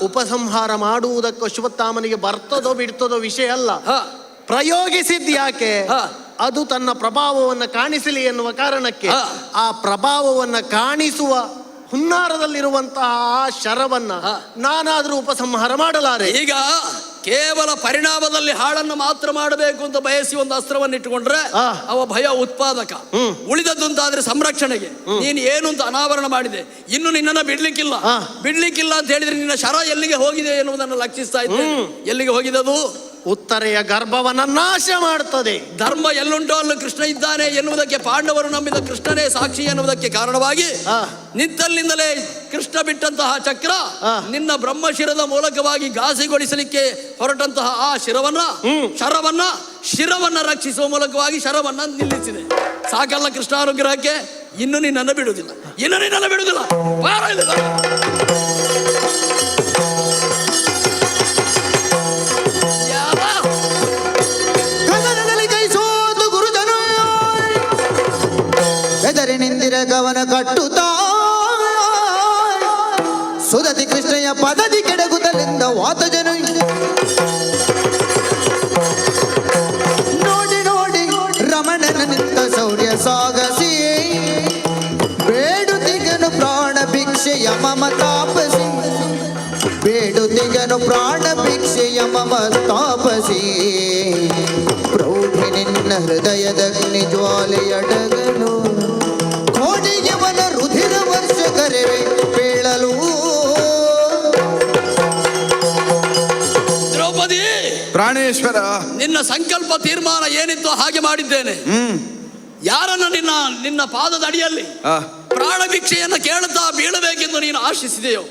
ಉಪಸಂಹಾರ ಮಾಡುವುದಕ್ಕೆ ಅಶ್ವತ್ಥಾಮನಿಗೆ ಬರ್ತದೋ ಬಿಡ್ತದೋ ವಿಷಯ ಅಲ್ಲ. ಪ್ರಯೋಗಿಸಿದ್ ಯಾಕೆ? ಅದು ತನ್ನ ಪ್ರಭಾವವನ್ನು ಕಾಣಿಸಲಿ ಎನ್ನುವ ಕಾರಣಕ್ಕೆ. ಆ ಪ್ರಭಾವವನ್ನು ಕಾಣಿಸುವ ಹುನ್ನಾರದಲ್ಲಿರುವಂತಹ ಆ ಶರವನ್ನ ನಾನಾದ್ರೂ ಉಪಸಂಹಾರ ಮಾಡಲಾರೆ. ಈಗ ಕೇವಲ ಪರಿಣಾಮದಲ್ಲಿ ಹಾಳನ್ನು ಮಾತ್ರ ಮಾಡಬೇಕು ಅಂತ ಬಯಸಿ ಒಂದು ಅಸ್ತ್ರವನ್ನು ಇಟ್ಟುಕೊಂಡ್ರೆ ಅವ ಭಯ ಉತ್ಪಾದಕ. ಉಳಿದದ್ದು ಅಂತಾದ್ರೆ ಸಂರಕ್ಷಣೆಗೆ. ನೀನು ಏನು ಅಂತ ಅನಾವರಣ ಮಾಡಿದೆ, ಇನ್ನು ನಿನ್ನನ್ನು ಬಿಡ್ಲಿಕ್ಕಿಲ್ಲ ಅಂತ ಹೇಳಿದ್ರೆ ನಿನ್ನ ಶರ ಎಲ್ಲಿಗೆ ಹೋಗಿದೆ ಎನ್ನುವುದನ್ನು ಲಕ್ಷಿಸ್ತಾ ಇದ್ದೆ. ಎಲ್ಲಿಗೆ ಹೋಗಿದದು? ಉತ್ತರೆಯ ಗರ್ಭವನ್ನ ನಾಶ ಮಾಡ್ತದೆ. ಧರ್ಮ ಎಲ್ಲುಂಟೋ ಅಲ್ಲೂ ಕೃಷ್ಣ ಇದ್ದಾನೆ ಎನ್ನುವುದಕ್ಕೆ ಪಾಂಡವರು ನಂಬಿದ ಕೃಷ್ಣನೇ ಸಾಕ್ಷಿ ಎನ್ನುವುದಕ್ಕೆ ಕಾರಣವಾಗಿ ನಿಂತಲ್ಲಿಂದಲೇ ಕೃಷ್ಣ ಬಿಟ್ಟಂತಹ ಚಕ್ರ ನಿನ್ನ ಬ್ರಹ್ಮಶಿರದ ಮೂಲಕವಾಗಿ ಘಾಸಿಗೊಳಿಸಲಿಕ್ಕೆ ಹೊರಟಂತಹ ಆ ಶಿರವನ್ನ ರಕ್ಷಿಸುವ ಮೂಲಕವಾಗಿ ಶರವನ್ನ ನಿಲ್ಲಿಸಿದೆ. ಸಾಕಲ್ಲ ಕೃಷ್ಣ ಅನುಗ್ರಹಕ್ಕೆ? ಇನ್ನು ನಿನ್ನನ್ನು ಬಿಡುವುದಿಲ್ಲ. ನಿಂದಿರ ಗವನ ಕಟ್ಟುತ್ತಾ ಸುದತಿ ಕೃಷ್ಣಯ್ಯ ಪದದಿ ಕೆಡಗುತ್ತಲಿಂದ ವಾತಜನು ನೋಡಿ ರಮಣನ ನಿಂತ ಶೌರ್ಯ ಸಾಗಸಿ ಬೇಡುತ್ತಿಗನು ಪ್ರಾಣ ಭಿಕ್ಷೆಯ ಮಮ ತಾಪಸಿ ಬೇಡುತ್ತಿಗನು ಪ್ರಾಣ ಭಿಕ್ಷೆಯ ಮಮ ತಾಪಸಿ ಪ್ರೌಢಿ ನಿನ್ನ ಹೃದಯದಗ್ನಿ ಜ್ವಾಲೆಯಡಗನು ಕೋಡಿಯವನ ರುಧಿರ ವರ್ಷ ಕರೆವೆ ಪೇಳಲು. ದ್ರೌಪದಿ, ಪ್ರಾಣೇಶ್ವರ, ನಿನ್ನ ಸಂಕಲ್ಪ ತೀರ್ಮಾನ ಏನಿತ್ತು ಹಾಗೆ ಮಾಡಿದ್ದೇನೆ. ಯಾರನ್ನು ನಿನ್ನ ಪಾದದ ಅಡಿಯಲ್ಲಿ ಪ್ರಾಣ ಭಿಕ್ಷೆಯನ್ನು ಕೇಳುತ್ತಾ ಬೀಳಬೇಕೆಂದು ನೀನು ಆಶಿಸಿದೆಯೋ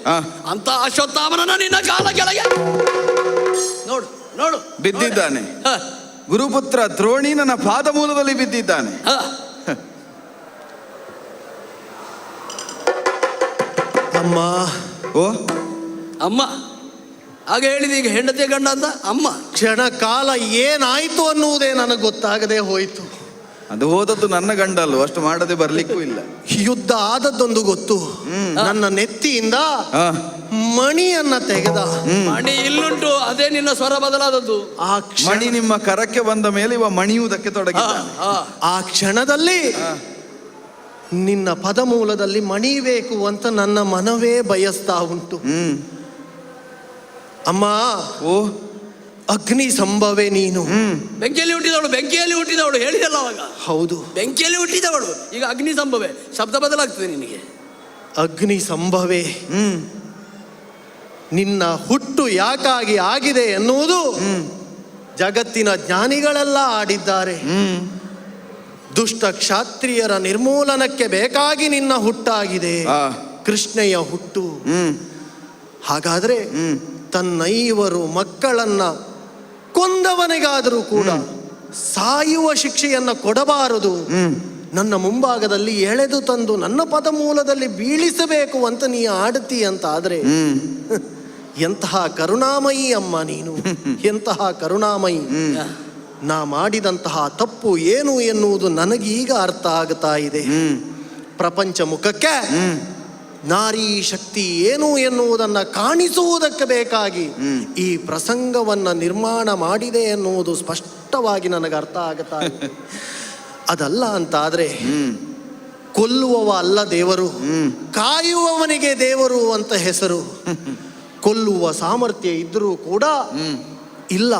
ಅಂತ ಅಶ್ವತ್ಥಾಮನನ್ನ ನಿನ್ನ ಕಾಲ ಕೆಳಗೆ ನೋಡು ಬಿದ್ದಿದ್ದಾನೆ. ಗುರುಪುತ್ರ ದ್ರೋಣಿ ನನ್ನ ಪಾದ ಮೂಲದಲ್ಲಿ ಬಿದ್ದಿದ್ದಾನೆ. ಹಾ, ಅಮ್ಮ. ಓ ಅಮ್ಮ ಹಾಗೆ ಹೇಳಿದ, ಈಗ ಹೆಂಡತಿ ಗಂಡ ಅಂತ ಅಮ್ಮ. ಕ್ಷಣ ಕಾಲ ಏನಾಯ್ತು ಅನ್ನುವುದೇ ನನಗೆ ಗೊತ್ತಾಗದೆ ಹೋಯಿತು. ಅದು ಹೋದದ್ದು ನನ್ನ ಗಂಡ ಅಲ್ವ, ಅಷ್ಟು ಮಾಡದೆ ಬರ್ಲಿಕ್ಕೂ ಇಲ್ಲ. ಯುದ್ಧ ಆದದ್ದೊಂದು ಗೊತ್ತು. ನನ್ನ ನೆತ್ತಿಯಿಂದ ಮಣಿಯನ್ನ ತೆಗೆದ. ಮಣಿ ಇಲ್ಲುಂಟು, ಅದೇ ನಿನ್ನ ಸ್ವರ ಬದಲಾದದ್ದು. ಆ ಮಣಿ ನಿಮ್ಮ ಕರಕ್ಕೆ ಬಂದ ಮೇಲೆ ಇವ ಮಣಿಯುವುದಕ್ಕೆ ತೊಡಗಿದ್ದಾನೆ. ಆ ಕ್ಷಣದಲ್ಲಿ ನಿನ್ನ ಪದಮೂಲದಲ್ಲಿ ಮಣಿಬೇಕು ಅಂತ ನನ್ನ ಮನವೇ ಬಯಸ್ತಾ ಉಂಟು. ಅಮ್ಮ, ಓ ಅಗ್ನಿ ಸಂಭವೆ ನೀನು. ಬೆಂಕಿಯಲ್ಲಿ ಹುಟ್ಟಿದವಳು, ಬೆಂಕಿಯಲ್ಲಿ ಹುಟ್ಟಿದವಳು ಹೇಳಿದಲ್ಲ ಅವಾಗ. ಹೌದು, ಬೆಂಕಿಯಲ್ಲಿ ಹುಟ್ಟಿದವಳು, ಈಗ ಅಗ್ನಿ ಸಂಭವೆ. ಶಬ್ದ ಬದಲಾಗ್ತದೆ ನಿನಗೆ. ಅಗ್ನಿ ಸಂಭವೆ. ನಿನ್ನ ಹುಟ್ಟು ಯಾಕಾಗಿ ಆಗಿದೆ ಎನ್ನುವುದು ಜಗತ್ತಿನ ಜ್ಞಾನಿಗಳೆಲ್ಲ ಆಡಿದ್ದಾರೆ. ದುಷ್ಟ ಕ್ಷಾತ್ರಿಯರ ನಿರ್ಮೂಲನಕ್ಕೆ ಬೇಕಾಗಿ ನಿನ್ನ ಹುಟ್ಟಾಗಿದೆ ಕೃಷ್ಣಯ್ಯ ಹುಟ್ಟು. ಹಾಗಾದ್ರೆ ತನ್ನ 5 ಮಕ್ಕಳನ್ನ ಕೊಂದವನಿಗಾದರೂ ಕೂಡ ಸಾಯುವ ಶಿಕ್ಷೆಯನ್ನ ಕೊಡಬಾರದು. ನನ್ನ ಮುಂಭಾಗದಲ್ಲಿ ಎಳೆದು ತಂದು ನನ್ನ ಪದಮೂಲದಲ್ಲಿ ಬೀಳಿಸಬೇಕು ಅಂತ ನೀ ಆಡ್ತಿ ಅಂತ ಆದ್ರೆ ಎಂತಹ ಕರುಣಾಮಯಿ ಅಮ್ಮ ನೀನು, ಎಂತಹ ಕರುಣಾಮಯಿ. ನಾ ಮಾಡಿದಂತಹ ತಪ್ಪು ಏನು ಎನ್ನುವುದು ನನಗೀಗ ಅರ್ಥ ಆಗ್ತಾ ಇದೆ. ಪ್ರಪಂಚ ಮುಖಕ್ಕೆ ನಾರಿ ಶಕ್ತಿ ಏನು ಎನ್ನುವುದನ್ನು ಕಾಣಿಸುವುದಕ್ಕೆ ಬೇಕಾಗಿ ಈ ಪ್ರಸಂಗವನ್ನು ನಿರ್ಮಾಣ ಮಾಡಿದೆ ಎನ್ನುವುದು ಸ್ಪಷ್ಟವಾಗಿ ನನಗೆ ಅರ್ಥ ಆಗುತ್ತಾ ಇದೆ. ಅದಲ್ಲ ಅಂತಾದ್ರೆ ಕೊಲ್ಲುವವ ಅಲ್ಲ ದೇವರು, ಕಾಯುವವನಿಗೆ ದೇವರು ಅಂತ ಹೆಸರು. ಕೊಲ್ಲುವ ಸಾಮರ್ಥ್ಯ ಇದ್ರೂ ಕೂಡ ಇಲ್ಲ,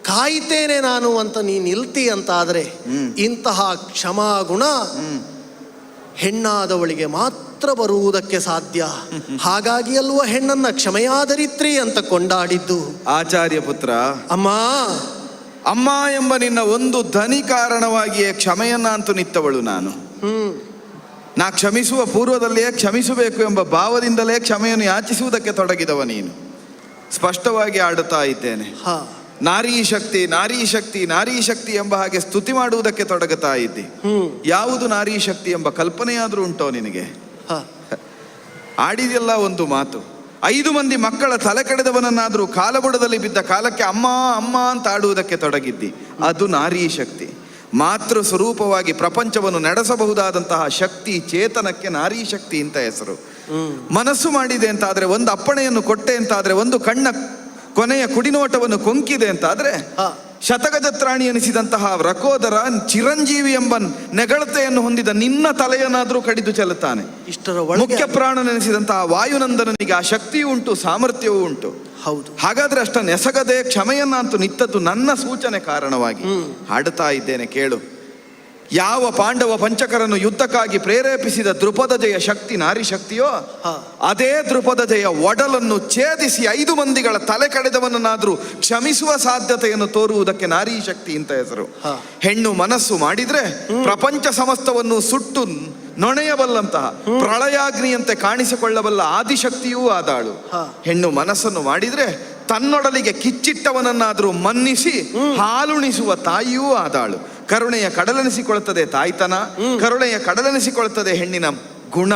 ಕಾಯ್ತೇನೆ ನಾನು ಅಂತ ನೀ ನಿಲ್ತಿ ಅಂತಾದ್ರೆ ಇಂತಹ ಕ್ಷಮಾಗುಣ ಹೆಣ್ಣಾದವಳಿಗೆ ಮಾತ್ರ ಬರುವುದಕ್ಕೆ ಸಾಧ್ಯ. ಹಾಗಾಗಿ ಅಲ್ವ ಹೆಣ್ಣನ್ನ ಕ್ಷಮೆಯಾದರಿತ್ರಿ ಅಂತ ಕೊಂಡಾಡಿದ್ದು. ಆಚಾರ್ಯ ಪುತ್ರ, ಅಮ್ಮ ಅಮ್ಮ ಎಂಬ ನಿನ್ನ ಒಂದು ಧ್ವನಿ ಕಾರಣವಾಗಿಯೇ ಕ್ಷಮೆಯನ್ನ ಅಂತೂ ನಿತ್ತವಳು ನಾನು. ನಾ ಕ್ಷಮಿಸುವ ಪೂರ್ವದಲ್ಲಿಯೇ ಕ್ಷಮಿಸಬೇಕು ಎಂಬ ಭಾವದಿಂದಲೇ ಕ್ಷಮೆಯನ್ನು ಯಾಚಿಸುವುದಕ್ಕೆ ತೊಡಗಿದವ ನೀನು. ಸ್ಪಷ್ಟವಾಗಿ ಆಡುತ್ತಾ ಇದ್ದೇನೆ. ನಾರಿ ಶಕ್ತಿ, ನಾರಿ ಶಕ್ತಿ, ನಾರಿ ಶಕ್ತಿ ಎಂಬ ಹಾಗೆ ಸ್ತುತಿ ಮಾಡುವುದಕ್ಕೆ ತೊಡಗುತ್ತಾ ಇದ್ದಿ. ಯಾವುದು ನಾರಿ ಶಕ್ತಿ ಎಂಬ ಕಲ್ಪನೆಯಾದ್ರೂ ಉಂಟೋ ನಿನಗೆ? ಆಡಿದೆಲ್ಲ ಒಂದು ಮಾತು. 5 ಮಂದಿ ಮಕ್ಕಳ ತಲೆ ಕಡೆದವನನ್ನಾದ್ರೂ ಕಾಲಬುಡದಲ್ಲಿ ಬಿದ್ದ ಕಾಲಕ್ಕೆ ಅಮ್ಮ ಅಮ್ಮ ಅಂತ ಆಡುವುದಕ್ಕೆ ತೊಡಗಿದ್ದಿ. ಅದು ನಾರಿ ಶಕ್ತಿ. ಮಾತೃ ಸ್ವರೂಪವಾಗಿ ಪ್ರಪಂಚವನ್ನು ನಡೆಸಬಹುದಾದಂತಹ ಶಕ್ತಿ, ಚೇತನಕ್ಕೆ ನಾರಿ ಶಕ್ತಿ ಅಂತ ಹೆಸರು. ಮನಸ್ಸು ಮಾಡಿದೆ ಅಂತಾದ್ರೆ, ಒಂದು ಅಪ್ಪಣೆಯನ್ನು ಕೊಟ್ಟೆ ಅಂತಾದ್ರೆ, ಒಂದು ಕಣ್ಣ ಕೊನೆಯ ಕುಡಿನೋಟವನ್ನು ಕೊಂಕಿದೆ ಅಂತಾದ್ರೆ, ಶತಗಜತ್ರಾಣಿ ಎನಿಸಿದಂತಹ ರಕೋದರ ಚಿರಂಜೀವಿ ಎಂಬ ನೆಗಳತೆಯನ್ನು ಹೊಂದಿದ ನಿನ್ನ ತಲೆಯನ್ನಾದ್ರೂ ಕಡಿದು ಚೆಲ್ಲುತ್ತಾನೆ. ಮುಖ್ಯ ಪ್ರಾಣನೆನಿಸಿದಂತಹ ವಾಯುನಂದನನಿಗೆ ಆ ಶಕ್ತಿಯೂ ಉಂಟು, ಸಾಮರ್ಥ್ಯವೂ ಉಂಟು. ಹೌದು. ಹಾಗಾದ್ರೆ ಅಷ್ಟ ನೆಸಗದೆ ಕ್ಷಮೆಯನ್ನಂತೂ ನಿತ್ತದ್ದು ನನ್ನ ಸೂಚನೆ ಕಾರಣವಾಗಿ ಹಾಡುತ್ತಾ ಇದ್ದೇನೆ ಕೇಳು. ಯಾವ ಪಾಂಡವ ಪಂಚಕರನ್ನು ಯುದ್ಧಕ್ಕಾಗಿ ಪ್ರೇರೇಪಿಸಿದ ದ್ರುಪದಜೆಯ ಶಕ್ತಿ ನಾರಿ ಶಕ್ತಿಯೋ, ಅದೇ ದ್ರುಪದಜೆಯ ಒಡಲನ್ನು ಛೇದಿಸಿ 5 ಮಂದಿಗಳ ತಲೆ ಕಡೆದವನನ್ನಾದ್ರೂ ಕ್ಷಮಿಸುವ ಸಾಧ್ಯತೆಯನ್ನು ತೋರುವುದಕ್ಕೆ ನಾರಿ ಶಕ್ತಿ ಅಂತ ಹೆಸರು. ಹೆಣ್ಣು ಮನಸ್ಸು ಮಾಡಿದ್ರೆ ಪ್ರಪಂಚ ಸಮಸ್ತವನ್ನು ಸುಟ್ಟು ನೊಣೆಯಬಲ್ಲಂತಹ ಪ್ರಳಯಾಗ್ನಿಯಂತೆ ಕಾಣಿಸಿಕೊಳ್ಳಬಲ್ಲ ಆದಿಶಕ್ತಿಯೂ ಆದಾಳು. ಹೆಣ್ಣು ಮನಸ್ಸನ್ನು ಮಾಡಿದ್ರೆ ತನ್ನೊಡಲಿಗೆ ಕಿಚ್ಚಿಟ್ಟವನನ್ನಾದ್ರೂ ಮನ್ನಿಸಿ ಹಾಲುಣಿಸುವ ತಾಯಿಯೂ ಆದಾಳು. ಕರುಣೆಯ ಕಡಲೆನಿಸಿಕೊಳ್ಳುತ್ತದೆ ತಾಯ್ತನ, ಕರುಣೆಯ ಕಡಲೆನಿಸಿಕೊಳ್ಳುತ್ತದೆ ಹೆಣ್ಣಿನ ಗುಣ.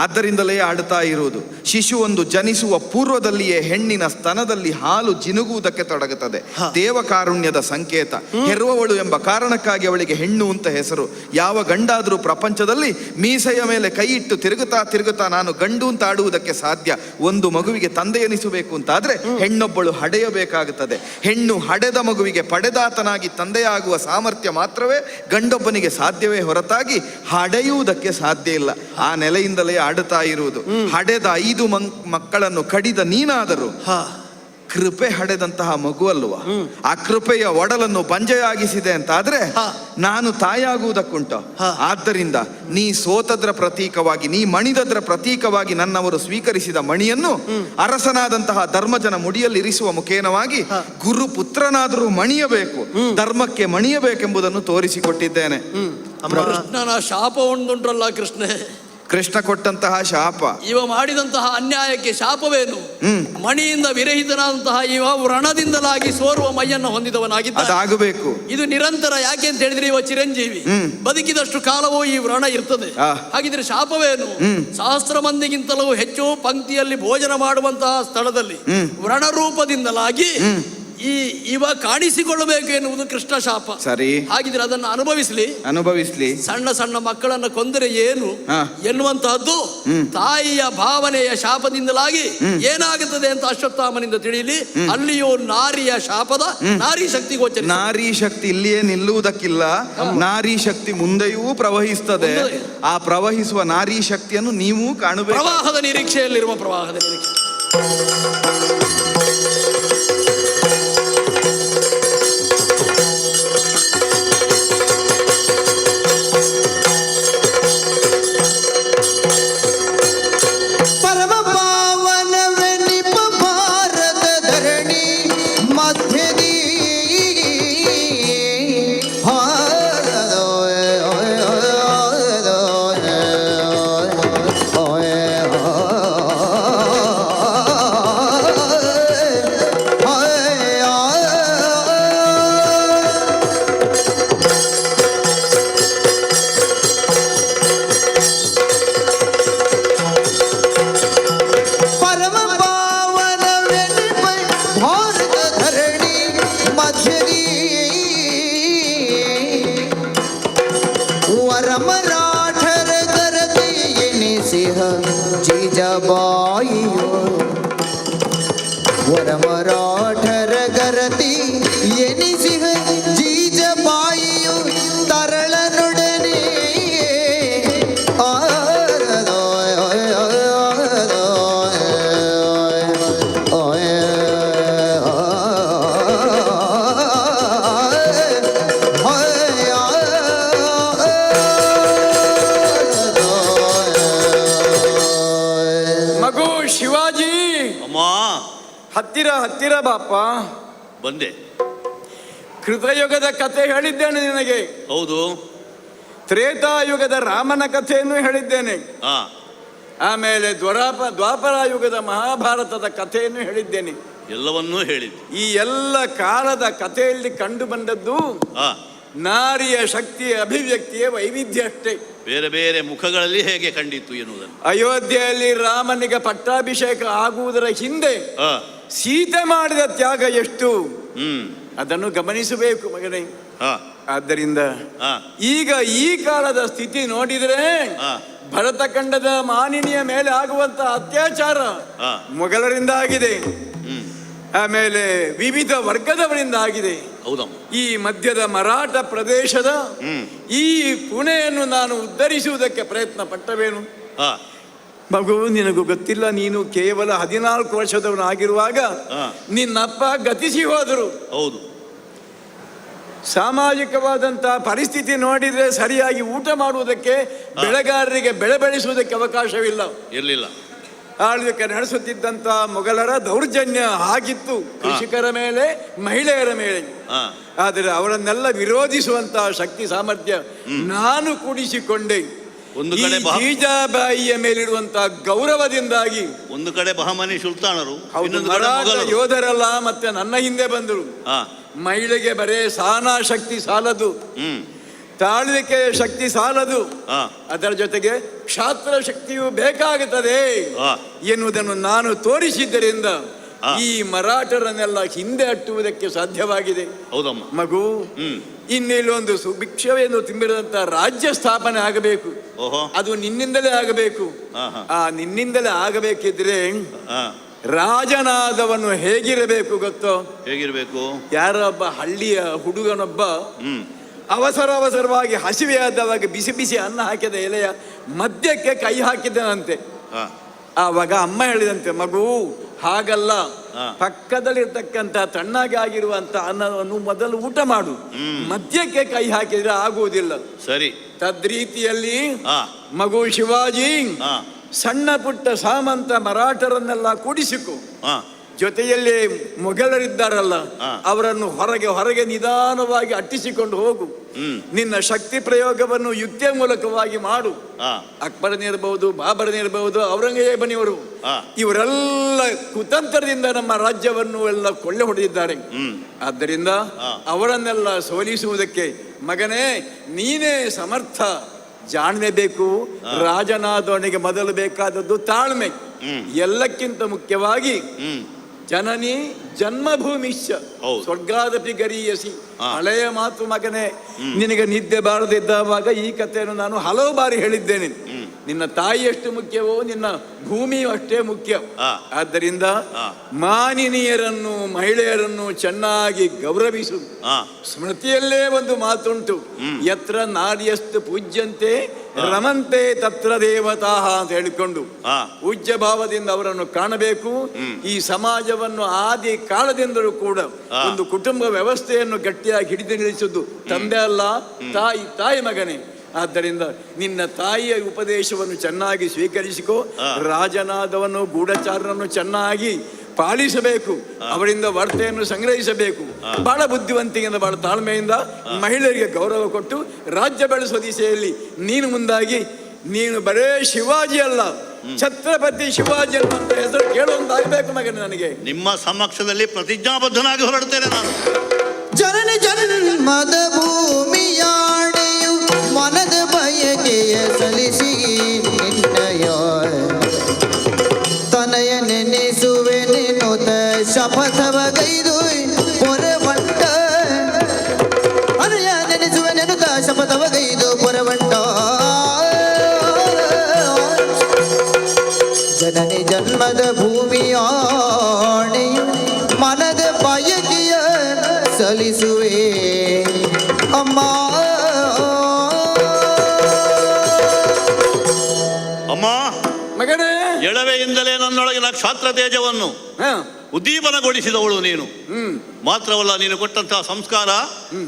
ಆದ್ದರಿಂದಲೇ ಆಡುತ್ತಾ ಇರುವುದು. ಶಿಶುವೊಂದು ಜನಿಸುವ ಪೂರ್ವದಲ್ಲಿಯೇ ಹೆಣ್ಣಿನ ಸ್ತನದಲ್ಲಿ ಹಾಲು ಜಿನುಗುವುದಕ್ಕೆ ತೊಡಗುತ್ತದೆ. ದೇವಕಾರುಣ್ಯದ ಸಂಕೇತ. ಹೆರುವವಳು ಎಂಬ ಕಾರಣಕ್ಕಾಗಿ ಅವಳಿಗೆ ಹೆಣ್ಣು ಅಂತ ಹೆಸರು. ಯಾವ ಗಂಡಾದರೂ ಪ್ರಪಂಚದಲ್ಲಿ ಮೀಸೆಯ ಮೇಲೆ ಕೈ ಇಟ್ಟು ತಿರುಗುತ್ತಾ ತಿರುಗುತ್ತಾ ನಾನು ಗಂಡು ಅಂತ ಆಡುವುದಕ್ಕೆ ಸಾಧ್ಯ. ಒಂದು ಮಗುವಿಗೆ ತಂದೆ ಎನಿಸಬೇಕು ಅಂತಾದ್ರೆ ಹೆಣ್ಣೊಬ್ಬಳು ಹಡೆಯಬೇಕಾಗುತ್ತದೆ. ಹೆಣ್ಣು ಹಡೆದ ಮಗುವಿಗೆ ಪಡೆದಾತನಾಗಿ ತಂದೆಯಾಗುವ ಸಾಮರ್ಥ್ಯ ಮಾತ್ರವೇ ಗಂಡೊಬ್ಬನಿಗೆ ಸಾಧ್ಯವೇ ಹೊರತಾಗಿ ಹಡೆಯುವುದಕ್ಕೆ ಸಾಧ್ಯ ಇಲ್ಲ. ಆ ನೆಲೆಯಿಂದಲೇ ಆಡುತ್ತಾ ಇರುವುದು. ಹಡೆದ 5 ಮಕ್ಕಳನ್ನು ಕಡಿದ ನೀನಾದರೂ ಕೃಪೆ ಹಡೆದಂತಹ ಮಗು ಅಲ್ವ? ಆ ಕೃಪೆಯ ಒಡಲನ್ನು ಬಂಜೆಯಾಗಿಸಿದೆ ಅಂತಾದ್ರೆ ನಾನು ತಾಯಾಗುವುದಕ್ಕುಂಟು. ಆದ್ದರಿಂದ ನೀ ಸೋತದ್ರ ಪ್ರತೀಕವಾಗಿ, ನೀ ಮಣಿದದ್ರ ಪ್ರತೀಕವಾಗಿ ನನ್ನವರು ಸ್ವೀಕರಿಸಿದ ಮಣಿಯನ್ನು ಅರಸನಾದಂತಹ ಧರ್ಮಜನ ಮುಡಿಯಲ್ಲಿ ಇರಿಸುವ ಮುಖೇನವಾಗಿ ಗುರು ಪುತ್ರನಾದರೂ ಮಣಿಯಬೇಕು, ಧರ್ಮಕ್ಕೆ ಮಣಿಯಬೇಕೆಂಬುದನ್ನು ತೋರಿಸಿಕೊಟ್ಟಿದ್ದೇನೆ. ಕೃಷ್ಣನ ಶಾಪ ಒಂದುಂಟಲ್ಲ ಕೃಷ್ಣ, ಕೃಷ್ಣ ಕೊಟ್ಟಂತಹ ಶಾಪ, ಇವ ಮಾಡಿದಂತಹ ಅನ್ಯಾಯಕ್ಕೆ ಶಾಪವೇನು? ಮಣಿಯಿಂದ ವಿರಹಿತನಾದಂತಹ ಇವ ವ್ರಣದಿಂದಲಾಗಿ ಸೋರುವ ಮೈಯನ್ನು ಹೊಂದಿದವನಾಗಿದ್ದ. ಅದಾಗಬೇಕು. ಇದು ನಿರಂತರ. ಯಾಕೆ ಅಂತ ಹೇಳಿದ್ರೆ ಇವ ಚಿರಂಜೀವಿ, ಬದುಕಿದಷ್ಟು ಕಾಲವೂ ಈ ವ್ರಣ ಇರ್ತದೆ. ಹಾಗಿದ್ರೆ ಶಾಪವೇನು? ಸಹಸ್ರ ಮಂದಿಗಿಂತಲೂ ಹೆಚ್ಚು ಪಂಕ್ತಿಯಲ್ಲಿ ಭೋಜನ ಮಾಡುವಂತಹ ಸ್ಥಳದಲ್ಲಿ ವ್ರಣ ರೂಪದಿಂದಲಾಗಿ ಇವ ಕಾಣಿಸಿಕೊಳ್ಳಬೇಕು ಎನ್ನುವುದು ಕೃಷ್ಣ ಶಾಪ. ಸರಿ. ಹಾಗಿದ್ರೆ ಅದನ್ನು ಅನುಭವಿಸ್ಲಿ. ಸಣ್ಣ ಸಣ್ಣ ಮಕ್ಕಳನ್ನ ಕೊಂದರೆ ಏನು ಎನ್ನುವಂತಹದ್ದು ತಾಯಿಯ ಭಾವನೆಯ ಶಾಪದಿಂದಲಾಗಿ ಏನಾಗುತ್ತದೆ ಅಂತ ಅಶ್ವತ್ಥಾಮನಿಂದ ತಿಳಿಯಲಿ. ಅಲ್ಲಿಯೂ ನಾರಿಯ ಶಾಪದ ನಾರಿ ಶಕ್ತಿ ಗೋಚರ. ನಾರಿ ಶಕ್ತಿ ಇಲ್ಲಿಯೇ ನಿಲ್ಲುವುದಕ್ಕಿಲ್ಲ, ನಾರಿ ಶಕ್ತಿ ಮುಂದೆಯೂ ಪ್ರವಹಿಸ್ತದೆ. ಆ ಪ್ರವಹಿಸುವ ನಾರಿ ಶಕ್ತಿಯನ್ನು ನೀವು ಕಾಣಬೇಕು. ಪ್ರವಾಹದ ನಿರೀಕ್ಷೆಯಲ್ಲಿರುವ ಪ್ರವಾಹದ ನಿರೀಕ್ಷೆ. ವರಮರಾಠರ ಗರತಿ ಎನಿಸಿಹ ಜೀಜಬಾಯಿಯು ತರಳನೊಡನೆ ಮಗು ಶಿವಾಜಿ, ಅಮ್ಮ ಹತ್ತಿರ ಬಾಪ. ಬಂದೆ. ಕೃತಯುಗದ ಕಥೆ ಹೇಳಿದ್ದೇನೆ ನಿನಗೆ. ಹೌದು. ತ್ರೇತಾಯುಗದ ರಾಮನ ಕಥೆಯನ್ನು ಹೇಳಿದ್ದೇನೆ. ಆಮೇಲೆ ದ್ವಾಪರ ಯುಗದ ಮಹಾಭಾರತದ ಕಥೆಯನ್ನು ಹೇಳಿದ್ದೇನೆ. ಎಲ್ಲವನ್ನೂ ಹೇಳಿದ್ದೆ. ಈ ಎಲ್ಲ ಕಾಲದ ಕಥೆಯಲ್ಲಿ ಕಂಡು ಬಂದದ್ದು ನಾರಿಯ ಶಕ್ತಿಯ ಅಭಿವ್ಯಕ್ತಿಯ ವೈವಿಧ್ಯ ಅಷ್ಟೇ. ಬೇರೆ ಬೇರೆ ಮುಖಗಳಲ್ಲಿ ಹೇಗೆ ಕಂಡಿತ್ತು ಎನ್ನುವುದನ್ನು. ಅಯೋಧ್ಯೆಯಲ್ಲಿ ರಾಮನಿಗೆ ಪಟ್ಟಾಭಿಷೇಕ ಆಗುವುದರ ಹಿಂದೆ ಸೀತೆ ಮಾಡಿದ ತ್ಯಾಗ ಎಷ್ಟು ಅದನ್ನು ಗಮನಿಸಬೇಕು ಮಗನೇ. ಆದ್ದರಿಂದ ಈಗ ಈ ಕಾಲದ ಸ್ಥಿತಿ ನೋಡಿದರೆ ಭರತಖಂಡದ ಮಾನಿನಿಯ ಮೇಲೆ ಆಗುವಂತ ಅತ್ಯಾಚಾರ ಮೊಘಲರಿಂದ ಆಗಿದೆ, ಆಮೇಲೆ ವಿವಿಧ ವರ್ಗದವರಿಂದ ಆಗಿದೆ. ಈ ಮಧ್ಯದ ಮರಾಠ ಪ್ರದೇಶದ ಈ ಪುಣೆಯನ್ನು ನಾನು ಉದ್ಧರಿಸುವುದಕ್ಕೆ ಪ್ರಯತ್ನ ಪಟ್ಟವೇನು? ಮಗು, ನಿನಗೂ ಗೊತ್ತಿಲ್ಲ, ನೀನು ಕೇವಲ 14 ವರ್ಷದವನಾಗಿರುವಾಗ ನಿನ್ನಪ್ಪ ಗತಿಸಿ ಹೋದರು. ಹೌದು. ಸಾಮಾಜಿಕವಾದಂಥ ಪರಿಸ್ಥಿತಿ ನೋಡಿದ್ರೆ ಸರಿಯಾಗಿ ಊಟ ಮಾಡುವುದಕ್ಕೆ, ಬೆಳೆಗಾರರಿಗೆ ಬೆಳೆ ಬೆಳೆಸುವುದಕ್ಕೆ ಅವಕಾಶವಿಲ್ಲ, ಇರಲಿಲ್ಲ. ಆಳ್ವಿಕೆ ನಡೆಸುತ್ತಿದ್ದಂಥ ಮೊಘಲರ ದೌರ್ಜನ್ಯ ಆಗಿತ್ತು ಕೃಷಿಕರ ಮೇಲೆ, ಮಹಿಳೆಯರ ಮೇಲೆ. ಆದರೆ ಅವರನ್ನೆಲ್ಲ ವಿರೋಧಿಸುವಂತಹ ಶಕ್ತಿ ಸಾಮರ್ಥ್ಯ ನಾನು ಕೂಡಿಸಿಕೊಂಡೆ. ಒಂದು ಕಡೆ ಜೀಜಾಬಾಯಿಯ ಮೇಲಿರುವಂತಹ ಗೌರವದಿಂದಾಗಿ ಒಂದು ಕಡೆ ಬಹಮನಿ ಸುಲ್ತಾನರು, ಮರಾಠ ಯೋಧರೆಲ್ಲ ಮತ್ತೆ ನನ್ನ ಹಿಂದೆ ಬಂದರು. ಮಹಿಳೆಗೆ ಬರೇ ಸಹನಾ ಶಕ್ತಿ ಸಾಲದು, ತಾಳ್ವಿಕೆಯ ಶಕ್ತಿ ಸಾಲದು, ಅದರ ಜೊತೆಗೆ ಕ್ಷಾತ್ರ ಶಕ್ತಿಯು ಬೇಕಾಗುತ್ತದೆ ಎನ್ನುವುದನ್ನು ನಾನು ತೋರಿಸಿದ್ದರಿಂದ ಈ ಮರಾಠರನ್ನೆಲ್ಲ ಹಿಂದೆ ಹಟ್ಟುವುದಕ್ಕೆ ಸಾಧ್ಯವಾಗಿದೆ. ಮಗು, ಇನ್ನಿಲ್ಲೊಂದು ಸುಭಿಕ್ಷವೆಂದು ತುಂಬಿರುವಂತ ರಾಜ್ಯ ಸ್ಥಾಪನೆ ಆಗಬೇಕು. ಅದು ನಿನ್ನಿಂದಲೇ ಆಗಬೇಕು. ನಿನ್ನಿಂದಲೇ ಆಗಬೇಕಿದ್ರೆ ರಾಜನಾದವನು ಹೇಗಿರಬೇಕು ಗೊತ್ತೋ? ಹೇಗಿರಬೇಕು? ಯಾರೊಬ್ಬ ಹಳ್ಳಿಯ ಹುಡುಗನೊಬ್ಬ ಅವಸರವಾಗಿ ಹಸಿವೆಯಾದವಾಗ ಬಿಸಿ ಬಿಸಿ ಅನ್ನ ಹಾಕಿದ ಎಲೆಯ ಮಧ್ಯಕ್ಕೆ ಕೈ ಹಾಕಿದನಂತೆ. ಆವಾಗ ಅಮ್ಮ ಹೇಳಿದಂತೆ, ಮಗು ಹಾಗಲ್ಲ, ಪಕ್ಕದಲ್ಲಿರ್ತಕ್ಕಂಥ ತಣ್ಣಗೆ ಆಗಿರುವಂತ ಅನ್ನವನ್ನು ಮೊದಲು ಊಟ ಮಾಡು, ಮಧ್ಯಕ್ಕೆ ಕೈ ಹಾಕಿದ್ರೆ ಆಗುವುದಿಲ್ಲ. ಸರಿ. ತದ್ರೀತಿಯಲ್ಲಿ ಮಗು ಶಿವಾಜಿ, ಸಣ್ಣ ಪುಟ್ಟ ಸಾಮಂತ ಮರಾಠರನ್ನೆಲ್ಲ ಕೂಡಿಸಿಕೊ, ಜೊತೆಯಲ್ಲಿ ಮೊಘಲರಿದ್ದಾರಲ್ಲ ಅವರನ್ನು ಹೊರಗೆ ನಿಧಾನವಾಗಿ ಅಟ್ಟಿಸಿಕೊಂಡು ಹೋಗು. ನಿನ್ನ ಶಕ್ತಿ ಪ್ರಯೋಗವನ್ನು ಯುಕ್ತಿಯ ಮೂಲಕವಾಗಿ ಮಾಡು. ಅಕ್ಬರನಿರಬಹುದು, ಬಾಬರನಿರಬಹುದು, ಔರಂಗಜೇಬನಿವರು ಇವರೆಲ್ಲ ಕುತಂತ್ರದಿಂದ ನಮ್ಮ ರಾಜ್ಯವನ್ನು ಎಲ್ಲ ಕೊಳ್ಳೆ ಹೊಡೆದಿದ್ದಾರೆ. ಆದ್ದರಿಂದ ಅವರನ್ನೆಲ್ಲ ಸೋಲಿಸುವುದಕ್ಕೆ ಮಗನೇ ನೀನೇ ಸಮರ್ಥ. ಜಾಣ್ಮೆ ಬೇಕು. ರಾಜನಾದವನಿಗೆ ಮೊದಲು ಬೇಕಾದದ್ದು ತಾಳ್ಮೆ. ಎಲ್ಲಕ್ಕಿಂತ ಮುಖ್ಯವಾಗಿ ಜನನಿ ಜನ್ಮಭೂಮಿಶ್ಚ ಸ್ವರ್ಗಾದಪಿ ಗರೀಯಸಿ. ಹಳೆಯ ಮಾತು ಮಗನೇ, ನಿನಗೆ ನಿದ್ದೆ ಬಾರದಿದ್ದಾವಾಗ ಈ ಕಥೆಯನ್ನು ನಾನು ಹಲವು ಬಾರಿ ಹೇಳಿದ್ದೇನೆ. ನಿನ್ನ ತಾಯಿ ಎಷ್ಟು ಮುಖ್ಯವೋ ನಿನ್ನ ಭೂಮಿಯು ಅಷ್ಟೇ ಮುಖ್ಯ. ಆದ್ದರಿಂದ ಮಾನಿನಿಯರನ್ನು, ಮಹಿಳೆಯರನ್ನು ಚೆನ್ನಾಗಿ ಗೌರವಿಸು. ಸ್ಮೃತಿಯಲ್ಲೇ ಒಂದು ಮಾತುಂಟು, ಯತ್ರ ನಾರ್ಯಸ್ತು ಪೂಜ್ಯಂತೆ ರಮಂತೆ ತತ್ರ ದೇವತಾ ಅಂತ ಹೇಳಿಕೊಂಡು ಪೂಜ್ಯ ಭಾವದಿಂದ ಅವರನ್ನು ಕಾಣಬೇಕು. ಈ ಸಮಾಜವನ್ನು ಆದಿ ಕಾಲದಿಂದಲೂ ಕೂಡ ಒಂದು ಕುಟುಂಬ ವ್ಯವಸ್ಥೆಯನ್ನು ಗಟ್ಟಿಯಾಗಿ ಹಿಡಿದು ನಿಲ್ಲಿಸುವುದು ತಂದೆ ಅಲ್ಲ, ತಾಯಿ ಮಗನೇ. ಆದ್ದರಿಂದ ನಿನ್ನ ತಾಯಿಯ ಉಪದೇಶವನ್ನು ಚೆನ್ನಾಗಿ ಸ್ವೀಕರಿಸಿಕೋ. ರಾಜನಾದವನು ಗೂಢಚಾರನನ್ನು ಚೆನ್ನಾಗಿ ಪಾಲಿಸಬೇಕು, ಅವರಿಂದ ವಾರ್ತೆಯನ್ನು ಸಂಗ್ರಹಿಸಬೇಕು. ಬಹಳ ಬುದ್ಧಿವಂತಿಕೆಯಿಂದ, ಬಹಳ ತಾಳ್ಮೆಯಿಂದ ಮಹಿಳೆಯರಿಗೆ ಗೌರವ ಕೊಟ್ಟು ರಾಜ್ಯ ಬೆಳೆಸುವ ದಿಸೆಯಲ್ಲಿ ನೀನು ಮುಂದಾಗಿ. ನೀನು ಬರೇ ಶಿವಾಜಿ ಅಲ್ಲ, ಛತ್ರಪತಿ ಶಿವಾಜಿ ಅನ್ನುವಂತ ಹೆಸರು ಕೇಳುವಂತಾಗಬೇಕು ಮಗನೇ. ನನಗೆ ನಿಮ್ಮ ಸಮಕ್ಷದಲ್ಲಿ ಪ್ರತಿಜ್ಞಾಬದ್ಧನಾಗಿ ಹೊರಡ್ತೇನೆ ನಾನು. ಜನನ ಜನ್ಮದ ಭೂಮಿಯಾಣೆಯು ಮನದ ಬಯಕೆಯ ಸಲ್ಲಿಸಿ ನಿನ್ನಯ ತನಯ ನೆನೆಸುವೆ ನೆನುತ ಶಪಥವಗೈದು ಪೊರವಂಟ. ಅನಯ ನೆನೆಸುವೆ ನೆನುತ ಶಪಥವಗೈದು ಪೊರವಂಟ. ಜನನಿ ಜನ್ಮದ ಭೂಮಿಯಾಣೆಯು ಮನದ ಬಯಕೆಯ ಸಲ್ಲಿಸುವೆ ಅಮ್ಮ. ಅಮ್ಮ ಮಗನೇ, ಎಳವೆಯಿಂದಲೇ ನನ್ನೊಳಗಿನ ಕ್ಷಾತ್ರ ತೇಜವನ್ನು ಉದ್ದೀಪನಗೊಳಿಸಿದವಳು ನೀನು. ಮಾತ್ರವಲ್ಲ, ನೀನು ಕೊಟ್ಟಂತಹ ಸಂಸ್ಕಾರ,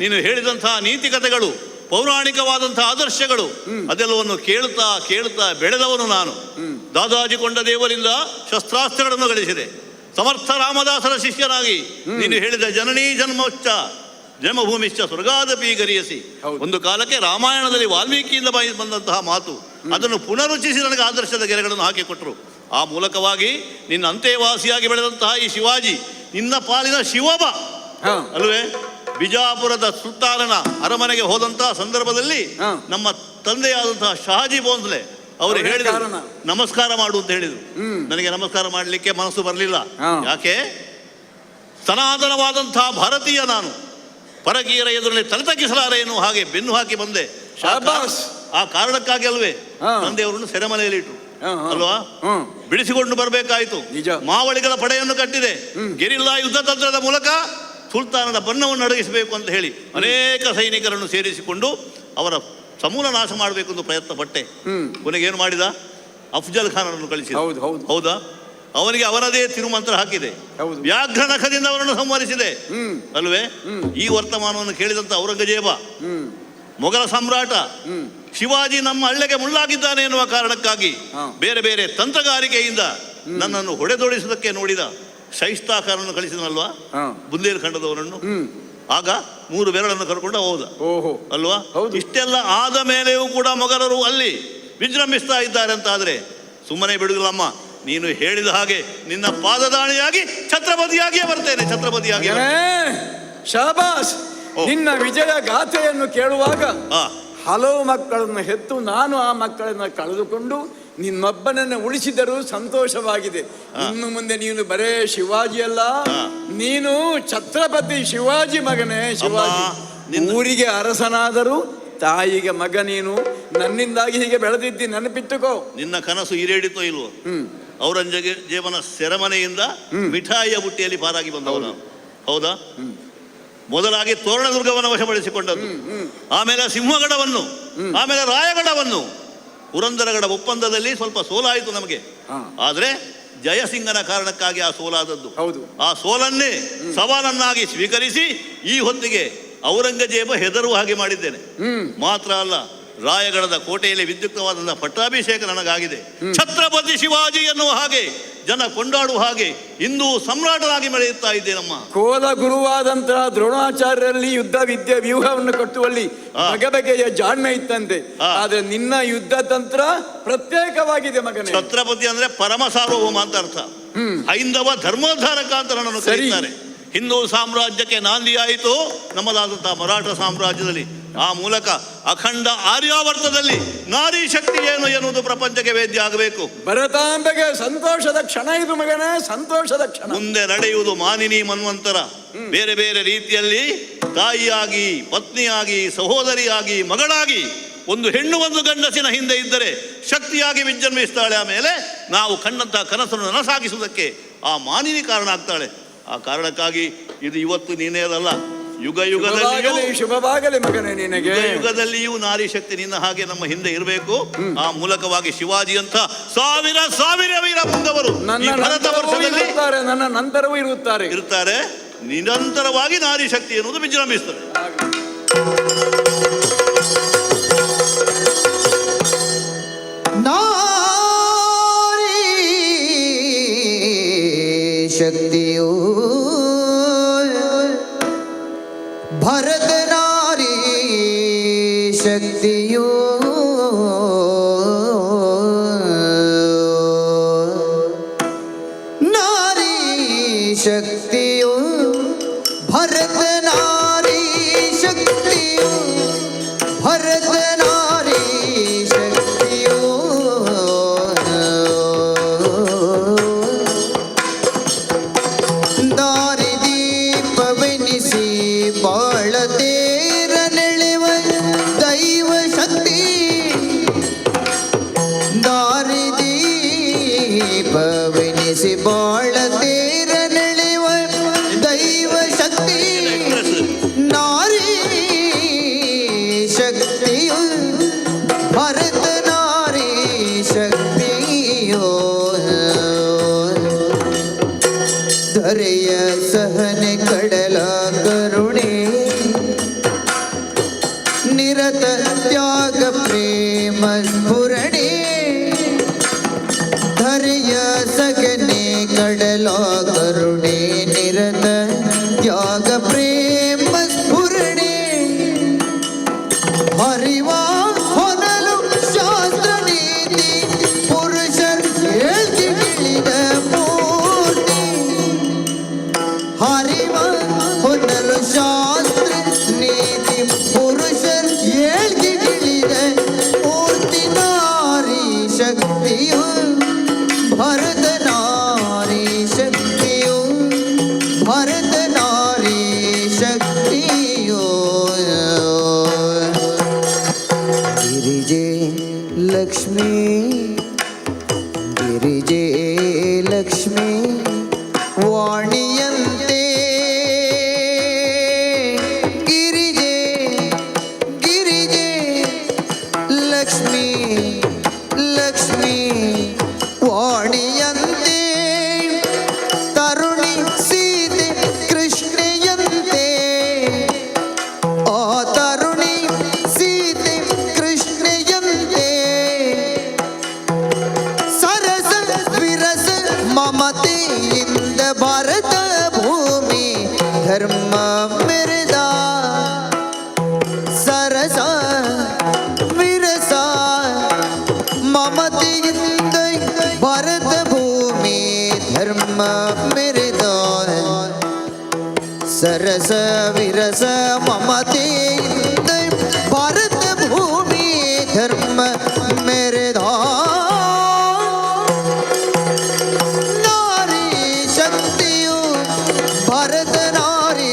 ನೀನು ಹೇಳಿದಂತಹ ನೀತಿಕತೆಗಳು, ಪೌರಾಣಿಕವಾದಂತಹ ಆದರ್ಶಗಳು, ಅದೆಲ್ಲವನ್ನು ಕೇಳ್ತಾ ಕೇಳ್ತಾ ಬೆಳೆದವನು ನಾನು. ದಾದಾಜಿ ಕೊಂಡ ದೇವರಿಂದ ಶಸ್ತ್ರಾಸ್ತ್ರಗಳನ್ನು ಗಳಿಸಿದೆ. ಸಮರ್ಥ ರಾಮದಾಸರ ಶಿಷ್ಯನಾಗಿ ನೀನು ಹೇಳಿದ ಜನನೀ ಜನ್ಮಭೂಮಿಶ್ಚ ಸ್ವರ್ಗಾದಪಿ ಗರಿಯಸಿ. ಒಂದು ಕಾಲಕ್ಕೆ ರಾಮಾಯಣದಲ್ಲಿ ವಾಲ್ಮೀಕಿಯಿಂದ ಬಂದಂತಹ ಮಾತು, ಅದನ್ನು ಪುನರುಚ್ಚಿಸಿ ನನಗೆ ಆದರ್ಶದ ಗೆರೆಗಳನ್ನು ಹಾಕಿಕೊಟ್ರು. ಆ ಮೂಲಕವಾಗಿ ನಿನ್ನ ಅಂತೆವಾಸಿಯಾಗಿ ಬೆಳೆದಂತಹ ಈ ಶಿವಾಜಿ ನಿನ್ನ ಪಾಲಿನ ಶಿವಬ ಅಲ್ವೇ? ಬಿಜಾಪುರದ ಸುಲ್ತಾನನ ಅರಮನೆಗೆ ಹೋದಂತಹ ಸಂದರ್ಭದಲ್ಲಿ ನಮ್ಮ ತಂದೆಯಾದಂತಹ ಶಹಾಜಿ ಭೋಂಸ್ಲೆ ಅವರು ಹೇಳಿದರು, ನಮಸ್ಕಾರ ಮಾಡು ಅಂತ ಹೇಳಿದರು. ನನಗೆ ನಮಸ್ಕಾರ ಮಾಡಲಿಕ್ಕೆ ಮನಸ್ಸು ಬರಲಿಲ್ಲ. ಯಾಕೆ? ಸನಾತನವಾದಂತಹ ಭಾರತೀಯ ನಾನು, ಪರಕೀಯರ ಎದುರಲ್ಲಿ ತಲೆ ತಗ್ಗಿಸಲಾರೆ ಎನ್ನುವ ಹಾಗೆ ಬೆನ್ನು ಹಾಕಿ ಬಂದೆ. ಆ ಕಾರಣಕ್ಕಾಗಿ ಅಲ್ವೇ ತಂದೆಯವರನ್ನು ಸೆರೆಮನೆಯಲ್ಲಿ ಇಟ್ಟರು ಅಲ್ವಾ? ಬಿಡಿಸಿಕೊಂಡು ಬರಬೇಕಾಯಿತು. ಮಾವಳಿಗಳ ಪಡೆಯನ್ನು ಕಟ್ಟಿದೆ. ಗೆರಿಲ್ಲಾ ಯುದ್ಧ ತಂತ್ರದ ಮೂಲಕ ಸುಲ್ತಾನನ ಬಣ್ಣವನ್ನು ಅಡಗಿಸಬೇಕು ಅಂತ ಹೇಳಿ ಅನೇಕ ಸೈನಿಕರನ್ನು ಸೇರಿಸಿಕೊಂಡು ಅವರ ಸಮೂಲ ನಾಶ ಮಾಡಬೇಕು ಎಂದು ಪ್ರಯತ್ನ ಪಟ್ಟೆ. ಕೊನೆಗೇನು ಮಾಡಿದ? ಅಫ್ಜಲ್ ಖಾನನ್ನು ಕಳಿಸಿದ. ಹೌದಾ? ಅವನಿಗೆ ಅವರದೇ ತಿರುಮಂತ್ರ ಹಾಕಿದೆ. ವ್ಯಾಘ್ರ ನಖದಿಂದ ಅವರನ್ನು ಸಂಹರಿಸಿದೆ ಅಲ್ವೇ? ಈ ವರ್ತಮಾನವನ್ನು ಕೇಳಿದಂತ ಔರಂಗಜೇಬ, ಮೊಘಲ ಸಾಮ್ರಾಟ ಶಿವಾಜಿ ನಮ್ಮ ಹಳ್ಳೆಗೆ ಮುಳ್ಳಾಗಿದ್ದಾನೆ ಎನ್ನುವ ಕಾರಣಕ್ಕಾಗಿ ಬೇರೆ ಬೇರೆ ತಂತ್ರಗಾರಿಕೆಯಿಂದ ನನ್ನನ್ನು ಹೊಡೆದೊಡಿಸುವುದಕ್ಕೆ ನೋಡಿದ ಶೈಸ್ತಾ ಖಾನನ್ನು ಕಳಿಸಿದನಲ್ವಾ, ಬುಂದೇಲ್ಖಂಡದವರನ್ನು. ಆಗ 3 ಬೆರಳನ್ನು ಕರ್ಕೊಂಡು ಹೋದ ಅಲ್ವಾ? ಇಷ್ಟೆಲ್ಲ ಆದ ಮೇಲೆಯೂ ಕೂಡ ಮೊಘಲರು ಅಲ್ಲಿ ವಿಜೃಂಭಿಸ್ತಾ ಇದ್ದಾರೆ ಅಂತ ಆದ್ರೆ ಸುಮ್ಮನೆ ಬಿಡುವುದಿಲ್ಲಮ್ಮ. ನೀನು ಹೇಳಿದ ಹಾಗೆ ನಿನ್ನ ಪಾದದಾಣಿಯಾಗಿ ಛತ್ರಪತಿಯಾಗಿಯೇ ಬರ್ತೇನೆ. ಛತ್ರಪತಿಯಾಗಿ ಶಾಬಾಸ್. ನಿನ್ನ ವಿಜಯ ಗಾಥೆಯನ್ನು ಕೇಳುವಾಗ ಹಲವು ಮಕ್ಕಳನ್ನು ಹೆತ್ತು ನಾನು ಆ ಮಕ್ಕಳನ್ನು ಕಳೆದುಕೊಂಡು ನಿನ್ನೊಬ್ಬನನ್ನು ಉಳಿಸಿದರೂ ಸಂತೋಷವಾಗಿದೆ. ಇನ್ನು ಮುಂದೆ ನೀನು ಬರೇ ಶಿವಾಜಿ ಅಲ್ಲ, ನೀನು ಛತ್ರಪತಿ ಶಿವಾಜಿ ಮಗನೇ. ಶಿವಾಜಿ ಊರಿಗೆ ಅರಸನಾದರೂ ತಾಯಿಗೆ ಮಗ ನೀನು. ನನ್ನಿಂದಾಗಿ ಹೀಗೆ ಬೆಳೆದಿದ್ದಿ, ನೆನಪಿಟ್ಟುಕೋ. ನಿನ್ನ ಕನಸು ಈಡೇರಿತೋ ಇಲ್ವೋ? ಔರಂಗಜೇಬನ ಸೆರೆಮನೆಯಿಂದ ಮಿಠಾಯಿಯ ಬುಟ್ಟಿಯಲ್ಲಿ ಪಾರಾಗಿ ಬಂದವನು. ಹೌದಾ? ಮೊದಲಾಗಿ ತೋರಣದುರ್ಗವನ್ನು ವಶಪಡಿಸಿಕೊಂಡದ್ದು, ಆಮೇಲೆ ಸಿಂಹಗಡವನ್ನು, ಆಮೇಲೆ ರಾಯಗಡವನ್ನು. ಪುರಂದರಗಡ ಒಪ್ಪಂದದಲ್ಲಿ ಸ್ವಲ್ಪ ಸೋಲಾಯಿತು ನಮಗೆ, ಆದರೆ ಜಯಸಿಂಗನ ಕಾರಣಕ್ಕಾಗಿ ಆ ಸೋಲಾದದ್ದು. ಆ ಸೋಲನ್ನೇ ಸವಾಲನ್ನಾಗಿ ಸ್ವೀಕರಿಸಿ ಈ ಹೊತ್ತಿಗೆ ಔರಂಗಜೇಬ ಹೆದರುವ ಹಾಗೆ ಮಾಡಿದ್ದೇನೆ. ಮಾತ್ರ ಅಲ್ಲ, ರಾಯಗಢದ ಕೋಟೆಯಲ್ಲಿ ವಿದ್ಯುಕ್ತವಾದಂತಹ ಪಟ್ಟಾಭಿಷೇಕ ನನಗಾಗಿದೆ. ಛತ್ರಪತಿ ಶಿವಾಜಿ ಎನ್ನುವ ಹಾಗೆ ಜನ ಕೊಂಡಾಡುವ ಹಾಗೆ ಇಂದು ಸಮ್ರಾಟನಾಗಿ ಮೆರೆಯುತ್ತಾ ಇದ್ದೇನಮ್ಮ. ಕೋಲ ಗುರುವಾದಂತಹ ದ್ರೋಣಾಚಾರ್ಯರಲ್ಲಿ ಯುದ್ಧ ವಿದ್ಯೆ ವ್ಯೂಹವನ್ನು ಕಟ್ಟುವಲ್ಲಿ ಬಗೆ ಬಗೆಯ ಜಾಣ್ಮೆ ಇತ್ತಂತೆ. ಆದ್ರೆ ನಿನ್ನ ಯುದ್ಧ ತಂತ್ರ ಪ್ರತ್ಯೇಕವಾಗಿದೆ ಮಗನೇ. ಛತ್ರಪತಿ ಅಂದ್ರೆ ಪರಮ ಸಾರ್ವಭೌಮ ಅಂತ ಅರ್ಥ. ಹೈಂದವ ಧರ್ಮೋದ್ಧಾರಕ ಅಂತ ನನ್ನನ್ನು ಕರೀತಾರೆ. ಹಿಂದೂ ಸಾಮ್ರಾಜ್ಯಕ್ಕೆ ನಾಂದಿಯಾಯಿತು ನಮ್ಮದಾದಂತಹ ಮರಾಠ ಸಾಮ್ರಾಜ್ಯದಲ್ಲಿ. ಆ ಮೂಲಕ ಅಖಂಡ ಆರ್ಯಾವರ್ತದಲ್ಲಿ ನಾರಿ ಶಕ್ತಿ ಏನು ಎನ್ನುವುದು ಪ್ರಪಂಚಕ್ಕೆ ವೇದ್ಯ ಆಗಬೇಕು. ಭರತಾಂಬೆಗೆ ಸಂತೋಷದ ಕ್ಷಣ ಇದು ಮಗನೇ, ಸಂತೋಷದ ಕ್ಷಣ. ಮುಂದೆ ನಡೆಯುವುದು ಮಾನಿನಿ ಮನ್ವಂತರ. ಬೇರೆ ಬೇರೆ ರೀತಿಯಲ್ಲಿ ತಾಯಿಯಾಗಿ, ಪತ್ನಿಯಾಗಿ, ಸಹೋದರಿಯಾಗಿ, ಮಗಳಾಗಿ ಒಂದು ಹೆಣ್ಣು ಒಂದು ಗಂಡಸಿನ ಹಿಂದೆ ಇದ್ದರೆ ಶಕ್ತಿಯಾಗಿ ವಿಜೃಂಭಿಸ್ತಾಳೆ. ಆಮೇಲೆ ನಾವು ಕಂಡಂತಹ ಕನಸನ್ನು ನನಸಾಗಿಸುವುದಕ್ಕೆ ಆ ಮಾನಿನಿ ಕಾರಣ ಆಗ್ತಾಳೆ. ಆ ಕಾರಣಕ್ಕಾಗಿ ಇದು ಇವತ್ತು ನೀನೇ ಅಲ್ಲ, ಯುಗ ಯುಗದಲ್ಲಿ ಶುಭವಾಗಲಿ ಮಗನೇ ನಿನಗೆ. ಯುಗದಲ್ಲಿಯೂ ನಾರಿ ಶಕ್ತಿ ನಿನ್ನ ಹಾಗೆ ನಮ್ಮ ಹಿಂದೆ ಇರಬೇಕು. ಆ ಮೂಲಕವಾಗಿ ಶಿವಾಜಿ ಅಂತ ಸಾವಿರ ಸಾವಿರ ವೀರ ಮುಂದವರು ಭಾರತ ವರ್ಷದಲ್ಲಿ ನನ್ನ ನಂತರವೂ ಇರುತ್ತಾರೆ. ನಿರಂತರವಾಗಿ ನಾರಿ ಶಕ್ತಿ ಎನ್ನುವುದು ವಿಜೃಂಭಿಸ್ತದೆ. ನಾರಿ ಶಕ್ತಿಯು ಭರತ ನಾರಿ ಶಕ್ತಿಯು ನಾರಿ ಶಕ್ತಿಯು ಭರತ ನಾರಿ ಶಕ್ತಿಯು ಭರತ ನಾರಿ ಶಕ್ತಿಯು ದಾರಿ ದೀಪವೆನಿಸಿ ಬಾಳತೇರ ನೆಳೆವ ದೈವ ಶಕ್ತಿ ದಾರಿ ದೀಪವೆನಿಸಿ ಬಾಳತೇರ ನೆಳೆವ ದೈವ ಶಕ್ತಿ ನಾರಿ ಶಕ್ತಿಯು ಭರತ ನಾರಿ ಶಕ್ತಿಯೋ ಧರೆಯ ಸಹನೆ ಕಡಲ ಕರುಣೆ ನಿರತ ತ್ಯಾಗ ಪ್ರೇಮ ಸ್ಫುರಣೆ ಧರೆಯ ಸಗನೆ ಕಡಲ ಕರುಣೆ ನಿರತ ತ್ಯಾಗ ಪ್ರೇಮ ಸ್ಫುರಣೆ ಹರಿವ ಹೊನಲು ಶಾಸ್ತ್ರ ನೀತಿ ಪುರುಷರ್ ಹೇಳ್ತಿಳಿದ ಮೂರ್ತಿ ಹರಿವ ಹೊನಲು ಶಾಸ್ತ್ರ ನೀತಿ ಪುರುಷರ್ ಹೇಳ್ತಿಳಿದ ಮೂರ್ತಿ ನಾರಿ ಶಕ್ತಿಯು ಭರತ ನಾರಿ ಶಕ್ತಿಯು ಭರತ ನಾರಿ ಶಕ್ತಿಯೋ ಗಿರಿಜೆ ಲಕ್ಷ್ಮೀ ಗಿರಿಜೆ ಲಕ್ಷ್ಮೀ ವಾಣಿಯಂತೆ ಗಿರಿಜೆ ಗಿರಿಜೆ ಲಕ್ಷ್ಮೀ ಲಕ್ಷ್ಮೀ ವಾಣಿಯಂತೆ ತರುಣಿ ಸೀತೆ ಕೃಷ್ಣೆಯಂತೆ ಆ ತರುಣಿ ಸೀತೆ ಕೃಷ್ಣೆಯಂತೆ ಸರಸ ವಿರಸ ಮಮತೆಯಿಂದ ಭಾರತ ಭೂಮಿ ಧರ್ಮ ಮೆರೆದ ಸರಸ ವಿರಸ ಮಮತೆಯಿಂದ ಭಾರತ ಭೂಮಿ ಧರ್ಮ ಮೆರೆದ ಸರಸ ವಿರಸ ಮಮತೆಯಿಂದ ಭಾರತ ಭೂಮಿ ಧರ್ಮ ಮೆರೆದ ನಾರಿ ಶಕ್ತಿಯು ಭರತ ನಾರಿ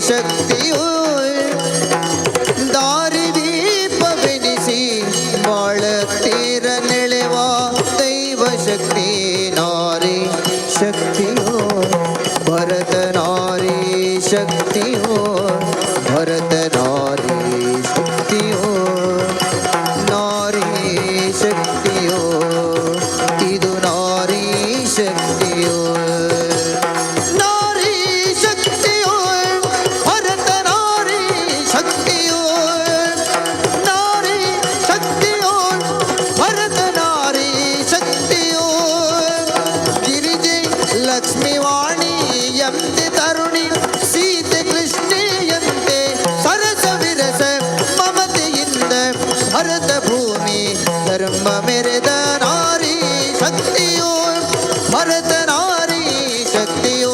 ಶಕ್ತಿಯು ದಾರಿ ದೀಪವೆನಿಸಿ ಬಾಳತೀರ ನೆಳೆವ ದೈವ ಶಕ್ತಿ ನಾರಿ ಶಕ್ತಿಯೋ ಭರತ ನಾರಿ ಶಕ್ತಿಯೋ ಭರತ ನಾರಿ ಶಕ್ತಿಯೋ ನಾರಿ ಶಕ್ತಿಯೋ ಇದು ನಾರಿ ಶಕ್ತಿಯೋ ನಾರಿ ಶಕ್ತಿಯೋ ಭರತ ನಾರಿ ಶಕ್ತಿಯೋ ನಾರಿ ಶಕ್ತಿ ಜನ್ಮ ಮೆರೆದ ನಾರಿ ಶಕ್ತಿಯೋ ಭರತ ನಾರಿ ಶಕ್ತಿಯೋ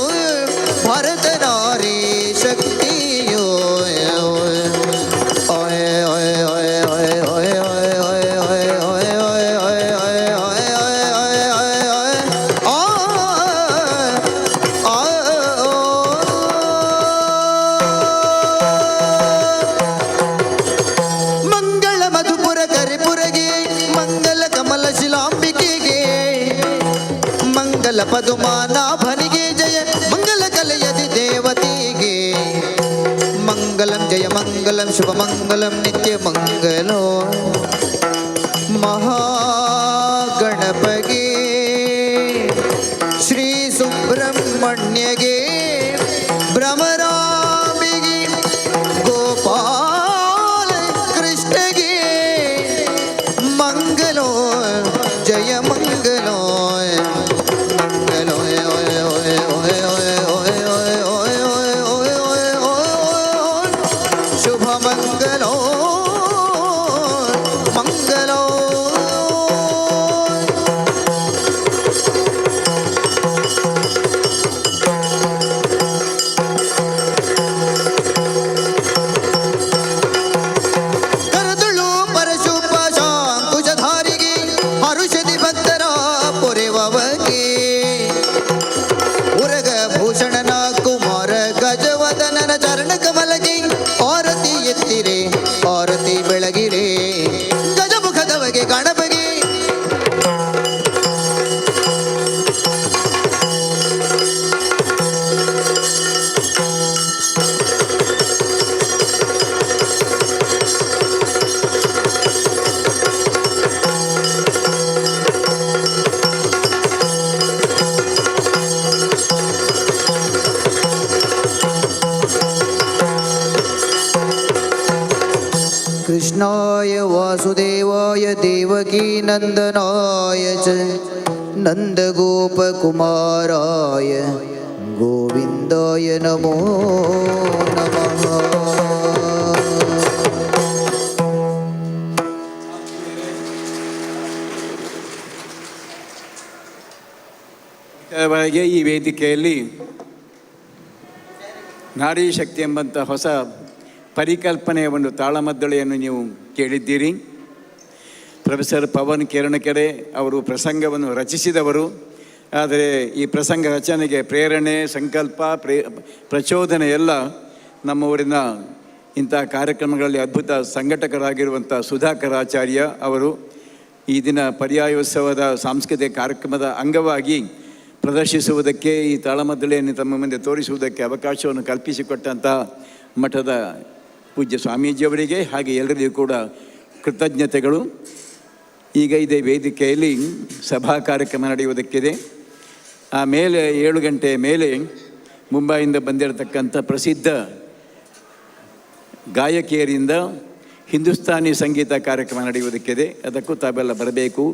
ಭರತ ನಾರಿ ಶಕ್ತಿಯೋ ಮಂಗಳ ಮಧುಪುರ ಕರಿಪುರಗೆ ಮಂಗಲ ಕಮಲ ಶಿಲಾಂಬಿಕೆಗೆ ಮಂಗಲ ಪದುಮಾನಾಭನಿಗೆ ಜಯ ಮಂಗಲ ಕಲೆಯದಿ ದೇವತೆಗೆ ಮಂಗಲಂ ಜಯ ಮಂಗಲಂ ಶುಭ ಮಂಗಲಂ ನಿತ್ಯ ಮಂಗಲೋ ಮಹಾಗಣಪಗೆ ಶ್ರೀ ಸುಬ್ರಹ್ಮಣ್ಯಗೆ ಭ್ರಮರಾಂಬಿಗೆ ಗೋಪಾಲ ಕೃಷ್ಣಗೆ ಮಂಗಲೋ ಜಯ ಮಂಗಲೋ ಮಂಗಲೋ ಶುಭ ಮಂಗಲೋ ಮಂಗಲೋ ಕರದುಳು ಪರಶುಪ ಶಾಂಕುಶಧಾರಿಗೆ ಹರುಷದಿ ಭಕ್ತರ ಪೊರೆವವಗೆ ಉರಗ ಭೂಷಣನ ಕುಮಾರ ಗಜವದನನ ಚರಣ ಕಮಲಗೆ ಆರತಿ ಎತ್ತಿರೆ ಆರತಿ ಬೆಳಗಿರೆ ಗಜಮುಖದವಗೆ ಗಣಪಗೆ कृष्णाय वासुदेवाय देवकी नंदनाय च नन्दगोपकुमाराय गोविन्दाय नमो नमः ವರೆಗೆ ಈ ವೇದಿಕೆಯಲ್ಲಿ ನಾರಿ ಶಕ್ತಿ ಎಂಬಂಥ ಹೊಸ ಪರಿಕಲ್ಪನೆಯ ಒಂದು ತಾಳಮದ್ದಳೆಯನ್ನು ನೀವು ಕೇಳಿದ್ದೀರಿ. ಪ್ರೊಫೆಸರ್ ಪವನ್ ಕೇರಣಕೆರೆ ಅವರು ಪ್ರಸಂಗವನ್ನು ರಚಿಸಿದವರು. ಆದರೆ ಈ ಪ್ರಸಂಗ ರಚನೆಗೆ ಪ್ರೇರಣೆ, ಸಂಕಲ್ಪ, ಪ್ರಚೋದನೆ ಎಲ್ಲ ನಮ್ಮ ಊರಿನ ಇಂಥ ಕಾರ್ಯಕ್ರಮಗಳಲ್ಲಿ ಅದ್ಭುತ ಸಂಘಟಕರಾಗಿರುವಂಥ ಸುಧಾಕರ್ ಆಚಾರ್ಯ ಅವರು ಈ ದಿನ ಪರ್ಯಾಯೋತ್ಸವದ ಸಾಂಸ್ಕೃತಿಕ ಕಾರ್ಯಕ್ರಮದ ಅಂಗವಾಗಿ ಪ್ರದರ್ಶಿಸುವುದಕ್ಕೆ, ಈ ತಾಳಮದ್ದಳೆಯನ್ನು ತಮ್ಮ ಮುಂದೆ ತೋರಿಸುವುದಕ್ಕೆ ಅವಕಾಶವನ್ನು ಕಲ್ಪಿಸಿಕೊಟ್ಟಂಥ ಮಠದ ಪೂಜ್ಯ ಸ್ವಾಮೀಜಿಯವರಿಗೆ ಹಾಗೆ ಎಲ್ಲರಿಗೂ ಕೂಡ ಕೃತಜ್ಞತೆಗಳು. ಈಗ ಇದೇ ವೇದಿಕೆಯಲ್ಲಿ ಸಭಾ ಕಾರ್ಯಕ್ರಮ ನಡೆಯುವುದಕ್ಕಿದೆ. ಆಮೇಲೆ 7 ಗಂಟೆಯ ಮೇಲೆ ಮುಂಬೈಯಿಂದ ಬಂದಿರತಕ್ಕಂಥ ಪ್ರಸಿದ್ಧ ಗಾಯಕಿಯರಿಂದ ಹಿಂದೂಸ್ತಾನಿ ಸಂಗೀತ ಕಾರ್ಯಕ್ರಮ ನಡೆಯುವುದಕ್ಕಿದೆ. ಅದಕ್ಕೂ ತಾವೆಲ್ಲ ಬರಬೇಕು,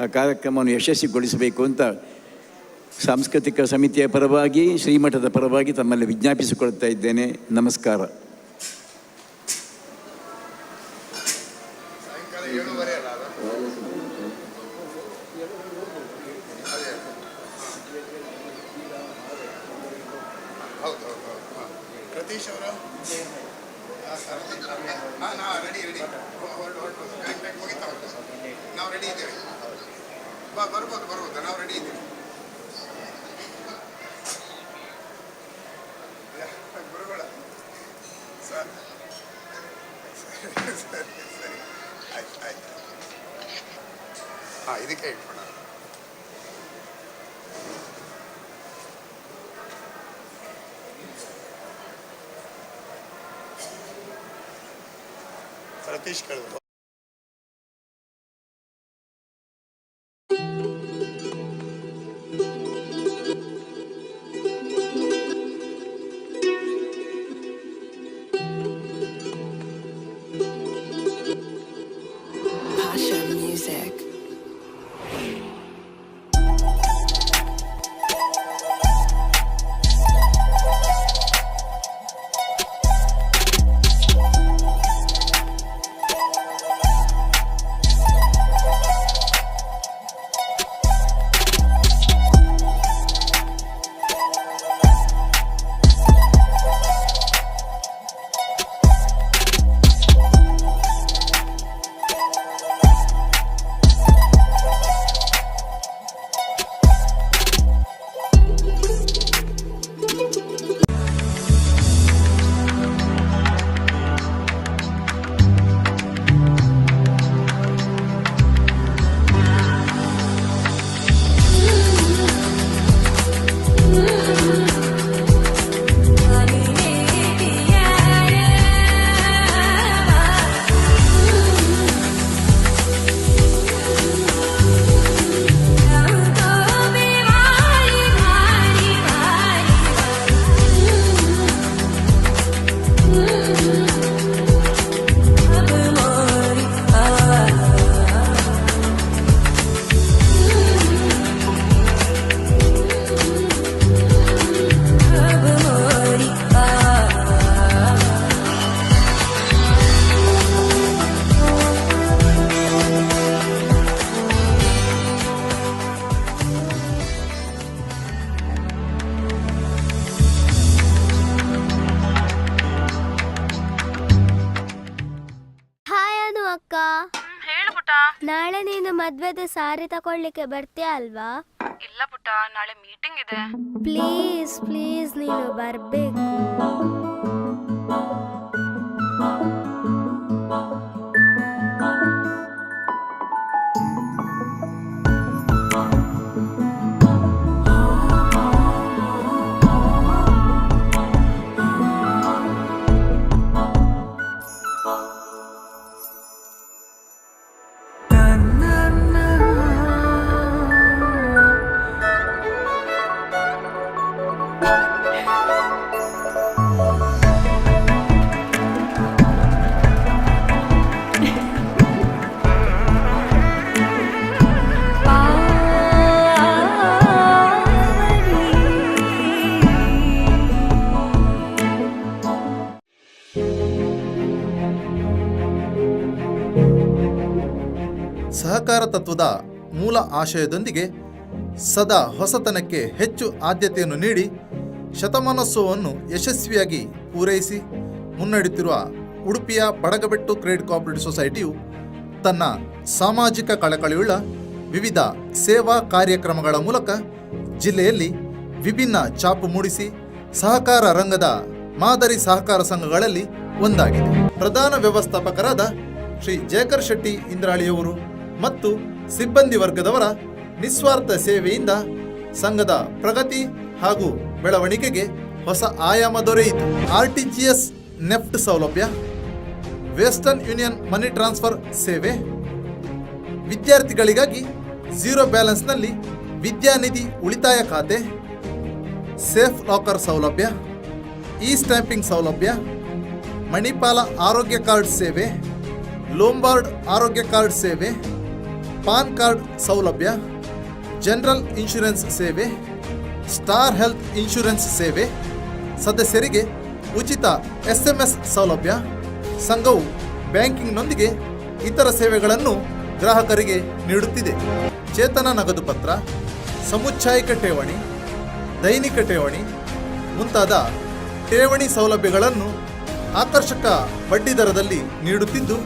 ಆ ಕಾರ್ಯಕ್ರಮವನ್ನು ಯಶಸ್ವಿಗೊಳಿಸಬೇಕು ಅಂತ ಸಾಂಸ್ಕೃತಿಕ ಸಮಿತಿಯ ಪರವಾಗಿ, ಶ್ರೀಮಠದ ಪರವಾಗಿ ತಮ್ಮಲ್ಲಿ ವಿಜ್ಞಾಪಿಸಿಕೊಳ್ತಾ ಇದ್ದೇನೆ. ನಮಸ್ಕಾರ. ಇದಕ್ಕೆ ಇಟ್ಬಿಡ. ಸತೀಶ್ ಕಳೆದು Music. ನೀನು ಮದ್ವೆದು ಸಾರಿ ತಗೊಳ್ಳಿಕ್ಕೆ ಬರ್ತೀಯ ಅಲ್ವಾ? ಇಲ್ಲ ಪುಟ್ಟ, ನಾಳೆ ಮೀಟಿಂಗ್ ಇದೆ. ಪ್ಲೀಸ್ ಪ್ಲೀಸ್ ನೀನು ಬರ್ಬೇಕು. ಸಹಕಾರ ತತ್ವದ ಮೂಲ ಆಶಯದೊಂದಿಗೆ ಸದಾ ಹೊಸತನಕ್ಕೆ ಹೆಚ್ಚು ಆದ್ಯತೆಯನ್ನು ನೀಡಿ ಶತಮಾನೋತ್ಸವವನ್ನು ಯಶಸ್ವಿಯಾಗಿ ಪೂರೈಸಿ ಮುನ್ನಡೆಯುತ್ತಿರುವ ಉಡುಪಿಯ ಬಡಗಬೆಟ್ಟು ಕ್ರೆಡಿಟ್ ಕೋಆಪರೇಟಿವ್ ಸೊಸೈಟಿಯು ತನ್ನ ಸಾಮಾಜಿಕ ಕಳಕಳಿಯುಳ್ಳ ವಿವಿಧ ಸೇವಾ ಕಾರ್ಯಕ್ರಮಗಳ ಮೂಲಕ ಜಿಲ್ಲೆಯಲ್ಲಿ ವಿಭಿನ್ನ ಛಾಪು ಮೂಡಿಸಿ ಸಹಕಾರ ರಂಗದ ಮಾದರಿ ಸಹಕಾರ ಸಂಘಗಳಲ್ಲಿ ಒಂದಾಗಿದೆ. ಪ್ರಧಾನ ವ್ಯವಸ್ಥಾಪಕರಾದ ಶ್ರೀ ಜಯಕರ್ ಶೆಟ್ಟಿ ಇಂದ್ರಾಳಿಯವರು ಮತ್ತು ಸಿಬ್ಬಂದಿ ವರ್ಗದವರ ನಿಸ್ವಾರ್ಥ ಸೇವೆಯಿಂದ ಸಂಘದ ಪ್ರಗತಿ ಹಾಗೂ ಬೆಳವಣಿಗೆಗೆ ಹೊಸ ಆಯಾಮ ದೊರೆಯಿತು. RTGS ನೆಫ್ಟ್ ಸೌಲಭ್ಯ, ವೆಸ್ಟರ್ನ್ ಯೂನಿಯನ್ ಮನಿ ಟ್ರಾನ್ಸ್ಫರ್ ಸೇವೆ, ವಿದ್ಯಾರ್ಥಿಗಳಿಗಾಗಿ ಝೀರೋ ಬ್ಯಾಲೆನ್ಸ್ನಲ್ಲಿ ವಿದ್ಯಾನಿಧಿ ಉಳಿತಾಯ ಖಾತೆ, ಸೇಫ್ ಲಾಕರ್ ಸೌಲಭ್ಯ, ಇ ಸ್ಟ್ಯಾಂಪಿಂಗ್ ಸೌಲಭ್ಯ, ಮಣಿಪಾಲ ಆರೋಗ್ಯ ಕಾರ್ಡ್ ಸೇವೆ, ಲೋಂಬಾರ್ಡ್ ಆರೋಗ್ಯ ಕಾರ್ಡ್ ಸೇವೆ, ಪಾನ್ ಕಾರ್ಡ್ ಸೌಲಭ್ಯ, ಜನರಲ್ ಇನ್ಶೂರೆನ್ಸ್ ಸೇವೆ, ಸ್ಟಾರ್ ಹೆಲ್ತ್ ಇನ್ಶೂರೆನ್ಸ್ ಸೇವೆ, ಸದಸ್ಯರಿಗೆ ಉಚಿತ SMS ಸೌಲಭ್ಯ. ಸಂಘವು ಬ್ಯಾಂಕಿಂಗ್ನೊಂದಿಗೆ ಇತರ ಸೇವೆಗಳನ್ನು ಗ್ರಾಹಕರಿಗೆ ನೀಡುತ್ತಿದೆ. ಚೇತನ ನಗದು ಪತ್ರ, ಸಮುಚ್ಛಾಯಿಕ ಠೇವಣಿ, ದೈನಿಕ ಠೇವಣಿ ಮುಂತಾದ ಠೇವಣಿ ಸೌಲಭ್ಯಗಳನ್ನು ಆಕರ್ಷಕ ಬಡ್ಡಿ ದರದಲ್ಲಿ ನೀಡುತ್ತಿದ್ದು,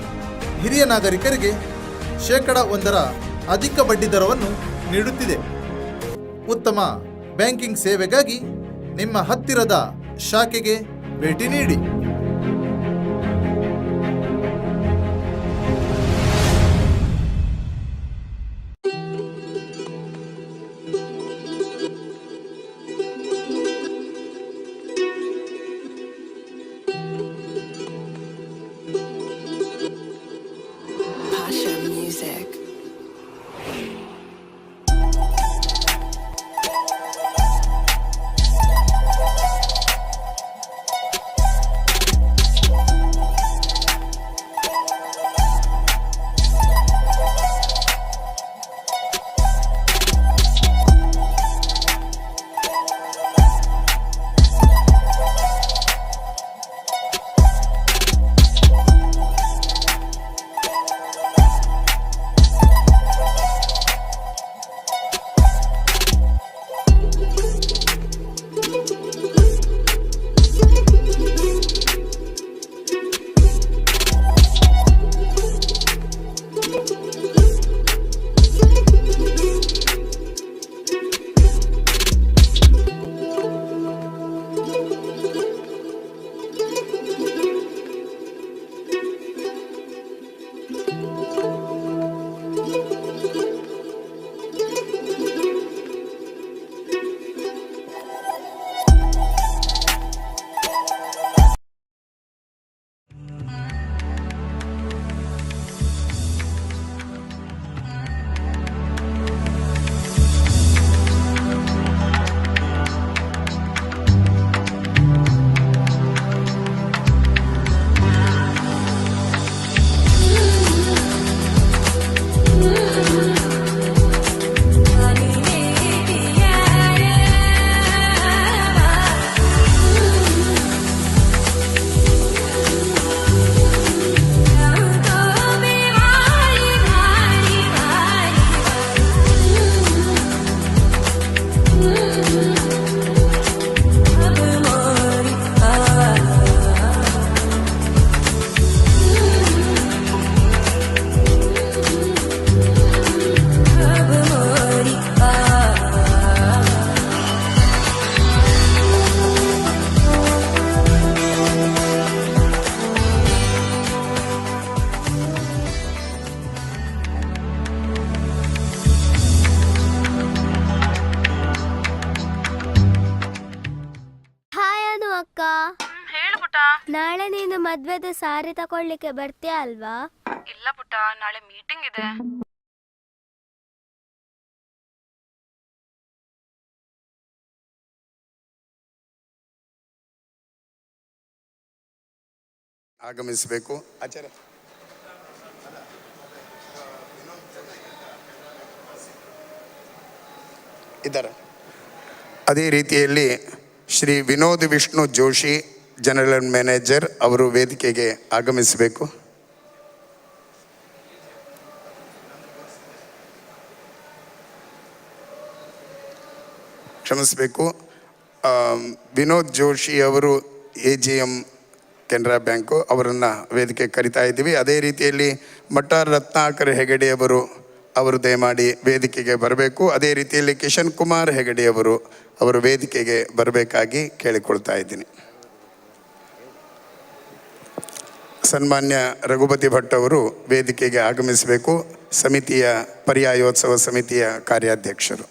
ಹಿರಿಯ ನಾಗರಿಕರಿಗೆ 1% ಅಧಿಕ ಬಡ್ಡಿ ದರವನ್ನು ನೀಡುತ್ತಿದೆ. ಉತ್ತಮ ಬ್ಯಾಂಕಿಂಗ್ ಸೇವೆಗಾಗಿ ನಿಮ್ಮ ಹತ್ತಿರದ ಶಾಖೆಗೆ ಭೇಟಿ ನೀಡಿ. ನಾಳೆ ನೀನು ಮದ್ವೆದು ಸಾರಿ ತಗೊಳ್ಳಿಕ್ಕೆ ಬರ್ತೀಯಾ ಅಲ್ವಾ? ಇಲ್ಲ ಪುಟ್ಟ, ನಾಳೆ ಮೀಟಿಂಗ್ ಇದೆ. ಆಗಮಿಸಬೇಕು. ಆಚಾರ್ಯ ಇದ್ದಾರೆ. ಅದೇ ರೀತಿಯಲ್ಲಿ ಶ್ರೀ ವಿನೋದ್ ವಿಷ್ಣು ಜೋಶಿ, ಜನರಲ್ ಮ್ಯಾನೇಜರ್, ಅವರು ವೇದಿಕೆಗೆ ಆಗಮಿಸಬೇಕು. ಕ್ಷಮಿಸಬೇಕು. ವಿನೋದ್ ಜೋಶಿ ಅವರು AGM ಕೆನರಾ ಬ್ಯಾಂಕು, ಅವರನ್ನು ವೇದಿಕೆ ಕರಿತಾ ಇದ್ದೀವಿ. ಅದೇ ರೀತಿಯಲ್ಲಿ ಮಠ ರತ್ನಾಕರ್ ಹೆಗಡೆ ಅವರು ದಯಮಾಡಿ ವೇದಿಕೆಗೆ ಬರಬೇಕು. ಅದೇ ರೀತಿಯಲ್ಲಿ ಕಿಶನ್ ಕುಮಾರ್ ಹೆಗಡೆ ಅವರು ವೇದಿಕೆಗೆ ಬರಬೇಕಾಗಿ ಕೇಳಿಕೊಳ್ತಾ ಇದ್ದೀನಿ. ಸನ್ಮಾನ್ಯ ರಘುಪತಿ ಭಟ್ ಅವರು ವೇದಿಕೆಗೆ ಆಗಮಿಸಬೇಕು. ಸಮಿತಿಯ ಪರ್ಯಾಯೋತ್ಸವ ಸಮಿತಿಯ ಕಾರ್ಯಾಧ್ಯಕ್ಷರು.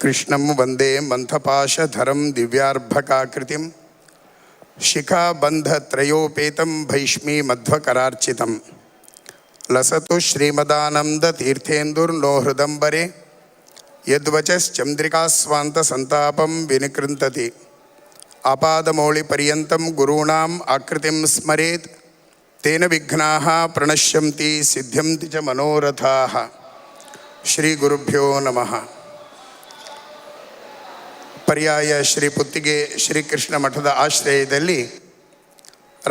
ಕೃಷ್ಣಂ ವಂದೇ ಮಂಥಪಾಶಧರಂ ದಿವ್ಯಾರ್ಭಕಾಕೃತಿಂ ಶಿಖಾಬಂಧತ್ರಯೋಪೇತಂ ಭೈಷ್ಮೀ ಮಧ್ವಕರಾರ್ಚಿತಂ ಲಸತು ಶ್ರೀಮದಾನಂದ ತೀರ್ಥೇಂದುರ್ನೋ ಹೃದಂಬರೆ ಯದ್ವಚಶ್ಚಂದ್ರಿಕಾಸ್ವಾಂತ ಸಂತಾಪಂ ವಿನಿಕೃಂತತಿ ಆಪಾದಮೌಳಿಪರ್ಯಂತಂ ಗುರುಣಾಂ ಆಕೃತಿಂ ಸ್ಮರೇತ್ ತೇನ ವಿಘ್ನಾಃ ಪ್ರಣಶ್ಯಂತಿ ಸಿದ್ಧ್ಯಂತಿ ಚ ಮನೋರಥಾಃ. ಶ್ರೀ ಗುರುಭ್ಯೋ ನಮಃ. ಪರ್ಯಾಯ ಶ್ರೀ ಪುತ್ತಿಗೆ ಶ್ರೀಕೃಷ್ಣ ಮಠದ ಆಶ್ರಯದಲ್ಲಿ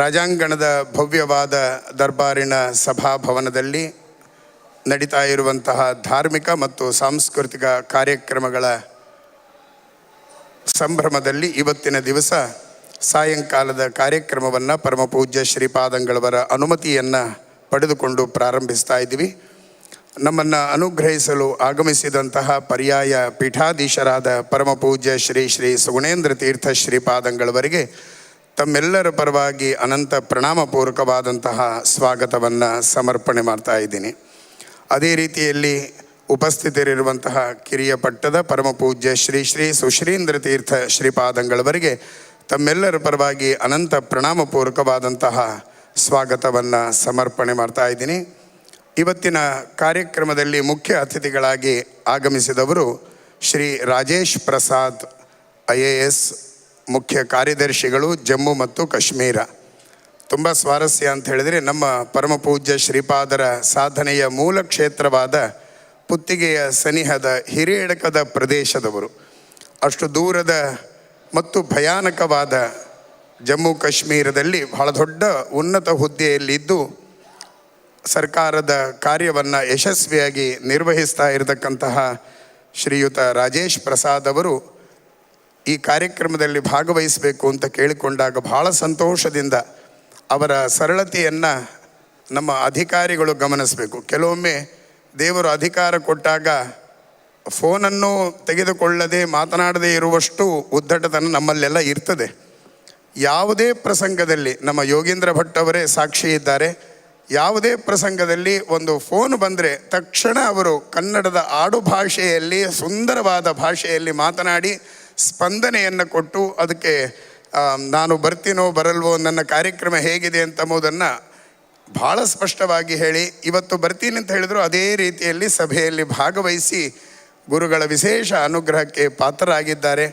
ರಾಜಾಂಗಣದ ಭವ್ಯವಾದ ದರ್ಬಾರಿನ ಸಭಾಭವನದಲ್ಲಿ ನಡೀತಾ ಇರುವಂತಹ ಧಾರ್ಮಿಕ ಮತ್ತು ಸಾಂಸ್ಕೃತಿಕ ಕಾರ್ಯಕ್ರಮಗಳ ಸಂಭ್ರಮದಲ್ಲಿ ಇವತ್ತಿನ ದಿವಸ ಸಾಯಂಕಾಲದ ಕಾರ್ಯಕ್ರಮವನ್ನು ಪರಮಪೂಜ್ಯ ಶ್ರೀಪಾದಂಗಳವರ ಅನುಮತಿಯನ್ನು ಪಡೆದುಕೊಂಡು ಪ್ರಾರಂಭಿಸ್ತಾ ಇದ್ದೀವಿ. ನಮ್ಮನ್ನು ಅನುಗ್ರಹಿಸಲು ಆಗಮಿಸಿದಂತಹ ಪರ್ಯಾಯ ಪೀಠಾಧೀಶರಾದ ಪರಮಪೂಜ್ಯ ಶ್ರೀ ಶ್ರೀ ಸುಗುಣೇಂದ್ರ ತೀರ್ಥ ಶ್ರೀಪಾದಂಗಳವರಿಗೆ ತಮ್ಮೆಲ್ಲರ ಪರವಾಗಿ ಅನಂತ ಪ್ರಣಾಮಪೂರ್ವಕವಾದಂತಹ ಸ್ವಾಗತವನ್ನು ಸಮರ್ಪಣೆ ಮಾಡ್ತಾ ಇದ್ದೀನಿ. ಅದೇ ರೀತಿಯಲ್ಲಿ ಉಪಸ್ಥಿತರಿರುವಂತಹ ಕಿರಿಯ ಪಟ್ಟದ ಪರಮಪೂಜ್ಯ ಶ್ರೀ ಶ್ರೀ ಸುಶ್ರೀಂದ್ರ ತೀರ್ಥ ಶ್ರೀಪಾದಂಗಳವರಿಗೆ ತಮ್ಮೆಲ್ಲರ ಪರವಾಗಿ ಅನಂತ ಪ್ರಣಾಮಪೂರ್ವಕವಾದಂತಹ ಸ್ವಾಗತವನ್ನು ಸಮರ್ಪಣೆ ಮಾಡ್ತಾ ಇದ್ದೀನಿ. ಇವತ್ತಿನ ಕಾರ್ಯಕ್ರಮದಲ್ಲಿ ಮುಖ್ಯ ಅತಿಥಿಗಳಾಗಿ ಆಗಮಿಸಿದವರು ಶ್ರೀ ರಾಜೇಶ್ ಪ್ರಸಾದ್ IAS, ಮುಖ್ಯ ಕಾರ್ಯದರ್ಶಿಗಳು, ಜಮ್ಮು ಮತ್ತು ಕಾಶ್ಮೀರ. ತುಂಬ ಸ್ವಾರಸ್ಯ ಅಂತ ಹೇಳಿದರೆ, ನಮ್ಮ ಪರಮಪೂಜ್ಯ ಶ್ರೀಪಾದರ ಸಾಧನೆಯ ಮೂಲ ಕ್ಷೇತ್ರವಾದ ಪುತ್ತಿಗೆಯ ಸನಿಹದ ಹಿರೇಡಕದ ಪ್ರದೇಶದವರು. ಅಷ್ಟು ದೂರದ ಮತ್ತು ಭಯಾನಕವಾದ ಜಮ್ಮು ಕಾಶ್ಮೀರದಲ್ಲಿ ಬಹಳ ದೊಡ್ಡ ಉನ್ನತ ಹುದ್ದೆಯಲ್ಲಿದ್ದು ಸರ್ಕಾರದ ಕಾರ್ಯವನ್ನು ಯಶಸ್ವಿಯಾಗಿ ನಿರ್ವಹಿಸ್ತಾ ಇರತಕ್ಕಂತಹ ಶ್ರೀಯುತ ರಾಜೇಶ್ ಪ್ರಸಾದ್ ಅವರು ಈ ಕಾರ್ಯಕ್ರಮದಲ್ಲಿ ಭಾಗವಹಿಸಬೇಕು ಅಂತ ಕೇಳಿಕೊಂಡಾಗ ಬಹಳ ಸಂತೋಷದಿಂದ ಅವರ ಸರಳತೆಯನ್ನು ನಮ್ಮ ಅಧಿಕಾರಿಗಳು ಗಮನಿಸಬೇಕು. ಕೆಲವೊಮ್ಮೆ ದೇವರು ಅಧಿಕಾರ ಕೊಟ್ಟಾಗ ಫೋನನ್ನು ತೆಗೆದುಕೊಳ್ಳದೆ ಮಾತನಾಡದೇ ಇರುವಷ್ಟು ಉದ್ದಟತನ ನಮ್ಮಲ್ಲೆಲ್ಲ ಇರ್ತದೆ. ಯಾವುದೇ ಪ್ರಸಂಗದಲ್ಲಿ ನಮ್ಮ ಯೋಗೀಂದ್ರ ಭಟ್ ಅವರೇ ಸಾಕ್ಷಿ ಇದ್ದಾರೆ. ಯಾವುದೇ ಪ್ರಸಂಗದಲ್ಲಿ ಒಂದು ಫೋನ್ ಬಂದರೆ ತಕ್ಷಣ ಅವರು ಕನ್ನಡದ ಆಡು ಭಾಷೆಯಲ್ಲಿ, ಸುಂದರವಾದ ಭಾಷೆಯಲ್ಲಿ ಮಾತನಾಡಿ ಸ್ಪಂದನೆಯನ್ನು ಕೊಟ್ಟು ಅದಕ್ಕೆ ನಾನು ಬರ್ತೀನೋ ಬರಲ್ವೋ, ನನ್ನ ಕಾರ್ಯಕ್ರಮ ಹೇಗಿದೆ ಅಂತಂಬುದನ್ನು ಭಾಳ ಸ್ಪಷ್ಟವಾಗಿ ಹೇಳಿ, ಇವತ್ತು ಬರ್ತೀನಿ ಅಂತ ಹೇಳಿದ್ರು ಅದೇ ರೀತಿಯಲ್ಲಿ ಸಭೆಯಲ್ಲಿ ಭಾಗವಹಿಸಿ ಗುರುಗಳ ವಿಶೇಷ ಅನುಗ್ರಹಕ್ಕೆ ಪಾತ್ರರಾಗಿದ್ದಾರೆ.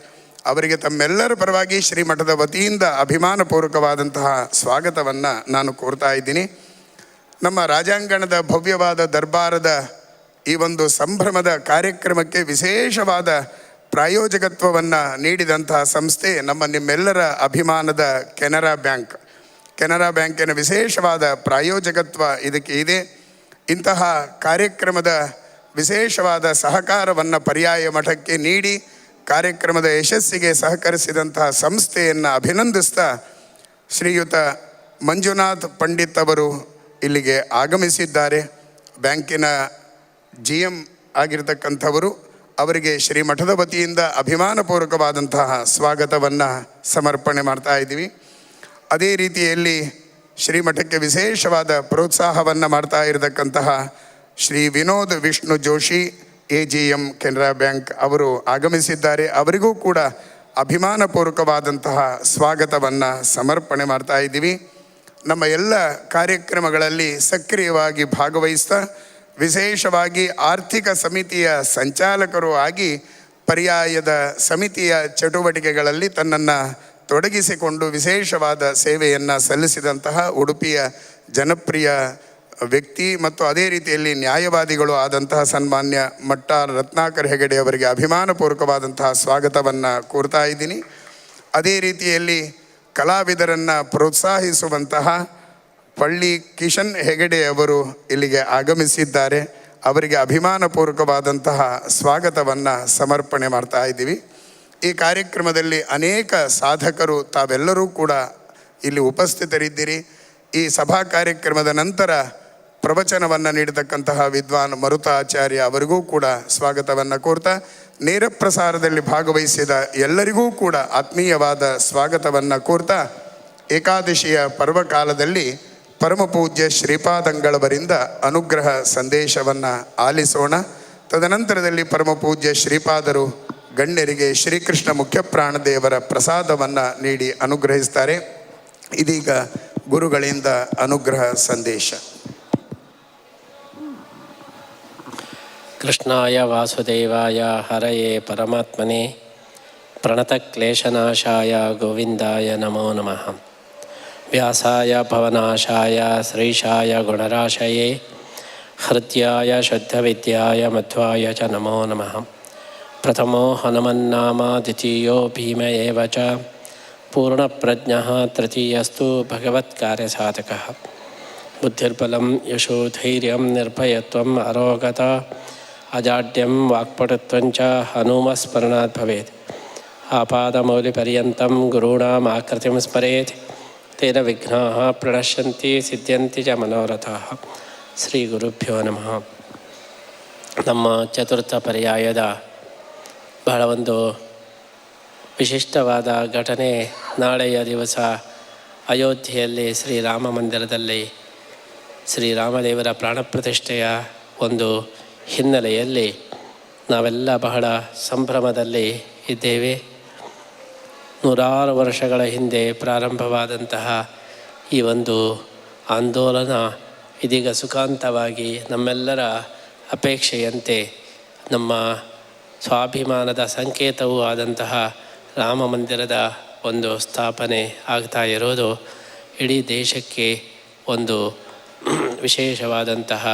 ಅವರಿಗೆ ತಮ್ಮೆಲ್ಲರ ಪರವಾಗಿ ಶ್ರೀಮಠದ ವತಿಯಿಂದ ಅಭಿಮಾನಪೂರ್ವಕವಾದಂತಹ ಸ್ವಾಗತವನ್ನು ನಾನು ಕೋರ್ತಾ ಇದ್ದೀನಿ. ನಮ್ಮ ರಾಜಾಂಗಣದ ಭವ್ಯವಾದ ದರ್ಬಾರದ ಈ ಒಂದು ಸಂಭ್ರಮದ ಕಾರ್ಯಕ್ರಮಕ್ಕೆ ವಿಶೇಷವಾದ ಪ್ರಾಯೋಜಕತ್ವವನ್ನು ನೀಡಿದಂತಹ ಸಂಸ್ಥೆ ನಿಮ್ಮೆಲ್ಲರ ಅಭಿಮಾನದ ಕೆನರಾ ಬ್ಯಾಂಕ್. ಕೆನರಾ ಬ್ಯಾಂಕಿನ ವಿಶೇಷವಾದ ಪ್ರಾಯೋಜಕತ್ವ ಇದಕ್ಕೆ ಇದೆ. ಇಂತಹ ಕಾರ್ಯಕ್ರಮದ ವಿಶೇಷವಾದ ಸಹಕಾರವನ್ನು ಪರ್ಯಾಯ ಮಠಕ್ಕೆ ನೀಡಿ ಕಾರ್ಯಕ್ರಮದ ಯಶಸ್ಸಿಗೆ ಸಹಕರಿಸಿದಂತಹ ಸಂಸ್ಥೆಯನ್ನು ಅಭಿನಂದಿಸ್ತಾ ಶ್ರೀಯುತ ಮಂಜುನಾಥ್ ಪಂಡಿತ್ ಅವರು ಇಲ್ಲಿಗೆ ಆಗಮಿಸಿದ್ದಾರೆ. ಬ್ಯಾಂಕಿನ GM ಆಗಿರತಕ್ಕಂಥವರು. ಅವರಿಗೆ ಶ್ರೀಮಠದ ವತಿಯಿಂದ ಅಭಿಮಾನಪೂರ್ವಕವಾದಂತಹ ಸ್ವಾಗತವನ್ನು ಸಮರ್ಪಣೆ ಮಾಡ್ತಾ ಇದ್ದೀವಿ. ಅದೇ ರೀತಿಯಲ್ಲಿ ಶ್ರೀಮಠಕ್ಕೆ ವಿಶೇಷವಾದ ಪ್ರೋತ್ಸಾಹವನ್ನು ಮಾಡ್ತಾ ಇರತಕ್ಕಂತಹ ಶ್ರೀ ವಿನೋದ್ ವಿಷ್ಣು ಜೋಶಿ AGM ಕೆನರಾ ಬ್ಯಾಂಕ್ ಅವರು ಆಗಮಿಸಿದ್ದಾರೆ. ಅವರಿಗೂ ಕೂಡ ಅಭಿಮಾನಪೂರ್ವಕವಾದಂತಹ ಸ್ವಾಗತವನ್ನು ಸಮರ್ಪಣೆ ಮಾಡ್ತಾ ಇದ್ದೀವಿ. ನಮ್ಮ ಎಲ್ಲ ಕಾರ್ಯಕ್ರಮಗಳಲ್ಲಿ ಸಕ್ರಿಯವಾಗಿ ಭಾಗವಹಿಸ್ತಾ ವಿಶೇಷವಾಗಿ ಆರ್ಥಿಕ ಸಮಿತಿಯ ಸಂಚಾಲಕರು ಆಗಿ ಪರ್ಯಾಯದ ಸಮಿತಿಯ ಚಟುವಟಿಕೆಗಳಲ್ಲಿ ತನ್ನನ್ನು ತೊಡಗಿಸಿಕೊಂಡು ವಿಶೇಷವಾದ ಸೇವೆಯನ್ನು ಸಲ್ಲಿಸಿದಂತಹ ಉಡುಪಿಯ ಜನಪ್ರಿಯ ವ್ಯಕ್ತಿ ಮತ್ತು ಅದೇ ರೀತಿಯಲ್ಲಿ ನ್ಯಾಯವಾದಿಗಳು ಆದಂತಹ ಸನ್ಮಾನ್ಯ ಮಟ್ಟಾರ್ ರತ್ನಾಕರ್ ಹೆಗಡೆ ಅವರಿಗೆ ಅಭಿಮಾನಪೂರ್ವಕವಾದಂತಹ ಸ್ವಾಗತವನ್ನು ಕೋರ್ತಾ ಇದ್ದೀನಿ. ಅದೇ ರೀತಿಯಲ್ಲಿ ಕಲಾವಿದರನ್ನು ಪ್ರೋತ್ಸಾಹಿಸುವಂತಹ ಪಳ್ಳಿ ಕಿಶನ್ ಹೆಗಡೆ ಅವರು ಇಲ್ಲಿಗೆ ಆಗಮಿಸಿದ್ದಾರೆ. ಅವರಿಗೆ ಅಭಿಮಾನಪೂರ್ವಕವಾದಂತಹ ಸ್ವಾಗತವನ್ನು ಸಮರ್ಪಣೆ ಮಾಡ್ತಾ ಇದ್ದೀವಿ. ಈ ಕಾರ್ಯಕ್ರಮದಲ್ಲಿ ಅನೇಕ ಸಾಧಕರು ತಾವೆಲ್ಲರೂ ಕೂಡ ಇಲ್ಲಿ ಉಪಸ್ಥಿತರಿದ್ದೀರಿ. ಈ ಸಭಾ ಕಾರ್ಯಕ್ರಮದ ನಂತರ ಪ್ರವಚನವನ್ನು ನೀಡತಕ್ಕಂತಹ ವಿದ್ವಾನ್ ಮರುತಾಚಾರ್ಯ ಅವರಿಗೂ ಕೂಡ ಸ್ವಾಗತವನ್ನು ಕೋರ್ತಾ ನೇರ ಪ್ರಸಾರದಲ್ಲಿ ಭಾಗವಹಿಸಿದ ಎಲ್ಲರಿಗೂ ಕೂಡ ಆತ್ಮೀಯವಾದ ಸ್ವಾಗತವನ್ನು ಕೋರ್ತಾ ಏಕಾದಶಿಯ ಪರ್ವಕಾಲದಲ್ಲಿ ಪರಮಪೂಜ್ಯ ಶ್ರೀಪಾದಂಗಳವರಿಂದ ಅನುಗ್ರಹ ಸಂದೇಶವನ್ನು ಆಲಿಸೋಣ. ತದನಂತರದಲ್ಲಿ ಪರಮಪೂಜ್ಯ ಶ್ರೀಪಾದರು ಗಣ್ಯರಿಗೆ ಶ್ರೀಕೃಷ್ಣ ಮುಖ್ಯಪ್ರಾಣದೇವರ ಪ್ರಸಾದವನ್ನು ನೀಡಿ ಅನುಗ್ರಹಿಸ್ತಾರೆ. ಇದೀಗ ಗುರುಗಳಿಂದ ಅನುಗ್ರಹ ಸಂದೇಶ. ಕೃಷ್ಣಾಯ ವಾಸುದೇವಾಯ ಹರಯೇ ಪರಮಾತ್ಮನೇ ಪ್ರಣತಕ್ಲೇಶನಾಶಾಯ ಗೋವಿಂದಾಯ ನಮೋ ನಮಃ. ವ್ಯಾಸಾಯ ಭವನಾಶಾಯ ಶ್ರೀಶಾಯ ಗುಣರಾಶಯೇ ಹೃದ್ಯಾಯ ಶುದ್ಧವಿದ್ಯಾಯ ಮಧ್ವಾಯ ಚ ನಮೋ ನಮಃ. ಪ್ರಥಮೋ ಹನುಮನ್ನಾಮ ದ್ವಿತೀಯೋ ಭೀಮ ಏವ ಚ ಪೂರ್ಣಪ್ರಜ್ಞಃ ತೃತೀಯಸ್ತು ಭಗವತ್ಕಾರ್ಯಸಾಧಕಃ. ಬುದ್ಧಿರ್ಬಲಂ ಯಶೋಧೈರ್ಯಂ ನಿರ್ಭಯತ್ವಂ ಅರೋಗತ ಅಜಾಡ್ಯಂ ವಾಕ್ಪಟುತ್ವಂಚ ಹನುಮಸ್ಮರಣಾತ್ ಭವೇತ್. ಆಪಾದಮೌಲಿಪರ್ಯಂತಂ ಗುರುಣಾಂ ಆಕೃತಿಂ ಸ್ಮರೇತ್ ತೇನ ವಿಘ್ನಾಃ ಪ್ರಣಶ್ಯಂತಿ ಸಿದ್ಧ್ಯಂತಿ ಚ ಮನೋರಥಾಃ. ಶ್ರೀ ಗುರುಭ್ಯೋ ನಮಃ. ನಮ್ಮ ಚತುರ್ಥ ಪರ್ಯಾಯದ ಬಹಳ ಒಂದು ವಿಶಿಷ್ಟವಾದ ಘಟನೆ ನಾಳೆಯ ದಿವಸ ಅಯೋಧ್ಯೆಯಲ್ಲಿ ಶ್ರೀರಾಮ ಮಂದಿರದಲ್ಲಿ ಶ್ರೀರಾಮದೇವರ ಪ್ರಾಣಪ್ರತಿಷ್ಠೆಯ ಒಂದು ಹಿನ್ನೆಲೆಯಲ್ಲಿ ನಾವೆಲ್ಲ ಬಹಳ ಸಂಭ್ರಮದಲ್ಲಿ ಇದ್ದೇವೆ. ನೂರಾರು ವರ್ಷಗಳ ಹಿಂದೆ ಪ್ರಾರಂಭವಾದಂತಹ ಈ ಒಂದು ಆಂದೋಲನ ಇದೀಗ ಸುಖಾಂತವಾಗಿ ನಮ್ಮೆಲ್ಲರ ಅಪೇಕ್ಷೆಯಂತೆ ನಮ್ಮ ಸ್ವಾಭಿಮಾನದ ಸಂಕೇತವೂ ಆದಂತಹ ರಾಮ ಮಂದಿರದ ಒಂದು ಸ್ಥಾಪನೆ ಆಗ್ತಾ ಇರೋದು ಇಡೀ ದೇಶಕ್ಕೆ ಒಂದು ವಿಶೇಷವಾದಂತಹ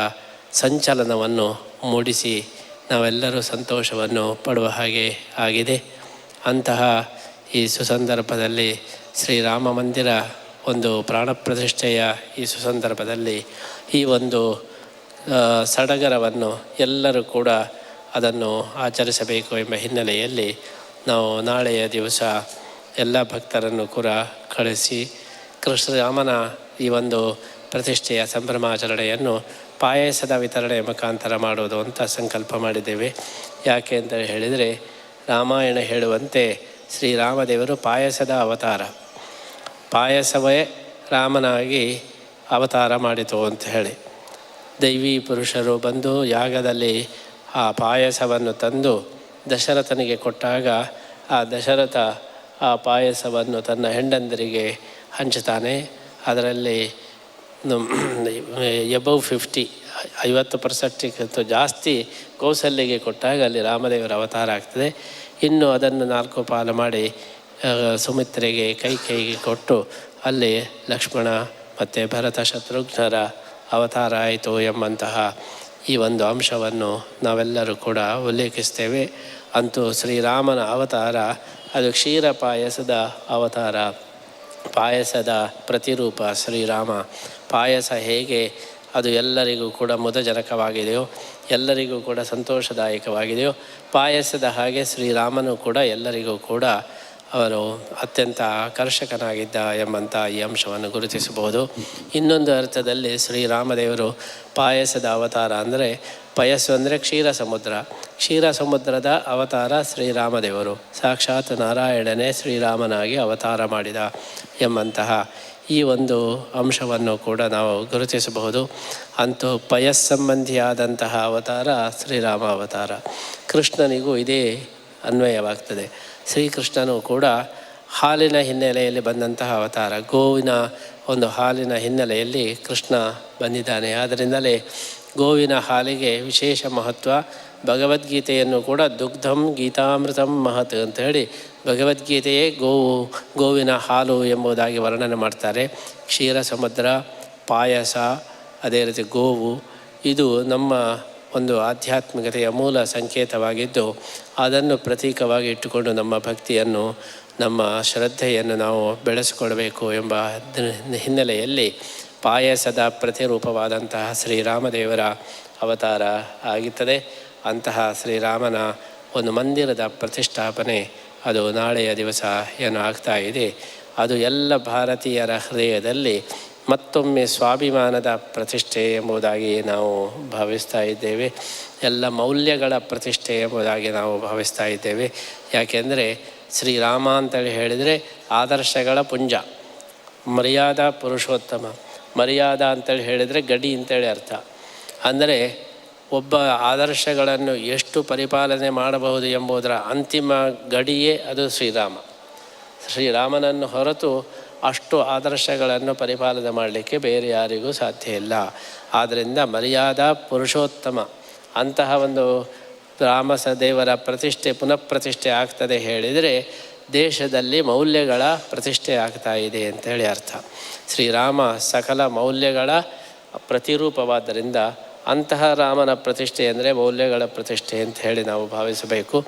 ಸಂಚಲನವನ್ನು ಮೂಡಿಸಿ ನಾವೆಲ್ಲರೂ ಸಂತೋಷವನ್ನು ಪಡುವ ಹಾಗೆ ಆಗಿದೆ. ಅಂತಹ ಈ ಸುಸಂದರ್ಭದಲ್ಲಿ ಶ್ರೀರಾಮ ಮಂದಿರ ಒಂದು ಪ್ರಾಣಪ್ರತಿಷ್ಠೆಯ ಈ ಸುಸಂದರ್ಭದಲ್ಲಿ ಈ ಒಂದು ಸಡಗರವನ್ನು ಎಲ್ಲರೂ ಕೂಡ ಅದನ್ನು ಆಚರಿಸಬೇಕು ಎಂಬ ಹಿನ್ನೆಲೆಯಲ್ಲಿ ನಾವು ನಾಳೆಯ ದಿವಸ ಎಲ್ಲ ಭಕ್ತರನ್ನು ಕೂಡ ಕಳಿಸಿ ಕೃಷ್ಣರಾಮನ ಈ ಒಂದು ಪ್ರತಿಷ್ಠೆಯ ಸಂಭ್ರಮಾಚರಣೆಯನ್ನು ಪಾಯಸದ ವಿತರಣೆಯ ಮುಖಾಂತರ ಮಾಡೋದು ಅಂತ ಸಂಕಲ್ಪ ಮಾಡಿದ್ದೇವೆ. ಯಾಕೆ ಅಂತ ಹೇಳಿದರೆ ರಾಮಾಯಣ ಹೇಳುವಂತೆ ಶ್ರೀರಾಮದೇವರು ಪಾಯಸದ ಅವತಾರ, ಪಾಯಸವೇ ರಾಮನಾಗಿ ಅವತಾರ ಮಾಡಿತು ಅಂತ ಹೇಳಿ ದೈವಿ ಪುರುಷರು ಬಂದು ಯಾಗದಲ್ಲಿ ಆ ಪಾಯಸವನ್ನು ತಂದು ದಶರಥನಿಗೆ ಕೊಟ್ಟಾಗ ಆ ದಶರಥ ಆ ಪಾಯಸವನ್ನು ತನ್ನ ಹೆಂಡಂದರಿಗೆ ಹಂಚುತ್ತಾನೆ. ಅದರಲ್ಲಿ ಎಬವ್ 50% ಜಾಸ್ತಿ ಕೌಸಲ್ಯಗೆ ಕೊಟ್ಟಾಗ ಅಲ್ಲಿ ರಾಮದೇವರ ಅವತಾರ ಆಗ್ತದೆ. ಇನ್ನು ಅದನ್ನು 4 ಪಾಲು ಮಾಡಿ ಸುಮಿತ್ರೆಗೆ ಕೈಗೆ ಕೊಟ್ಟು ಅಲ್ಲಿ ಲಕ್ಷ್ಮಣ ಮತ್ತು ಭರತ ಶತ್ರುಘ್ನರ ಅವತಾರ ಆಯಿತು ಎಂಬಂತಹ ಈ ಒಂದು ಅಂಶವನ್ನು ನಾವೆಲ್ಲರೂ ಕೂಡ ಉಲ್ಲೇಖಿಸ್ತೇವೆ. ಅಂತೂ ಶ್ರೀರಾಮನ ಅವತಾರ ಅದು ಕ್ಷೀರ ಪಾಯಸದ ಅವತಾರ, ಪಾಯಸದ ಪ್ರತಿರೂಪ ಶ್ರೀರಾಮ. ಪಾಯಸ ಹೇಗೆ ಅದು ಎಲ್ಲರಿಗೂ ಕೂಡ ಮುದಜನಕವಾಗಿದೆಯೋ, ಎಲ್ಲರಿಗೂ ಕೂಡ ಸಂತೋಷದಾಯಕವಾಗಿದೆಯೋ, ಪಾಯಸದ ಹಾಗೆ ಶ್ರೀರಾಮನು ಕೂಡ ಎಲ್ಲರಿಗೂ ಕೂಡ ಅವನು ಅತ್ಯಂತ ಆಕರ್ಷಕನಾಗಿದ್ದ ಎಂಬಂಥ ಈ ಅಂಶವನ್ನು ಗುರುತಿಸಬಹುದು. ಇನ್ನೊಂದು ಅರ್ಥದಲ್ಲಿ ಶ್ರೀರಾಮದೇವರು ಪಾಯಸದ ಅವತಾರ ಅಂದರೆ, ಪಯಸ್ಸು ಅಂದರೆ ಕ್ಷೀರ ಸಮುದ್ರ, ಕ್ಷೀರ ಸಮುದ್ರದ ಅವತಾರ ಶ್ರೀರಾಮದೇವರು, ಸಾಕ್ಷಾತ್ ನಾರಾಯಣನೇ ಶ್ರೀರಾಮನಾಗಿ ಅವತಾರ ಮಾಡಿದ ಎಂಬಂತಹ ಈ ಒಂದು ಅಂಶವನ್ನು ಕೂಡ ನಾವು ಗುರುತಿಸಬಹುದು. ಅಂತೂ ಪಯಸ್ಸಂಬಂಧಿಯಾದಂತಹ ಅವತಾರ ಶ್ರೀರಾಮ ಅವತಾರ. ಕೃಷ್ಣನಿಗೂ ಇದೇ ಅನ್ವಯವಾಗ್ತದೆ. ಶ್ರೀಕೃಷ್ಣನು ಕೂಡ ಹಾಲಿನ ಹಿನ್ನೆಲೆಯಲ್ಲಿ ಬಂದಂತಹ ಅವತಾರ, ಗೋವಿನ ಒಂದು ಹಾಲಿನ ಹಿನ್ನೆಲೆಯಲ್ಲಿ ಕೃಷ್ಣ ಬಂದಿದ್ದಾನೆ. ಆದ್ದರಿಂದಲೇ ಗೋವಿನ ಹಾಲಿಗೆ ವಿಶೇಷ ಮಹತ್ವ. ಭಗವದ್ಗೀತೆಯನ್ನು ಕೂಡ ದುಗ್ಧಂ ಗೀತಾಮೃತಂ ಮಹತ್ ಅಂತ ಹೇಳಿ ಭಗವದ್ಗೀತೆಯೇ ಗೋವಿನ ಹಾಲು ಎಂಬುದಾಗಿ ವರ್ಣನೆ ಮಾಡ್ತಾರೆ. ಕ್ಷೀರ ಸಮುದ್ರ, ಪಾಯಸ, ಅದೇ ರೀತಿ ಗೋವು, ಇದು ನಮ್ಮ ಒಂದು ಆಧ್ಯಾತ್ಮಿಕತೆಯ ಮೂಲ ಸಂಕೇತವಾಗಿದ್ದು, ಅದನ್ನು ಪ್ರತೀಕವಾಗಿ ಇಟ್ಟುಕೊಂಡು ನಮ್ಮ ಭಕ್ತಿಯನ್ನು, ನಮ್ಮ ಶ್ರದ್ಧೆಯನ್ನು ನಾವು ಬೆಳೆಸಿಕೊಳ್ಬೇಕು ಎಂಬ ಹಿನ್ನೆಲೆಯಲ್ಲಿ ಪಾಯಸದ ಪ್ರತಿರೂಪವಾದಂತಹ ಶ್ರೀರಾಮದೇವರ ಅವತಾರ ಆಗುತ್ತದೆ. ಅಂತಹ ಶ್ರೀರಾಮನ ಒಂದು ಮಂದಿರದ ಪ್ರತಿಷ್ಠಾಪನೆ ಅದು ನಾಳೆಯ ದಿವಸ ಏನು ಆಗ್ತಾ ಇದೆ, ಅದು ಎಲ್ಲ ಭಾರತೀಯರ ಹೃದಯದಲ್ಲಿ ಮತ್ತೊಮ್ಮೆ ಸ್ವಾಭಿಮಾನದ ಪ್ರತಿಷ್ಠೆ ಎಂಬುದಾಗಿ ನಾವು ಭಾವಿಸ್ತಾ ಇದ್ದೇವೆ. ಎಲ್ಲ ಮೌಲ್ಯಗಳ ಪ್ರತಿಷ್ಠೆ ಎಂಬುದಾಗಿ ನಾವು ಭಾವಿಸ್ತಾ ಇದ್ದೇವೆ. ಯಾಕೆಂದರೆ ಶ್ರೀರಾಮ ಅಂತೇಳಿ ಹೇಳಿದರೆ ಆದರ್ಶಗಳ ಪುಂಜ, ಮರ್ಯಾದಾ ಪುರುಷೋತ್ತಮ. ಮರ್ಯಾದ ಅಂತೇಳಿ ಹೇಳಿದರೆ ಗಡಿ ಅಂತೇಳಿ ಅರ್ಥ. ಅಂದರೆ ಒಬ್ಬ ಆದರ್ಶಗಳನ್ನು ಎಷ್ಟು ಪರಿಪಾಲನೆ ಮಾಡಬಹುದು ಎಂಬುದರ ಅಂತಿಮ ಗಡಿಯೇ ಅದು ಶ್ರೀರಾಮ. ಶ್ರೀರಾಮನನ್ನು ಹೊರತು ಅಷ್ಟು ಆದರ್ಶಗಳನ್ನು ಪರಿಪಾಲನೆ ಮಾಡಲಿಕ್ಕೆ ಬೇರೆ ಯಾರಿಗೂ ಸಾಧ್ಯ ಇಲ್ಲ. ಆದ್ದರಿಂದ ಮರ್ಯಾದಾ ಪುರುಷೋತ್ತಮ ಅಂತಹ ಒಂದು ರಾಮದೇವರ ಪ್ರತಿಷ್ಠೆ ಪುನಃ ಪ್ರತಿಷ್ಠೆ ಆಗ್ತದೆ ಹೇಳಿದರೆ ದೇಶದಲ್ಲಿ ಮೌಲ್ಯಗಳ ಪ್ರತಿಷ್ಠೆ ಆಗ್ತಾ ಇದೆ ಅಂತೇಳಿ ಅರ್ಥ. ಶ್ರೀರಾಮ ಸಕಲ ಮೌಲ್ಯಗಳ ಪ್ರತಿರೂಪವಾದ್ದರಿಂದ ಅಂತಹ ರಾಮನ ಪ್ರತಿಷ್ಠೆ ಅಂದರೆ ಮೌಲ್ಯಗಳ ಪ್ರತಿಷ್ಠೆ ಅಂತ ಹೇಳಿ ನಾವು ಭಾವಿಸಬೇಕು.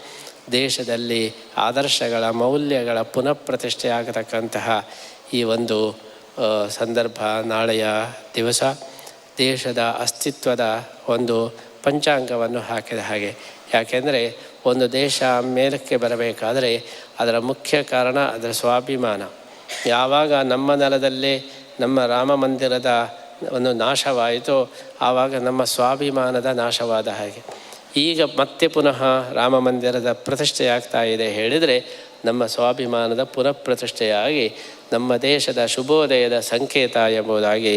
ದೇಶದಲ್ಲಿ ಆದರ್ಶಗಳ ಮೌಲ್ಯಗಳ ಪುನಃ ಪ್ರತಿಷ್ಠೆ ಆಗತಕ್ಕಂತಹ ಈ ಒಂದು ಸಂದರ್ಭ ನಾಳೆಯ ದಿವಸ ದೇಶದ ಅಸ್ತಿತ್ವದ ಒಂದು ಪಂಚಾಂಗವನ್ನು ಹಾಕಿದ ಹಾಗೆ. ಯಾಕೆಂದರೆ ಒಂದು ದೇಶ ಮೇಲಕ್ಕೆ ಬರಬೇಕಾದರೆ ಅದರ ಮುಖ್ಯ ಕಾರಣ ಅದರ ಸ್ವಾಭಿಮಾನ. ಯಾವಾಗ ನಮ್ಮ ನೆಲದಲ್ಲೇ ನಮ್ಮ ರಾಮ ಮಂದಿರದ ಒಂದು ನಾಶವಾಯಿತೋ ಆವಾಗ ನಮ್ಮ ಸ್ವಾಭಿಮಾನದ ನಾಶವಾದ ಹಾಗೆ. ಈಗ ಮತ್ತೆ ಪುನಃ ರಾಮ ಮಂದಿರದ ಪ್ರತಿಷ್ಠೆ ಆಗ್ತಾ ಇದೆ ಹೇಳಿದರೆ ನಮ್ಮ ಸ್ವಾಭಿಮಾನದ ಪುನಃ ಪ್ರತಿಷ್ಠೆಯಾಗಿ ನಮ್ಮ ದೇಶದ ಶುಭೋದಯದ ಸಂಕೇತ ಎಂಬುದಾಗಿ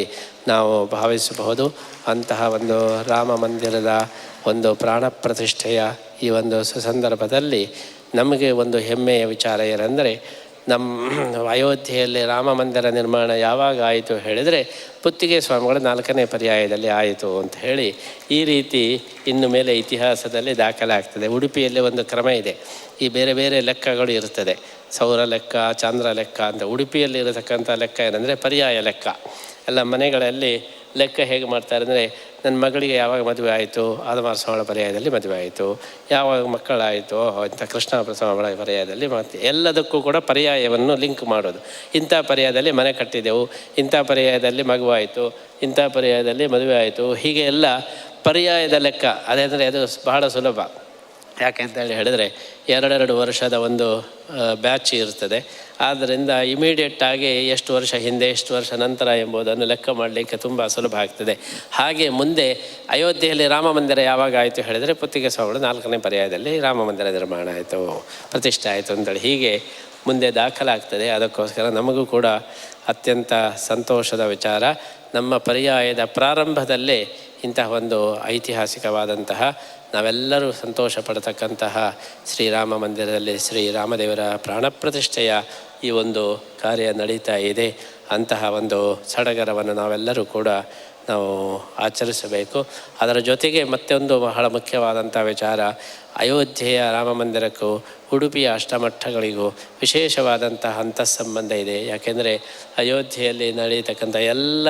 ನಾವು ಭಾವಿಸಬಹುದು. ಅಂತಹ ಒಂದು ರಾಮ ಮಂದಿರದ ಒಂದು ಪ್ರಾಣ ಪ್ರತಿಷ್ಠೆಯ ಈ ಒಂದು ಸಂದರ್ಭದಲ್ಲಿ ನಮಗೆ ಒಂದು ಹೆಮ್ಮೆಯ ವಿಚಾರ ಏನೆಂದರೆ, ನಮ್ಮ ಅಯೋಧ್ಯೆಯಲ್ಲಿ ರಾಮ ಮಂದಿರ ನಿರ್ಮಾಣ ಯಾವಾಗ ಆಯಿತು ಹೇಳಿದರೆ ಪುತ್ತಿಗೆ ಸ್ವಾಮಿಗಳು 4ನೇ ಪರ್ಯಾಯದಲ್ಲಿ ಆಯಿತು ಅಂತ ಹೇಳಿ ಈ ರೀತಿ ಇನ್ನು ಮೇಲೆ ಇತಿಹಾಸದಲ್ಲಿ ದಾಖಲೆ ಆಗ್ತದೆ. ಉಡುಪಿಯಲ್ಲಿ ಒಂದು ಕ್ರಮ ಇದೆ, ಈ ಬೇರೆ ಬೇರೆ ಲೆಕ್ಕಗಳು ಇರ್ತದೆ, ಸೌರ ಲೆಕ್ಕ, ಚಾಂದ್ರ ಲೆಕ್ಕ ಅಂತ. ಉಡುಪಿಯಲ್ಲಿ ಇರತಕ್ಕಂಥ ಲೆಕ್ಕ ಏನಂದರೆ ಪರ್ಯಾಯ ಲೆಕ್ಕ. ಎಲ್ಲ ಮನೆಗಳಲ್ಲಿ ಲೆಕ್ಕ ಹೇಗೆ ಮಾಡ್ತಾರೆ ಅಂದರೆ, ನನ್ನ ಮಗಳಿಗೆ ಯಾವಾಗ ಮದುವೆ ಆಯಿತು ಆದಮಾರ ಸ್ವಾಮಿಗಳ ಪರ್ಯಾಯದಲ್ಲಿ ಮದುವೆ ಆಯಿತು, ಯಾವಾಗ ಮಕ್ಕಳಾಯಿತು ಇಂಥ ಕೃಷ್ಣಾಪುರ ಸ್ವಾಮಿಗಳ ಪರ್ಯಾಯದಲ್ಲಿ ಮತ್ತೆ ಎಲ್ಲದಕ್ಕೂ ಕೂಡ ಪರ್ಯಾಯವನ್ನು ಲಿಂಕ್ ಮಾಡೋದು. ಇಂಥ ಪರ್ಯಾಯದಲ್ಲಿ ಮನೆ ಕಟ್ಟಿದೆವು, ಇಂಥ ಪರ್ಯಾಯದಲ್ಲಿ ಮಗುವಾಯಿತು, ಇಂಥ ಪರ್ಯಾಯದಲ್ಲಿ ಮದುವೆ ಆಯಿತು, ಹೀಗೆ ಎಲ್ಲ ಪರ್ಯಾಯದ ಲೆಕ್ಕ. ಅದೇಂದರೆ ಅದು ಬಹಳ ಸುಲಭ. ಯಾಕೆಂತೇಳಿ ಹೇಳಿದರೆ 2 ವರ್ಷದ ಒಂದು ಬ್ಯಾಚ್ ಇರ್ತದೆ. ಆದ್ದರಿಂದ ಇಮಿಡಿಯೇಟಾಗಿ ಎಷ್ಟು ವರ್ಷ ಹಿಂದೆ ಎಷ್ಟು ವರ್ಷ ನಂತರ ಎಂಬುದನ್ನು ಲೆಕ್ಕ ಮಾಡಲಿಕ್ಕೆ ತುಂಬ ಸುಲಭ ಆಗ್ತದೆ. ಹಾಗೆ ಮುಂದೆ ಅಯೋಧ್ಯೆಯಲ್ಲಿ ರಾಮ ಮಂದಿರ ಯಾವಾಗ ಆಯಿತು ಹೇಳಿದರೆ ಪುತ್ತಿಗೆ ಸ್ವಾಮಿಗಳು 4ನೇ ಪರ್ಯಾಯದಲ್ಲಿ ರಾಮ ಮಂದಿರ ನಿರ್ಮಾಣ ಆಯಿತು, ಪ್ರತಿಷ್ಠೆ ಆಯಿತು ಅಂತೇಳಿ ಹೀಗೆ ಮುಂದೆ ದಾಖಲಾಗ್ತದೆ. ಅದಕ್ಕೋಸ್ಕರ ನಮಗೂ ಕೂಡ ಅತ್ಯಂತ ಸಂತೋಷದ ವಿಚಾರ. ನಮ್ಮ ಪರ್ಯಾಯದ ಪ್ರಾರಂಭದಲ್ಲೇ ಇಂತಹ ಒಂದು ಐತಿಹಾಸಿಕವಾದಂತಹ ನಾವೆಲ್ಲರೂ ಸಂತೋಷ ಪಡ್ತಕ್ಕಂತಹ ಶ್ರೀರಾಮ ಮಂದಿರದಲ್ಲಿ ಶ್ರೀರಾಮದೇವರ ಪ್ರಾಣ ಪ್ರತಿಷ್ಠೆಯ ಈ ಒಂದು ಕಾರ್ಯ ನಡೀತಾ ಇದೆ. ಅಂತಹ ಒಂದು ಸಡಗರವನ್ನು ನಾವೆಲ್ಲರೂ ಕೂಡ ನಾವು ಆಚರಿಸಬೇಕು. ಅದರ ಜೊತೆಗೆ ಮತ್ತೊಂದು ಬಹಳ ಮುಖ್ಯವಾದಂಥ ವಿಚಾರ, ಅಯೋಧ್ಯೆಯ ರಾಮ ಮಂದಿರಕ್ಕೂ ಉಡುಪಿಯ ಅಷ್ಟಮಠಗಳಿಗೂ ವಿಶೇಷವಾದಂತಹ ಅಂತಸ್ಸಂಬಂಧ ಇದೆ. ಯಾಕೆಂದರೆ ಅಯೋಧ್ಯೆಯಲ್ಲಿ ನಡೆಯತಕ್ಕಂಥ ಎಲ್ಲ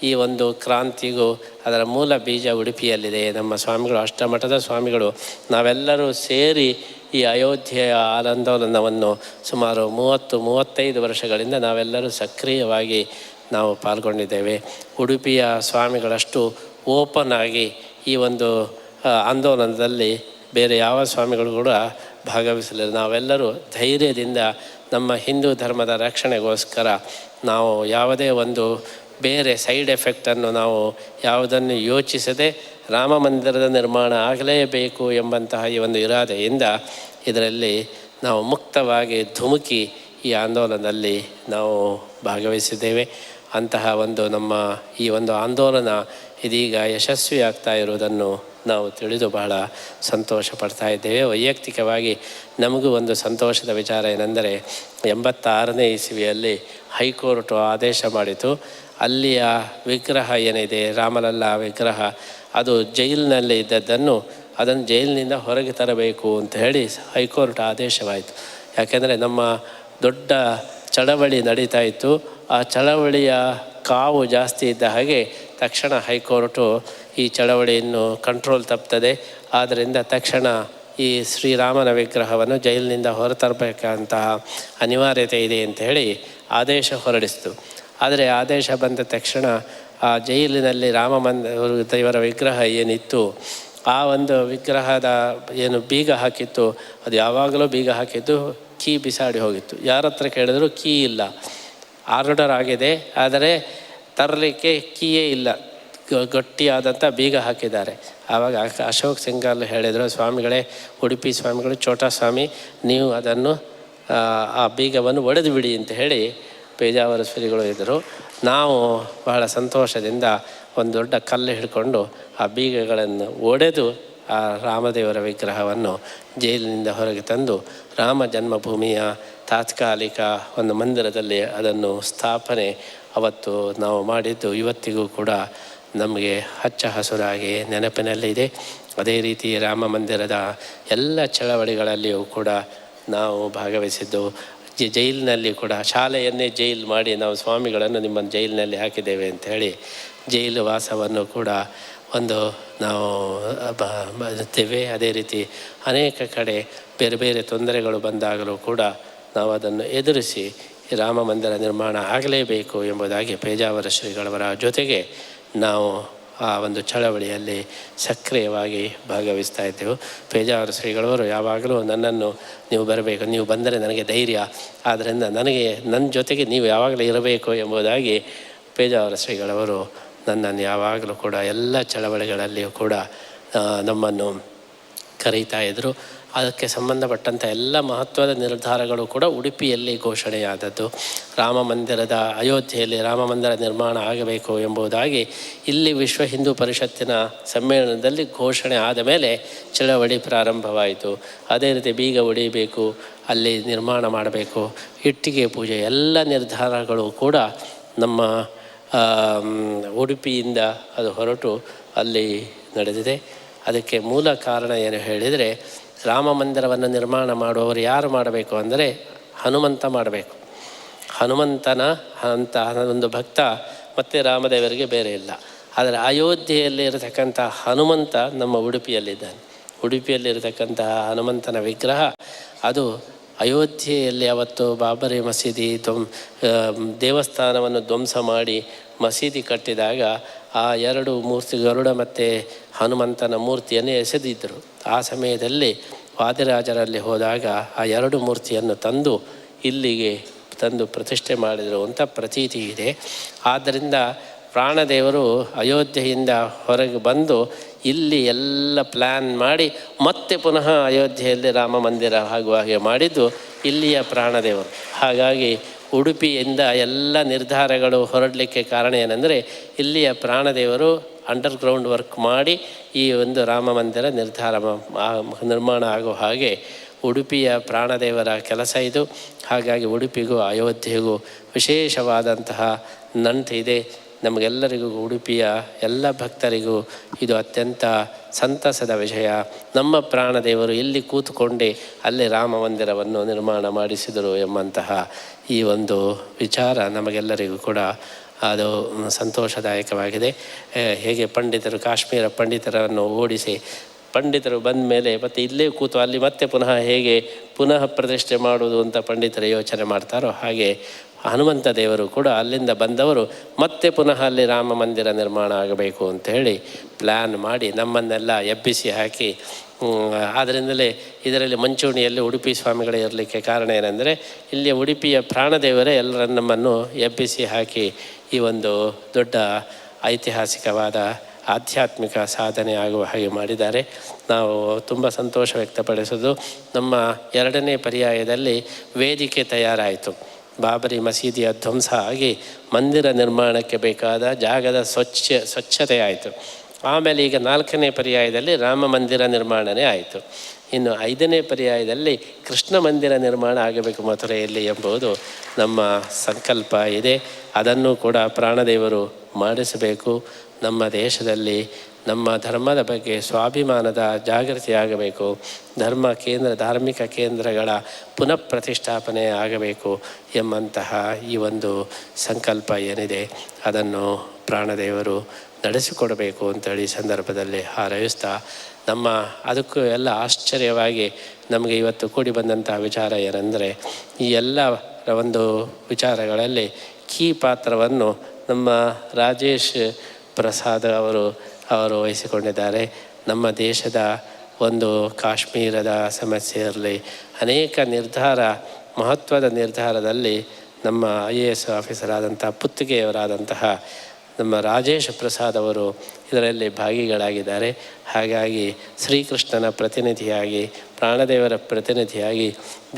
ಈ ಒಂದು ಕ್ರಾಂತಿಗೂ ಅದರ ಮೂಲ ಬೀಜ ಉಡುಪಿಯಲ್ಲಿದೆ. ನಮ್ಮ ಸ್ವಾಮಿಗಳು, ಅಷ್ಟಮಠದ ಸ್ವಾಮಿಗಳು ನಾವೆಲ್ಲರೂ ಸೇರಿ ಈ ಅಯೋಧ್ಯೆಯ ಆನಂದೋಲನವನ್ನು ಸುಮಾರು 30-35 ವರ್ಷಗಳಿಂದ ನಾವೆಲ್ಲರೂ ಸಕ್ರಿಯವಾಗಿ ನಾವು ಪಾಲ್ಗೊಂಡಿದ್ದೇವೆ. ಉಡುಪಿಯ ಸ್ವಾಮಿಗಳಷ್ಟು ಓಪನ್ ಆಗಿ ಈ ಒಂದು ಆಂದೋಲನದಲ್ಲಿ ಬೇರೆ ಯಾವ ಸ್ವಾಮಿಗಳು ಕೂಡ ಭಾಗವಹಿಸಲಿಲ್ಲ. ನಾವೆಲ್ಲರೂ ಧೈರ್ಯದಿಂದ ನಮ್ಮ ಹಿಂದೂ ಧರ್ಮದ ರಕ್ಷಣೆಗೋಸ್ಕರ ನಾವು ಯಾವುದೇ ಒಂದು ಬೇರೆ ಸೈಡ್ ಎಫೆಕ್ಟನ್ನು ನಾವು ಯಾವುದನ್ನು ಯೋಚಿಸದೆ ರಾಮ ಮಂದಿರದ ನಿರ್ಮಾಣ ಆಗಲೇಬೇಕು ಎಂಬಂತಹ ಈ ಒಂದು ಇರಾದೆಯಿಂದ ಇದರಲ್ಲಿ ನಾವು ಮುಕ್ತವಾಗಿ ಧುಮುಕಿ ಈ ಆಂದೋಲನದಲ್ಲಿ ನಾವು ಭಾಗವಹಿಸಿದ್ದೇವೆ. ಅಂತಹ ಒಂದು ನಮ್ಮ ಈ ಒಂದು ಆಂದೋಲನ ಇದೀಗ ಯಶಸ್ವಿ ಆಗ್ತಾ ಇರುವುದನ್ನು ನಾವು ತಿಳಿದು ಬಹಳ ಸಂತೋಷ ಪಡ್ತಾ ಇದ್ದೇವೆ. ವೈಯಕ್ತಿಕವಾಗಿ ನಮಗೂ ಒಂದು ಸಂತೋಷದ ವಿಚಾರ ಏನೆಂದರೆ 86ನೇ ಇಸವಿಯಲ್ಲಿ ಹೈಕೋರ್ಟು ಆದೇಶ ಮಾಡಿತು, ಅಲ್ಲಿಯ ವಿಗ್ರಹ ಏನಿದೆ ರಾಮಲಲ್ಲಾ ವಿಗ್ರಹ ಅದು ಜೈಲಿನಲ್ಲಿ ಇದ್ದದ್ದನ್ನು ಅದನ್ನು ಜೈಲಿನಿಂದ ಹೊರಗೆ ತರಬೇಕು ಅಂತ ಹೇಳಿ ಹೈಕೋರ್ಟ್ ಆದೇಶವಾಯಿತು. ಯಾಕೆಂದರೆ ನಮ್ಮ ದೊಡ್ಡ ಚಳವಳಿ ನಡೀತಾ ಇತ್ತು. ಆ ಚಳವಳಿಯ ಕಾವು ಜಾಸ್ತಿ ಇದ್ದ ಹಾಗೆ ತಕ್ಷಣ ಹೈಕೋರ್ಟು ಈ ಚಳವಳಿಯನ್ನು ಕಂಟ್ರೋಲ್ ತಪ್ತದೆ, ಆದ್ದರಿಂದ ತಕ್ಷಣ ಈ ಶ್ರೀರಾಮನ ವಿಗ್ರಹವನ್ನು ಜೈಲಿನಿಂದ ಹೊರತರಬೇಕಂತಹ ಅನಿವಾರ್ಯತೆ ಇದೆ ಅಂತ ಹೇಳಿ ಆದೇಶ ಹೊರಡಿಸಿತು. ಆದರೆ ಆದೇಶ ಬಂದ ತಕ್ಷಣ ಆ ಜೈಲಿನಲ್ಲಿ ದೇವರ ವಿಗ್ರಹ ಏನಿತ್ತು ಆ ಒಂದು ವಿಗ್ರಹದ ಏನು ಬೀಗ ಹಾಕಿತ್ತು ಅದು ಯಾವಾಗಲೂ ಬೀಗ ಹಾಕಿದ್ದು ಕೀ ಬಿಸಾಡಿ ಹೋಗಿತ್ತು. ಯಾರ ಹತ್ರ ಕೇಳಿದ್ರು ಕೀ ಇಲ್ಲ, ಆರ್ಡರ್ ಆಗಿದೆ ಆದರೆ ತರಲಿಕ್ಕೆ ಕೀಯೇ ಇಲ್ಲ, ಗಟ್ಟಿಯಾದಂಥ ಬೀಗ ಹಾಕಿದ್ದಾರೆ. ಆವಾಗ ಅಶೋಕ್ ಸಿಂಘಾಲ್ ಹೇಳಿದರು, ಸ್ವಾಮಿಗಳೇ, ಉಡುಪಿ ಸ್ವಾಮಿಗಳು, ಛೋಟಾ ಸ್ವಾಮಿ, ನೀವು ಅದನ್ನು ಆ ಬೀಗವನ್ನು ಒಡೆದು ಬಿಡಿ ಅಂತ ಹೇಳಿ ಪೇಜಾವರ ಶ್ರೀಗಳು ಇದ್ದರು. ನಾವು ಬಹಳ ಸಂತೋಷದಿಂದ ಒಂದು ದೊಡ್ಡ ಕಲ್ಲು ಹಿಡ್ಕೊಂಡು ಆ ಬೀಗಗಳನ್ನು ಒಡೆದು ಆ ರಾಮದೇವರ ವಿಗ್ರಹವನ್ನು ಜೈಲಿನಿಂದ ಹೊರಗೆ ತಂದು ರಾಮ ಜನ್ಮಭೂಮಿಯ ತಾತ್ಕಾಲಿಕ ಒಂದು ಮಂದಿರದಲ್ಲಿ ಅದನ್ನು ಸ್ಥಾಪನೆ ಅವತ್ತು ನಾವು ಮಾಡಿದ್ದು ಇವತ್ತಿಗೂ ಕೂಡ ನಮಗೆ ಹಚ್ಚ ಹಸುರಾಗಿ ನೆನಪಿನಲ್ಲಿದೆ. ಅದೇ ರೀತಿ ರಾಮ ಮಂದಿರದ ಎಲ್ಲ ಚಳವಳಿಗಳಲ್ಲಿಯೂ ಕೂಡ ನಾವು ಭಾಗವಹಿಸಿದ್ದು. ಜೈಲಿನಲ್ಲಿ ಕೂಡ ಶಾಲೆಯನ್ನೇ ಜೈಲು ಮಾಡಿ ನಾವು ಸ್ವಾಮಿಗಳನ್ನು ನಿಮ್ಮನ್ನು ಜೈಲಿನಲ್ಲಿ ಹಾಕಿದ್ದೇವೆ ಅಂತ ಹೇಳಿ ಜೈಲು ವಾಸವನ್ನು ಕೂಡ ಒಂದು ನಾವು ಬರುತ್ತೇವೆ. ಅದೇ ರೀತಿ ಅನೇಕ ಕಡೆ ಬೇರೆ ಬೇರೆ ತೊಂದರೆಗಳು ಬಂದಾಗಲೂ ಕೂಡ ನಾವು ಅದನ್ನು ಎದುರಿಸಿ ರಾಮ ಮಂದಿರ ನಿರ್ಮಾಣ ಆಗಲೇಬೇಕು ಎಂಬುದಾಗಿ ಪೇಜಾವರ ಶ್ರೀಗಳವರ ಜೊತೆಗೆ ನಾವು ಆ ಒಂದು ಚಳವಳಿಯಲ್ಲಿ ಸಕ್ರಿಯವಾಗಿ ಭಾಗವಹಿಸ್ತಾ ಇದ್ದೆವು. ಪೇಜಾವರ ಶ್ರೀಗಳವರು ಯಾವಾಗಲೂ ನನ್ನನ್ನು ನೀವು ಬರಬೇಕು, ನೀವು ಬಂದರೆ ನನಗೆ ಧೈರ್ಯ, ಆದ್ದರಿಂದ ನನಗೆ ನನ್ನ ಜೊತೆಗೆ ನೀವು ಯಾವಾಗಲೂ ಇರಬೇಕು ಎಂಬುದಾಗಿ ಪೇಜಾವರ ಶ್ರೀಗಳವರು ನನ್ನನ್ನು ಯಾವಾಗಲೂ ಕೂಡ ಎಲ್ಲ ಚಳವಳಿಗಳಲ್ಲಿಯೂ ಕೂಡ ನಮ್ಮನ್ನು ಕರೀತಾ ಇದ್ದರು. ಅದಕ್ಕೆ ಸಂಬಂಧಪಟ್ಟಂಥ ಎಲ್ಲ ಮಹತ್ವದ ನಿರ್ಧಾರಗಳು ಕೂಡ ಉಡುಪಿಯಲ್ಲಿ ಘೋಷಣೆಯಾದದ್ದು. ರಾಮ ಮಂದಿರದ ಅಯೋಧ್ಯೆಯಲ್ಲಿ ರಾಮ ಮಂದಿರ ನಿರ್ಮಾಣ ಆಗಬೇಕು ಎಂಬುದಾಗಿ ಇಲ್ಲಿ ವಿಶ್ವ ಹಿಂದೂ ಪರಿಷತ್ತಿನ ಸಮ್ಮೇಳನದಲ್ಲಿ ಘೋಷಣೆ ಆದ ಮೇಲೆ ಚಳವಳಿ ಪ್ರಾರಂಭವಾಯಿತು. ಅದೇ ರೀತಿ ಬೀಗ ಹೊಡಿಬೇಕು, ಅಲ್ಲಿ ನಿರ್ಮಾಣ ಮಾಡಬೇಕು, ಇಟ್ಟಿಗೆ ಪೂಜೆ, ಎಲ್ಲ ನಿರ್ಧಾರಗಳು ಕೂಡ ನಮ್ಮ ಉಡುಪಿಯಿಂದ ಅದು ಹೊರಟು ಅಲ್ಲಿ ನಡೆದಿದೆ. ಅದಕ್ಕೆ ಮೂಲ ಕಾರಣ ಏನು ಹೇಳಿದರೆ, ರಾಮ ಮಂದಿರವನ್ನು ನಿರ್ಮಾಣ ಮಾಡುವವರು ಯಾರು ಮಾಡಬೇಕು ಅಂದರೆ ಹನುಮಂತ ಮಾಡಬೇಕು. ಹನುಮಂತನ ಅಂತ ಒಂದು ಭಕ್ತ ಮತ್ತು ರಾಮದೇವರಿಗೆ ಬೇರೆ ಇಲ್ಲ. ಆದರೆ ಅಯೋಧ್ಯೆಯಲ್ಲಿ ಇರತಕ್ಕಂಥ ಹನುಮಂತ ನಮ್ಮ ಉಡುಪಿಯಲ್ಲಿದ್ದಾನೆ. ಉಡುಪಿಯಲ್ಲಿರತಕ್ಕಂತಹ ಹನುಮಂತನ ವಿಗ್ರಹ ಅದು ಅಯೋಧ್ಯೆಯಲ್ಲಿ ಅವತ್ತು ಬಾಬರಿ ಮಸೀದಿ ದೇವಸ್ಥಾನವನ್ನು ಧ್ವಂಸ ಮಾಡಿ ಮಸೀದಿ ಕಟ್ಟಿದಾಗ ಆ ಎರಡು ಮೂರ್ತಿ ಗರುಡ ಮತ್ತು ಹನುಮಂತನ ಮೂರ್ತಿಯನ್ನು ಎಸೆದಿದ್ದರು. ಆ ಸಮಯದಲ್ಲಿ ವಾದಿರಾಜರಲ್ಲಿ ಹೋದಾಗ ಆ ಎರಡು ಮೂರ್ತಿಯನ್ನು ತಂದು ಇಲ್ಲಿಗೆ ತಂದು ಪ್ರತಿಷ್ಠೆ ಮಾಡಿದರು ಅಂತ ಪ್ರತೀತಿ ಇದೆ. ಆದ್ದರಿಂದ ಪ್ರಾಣದೇವರು ಅಯೋಧ್ಯೆಯಿಂದ ಹೊರಗೆ ಬಂದು ಇಲ್ಲಿ ಎಲ್ಲ ಪ್ಲ್ಯಾನ್ ಮಾಡಿ ಮತ್ತೆ ಪುನಃ ಅಯೋಧ್ಯೆಯಲ್ಲಿ ರಾಮ ಮಂದಿರ ಆಗುವ ಹಾಗೆ ಮಾಡಿದ್ದು ಇಲ್ಲಿಯ ಪ್ರಾಣದೇವರು. ಹಾಗಾಗಿ ಉಡುಪಿಯಿಂದ ಎಲ್ಲ ನಿರ್ಧಾರಗಳು ಹೊರಡಲಿಕ್ಕೆ ಕಾರಣ ಏನೆಂದರೆ ಇಲ್ಲಿಯ ಪ್ರಾಣದೇವರು ಅಂಡರ್ಗ್ರೌಂಡ್ ವರ್ಕ್ ಮಾಡಿ ಈ ಒಂದು ರಾಮ ಮಂದಿರ ನಿರ್ಮಾಣ ಆಗೋ ಹಾಗೆ ಉಡುಪಿಯ ಪ್ರಾಣದೇವರ ಕೆಲಸ ಇದು. ಹಾಗಾಗಿ ಉಡುಪಿಗೂ ಅಯೋಧ್ಯೆಗೂ ವಿಶೇಷವಾದಂತಹ ನಂಟು ಇದೆ. ನಮಗೆಲ್ಲರಿಗೂ ಉಡುಪಿಯ ಎಲ್ಲ ಭಕ್ತರಿಗೂ ಇದು ಅತ್ಯಂತ ಸಂತಸದ ವಿಷಯ. ನಮ್ಮ ಪ್ರಾಣದೇವರು ಇಲ್ಲಿ ಕೂತುಕೊಂಡೇ ಅಲ್ಲಿ ರಾಮ ಮಂದಿರವನ್ನು ನಿರ್ಮಾಣ ಮಾಡಿಸಿದರು ಎಂಬಂತಹ ಈ ಒಂದು ವಿಚಾರ ನಮಗೆಲ್ಲರಿಗೂ ಕೂಡ ಅದು ಸಂತೋಷದಾಯಕವಾಗಿದೆ. ಹೇಗೆ ಪಂಡಿತರು ಕಾಶ್ಮೀರ ಪಂಡಿತರನ್ನು ಓಡಿಸಿ ಪಂಡಿತರು ಬಂದ ಮೇಲೆ ಮತ್ತು ಇಲ್ಲೇ ಕೂತು ಅಲ್ಲಿ ಮತ್ತೆ ಪುನಃ ಹೇಗೆ ಪುನಃ ಪ್ರತಿಷ್ಠೆ ಮಾಡುವುದು ಅಂತ ಪಂಡಿತರು ಯೋಚನೆ ಮಾಡ್ತಾರೋ ಹಾಗೆ ಹನುಮಂತ ದೇವರು ಕೂಡ ಅಲ್ಲಿಂದ ಬಂದವರು ಮತ್ತೆ ಪುನಃ ಅಲ್ಲಿ ರಾಮ ಮಂದಿರ ನಿರ್ಮಾಣ ಆಗಬೇಕು ಅಂತ ಹೇಳಿ ಪ್ಲ್ಯಾನ್ ಮಾಡಿ ನಮ್ಮನ್ನೆಲ್ಲ ಎಬ್ಬಿಸಿ ಹಾಕಿ, ಆದ್ದರಿಂದಲೇ ಇದರಲ್ಲಿ ಮಂಚೂಣಿಯಲ್ಲಿ ಉಡುಪಿ ಸ್ವಾಮಿಗಳೇ ಇರಲಿಕ್ಕೆ ಕಾರಣ ಏನೆಂದರೆ ಇಲ್ಲಿ ಉಡುಪಿಯ ಪ್ರಾಣದೇವರೇ ಎಲ್ಲರ ನಮ್ಮನ್ನು ಎಬ್ಬಿಸಿ ಹಾಕಿ ಈ ಒಂದು ದೊಡ್ಡ ಐತಿಹಾಸಿಕವಾದ ಆಧ್ಯಾತ್ಮಿಕ ಸಾಧನೆ ಆಗುವ ಹಾಗೆ ಮಾಡಿದ್ದಾರೆ. ನಾವು ತುಂಬ ಸಂತೋಷ ವ್ಯಕ್ತಪಡಿಸೋದು, ನಮ್ಮ 2ನೇ ಪರ್ಯಾಯದಲ್ಲಿ ವೇದಿಕೆ ತಯಾರಾಯಿತು. ಬಾಬರಿ ಮಸೀದಿಯ ಧ್ವಂಸ ಆಗಿ ಮಂದಿರ ನಿರ್ಮಾಣಕ್ಕೆ ಬೇಕಾದ ಜಾಗದ ಸ್ವಚ್ಛತೆ ಆಯಿತು. ಆಮೇಲೆ ಈಗ 4ನೇ ಪರ್ಯಾಯದಲ್ಲಿ ರಾಮ ಮಂದಿರ ನಿರ್ಮಾಣನೇ ಆಯಿತು. ಇನ್ನು 5ನೇ ಪರ್ಯಾಯದಲ್ಲಿ ಕೃಷ್ಣ ಮಂದಿರ ನಿರ್ಮಾಣ ಆಗಬೇಕು ಮಥುರೆಯಲ್ಲಿ ಎಂಬುದು ನಮ್ಮ ಸಂಕಲ್ಪ ಇದೆ. ಅದನ್ನು ಕೂಡ ಪ್ರಾಣದೇವರು ಮಾಡಿಸಬೇಕು. ನಮ್ಮ ದೇಶದಲ್ಲಿ ನಮ್ಮ ಧರ್ಮದ ಬಗ್ಗೆ ಸ್ವಾಭಿಮಾನದ ಜಾಗೃತಿ ಆಗಬೇಕು. ಧಾರ್ಮಿಕ ಕೇಂದ್ರಗಳ ಪುನಃ ಪ್ರತಿಷ್ಠಾಪನೆ ಆಗಬೇಕು ಎಂಬಂತಹ ಈ ಒಂದು ಸಂಕಲ್ಪ ಏನಿದೆ ಅದನ್ನು ಪ್ರಾಣದೇವರು ನಡೆಸಿಕೊಡಬೇಕು ಅಂತೇಳಿ ಸಂದರ್ಭದಲ್ಲಿ ಹಾರೈಸ್ತಾ, ಅದಕ್ಕೂ ಎಲ್ಲ ಆಶ್ಚರ್ಯವಾಗಿ ನಮಗೆ ಇವತ್ತು ಕೂಡಿ ಬಂದಂತಹ ವಿಚಾರ ಏನೆಂದರೆ, ಈ ಎಲ್ಲ ಒಂದು ವಿಚಾರಗಳಲ್ಲಿ ಕೀ ಪಾತ್ರವನ್ನು ನಮ್ಮ ರಾಜೇಶ್ ಪ್ರಸಾದ್ ಅವರು ವಹಿಸಿಕೊಂಡಿದ್ದಾರೆ. ನಮ್ಮ ದೇಶದ ಒಂದು ಕಾಶ್ಮೀರದ ಸಮಸ್ಯೆ ಇರಲಿ, ಅನೇಕ ಮಹತ್ವದ ನಿರ್ಧಾರದಲ್ಲಿ ನಮ್ಮ IAS ಆಫೀಸರ್ ಆದಂಥ ಪುತ್ತಿಗೆಯವರಾದಂತಹ ನಮ್ಮ ರಾಜೇಶ್ ಪ್ರಸಾದ್ ಅವರು ಇದರಲ್ಲಿ ಭಾಗಿಗಳಾಗಿದ್ದಾರೆ. ಹಾಗಾಗಿ ಶ್ರೀಕೃಷ್ಣನ ಪ್ರತಿನಿಧಿಯಾಗಿ, ಪ್ರಾಣದೇವರ ಪ್ರತಿನಿಧಿಯಾಗಿ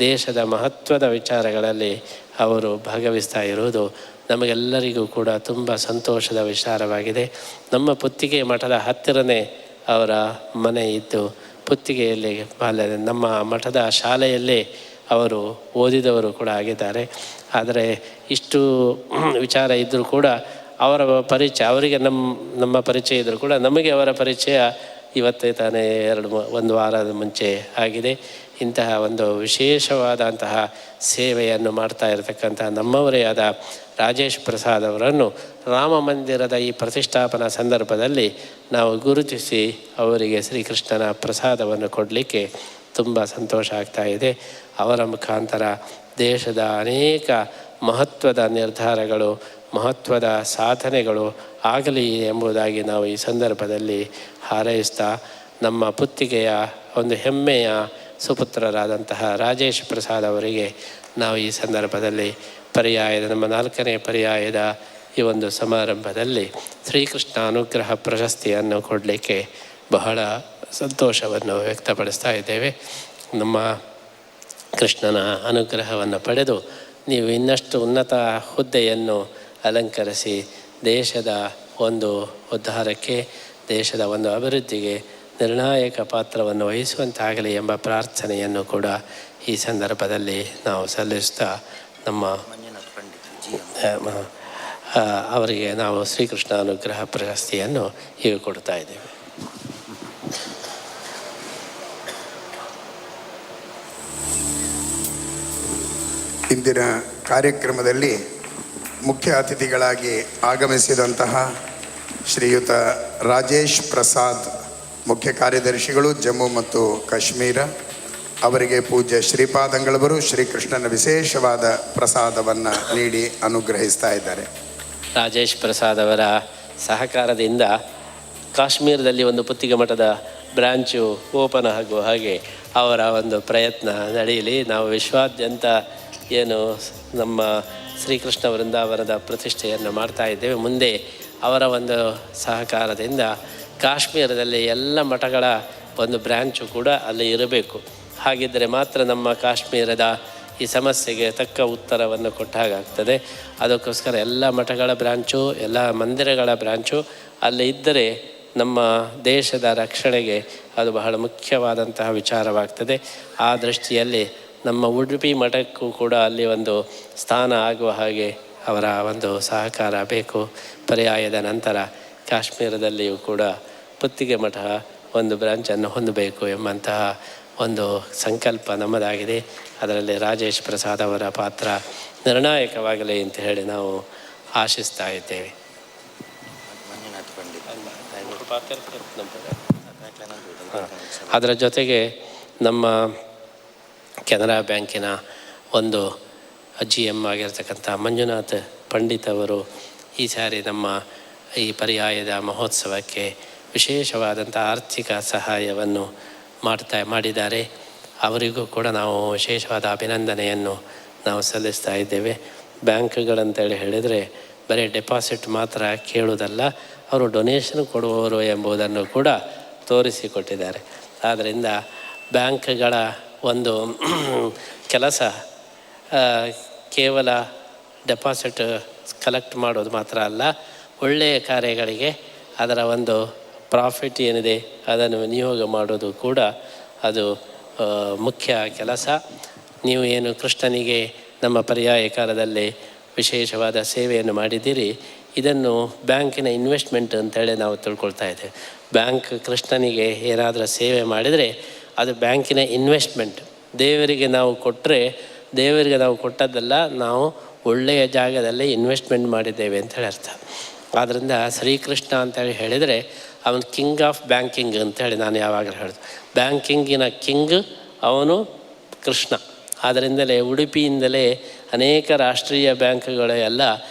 ದೇಶದ ಮಹತ್ವದ ವಿಚಾರಗಳಲ್ಲಿ ಅವರು ಭಾಗವಹಿಸ್ತಾ ಇರುವುದು ನಮಗೆಲ್ಲರಿಗೂ ಕೂಡ ತುಂಬ ಸಂತೋಷದ ವಿಚಾರವಾಗಿದೆ. ನಮ್ಮ ಪುತ್ತಿಗೆ ಮಠದ ಹತ್ತಿರನೇ ಅವರ ಮನೆ ಇದ್ದು, ಪುತ್ತಿಗೆಯಲ್ಲಿ ನಮ್ಮ ಮಠದ ಶಾಲೆಯಲ್ಲೇ ಅವರು ಓದಿದವರು ಕೂಡ ಆಗಿದ್ದಾರೆ. ಆದರೆ ಇಷ್ಟು ವಿಚಾರ ಇದ್ದರೂ ಕೂಡ ಅವರ ಪರಿಚಯ, ಅವರಿಗೆ ನಮ್ಮ ಪರಿಚಯ ಇದ್ದರೂ ಕೂಡ ನಮಗೆ ಅವರ ಪರಿಚಯ ಇವತ್ತೇ ತಾನೇ ಒಂದು ವಾರದ ಮುಂಚೆ ಆಗಿದೆ. ಇಂತಹ ಒಂದು ವಿಶೇಷವಾದಂತಹ ಸೇವೆಯನ್ನು ಮಾಡ್ತಾ ಇರತಕ್ಕಂಥ ನಮ್ಮವರೇ ಆದ ರಾಜೇಶ್ ಪ್ರಸಾದ್ ಅವರನ್ನು ರಾಮ ಮಂದಿರದ ಈ ಪ್ರತಿಷ್ಠಾಪನಾ ಸಂದರ್ಭದಲ್ಲಿ ನಾವು ಗುರುತಿಸಿ ಅವರಿಗೆ ಶ್ರೀಕೃಷ್ಣನ ಪ್ರಸಾದವನ್ನು ಕೊಡಲಿಕ್ಕೆ ತುಂಬ ಸಂತೋಷ ಆಗ್ತಾ ಇದೆ. ಅವರ ಮುಖಾಂತರ ದೇಶದ ಅನೇಕ ಮಹತ್ವದ ನಿರ್ಧಾರಗಳು, ಮಹತ್ವದ ಸಾಧನೆಗಳು ಆಗಲಿ ಎಂಬುದಾಗಿ ನಾವು ಈ ಸಂದರ್ಭದಲ್ಲಿ ಹಾರೈಸ್ತಾ, ನಮ್ಮ ಪುತ್ತಿಗೆಯ ಒಂದು ಹೆಮ್ಮೆಯ ಸುಪುತ್ರರಾದಂತಹ ರಾಜೇಶ್ ಪ್ರಸಾದ್ ಅವರಿಗೆ ನಾವು ಈ ಸಂದರ್ಭದಲ್ಲಿ ನಮ್ಮ 4ನೇ ಪರ್ಯಾಯದ ಈ ಒಂದು ಸಮಾರಂಭದಲ್ಲಿ ಶ್ರೀಕೃಷ್ಣ ಅನುಗ್ರಹ ಪ್ರಶಸ್ತಿಯನ್ನು ಕೊಡಲಿಕ್ಕೆ ಬಹಳ ಸಂತೋಷವನ್ನು ವ್ಯಕ್ತಪಡಿಸ್ತಾ ಇದ್ದೇವೆ. ನಮ್ಮ ಕೃಷ್ಣನ ಅನುಗ್ರಹವನ್ನು ಪಡೆದು ನೀವು ಇನ್ನಷ್ಟು ಉನ್ನತ ಹುದ್ದೆಯನ್ನು ಅಲಂಕರಿಸಿ ದೇಶದ ಒಂದು ಉದ್ಧಾರಕ್ಕೆ, ದೇಶದ ಒಂದು ಅಭಿವೃದ್ಧಿಗೆ ನಿರ್ಣಾಯಕ ಪಾತ್ರವನ್ನು ವಹಿಸುವಂತಾಗಲಿ ಎಂಬ ಪ್ರಾರ್ಥನೆಯನ್ನು ಕೂಡ ಈ ಸಂದರ್ಭದಲ್ಲಿ ನಾವು ಸಲ್ಲಿಸ್ತಾ ನಮ್ಮ ಅವರಿಗೆ ನಾವು ಶ್ರೀಕೃಷ್ಣ ಅನುಗ್ರಹ ಪ್ರಶಸ್ತಿಯನ್ನು ಈಗ ಕೊಡ್ತಾ ಇದ್ದೇವೆ. ಇಂದಿನ ಕಾರ್ಯಕ್ರಮದಲ್ಲಿ ಮುಖ್ಯ ಅತಿಥಿಗಳಾಗಿ ಆಗಮಿಸಿದಂತಹ ಶ್ರೀಯುತ ರಾಜೇಶ್ ಪ್ರಸಾದ್, ಮುಖ್ಯ ಕಾರ್ಯದರ್ಶಿಗಳು ಜಮ್ಮು ಮತ್ತು ಕಾಶ್ಮೀರ, ಅವರಿಗೆ ಪೂಜ್ಯ ಶ್ರೀಪಾದಂಗಳವರು ಶ್ರೀಕೃಷ್ಣನ ವಿಶೇಷವಾದ ಪ್ರಸಾದವನ್ನು ನೀಡಿ ಅನುಗ್ರಹಿಸ್ತಾ ಇದ್ದಾರೆ. ರಾಜೇಶ್ ಪ್ರಸಾದ್ ಅವರ ಸಹಕಾರದಿಂದ ಕಾಶ್ಮೀರದಲ್ಲಿ ಒಂದು ಪುತ್ತಿಗೆ ಮಠದ ಬ್ರಾಂಚು ಓಪನ್ ಆಗುವ ಹಾಗೆ ಅವರ ಒಂದು ಪ್ರಯತ್ನ ನಡೆಯಲಿ. ನಾವು ವಿಶ್ವಾದ್ಯಂತ ಏನು ನಮ್ಮ ಶ್ರೀಕೃಷ್ಣ ವೃಂದಾವನದ ಪ್ರತಿಷ್ಠೆಯನ್ನು ಮಾಡ್ತಾ ಇದ್ದೇವೆ. ಮುಂದೆ ಅವರ ಒಂದು ಸಹಕಾರದಿಂದ ಕಾಶ್ಮೀರದಲ್ಲಿ ಎಲ್ಲ ಮಠಗಳ ಒಂದು ಬ್ರ್ಯಾಂಚು ಕೂಡ ಅಲ್ಲಿ ಇರಬೇಕು. ಹಾಗಿದ್ದರೆ ಮಾತ್ರ ನಮ್ಮ ಕಾಶ್ಮೀರದ ಈ ಸಮಸ್ಯೆಗೆ ತಕ್ಕ ಉತ್ತರವನ್ನು ಕೊಟ್ಟಾಗ್ತದೆ. ಅದಕ್ಕೋಸ್ಕರ ಎಲ್ಲ ಮಠಗಳ ಬ್ರಾಂಚು, ಎಲ್ಲ ಮಂದಿರಗಳ ಬ್ರಾಂಚು ಅಲ್ಲಿ ಇದ್ದರೆ ನಮ್ಮ ದೇಶದ ರಕ್ಷಣೆಗೆ ಅದು ಬಹಳ ಮುಖ್ಯವಾದಂತಹ ವಿಚಾರವಾಗ್ತದೆ. ಆ ದೃಷ್ಟಿಯಲ್ಲಿ ನಮ್ಮ ಉಡುಪಿ ಮಠಕ್ಕೂ ಕೂಡ ಅಲ್ಲಿ ಒಂದು ಸ್ಥಾನ ಆಗುವ ಹಾಗೆ ಅವರ ಒಂದು ಸಹಕಾರ ಬೇಕು. ಪರ್ಯಾಯದ ನಂತರ ಕಾಶ್ಮೀರದಲ್ಲಿಯೂ ಕೂಡ ಪುತ್ತಿಗೆ ಮಠ ಒಂದು ಬ್ರಾಂಚನ್ನು ಹೊಂದಬೇಕು ಎಂಬಂತಹ ಒಂದು ಸಂಕಲ್ಪ ನಮ್ಮದಾಗಿದೆ. ಅದರಲ್ಲಿ ರಾಜೇಶ್ ಪ್ರಸಾದ್ ಅವರ ಪಾತ್ರ ನಿರ್ಣಾಯಕವಾಗಲಿ ಅಂತ ಹೇಳಿ ನಾವು ಆಶಿಸ್ತಾ ಇದ್ದೇವೆ. ಅದರ ಜೊತೆಗೆ ನಮ್ಮ ಕೆನರಾ ಬ್ಯಾಂಕಿನ ಒಂದು GM ಆಗಿರ್ತಕ್ಕಂಥ ಮಂಜುನಾಥ್ ಪಂಡಿತ್ ಅವರು ಈ ಸಾರಿ ನಮ್ಮ ಈ ಪರ್ಯಾಯದ ಮಹೋತ್ಸವಕ್ಕೆ ವಿಶೇಷವಾದಂಥ ಆರ್ಥಿಕ ಸಹಾಯವನ್ನು ಮಾಡಿದ್ದಾರೆ. ಅವರಿಗೂ ಕೂಡ ನಾವು ವಿಶೇಷವಾದ ಅಭಿನಂದನೆಯನ್ನು ನಾವು ಸಲ್ಲಿಸ್ತಾ ಇದ್ದೇವೆ. ಬ್ಯಾಂಕ್ಗಳಂತೇಳಿ ಹೇಳಿದರೆ ಬರೀ ಡೆಪಾಸಿಟ್ ಮಾತ್ರ ಕೇಳುವುದಲ್ಲ, ಅವರು ಡೊನೇಷನ್ ಕೊಡುವವರು ಎಂಬುದನ್ನು ಕೂಡ ತೋರಿಸಿಕೊಟ್ಟಿದ್ದಾರೆ. ಆದ್ದರಿಂದ ಬ್ಯಾಂಕ್ಗಳ ಒಂದು ಕೆಲಸ ಕೇವಲ ಡೆಪಾಸಿಟ್ ಕಲೆಕ್ಟ್ ಮಾಡೋದು ಮಾತ್ರ ಅಲ್ಲ, ಒಳ್ಳೆಯ ಕಾರ್ಯಗಳಿಗೆ ಅದರ ಒಂದು ಪ್ರಾಫಿಟ್ ಏನಿದೆ ಅದನ್ನು ವಿನಿಯೋಗ ಮಾಡೋದು ಕೂಡ ಅದು ಮುಖ್ಯ ಕೆಲಸ. ನೀವು ಏನು ಕೃಷ್ಣನಿಗೆ ನಮ್ಮ ಪರ್ಯಾಯ ಕಾಲದಲ್ಲಿ ವಿಶೇಷವಾದ ಸೇವೆಯನ್ನು ಮಾಡಿದ್ದೀರಿ, ಇದನ್ನು ಬ್ಯಾಂಕಿನ ಇನ್ವೆಸ್ಟ್ಮೆಂಟ್ ಅಂತೇಳಿ ನಾವು ತಿಳ್ಕೊಳ್ತಾ ಇದ್ದೇವೆ. ಬ್ಯಾಂಕ್ ಕೃಷ್ಣನಿಗೆ ಏನಾದರೂ ಸೇವೆ ಮಾಡಿದರೆ ಅದು ಬ್ಯಾಂಕಿನ ಇನ್ವೆಸ್ಟ್ಮೆಂಟ್. ದೇವರಿಗೆ ನಾವು ಕೊಟ್ಟರೆ ದೇವರಿಗೆ ನಾವು ಕೊಟ್ಟದ್ದಲ್ಲ, ನಾವು ಒಳ್ಳೆಯ ಜಾಗದಲ್ಲಿ ಇನ್ವೆಸ್ಟ್ಮೆಂಟ್ ಮಾಡಿದ್ದೇವೆ ಅಂತೇಳಿ ಅರ್ಥ. ಆದ್ದರಿಂದ ಶ್ರೀಕೃಷ್ಣ ಅಂತೇಳಿ ಹೇಳಿದರೆ ಅವನು ಕಿಂಗ್ ಆಫ್ ಬ್ಯಾಂಕಿಂಗ್ ಅಂತೇಳಿ ನಾನು ಯಾವಾಗಲೂ ಹೇಳೋದು. ಬ್ಯಾಂಕಿಂಗಿನ ಕಿಂಗ್ ಅವನು ಕೃಷ್ಣ. ಆದ್ದರಿಂದಲೇ ಉಡುಪಿಯಿಂದಲೇ ಅನೇಕ ರಾಷ್ಟ್ರೀಯ ಬ್ಯಾಂಕ್ಗಳು ಎಲ್ಲ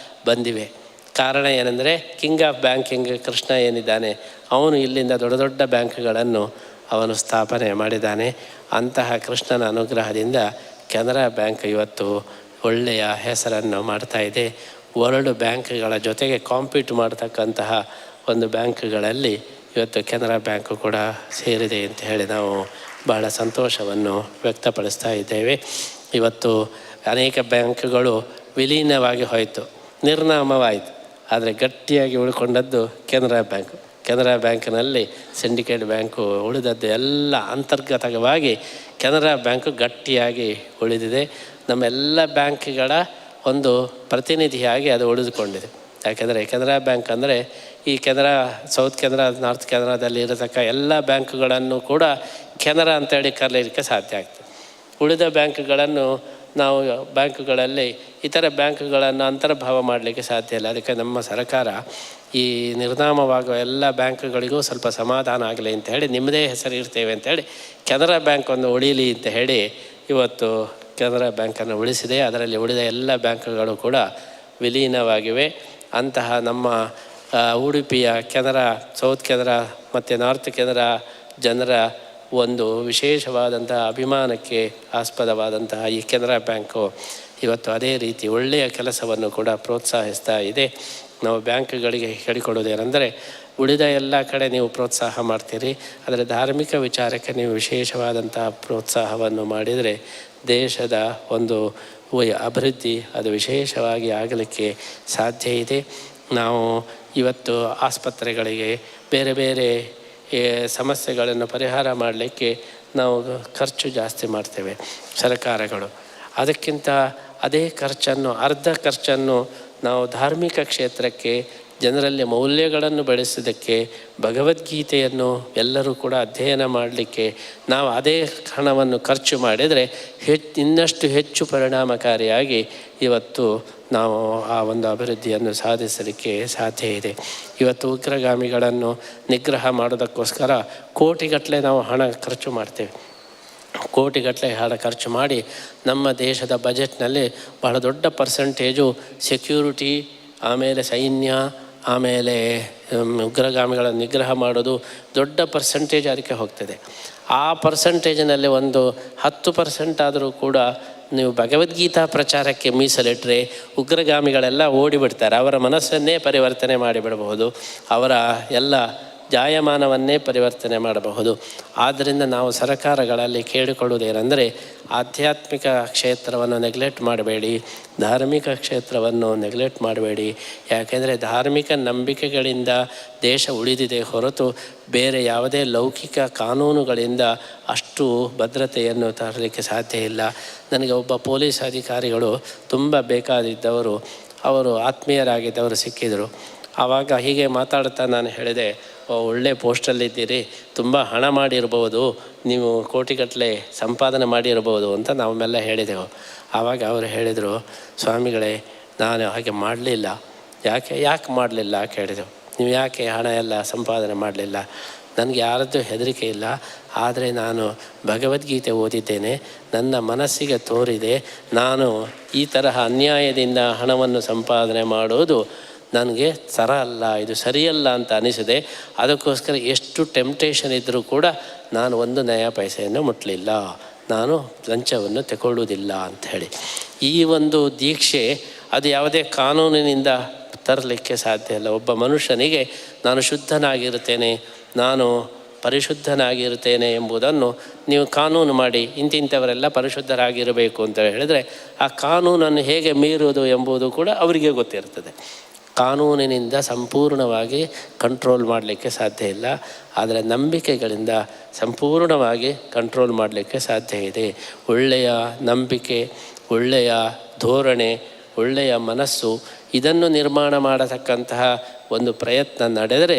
ಬಂದಿವೆ. ಕಾರಣ ಏನೆಂದರೆ ಕಿಂಗ್ ಆಫ್ ಬ್ಯಾಂಕಿಂಗ್ ಕೃಷ್ಣ ಏನಿದ್ದಾನೆ ಅವನು ಇಲ್ಲಿಂದ ದೊಡ್ಡ ದೊಡ್ಡ ಬ್ಯಾಂಕ್ಗಳನ್ನು ಅವನು ಸ್ಥಾಪನೆ ಮಾಡಿದ್ದಾನೆ. ಅಂತಹ ಕೃಷ್ಣನ ಅನುಗ್ರಹದಿಂದ ಕೆನರಾ ಬ್ಯಾಂಕ್ ಇವತ್ತು ಒಳ್ಳೆಯ ಹೆಸರನ್ನು ಮಾಡ್ತಾಯಿದೆ. ವರ್ಲ್ಡ್ ಬ್ಯಾಂಕ್ಗಳ ಜೊತೆಗೆ ಕಾಂಪೀಟ್ ಮಾಡ್ತಕ್ಕಂತಹ ಒಂದು ಬ್ಯಾಂಕ್ಗಳಲ್ಲಿ ಇವತ್ತು ಕೆನರಾ ಬ್ಯಾಂಕು ಕೂಡ ಸೇರಿದೆ ಅಂತ ಹೇಳಿ ನಾವು ಬಹಳ ಸಂತೋಷವನ್ನು ವ್ಯಕ್ತಪಡಿಸ್ತಾ ಇದ್ದೇವೆ. ಇವತ್ತು ಅನೇಕ ಬ್ಯಾಂಕ್ಗಳು ವಿಲೀನವಾಗಿ ಹೋಯಿತು, ನಿರ್ನಾಮವಾಯಿತು. ಆದರೆ ಗಟ್ಟಿಯಾಗಿ ಉಳ್ಕೊಂಡದ್ದು ಕೆನರಾ ಬ್ಯಾಂಕು. ಕೆನರಾ ಬ್ಯಾಂಕಿನಲ್ಲಿ ಸಿಂಡಿಕೇಟ್ ಬ್ಯಾಂಕು ಉಳಿದದ್ದು ಎಲ್ಲ ಅಂತರ್ಗತವಾಗಿ ಕೆನರಾ ಬ್ಯಾಂಕು ಗಟ್ಟಿಯಾಗಿ ಉಳಿದಿದೆ. ನಮ್ಮೆಲ್ಲ ಬ್ಯಾಂಕ್ಗಳ ಒಂದು ಪ್ರತಿನಿಧಿಯಾಗಿ ಅದು ಉಳಿದುಕೊಂಡಿದೆ. ಯಾಕೆಂದರೆ ಕೆನರಾ ಬ್ಯಾಂಕ್ ಅಂದರೆ ಈ ಕೆನರಾ ಸೌತ್ ಕೆನರಾ ನಾರ್ತ್ ಕೆನರಾದಲ್ಲಿ ಇರತಕ್ಕ ಎಲ್ಲ ಬ್ಯಾಂಕ್ಗಳನ್ನು ಕೂಡ ಕೆನರಾ ಅಂತೇಳಿ ಕರೆಯಲಿಕ್ಕೆ ಸಾಧ್ಯ ಆಗ್ತದೆ. ಉಳಿದ ಬ್ಯಾಂಕ್ಗಳನ್ನು ನಾವು ಬ್ಯಾಂಕ್ಗಳಲ್ಲಿ ಇತರ ಬ್ಯಾಂಕ್ಗಳನ್ನು ಅಂತರ್ಭಾವ ಮಾಡಲಿಕ್ಕೆ ಸಾಧ್ಯ ಇಲ್ಲ. ಅದಕ್ಕೆ ನಮ್ಮ ಸರ್ಕಾರ ಈ ನಿರ್ನಾಮವಾಗುವ ಎಲ್ಲ ಬ್ಯಾಂಕ್ಗಳಿಗೂ ಸ್ವಲ್ಪ ಸಮಾಧಾನ ಆಗಲಿ ಅಂತ ಹೇಳಿ ನಿಮ್ಮದೇ ಹೆಸರು ಇರ್ತೇವೆ ಅಂತೇಳಿ ಕೆನರಾ ಬ್ಯಾಂಕ್ ಒಂದು ಉಳಿಯಲಿ ಅಂತ ಹೇಳಿ ಇವತ್ತು ಕೆನರಾ ಬ್ಯಾಂಕನ್ನು ಉಳಿಸಿದೆ. ಅದರಲ್ಲಿ ಉಳಿದ ಎಲ್ಲ ಬ್ಯಾಂಕ್ಗಳು ಕೂಡ ವಿಲೀನವಾಗಿವೆ. ಅಂತಹ ನಮ್ಮ ಉಡುಪಿಯ ಕೆನರಾ, ಸೌತ್ ಕೆನರಾ ಮತ್ತು ನಾರ್ತ್ ಕೆನರಾ ಜನರ ಒಂದು ವಿಶೇಷವಾದಂತಹ ಅಭಿಮಾನಕ್ಕೆ ಆಸ್ಪದವಾದಂತಹ ಈ ಕೆನರಾ ಬ್ಯಾಂಕು ಇವತ್ತು ಅದೇ ರೀತಿ ಒಳ್ಳೆಯ ಕೆಲಸವನ್ನು ಕೂಡ ಪ್ರೋತ್ಸಾಹಿಸ್ತಾ ಇದೆ. ನಾವು ಬ್ಯಾಂಕ್ಗಳಿಗೆ ಹೇಳಿಕೊಡೋದೇನೆಂದರೆ, ಉಳಿದ ಎಲ್ಲ ಕಡೆ ನೀವು ಪ್ರೋತ್ಸಾಹ ಮಾಡ್ತೀರಿ, ಆದರೆ ಧಾರ್ಮಿಕ ವಿಚಾರಕ್ಕೆ ನೀವು ವಿಶೇಷವಾದಂತಹ ಪ್ರೋತ್ಸಾಹವನ್ನು ಮಾಡಿದರೆ ದೇಶದ ಒಂದು ಅಭಿವೃದ್ಧಿ ಅದು ವಿಶೇಷವಾಗಿ ಆಗಲಿಕ್ಕೆ ಸಾಧ್ಯ ಇದೆ. ನಾವು ಇವತ್ತು ಆಸ್ಪತ್ರೆಗಳಿಗೆ ಬೇರೆ ಬೇರೆ ಸಮಸ್ಯೆಗಳನ್ನು ಪರಿಹಾರ ಮಾಡಲಿಕ್ಕೆ ನಾವು ಖರ್ಚು ಜಾಸ್ತಿ ಮಾಡ್ತೇವೆ ಸರ್ಕಾರಗಳು. ಅದಕ್ಕಿಂತ ಅದೇ ಖರ್ಚನ್ನು, ಅರ್ಧ ಖರ್ಚನ್ನು ನಾವು ಧಾರ್ಮಿಕ ಕ್ಷೇತ್ರಕ್ಕೆ, ಜನರಲ್ಲಿ ಮೌಲ್ಯಗಳನ್ನು ಬೆಳೆಸೋದಕ್ಕೆ, ಭಗವದ್ಗೀತೆಯನ್ನು ಎಲ್ಲರೂ ಕೂಡ ಅಧ್ಯಯನ ಮಾಡಲಿಕ್ಕೆ ನಾವು ಅದೇ ಹಣವನ್ನು ಖರ್ಚು ಮಾಡಿದರೆ ಇನ್ನಷ್ಟು ಹೆಚ್ಚು ಪರಿಣಾಮಕಾರಿಯಾಗಿ ಇವತ್ತು ನಾವು ಆ ಒಂದು ಅಭಿವೃದ್ಧಿಯನ್ನು ಸಾಧಿಸಲಿಕ್ಕೆ ಸಾಧ್ಯ ಇದೆ. ಇವತ್ತು ಉಗ್ರಗಾಮಿಗಳನ್ನು ನಿಗ್ರಹ ಮಾಡೋದಕ್ಕೋಸ್ಕರ ಕೋಟಿಗಟ್ಟಲೆ ನಾವು ಹಣ ಖರ್ಚು ಮಾಡ್ತೇವೆ. ಕೋಟಿಗಟ್ಟಲೆ ಹಣ ಖರ್ಚು ಮಾಡಿ ನಮ್ಮ ದೇಶದ ಬಜೆಟ್ನಲ್ಲಿ ಬಹಳ ದೊಡ್ಡ ಪರ್ಸೆಂಟೇಜು ಸೆಕ್ಯೂರಿಟಿ, ಆಮೇಲೆ ಸೈನ್ಯ, ಆಮೇಲೆ ಉಗ್ರಗಾಮಿಗಳನ್ನು ನಿಗ್ರಹ ಮಾಡೋದು ದೊಡ್ಡ ಪರ್ಸೆಂಟೇಜ್ ಅದಕ್ಕೆ ಹೋಗ್ತದೆ. ಆ ಪರ್ಸೆಂಟೇಜಿನಲ್ಲಿ ಒಂದು 10% ಆದರೂ ಕೂಡ ನೀವು ಭಗವದ್ಗೀತಾ ಪ್ರಚಾರಕ್ಕೆ ಮೀಸಲಿಟ್ಟರೆ ಉಗ್ರಗಾಮಿಗಳೆಲ್ಲ ಓಡಿಬಿಡ್ತಾರೆ. ಅವರ ಮನಸ್ಸನ್ನೇ ಪರಿವರ್ತನೆ ಮಾಡಿಬಿಡಬಹುದು, ಅವರ ಎಲ್ಲ ಜಾಯಮಾನವನ್ನೇ ಪರಿವರ್ತನೆ ಮಾಡಬಹುದು. ಆದ್ದರಿಂದ ನಾವು ಸರ್ಕಾರಗಳಲ್ಲಿ ಕೇಳಿಕೊಳ್ಳುವುದೇನೆಂದರೆ, ಆಧ್ಯಾತ್ಮಿಕ ಕ್ಷೇತ್ರವನ್ನು ನೆಗ್ಲೆಕ್ಟ್ ಮಾಡಬೇಡಿ, ಧಾರ್ಮಿಕ ಕ್ಷೇತ್ರವನ್ನು ನೆಗ್ಲೆಕ್ಟ್ ಮಾಡಬೇಡಿ. ಯಾಕೆಂದರೆ ಧಾರ್ಮಿಕ ನಂಬಿಕೆಗಳಿಂದ ದೇಶ ಉಳಿದಿದೆ ಹೊರತು ಬೇರೆ ಯಾವುದೇ ಲೌಕಿಕ ಕಾನೂನುಗಳಿಂದ ಅಷ್ಟು ಭದ್ರತೆಯನ್ನು ತರಲಿಕ್ಕೆ ಸಾಧ್ಯ ಇಲ್ಲ. ನನಗೆ ಒಬ್ಬ ಪೊಲೀಸ್ ಅಧಿಕಾರಿಗಳು ತುಂಬ ಬೇಕಾದಿದ್ದವರು, ಅವರು ಆತ್ಮೀಯರಾಗಿದ್ದವರು ಸಿಕ್ಕಿದರು. ಆವಾಗ ಹೀಗೆ ಮಾತಾಡ್ತಾ ನಾನು ಹೇಳಿದೆ, ಒಳ್ಳೆ ಪೋಸ್ಟಲ್ಲಿದ್ದೀರಿ, ತುಂಬ ಹಣ ಮಾಡಿರ್ಬೋದು, ನೀವು ಕೋಟಿಗಟ್ಟಲೆ ಸಂಪಾದನೆ ಮಾಡಿರ್ಬೋದು ಅಂತ ನಾವೆಲ್ಲ ಹೇಳಿದೆವು. ಆವಾಗ ಅವರು ಹೇಳಿದರು, ಸ್ವಾಮಿಗಳೇ ನಾನು ಹಾಗೆ ಮಾಡಲಿಲ್ಲ. ಯಾಕೆ ಮಾಡಲಿಲ್ಲ ಕೇಳಿದೆವು. ನೀವು ಯಾಕೆ ಹಣ ಎಲ್ಲ ಸಂಪಾದನೆ ಮಾಡಲಿಲ್ಲ? ನನಗೆ ಯಾರದ್ದು ಹೆದರಿಕೆ ಇಲ್ಲ, ಆದರೆ ನಾನು ಭಗವದ್ಗೀತೆ ಓದಿದ್ದೇನೆ, ನನ್ನ ಮನಸ್ಸಿಗೆ ತೋರಿದೆ, ನಾನು ಈ ತರಹ ಅನ್ಯಾಯದಿಂದ ಹಣವನ್ನು ಸಂಪಾದನೆ ಮಾಡೋದು ನನಗೆ ಅಲ್ಲ, ಇದು ಸರಿಯಲ್ಲ ಅಂತ ಅನಿಸಿದೆ. ಅದಕ್ಕೋಸ್ಕರ ಎಷ್ಟು ಟೆಂಪ್ಟೇಷನ್ ಇದ್ದರೂ ಕೂಡ ನಾನು 1 ನಯ ಪೈಸೆಯನ್ನು ಮುಟ್ಟಲಿಲ್ಲ, ನಾನು ಲಂಚವನ್ನು ತಗೊಳ್ಳುವುದಿಲ್ಲ ಅಂಥೇಳಿ. ಈ ಒಂದು ದೀಕ್ಷೆ ಅದು ಯಾವುದೇ ಕಾನೂನಿನಿಂದ ತರಲಿಕ್ಕೆ ಸಾಧ್ಯ ಇಲ್ಲ. ಒಬ್ಬ ಮನುಷ್ಯನಿಗೆ ನಾನು ಶುದ್ಧನಾಗಿರುತ್ತೇನೆ, ನಾನು ಪರಿಶುದ್ಧನಾಗಿರುತ್ತೇನೆ ಎಂಬುದನ್ನು ನೀವು ಕಾನೂನು ಮಾಡಿ ಇಂತಿಂಥವರೆಲ್ಲ ಪರಿಶುದ್ಧರಾಗಿರಬೇಕು ಅಂತ ಹೇಳಿದರೆ ಆ ಕಾನೂನನ್ನು ಹೇಗೆ ಮೀರುವುದು ಎಂಬುದು ಕೂಡ ಅವರಿಗೆ ಗೊತ್ತಿರ್ತದೆ. ಕಾನೂನಿನಿಂದ ಸಂಪೂರ್ಣವಾಗಿ ಕಂಟ್ರೋಲ್ ಮಾಡಲಿಕ್ಕೆ ಸಾಧ್ಯ ಇಲ್ಲ, ಆದರೆ ನಂಬಿಕೆಗಳಿಂದ ಸಂಪೂರ್ಣವಾಗಿ ಕಂಟ್ರೋಲ್ ಮಾಡಲಿಕ್ಕೆ ಸಾಧ್ಯ ಇದೆ. ಒಳ್ಳೆಯ ನಂಬಿಕೆ, ಒಳ್ಳೆಯ ಧೋರಣೆ, ಒಳ್ಳೆಯ ಮನಸ್ಸು ಇದನ್ನು ನಿರ್ಮಾಣ ಮಾಡತಕ್ಕಂತಹ ಒಂದು ಪ್ರಯತ್ನ ನಡೆದರೆ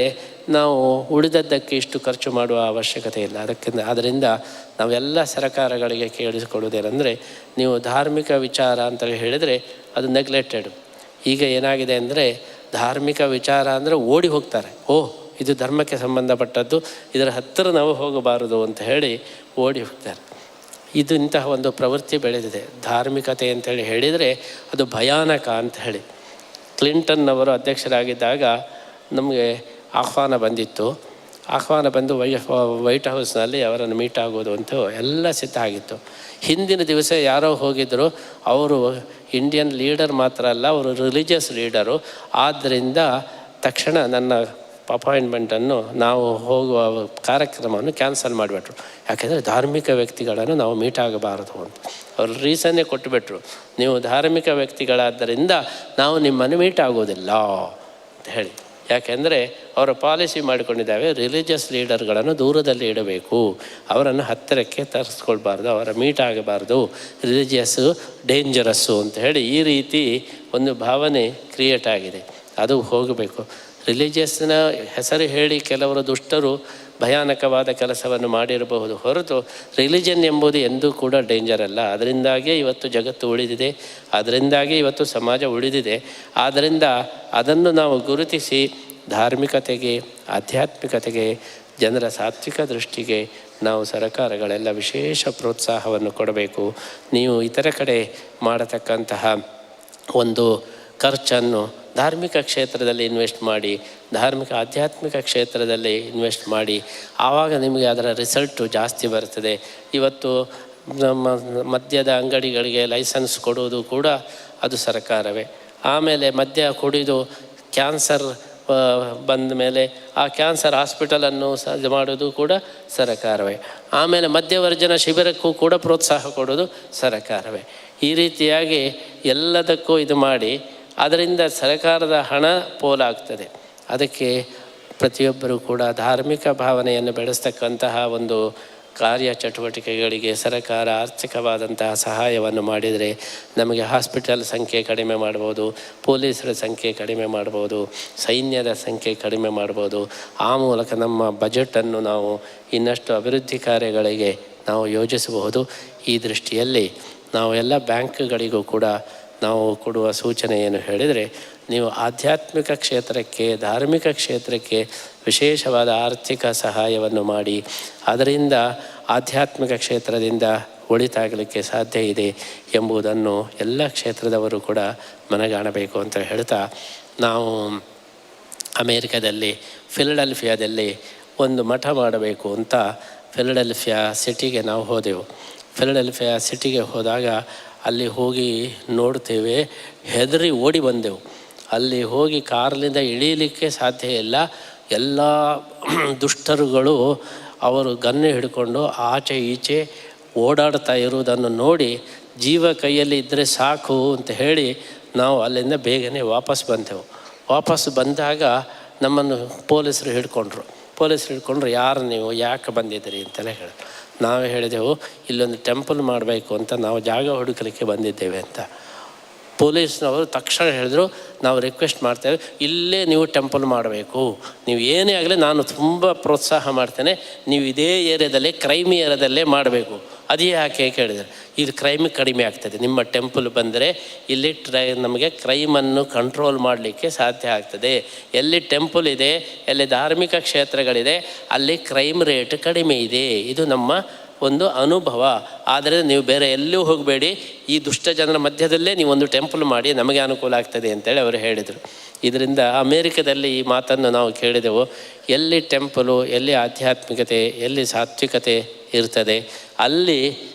ನಾವು ಉಳಿದದ್ದಕ್ಕೆ ಇಷ್ಟು ಖರ್ಚು ಮಾಡುವ ಅವಶ್ಯಕತೆ ಇಲ್ಲ. ಆದ್ದರಿಂದ ನಾವೆಲ್ಲ ಸರ್ಕಾರಗಳಿಗೆ ಕೇಳಿಸಿಕೊಳ್ಳುವುದೇನೆಂದರೆ, ನೀವು ಧಾರ್ಮಿಕ ವಿಚಾರ ಅಂತೇಳಿ ಹೇಳಿದರೆ ಅದು ನೆಗ್ಲೆಕ್ಟೆಡ್. ಈಗ ಏನಾಗಿದೆ ಅಂದರೆ ಧಾರ್ಮಿಕ ವಿಚಾರ ಅಂದರೆ ಓಡಿ ಹೋಗ್ತಾರೆ. ಇದು ಧರ್ಮಕ್ಕೆ ಸಂಬಂಧಪಟ್ಟದ್ದು, ಇದರ ಹತ್ತಿರ ನಾವು ಹೋಗಬಾರದು ಅಂತ ಹೇಳಿ ಓಡಿ ಹೋಗ್ತಾರೆ. ಇದು ಇಂತಹ ಒಂದು ಪ್ರವೃತ್ತಿ ಬೆಳೆದಿದೆ. ಧಾರ್ಮಿಕತೆ ಅಂತೇಳಿ ಹೇಳಿದರೆ ಅದು ಭಯಾನಕ ಅಂತ ಹೇಳಿ. ಕ್ಲಿಂಟನ್ ಅವರು ಅಧ್ಯಕ್ಷರಾಗಿದ್ದಾಗ ನಮಗೆ ಆಹ್ವಾನ ಬಂದಿತ್ತು. ಆಹ್ವಾನ ಬಂದು ವೈಟ್ ಹೌಸ್ನಲ್ಲಿ ಅವರನ್ನು ಮೀಟ್ ಆಗೋದು ಅಂತ ಎಲ್ಲ ಸಿದ್ಧ ಆಗಿತ್ತು. ಹಿಂದಿನ ದಿವಸ ಯಾರೋ ಹೋಗಿದ್ದರು, ಅವರು ಇಂಡಿಯನ್ ಲೀಡರ್ ಮಾತ್ರ ಅಲ್ಲ, ಅವರು ರಿಲಿಜಿಯಸ್ ಲೀಡರು. ಆದ್ದರಿಂದ ತಕ್ಷಣ ನನ್ನ ಅಪಾಯಿಂಟ್ಮೆಂಟನ್ನು ನಾವು ಹೋಗುವ ಕಾರ್ಯಕ್ರಮವನ್ನು ಕ್ಯಾನ್ಸಲ್ ಮಾಡಿಬಿಟ್ರು. ಯಾಕೆಂದರೆ ಧಾರ್ಮಿಕ ವ್ಯಕ್ತಿಗಳನ್ನು ನಾವು ಮೀಟ್ ಆಗಬಾರದು ಅಂತ ಅವರು ರೀಸನ್ನೇ ಕೊಟ್ಟುಬಿಟ್ರು. ನೀವು ಧಾರ್ಮಿಕ ವ್ಯಕ್ತಿಗಳಾದ್ದರಿಂದ ನಾವು ನಿಮ್ಮನ್ನು ಮೀಟ್ ಆಗೋದಿಲ್ಲ ಅಂತ ಹೇಳಿ. ಯಾಕೆಂದರೆ ಅವರ ಪಾಲಿಸಿ ಮಾಡಿಕೊಂಡಿದ್ದಾವೆ, ರಿಲಿಜಿಯಸ್ ಲೀಡರ್ಗಳನ್ನು ದೂರದಲ್ಲಿ ಇಡಬೇಕು, ಅವರನ್ನು ಹತ್ತಿರಕ್ಕೆ ತರಿಸ್ಕೊಳ್ಬಾರ್ದು, ಅವರ ಮೀಟ್ ಆಗಬಾರ್ದು, ರಿಲಿಜಿಯಸ್ಸು ಡೇಂಜರಸ್ಸು ಅಂತ ಹೇಳಿ ಈ ರೀತಿ ಒಂದು ಭಾವನೆ ಕ್ರಿಯೇಟ್ ಆಗಿದೆ. ಅದು ಹೋಗಬೇಕು. ರಿಲಿಜಿಯಸ್ನ ಹೆಸರು ಹೇಳಿ ಕೆಲವರು ದುಷ್ಟರು ಭಯಾನಕವಾದ ಕೆಲಸವನ್ನು ಮಾಡಿರಬಹುದು, ಹೊರತು ರಿಲಿಜನ್ ಎಂಬುದು ಎಂದೂ ಕೂಡ ಡೇಂಜರ್ ಅಲ್ಲ. ಅದರಿಂದಾಗಿಯೇ ಇವತ್ತು ಜಗತ್ತು ಉಳಿದಿದೆ, ಅದರಿಂದಾಗಿ ಇವತ್ತು ಸಮಾಜ ಉಳಿದಿದೆ. ಆದ್ದರಿಂದ ಅದನ್ನು ನಾವು ಗುರುತಿಸಿ ಧಾರ್ಮಿಕತೆಗೆ, ಆಧ್ಯಾತ್ಮಿಕತೆಗೆ, ಜನರ ಸಾತ್ವಿಕ ದೃಷ್ಟಿಗೆ ನಾವು ಸರ್ಕಾರಗಳೆಲ್ಲ ವಿಶೇಷ ಪ್ರೋತ್ಸಾಹವನ್ನು ಕೊಡಬೇಕು. ನೀವು ಇತರ ಕಡೆ ಮಾಡತಕ್ಕಂತಹ ಒಂದು ಖರ್ಚನ್ನು ಧಾರ್ಮಿಕ ಕ್ಷೇತ್ರದಲ್ಲಿ ಇನ್ವೆಸ್ಟ್ ಮಾಡಿ, ಧಾರ್ಮಿಕ ಆಧ್ಯಾತ್ಮಿಕ ಕ್ಷೇತ್ರದಲ್ಲಿ ಇನ್ವೆಸ್ಟ್ ಮಾಡಿ, ಆವಾಗ ನಿಮಗೆ ಅದರ ರಿಸಲ್ಟು ಜಾಸ್ತಿ ಬರ್ತದೆ. ಇವತ್ತು ನಮ್ಮ ಮದ್ಯದ ಅಂಗಡಿಗಳಿಗೆ ಲೈಸೆನ್ಸ್ ಕೊಡುವುದು ಕೂಡ ಅದು ಸರ್ಕಾರವೇ. ಆಮೇಲೆ ಮದ್ಯ ಕುಡಿದು ಕ್ಯಾನ್ಸರ್ ಬಂದ ಮೇಲೆ ಆ ಕ್ಯಾನ್ಸರ್ ಹಾಸ್ಪಿಟಲನ್ನು ಮಾಡೋದು ಕೂಡ ಸರ್ಕಾರವೇ. ಆಮೇಲೆ ಮದ್ಯವರ್ಜನ ಶಿಬಿರಕ್ಕೂ ಕೂಡ ಪ್ರೋತ್ಸಾಹ ಕೊಡೋದು ಸರ್ಕಾರವೇ. ಈ ರೀತಿಯಾಗಿ ಎಲ್ಲದಕ್ಕೂ ಇದು ಮಾಡಿ ಅದರಿಂದ ಸರ್ಕಾರದ ಹಣ ಪೋಲಾಗ್ತದೆ. ಅದಕ್ಕೆ ಪ್ರತಿಯೊಬ್ಬರೂ ಕೂಡ ಧಾರ್ಮಿಕ ಭಾವನೆಯನ್ನು ಬೆಳೆಸ್ತಕ್ಕಂತಹ ಒಂದು ಕಾರ್ಯಚಟುವಟಿಕೆಗಳಿಗೆ ಸರ್ಕಾರ ಆರ್ಥಿಕವಾದಂತಹ ಸಹಾಯವನ್ನು ಮಾಡಿದರೆ ನಮಗೆ ಹಾಸ್ಪಿಟಲ್ ಸಂಖ್ಯೆ ಕಡಿಮೆ ಮಾಡ್ಬೋದು, ಪೊಲೀಸರ ಸಂಖ್ಯೆ ಕಡಿಮೆ ಮಾಡ್ಬೋದು, ಸೈನ್ಯದ ಸಂಖ್ಯೆ ಕಡಿಮೆ ಮಾಡ್ಬೋದು. ಆ ಮೂಲಕ ನಮ್ಮ ಬಜೆಟನ್ನು ನಾವು ಇನ್ನಷ್ಟು ಅಭಿವೃದ್ಧಿ ಕಾರ್ಯಗಳಿಗೆ ನಾವು ಯೋಜಿಸಬಹುದು. ಈ ದೃಷ್ಟಿಯಲ್ಲಿ ನಾವು ಎಲ್ಲ ಬ್ಯಾಂಕ್ಗಳಿಗೂ ಕೂಡ ನಾವು ಕೊಡುವ ಸೂಚನೆ ಏನು ಹೇಳಿದರೆ, ನೀವು ಆಧ್ಯಾತ್ಮಿಕ ಕ್ಷೇತ್ರಕ್ಕೆ, ಧಾರ್ಮಿಕ ಕ್ಷೇತ್ರಕ್ಕೆ ವಿಶೇಷವಾದ ಆರ್ಥಿಕ ಸಹಾಯವನ್ನು ಮಾಡಿ ಅದರಿಂದ ಆಧ್ಯಾತ್ಮಿಕ ಕ್ಷೇತ್ರದಿಂದ ಒಳಿತಾಗಲಿಕ್ಕೆ ಸಾಧ್ಯ ಇದೆ ಎಂಬುದನ್ನು ಎಲ್ಲ ಕ್ಷೇತ್ರದವರು ಕೂಡ ಮನಗಾಣಬೇಕು ಅಂತ ಹೇಳ್ತಾ, ನಾವು ಅಮೇರಿಕಾದಲ್ಲಿ ಫಿಲಡೆಲ್ಫಿಯಾದಲ್ಲಿ ಒಂದು ಮಠ ಮಾಡಬೇಕು ಅಂತ ಫಿಲಡೆಲ್ಫಿಯಾ ಸಿಟಿಗೆ ನಾವು ಹೋದೆವು. ಫಿಲಡೆಲ್ಫಿಯಾ ಸಿಟಿಗೆ ಹೋದಾಗ ಅಲ್ಲಿ ಹೋಗಿ ನೋಡ್ತೇವೆ, ಹೆದರಿ ಓಡಿ ಬಂದೆವು. ಅಲ್ಲಿ ಹೋಗಿ ಕಾರಿನಿಂದ ಇಳೀಲಿಕ್ಕೆ ಸಾಧ್ಯ ಇಲ್ಲ. ಎಲ್ಲ ದುಷ್ಟರುಗಳು ಅವರು ಗನ್ನು ಹಿಡ್ಕೊಂಡು ಆಚೆ ಈಚೆ ಓಡಾಡ್ತಾ ಇರುವುದನ್ನು ನೋಡಿ ಜೀವ ಕೈಯಲ್ಲಿ ಇದ್ದರೆ ಸಾಕು ಅಂತ ಹೇಳಿ ನಾವು ಅಲ್ಲಿಂದ ಬೇಗನೆ ವಾಪಸ್ ಬಂದೆವು. ವಾಪಸ್ ಬಂದಾಗ ನಮ್ಮನ್ನು ಪೊಲೀಸರು ಹಿಡ್ಕೊಂಡ್ರು. ಯಾರು ನೀವು, ಯಾಕೆ ಬಂದಿದ್ದೀರಿ ಅಂತೆಲ್ಲ ಹೇಳಿ ನಾವು ಹೇಳಿದೆವು, ಇಲ್ಲೊಂದು ಟೆಂಪಲ್ ಮಾಡಬೇಕು ಅಂತ ನಾವು ಜಾಗ ಹುಡುಕಲಿಕ್ಕೆ ಬಂದಿದ್ದೇವೆ ಅಂತ. ಪೊಲೀಸ್ನವರು ತಕ್ಷಣ ಹೇಳಿದ್ರು, ನಾವು ರಿಕ್ವೆಸ್ಟ್ ಮಾಡ್ತೇವೆ, ಇಲ್ಲೇ ನೀವು ಟೆಂಪಲ್ ಮಾಡಬೇಕು, ನೀವು ಏನೇ ಆಗಲಿ ನಾನು ತುಂಬ ಪ್ರೋತ್ಸಾಹ ಮಾಡ್ತೇನೆ, ನೀವು ಇದೇ ಏರಿಯಾದಲ್ಲೇ ಕ್ರೈಮ್ ಏರಿಯಾದಲ್ಲೇ ಮಾಡಬೇಕು, ಅದು ಯಾಕೆ ಕೇಳಿದರೆ, ಇದು ಕ್ರೈಮ್ ಕಡಿಮೆ ಆಗ್ತದೆ. ನಿಮ್ಮ ಟೆಂಪಲ್ ಬಂದರೆ ಇಲ್ಲಿ ನಮಗೆ ಕ್ರೈಮನ್ನು ಕಂಟ್ರೋಲ್ ಮಾಡಲಿಕ್ಕೆ ಸಾಧ್ಯ ಆಗ್ತದೆ. ಎಲ್ಲಿ ಟೆಂಪಲ್ ಇದೆ, ಎಲ್ಲಿ ಧಾರ್ಮಿಕ ಕ್ಷೇತ್ರಗಳಿದೆ, ಅಲ್ಲಿ ಕ್ರೈಮ್ ರೇಟ್ ಕಡಿಮೆ ಇದೆ. ಇದು ನಮ್ಮ ಒಂದು ಅನುಭವ. ಆದರೆ ನೀವು ಬೇರೆ ಎಲ್ಲೂ ಹೋಗಬೇಡಿ, ಈ ದುಷ್ಟ ಜನರ ಮಧ್ಯದಲ್ಲೇ ನೀವೊಂದು ಟೆಂಪಲ್ ಮಾಡಿ ನಮಗೆ ಅನುಕೂಲ ಆಗ್ತದೆ ಅಂತೇಳಿ ಅವರು ಹೇಳಿದರು. ಇದರಿಂದ ಅಮೇರಿಕದಲ್ಲಿ ಈ ಮಾತನ್ನು ನಾವು ಕೇಳಿದೆವು. ಎಲ್ಲಿ ಟೆಂಪಲು, ಎಲ್ಲಿ ಆಧ್ಯಾತ್ಮಿಕತೆ, ಎಲ್ಲಿ ಸಾತ್ವಿಕತೆ ಇರ್ತದೆ, ಅಲ್ಲಿ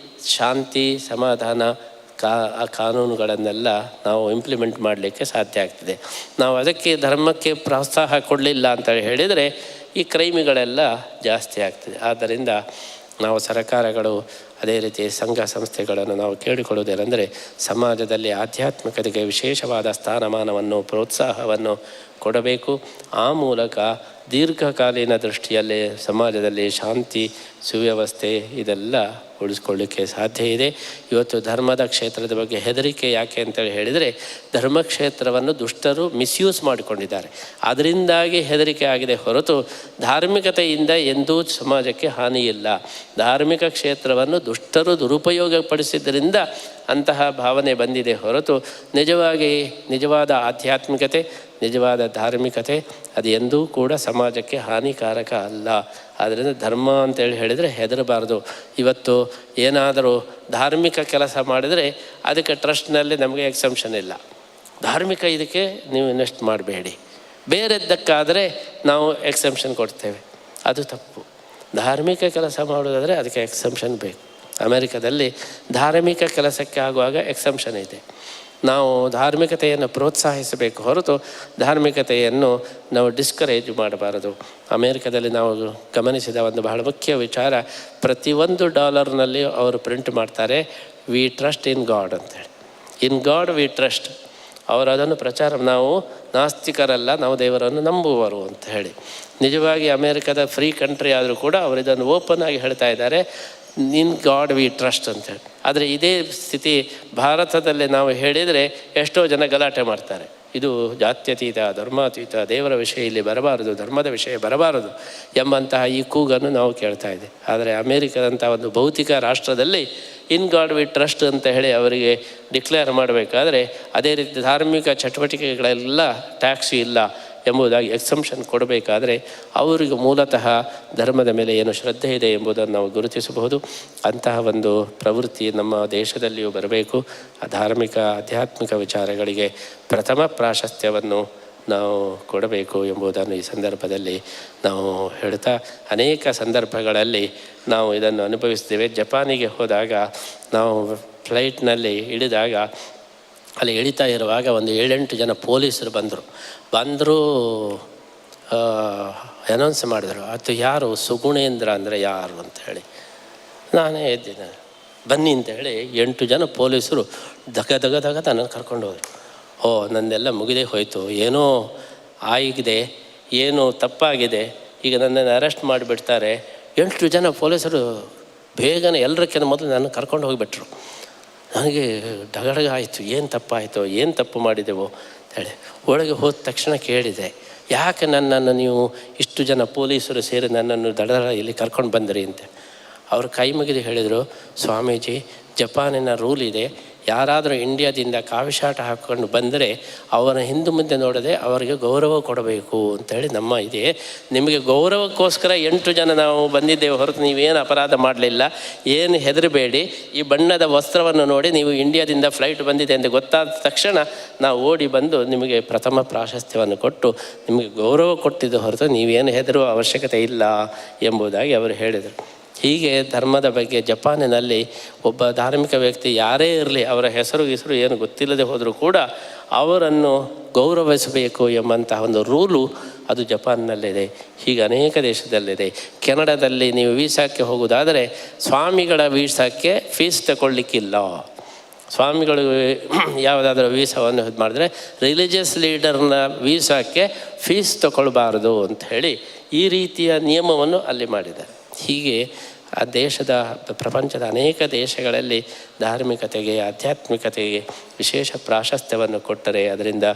ಶಾಂತಿ, ಸಮಾಧಾನ, ಕಾನೂನುಗಳನ್ನೆಲ್ಲ ನಾವು ಇಂಪ್ಲಿಮೆಂಟ್ ಮಾಡಲಿಕ್ಕೆ ಸಾಧ್ಯ ಆಗ್ತದೆ. ನಾವು ಅದಕ್ಕೆ ಧರ್ಮಕ್ಕೆ ಪ್ರೋತ್ಸಾಹ ಕೊಡಲಿಲ್ಲ ಅಂತ ಹೇಳಿದರೆ ಈ ಕ್ರೈಮಿಗಳೆಲ್ಲ ಜಾಸ್ತಿ ಆಗ್ತದೆ. ಆದ್ದರಿಂದ ನಾವು ಸರ್ಕಾರಗಳು, ಅದೇ ರೀತಿ ಸಂಘ ಸಂಸ್ಥೆಗಳನ್ನು ನಾವು ಕೇಳಿಕೊಳ್ಳುವುದೇನೆಂದರೆ, ಸಮಾಜದಲ್ಲಿ ಆಧ್ಯಾತ್ಮಿಕತೆಗೆ ವಿಶೇಷವಾದ ಸ್ಥಾನಮಾನವನ್ನು, ಪ್ರೋತ್ಸಾಹವನ್ನು ಕೊಡಬೇಕು. ಆ ಮೂಲಕ ದೀರ್ಘಕಾಲೀನ ದೃಷ್ಟಿಯಲ್ಲಿ ಸಮಾಜದಲ್ಲಿ ಶಾಂತಿ, ಸುವ್ಯವಸ್ಥೆ ಇದೆಲ್ಲ ಉಳಿಸ್ಕೊಳ್ಳಿಕ್ಕೆ ಸಾಧ್ಯ ಇದೆ. ಇವತ್ತು ಧರ್ಮದ ಕ್ಷೇತ್ರದ ಬಗ್ಗೆ ಹೆದರಿಕೆ ಯಾಕೆ ಅಂತೇಳಿ ಹೇಳಿದರೆ, ಧರ್ಮಕ್ಷೇತ್ರವನ್ನು ದುಷ್ಟರು ಮಿಸ್ಯೂಸ್ ಮಾಡಿಕೊಂಡಿದ್ದಾರೆ. ಅದರಿಂದಾಗಿ ಹೆದರಿಕೆ ಆಗಿದೆ ಹೊರತು ಧಾರ್ಮಿಕತೆಯಿಂದ ಎಂದೂ ಸಮಾಜಕ್ಕೆ ಹಾನಿ ಇಲ್ಲ. ಧಾರ್ಮಿಕ ಕ್ಷೇತ್ರವನ್ನು ದುಷ್ಟರು ದುರುಪಯೋಗಪಡಿಸಿದ್ದರಿಂದ ಅಂತಹ ಭಾವನೆ ಬಂದಿದೆ ಹೊರತು ನಿಜವಾದ ಆಧ್ಯಾತ್ಮಿಕತೆ, ನಿಜವಾದ ಧಾರ್ಮಿಕತೆ ಅದು ಎಂದೂ ಕೂಡ ಸಮಾಜಕ್ಕೆ ಹಾನಿಕಾರಕ ಅಲ್ಲ. ಆದ್ದರಿಂದ ಧರ್ಮ ಅಂತೇಳಿ ಹೇಳಿದರೆ ಹೆದರಬಾರ್ದು. ಇವತ್ತು ಏನಾದರೂ ಧಾರ್ಮಿಕ ಕೆಲಸ ಮಾಡಿದರೆ ಅದಕ್ಕೆ ಟ್ರಸ್ಟ್ನಲ್ಲಿ ನಮಗೆ ಎಕ್ಸಂಪ್ಷನ್ ಇಲ್ಲ. ಧಾರ್ಮಿಕ ಇದಕ್ಕೆ ನೀವು ಇನ್ವೆಸ್ಟ್ ಮಾಡಬೇಡಿ. ಬೇರೆದ್ದಕ್ಕಾದರೆ ನಾವು ಎಕ್ಸಂಪ್ಷನ್ ಕೊಡ್ತೇವೆ, ಅದು ತಪ್ಪು. ಧಾರ್ಮಿಕ ಕೆಲಸ ಮಾಡೋದಾದರೆ ಅದಕ್ಕೆ ಎಕ್ಸಂಪ್ಷನ್ ಬೇಕು. ಅಮೆರಿಕದಲ್ಲಿ ಧಾರ್ಮಿಕ ಕೆಲಸಕ್ಕೆ ಆಗುವಾಗ ಎಕ್ಸಂಪ್ಷನ್ ಇದೆ. ನಾವು ಧಾರ್ಮಿಕತೆಯನ್ನು ಪ್ರೋತ್ಸಾಹಿಸಬೇಕು ಹೊರತು ಧಾರ್ಮಿಕತೆಯನ್ನು ನಾವು ಡಿಸ್ಕರೇಜ್ ಮಾಡಬಾರದು. ಅಮೇರಿಕದಲ್ಲಿ ನಾವು ಗಮನಿಸಿದ ಒಂದು ಬಹಳ ಮುಖ್ಯ ವಿಚಾರ, ಪ್ರತಿಯೊಂದು $ನಲ್ಲಿ ಅವರು ಪ್ರಿಂಟ್ ಮಾಡ್ತಾರೆ, ವಿ ಟ್ರಸ್ಟ್ ಇನ್ ಗಾಡ್ ಅಂತೇಳಿ. ಇನ್ ಗಾಡ್ ವಿ ಟ್ರಸ್ಟ್. ಅವರು ಅದನ್ನು ಪ್ರಚಾರ, ನಾವು ನಾಸ್ತಿಕರಲ್ಲ, ನಾವು ದೇವರನ್ನು ನಂಬುವರು ಅಂತ ಹೇಳಿ. ನಿಜವಾಗಿ ಅಮೇರಿಕದ ಫ್ರೀ ಕಂಟ್ರಿ ಆದರೂ ಕೂಡ ಅವರು ಇದನ್ನು ಓಪನ್ ಆಗಿ ಹೇಳ್ತಾ ಇದ್ದಾರೆ, ಇನ್ ಗಾಡ್ ವಿ ಟ್ರಸ್ಟ್ ಅಂತೇಳಿ. ಆದರೆ ಇದೇ ಸ್ಥಿತಿ ಭಾರತದಲ್ಲಿ ನಾವು ಹೇಳಿದರೆ ಎಷ್ಟೋ ಜನ ಗಲಾಟೆ ಮಾಡ್ತಾರೆ. ಇದು ಜಾತ್ಯತೀತ, ಧರ್ಮಾತೀತ, ದೇವರ ವಿಷಯ ಇಲ್ಲಿ ಬರಬಾರದು, ಧರ್ಮದ ವಿಷಯ ಬರಬಾರದು ಎಂಬಂತಹ ಈ ಕೂಗನ್ನು ನಾವು ಕೇಳ್ತಾ ಇದ್ದೇವೆ. ಆದರೆ ಅಮೇರಿಕದಂಥ ಒಂದು ಭೌತಿಕ ರಾಷ್ಟ್ರದಲ್ಲಿ ಇನ್ ಗಾಡ್ ವಿ ಟ್ರಸ್ಟ್ ಅಂತ ಹೇಳಿ ಅವರಿಗೆ ಡಿಕ್ಲೇರ್ ಮಾಡಬೇಕಾದ್ರೆ, ಅದೇ ರೀತಿ ಧಾರ್ಮಿಕ ಚಟುವಟಿಕೆಗಳೆಲ್ಲ ಟ್ಯಾಕ್ಸ್ ಇಲ್ಲ ಎಂಬುದಾಗಿ ಎಕ್ಸಂಪ್ಷನ್ ಕೊಡಬೇಕಾದರೆ ಅವರಿಗೆ ಮೂಲತಃ ಧರ್ಮದ ಮೇಲೆ ಏನು ಶ್ರದ್ಧೆ ಇದೆ ಎಂಬುದನ್ನು ನಾವು ಗುರುತಿಸಬಹುದು. ಅಂತಹ ಒಂದು ಪ್ರವೃತ್ತಿ ನಮ್ಮ ದೇಶದಲ್ಲಿಯೂ ಬರಬೇಕು. ಧಾರ್ಮಿಕ ಆಧ್ಯಾತ್ಮಿಕ ವಿಚಾರಗಳಿಗೆ ಪ್ರಥಮ ಪ್ರಾಶಸ್ತ್ಯವನ್ನು ನಾವು ಕೊಡಬೇಕು ಎಂಬುದನ್ನು ಈ ಸಂದರ್ಭದಲ್ಲಿ ನಾವು ಹೇಳ್ತಾ, ಅನೇಕ ಸಂದರ್ಭಗಳಲ್ಲಿ ನಾವು ಇದನ್ನು ಅನುಭವಿಸ್ತೇವೆ. ಜಪಾನಿಗೆ ಹೋದಾಗ ನಾವು ಫ್ಲೈಟ್ನಲ್ಲಿ ಇಳಿದಾಗ ಅಲ್ಲಿ ಇಳಿತಾ ಇರುವಾಗ ಒಂದು 7-8 ಜನ ಪೊಲೀಸರು ಬಂದರು ಅನೌನ್ಸ್ ಮಾಡಿದರು, ಅದು ಯಾರು ಸುಗುಣೇಂದ್ರ ಅಂದರೆ ಯಾರು ಅಂತ ಹೇಳಿ. ನಾನೇ ಎದ್ದಿದ್ದೆ, ಬನ್ನಿ ಅಂತ ಹೇಳಿ 8 ಜನ ಪೊಲೀಸರು ದಗ ನನ್ನನ್ನು ಕರ್ಕೊಂಡು ಹೋದರು. ನನ್ನೆಲ್ಲ ಮುಗಿದೇ ಹೋಯಿತು, ಏನೋ ಆಗಿದೆ, ಏನೋ ತಪ್ಪಾಗಿದೆ, ಈಗ ನನ್ನನ್ನು ಅರೆಸ್ಟ್ ಮಾಡಿಬಿಡ್ತಾರೆ. 8 ಜನ ಪೊಲೀಸರು ಬೇಗನೆ ಎಲ್ಲರಕ್ಕಿಂತ ಮೊದಲು ನನ್ನ ಕರ್ಕೊಂಡು ಹೋಗಿಬಿಟ್ರು. ನನಗೆ ಡಗಡಗ ಆಯಿತು, ಏನು ತಪ್ಪಾಯಿತು, ಏನು ತಪ್ಪು ಮಾಡಿದೆವು ಅಂತೇಳಿ. ಒಳಗೆ ಹೋದ ತಕ್ಷಣ ಕೇಳಿದೆ, ಯಾಕೆ ನನ್ನನ್ನು ನೀವು ಇಷ್ಟು ಜನ ಪೊಲೀಸರು ಸೇರಿ ನನ್ನನ್ನು ದಡ ಇಲ್ಲಿ ಕರ್ಕೊಂಡು ಬಂದಿರಿ ಅಂತ. ಅವರು ಕೈ ಮುಗಿದು ಹೇಳಿದರು, ಸ್ವಾಮೀಜಿ, ಜಪಾನಿನ ರೂಲ್ ಇದೆ, ಯಾರಾದರೂ ಇಂಡಿಯಾದಿಂದ ಕಾವಿಶಾಟ ಹಾಕ್ಕೊಂಡು ಬಂದರೆ ಅವರ ಹಿಂದೆ ಮುಂದೆ ನೋಡದೆ ಅವರಿಗೆ ಗೌರವ ಕೊಡಬೇಕು ಅಂತೇಳಿ ನಮ್ಮ ಇದೆ. ನಿಮಗೆ ಗೌರವಕ್ಕೋಸ್ಕರ 8 ಜನ ನಾವು ಬಂದಿದ್ದೇವೆ ಹೊರತು ನೀವೇನು ಅಪರಾಧ ಮಾಡಲಿಲ್ಲ, ಏನು ಹೆದರಬೇಡಿ. ಈ ಬಣ್ಣದ ವಸ್ತ್ರವನ್ನು ನೋಡಿ ನೀವು ಇಂಡಿಯಾದಿಂದ ಫ್ಲೈಟ್ ಬಂದಿದೆ ಅಂತ ಗೊತ್ತಾದ ತಕ್ಷಣ ನಾವು ಓಡಿ ಬಂದು ನಿಮಗೆ ಪ್ರಥಮ ಪ್ರಾಶಸ್ತ್ಯವನ್ನು ಕೊಟ್ಟು ನಿಮಗೆ ಗೌರವ ಕೊಟ್ಟಿದ್ದು ಹೊರತು ನೀವೇನು ಹೆದರುವ ಅವಶ್ಯಕತೆ ಇಲ್ಲ ಎಂಬುದಾಗಿ ಅವರು ಹೇಳಿದರು. ಹೀಗೆ ಧರ್ಮದ ಬಗ್ಗೆ ಜಪಾನಿನಲ್ಲಿ ಒಬ್ಬ ಧಾರ್ಮಿಕ ವ್ಯಕ್ತಿ ಯಾರೇ ಇರಲಿ, ಅವರ ಹೆಸರು ಏನು ಗೊತ್ತಿಲ್ಲದೆ ಹೋದರೂ ಕೂಡ ಅವರನ್ನು ಗೌರವಿಸಬೇಕು ಎಂಬಂತಹ ಒಂದು ರೂಲು ಅದು ಜಪಾನ್ನಲ್ಲಿದೆ. ಹೀಗೆ ಅನೇಕ ದೇಶದಲ್ಲಿದೆ. ಕೆನಡಾದಲ್ಲಿ ನೀವು ವೀಸಾಕ್ಕೆ ಹೋಗೋದಾದರೆ ಸ್ವಾಮಿಗಳ ವೀಸಾಕ್ಕೆ ಫೀಸ್ ತಗೊಳ್ಳಿಕ್ಕಿಲ್ಲ. ಸ್ವಾಮಿಗಳು ಯಾವುದಾದ್ರೂ ವೀಸಾವನ್ನು ಇದು ಮಾಡಿದ್ರೆ ರಿಲಿಜಿಯಸ್ ಲೀಡರ್ನ ವೀಸಾಕ್ಕೆ ಫೀಸ್ ತಗೊಳ್ಬಾರ್ದು ಅಂತ ಹೇಳಿ ಈ ರೀತಿಯ ನಿಯಮವನ್ನು ಅಲ್ಲಿ ಮಾಡಿದ್ದಾರೆ. ಹೀಗೆ ಆ ಪ್ರಪಂಚದ ಅನೇಕ ದೇಶಗಳಲ್ಲಿ ಧಾರ್ಮಿಕತೆಗೆ, ಆಧ್ಯಾತ್ಮಿಕತೆಗೆ ವಿಶೇಷ ಪ್ರಾಶಸ್ತ್ಯವನ್ನು ಕೊಟ್ಟರೆ ಅದರಿಂದ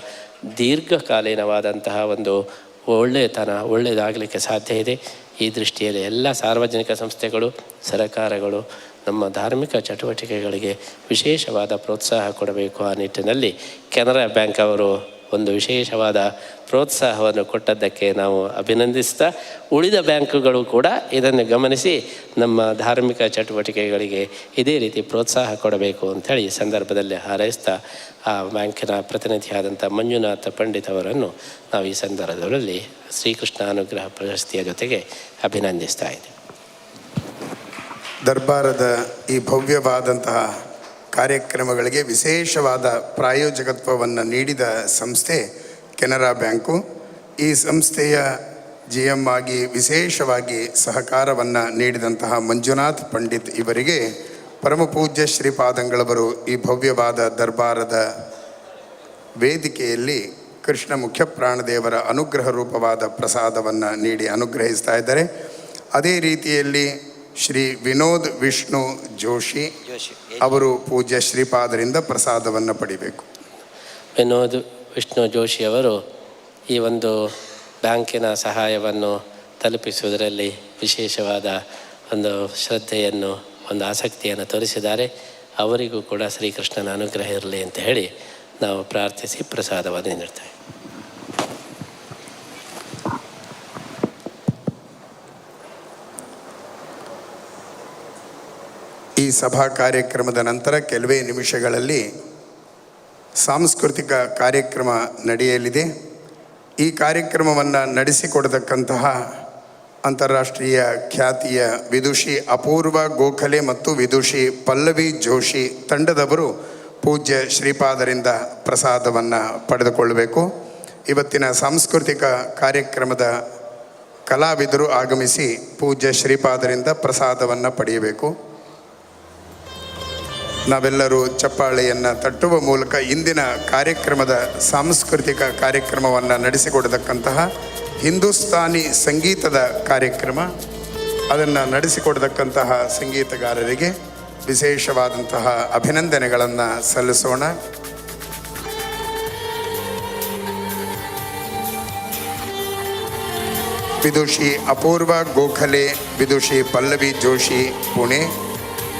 ದೀರ್ಘಕಾಲೀನವಾದಂತಹ ಒಂದು ಒಳ್ಳೆಯದಾಗಲಿಕ್ಕೆ ಸಾಧ್ಯ ಇದೆ. ಈ ದೃಷ್ಟಿಯಲ್ಲಿ ಎಲ್ಲ ಸಾರ್ವಜನಿಕ ಸಂಸ್ಥೆಗಳು, ಸರಕಾರಗಳು ನಮ್ಮ ಧಾರ್ಮಿಕ ಚಟುವಟಿಕೆಗಳಿಗೆ ವಿಶೇಷವಾದ ಪ್ರೋತ್ಸಾಹ ಕೊಡಬೇಕು. ಆ ನಿಟ್ಟಿನಲ್ಲಿ ಕೆನರಾ ಬ್ಯಾಂಕ್ ಅವರು ಒಂದು ವಿಶೇಷವಾದ ಪ್ರೋತ್ಸಾಹವನ್ನು ಕೊಟ್ಟದ್ದಕ್ಕೆ ನಾವು ಅಭಿನಂದಿಸ್ತಾ, ಉಳಿದ ಬ್ಯಾಂಕುಗಳು ಕೂಡ ಇದನ್ನು ಗಮನಿಸಿ ನಮ್ಮ ಧಾರ್ಮಿಕ ಚಟುವಟಿಕೆಗಳಿಗೆ ಇದೇ ರೀತಿ ಪ್ರೋತ್ಸಾಹ ಕೊಡಬೇಕು ಅಂಥೇಳಿ ಈ ಸಂದರ್ಭದಲ್ಲಿ ಹಾರೈಸ್ತಾ ಆ ಬ್ಯಾಂಕಿನ ಪ್ರತಿನಿಧಿಯಾದಂಥ ಮಂಜುನಾಥ ಪಂಡಿತ್ ಅವರನ್ನು ನಾವು ಈ ಸಂದರ್ಭದಲ್ಲಿ ಶ್ರೀಕೃಷ್ಣ ಅನುಗ್ರಹ ಪ್ರಶಸ್ತಿಯ ಜೊತೆಗೆ ಅಭಿನಂದಿಸ್ತಾ ಇದ್ದೀವಿ. ದರ್ಬಾರದ ಈ ಭವ್ಯವಾದಂತಹ ಕಾರ್ಯಕ್ರಮಗಳಿಗೆ ವಿಶೇಷವಾದ ಪ್ರಾಯೋಜಕತ್ವವನ್ನು ನೀಡಿದ ಸಂಸ್ಥೆ ಕೆನರಾ ಬ್ಯಾಂಕು. ಈ ಸಂಸ್ಥೆಯ GM ಆಗಿ ವಿಶೇಷವಾಗಿ ಸಹಕಾರವನ್ನು ನೀಡಿದಂತಹ ಮಂಜುನಾಥ್ ಪಂಡಿತ್ ಇವರಿಗೆ ಪರಮಪೂಜ್ಯ ಶ್ರೀಪಾದಂಗಳವರು ಈ ಭವ್ಯವಾದ ದರ್ಬಾರದ ವೇದಿಕೆಯಲ್ಲಿ ಕೃಷ್ಣ ಮುಖ್ಯ ಪ್ರಾಣದೇವರ ಅನುಗ್ರಹ ರೂಪವಾದ ಪ್ರಸಾದವನ್ನು ನೀಡಿ ಅನುಗ್ರಹಿಸ್ತಾ ಇದ್ದಾರೆ. ಅದೇ ರೀತಿಯಲ್ಲಿ ಶ್ರೀ ವಿನೋದ್ ವಿಷ್ಣು ಜೋಶಿ ಅವರು ಪೂಜ್ಯ ಶ್ರೀಪಾದರಿಂದ ಪ್ರಸಾದವನ್ನು ಪಡಿಬೇಕು. ವಿನೋದ್ ವಿಷ್ಣು ಜೋಶಿಯವರು ಈ ಒಂದು ಬ್ಯಾಂಕಿನ ಸಹಾಯವನ್ನು ತಲುಪಿಸುವುದರಲ್ಲಿ ವಿಶೇಷವಾದ ಒಂದು ಶ್ರದ್ಧೆಯನ್ನು, ಒಂದು ಆಸಕ್ತಿಯನ್ನು ತೋರಿಸಿದ್ದಾರೆ. ಅವರಿಗೂ ಕೂಡ ಶ್ರೀಕೃಷ್ಣನ ಅನುಗ್ರಹ ಇರಲಿ ಅಂತ ಹೇಳಿ ನಾವು ಪ್ರಾರ್ಥಿಸಿ ಪ್ರಸಾದವನ್ನು ನೀಡ್ತೇವೆ. ಈ ಸಭಾ ಕಾರ್ಯಕ್ರಮದ ನಂತರ ಕೆಲವೇ ನಿಮಿಷಗಳಲ್ಲಿ ಸಾಂಸ್ಕೃತಿಕ ಕಾರ್ಯಕ್ರಮ ನಡೆಯಲಿದೆ. ಈ ಕಾರ್ಯಕ್ರಮವನ್ನು ನಡೆಸಿಕೊಡತಕ್ಕಂತಹ ಅಂತಾರಾಷ್ಟ್ರೀಯ ಖ್ಯಾತಿಯ ವಿದುಷಿ ಅಪೂರ್ವ ಗೋಖಲೆ ಮತ್ತು ವಿದುಷಿ ಪಲ್ಲವಿ ಜೋಶಿ ತಂಡದವರು ಪೂಜ್ಯ ಶ್ರೀಪಾದರಿಂದ ಪ್ರಸಾದವನ್ನು ಪಡೆದುಕೊಳ್ಳಬೇಕು. ಇವತ್ತಿನ ಸಾಂಸ್ಕೃತಿಕ ಕಾರ್ಯಕ್ರಮದ ಕಲಾವಿದರು ಆಗಮಿಸಿ ಪೂಜ್ಯ ಶ್ರೀಪಾದರಿಂದ ಪ್ರಸಾದವನ್ನು ಪಡೆಯಬೇಕು. ನಾವೆಲ್ಲರೂ ಚಪ್ಪಾಳೆಯನ್ನು ತಟ್ಟುವ ಮೂಲಕ ಇಂದಿನ ಕಾರ್ಯಕ್ರಮದ ಸಾಂಸ್ಕೃತಿಕ ಕಾರ್ಯಕ್ರಮವನ್ನು ನಡೆಸಿಕೊಡತಕ್ಕಂತಹ ಹಿಂದೂಸ್ತಾನಿ ಸಂಗೀತದ ಕಾರ್ಯಕ್ರಮ, ಅದನ್ನು ನಡೆಸಿಕೊಡತಕ್ಕಂತಹ ಸಂಗೀತಗಾರರಿಗೆ ವಿಶೇಷವಾದಂತಹ ಅಭಿನಂದನೆಗಳನ್ನು ಸಲ್ಲಿಸೋಣ. ವಿದುಷಿ ಅಪೂರ್ವ ಗೋಖಲೆ, ವಿದುಷಿ ಪಲ್ಲವಿ ಜೋಶಿ ಪುಣೆ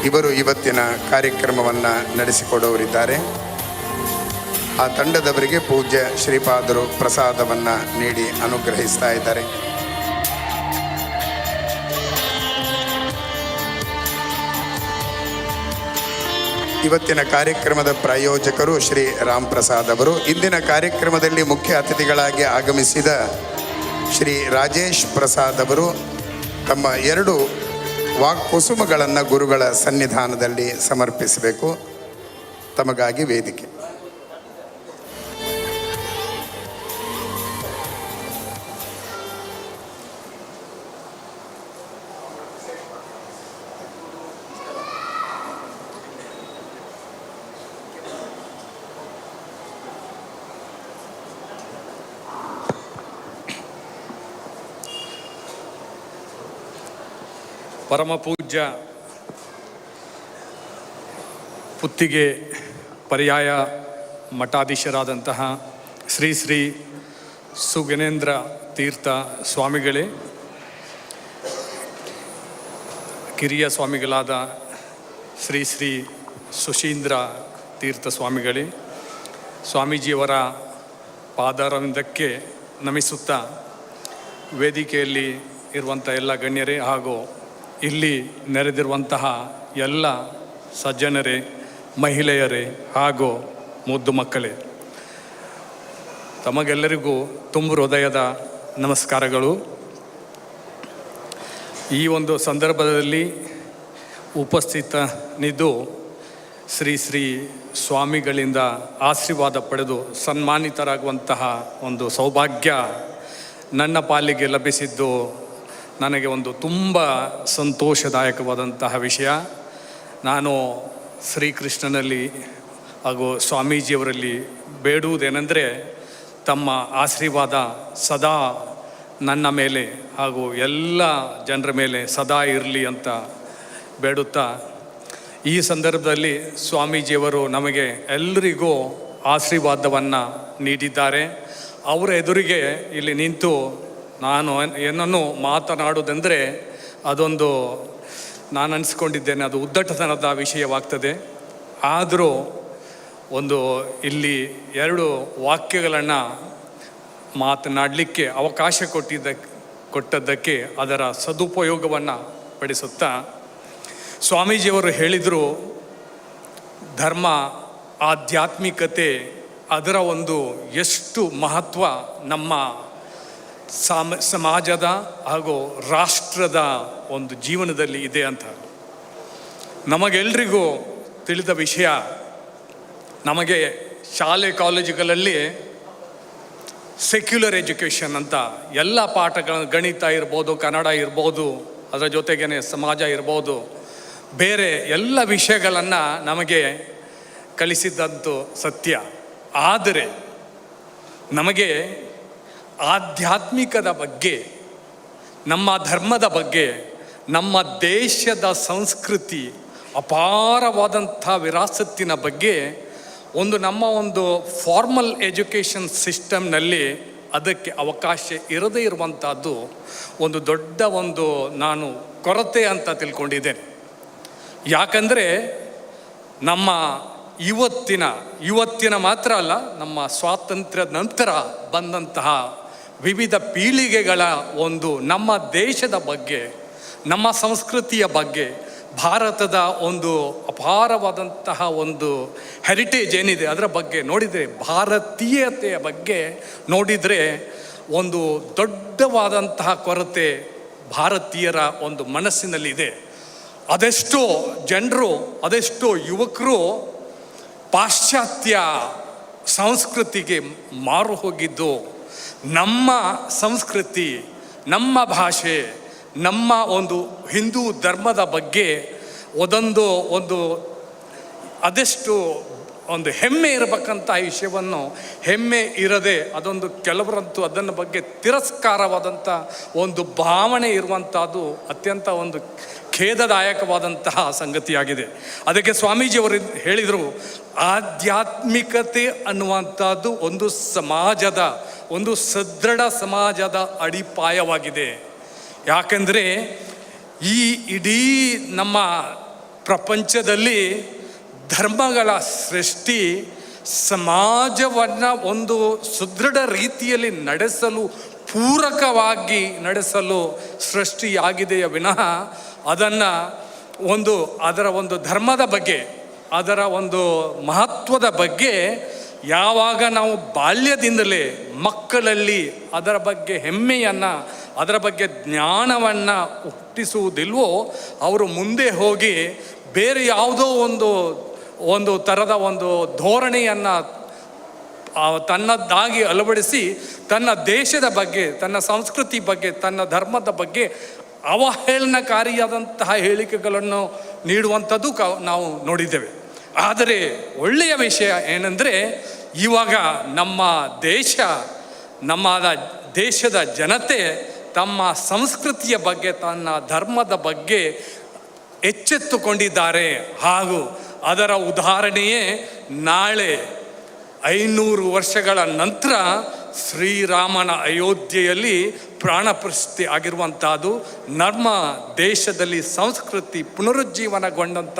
ಇವರು ಇವತ್ತಿನ ಕಾರ್ಯಕ್ರಮವನ್ನು ನಡೆಸಿಕೊಡೋರಿದ್ದಾರೆ. ಆ ತಂಡದವರಿಗೆ ಪೂಜ್ಯ ಶ್ರೀಪಾದರು ಪ್ರಸಾದವನ್ನು ನೀಡಿ ಅನುಗ್ರಹಿಸ್ತಾ ಇದ್ದಾರೆ. ಇವತ್ತಿನ ಕಾರ್ಯಕ್ರಮದ ಪ್ರಾಯೋಜಕರು ಶ್ರೀ ರಾಮ್ ಪ್ರಸಾದ್ ಅವರು. ಇಂದಿನ ಕಾರ್ಯಕ್ರಮದಲ್ಲಿ ಮುಖ್ಯ ಅತಿಥಿಗಳಾಗಿ ಆಗಮಿಸಿದ ಶ್ರೀ ರಾಜೇಶ್ ಪ್ರಸಾದ್ ಅವರು ತಮ್ಮ 2 ವಾಕ್ಕುಸುಮಗಳನ್ನು ಗುರುಗಳ ಸನ್ನಿಧಾನದಲ್ಲಿ ಸಮರ್ಪಿಸಬೇಕು. ತಮಗಾಗಿ ವೇದಿಕೆ. ಪರಮ ಪೂಜ್ಯ ಪುತ್ತಿಗೆ ಪರ್ಯಾಯ ಮಠಾಧೀಶರಾದಂತಹ ಶ್ರೀ ಶ್ರೀ ಸುಗಣೇಂದ್ರ ತೀರ್ಥ ಸ್ವಾಮಿಗಳೇ, ಕಿರಿಯ ಸ್ವಾಮಿಗಳಾದ ಶ್ರೀ ಶ್ರೀ ಸುಶೀಂದ್ರ ತೀರ್ಥ ಸ್ವಾಮಿಗಳೇ, ಸ್ವಾಮೀಜಿಯವರ ಪಾದಾರವಿಂದಕ್ಕೆ ನಮಿಸುತ್ತಾ ವೇದಿಕೆಯಲ್ಲಿ ಇರುವಂಥ ಎಲ್ಲ ಗಣ್ಯರೇ ಹಾಗೂ ಇಲ್ಲಿ ನೆರೆದಿರುವಂತಹ ಎಲ್ಲ ಸಜ್ಜನರೇ, ಮಹಿಳೆಯರೇ ಹಾಗೂ ಮುದ್ದು ಮಕ್ಕಳೇ, ತಮಗೆಲ್ಲರಿಗೂ ತುಂಬು ಹೃದಯದ ನಮಸ್ಕಾರಗಳು. ಈ ಒಂದು ಸಂದರ್ಭದಲ್ಲಿ ಉಪಸ್ಥಿತನಿದ್ದು ಶ್ರೀ ಶ್ರೀ ಸ್ವಾಮಿಗಳಿಂದ ಆಶೀರ್ವಾದ ಪಡೆದು ಸನ್ಮಾನಿತರಾಗುವಂತಹ ಒಂದು ಸೌಭಾಗ್ಯ ನನ್ನ ಪಾಲಿಗೆ ಲಭಿಸಿದ್ದು ನನಗೆ ಒಂದು ತುಂಬ ಸಂತೋಷದಾಯಕವಾದಂತಹ ವಿಷಯ. ನಾನು ಶ್ರೀಕೃಷ್ಣನಲ್ಲಿ ಹಾಗೂ ಸ್ವಾಮೀಜಿಯವರಲ್ಲಿ ಬೇಡುವುದೇನೆಂದರೆ, ತಮ್ಮ ಆಶೀರ್ವಾದ ಸದಾ ನನ್ನ ಮೇಲೆ ಹಾಗೂ ಎಲ್ಲ ಜನರ ಮೇಲೆ ಸದಾ ಇರಲಿ ಅಂತ ಬೇಡುತ್ತಾ, ಈ ಸಂದರ್ಭದಲ್ಲಿ ಸ್ವಾಮೀಜಿಯವರು ನಮಗೆ ಎಲ್ಲರಿಗೂ ಆಶೀರ್ವಾದವನ್ನು ನೀಡಿದ್ದಾರೆ ಅವರ ಎದುರಿಗೆ ಇಲ್ಲಿ ನಿಂತು ನಾನು ಏನನ್ನು ಮಾತನಾಡುವುದೆಂದರೆ ಅದೊಂದು ನಾನು ಅನಿಸ್ಕೊಂಡಿದ್ದೇನೆ ಅದು ಉದ್ದಟತನದ ವಿಷಯವಾಗ್ತದೆ. ಆದರೂ ಒಂದು ಇಲ್ಲಿ 2 ವಾಕ್ಯಗಳನ್ನು ಮಾತನಾಡಲಿಕ್ಕೆ ಅವಕಾಶ ಕೊಟ್ಟದ್ದಕ್ಕೆ ಅದರ ಸದುಪಯೋಗವನ್ನು ಪಡಿಸುತ್ತಾ ಸ್ವಾಮೀಜಿಯವರು ಹೇಳಿದರು, ಧರ್ಮ, ಆಧ್ಯಾತ್ಮಿಕತೆ ಅದರ ಒಂದು ಎಷ್ಟು ಮಹತ್ವ ನಮ್ಮ ಸಮಾಜದ ಹಾಗೂ ರಾಷ್ಟ್ರದ ಒಂದು ಜೀವನದಲ್ಲಿ ಇದೆ ಅಂತ. ನಮಗೆಲ್ರಿಗೂ ತಿಳಿದ ವಿಷಯ, ನಮಗೆ ಶಾಲೆ ಕಾಲೇಜುಗಳಲ್ಲಿ ಸೆಕ್ಯುಲರ್ ಎಜುಕೇಷನ್ ಅಂತ ಎಲ್ಲ ಪಾಠಗಳ, ಗಣಿತ ಇರ್ಬೋದು, ಕನ್ನಡ ಇರ್ಬೋದು, ಅದರ ಜೊತೆಗೇ ಸಮಾಜ ಇರ್ಬೋದು, ಬೇರೆ ಎಲ್ಲ ವಿಷಯಗಳನ್ನು ನಮಗೆ ಕಲಿಸಿದ್ದಂತೂ ಸತ್ಯ. ಆದರೆ ನಮಗೆ ಆಧ್ಯಾತ್ಮಿಕದ ಬಗ್ಗೆ, ನಮ್ಮ ಧರ್ಮದ ಬಗ್ಗೆ, ನಮ್ಮ ದೇಶದ ಸಂಸ್ಕೃತಿ, ಅಪಾರವಾದಂಥ ವಿರಾಸತ್ತಿನ ಬಗ್ಗೆ ನಮ್ಮ ಒಂದು ಫಾರ್ಮಲ್ ಎಜುಕೇಷನ್ ಸಿಸ್ಟಮ್ನಲ್ಲಿ ಅದಕ್ಕೆ ಅವಕಾಶ ಇರದೇ ಇರುವಂಥದ್ದು ಒಂದು ದೊಡ್ಡ ನಾನು ಕೊರತೆ ಅಂತ ತಿಳ್ಕೊಂಡಿದ್ದೇನೆ. ಯಾಕಂದರೆ ನಮ್ಮ ಇವತ್ತಿನ ಮಾತ್ರ ಅಲ್ಲ, ನಮ್ಮ ಸ್ವಾತಂತ್ರ್ಯದ ನಂತರ ಬಂದಂತಹ ವಿವಿಧ ಪೀಳಿಗೆಗಳ ನಮ್ಮ ದೇಶದ ಬಗ್ಗೆ, ನಮ್ಮ ಸಂಸ್ಕೃತಿಯ ಬಗ್ಗೆ, ಭಾರತದ ಅಪಾರವಾದಂತಹ ಹೆರಿಟೇಜ್ ಏನಿದೆ ಅದರ ಬಗ್ಗೆ ನೋಡಿದರೆ, ಭಾರತೀಯತೆಯ ಬಗ್ಗೆ ನೋಡಿದರೆ ದೊಡ್ಡವಾದಂತಹ ಕೊರತೆ ಭಾರತೀಯರ ಮನಸ್ಸಿನಲ್ಲಿದೆ. ಅದೆಷ್ಟೋ ಜನರು, ಅದೆಷ್ಟೋ ಯುವಕರು ಪಾಶ್ಚಾತ್ಯ ಸಂಸ್ಕೃತಿಗೆ ಮಾರು ಹೋಗಿದ್ದು, ನಮ್ಮ ಸಂಸ್ಕೃತಿ, ನಮ್ಮ ಭಾಷೆ, ನಮ್ಮ ಹಿಂದೂ ಧರ್ಮದ ಬಗ್ಗೆ ಅದೆಷ್ಟು ಹೆಮ್ಮೆ ಇರಬೇಕಂತ ವಿಷಯವನ್ನು ಹೆಮ್ಮೆ ಇರದೆ ಕೆಲವರಂತೂ ಅದನ್ನ ಬಗ್ಗೆ ತಿರಸ್ಕಾರವಾದಂಥ ಭಾವನೆ ಇರುವಂಥದ್ದು ಅತ್ಯಂತ ಖೇದದಾಯಕವಾದಂತಹ ಸಂಗತಿಯಾಗಿದೆ. ಅದಕ್ಕೆ ಸ್ವಾಮೀಜಿಯವರು ಹೇಳಿದರು, ಆಧ್ಯಾತ್ಮಿಕತೆ ಅನ್ನುವಂಥದ್ದು ಸಮಾಜದ ಸದೃಢ ಸಮಾಜದ ಅಡಿಪಾಯವಾಗಿದೆ. ಯಾಕೆಂದರೆ ಈ ಇಡೀ ನಮ್ಮ ಪ್ರಪಂಚದಲ್ಲಿ ಧರ್ಮಗಳ ಸೃಷ್ಟಿ ಸಮಾಜವನ್ನು ಸುದೃಢ ರೀತಿಯಲ್ಲಿ ನಡೆಸಲು, ಪೂರಕವಾಗಿ ನಡೆಸಲು ಸೃಷ್ಟಿಯಾಗಿದೆಯೇ ವಿನಃ ಅದರ ಧರ್ಮದ ಬಗ್ಗೆ, ಅದರ ಮಹತ್ವದ ಬಗ್ಗೆ ಯಾವಾಗ ನಾವು ಬಾಲ್ಯದಿಂದಲೇ ಮಕ್ಕಳಲ್ಲಿ ಅದರ ಬಗ್ಗೆ ಹೆಮ್ಮೆಯನ್ನು, ಅದರ ಬಗ್ಗೆ ಜ್ಞಾನವನ್ನು ಹುಟ್ಟಿಸುವುದಿಲ್ವೋ, ಅವರು ಮುಂದೆ ಹೋಗಿ ಬೇರೆ ಯಾವುದೋ ಥರದ ಧೋರಣೆಯನ್ನು ತನ್ನದಾಗಿ ಅಳವಡಿಸಿ ತನ್ನ ದೇಶದ ಬಗ್ಗೆ, ತನ್ನ ಸಂಸ್ಕೃತಿ ಬಗ್ಗೆ, ತನ್ನ ಧರ್ಮದ ಬಗ್ಗೆ ಅವಹೇಳನಕಾರಿಯಾದಂತಹ ಹೇಳಿಕೆಗಳನ್ನು ನೀಡುವಂಥದ್ದು ನಾವು ನೋಡಿದ್ದೇವೆ. ಆದರೆ ಒಳ್ಳೆಯ ವಿಷಯ ಏನೆಂದರೆ, ಇವಾಗ ನಮ್ಮ ದೇಶದ ಜನತೆ ತಮ್ಮ ಸಂಸ್ಕೃತಿಯ ಬಗ್ಗೆ, ತನ್ನ ಧರ್ಮದ ಬಗ್ಗೆ ಎಚ್ಚೆತ್ತುಕೊಂಡಿದ್ದಾರೆ. ಹಾಗೂ ಅದರ ಉದಾಹರಣೆಯೇ ನಾಳೆ 500 ವರ್ಷಗಳ ನಂತರ ಶ್ರೀರಾಮನ ಅಯೋಧ್ಯೆಯಲ್ಲಿ ಪ್ರಾಣ ಪ್ರತಿಷ್ಠೆ ಆಗಿರುವಂಥದ್ದು ನಮ್ಮ ದೇಶದಲ್ಲಿ ಸಂಸ್ಕೃತಿ ಪುನರುಜ್ಜೀವನಗೊಂಡಂಥ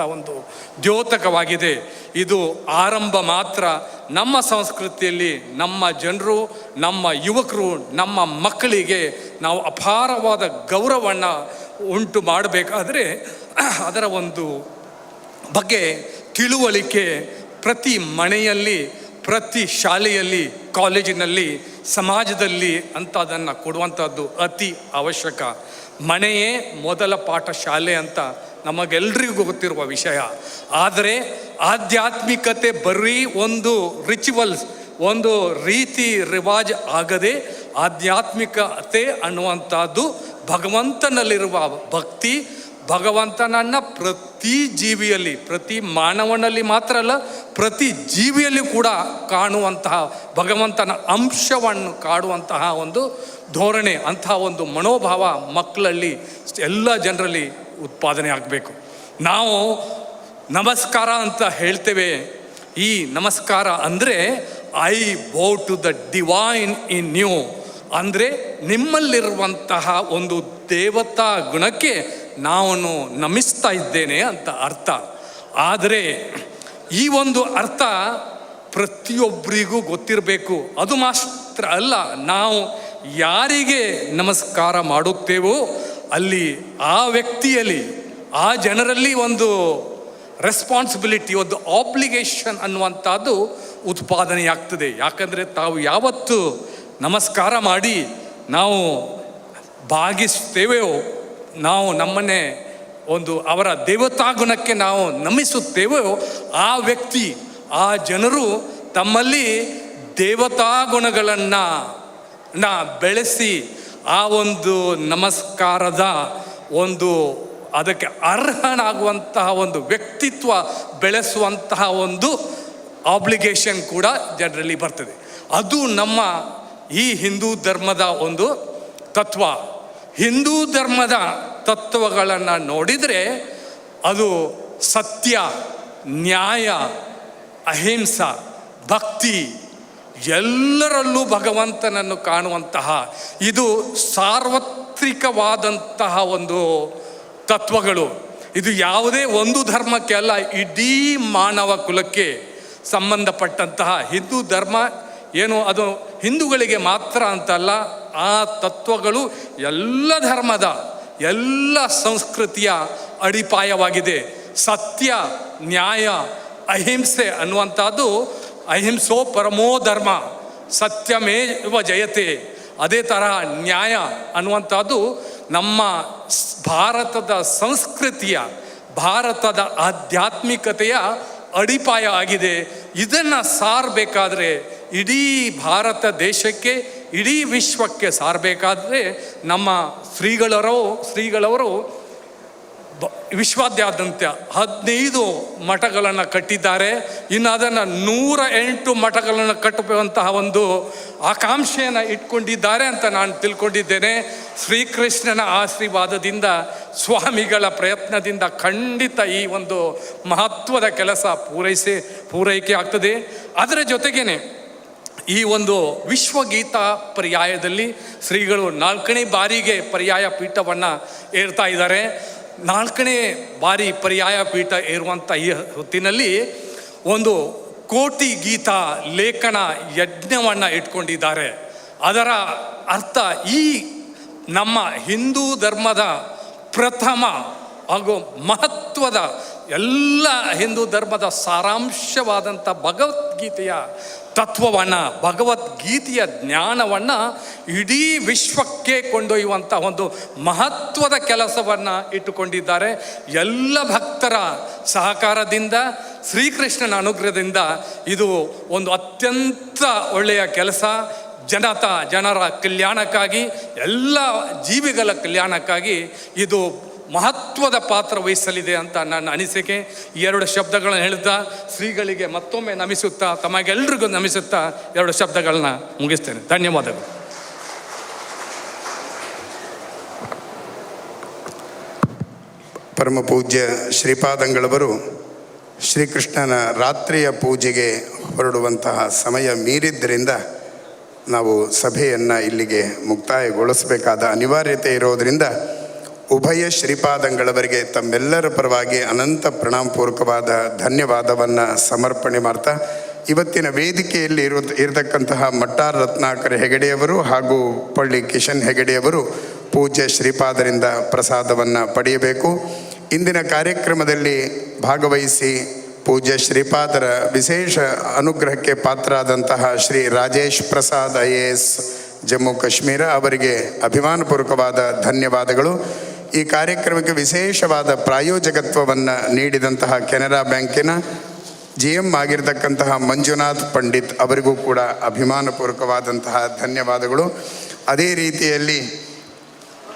ದ್ಯೋತಕವಾಗಿದೆ. ಇದು ಆರಂಭ ಮಾತ್ರ. ನಮ್ಮ ಸಂಸ್ಕೃತಿಯಲ್ಲಿ ನಮ್ಮ ಜನರು, ನಮ್ಮ ಯುವಕರು, ನಮ್ಮ ಮಕ್ಕಳಿಗೆ ನಾವು ಅಪಾರವಾದ ಗೌರವವನ್ನು ಉಂಟು ಮಾಡಬೇಕಾದ್ರೆ ಅದರ ಬಗ್ಗೆ ತಿಳುವಳಿಕೆ ಪ್ರತಿ ಮನೆಯಲ್ಲಿ, ಪ್ರತಿ ಶಾಲೆಯಲ್ಲಿ, ಕಾಲೇಜಿನಲ್ಲಿ, ಸಮಾಜದಲ್ಲಿ ಅಂತ ಅದನ್ನು ಕೊಡುವಂಥದ್ದು ಅತಿ ಅವಶ್ಯಕ. ಮನೆಯೇ ಮೊದಲ ಪಾಠ ಶಾಲೆ ಅಂತ ನಮಗೆಲ್ಲರಿಗೂ ಗೊತ್ತಿರುವ ವಿಷಯ. ಆದರೆ ಆಧ್ಯಾತ್ಮಿಕತೆ ಬರೀ ರಿಚುವಲ್ಸ್, ರೀತಿ ರಿವಾಜ್ ಆಗದೆ, ಆಧ್ಯಾತ್ಮಿಕತೆ ಅನ್ನುವಂಥದ್ದು ಭಗವಂತನಲ್ಲಿರುವ ಭಕ್ತಿ, ಭಗವಂತನನ್ನು ಪ್ರತಿ ಜೀವಿಯಲ್ಲಿ, ಪ್ರತಿ ಮಾನವನಲ್ಲಿ ಮಾತ್ರ ಅಲ್ಲ, ಪ್ರತಿ ಜೀವಿಯಲ್ಲಿ ಕೂಡ ಕಾಣುವಂತಹ ಭಗವಂತನ ಅಂಶವನ್ನು ಕಾಡುವಂತಹ ಧೋರಣೆ, ಅಂತಹ ಮನೋಭಾವ ಮಕ್ಕಳಲ್ಲಿ, ಎಲ್ಲ ಜನರಲ್ಲಿ ಉತ್ಪಾದನೆ ಆಗಬೇಕು. ನಾವು ನಮಸ್ಕಾರ ಅಂತ ಹೇಳ್ತೇವೆ. ಈ ನಮಸ್ಕಾರ ಅಂದರೆ I bow to the divine in you. ಅಂದರೆ ನಿಮ್ಮಲ್ಲಿರುವಂತಹ ಒಂದು ದೇವತಾ ಗುಣಕ್ಕೆ ನಾನು ನಮಿಸ್ತಾ ಇದ್ದೇನೆ ಅಂತ ಅರ್ಥ. ಆದರೆ ಈ ಒಂದು ಅರ್ಥ ಪ್ರತಿಯೊಬ್ಬರಿಗೂ ಗೊತ್ತಿರಬೇಕು. ಅದು ಮಾತ್ರ ಅಲ್ಲ, ನಾವು ಯಾರಿಗೆ ನಮಸ್ಕಾರ ಮಾಡುತ್ತೇವೋ ಅಲ್ಲಿ ಆ ವ್ಯಕ್ತಿಯಲ್ಲಿ, ಆ ಜನರಲ್ಲಿ ಒಂದು ರೆಸ್ಪಾನ್ಸಿಬಿಲಿಟಿ, ಒಂದು ಆಬ್ಲಿಗೇಷನ್ ಅನ್ನುವಂಥದ್ದು ಉತ್ಪಾದನೆಯಾಗ್ತದೆ. ಯಾಕಂದರೆ ತಾವು ಯಾವತ್ತು ನಮಸ್ಕಾರ ಮಾಡಿ ನಾವು ಭಾಗಿಸ್ತೇವೆಯೋ, ನಾವು ನಮ್ಮನ್ನೇ ಒಂದು ಅವರ ದೇವತಾ ಗುಣಕ್ಕೆ ನಾವು ನಮಿಸುತ್ತೇವೋ, ಆ ವ್ಯಕ್ತಿ, ಆ ಜನರು ತಮ್ಮಲ್ಲಿ ದೇವತಾ ಗುಣಗಳನ್ನು ಬೆಳೆಸಿ ಆ ಒಂದು ನಮಸ್ಕಾರದ ಒಂದು ಅದಕ್ಕೆ ಅರ್ಹನಾಗುವಂತಹ ಒಂದು ವ್ಯಕ್ತಿತ್ವ ಬೆಳೆಸುವಂತಹ ಒಂದು ಆಬ್ಲಿಗೇಷನ್ ಕೂಡ ಜನರಲ್ಲಿ ಬರ್ತದೆ. ಅದು ನಮ್ಮ ಈ ಹಿಂದೂ ಧರ್ಮದ ಒಂದು ತತ್ವ. ಹಿಂದೂ ಧರ್ಮದ ತತ್ವಗಳನ್ನು ನೋಡಿದರೆ ಅದು ಸತ್ಯ, ನ್ಯಾಯ, ಅಹಿಂಸ, ಭಕ್ತಿ, ಎಲ್ಲರಲ್ಲೂ ಭಗವಂತನನ್ನು ಕಾಣುವಂತಹ ಇದು ಸಾರ್ವತ್ರಿಕವಾದಂತಹ ಒಂದು ತತ್ವಗಳು. ಇದು ಯಾವುದೇ ಒಂದು ಧರ್ಮಕ್ಕೆ ಅಲ್ಲ, ಇಡೀ ಮಾನವ ಕುಲಕ್ಕೆ ಸಂಬಂಧಪಟ್ಟಂತಹ ಹಿಂದೂ ಧರ್ಮ ಏನು ಅದು ಹಿಂದೂಗಳಿಗೆ ಮಾತ್ರ ಅಂತಲ್ಲ, ಆ ತತ್ವಗಳು ಎಲ್ಲ ಧರ್ಮದ, ಎಲ್ಲ ಸಂಸ್ಕೃತಿಯ ಅಡಿಪಾಯವಾಗಿದೆ. ಸತ್ಯ, ನ್ಯಾಯ, ಅಹಿಂಸೆ ಅನ್ನುವಂಥದ್ದು, ಅಹಿಂಸೋ ಪರಮೋ ಧರ್ಮ, ಸತ್ಯಮೇವ ಜಯತೆ. ಅದೇ ತರಹ ನ್ಯಾಯ ಅನ್ನುವಂಥದ್ದು ನಮ್ಮ ಭಾರತದ ಸಂಸ್ಕೃತಿಯ, ಭಾರತದ ಆಧ್ಯಾತ್ಮಿಕತೆಯ ಅಡಿಪಾಯ ಆಗಿದೆ. ಇದನ್ನು ಸಾರಬೇಕಾದ್ರೆ, ಇಡೀ ಭಾರತ ದೇಶಕ್ಕೆ, ಇಡೀ ವಿಶ್ವಕ್ಕೆ ಸಾರಬೇಕಾದ್ರೆ ನಮ್ಮ ಶ್ರೀಗಳವರು ವಿಶ್ವಾದ್ಯಂತ 15 ಮಠಗಳನ್ನು ಕಟ್ಟಿದ್ದಾರೆ. ಇನ್ನು ಅದನ್ನು 108 ಮಠಗಳನ್ನು ಕಟ್ಟುವಂತಹ ಒಂದು ಆಕಾಂಕ್ಷೆಯನ್ನು ಇಟ್ಕೊಂಡಿದ್ದಾರೆ ಅಂತ ನಾನು ತಿಳ್ಕೊಂಡಿದ್ದೇನೆ. ಶ್ರೀಕೃಷ್ಣನ ಆಶೀರ್ವಾದದಿಂದ, ಸ್ವಾಮಿಗಳ ಪ್ರಯತ್ನದಿಂದ ಖಂಡಿತ ಈ ಒಂದು ಮಹತ್ವದ ಕೆಲಸ ಪೂರೈಕೆ ಆಗ್ತದೆ. ಅದರ ಜೊತೆಗೇನೆ ಈ ಒಂದು ವಿಶ್ವಗೀತ ಪರ್ಯಾಯದಲ್ಲಿ ಶ್ರೀಗಳು 4ನೇ ಬಾರಿಗೆ ಪರ್ಯಾಯ ಪೀಠವನ್ನು ಏರ್ತಾ ಇದ್ದಾರೆ. 4ನೇ ಬಾರಿ ಪರ್ಯಾಯ ಪೀಠ ಏರುವಂಥ ಈ ಹೊತ್ತಿನಲ್ಲಿ ಒಂದು ಕೋಟಿ ಗೀತ ಲೇಖನ ಯಜ್ಞವನ್ನು ಇಟ್ಕೊಂಡಿದ್ದಾರೆ. ಅದರ ಅರ್ಥ ಈ ನಮ್ಮ ಹಿಂದೂ ಧರ್ಮದ ಪ್ರಥಮ ಹಾಗೂ ಮಹತ್ವದ, ಎಲ್ಲ ಹಿಂದೂ ಧರ್ಮದ ಸಾರಾಂಶವಾದಂಥ ಭಗವದ್ಗೀತೆಯ ತತ್ವವನ್ನು, ಭಗವದ್ಗೀತೆಯ ಜ್ಞಾನವನ್ನು ಇಡೀ ವಿಶ್ವಕ್ಕೆ ಕೊಂಡೊಯ್ಯುವಂಥ ಒಂದು ಮಹತ್ವದ ಕೆಲಸವನ್ನು ಇಟ್ಟುಕೊಂಡಿದ್ದಾರೆ. ಎಲ್ಲ ಭಕ್ತರ ಸಹಕಾರದಿಂದ, ಶ್ರೀಕೃಷ್ಣನ ಅನುಗ್ರಹದಿಂದ ಇದು ಒಂದು ಅತ್ಯಂತ ಒಳ್ಳೆಯ ಕೆಲಸ. ಜನರ ಕಲ್ಯಾಣಕ್ಕಾಗಿ, ಎಲ್ಲ ಜೀವಿಗಳ ಕಲ್ಯಾಣಕ್ಕಾಗಿ ಇದು ಮಹತ್ವದ ಪಾತ್ರ ವಹಿಸಲಿದೆ ಅಂತ ನನ್ನ ಅನಿಸಿಕೆ. 2 ಶಬ್ದಗಳನ್ನು ಹೇಳ್ತಾ ಶ್ರೀಗಳಿಗೆ ಮತ್ತೊಮ್ಮೆ ನಮಿಸುತ್ತಾ, ತಮಗೆಲ್ಲರಿಗೂ ನಮಿಸುತ್ತಾ 2 ಶಬ್ದಗಳನ್ನ ಮುಗಿಸ್ತೇನೆ. ಧನ್ಯವಾದಗಳು. ಪರಮ ಪೂಜ್ಯ ಶ್ರೀಪಾದಂಗಳವರು ಶ್ರೀಕೃಷ್ಣನ ರಾತ್ರಿಯ ಪೂಜೆಗೆ ಹೊರಡುವಂತಹ ಸಮಯ ಮೀರಿದ್ದರಿಂದ ನಾವು ಸಭೆಯನ್ನು ಇಲ್ಲಿಗೆ ಮುಕ್ತಾಯಗೊಳಿಸಬೇಕಾದ ಅನಿವಾರ್ಯತೆ ಇರೋದರಿಂದ ಉಭಯ ಶ್ರೀಪಾದಂಗಳವರಿಗೆ ತಮ್ಮೆಲ್ಲರ ಪರವಾಗಿ ಅನಂತ ಪ್ರಣಾಮಪೂರ್ವಕವಾದ ಧನ್ಯವಾದವನ್ನು ಸಮರ್ಪಣೆ ಮಾಡ್ತಾ, ಇವತ್ತಿನ ವೇದಿಕೆಯಲ್ಲಿ ಇರತಕ್ಕಂತಹ ಮಟ್ಟಾರ್ ರತ್ನಾಕರ್ ಹೆಗಡೆಯವರು ಹಾಗೂ ಪಳ್ಳಿ ಕಿಶನ್ ಹೆಗಡೆಯವರು ಪೂಜ್ಯ ಶ್ರೀಪಾದರಿಂದ ಪ್ರಸಾದವನ್ನು ಪಡೆಯಬೇಕು. ಇಂದಿನ ಕಾರ್ಯಕ್ರಮದಲ್ಲಿ ಭಾಗವಹಿಸಿ ಪೂಜ್ಯ ಶ್ರೀಪಾದರ ವಿಶೇಷ ಅನುಗ್ರಹಕ್ಕೆ ಪಾತ್ರರಾದಂತಹ ಶ್ರೀ ರಾಜೇಶ್ ಪ್ರಸಾದ್ IAS ಜಮ್ಮು ಕಾಶ್ಮೀರ ಅವರಿಗೆ ಅಭಿಮಾನಪೂರ್ವಕವಾದ ಧನ್ಯವಾದಗಳು. ಈ ಕಾರ್ಯಕ್ರಮಕ್ಕೆ ವಿಶೇಷವಾದ ಪ್ರಾಯೋಜಕತ್ವವನ್ನು ನೀಡಿದಂತಹ ಕೆನರಾ ಬ್ಯಾಂಕಿನ GM ಆಗಿರತಕ್ಕಂತಹ ಮಂಜುನಾಥ್ ಪಂಡಿತ್ ಅವರಿಗೂ ಕೂಡ ಅಭಿಮಾನಪೂರ್ವಕವಾದಂತಹ ಧನ್ಯವಾದಗಳು. ಅದೇ ರೀತಿಯಲ್ಲಿ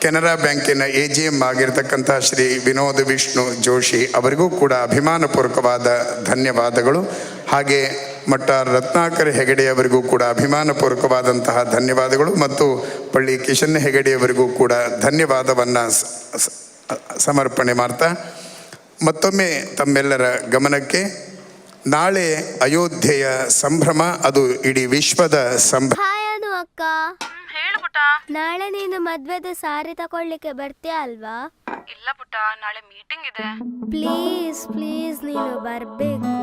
ಕೆನರಾ ಬ್ಯಾಂಕಿನ AGM ಆಗಿರತಕ್ಕಂತಹ ಶ್ರೀ ವಿನೋದ್ ವಿಷ್ಣು ಜೋಶಿ ಅವರಿಗೂ ಕೂಡ ಅಭಿಮಾನಪೂರ್ವಕವಾದ ಧನ್ಯವಾದಗಳು. ಹಾಗೆ ಮಟ್ಟಾರ್ ರತ್ನಾಕರ್ ಹೆಗಡೆಯವರಿಗೂ ಕೂಡ ಅಭಿಮಾನಪೂರ್ವಕವಾದಂತಹ ಧನ್ಯವಾದಗಳು ಮತ್ತು ಪಳ್ಳಿ ಕಿಶನ್ ಹೆಗಡೆಯವರಿಗೂ ಕೂಡ ಧನ್ಯವಾದವನ್ನು ಸಮರ್ಪಣೆ ಮಾಡ್ತಾ, ಮತ್ತೊಮ್ಮೆ ತಮ್ಮೆಲ್ಲರ ಗಮನಕ್ಕೆ ನಾಳೆ ಅಯೋಧ್ಯೆಯ ಸಂಭ್ರಮ, ಅದು ಇಡೀ ವಿಶ್ವದ ಸಂಭ್ರಮ. ಹಾಯ್ ಅನು ಅಕ್ಕ. ಹೇಳು ಪುಟ್ಟ. ನಾಳೆ ನೀನು ಮದ್ವೆದ ಸಾರಿ ತಕೊಳ್ಳಿಕ್ಕೆ ಬರ್ತೀಯ ಅಲ್ವಾ? ಇಲ್ಲ ಪುಟ್ಟ, ನಾಳೆ ಮೀಟಿಂಗ್ ಇದೆ. ಪ್ಲೀಸ್ ಪ್ಲೀಸ್ ನೀನು ಬರ್ಬೇಕು.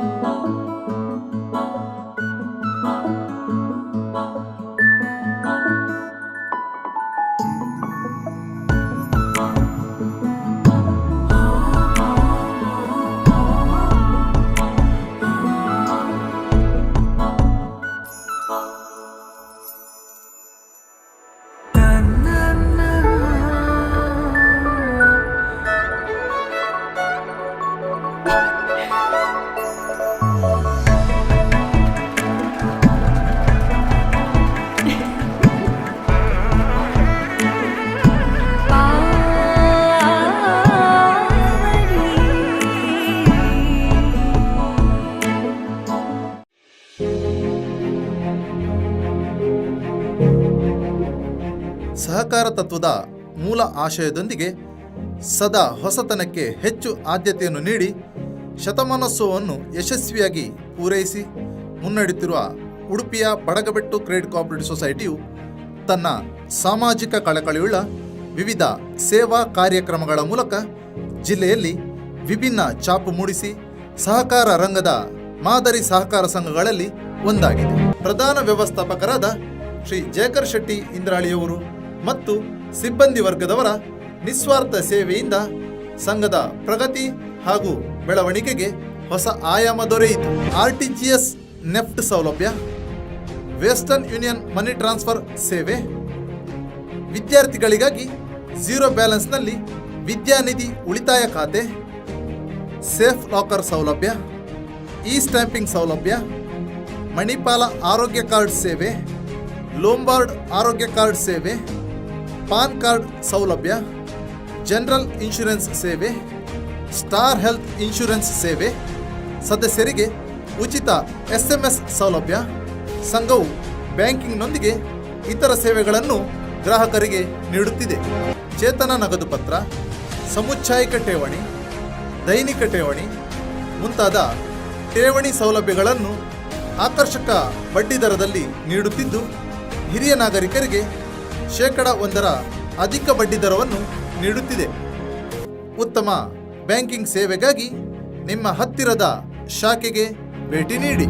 ಸಹಕಾರ ತತ್ವದ ಮೂಲ ಆಶಯದೊಂದಿಗೆ ಸದಾ ಹೊಸತನಕ್ಕೆ ಹೆಚ್ಚು ಆದ್ಯತೆಯನ್ನು ನೀಡಿ ಶತಮಾನೋತ್ಸವವನ್ನು ಯಶಸ್ವಿಯಾಗಿ ಪೂರೈಸಿ ಮುನ್ನಡೆಯುತ್ತಿರುವ ಉಡುಪಿಯ ಬಡಗಬೆಟ್ಟು ಕ್ರೆಡಿಟ್ ಕೋಆಪರೇಟಿವ್ ಸೊಸೈಟಿಯು ತನ್ನ ಸಾಮಾಜಿಕ ಕಳಕಳಿಯುಳ್ಳ ವಿವಿಧ ಸೇವಾ ಕಾರ್ಯಕ್ರಮಗಳ ಮೂಲಕ ಜಿಲ್ಲೆಯಲ್ಲಿ ವಿಭಿನ್ನ ಛಾಪು ಮೂಡಿಸಿ ಸಹಕಾರ ರಂಗದ ಮಾದರಿ ಸಹಕಾರ ಸಂಘಗಳಲ್ಲಿ ಒಂದಾಗಿದೆ. ಪ್ರಧಾನ ವ್ಯವಸ್ಥಾಪಕರಾದ ಶ್ರೀ ಜಯಕರ್ ಶೆಟ್ಟಿ ಇಂದ್ರಾಳಿಯವರು ಮತ್ತು ಸಿಬ್ಬಂದಿ ವರ್ಗದವರ ನಿಸ್ವಾರ್ಥ ಸೇವೆಯಿಂದ ಸಂಘದ ಪ್ರಗತಿ ಹಾಗೂ ಬೆಳವಣಿಗೆಗೆ ಹೊಸ ಆಯಾಮ ದೊರೆಯಿತು. RTGS ನೆಫ್ಟ್ ಸೌಲಭ್ಯ, ವೆಸ್ಟರ್ನ್ ಯೂನಿಯನ್ ಮನಿ ಟ್ರಾನ್ಸ್ಫರ್ ಸೇವೆ, ವಿದ್ಯಾರ್ಥಿಗಳಿಗಾಗಿ ಝೀರೋ ಬ್ಯಾಲೆನ್ಸ್ನಲ್ಲಿ ವಿದ್ಯಾನಿಧಿ ಉಳಿತಾಯ ಖಾತೆ, ಸೇಫ್ ಲಾಕರ್ ಸೌಲಭ್ಯ, ಇ ಸ್ಟ್ಯಾಂಪಿಂಗ್ ಸೌಲಭ್ಯ, ಮಣಿಪಾಲ ಆರೋಗ್ಯ ಕಾರ್ಡ್ ಸೇವೆ, ಲೋಂಬಾರ್ಡ್ ಆರೋಗ್ಯ ಕಾರ್ಡ್ ಸೇವೆ, ಪಾನ್ ಕಾರ್ಡ್ ಸೌಲಭ್ಯ, ಜನರಲ್ ಇನ್ಶೂರೆನ್ಸ್ ಸೇವೆ, ಸ್ಟಾರ್ ಹೆಲ್ತ್ ಇನ್ಶೂರೆನ್ಸ್ ಸೇವೆ, ಸದಸ್ಯರಿಗೆ ಉಚಿತ SMS ಸೌಲಭ್ಯ. ಸಂಘವು ಬ್ಯಾಂಕಿಂಗ್ನೊಂದಿಗೆ ಇತರ ಸೇವೆಗಳನ್ನು ಗ್ರಾಹಕರಿಗೆ ನೀಡುತ್ತಿದೆ. ಚೇತನ ನಗದು ಪತ್ರ, ಸಮುಚ್ಛಾಯಿಕ ಠೇವಣಿ, ದೈನಿಕ ಠೇವಣಿ ಮುಂತಾದ ಠೇವಣಿ ಸೌಲಭ್ಯಗಳನ್ನು ಆಕರ್ಷಕ ಬಡ್ಡಿದರದಲ್ಲಿ ನೀಡುತ್ತಿದ್ದು, ಹಿರಿಯ ನಾಗರಿಕರಿಗೆ 1% ಅಧಿಕ ಬಡ್ಡಿದರವನ್ನು ನೀಡುತ್ತಿದೆ. ಉತ್ತಮ ಬ್ಯಾಂಕಿಂಗ್ ಸೇವೆಗಾಗಿ ನಿಮ್ಮ ಹತ್ತಿರದ ಶಾಖೆಗೆ ಭೇಟಿ ನೀಡಿ.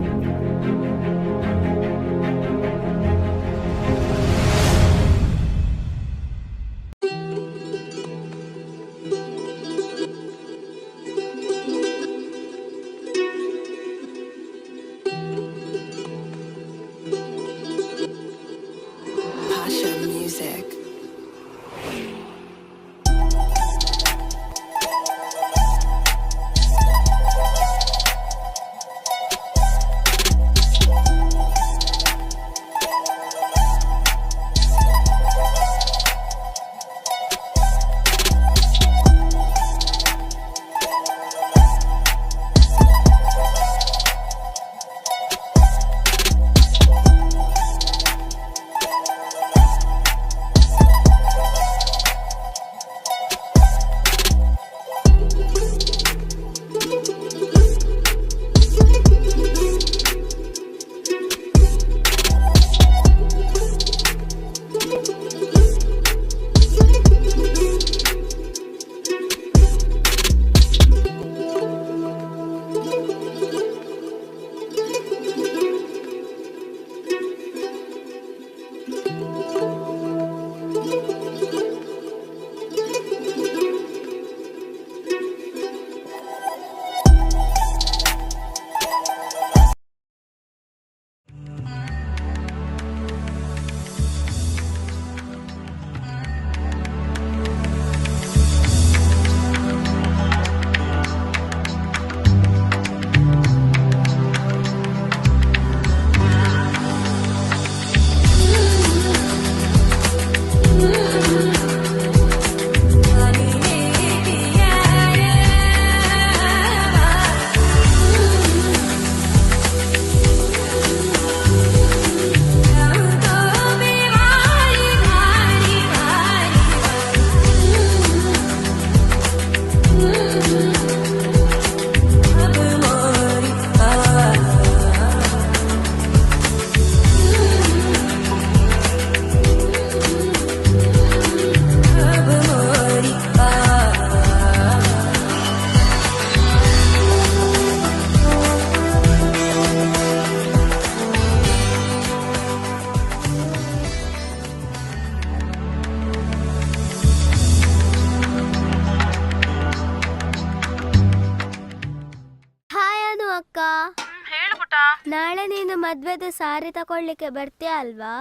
ನಾಳೆ ನೀನು ಮದ್ವೆದ ಸಾರಿ ತಗೊಳ್ಳಿಕ್ಕೆ ಬರ್ತೀಯ ಅಲ್ವಾ?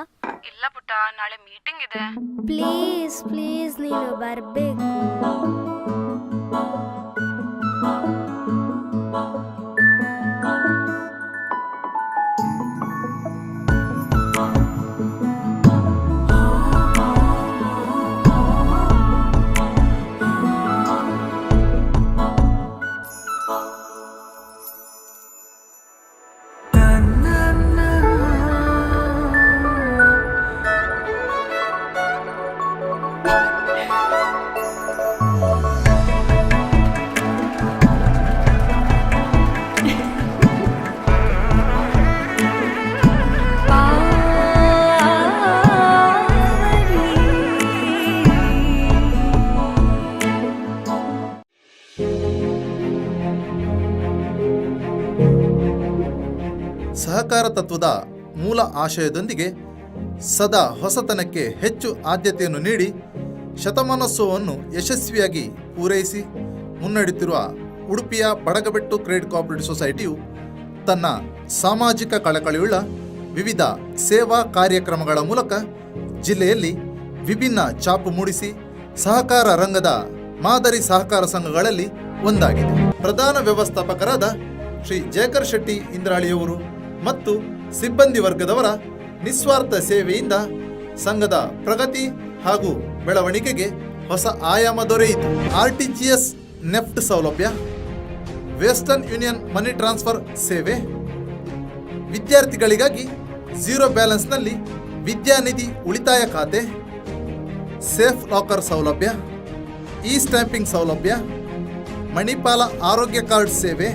ಇಲ್ಲ ಪುಟ್ಟ, ನಾಳೆ ಮೀಟಿಂಗ್ ಇದೆ. ಪ್ಲೀಸ್ ಪ್ಲೀಸ್ ನೀನು ಬರ್ಬೇಕು. ಸಹಕಾರ ತತ್ವದ ಮೂಲ ಆಶಯದೊಂದಿಗೆ ಸದಾ ಹೊಸತನಕ್ಕೆ ಹೆಚ್ಚು ಆದ್ಯತೆಯನ್ನು ನೀಡಿ ಶತಮಾನೋತ್ಸವವನ್ನು ಯಶಸ್ವಿಯಾಗಿ ಪೂರೈಸಿ ಮುನ್ನಡೆಯುತ್ತಿರುವ ಉಡುಪಿಯ ಬಡಗಬೆಟ್ಟು ಕ್ರೆಡಿಟ್ ಕೋಆಪರೇಟಿವ್ ಸೊಸೈಟಿಯು ತನ್ನ ಸಾಮಾಜಿಕ ಕಳಕಳಿಯುಳ್ಳ ವಿವಿಧ ಸೇವಾ ಕಾರ್ಯಕ್ರಮಗಳ ಮೂಲಕ ಜಿಲ್ಲೆಯಲ್ಲಿ ವಿಭಿನ್ನ ಛಾಪು ಮೂಡಿಸಿ ಸಹಕಾರ ರಂಗದ ಮಾದರಿ ಸಹಕಾರ ಸಂಘಗಳಲ್ಲಿ ಒಂದಾಗಿದೆ. ಪ್ರಧಾನ ವ್ಯವಸ್ಥಾಪಕರಾದ ಶ್ರೀ ಜಯಕರ್ ಶೆಟ್ಟಿ ಇಂದ್ರಾಳಿಯವರು ಮತ್ತು ಸಿಬ್ಬಂದಿ ವರ್ಗದವರ ನಿಸ್ವಾರ್ಥ ಸೇವೆಯಿಂದ ಸಂಘದ ಪ್ರಗತಿ ಹಾಗೂ ಬೆಳವಣಿಗೆಗೆ ಹೊಸ ಆಯಾಮ ದೊರೆಯಿತು. RTGS ನೆಫ್ಟ್ ಸೌಲಭ್ಯ, ವೆಸ್ಟರ್ನ್ ಯೂನಿಯನ್ ಮನಿ ಟ್ರಾನ್ಸ್ಫರ್ ಸೇವೆ, ವಿದ್ಯಾರ್ಥಿಗಳಿಗಾಗಿ ಝೀರೋ ಬ್ಯಾಲೆನ್ಸ್ನಲ್ಲಿ ವಿದ್ಯಾನಿಧಿ ಉಳಿತಾಯ ಖಾತೆ, ಸೇಫ್ ಲಾಕರ್ ಸೌಲಭ್ಯ, ಇ ಸ್ಟ್ಯಾಂಪಿಂಗ್ ಸೌಲಭ್ಯ, ಮಣಿಪಾಲ ಆರೋಗ್ಯ ಕಾರ್ಡ್ ಸೇವೆ,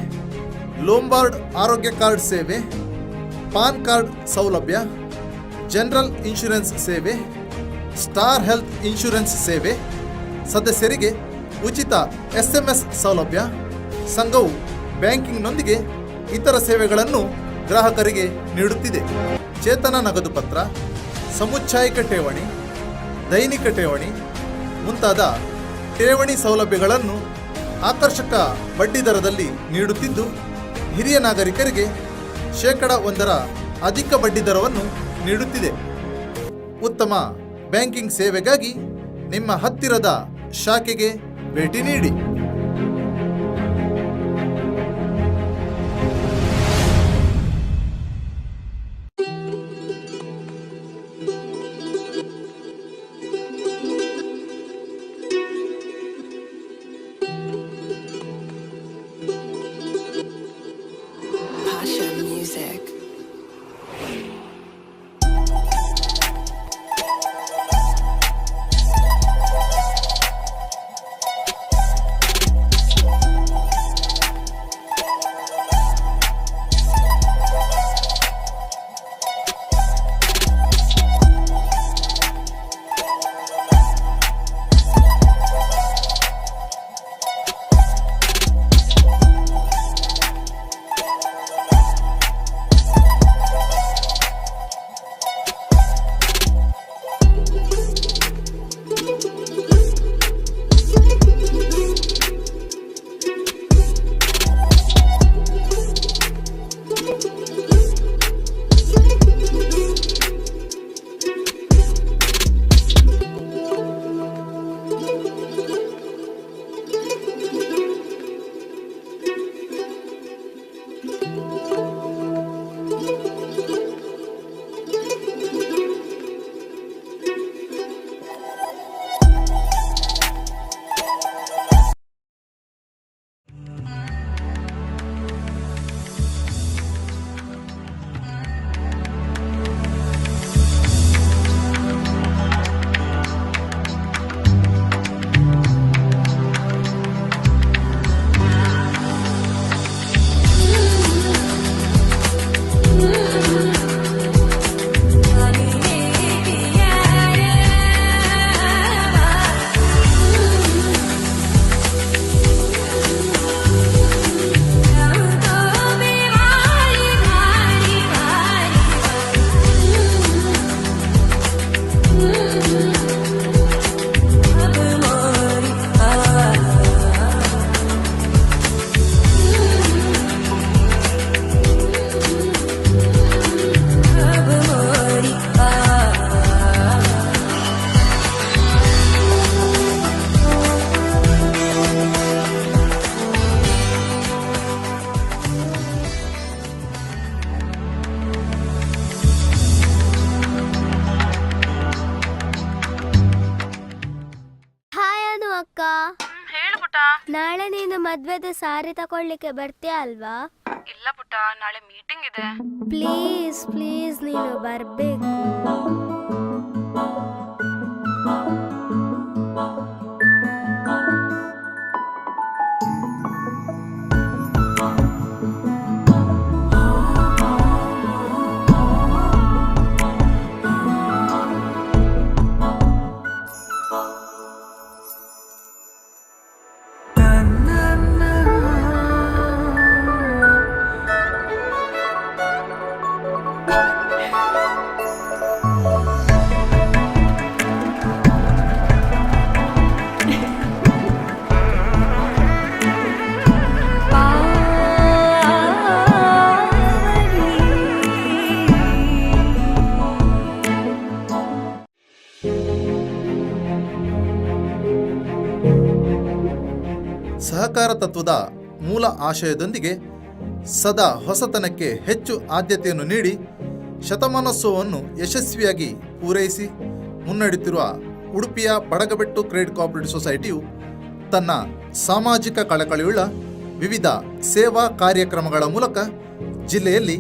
ಲೋಂಬಾರ್ಡ್ ಆರೋಗ್ಯ ಕಾರ್ಡ್ ಸೇವೆ, ಪಾನ್ ಕಾರ್ಡ್ ಸೌಲಭ್ಯ, ಜನರಲ್ ಇನ್ಶೂರೆನ್ಸ್ ಸೇವೆ, ಸ್ಟಾರ್ ಹೆಲ್ತ್ ಇನ್ಶೂರೆನ್ಸ್ ಸೇವೆ, ಸದಸ್ಯರಿಗೆ ಉಚಿತ SMS ಸೌಲಭ್ಯ. ಸಂಘವು ಬ್ಯಾಂಕಿಂಗ್ನೊಂದಿಗೆ ಇತರ ಸೇವೆಗಳನ್ನು ಗ್ರಾಹಕರಿಗೆ ನೀಡುತ್ತಿದೆ. ಚೇತನ ನಗದು ಪತ್ರ, ಸಮುಚ್ಛಾಯಿಕ ಠೇವಣಿ, ದೈನಿಕ ಠೇವಣಿ ಮುಂತಾದ ಠೇವಣಿ ಸೌಲಭ್ಯಗಳನ್ನು ಆಕರ್ಷಕ ಬಡ್ಡಿ ದರದಲ್ಲಿ ನೀಡುತ್ತಿದ್ದು, ಹಿರಿಯ ನಾಗರಿಕರಿಗೆ 1% ಅಧಿಕ ಬಡ್ಡಿ ದರವನ್ನು ನೀಡುತ್ತಿದೆ. ಉತ್ತಮ ಬ್ಯಾಂಕಿಂಗ್ ಸೇವೆಗಾಗಿ ನಿಮ್ಮ ಹತ್ತಿರದ ಶಾಖೆಗೆ ಭೇಟಿ ನೀಡಿ. ಪುಟ್ಟ. ನಾಳೆ ನೀನು ಮದ್ವೆದ ಸಾರಿ ತಗೊಳ್ಳಿಕ್ಕೆ ಬರ್ತೀಯ ಅಲ್ವಾ? ಇಲ್ಲ ಪುಟ್ಟ, ನಾಳೆ ಮೀಟಿಂಗ್ ಇದೆ. ಪ್ಲೀಸ್ ಪ್ಲೀಸ್ ನೀನು ಬರ್ಬೇಕು. ಸಹಕಾರ ತತ್ವದ ಮೂಲ ಆಶಯದೊಂದಿಗೆ ಸದಾ ಹೊಸತನಕ್ಕೆ ಹೆಚ್ಚು ಆದ್ಯತೆಯನ್ನು ನೀಡಿ ಶತಮಾನೋತ್ಸವವನ್ನು ಯಶಸ್ವಿಯಾಗಿ ಪೂರೈಸಿ ಮುನ್ನಡೆಯುತ್ತಿರುವ ಉಡುಪಿಯ ಬಡಗಬೆಟ್ಟು ಕ್ರೆಡಿಟ್ ಕೋಆಪರೇಟಿವ್ ಸೊಸೈಟಿಯು ತನ್ನ ಸಾಮಾಜಿಕ ಕಳಕಳಿಯುಳ್ಳ ವಿವಿಧ ಸೇವಾ ಕಾರ್ಯಕ್ರಮಗಳ ಮೂಲಕ ಜಿಲ್ಲೆಯಲ್ಲಿ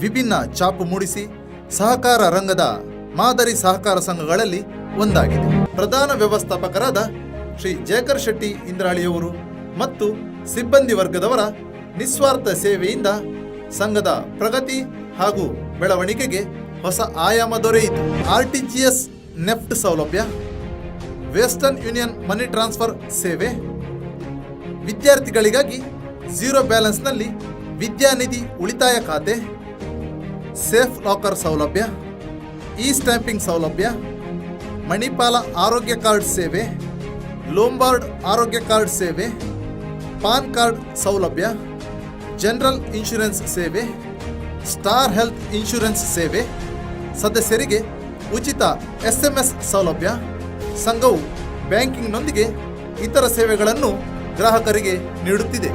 ವಿಭಿನ್ನ ಛಾಪು ಮೂಡಿಸಿ ಸಹಕಾರ ರಂಗದ ಮಾದರಿ ಸಹಕಾರ ಸಂಘಗಳಲ್ಲಿ ಒಂದಾಗಿದೆ. ಪ್ರಧಾನ ವ್ಯವಸ್ಥಾಪಕರಾದ ಶ್ರೀ ಜಯಕರ್ ಶೆಟ್ಟಿ ಇಂದ್ರಾಳಿಯವರು ಮತ್ತು ಸಿಬ್ಬಂದಿ ವರ್ಗದವರ ನಿಸ್ವಾರ್ಥ ಸೇವೆಯಿಂದ ಸಂಘದ ಪ್ರಗತಿ ಹಾಗೂ ಬೆಳವಣಿಗೆಗೆ ಹೊಸ ಆಯಾಮ ದೊರೆಯಿತು. RTGS ನೆಫ್ಟ್ ಸೌಲಭ್ಯ, ವೆಸ್ಟರ್ನ್ ಯೂನಿಯನ್ ಮನಿ ಟ್ರಾನ್ಸ್ಫರ್ ಸೇವೆ, ವಿದ್ಯಾರ್ಥಿಗಳಿಗಾಗಿ ಝೀರೋ ಬ್ಯಾಲೆನ್ಸ್ನಲ್ಲಿ ವಿದ್ಯಾನಿಧಿ ಉಳಿತಾಯ ಖಾತೆ, ಸೇಫ್ ಲಾಕರ್ ಸೌಲಭ್ಯ, ಇ ಸ್ಟ್ಯಾಂಪಿಂಗ್ ಸೌಲಭ್ಯ, ಮಣಿಪಾಲ ಆರೋಗ್ಯ ಕಾರ್ಡ್ ಸೇವೆ, ಲೋಂಬಾರ್ಡ್ ಆರೋಗ್ಯ ಕಾರ್ಡ್ ಸೇವೆ, ಪಾನ್ ಕಾರ್ಡ್ ಸೌಲಭ್ಯ, ಜನರಲ್ ಇನ್ಶೂರೆನ್ಸ್ ಸೇವೆ, ಸ್ಟಾರ್ ಹೆಲ್ತ್ ಇನ್ಶೂರೆನ್ಸ್ ಸೇವೆ, ಸದಸ್ಯರಿಗೆ ಉಚಿತ SMS ಸೌಲಭ್ಯ. ಸಂಘವು ಬ್ಯಾಂಕಿಂಗ್ನೊಂದಿಗೆ ಇತರ ಸೇವೆಗಳನ್ನು ಗ್ರಾಹಕರಿಗೆ ನೀಡುತ್ತಿದೆ.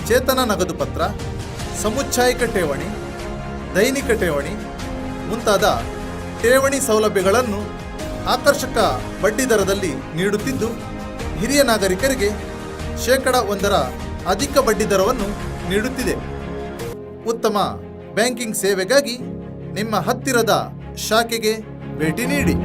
ಚೇತನ ನಗದು ಪತ್ರ, ಸಮುಚ್ಛಾಯಿಕ ಠೇವಣಿ, ದೈನಿಕ ಠೇವಣಿ ಮುಂತಾದ ಠೇವಣಿ ಸೌಲಭ್ಯಗಳನ್ನು ಆಕರ್ಷಕ ಬಡ್ಡಿದರದಲ್ಲಿ ನೀಡುತ್ತಿದ್ದು, ಹಿರಿಯ ನಾಗರಿಕರಿಗೆ 1% ಅಧಿಕ ಬಡ್ಡಿದರವನ್ನು ನೀಡುತ್ತಿದೆ. ಉತ್ತಮ ಬ್ಯಾಂಕಿಂಗ್ ಸೇವೆಗಾಗಿ ನಿಮ್ಮ ಹತ್ತಿರದ ಶಾಖೆಗೆ ಭೇಟಿ ನೀಡಿ.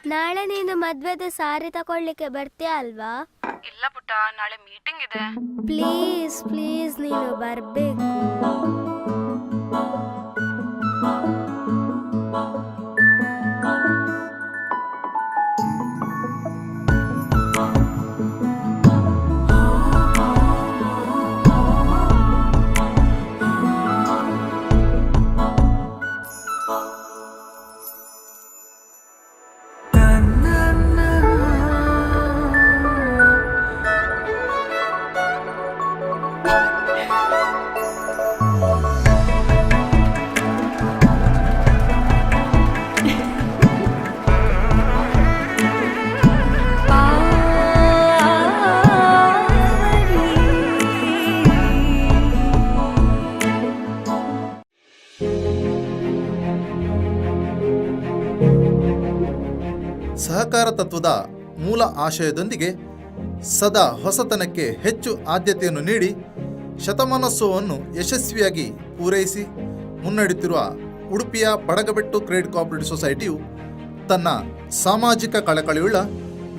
ನಾಳೆ ನೀನು ಮದ್ವೆದ ಸಾರಿ ತಗೊಳ್ಳಿಕ್ಕೆ ಬರ್ತೀಯ ಅಲ್ವಾ? ಇಲ್ಲ ಪುಟ್ಟ, ನಾಳೆ ಮೀಟಿಂಗ್ ಇದೆ. ಪ್ಲೀಸ್ ಪ್ಲೀಸ್ ನೀನು ಬರ್ಬೇಕು. ಸಹಕಾರ ತತ್ವದ ಮೂಲ ಆಶಯದೊಂದಿಗೆ ಸದಾ ಹೊಸತನಕ್ಕೆ ಹೆಚ್ಚು ಆದ್ಯತೆಯನ್ನು ನೀಡಿ ಶತಮಾನೋತ್ಸವವನ್ನು ಯಶಸ್ವಿಯಾಗಿ ಪೂರೈಸಿ ಮುನ್ನಡೆಯುತ್ತಿರುವ ಉಡುಪಿಯ ಬಡಗಬೆಟ್ಟು ಕ್ರೆಡಿಟ್ ಕೋಆಪರೇಟಿವ್ ಸೊಸೈಟಿಯು ತನ್ನ ಸಾಮಾಜಿಕ ಕಳಕಳಿಯುಳ್ಳ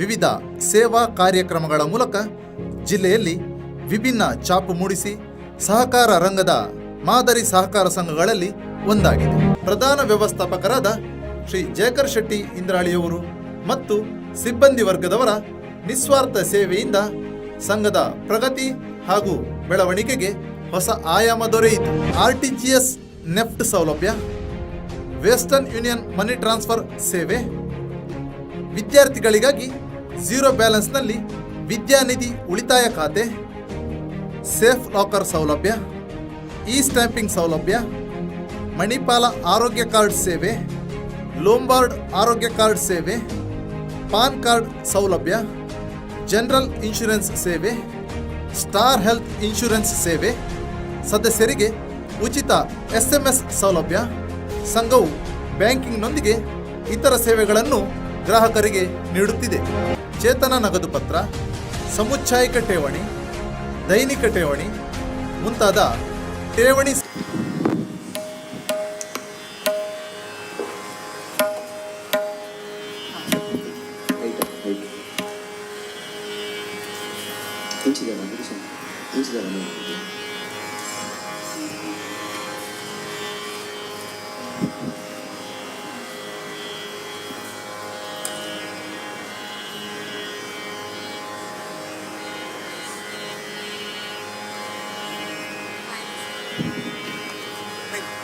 ವಿವಿಧ ಸೇವಾ ಕಾರ್ಯಕ್ರಮಗಳ ಮೂಲಕ ಜಿಲ್ಲೆಯಲ್ಲಿ ವಿಭಿನ್ನ ಛಾಪು ಮೂಡಿಸಿ ಸಹಕಾರ ರಂಗದ ಮಾದರಿ ಸಹಕಾರ ಸಂಘಗಳಲ್ಲಿ ಒಂದಾಗಿದೆ. ಪ್ರಧಾನ ವ್ಯವಸ್ಥಾಪಕರಾದ ಶ್ರೀ ಜಯಕರ್ ಶೆಟ್ಟಿ ಇಂದ್ರಾಳಿಯವರು ಮತ್ತು ಸಿಬ್ಬಂದಿ ವರ್ಗದವರ ನಿಸ್ವಾರ್ಥ ಸೇವೆಯಿಂದ ಸಂಘದ ಪ್ರಗತಿ ಹಾಗೂ ಬೆಳವಣಿಗೆಗೆ ಹೊಸ ಆಯಾಮ ದೊರೆಯಿತು. RTGS ನೆಫ್ಟ್ ಸೌಲಭ್ಯ, ವೆಸ್ಟರ್ನ್ ಯೂನಿಯನ್ ಮನಿ ಟ್ರಾನ್ಸ್ಫರ್ ಸೇವೆ, ವಿದ್ಯಾರ್ಥಿಗಳಿಗಾಗಿ ಝೀರೋ ಬ್ಯಾಲೆನ್ಸ್ನಲ್ಲಿ ವಿದ್ಯಾನಿಧಿ ಉಳಿತಾಯ ಖಾತೆ, ಸೇಫ್ ಲಾಕರ್ ಸೌಲಭ್ಯ, ಇ ಸ್ಟ್ಯಾಂಪಿಂಗ್ ಸೌಲಭ್ಯ, ಮಣಿಪಾಲ ಆರೋಗ್ಯ ಕಾರ್ಡ್ ಸೇವೆ, ಲೋಂಬಾರ್ಡ್ ಆರೋಗ್ಯ ಕಾರ್ಡ್ ಸೇವೆ, ಪಾನ್ ಕಾರ್ಡ್ ಸೌಲಭ್ಯ, ಜನರಲ್ ಇನ್ಶೂರೆನ್ಸ್ ಸೇವೆ, ಸ್ಟಾರ್ ಹೆಲ್ತ್ ಇನ್ಶೂರೆನ್ಸ್ ಸೇವೆ, ಸದಸ್ಯರಿಗೆ ಉಚಿತ SMS ಸೌಲಭ್ಯ. ಸಂಘವು ಬ್ಯಾಂಕಿಂಗ್ನೊಂದಿಗೆ ಇತರ ಸೇವೆಗಳನ್ನು ಗ್ರಾಹಕರಿಗೆ ನೀಡುತ್ತಿದೆ. ಚೇತನ ನಗದು ಪತ್ರ, ಸಮುಚ್ಛಾಯಕ ಠೇವಣಿ, ದೈನಿಕ ಠೇವಣಿ ಮುಂತಾದ ಠೇವಣಿ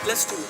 +2.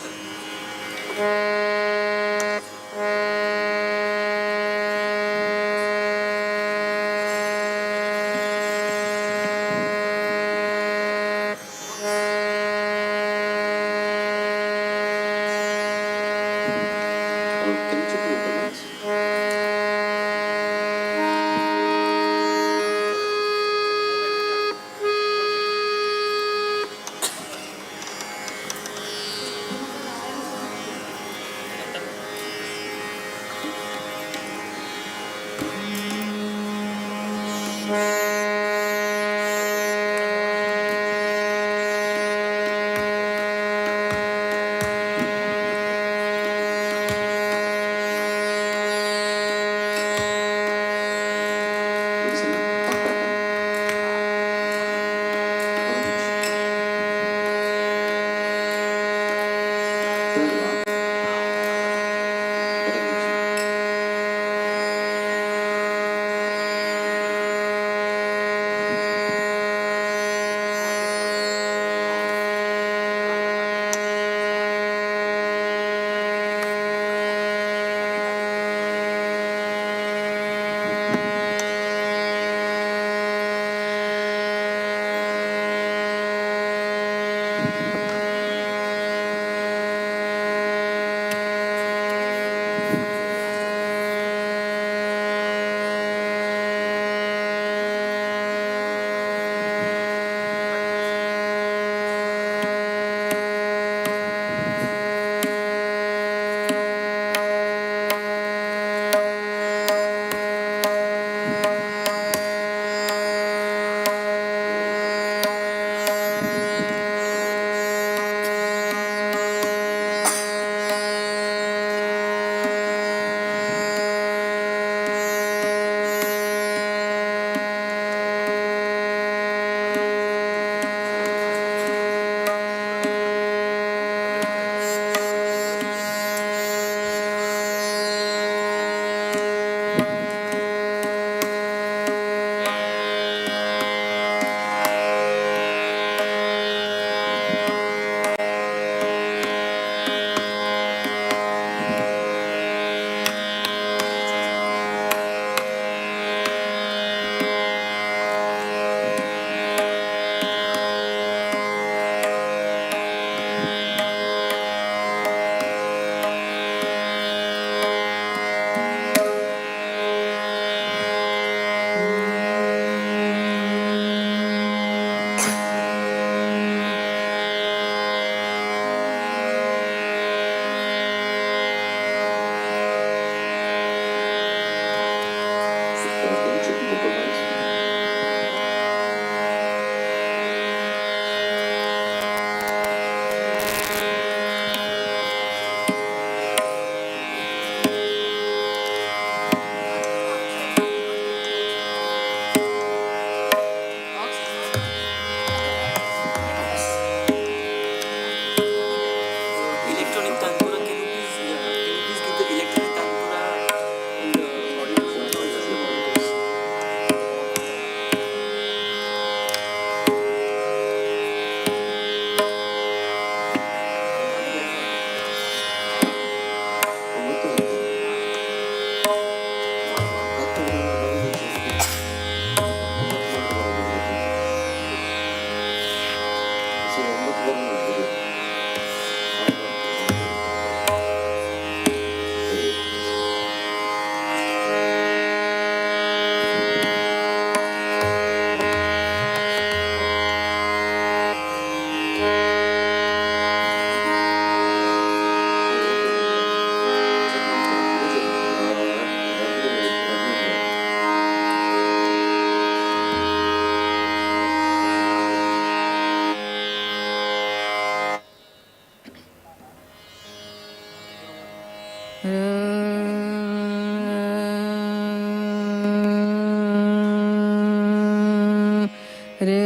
ರೇ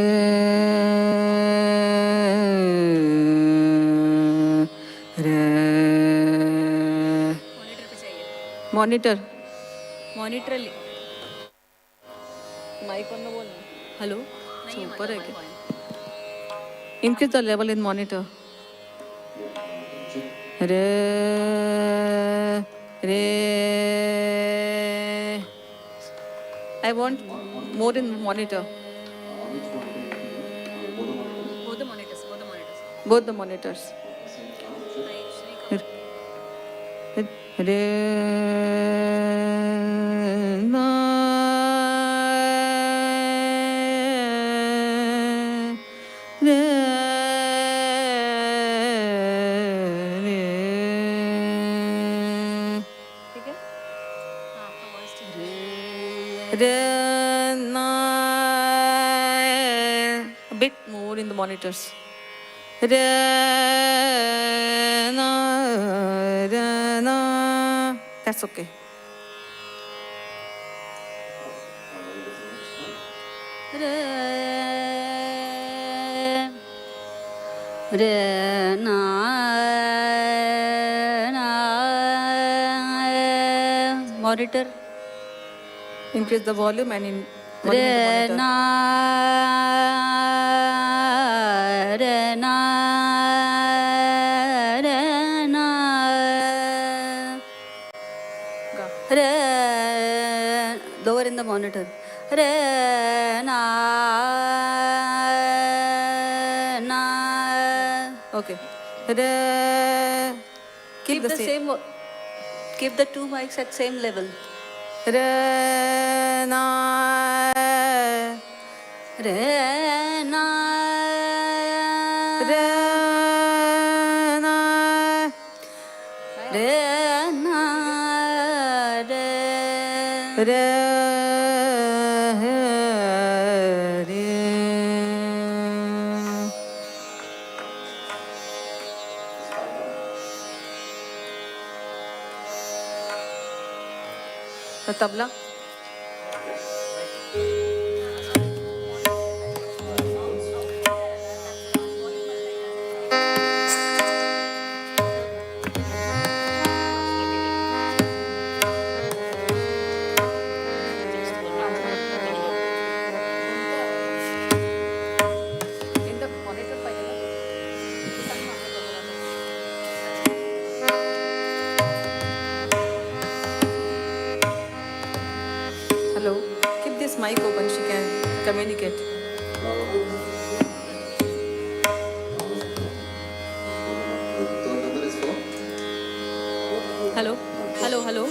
ರೇ मॉनिटर मॉनिटरली माइक ऑन बोल हेलो ऊपर है क्या increase the level in monitor रे रे I want more in monitor both the monitors re na re ठीक है re na a bit more in the monitors re na that's okay re re na na monitor increase the volume and in re na re na re na re lower in the monitor re na na okay re keep the same keep the two mics at same level re na re na re na re na re re tabla Hello, keep this mic open, she can communicate. Hello hello hello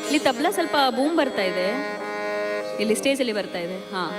ಇಲ್ಲಿ ತಬಲಾ ಸ್ವಲ್ಪ boom ಬರ್ತಾ ಇದೆ, ಇಲ್ಲಿ ಸ್ಟೇಜಲ್ಲಿ ಬರ್ತಾ ಇದೆ. ಹಾಂ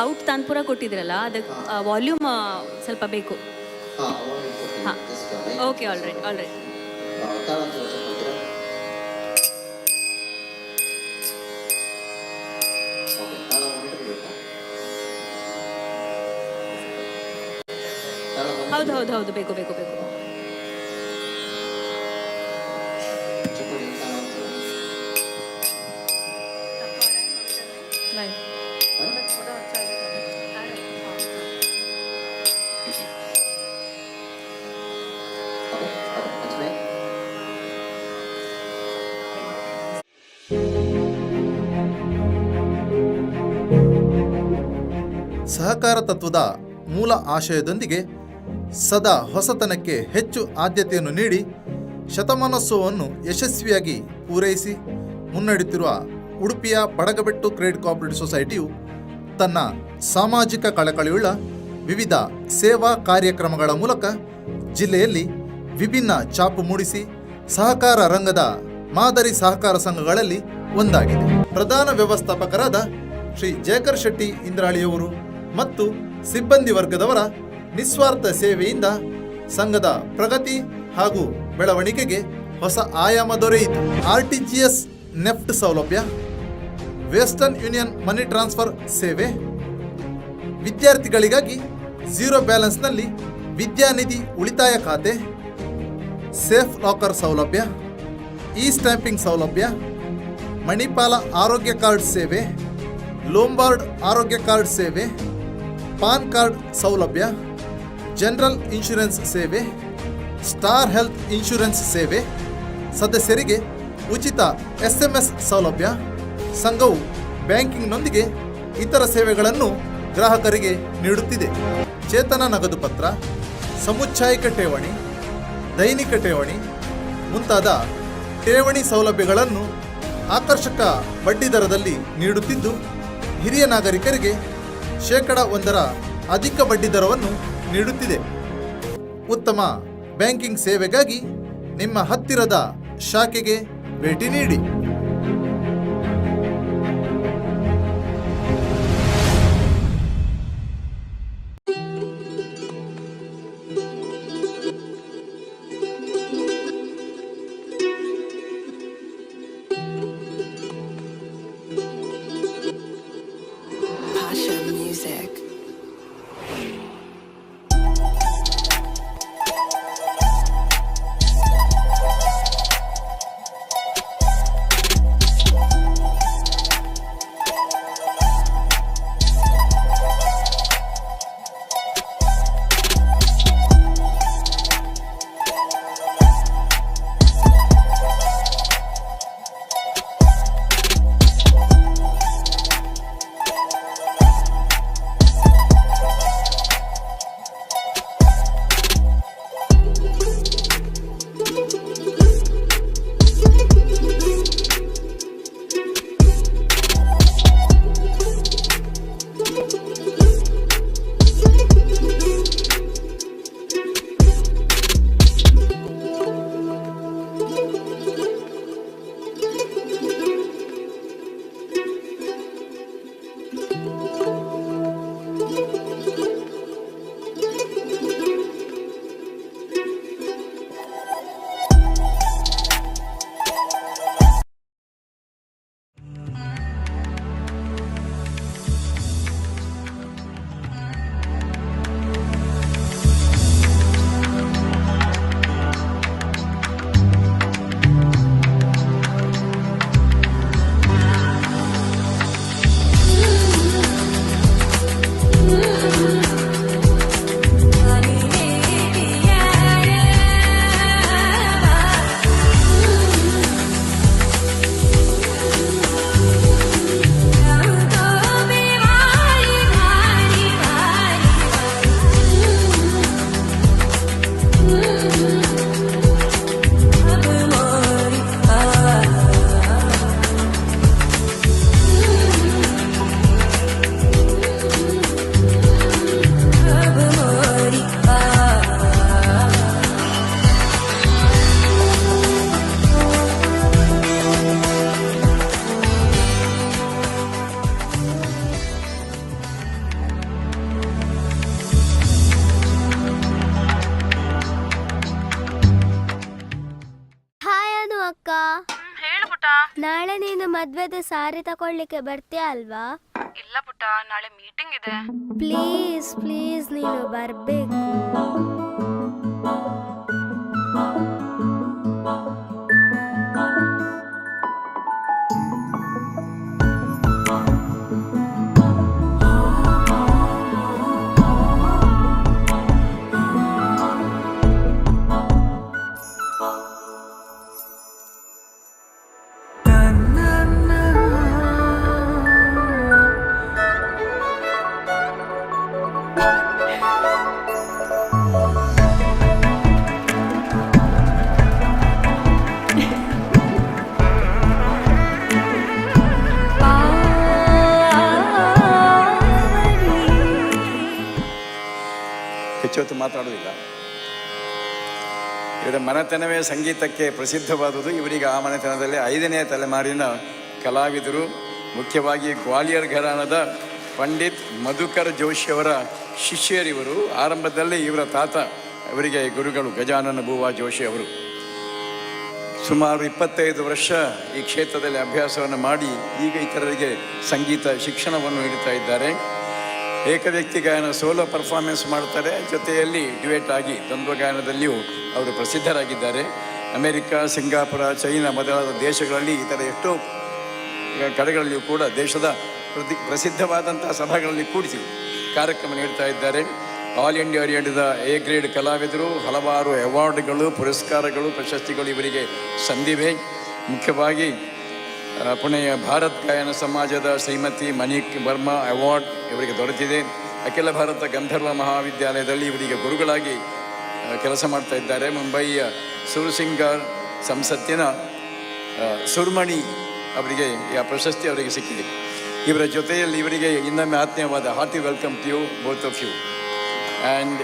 out tanpura ಕೊಟ್ಟಿದ್ರಲ್ಲ, ಅದಕ್ಕೆ ವಾಲ್ಯೂಮ್ ಸ್ವಲ್ಪ ಬೇಕು. ಹಾಂ ಓಕೆ, ಆಲ್ ರೈಟ್. ಹೌದು ಹೌದು ಹೌದು ಬೇಕು ಬೇಕು ಬೇಕು. ಸಹಕಾರ ತತ್ವದ ಮೂಲ ಆಶಯದೊಂದಿಗೆ ಸದಾ ಹೊಸತನಕ್ಕೆ ಹೆಚ್ಚು ಆದ್ಯತೆಯನ್ನು ನೀಡಿ ಶತಮಾನೋತ್ಸವವನ್ನು ಯಶಸ್ವಿಯಾಗಿ ಪೂರೈಸಿ ಮುನ್ನಡೆಯುತ್ತಿರುವ ಉಡುಪಿಯ ಬಡಗಬೆಟ್ಟು ಕ್ರೆಡಿಟ್ ಕೋಆಪರೇಟಿವ್ ಸೊಸೈಟಿಯು ತನ್ನ ಸಾಮಾಜಿಕ ಕಳಕಳಿಯುಳ್ಳ ವಿವಿಧ ಸೇವಾ ಕಾರ್ಯಕ್ರಮಗಳ ಮೂಲಕ ಜಿಲ್ಲೆಯಲ್ಲಿ ವಿಭಿನ್ನ ಛಾಪು ಮೂಡಿಸಿ ಸಹಕಾರ ರಂಗದ ಮಾದರಿ ಸಹಕಾರ ಸಂಘಗಳಲ್ಲಿ ಒಂದಾಗಿದೆ. ಪ್ರಧಾನ ವ್ಯವಸ್ಥಾಪಕರಾದ ಶ್ರೀ ಜಯಕರ್ ಶೆಟ್ಟಿ ಇಂದ್ರಾಳಿಯವರು ಮತ್ತು ಸಿಬ್ಬಂದಿ ವರ್ಗದವರ ನಿಸ್ವಾರ್ಥ ಸೇವೆಯಿಂದ ಸಂಘದ ಪ್ರಗತಿ ಹಾಗೂ ಬೆಳವಣಿಗೆಗೆ ಹೊಸ ಆಯಾಮ ದೊರೆಯಿತು. RTGS ನೆಫ್ಟ್ ಸೌಲಭ್ಯ, ವೆಸ್ಟರ್ನ್ ಯೂನಿಯನ್ ಮನಿ ಟ್ರಾನ್ಸ್ಫರ್ ಸೇವೆ, ವಿದ್ಯಾರ್ಥಿಗಳಿಗಾಗಿ 0 ಬ್ಯಾಲೆನ್ಸ್ನಲ್ಲಿ ವಿದ್ಯಾನಿಧಿ ಉಳಿತಾಯ ಖಾತೆ, ಸೇಫ್ ಲಾಕರ್ ಸೌಲಭ್ಯ, ಇ ಸ್ಟ್ಯಾಂಪಿಂಗ್ ಸೌಲಭ್ಯ, ಮಣಿಪಾಲ ಆರೋಗ್ಯ ಕಾರ್ಡ್ ಸೇವೆ, ಲೋಂಬಾರ್ಡ್ ಆರೋಗ್ಯ ಕಾರ್ಡ್ ಸೇವೆ, ಪಾನ್ ಕಾರ್ಡ್ ಸೌಲಭ್ಯ, ಜನರಲ್ ಇನ್ಶೂರೆನ್ಸ್ ಸೇವೆ, ಸ್ಟಾರ್ ಹೆಲ್ತ್ ಇನ್ಶೂರೆನ್ಸ್ ಸೇವೆ, ಸದಸ್ಯರಿಗೆ ಉಚಿತ SMS ಸೌಲಭ್ಯ. ಸಂಘವು ಬ್ಯಾಂಕಿಂಗ್ನೊಂದಿಗೆ ಇತರ ಸೇವೆಗಳನ್ನು ಗ್ರಾಹಕರಿಗೆ ನೀಡುತ್ತಿದೆ. ಚೇತನ ನಗದು ಪತ್ರ, ಸಮುಚ್ಛಾಯಿಕ ಠೇವಣಿ, ದೈನಿಕ ಠೇವಣಿ ಮುಂತಾದ ಠೇವಣಿ ಸೌಲಭ್ಯಗಳನ್ನು ಆಕರ್ಷಕ ಬಡ್ಡಿ ದರದಲ್ಲಿ ನೀಡುತ್ತಿದ್ದು, ಹಿರಿಯ ನಾಗರಿಕರಿಗೆ 1% ಅಧಿಕ ಬಡ್ಡಿ ದರವನ್ನು ನೀಡುತ್ತಿದೆ. ಉತ್ತಮ ಬ್ಯಾಂಕಿಂಗ್ ಸೇವೆಗಾಗಿ ನಿಮ್ಮ ಹತ್ತಿರದ ಶಾಖೆಗೆ ಭೇಟಿ ನೀಡಿ. ನಾಳೆ ನೀನು ಮದ್ವೆದ ಸಾರಿ ತಗೊಳ್ಳಿಕ್ಕೆ ಬರ್ತೀಯ ಅಲ್ವಾ? ಇಲ್ಲ ಪುಟ್ಟ, ನಾಳೆ ಮೀಟಿಂಗ್ ಇದೆ. ಪ್ಲೀಸ್ ಪ್ಲೀಸ್ ನೀನು ಬರ್ಬೇಕು. ಹೆಚ್ಚೊತ್ತು ಮಾತಾಡೋದಿಲ್ಲ. ಇವರ ಮನೆತನವೇ ಸಂಗೀತಕ್ಕೆ ಪ್ರಸಿದ್ಧವಾದುದು. ಇವರಿಗೆ ಆ ಮನೆತನದಲ್ಲಿ 5ನೇ ತಲೆಮಾರಿನ ಕಲಾವಿದರು. ಮುಖ್ಯವಾಗಿ ಗ್ವಾಲಿಯರ್ ಘರಾನದ ಪಂಡಿತ್ ಮಧುಕರ್ ಜೋಶಿಯವರ ಶಿಷ್ಯರಿವರು. ಆರಂಭದಲ್ಲಿ ಇವರ ತಾತ ಇವರಿಗೆ ಗುರುಗಳು ಗಜಾನನ ಬೂವಾ ಜೋಶಿ ಅವರು. ಸುಮಾರು 25 ವರ್ಷ ಈ ಕ್ಷೇತ್ರದಲ್ಲಿ ಅಭ್ಯಾಸವನ್ನು ಮಾಡಿ ಈಗ ಇತರರಿಗೆ ಸಂಗೀತ ಶಿಕ್ಷಣವನ್ನು ನೀಡುತ್ತಾ ಇದ್ದಾರೆ. ಏಕವ್ಯಕ್ತಿ ಗಾಯನ ಸೋಲೋ ಪರ್ಫಾರ್ಮೆನ್ಸ್ ಮಾಡ್ತಾರೆ, ಜೊತೆಯಲ್ಲಿ ಡ್ಯುಯೆಟ್ ಆಗಿ ದ್ವಂದ್ವ ಗಾಯನದಲ್ಲಿಯೂ ಅವರು ಪ್ರಸಿದ್ಧರಾಗಿದ್ದಾರೆ. ಅಮೆರಿಕ, ಸಿಂಗಾಪುರ, ಚೈನಾ ಮೊದಲಾದ ದೇಶಗಳಲ್ಲಿ ಇತರ ಎಷ್ಟೋ ಕಡೆಗಳಲ್ಲಿಯೂ ಕೂಡ ದೇಶದ ಪ್ರಸಿದ್ಧವಾದಂಥ ಸಭೆಗಳಲ್ಲಿ ಕೂಡಿಸಿ ಕಾರ್ಯಕ್ರಮ ನೀಡ್ತಾ ಇದ್ದಾರೆ. ಆಲ್ ಇಂಡಿಯಾ ರೇಡಿಯೋದ ಎ ಗ್ರೇಡ್ ಕಲಾವಿದರು. ಹಲವಾರು ಅವಾರ್ಡ್ಗಳು, ಪುರಸ್ಕಾರಗಳು, ಪ್ರಶಸ್ತಿಗಳು ಇವರಿಗೆ ಸಂದಿವೆ. ಮುಖ್ಯವಾಗಿ ಪುಣೆಯ ಭಾರತ್ ಗಾಯನ ಸಮಾಜದ ಶ್ರೀಮತಿ ಮಣಿಕ್ ವರ್ಮಾ ಅವಾರ್ಡ್ ಇವರಿಗೆ ದೊರೆತಿದೆ. ಅಖಿಲ ಭಾರತ ಗಂಧರ್ವ ಮಹಾವಿದ್ಯಾಲಯದಲ್ಲಿ ಇವರಿಗೆ ಗುರುಗಳಾಗಿ ಕೆಲಸ ಮಾಡ್ತಾ ಇದ್ದಾರೆ. ಮುಂಬಯಿಯ ಸುರಸಿಂಗಾರ್ ಸಂಸತ್ತಿನ ಸುರ್ಮಣಿ ಅವರಿಗೆ ಈ ಪ್ರಶಸ್ತಿ ಅವರಿಗೆ ಸಿಕ್ಕಿದೆ. ಇವರ ಜೊತೆಯಲ್ಲಿ ಇವರಿಗೆ ಇನ್ನೊಮ್ಮೆ ಆತ್ಮೀಯವಾದ hearty welcome to you both of you. And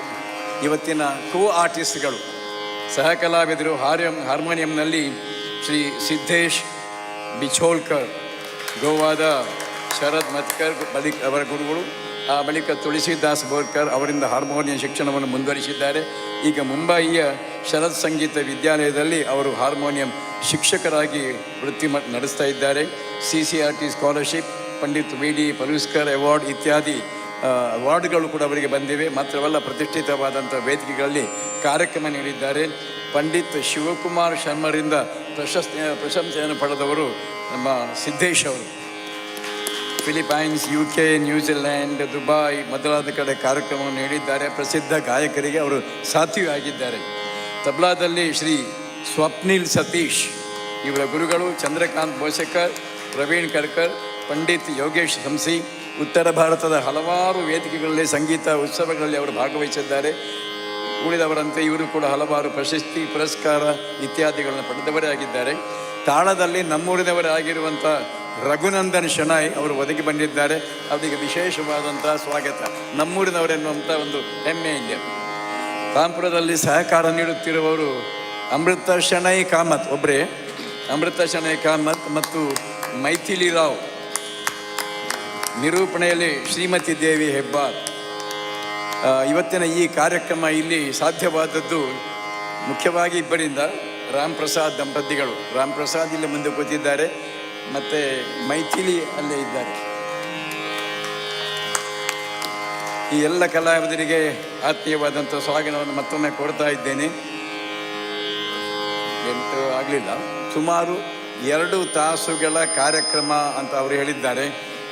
ಇವತ್ತಿನ ಕೋ ಆರ್ಟಿಸ್ಟ್ಗಳು, ಸಹ ಕಲಾವಿದರು. ಹಾರ್ಮೋನಿಯಂನಲ್ಲಿ ಶ್ರೀ ಸಿದ್ದೇಶ್ ಬಿಛೋಲ್ಕರ್, ಗೋವಾದ ಶರದ್ ಮತ್ಕರ್ ಬಳಿಕ ಅವರ ಗುರುಗಳು. ಆ ಬಳಿಕ ತುಳಸಿದಾಸ್ ಬೋರ್ಕರ್ ಅವರಿಂದ ಹಾರ್ಮೋನಿಯಂ ಶಿಕ್ಷಣವನ್ನು ಮುಂದುವರಿಸಿದ್ದಾರೆ. ಈಗ ಮುಂಬಯಿಯ ಶರದ್ ಸಂಗೀತ ವಿದ್ಯಾಲಯದಲ್ಲಿ ಅವರು ಹಾರ್ಮೋನಿಯಂ ಶಿಕ್ಷಕರಾಗಿ ವೃತ್ತಿ ನಡೆಸ್ತಾ ಇದ್ದಾರೆ. CCRT scholarship, Pandit V D Paluskar award ಇತ್ಯಾದಿ ಅವಾರ್ಡ್ಗಳು ಕೂಡ ಅವರಿಗೆ ಬಂದಿವೆ. ಮಾತ್ರವಲ್ಲ, ಪ್ರತಿಷ್ಠಿತವಾದಂಥ ವೇದಿಕೆಗಳಲ್ಲಿ ಕಾರ್ಯಕ್ರಮ ನೀಡಿದ್ದಾರೆ. ಪಂಡಿತ್ ಶಿವಕುಮಾರ್ ಶರ್ಮರಿಂದ ಪ್ರಶಂಸೆಯನ್ನು ಪಡೆದವರು ನಮ್ಮ ಸಿದ್ದೇಶ್ ಅವರು. ಫಿಲಿಪೈನ್ಸ್, UK, ನ್ಯೂಜಿಲ್ಯಾಂಡ್, ದುಬೈ ಮೊದಲಾದ ಕಡೆ ಕಾರ್ಯಕ್ರಮವನ್ನು ನೀಡಿದ್ದಾರೆ. ಪ್ರಸಿದ್ಧ ಗಾಯಕರಿಗೆ ಅವರು ಸಾಥಿಯಾಗಿದ್ದಾರೆ. ತಬ್ಲಾದಲ್ಲಿ ಶ್ರೀ ಸ್ವಪ್ನಿಲ್ ಸತೀಶ್ ಇವರ ಗುರುಗಳು ಚಂದ್ರಕಾಂತ್ ಬೋಸೆಕರ್, ಪ್ರವೀಣ್ ಕರ್ಕರ್, ಪಂಡಿತ್ ಯೋಗೇಶ್ ಹಂಸಿ. ಉತ್ತರ ಭಾರತದ ಹಲವಾರು ವೇದಿಕೆಗಳಲ್ಲಿ ಸಂಗೀತ ಉತ್ಸವಗಳಲ್ಲಿ ಅವರು ಭಾಗವಹಿಸಿದ್ದಾರೆ. ಉಳಿದವರಂತೆ ಇವರು ಕೂಡ ಹಲವಾರು ಪ್ರಶಸ್ತಿ, ಪುರಸ್ಕಾರ ಇತ್ಯಾದಿಗಳನ್ನು ಪಡೆದವರೇ ಆಗಿದ್ದಾರೆ. ತಾಳದಲ್ಲಿ ನಮ್ಮೂರಿನವರೇ ಆಗಿರುವಂಥ ರಘುನಂದನ್ ಶೆಣಾಯ್ ಅವರು ಒದಗಿ ಬಂದಿದ್ದಾರೆ. ಅವರಿಗೆ ವಿಶೇಷವಾದಂಥ ಸ್ವಾಗತ. ನಮ್ಮೂರಿನವರೆನ್ನುವಂಥ ಒಂದು ಹೆಮ್ಮೆ ಇದೆ. ಕಾನ್ಪುರದಲ್ಲಿ ಸಹಕಾರ ನೀಡುತ್ತಿರುವವರು ಅಮೃತ ಶೆಣೈ ಕಾಮತ್ ಒಬ್ಬರೇ. ಅಮೃತ ಶೆಣೈ ಕಾಮತ್ ಮತ್ತು ಮೈಥಿಲಿ ರಾವ್. ನಿರೂಪಣೆಯಲ್ಲಿ ಶ್ರೀಮತಿ ದೇವಿ ಹೆಬ್ಬಾರ್. ಇವತ್ತಿನ ಈ ಕಾರ್ಯಕ್ರಮ ಇಲ್ಲಿ ಸಾಧ್ಯವಾದದ್ದು ಮುಖ್ಯವಾಗಿ ಇಬ್ಬರಿಂದ. ರಾಮ್ ಪ್ರಸಾದ್ ದಂಪತಿಗಳು. ರಾಮ್ ಪ್ರಸಾದ್ ಇಲ್ಲಿ ಮುಂದೆ ಕೂತಿದ್ದಾರೆ, ಮತ್ತು ಮೈಥಿಲಿ ಅಲ್ಲೇ ಇದ್ದಾರೆ. ಈ ಎಲ್ಲ ಕಲಾವಿದರಿಗೆ ಆತ್ಮೀಯವಾದಂಥ ಸ್ವಾಗತವನ್ನು ಮತ್ತೊಮ್ಮೆ ಕೊಡ್ತಾ ಇದ್ದೇನೆ. ಎಂಟು ಆಗಲಿಲ್ಲ, ಸುಮಾರು 2 ತಾಸುಗಳ ಕಾರ್ಯಕ್ರಮ ಅಂತ ಅವರು ಹೇಳಿದ್ದಾರೆ.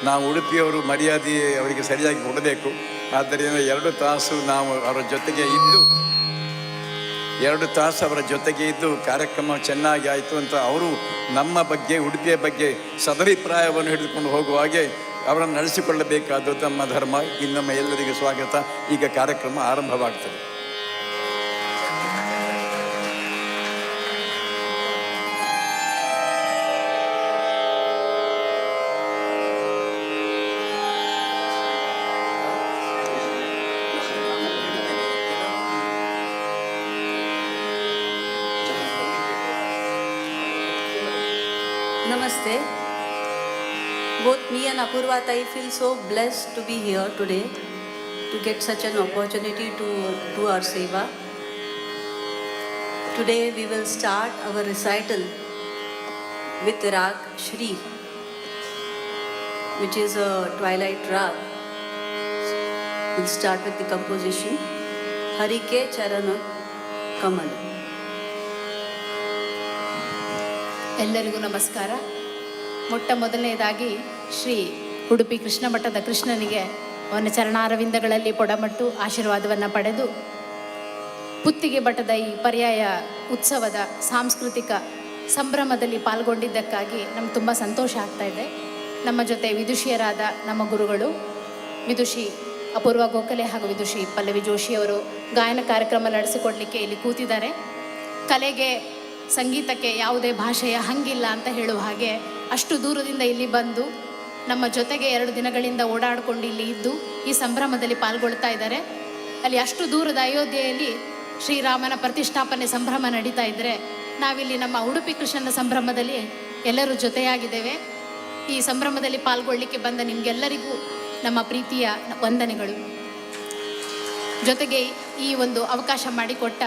ನಾವು ಉಡುಪಿಯವರು ಮರ್ಯಾದೆ ಅವರಿಗೆ ಸರಿಯಾಗಿ ಕೊಡಬೇಕು. ಆದ್ದರಿಂದ 2 ತಾಸು ನಾವು ಅವರ ಜೊತೆಗೆ ಇದ್ದು 2 ತಾಸು ಅವರ ಜೊತೆಗೆ ಇದ್ದು ಕಾರ್ಯಕ್ರಮ ಚೆನ್ನಾಗಿ ಆಯಿತು ಅಂತ ಅವರು ನಮ್ಮ ಬಗ್ಗೆ, ಉಡುಪಿಯ ಬಗ್ಗೆ ಸದಭಿಪ್ರಾಯವನ್ನು ಹಿಡಿದುಕೊಂಡು ಹೋಗುವ ಹಾಗೆ ಅವರನ್ನು ನಡೆಸಿಕೊಳ್ಳಬೇಕಾದ್ದು ನಮ್ಮ ಧರ್ಮ. ಇನ್ನೊಮ್ಮೆ ಎಲ್ಲರಿಗೂ ಸ್ವಾಗತ. ಈಗ ಕಾರ್ಯಕ್ರಮ ಆರಂಭವಾಗ್ತದೆ. Namaste. Both me and Apurva Tai feel so blessed to be here today, to get such an opportunity to do our seva. Today we will start our recital with Rag Shri, which is a twilight rag. We'll start with the composition Hari Ke Charana Kamal. ಎಲ್ಲರಿಗೂ ನಮಸ್ಕಾರ. ಮೊಟ್ಟ ಮೊದಲನೇದಾಗಿ ಶ್ರೀ ಉಡುಪಿ ಕೃಷ್ಣ ಮಠದ ಕೃಷ್ಣನಿಗೆ ಅವನ ಚರಣಾರವಿಂದಗಳಲ್ಲಿ ಪೊಡಮಟ್ಟು ಆಶೀರ್ವಾದವನ್ನು ಪಡೆದು ಪುತ್ತಿಗೆ ಮಠದ ಈ ಪರ್ಯಾಯ ಉತ್ಸವದ ಸಾಂಸ್ಕೃತಿಕ ಸಂಭ್ರಮದಲ್ಲಿ ಪಾಲ್ಗೊಂಡಿದ್ದಕ್ಕಾಗಿ ನಮ್ಗೆ ತುಂಬ ಸಂತೋಷ ಆಗ್ತಾ ಇದೆ. ನಮ್ಮ ಜೊತೆ ವಿದುಷಿಯರಾದ ನಮ್ಮ ಗುರುಗಳು ವಿದುಷಿ ಅಪೂರ್ವ ಗೋಖಲೆ ಹಾಗೂ ವಿದುಷಿ ಪಲ್ಲವಿ ಜೋಶಿಯವರು ಗಾಯನ ಕಾರ್ಯಕ್ರಮ ನಡೆಸಿಕೊಡಲಿಕ್ಕೆ ಇಲ್ಲಿ ಕೂತಿದ್ದಾರೆ. ಕಲೆಗೆ ಸಂಗೀತಕ್ಕೆ ಯಾವುದೇ ಭಾಷೆಯ ಹಂಗಿಲ್ಲ ಅಂತ ಹೇಳುವ ಹಾಗೆ ಅಷ್ಟು ದೂರದಿಂದ ಇಲ್ಲಿ ಬಂದು ನಮ್ಮ ಜೊತೆಗೆ 2 ದಿನಗಳಿಂದ ಓಡಾಡಿಕೊಂಡು ಇಲ್ಲಿ ಇದ್ದು ಈ ಸಂಭ್ರಮದಲ್ಲಿ ಪಾಲ್ಗೊಳ್ತಾ ಇದ್ದಾರೆ. ಅಲ್ಲಿ ಅಷ್ಟು ದೂರದ ಅಯೋಧ್ಯೆಯಲ್ಲಿ ಶ್ರೀರಾಮನ ಪ್ರತಿಷ್ಠಾಪನೆ ಸಂಭ್ರಮ ನಡೀತಾ ಇದ್ದರೆ ನಾವಿಲ್ಲಿ ನಮ್ಮ ಉಡುಪಿ ಕೃಷ್ಣನ ಸಂಭ್ರಮದಲ್ಲಿ ಎಲ್ಲರೂ ಜೊತೆಯಾಗಿದ್ದೇವೆ. ಈ ಸಂಭ್ರಮದಲ್ಲಿ ಪಾಲ್ಗೊಳ್ಳಿಕ್ಕೆ ಬಂದ ನಿಮಗೆಲ್ಲರಿಗೂ ನಮ್ಮ ಪ್ರೀತಿಯ ವಂದನೆಗಳು. ಜೊತೆಗೆ ಈ ಒಂದು ಅವಕಾಶ ಮಾಡಿಕೊಟ್ಟ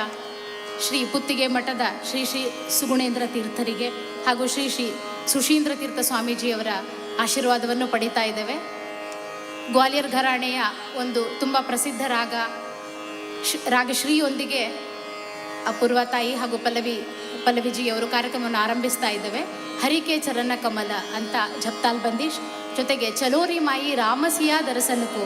ಶ್ರೀ ಪುತ್ತಿಗೆ ಮಠದ ಶ್ರೀ ಶ್ರೀ ಸುಗುಣೇಂದ್ರ ತೀರ್ಥರಿಗೆ ಹಾಗೂ ಶ್ರೀ ಶ್ರೀ ಸುಶೀಂದ್ರ ತೀರ್ಥ ಸ್ವಾಮೀಜಿಯವರ ಆಶೀರ್ವಾದವನ್ನು ಪಡೀತಾ ಇದ್ದೇವೆ. ಗ್ವಾಲಿಯರ್ ಘರಾಣೆಯ ಒಂದು ತುಂಬ ಪ್ರಸಿದ್ಧ ರಾಗಶ್ರೀಯೊಂದಿಗೆ ಅಪೂರ್ವ ತಾಯಿ ಹಾಗೂ ಪಲ್ಲವಿಜಿಯವರು ಕಾರ್ಯಕ್ರಮವನ್ನು ಆರಂಭಿಸ್ತಾ ಇದ್ದೇವೆ. ಹರಿಕೆ ಚರಣ ಕಮಲ ಅಂತ ಜಪ್ತಾಲ್ ಬಂದೀಶ್, ಜೊತೆಗೆ ಚಲೋರಿ ಮಾಯಿ ರಾಮಸಿಯಾ ದರಸನಕು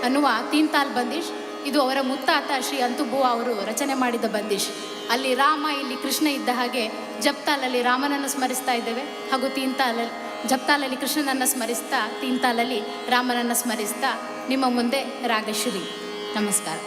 ಅನ್ನುವ ತೀನ್ತಾಲ್ ಬಂದೀಶ್. ಇದು ಅವರ ಮುತ್ತಾತ ಶ್ರೀ ಅಂತುಬುವ ಅವರು ರಚನೆ ಮಾಡಿದ ಬಂದೀಶ್. ಅಲ್ಲಿ ರಾಮ, ಇಲ್ಲಿ ಕೃಷ್ಣ ಇದ್ದ ಹಾಗೆ ಜಪ್ತಾಲಲ್ಲಿ ರಾಮನನ್ನು ಸ್ಮರಿಸ್ತಾ ಇದ್ದೇವೆ ಹಾಗೂ ಜಪ್ತಾಲಲ್ಲಿ ಕೃಷ್ಣನನ್ನು ಸ್ಮರಿಸ್ತಾ, ತೀನ್ತಾಲಲ್ಲಿ ರಾಮನನ್ನು ಸ್ಮರಿಸ್ತಾ ನಿಮ್ಮ ಮುಂದೆ ರಾಗಶ್ರೀ. ನಮಸ್ಕಾರ.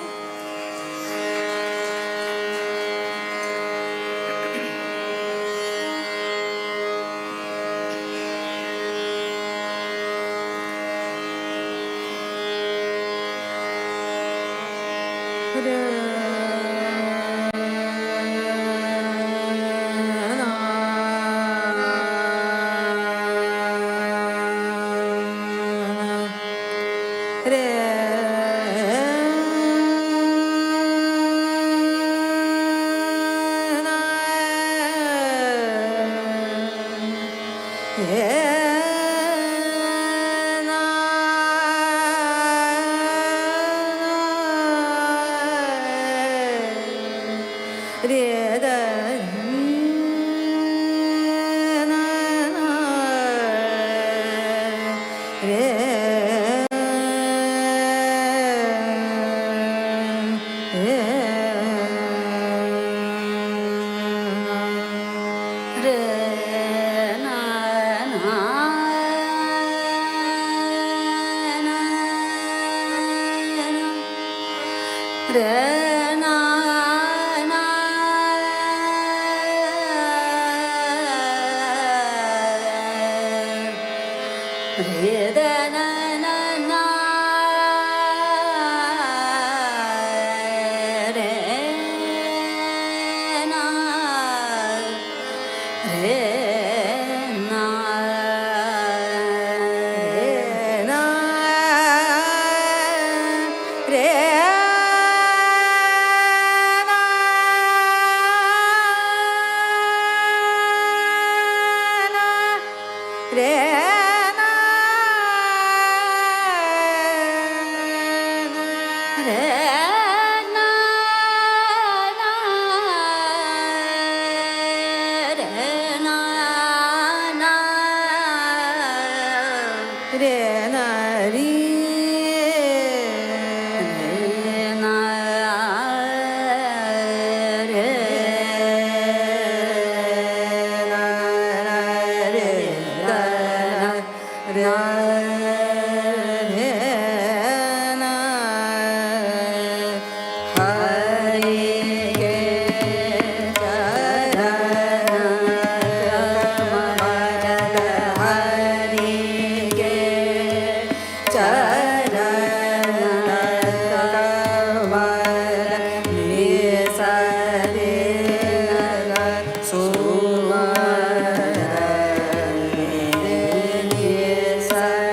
Sa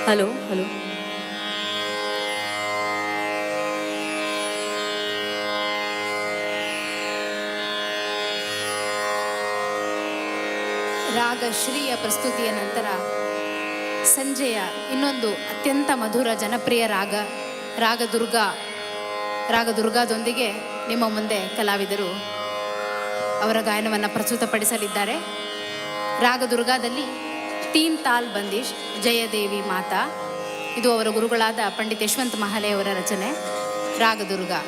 ಹಲೋ ಹಲೋ ರಾಗ ಶ್ರೀಯ ಪ್ರಸ್ತುತಿಯ ನಂತರ ಸಂಜೆಯ ಇನ್ನೊಂದು ಅತ್ಯಂತ ಮಧುರ ಜನಪ್ರಿಯ ರಾಗ ದುರ್ಗಾದೊಂದಿಗೆ ನಿಮ್ಮ ಮುಂದೆ ಕಲಾವಿದರು ಅವರ ಗಾಯನವನ್ನು ಪ್ರಸ್ತುತಪಡಿಸಲಿದ್ದಾರೆ. ರಾಗ ದುರ್ಗಾದಲ್ಲಿ ತೀನ್ ತಾಲ್ ಬಂದಿಶ್ ಜಯದೇವಿ ಮಾತಾ, ಇದು ಅವರ ಗುರುಗಳಾದ ಪಂಡಿತ್ ಯಶವಂತ್ ಮಹಾಲೆ ಅವರ ರಚನೆ. ರಾಗ ದುರ್ಗಾ.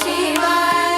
Shiva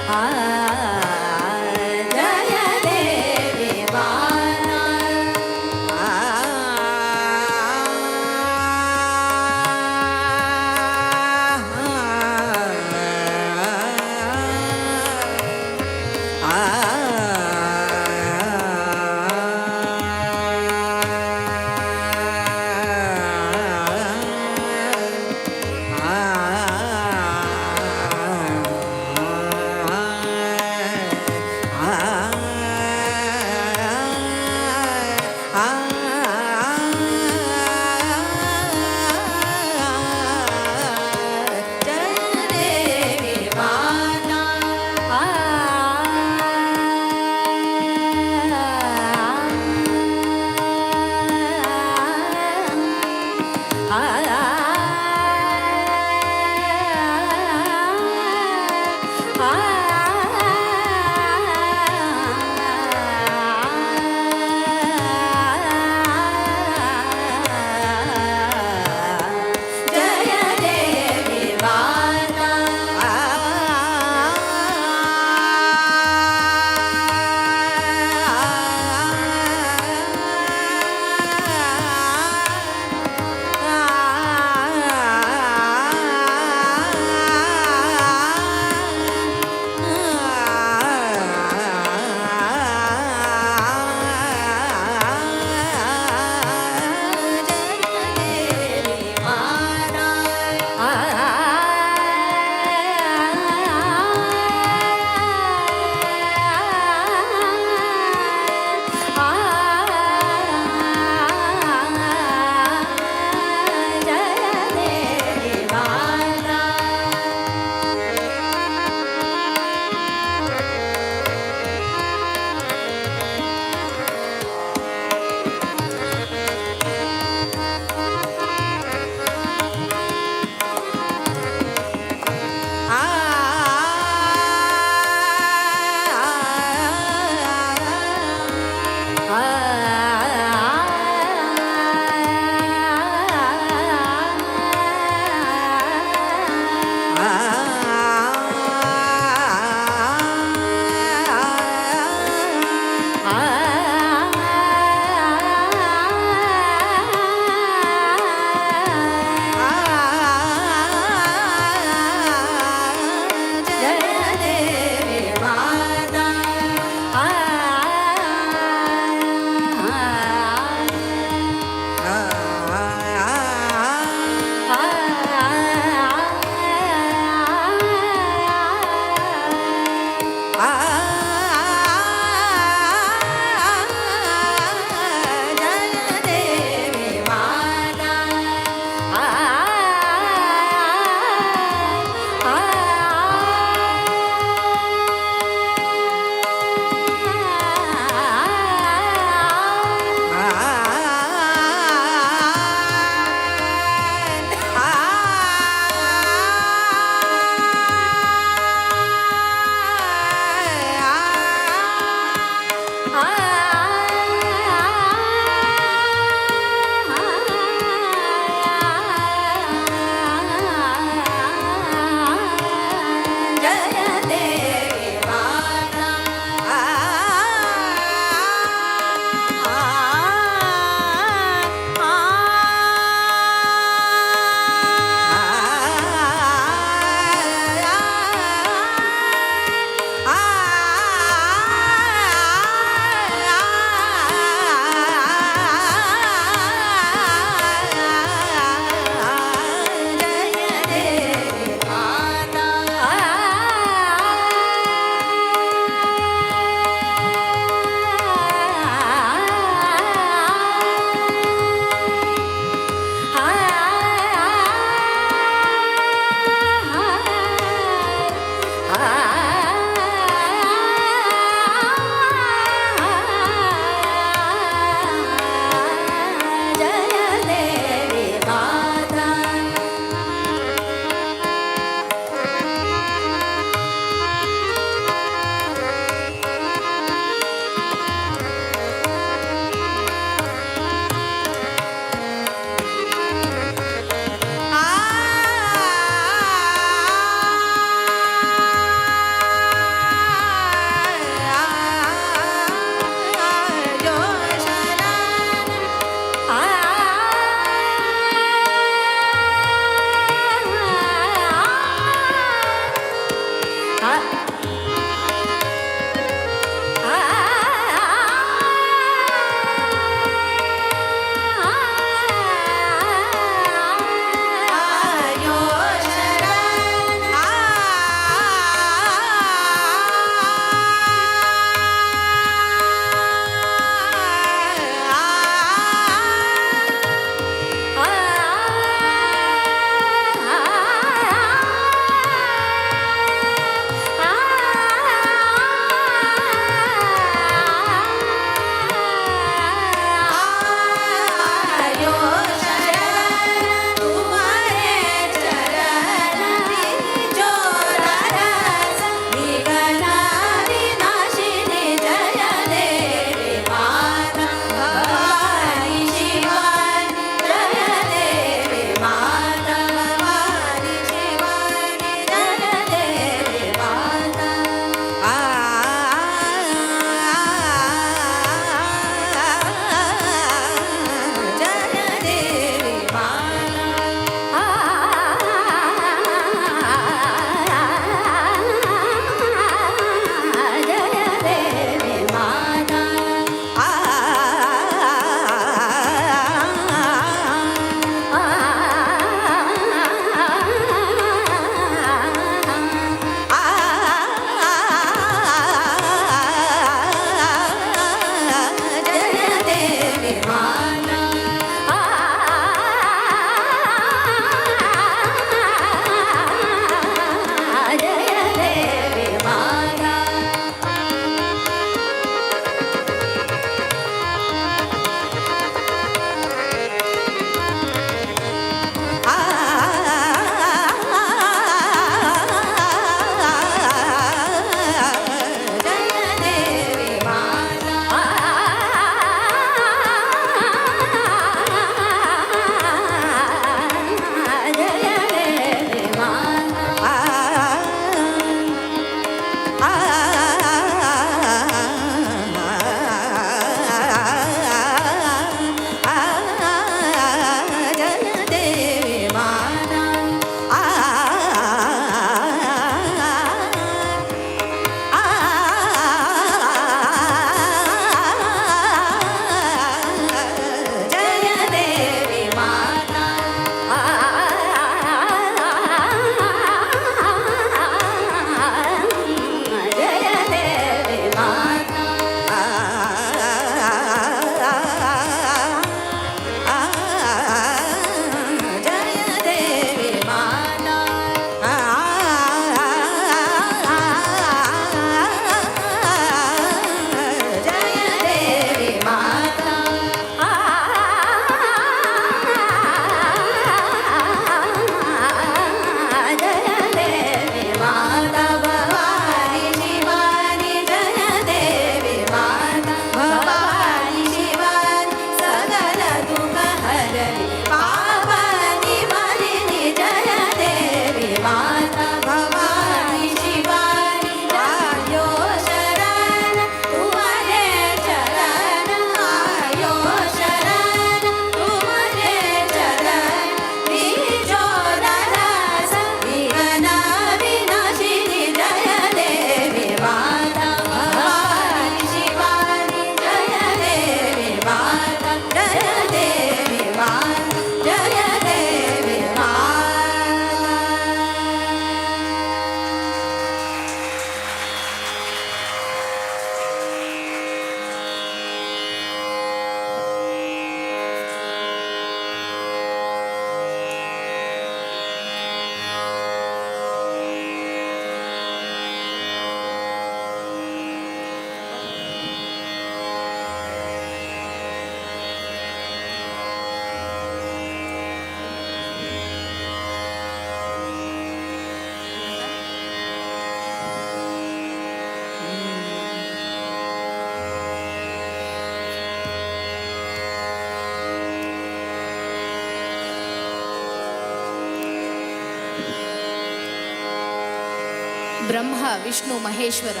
ಬ್ರಹ್ಮ ವಿಷ್ಣು ಮಹೇಶ್ವರ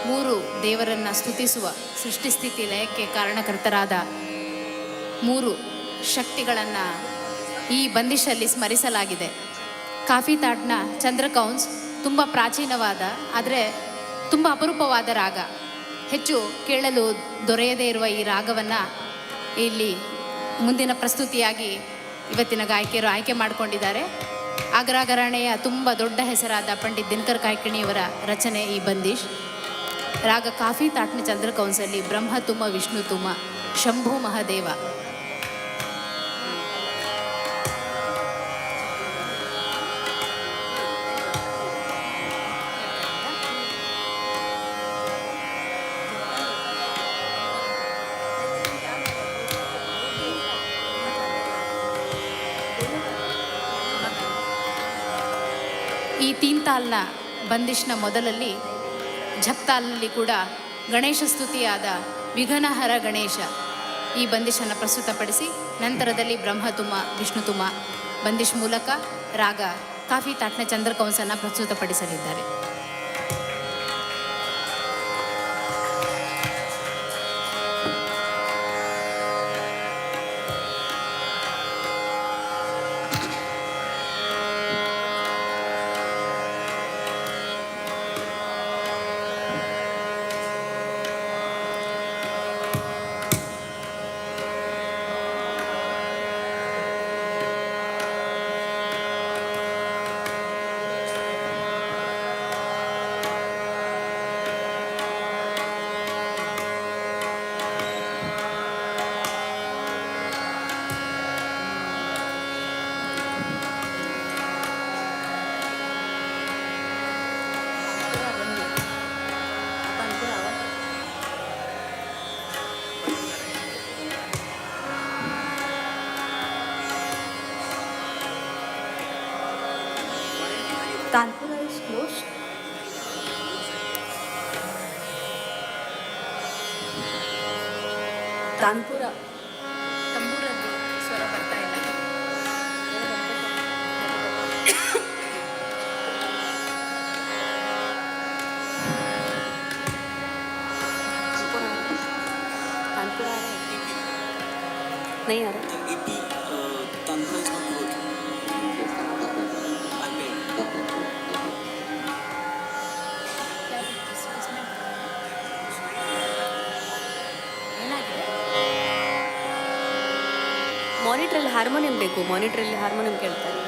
ಮೂರು ದೇವರನ್ನು ಸ್ತುತಿಸುವ ಸೃಷ್ಟಿಸ್ಥಿತಿ ಲಯಕ್ಕೆ ಕಾರಣಕರ್ತರಾದ ಮೂರು ಶಕ್ತಿಗಳನ್ನು ಈ ಬಂದಿಷಲ್ಲಿ ಸ್ಮರಿಸಲಾಗಿದೆ. ಕಾಫಿ ತಾಟ್ನ ಚಂದ್ರಕೌನ್ಸ್ ತುಂಬ ಪ್ರಾಚೀನವಾದ ಆದರೆ ತುಂಬ ಅಪರೂಪವಾದ ರಾಗ. ಹೆಚ್ಚು ಕೇಳಲು ದೊರೆಯದೇ ಇರುವ ಈ ರಾಗವನ್ನು ಇಲ್ಲಿ ಮುಂದಿನ ಪ್ರಸ್ತುತಿಯಾಗಿ ಇವತ್ತಿನ ಗಾಯಕಿಯರು ಆಯ್ಕೆ ಮಾಡಿಕೊಂಡಿದ್ದಾರೆ. ಆಗ್ರಾ ಘರಾಣೆಯ ತುಂಬ ದೊಡ್ಡ ಹೆಸರಾದ ಪಂಡಿತ್ ದಿನಕರ್ ಕಾಯ್ಕಿಣಿಯವರ ರಚನೆ ಈ ಬಂದಿಶ್. ರಾಗ ಕಾಫಿ ತಾಟ್ನ ಚಂದ್ರಕೌನ್ಸಲ್ಲಿ ಬ್ರಹ್ಮ ತುಮ ವಿಷ್ಣು ತುಮ ಶಂಭು ಮಹಾದೇವ. ಈ ತೀನ್ತಾಲ್ನ ಬಂದಿಷ್ನ ಮೊದಲಲ್ಲಿ ಝಪ್ತಾಲಲ್ಲಿ ಕೂಡ ಗಣೇಶ ಸ್ತುತಿಯಾದ ವಿಘ್ನಹರ ಗಣೇಶ ಈ ಬಂದಿಷನ್ನು ಪ್ರಸ್ತುತಪಡಿಸಿ ನಂತರದಲ್ಲಿ ಬ್ರಹ್ಮತುಮ ವಿಷ್ಣುತುಮ ಬಂದಿಶ್ ಮೂಲಕ ರಾಗ ಕಾಫಿ ತಾಟ್ನ ಚಂದ್ರಕೌನ್ಸನ್ನು ಪ್ರಸ್ತುತಪಡಿಸಲಿದ್ದಾರೆ. Tanpura is closed. Tanpura. ತಂಬೂರಲ್ಲಿ ಸ್ವರ ಬರ್ತಾ ಇಲ್ಲ. Tanpura नहीं आ रहा. ಮಾನಿಟ್ರಲ್ಲಿ ಹಾರ್ಮೋನಿಯಂ ಬೇಕು. ಮಾನಿಟ್ರಲ್ಲಿ ಹಾರ್ಮೋನಿಯಂ ಕೇಳ್ತಾರೆ.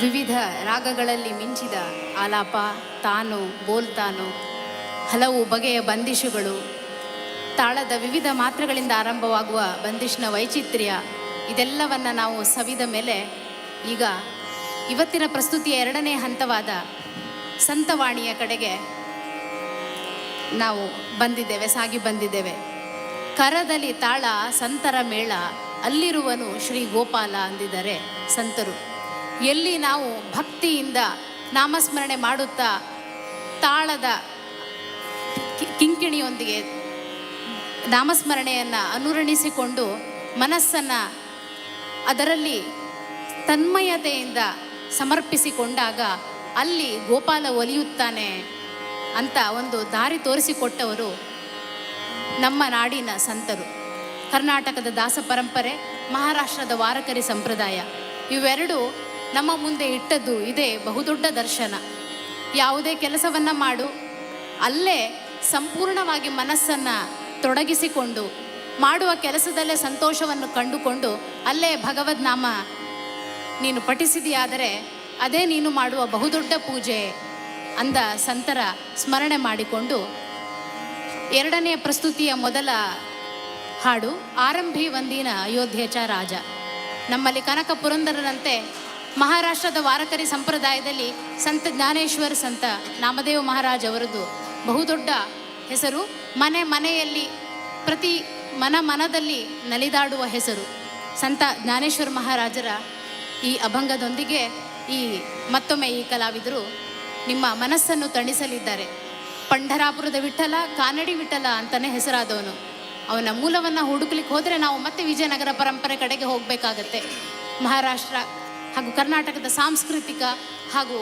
ವಿವಿಧ ರಾಗಗಳಲ್ಲಿ ಮಿಂಚಿದ ಆಲಾಪ, ತಾನು, ಬೋಲ್ತಾನು, ಹಲವು ಬಗೆಯ ಬಂದಿಶುಗಳು, ತಾಳದ ವಿವಿಧ ಮಾತ್ರೆಗಳಿಂದ ಆರಂಭವಾಗುವ ಬಂದಿಷ್ನ ವೈಚಿತ್ರ್ಯ, ಇದೆಲ್ಲವನ್ನು ನಾವು ಸವಿದ ಮೇಲೆ ಈಗ ಇವತ್ತಿನ ಪ್ರಸ್ತುತಿಯ ಎರಡನೇ ಹಂತವಾದ ಸಂತವಾಣಿಯ ಕಡೆಗೆ ನಾವು ಸಾಗಿ ಬಂದಿದ್ದೇವೆ. ಕರದಲ್ಲಿ ತಾಳ ಸಂತರ ಮೇಳ, ಅಲ್ಲಿರುವನು ಶ್ರೀ ಗೋಪಾಲ ಅಂದಿದ್ದಾರೆ ಸಂತರು. ಎಲ್ಲಿ ನಾವು ಭಕ್ತಿಯಿಂದ ನಾಮಸ್ಮರಣೆ ಮಾಡುತ್ತಾ ತಾಳದ ಕಿಂಕಿಣಿಯೊಂದಿಗೆ ನಾಮಸ್ಮರಣೆಯನ್ನು ಅನುರಣಿಸಿಕೊಂಡು ಮನಸ್ಸನ್ನು ಅದರಲ್ಲಿ ತನ್ಮಯತೆಯಿಂದ ಸಮರ್ಪಿಸಿಕೊಂಡಾಗ ಅಲ್ಲಿ ಗೋಪಾಲ ಒಲಿಯುತ್ತಾನೆ ಅಂತ ಒಂದು ದಾರಿ ತೋರಿಸಿಕೊಟ್ಟವರು ನಮ್ಮ ನಾಡಿನ ಸಂತರು. ಕರ್ನಾಟಕದ ದಾಸ ಪರಂಪರೆ, ಮಹಾರಾಷ್ಟ್ರದ ವಾರಕರಿ ಸಂಪ್ರದಾಯ, ಇವೆರಡು ನಮ್ಮ ಮುಂದೆ ಇಟ್ಟದ್ದು ಇದೇ ಬಹುದೊಡ್ಡ ದರ್ಶನ. ಯಾವುದೇ ಕೆಲಸವನ್ನು ಮಾಡು, ಅಲ್ಲೇ ಸಂಪೂರ್ಣವಾಗಿ ಮನಸ್ಸನ್ನು ತೊಡಗಿಸಿಕೊಂಡು ಮಾಡುವ ಕೆಲಸದಲ್ಲೇ ಸಂತೋಷವನ್ನು ಕಂಡುಕೊಂಡು ಅಲ್ಲೇ ಭಗವದ್ ನಾಮ ನೀನು ಪಠಿಸಿದೆಯಾದರೆ ಅದೇ ನೀನು ಮಾಡುವ ಬಹುದೊಡ್ಡ ಪೂಜೆ ಅಂದ ಸಂತರ ಸ್ಮರಣೆ ಮಾಡಿಕೊಂಡು ಎರಡನೆಯ ಪ್ರಸ್ತುತಿಯ ಮೊದಲ ಹಾಡು ಆರಂಭಿ ವಂದಿನ ಅಯೋಧ್ಯೆಚ ರಾಜ. ನಮ್ಮಲ್ಲಿ ಕನಕ ಪುರಂದರನಂತೆ ಮಹಾರಾಷ್ಟ್ರದ ವಾರಕರಿ ಸಂಪ್ರದಾಯದಲ್ಲಿ ಸಂತ ಜ್ಞಾನೇಶ್ವರ ಸಂತ ನಾಮದೇವ ಮಹಾರಾಜ್ ಅವರದ್ದು ಬಹುದೊಡ್ಡ ಹೆಸರು. ಮನೆ ಮನೆಯಲ್ಲಿ ಪ್ರತಿ ಮನದಲ್ಲಿ ನಲಿದಾಡುವ ಹೆಸರು ಸಂತ ಜ್ಞಾನೇಶ್ವರ ಮಹಾರಾಜರ ಈ ಅಭಂಗದೊಂದಿಗೆ ಮತ್ತೊಮ್ಮೆ ಈ ಕಲಾವಿದರು ನಿಮ್ಮ ಮನಸ್ಸನ್ನು ತಣಿಸಲಿದ್ದಾರೆ. ಪಂಢರಾಪುರದ ವಿಠಲ ಕಾನಡಿ ವಿಠಲ ಅಂತಲೇ ಹೆಸರಾದವನು. ಅವನ ಮೂಲವನ್ನು ಹುಡುಕ್ಲಿಕ್ಕೆ ಹೋದರೆ ನಾವು ಮತ್ತೆ ವಿಜಯನಗರ ಪರಂಪರೆ ಕಡೆಗೆ ಹೋಗಬೇಕಾಗತ್ತೆ. ಮಹಾರಾಷ್ಟ್ರ ಹಾಗೂ ಕರ್ನಾಟಕದ ಸಾಂಸ್ಕೃತಿಕ ಹಾಗೂ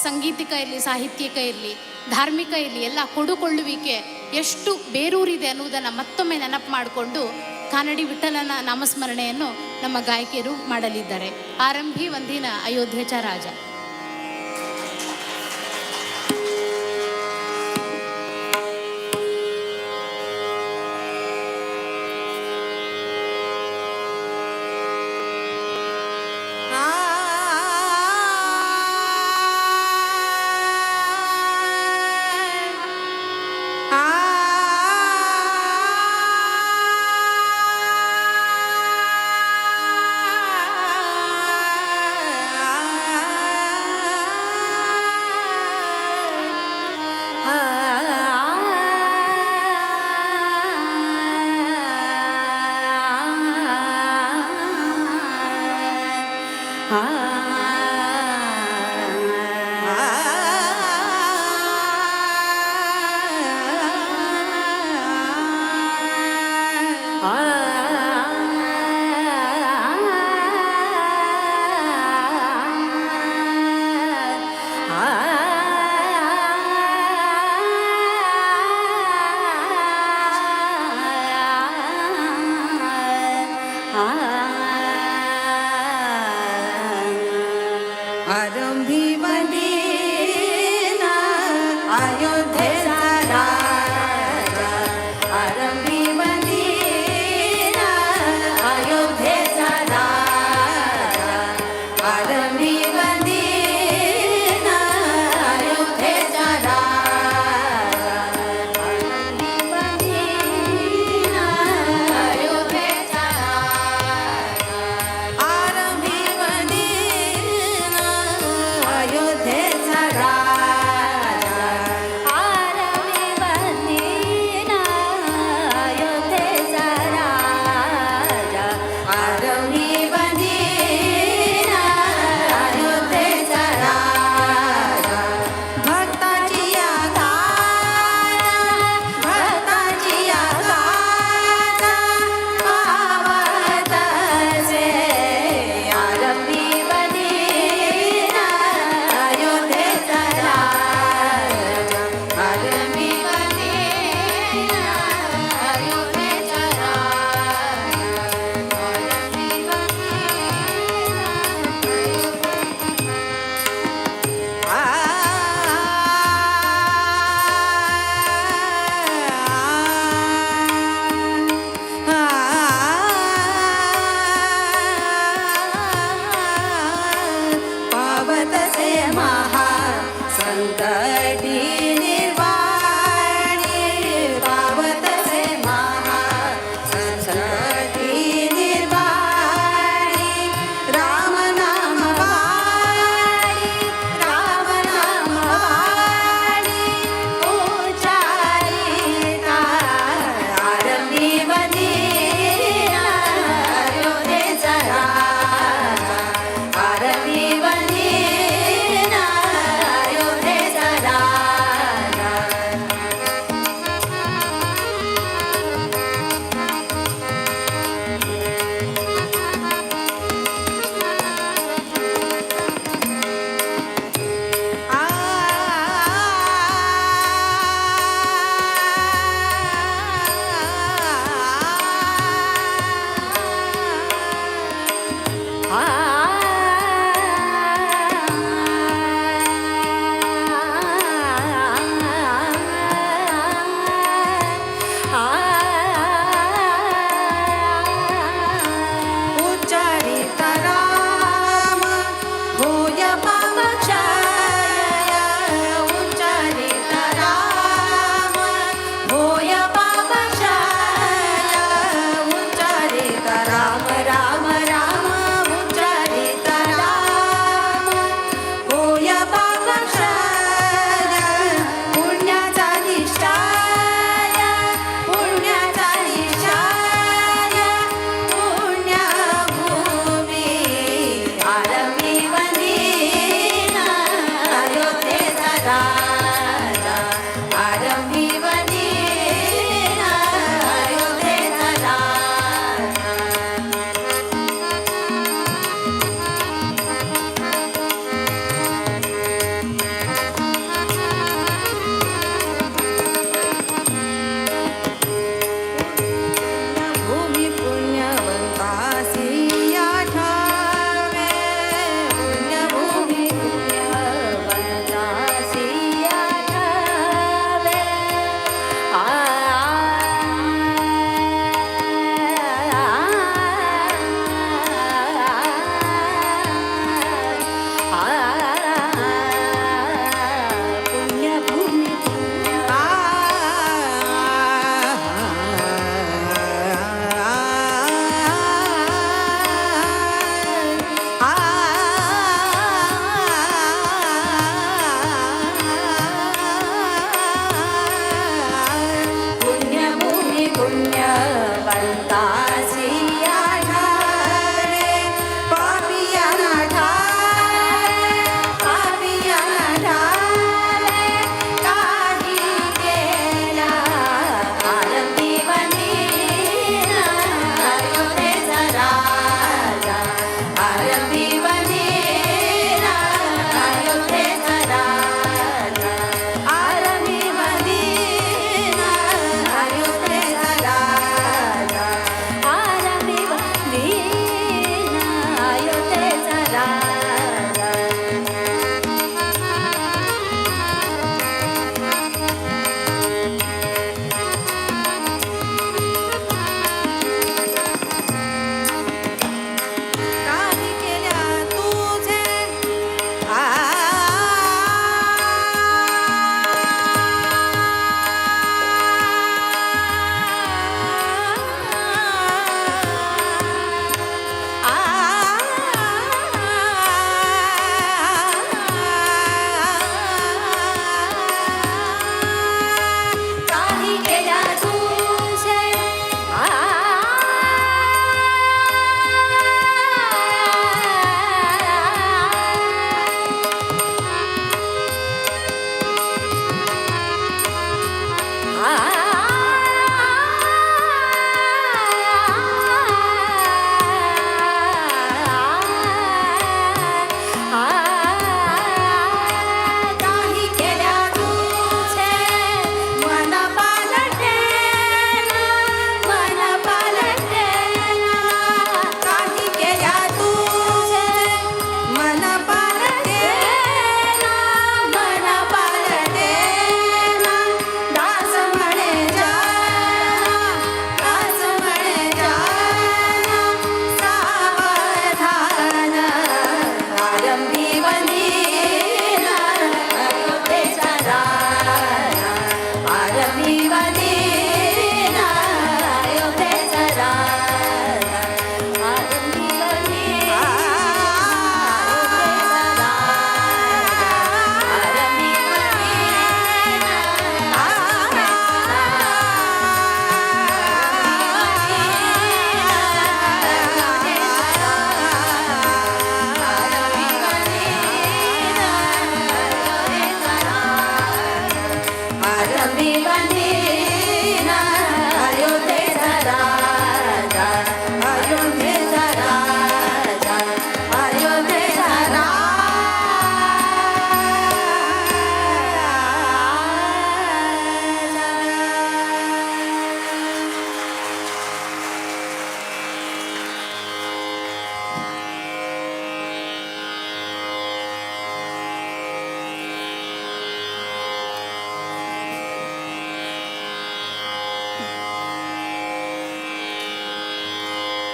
ಸಂಗೀತಿಕ ಇರಲಿ, ಸಾಹಿತ್ಯಿಕ ಇರಲಿ, ಧಾರ್ಮಿಕ ಇರಲಿ, ಎಲ್ಲ ಕೊಡುಕೊಳ್ಳುವಿಕೆ ಎಷ್ಟು ಬೇರೂರಿದೆ ಅನ್ನುವುದನ್ನು ಮತ್ತೊಮ್ಮೆ ನೆನಪು ಮಾಡಿಕೊಂಡು ಕಾನಡಿ ವಿಠಲನ ನಾಮಸ್ಮರಣೆಯನ್ನು ನಮ್ಮ ಗಾಯಕಿಯರು ಮಾಡಲಿದ್ದಾರೆ. ಆರಂಭಿ ವಂದಿನ ಅಯೋಧ್ಯೆಚ ರಾಜ. ಆ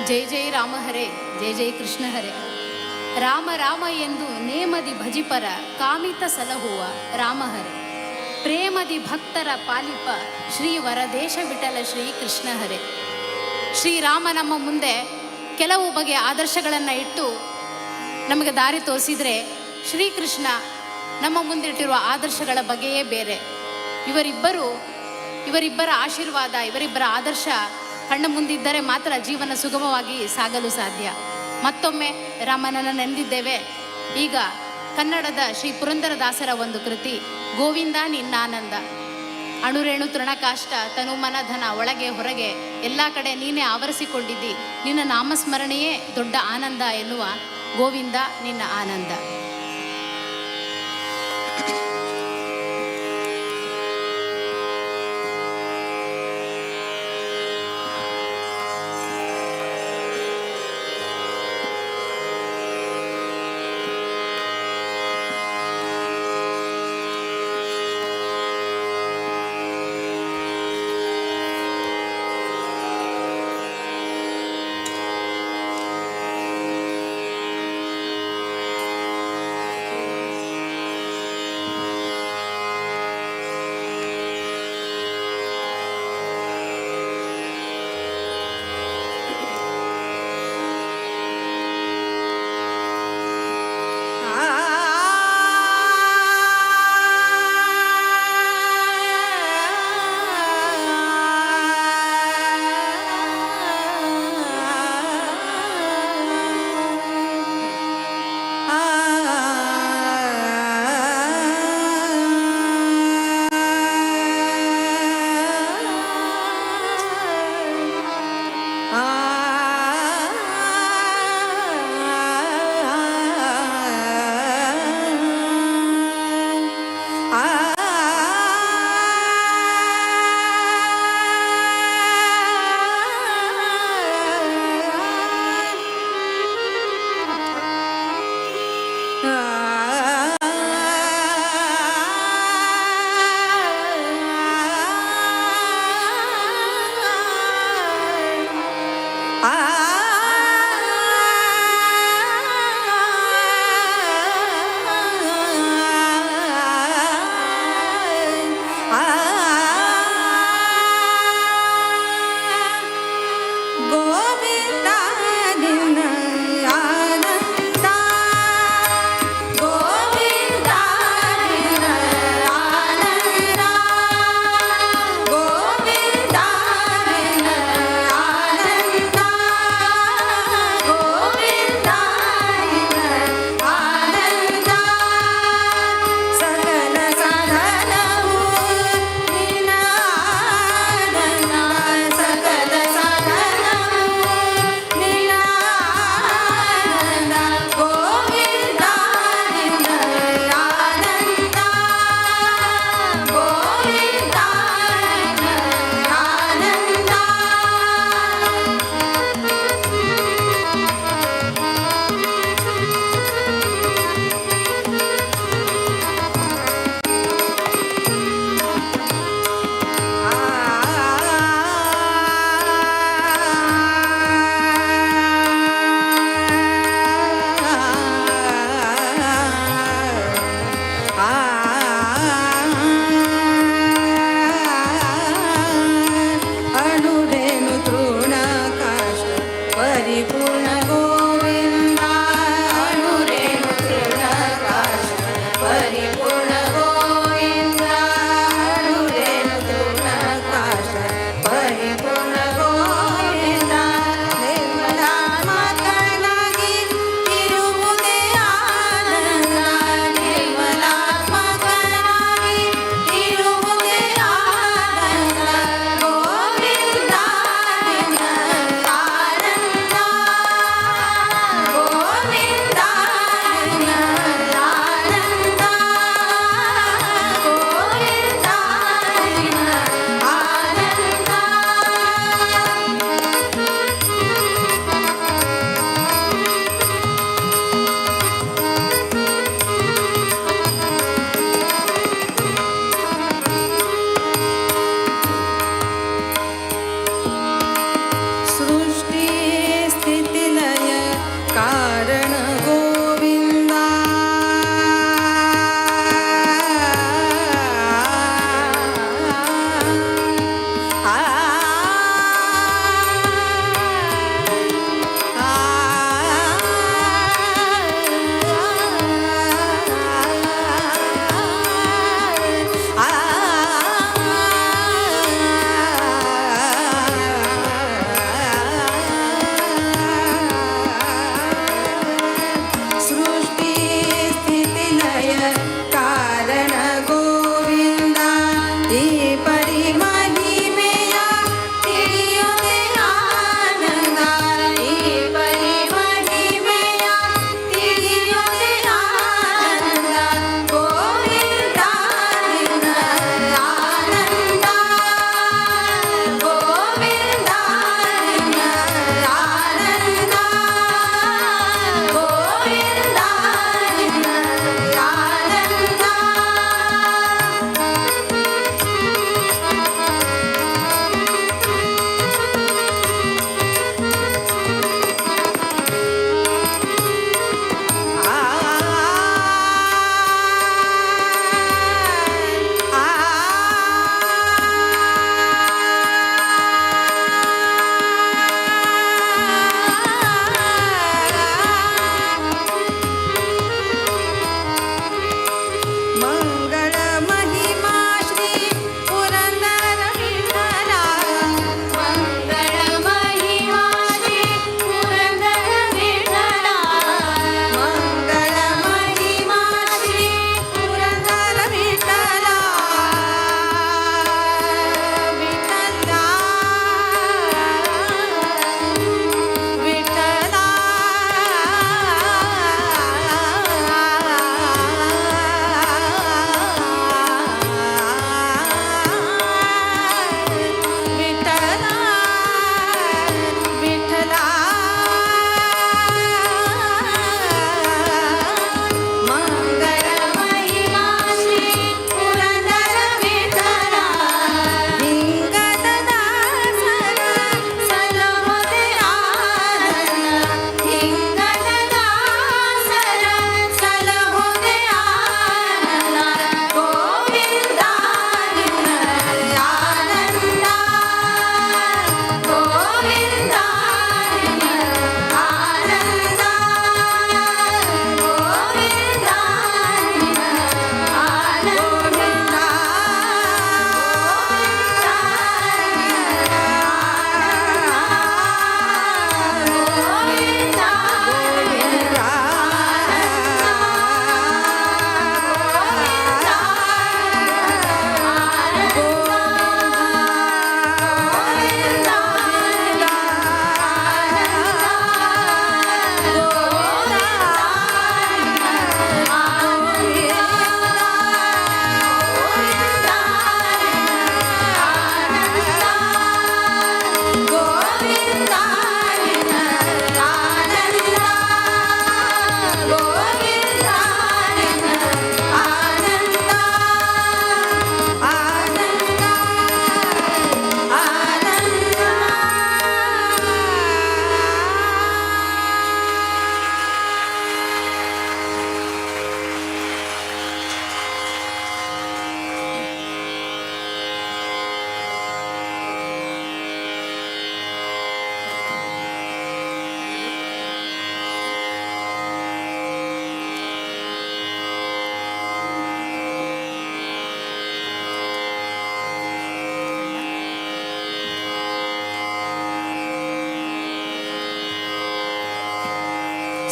ಜೈ ಜೈ ರಾಮ ಹರೇ, ಜೈ ಜೈ ಕೃಷ್ಣ ಹರೇ. ರಾಮ ರಾಮ ಎಂದು ನೇಮದಿ ಭಜಿಪರ ಕಾಮಿತ ಸಲಹುವ ರಾಮ ಹರೇ. ಪ್ರೇಮದಿ ಭಕ್ತರ ಪಾಲಿಪ ಶ್ರೀ ವರದೇಶ ವಿಠಲ ಶ್ರೀ ಕೃಷ್ಣ ಹರೇ. ಶ್ರೀರಾಮ ನಮ್ಮ ಮುಂದೆ ಕೆಲವು ಬಗೆಯ ಆದರ್ಶಗಳನ್ನು ಇಟ್ಟು ನಮಗೆ ದಾರಿ ತೋರಿಸಿದರೆ, ಶ್ರೀಕೃಷ್ಣ ನಮ್ಮ ಮುಂದಿಟ್ಟಿರುವ ಆದರ್ಶಗಳ ಬಗೆಯೇ ಬೇರೆ. ಇವರಿಬ್ಬರ ಆಶೀರ್ವಾದ, ಇವರಿಬ್ಬರ ಆದರ್ಶ ಕಣ್ಣ ಮುಂದಿದ್ದರೆ ಮಾತ್ರ ಜೀವನ ಸುಗಮವಾಗಿ ಸಾಗಲು ಸಾಧ್ಯ. ಮತ್ತೊಮ್ಮೆ ರಾಮನನ್ನು ನೆನೆದಿದ್ದೇವೆ. ಈಗ ಕನ್ನಡದ ಶ್ರೀ ಪುರಂದರದಾಸರ ಒಂದು ಕೃತಿ ಗೋವಿಂದ ನಿನ್ನಾನಂದ. ಅಣುರೇಣು ತೃಣಕಾಷ್ಟ ತನುಮನ ಧನ ಒಳಗೆ ಹೊರಗೆ ಎಲ್ಲ ಕಡೆ ನೀನೇ ಆವರಿಸಿಕೊಂಡಿದ್ದಿ, ನಿನ್ನ ನಾಮಸ್ಮರಣೆಯೇ ದೊಡ್ಡ ಆನಂದ ಎನ್ನುವ ಗೋವಿಂದ ನಿನ್ನ ಆನಂದ.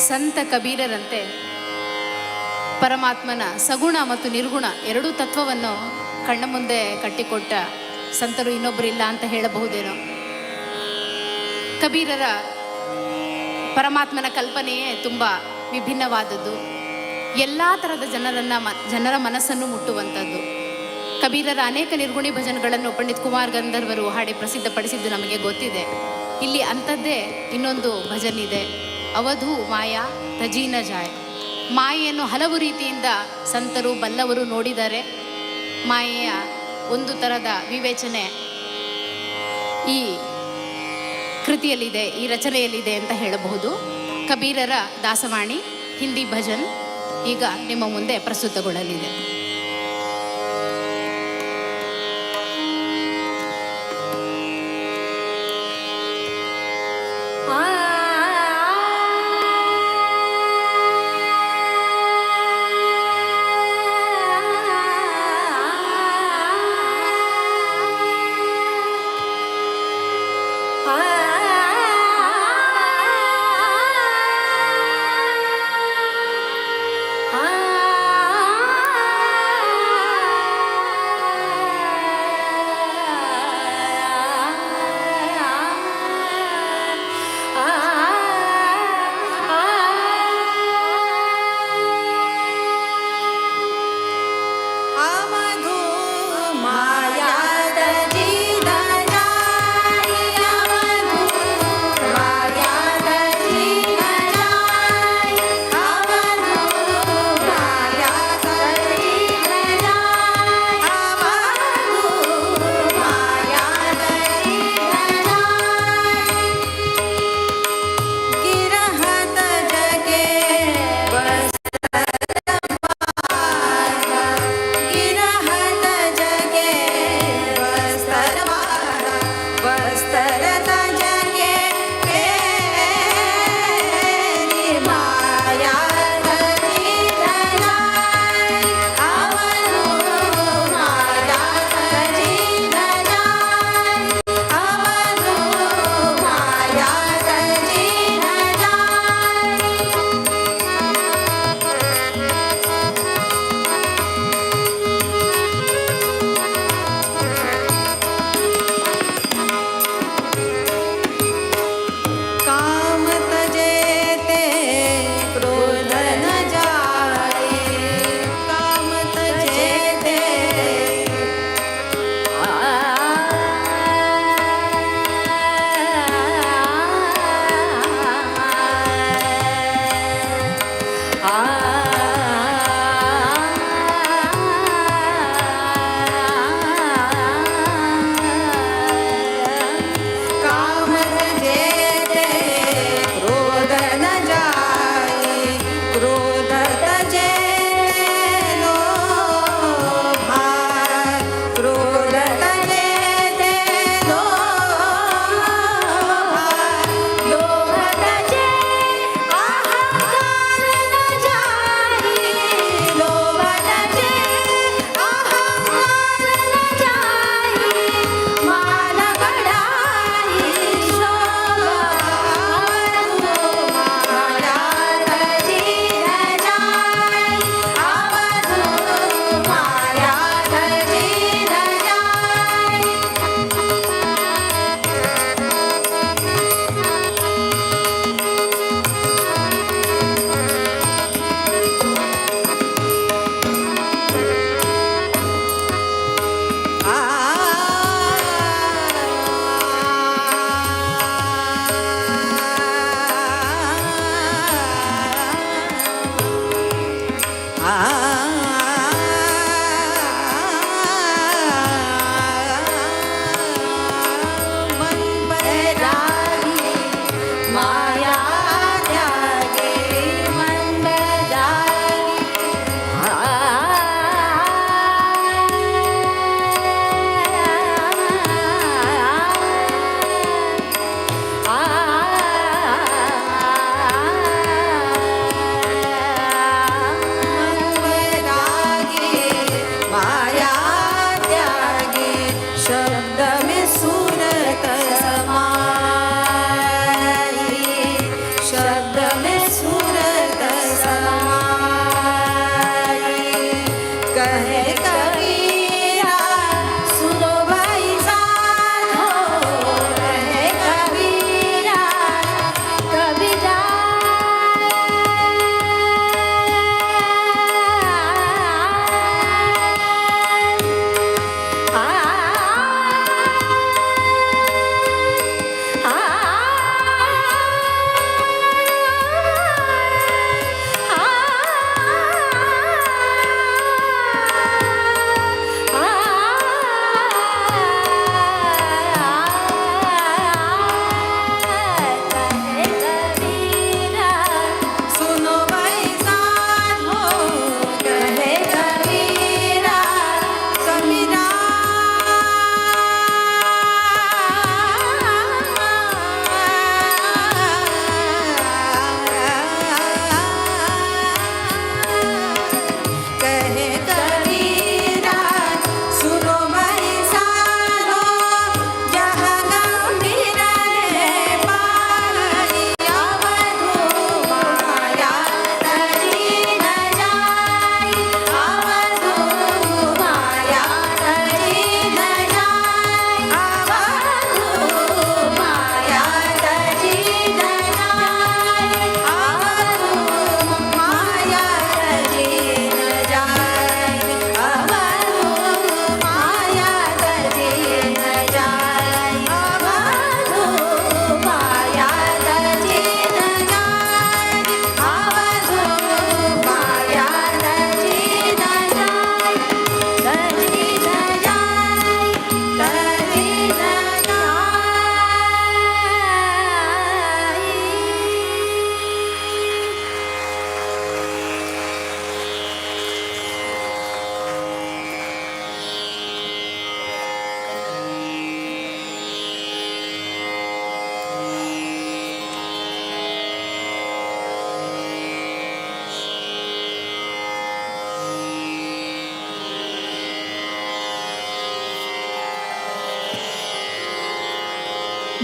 ಸಂತ ಕಬೀರರಂತೆ ಪರಮಾತ್ಮನ ಸಗುಣ ಮತ್ತು ನಿರ್ಗುಣ ಎರಡೂ ತತ್ವವನ್ನು ಕಣ್ಣ ಮುಂದೆ ಕಟ್ಟಿಕೊಟ್ಟ ಸಂತರು ಇನ್ನೊಬ್ಬರಿಲ್ಲ ಅಂತ ಹೇಳಬಹುದೇನೋ. ಕಬೀರರ ಪರಮಾತ್ಮನ ಕಲ್ಪನೆಯೇ ತುಂಬ ವಿಭಿನ್ನವಾದದ್ದು, ಎಲ್ಲ ಥರದ ಜನರ ಮನಸ್ಸನ್ನು ಮುಟ್ಟುವಂಥದ್ದು. ಕಬೀರರ ಅನೇಕ ನಿರ್ಗುಣಿ ಭಜನೆಗಳನ್ನು ಪಂಡಿತ್ ಕುಮಾರ್ ಗಂಧರ್ವರು ಹಾಡಿ ಪ್ರಸಿದ್ಧಪಡಿಸಿದ್ದು ನಮಗೆ ಗೊತ್ತಿದೆ. ಇಲ್ಲಿ ಅಂಥದ್ದೇ ಇನ್ನೊಂದು ಭಜನಿದೆ, ಅವಧು ಮಾಯಾ ತಜೀನ ಜಾಯ್. ಮಾಯೆಯನ್ನು ಹಲವು ರೀತಿಯಿಂದ ಸಂತರು ಬಲ್ಲವರು ನೋಡಿದ್ದಾರೆ. ಮಾಯೆಯ ಒಂದು ಥರದ ವಿವೇಚನೆ ಈ ಕೃತಿಯಲ್ಲಿದೆ, ಈ ರಚನೆಯಲ್ಲಿದೆ ಅಂತ ಹೇಳಬಹುದು. ಕಬೀರರ ದಾಸವಾಣಿ ಹಿಂದಿ ಭಜನ್ ಈಗ ನಿಮ್ಮ ಮುಂದೆ ಪ್ರಸ್ತುತಗೊಳ್ಳಲಿದೆ. ಆ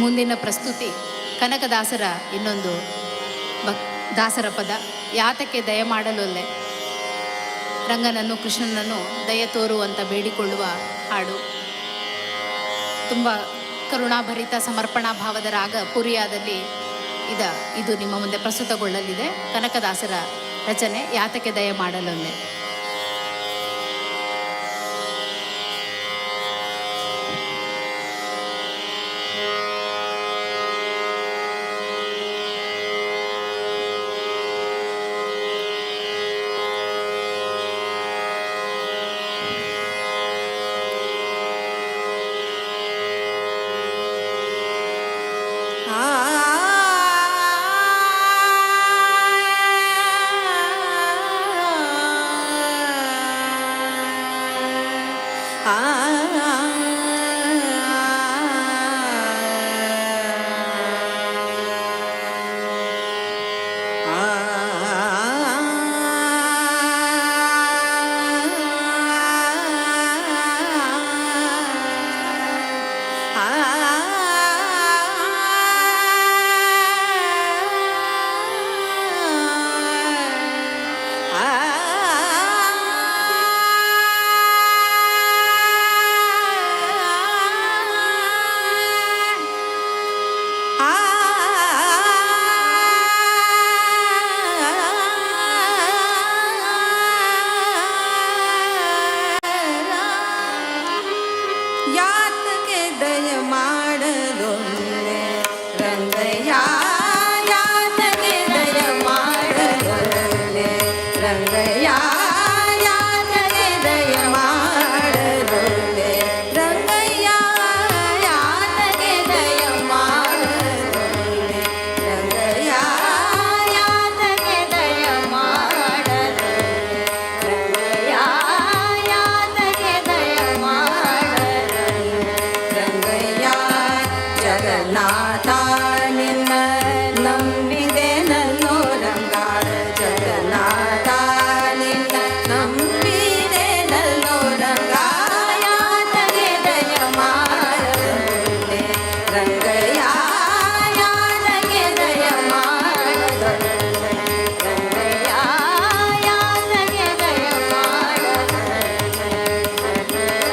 ಮುಂದಿನ ಪ್ರಸ್ತುತಿ ಕನಕದಾಸರ ಇನ್ನೊಂದು ದಾಸರ ಪದ, ಯಾತಕ್ಕೆ ದಯ ಮಾಡಲೊಲ್ಲೆ. ರಂಗನನ್ನು ಕೃಷ್ಣನನ್ನು ದಯ ತೋರುವಂತ ಬೇಡಿಕೊಳ್ಳುವ ಹಾಡು. ತುಂಬ ಕರುಣಾಭರಿತ ಸಮರ್ಪಣಾ ಭಾವದ ರಾಗ ಪುರಿಯಾದಲ್ಲಿ ಇದು ನಿಮ್ಮ ಮುಂದೆ ಪ್ರಸ್ತುತಗೊಳ್ಳಲಿದೆ. ಕನಕದಾಸರ ರಚನೆ ಯಾತಕ್ಕೆ ದಯ ಮಾಡಲೊಲ್ಲೆ. ಯಾತಕ್ಕೆ ದಯ ಮಾಡಲೊಲ್ಲೆ ರಂಗಯ್ಯ, ಯಾತಕ್ಕೆ ದಯ ಮಾಡಲೊಲ್ಲೆ ರಂಗಯ್ಯ, ಯಾತಕ್ಕೆ ದಯ ಮಾಡಲೊಲ್ಲೆ ರಂಗಯ್ಯ, ಯಾತಕ್ಕೆ ದಯ ಮಾಡಲೊಲ್ಲೆ ರಂಗಯ್ಯ, ಯಾತಕ್ಕೆ ದಯ ಮಾಡಲೊಲ್ಲೆ ರಂಗಯ್ಯ, ಯಾತಕ್ಕೆ ದಯ ಮಾಡಲೊಲ್ಲೆ ರಂಗಯ್ಯ. ಜಗನ್ನಾಥ ನಿನ್ನ ನಂಬಿದೆ ನಲ್ಲೋ ರಂಗ, ಜಗನ್ನಾಥ ನಿನ್ನ ನಂಬಿದೆ ನಲ್ಲೋ ರಂಗ, ಯಾತಕ್ಕೆ ದಯ ಮಾಡಲೊಲ್ಲೆ ರಂಗಯ್ಯ, ಯಾತಕ್ಕೆ ದಯ ಮಾಡಲೊಲ್ಲೆ ರಂಗಯ್ಯ, ಯಾತಕ್ಕೆ ದಯ ಮಾಡಲೊಲ್ಲೆ Rangayya.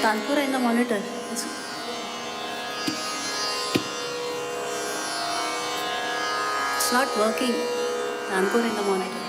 Tanpura in the monitor. It's not working. Tanpura in the monitor.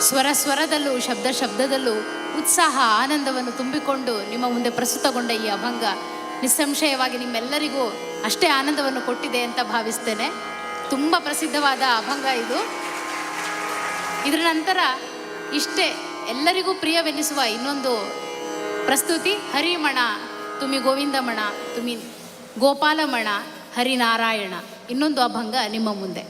ಸ್ವರದಲ್ಲೂ ಶಬ್ದದಲ್ಲೂ ಉತ್ಸಾಹ ಆನಂದವನ್ನು ತುಂಬಿಕೊಂಡು ನಿಮ್ಮ ಮುಂದೆ ಪ್ರಸ್ತುತಗೊಂಡ ಈ ಅಭಂಗ ನಿಸ್ಸಂಶಯವಾಗಿ ನಿಮ್ಮೆಲ್ಲರಿಗೂ ಅಷ್ಟೇ ಆನಂದವನ್ನು ಕೊಟ್ಟಿದೆ ಅಂತ ಭಾವಿಸ್ತೇನೆ. ತುಂಬ ಪ್ರಸಿದ್ಧವಾದ ಅಭಂಗ ಇದು. ಇದರ ನಂತರ ಇಷ್ಟೇ ಎಲ್ಲರಿಗೂ ಪ್ರಿಯವೆನಿಸುವ ಇನ್ನೊಂದು ಪ್ರಸ್ತುತಿ, ಹರಿಮಣ ತುಮಿ ಗೋವಿಂದಮಣ ತುಮಿ ಗೋಪಾಲಮಣ ಹರಿನಾರಾಯಣ, ಇನ್ನೊಂದು ಅಭಂಗ ನಿಮ್ಮ ಮುಂದೆ.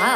ಆ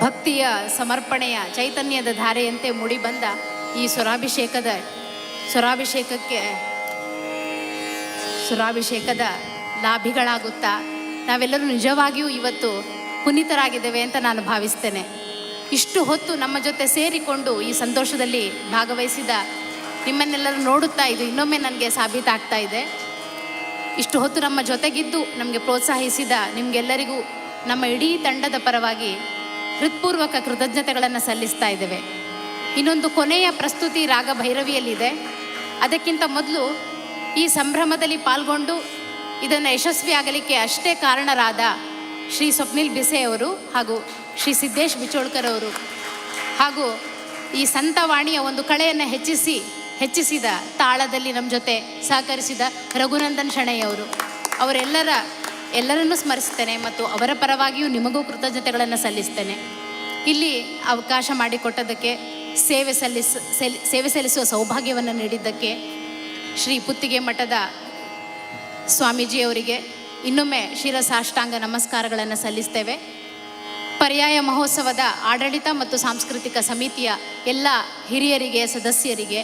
ಭಕ್ತಿಯ ಸಮರ್ಪಣೆಯ ಚೈತನ್ಯದ ಧಾರೆಯಂತೆ ಮೂಡಿಬಂದ ಈ ಸುರಾಭಿಷೇಕದ ಲಾಭಿಗಳಾಗುತ್ತಾ ನಾವೆಲ್ಲರೂ ನಿಜವಾಗಿಯೂ ಇವತ್ತು ಪುನೀತರಾಗಿದ್ದೇವೆ ಅಂತ ನಾನು ಭಾವಿಸ್ತೇನೆ. ಇಷ್ಟು ಹೊತ್ತು ನಮ್ಮ ಜೊತೆ ಸೇರಿಕೊಂಡು ಈ ಸಂತೋಷದಲ್ಲಿ ಭಾಗವಹಿಸಿದ ನಿಮ್ಮನ್ನೆಲ್ಲರೂ ನೋಡುತ್ತಾ ಇದು ಇನ್ನೊಮ್ಮೆ ನನಗೆ ಸಾಬೀತಾಗ್ತಾ ಇದೆ. ಇಷ್ಟು ಹೊತ್ತು ನಮ್ಮ ಜೊತೆಗಿದ್ದು ನಮಗೆ ಪ್ರೋತ್ಸಾಹಿಸಿದ ನಿಮಗೆಲ್ಲರಿಗೂ ನಮ್ಮ ಇಡೀ ತಂಡದ ಪರವಾಗಿ ಹೃತ್ಪೂರ್ವಕ ಕೃತಜ್ಞತೆಗಳನ್ನು ಸಲ್ಲಿಸ್ತಾ ಇದ್ದೇವೆ. ಇನ್ನೊಂದು ಕೊನೆಯ ಪ್ರಸ್ತುತಿ ರಾಗ ಭೈರವಿಯಲ್ಲಿದೆ. ಅದಕ್ಕಿಂತ ಮೊದಲು ಈ ಸಂಭ್ರಮದಲ್ಲಿ ಪಾಲ್ಗೊಂಡು ಇದನ್ನು ಯಶಸ್ವಿಯಾಗಲಿಕ್ಕೆ ಅಷ್ಟೇ ಕಾರಣರಾದ ಶ್ರೀ ಸ್ವಪ್ನಿಲ್ ಬಿಸೆ ಅವರು ಹಾಗೂ ಶ್ರೀ ಸಿದ್ದೇಶ್ ಬಿಚೋಳ್ಕರ್ ಅವರು ಹಾಗೂ ಈ ಸಂತವಾಣಿಯ ಒಂದು ಕಳೆಯನ್ನು ಹೆಚ್ಚಿಸಿದ ತಾಳದಲ್ಲಿ ನಮ್ಮ ಜೊತೆ ಸಹಕರಿಸಿದ ರಘುನಂದನ್ ಶೆಣೈಯವರು ಎಲ್ಲರನ್ನೂ ಸ್ಮರಿಸ್ತೇನೆ ಮತ್ತು ಅವರ ಪರವಾಗಿಯೂ ನಿಮಗೂ ಕೃತಜ್ಞತೆಗಳನ್ನು ಸಲ್ಲಿಸ್ತೇನೆ. ಇಲ್ಲಿ ಅವಕಾಶ ಮಾಡಿಕೊಟ್ಟದಕ್ಕೆ ಸೇವೆ ಸಲ್ಲಿಸುವ ಸೌಭಾಗ್ಯವನ್ನು ನೀಡಿದ್ದಕ್ಕೆ ಶ್ರೀ ಪುತ್ತಿಗೆ ಮಠದ ಸ್ವಾಮೀಜಿಯವರಿಗೆ ಇನ್ನೊಮ್ಮೆ ಶಿರಸಾಷ್ಟಾಂಗ ನಮಸ್ಕಾರಗಳನ್ನು ಸಲ್ಲಿಸ್ತೇವೆ. ಪರ್ಯಾಯ ಮಹೋತ್ಸವದ ಆಡಳಿತ ಮತ್ತು ಸಾಂಸ್ಕೃತಿಕ ಸಮಿತಿಯ ಎಲ್ಲ ಹಿರಿಯರಿಗೆ, ಸದಸ್ಯರಿಗೆ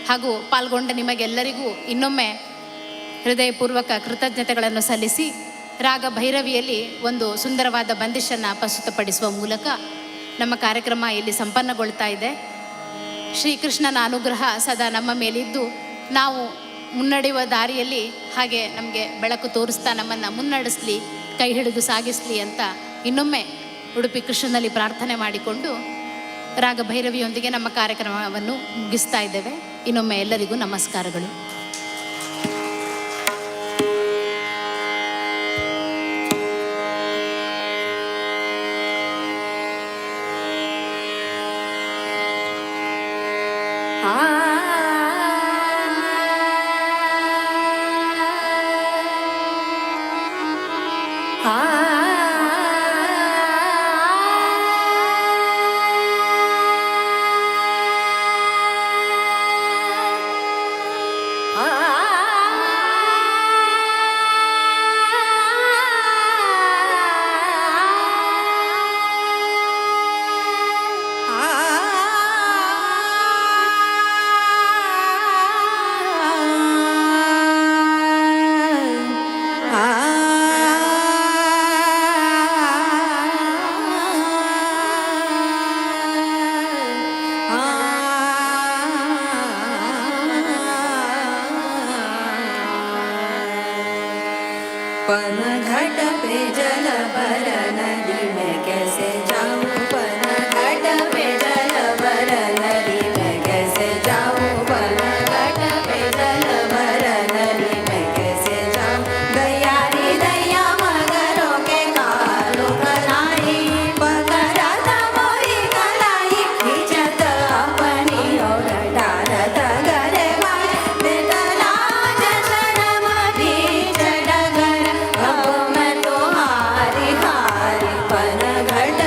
ಹಾಗೂ ಪಾಲ್ಗೊಂಡ ನಿಮಗೆಲ್ಲರಿಗೂ ಇನ್ನೊಮ್ಮೆ ಹೃದಯಪೂರ್ವಕ ಕೃತಜ್ಞತೆಗಳನ್ನು ಸಲ್ಲಿಸಿ ರಾಗ ಭೈರವಿಯಲ್ಲಿ ಒಂದು ಸುಂದರವಾದ ಬಂದಿಶನ್ನು ಪ್ರಸ್ತುತಪಡಿಸುವ ಮೂಲಕ ನಮ್ಮ ಕಾರ್ಯಕ್ರಮ ಇಲ್ಲಿ ಸಂಪನ್ನಗೊಳ್ತಾ ಇದೆ. ಶ್ರೀಕೃಷ್ಣನ ಅನುಗ್ರಹ ಸದಾ ನಮ್ಮ ಮೇಲಿದ್ದು ನಾವು ಮುನ್ನಡೆಯುವ ದಾರಿಯಲ್ಲಿ ಹಾಗೆ ನಮಗೆ ಬೆಳಕು ತೋರಿಸ್ತಾ ನಮ್ಮನ್ನು ಮುನ್ನಡೆಸಲಿ, ಕೈ ಹಿಡಿದು ಸಾಗಿಸಲಿ ಅಂತ ಇನ್ನೊಮ್ಮೆ ಉಡುಪಿ ಕೃಷ್ಣನಲ್ಲಿ ಪ್ರಾರ್ಥನೆ ಮಾಡಿಕೊಂಡು ರಾಗ ಭೈರವಿಯೊಂದಿಗೆ ನಮ್ಮ ಕಾರ್ಯಕ್ರಮವನ್ನು ಮುಗಿಸ್ತಾ ಇದ್ದೇವೆ. ಇನ್ನೊಮ್ಮೆ ಎಲ್ಲರಿಗೂ ನಮಸ್ಕಾರಗಳು. पनघट पे जल भर नदी में कैसे जाऊं, पनघट पे जल भर नदी में कैसे जाऊं, पनघट पे जल भर नदी में कैसे जाऊं। दैया रे दैया मगरों के कालों कलाई, पकड़त मोरी कलाई, खींचत अपनी ओर डालत गरे माय, देत लाज शरम बीच डगर, अब मैं तो हारी हारी पनघट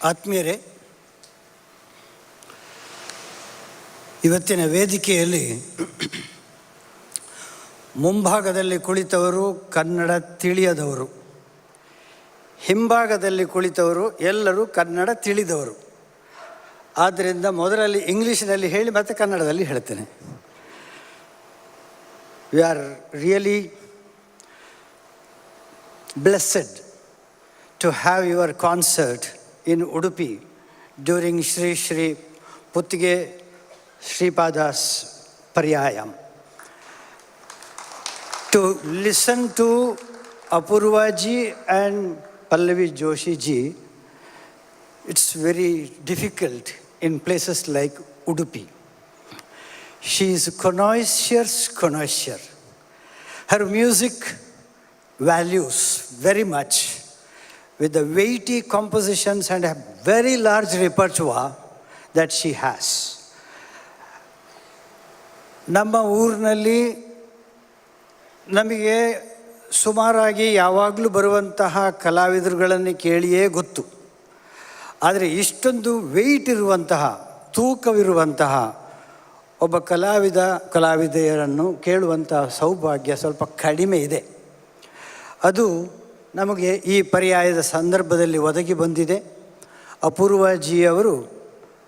ಆತ್ಮೀಯರೇ, ಇವತ್ತಿನ ವೇದಿಕೆಯಲ್ಲಿ ಮುಂಭಾಗದಲ್ಲಿ ಕುಳಿತವರು ಕನ್ನಡ ತಿಳಿಯದವರು, ಹಿಂಭಾಗದಲ್ಲಿ ಕುಳಿತವರು ಎಲ್ಲರೂ ಕನ್ನಡ ತಿಳಿದವರು. ಆದ್ದರಿಂದ ಮೊದಲಲ್ಲಿ ಇಂಗ್ಲೀಷಿನಲ್ಲಿ ಹೇಳಿ ಮತ್ತು ಕನ್ನಡದಲ್ಲಿ ಹೇಳ್ತೇನೆ. We are really blessed to have your concert in Udupi during Shri Shri Puttige Shripada's Paryayam. To listen to Apurva ji and Pallavi Joshi ji, it's very difficult in places like Udupi. She is connoisseur. Her music values very much with the weighty compositions and a very large repertoire that she has. ನಮ್ಮ ಊರಿನಲ್ಲಿ ನಮಗೆ ಸುಮಾರಾಗಿ ಯಾವಾಗಲೂ ಬರುವಂತಹ ಕಲಾವಿದರುಗಳನ್ನು ಕೇಳಿಯೇ ಗೊತ್ತು. ಆದರೆ ಇಷ್ಟೊಂದು weight ಇರುವಂತಹ, ತೂಕವಿರುವಂತಹ ಒಬ್ಬ ಕಲಾವಿದೆಯರನ್ನು ಕೇಳುವಂತಹ ಸೌಭಾಗ್ಯ ಸ್ವಲ್ಪ ಕಡಿಮೆ ಇದೆ. ಅದು ನಮಗೆ ಈ ಪರ್ಯಾಯದ ಸಂದರ್ಭದಲ್ಲಿ ಒದಗಿ ಬಂದಿದೆ. ಅಪೂರ್ವಜಿಯವರು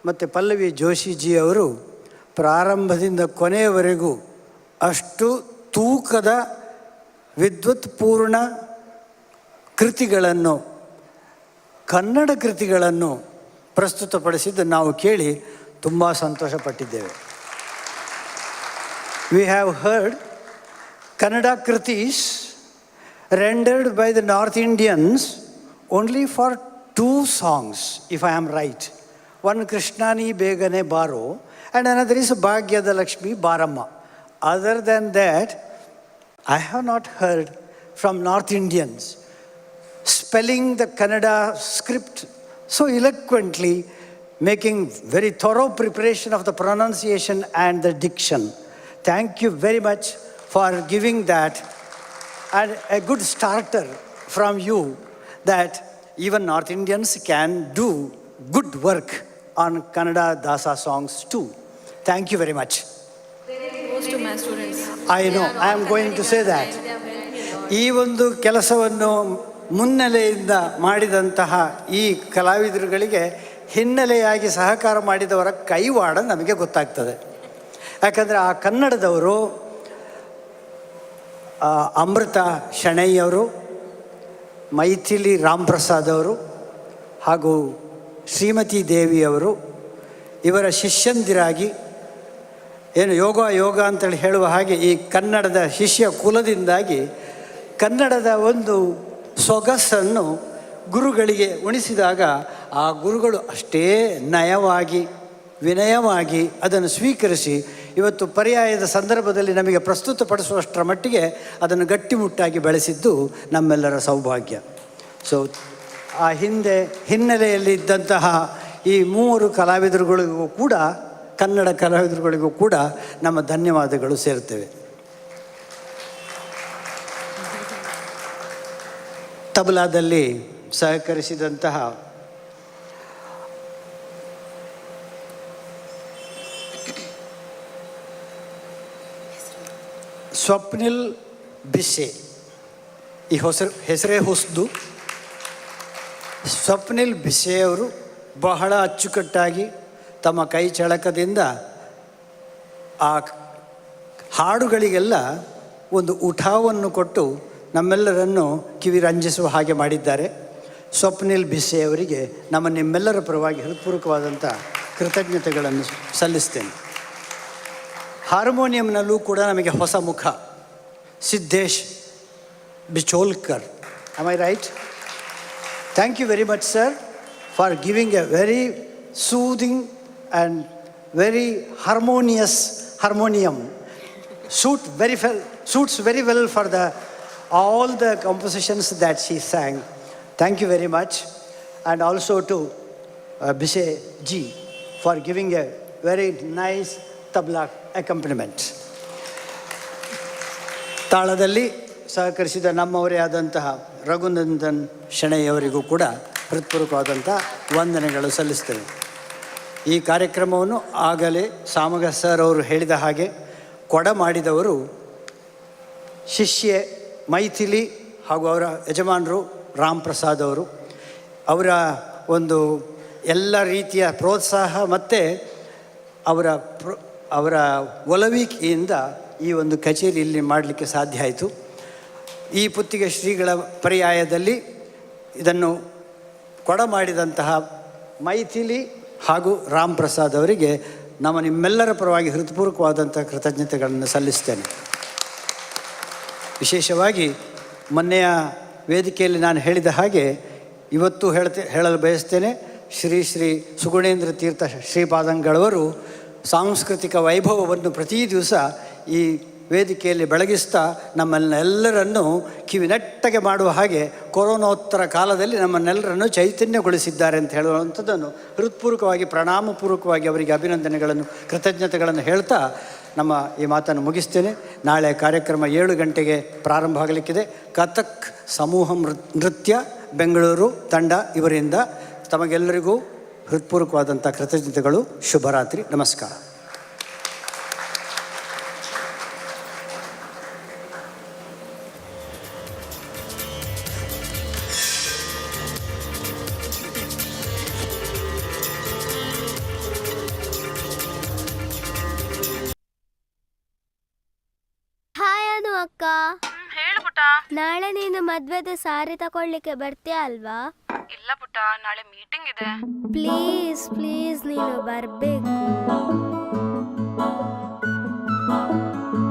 ಮತ್ತು ಪಲ್ಲವಿ ಜೋಶಿಜಿಯವರು ಪ್ರಾರಂಭದಿಂದ ಕೊನೆಯವರೆಗೂ ಅಷ್ಟು ತೂಕದ ವಿದ್ವತ್ಪೂರ್ಣ ಕೃತಿಗಳನ್ನು, ಕನ್ನಡ ಕೃತಿಗಳನ್ನು ಪ್ರಸ್ತುತಪಡಿಸಿದ್ದು ನಾವು ಕೇಳಿ ತುಂಬ ಸಂತೋಷಪಟ್ಟಿದ್ದೇವೆ. We have heard Kannada kritis rendered by the North Indians only for 2 songs, if I am right. One Krishnani Begane Baro and another is Bhagyada Lakshmi Baramma. Other than that, I have not heard from North Indians spelling the Kannada script so eloquently, making very thorough preparation of the pronunciation and the diction. Thank you very much for giving that. And a good starter from you that even North Indians can do good work on Kannada Dasa songs too. Thank you very much. Goes to my students. I know, I am going to say that. ಈ ಒಂದು ಕೆಲಸವನ್ನು ಮುನ್ನೆಲೆಯಿಂದ ಮಾಡಿದಂತಹ ಈ ಕಲಾವಿದರುಗಳಿಗೆ ಹಿನ್ನೆಲೆಯಾಗಿ ಸಹಕಾರ ಮಾಡಿದವರ ಕೈವಾಡ ನಮಗೆ ಗೊತ್ತಾಗ್ತದೆ. ಯಾಕಂದರೆ ಆ ಕನ್ನಡದವರು ಅಮೃತ ಶೆಣೈಯವರು, ಮೈಥಿಲಿ ರಾಮ್ ಪ್ರಸಾದ್ ಅವರು ಹಾಗೂ ಶ್ರೀಮತಿ ದೇವಿಯವರು ಇವರ ಶಿಷ್ಯಂದಿರಾಗಿ ಏನು ಯೋಗ ಅಂತೇಳಿ ಹೇಳುವ ಹಾಗೆ ಈ ಕನ್ನಡದ ಶಿಷ್ಯ ಕುಲದಿಂದಾಗಿ ಕನ್ನಡದ ಒಂದು ಸೊಗಸನ್ನು ಗುರುಗಳಿಗೆ ಉಣಿಸಿದಾಗ ಆ ಗುರುಗಳು ಅಷ್ಟೇ ನಯವಾಗಿ, ವಿನಯವಾಗಿ ಅದನ್ನು ಸ್ವೀಕರಿಸಿ ಇವತ್ತು ಪರ್ಯಾಯದ ಸಂದರ್ಭದಲ್ಲಿ ನಮಗೆ ಪ್ರಸ್ತುತಪಡಿಸುವಷ್ಟರ ಮಟ್ಟಿಗೆ ಅದನ್ನು ಗಟ್ಟಿಮುಟ್ಟಾಗಿ ಬೆಳೆಸಿದ್ದು ನಮ್ಮೆಲ್ಲರ ಸೌಭಾಗ್ಯ. ಸೊ ಆ ಹಿನ್ನೆಲೆಯಲ್ಲಿ ಇದ್ದಂತಹ ಈ 3 ಕಲಾವಿದರುಗಳಿಗೂ ಕೂಡ, ಕನ್ನಡ ಕಲಾವಿದರುಗಳಿಗೂ ಕೂಡ ನಮ್ಮ ಧನ್ಯವಾದಗಳು ಸೇರ್ತೇವೆ. ತಬಲಾದಲ್ಲಿ ಸಹಕರಿಸಿದಂತಹ ಸ್ವಪ್ನಿಲ್ ಬಿಸೆ, ಈ ಹೆಸರೇ ಹೊಸದು. ಸ್ವಪ್ನಿಲ್ ಬಿಸೆಯವರು ಬಹಳ ಅಚ್ಚುಕಟ್ಟಾಗಿ ತಮ್ಮ ಕೈ ಚಳಕದಿಂದ ಆ ಹಾಡುಗಳಿಗೆಲ್ಲ ಒಂದು ಉಠಾವನ್ನು ಕೊಟ್ಟು ನಮ್ಮೆಲ್ಲರನ್ನು ಕಿವಿರಂಜಿಸುವ ಹಾಗೆ ಮಾಡಿದ್ದಾರೆ. ಸ್ವಪ್ನಿಲ್ ಬಿಸೆಯವರಿಗೆ ನಿಮ್ಮೆಲ್ಲರ ಪರವಾಗಿ ಹೃತ್ಪೂರ್ವಕವಾದಂಥ ಕೃತಜ್ಞತೆಗಳನ್ನು ಸಲ್ಲಿಸ್ತೇನೆ. ಹಾರ್ಮೋನಿಯಂನಲ್ಲೂ ಕೂಡ ನಮಗೆ ಹೊಸ ಮುಖ, Siddesh Bicholkar. Am I right? Thank you very much sir for giving a very soothing and very harmonious harmonium. Suits very well for all the compositions that she sang. Thank you very much. And also to Bise ji for giving a very nice tabla accompaniment. ತಾಳದಲ್ಲಿ ಸಹಕರಿಸಿದ ನಮ್ಮವರೇ ಆದಂತಹ ರಘುನಂದನ್ ಶೆಣೈ ಅವರಿಗೂ ಕೂಡ ಹೃತ್ಪೂರ್ವಕವಾದಂಥ ವಂದನೆಗಳು ಸಲ್ಲಿಸ್ತೇನೆ. ಈ ಕಾರ್ಯಕ್ರಮವನ್ನು ಆಗಲೇ ಸಾಮಗ ಸರ್ ಅವರು ಹೇಳಿದ ಹಾಗೆ ಕೊಡ ಮಾಡಿದವರು ಶಿಷ್ಯೆ ಮೈಥಿಲಿ ಹಾಗೂ ಅವರ ಯಜಮಾನರು ರಾಮ್ ಪ್ರಸಾದ್ ಅವರು. ಅವರ ಒಂದು ಎಲ್ಲ ರೀತಿಯ ಪ್ರೋತ್ಸಾಹ ಮತ್ತು ಅವರ ಒಲವಿಕೆಯಿಂದ ಈ ಒಂದು ಕಚೇರಿ ಇಲ್ಲಿ ಮಾಡಲಿಕ್ಕೆ ಸಾಧ್ಯ ಆಯಿತು. ಈ ಪುತ್ತಿಗೆ ಶ್ರೀಗಳ ಪರ್ಯಾಯದಲ್ಲಿ ಇದನ್ನು ಕೊಡ ಮಾಡಿದಂತಹ ಮೈಥಿಲಿ ಹಾಗೂ ರಾಮ್ ಪ್ರಸಾದ್ ಅವರಿಗೆ ನಿಮ್ಮೆಲ್ಲರ ಪರವಾಗಿ ಹೃತ್ಪೂರ್ವಕವಾದಂಥ ಕೃತಜ್ಞತೆಗಳನ್ನು ಸಲ್ಲಿಸ್ತೇನೆ. ವಿಶೇಷವಾಗಿ ಮೊನ್ನೆಯ ವೇದಿಕೆಯಲ್ಲಿ ನಾನು ಹೇಳಿದ ಹಾಗೆ ಇವತ್ತು ಹೇಳಲು ಬಯಸ್ತೇನೆ. ಶ್ರೀ ಶ್ರೀ ಸುಗುಣೇಂದ್ರ ತೀರ್ಥ ಶ್ರೀಪಾದಂಗಳವರು ಸಾಂಸ್ಕೃತಿಕ ವೈಭವವನ್ನು ಪ್ರತಿ ದಿವಸ ಈ ವೇದಿಕೆಯಲ್ಲಿ ಬೆಳಗಿಸ್ತಾ ನಮ್ಮನ್ನೆಲ್ಲರನ್ನು ಕಿವಿನೆಟ್ಟಗೆ ಮಾಡುವ ಹಾಗೆ ಕೊರೋನೋತ್ತರ ಕಾಲದಲ್ಲಿ ನಮ್ಮನ್ನೆಲ್ಲರನ್ನು ಚೈತನ್ಯಗೊಳಿಸಿದ್ದಾರೆ ಅಂತ ಹೇಳುವಂಥದ್ದನ್ನು ಹೃತ್ಪೂರ್ವಕವಾಗಿ ಪ್ರಣಾಮಪೂರ್ವಕವಾಗಿ ಅವರಿಗೆ ಅಭಿನಂದನೆಗಳನ್ನು ಕೃತಜ್ಞತೆಗಳನ್ನು ಹೇಳ್ತಾ ನಮ್ಮ ಈ ಮಾತನ್ನು ಮುಗಿಸ್ತೇನೆ. ನಾಳೆ ಕಾರ್ಯಕ್ರಮ 7 ಗಂಟೆಗೆ ಪ್ರಾರಂಭ ಆಗಲಿಕ್ಕಿದೆ. ಕಥಕ್ ಸಮೂಹ ನೃತ್ಯ ಬೆಂಗಳೂರು ತಂಡ ಇವರಿಂದ ತಮಗೆಲ್ಲರಿಗೂ ಹೃತ್ಪೂರ್ವಕವಾದಂಥ ಕೃತಜ್ಞತೆಗಳು. ಶುಭರಾತ್ರಿ. ನಮಸ್ಕಾರ. ಹಾಯ್ ಅನು ಅಕ್ಕ. ಹೇಳು ಪುಟ್ಟ. ನಾಳೆ ನೀನು ಮದ್ವೆದ ಸಾರಿ ತಗೊಳ್ಳಿಕ್ಕೆ ಬರ್ತೀಯ ಅಲ್ವಾ? ಇಲ್ಲ ಪುಟ್ಟ, ನಾಳೆ ಮೀಟಿಂಗ್ ಇದೆ. ಪ್ಲೀಸ್ ಪ್ಲೀಸ್ ನೀನು ಬರಬೇಕು.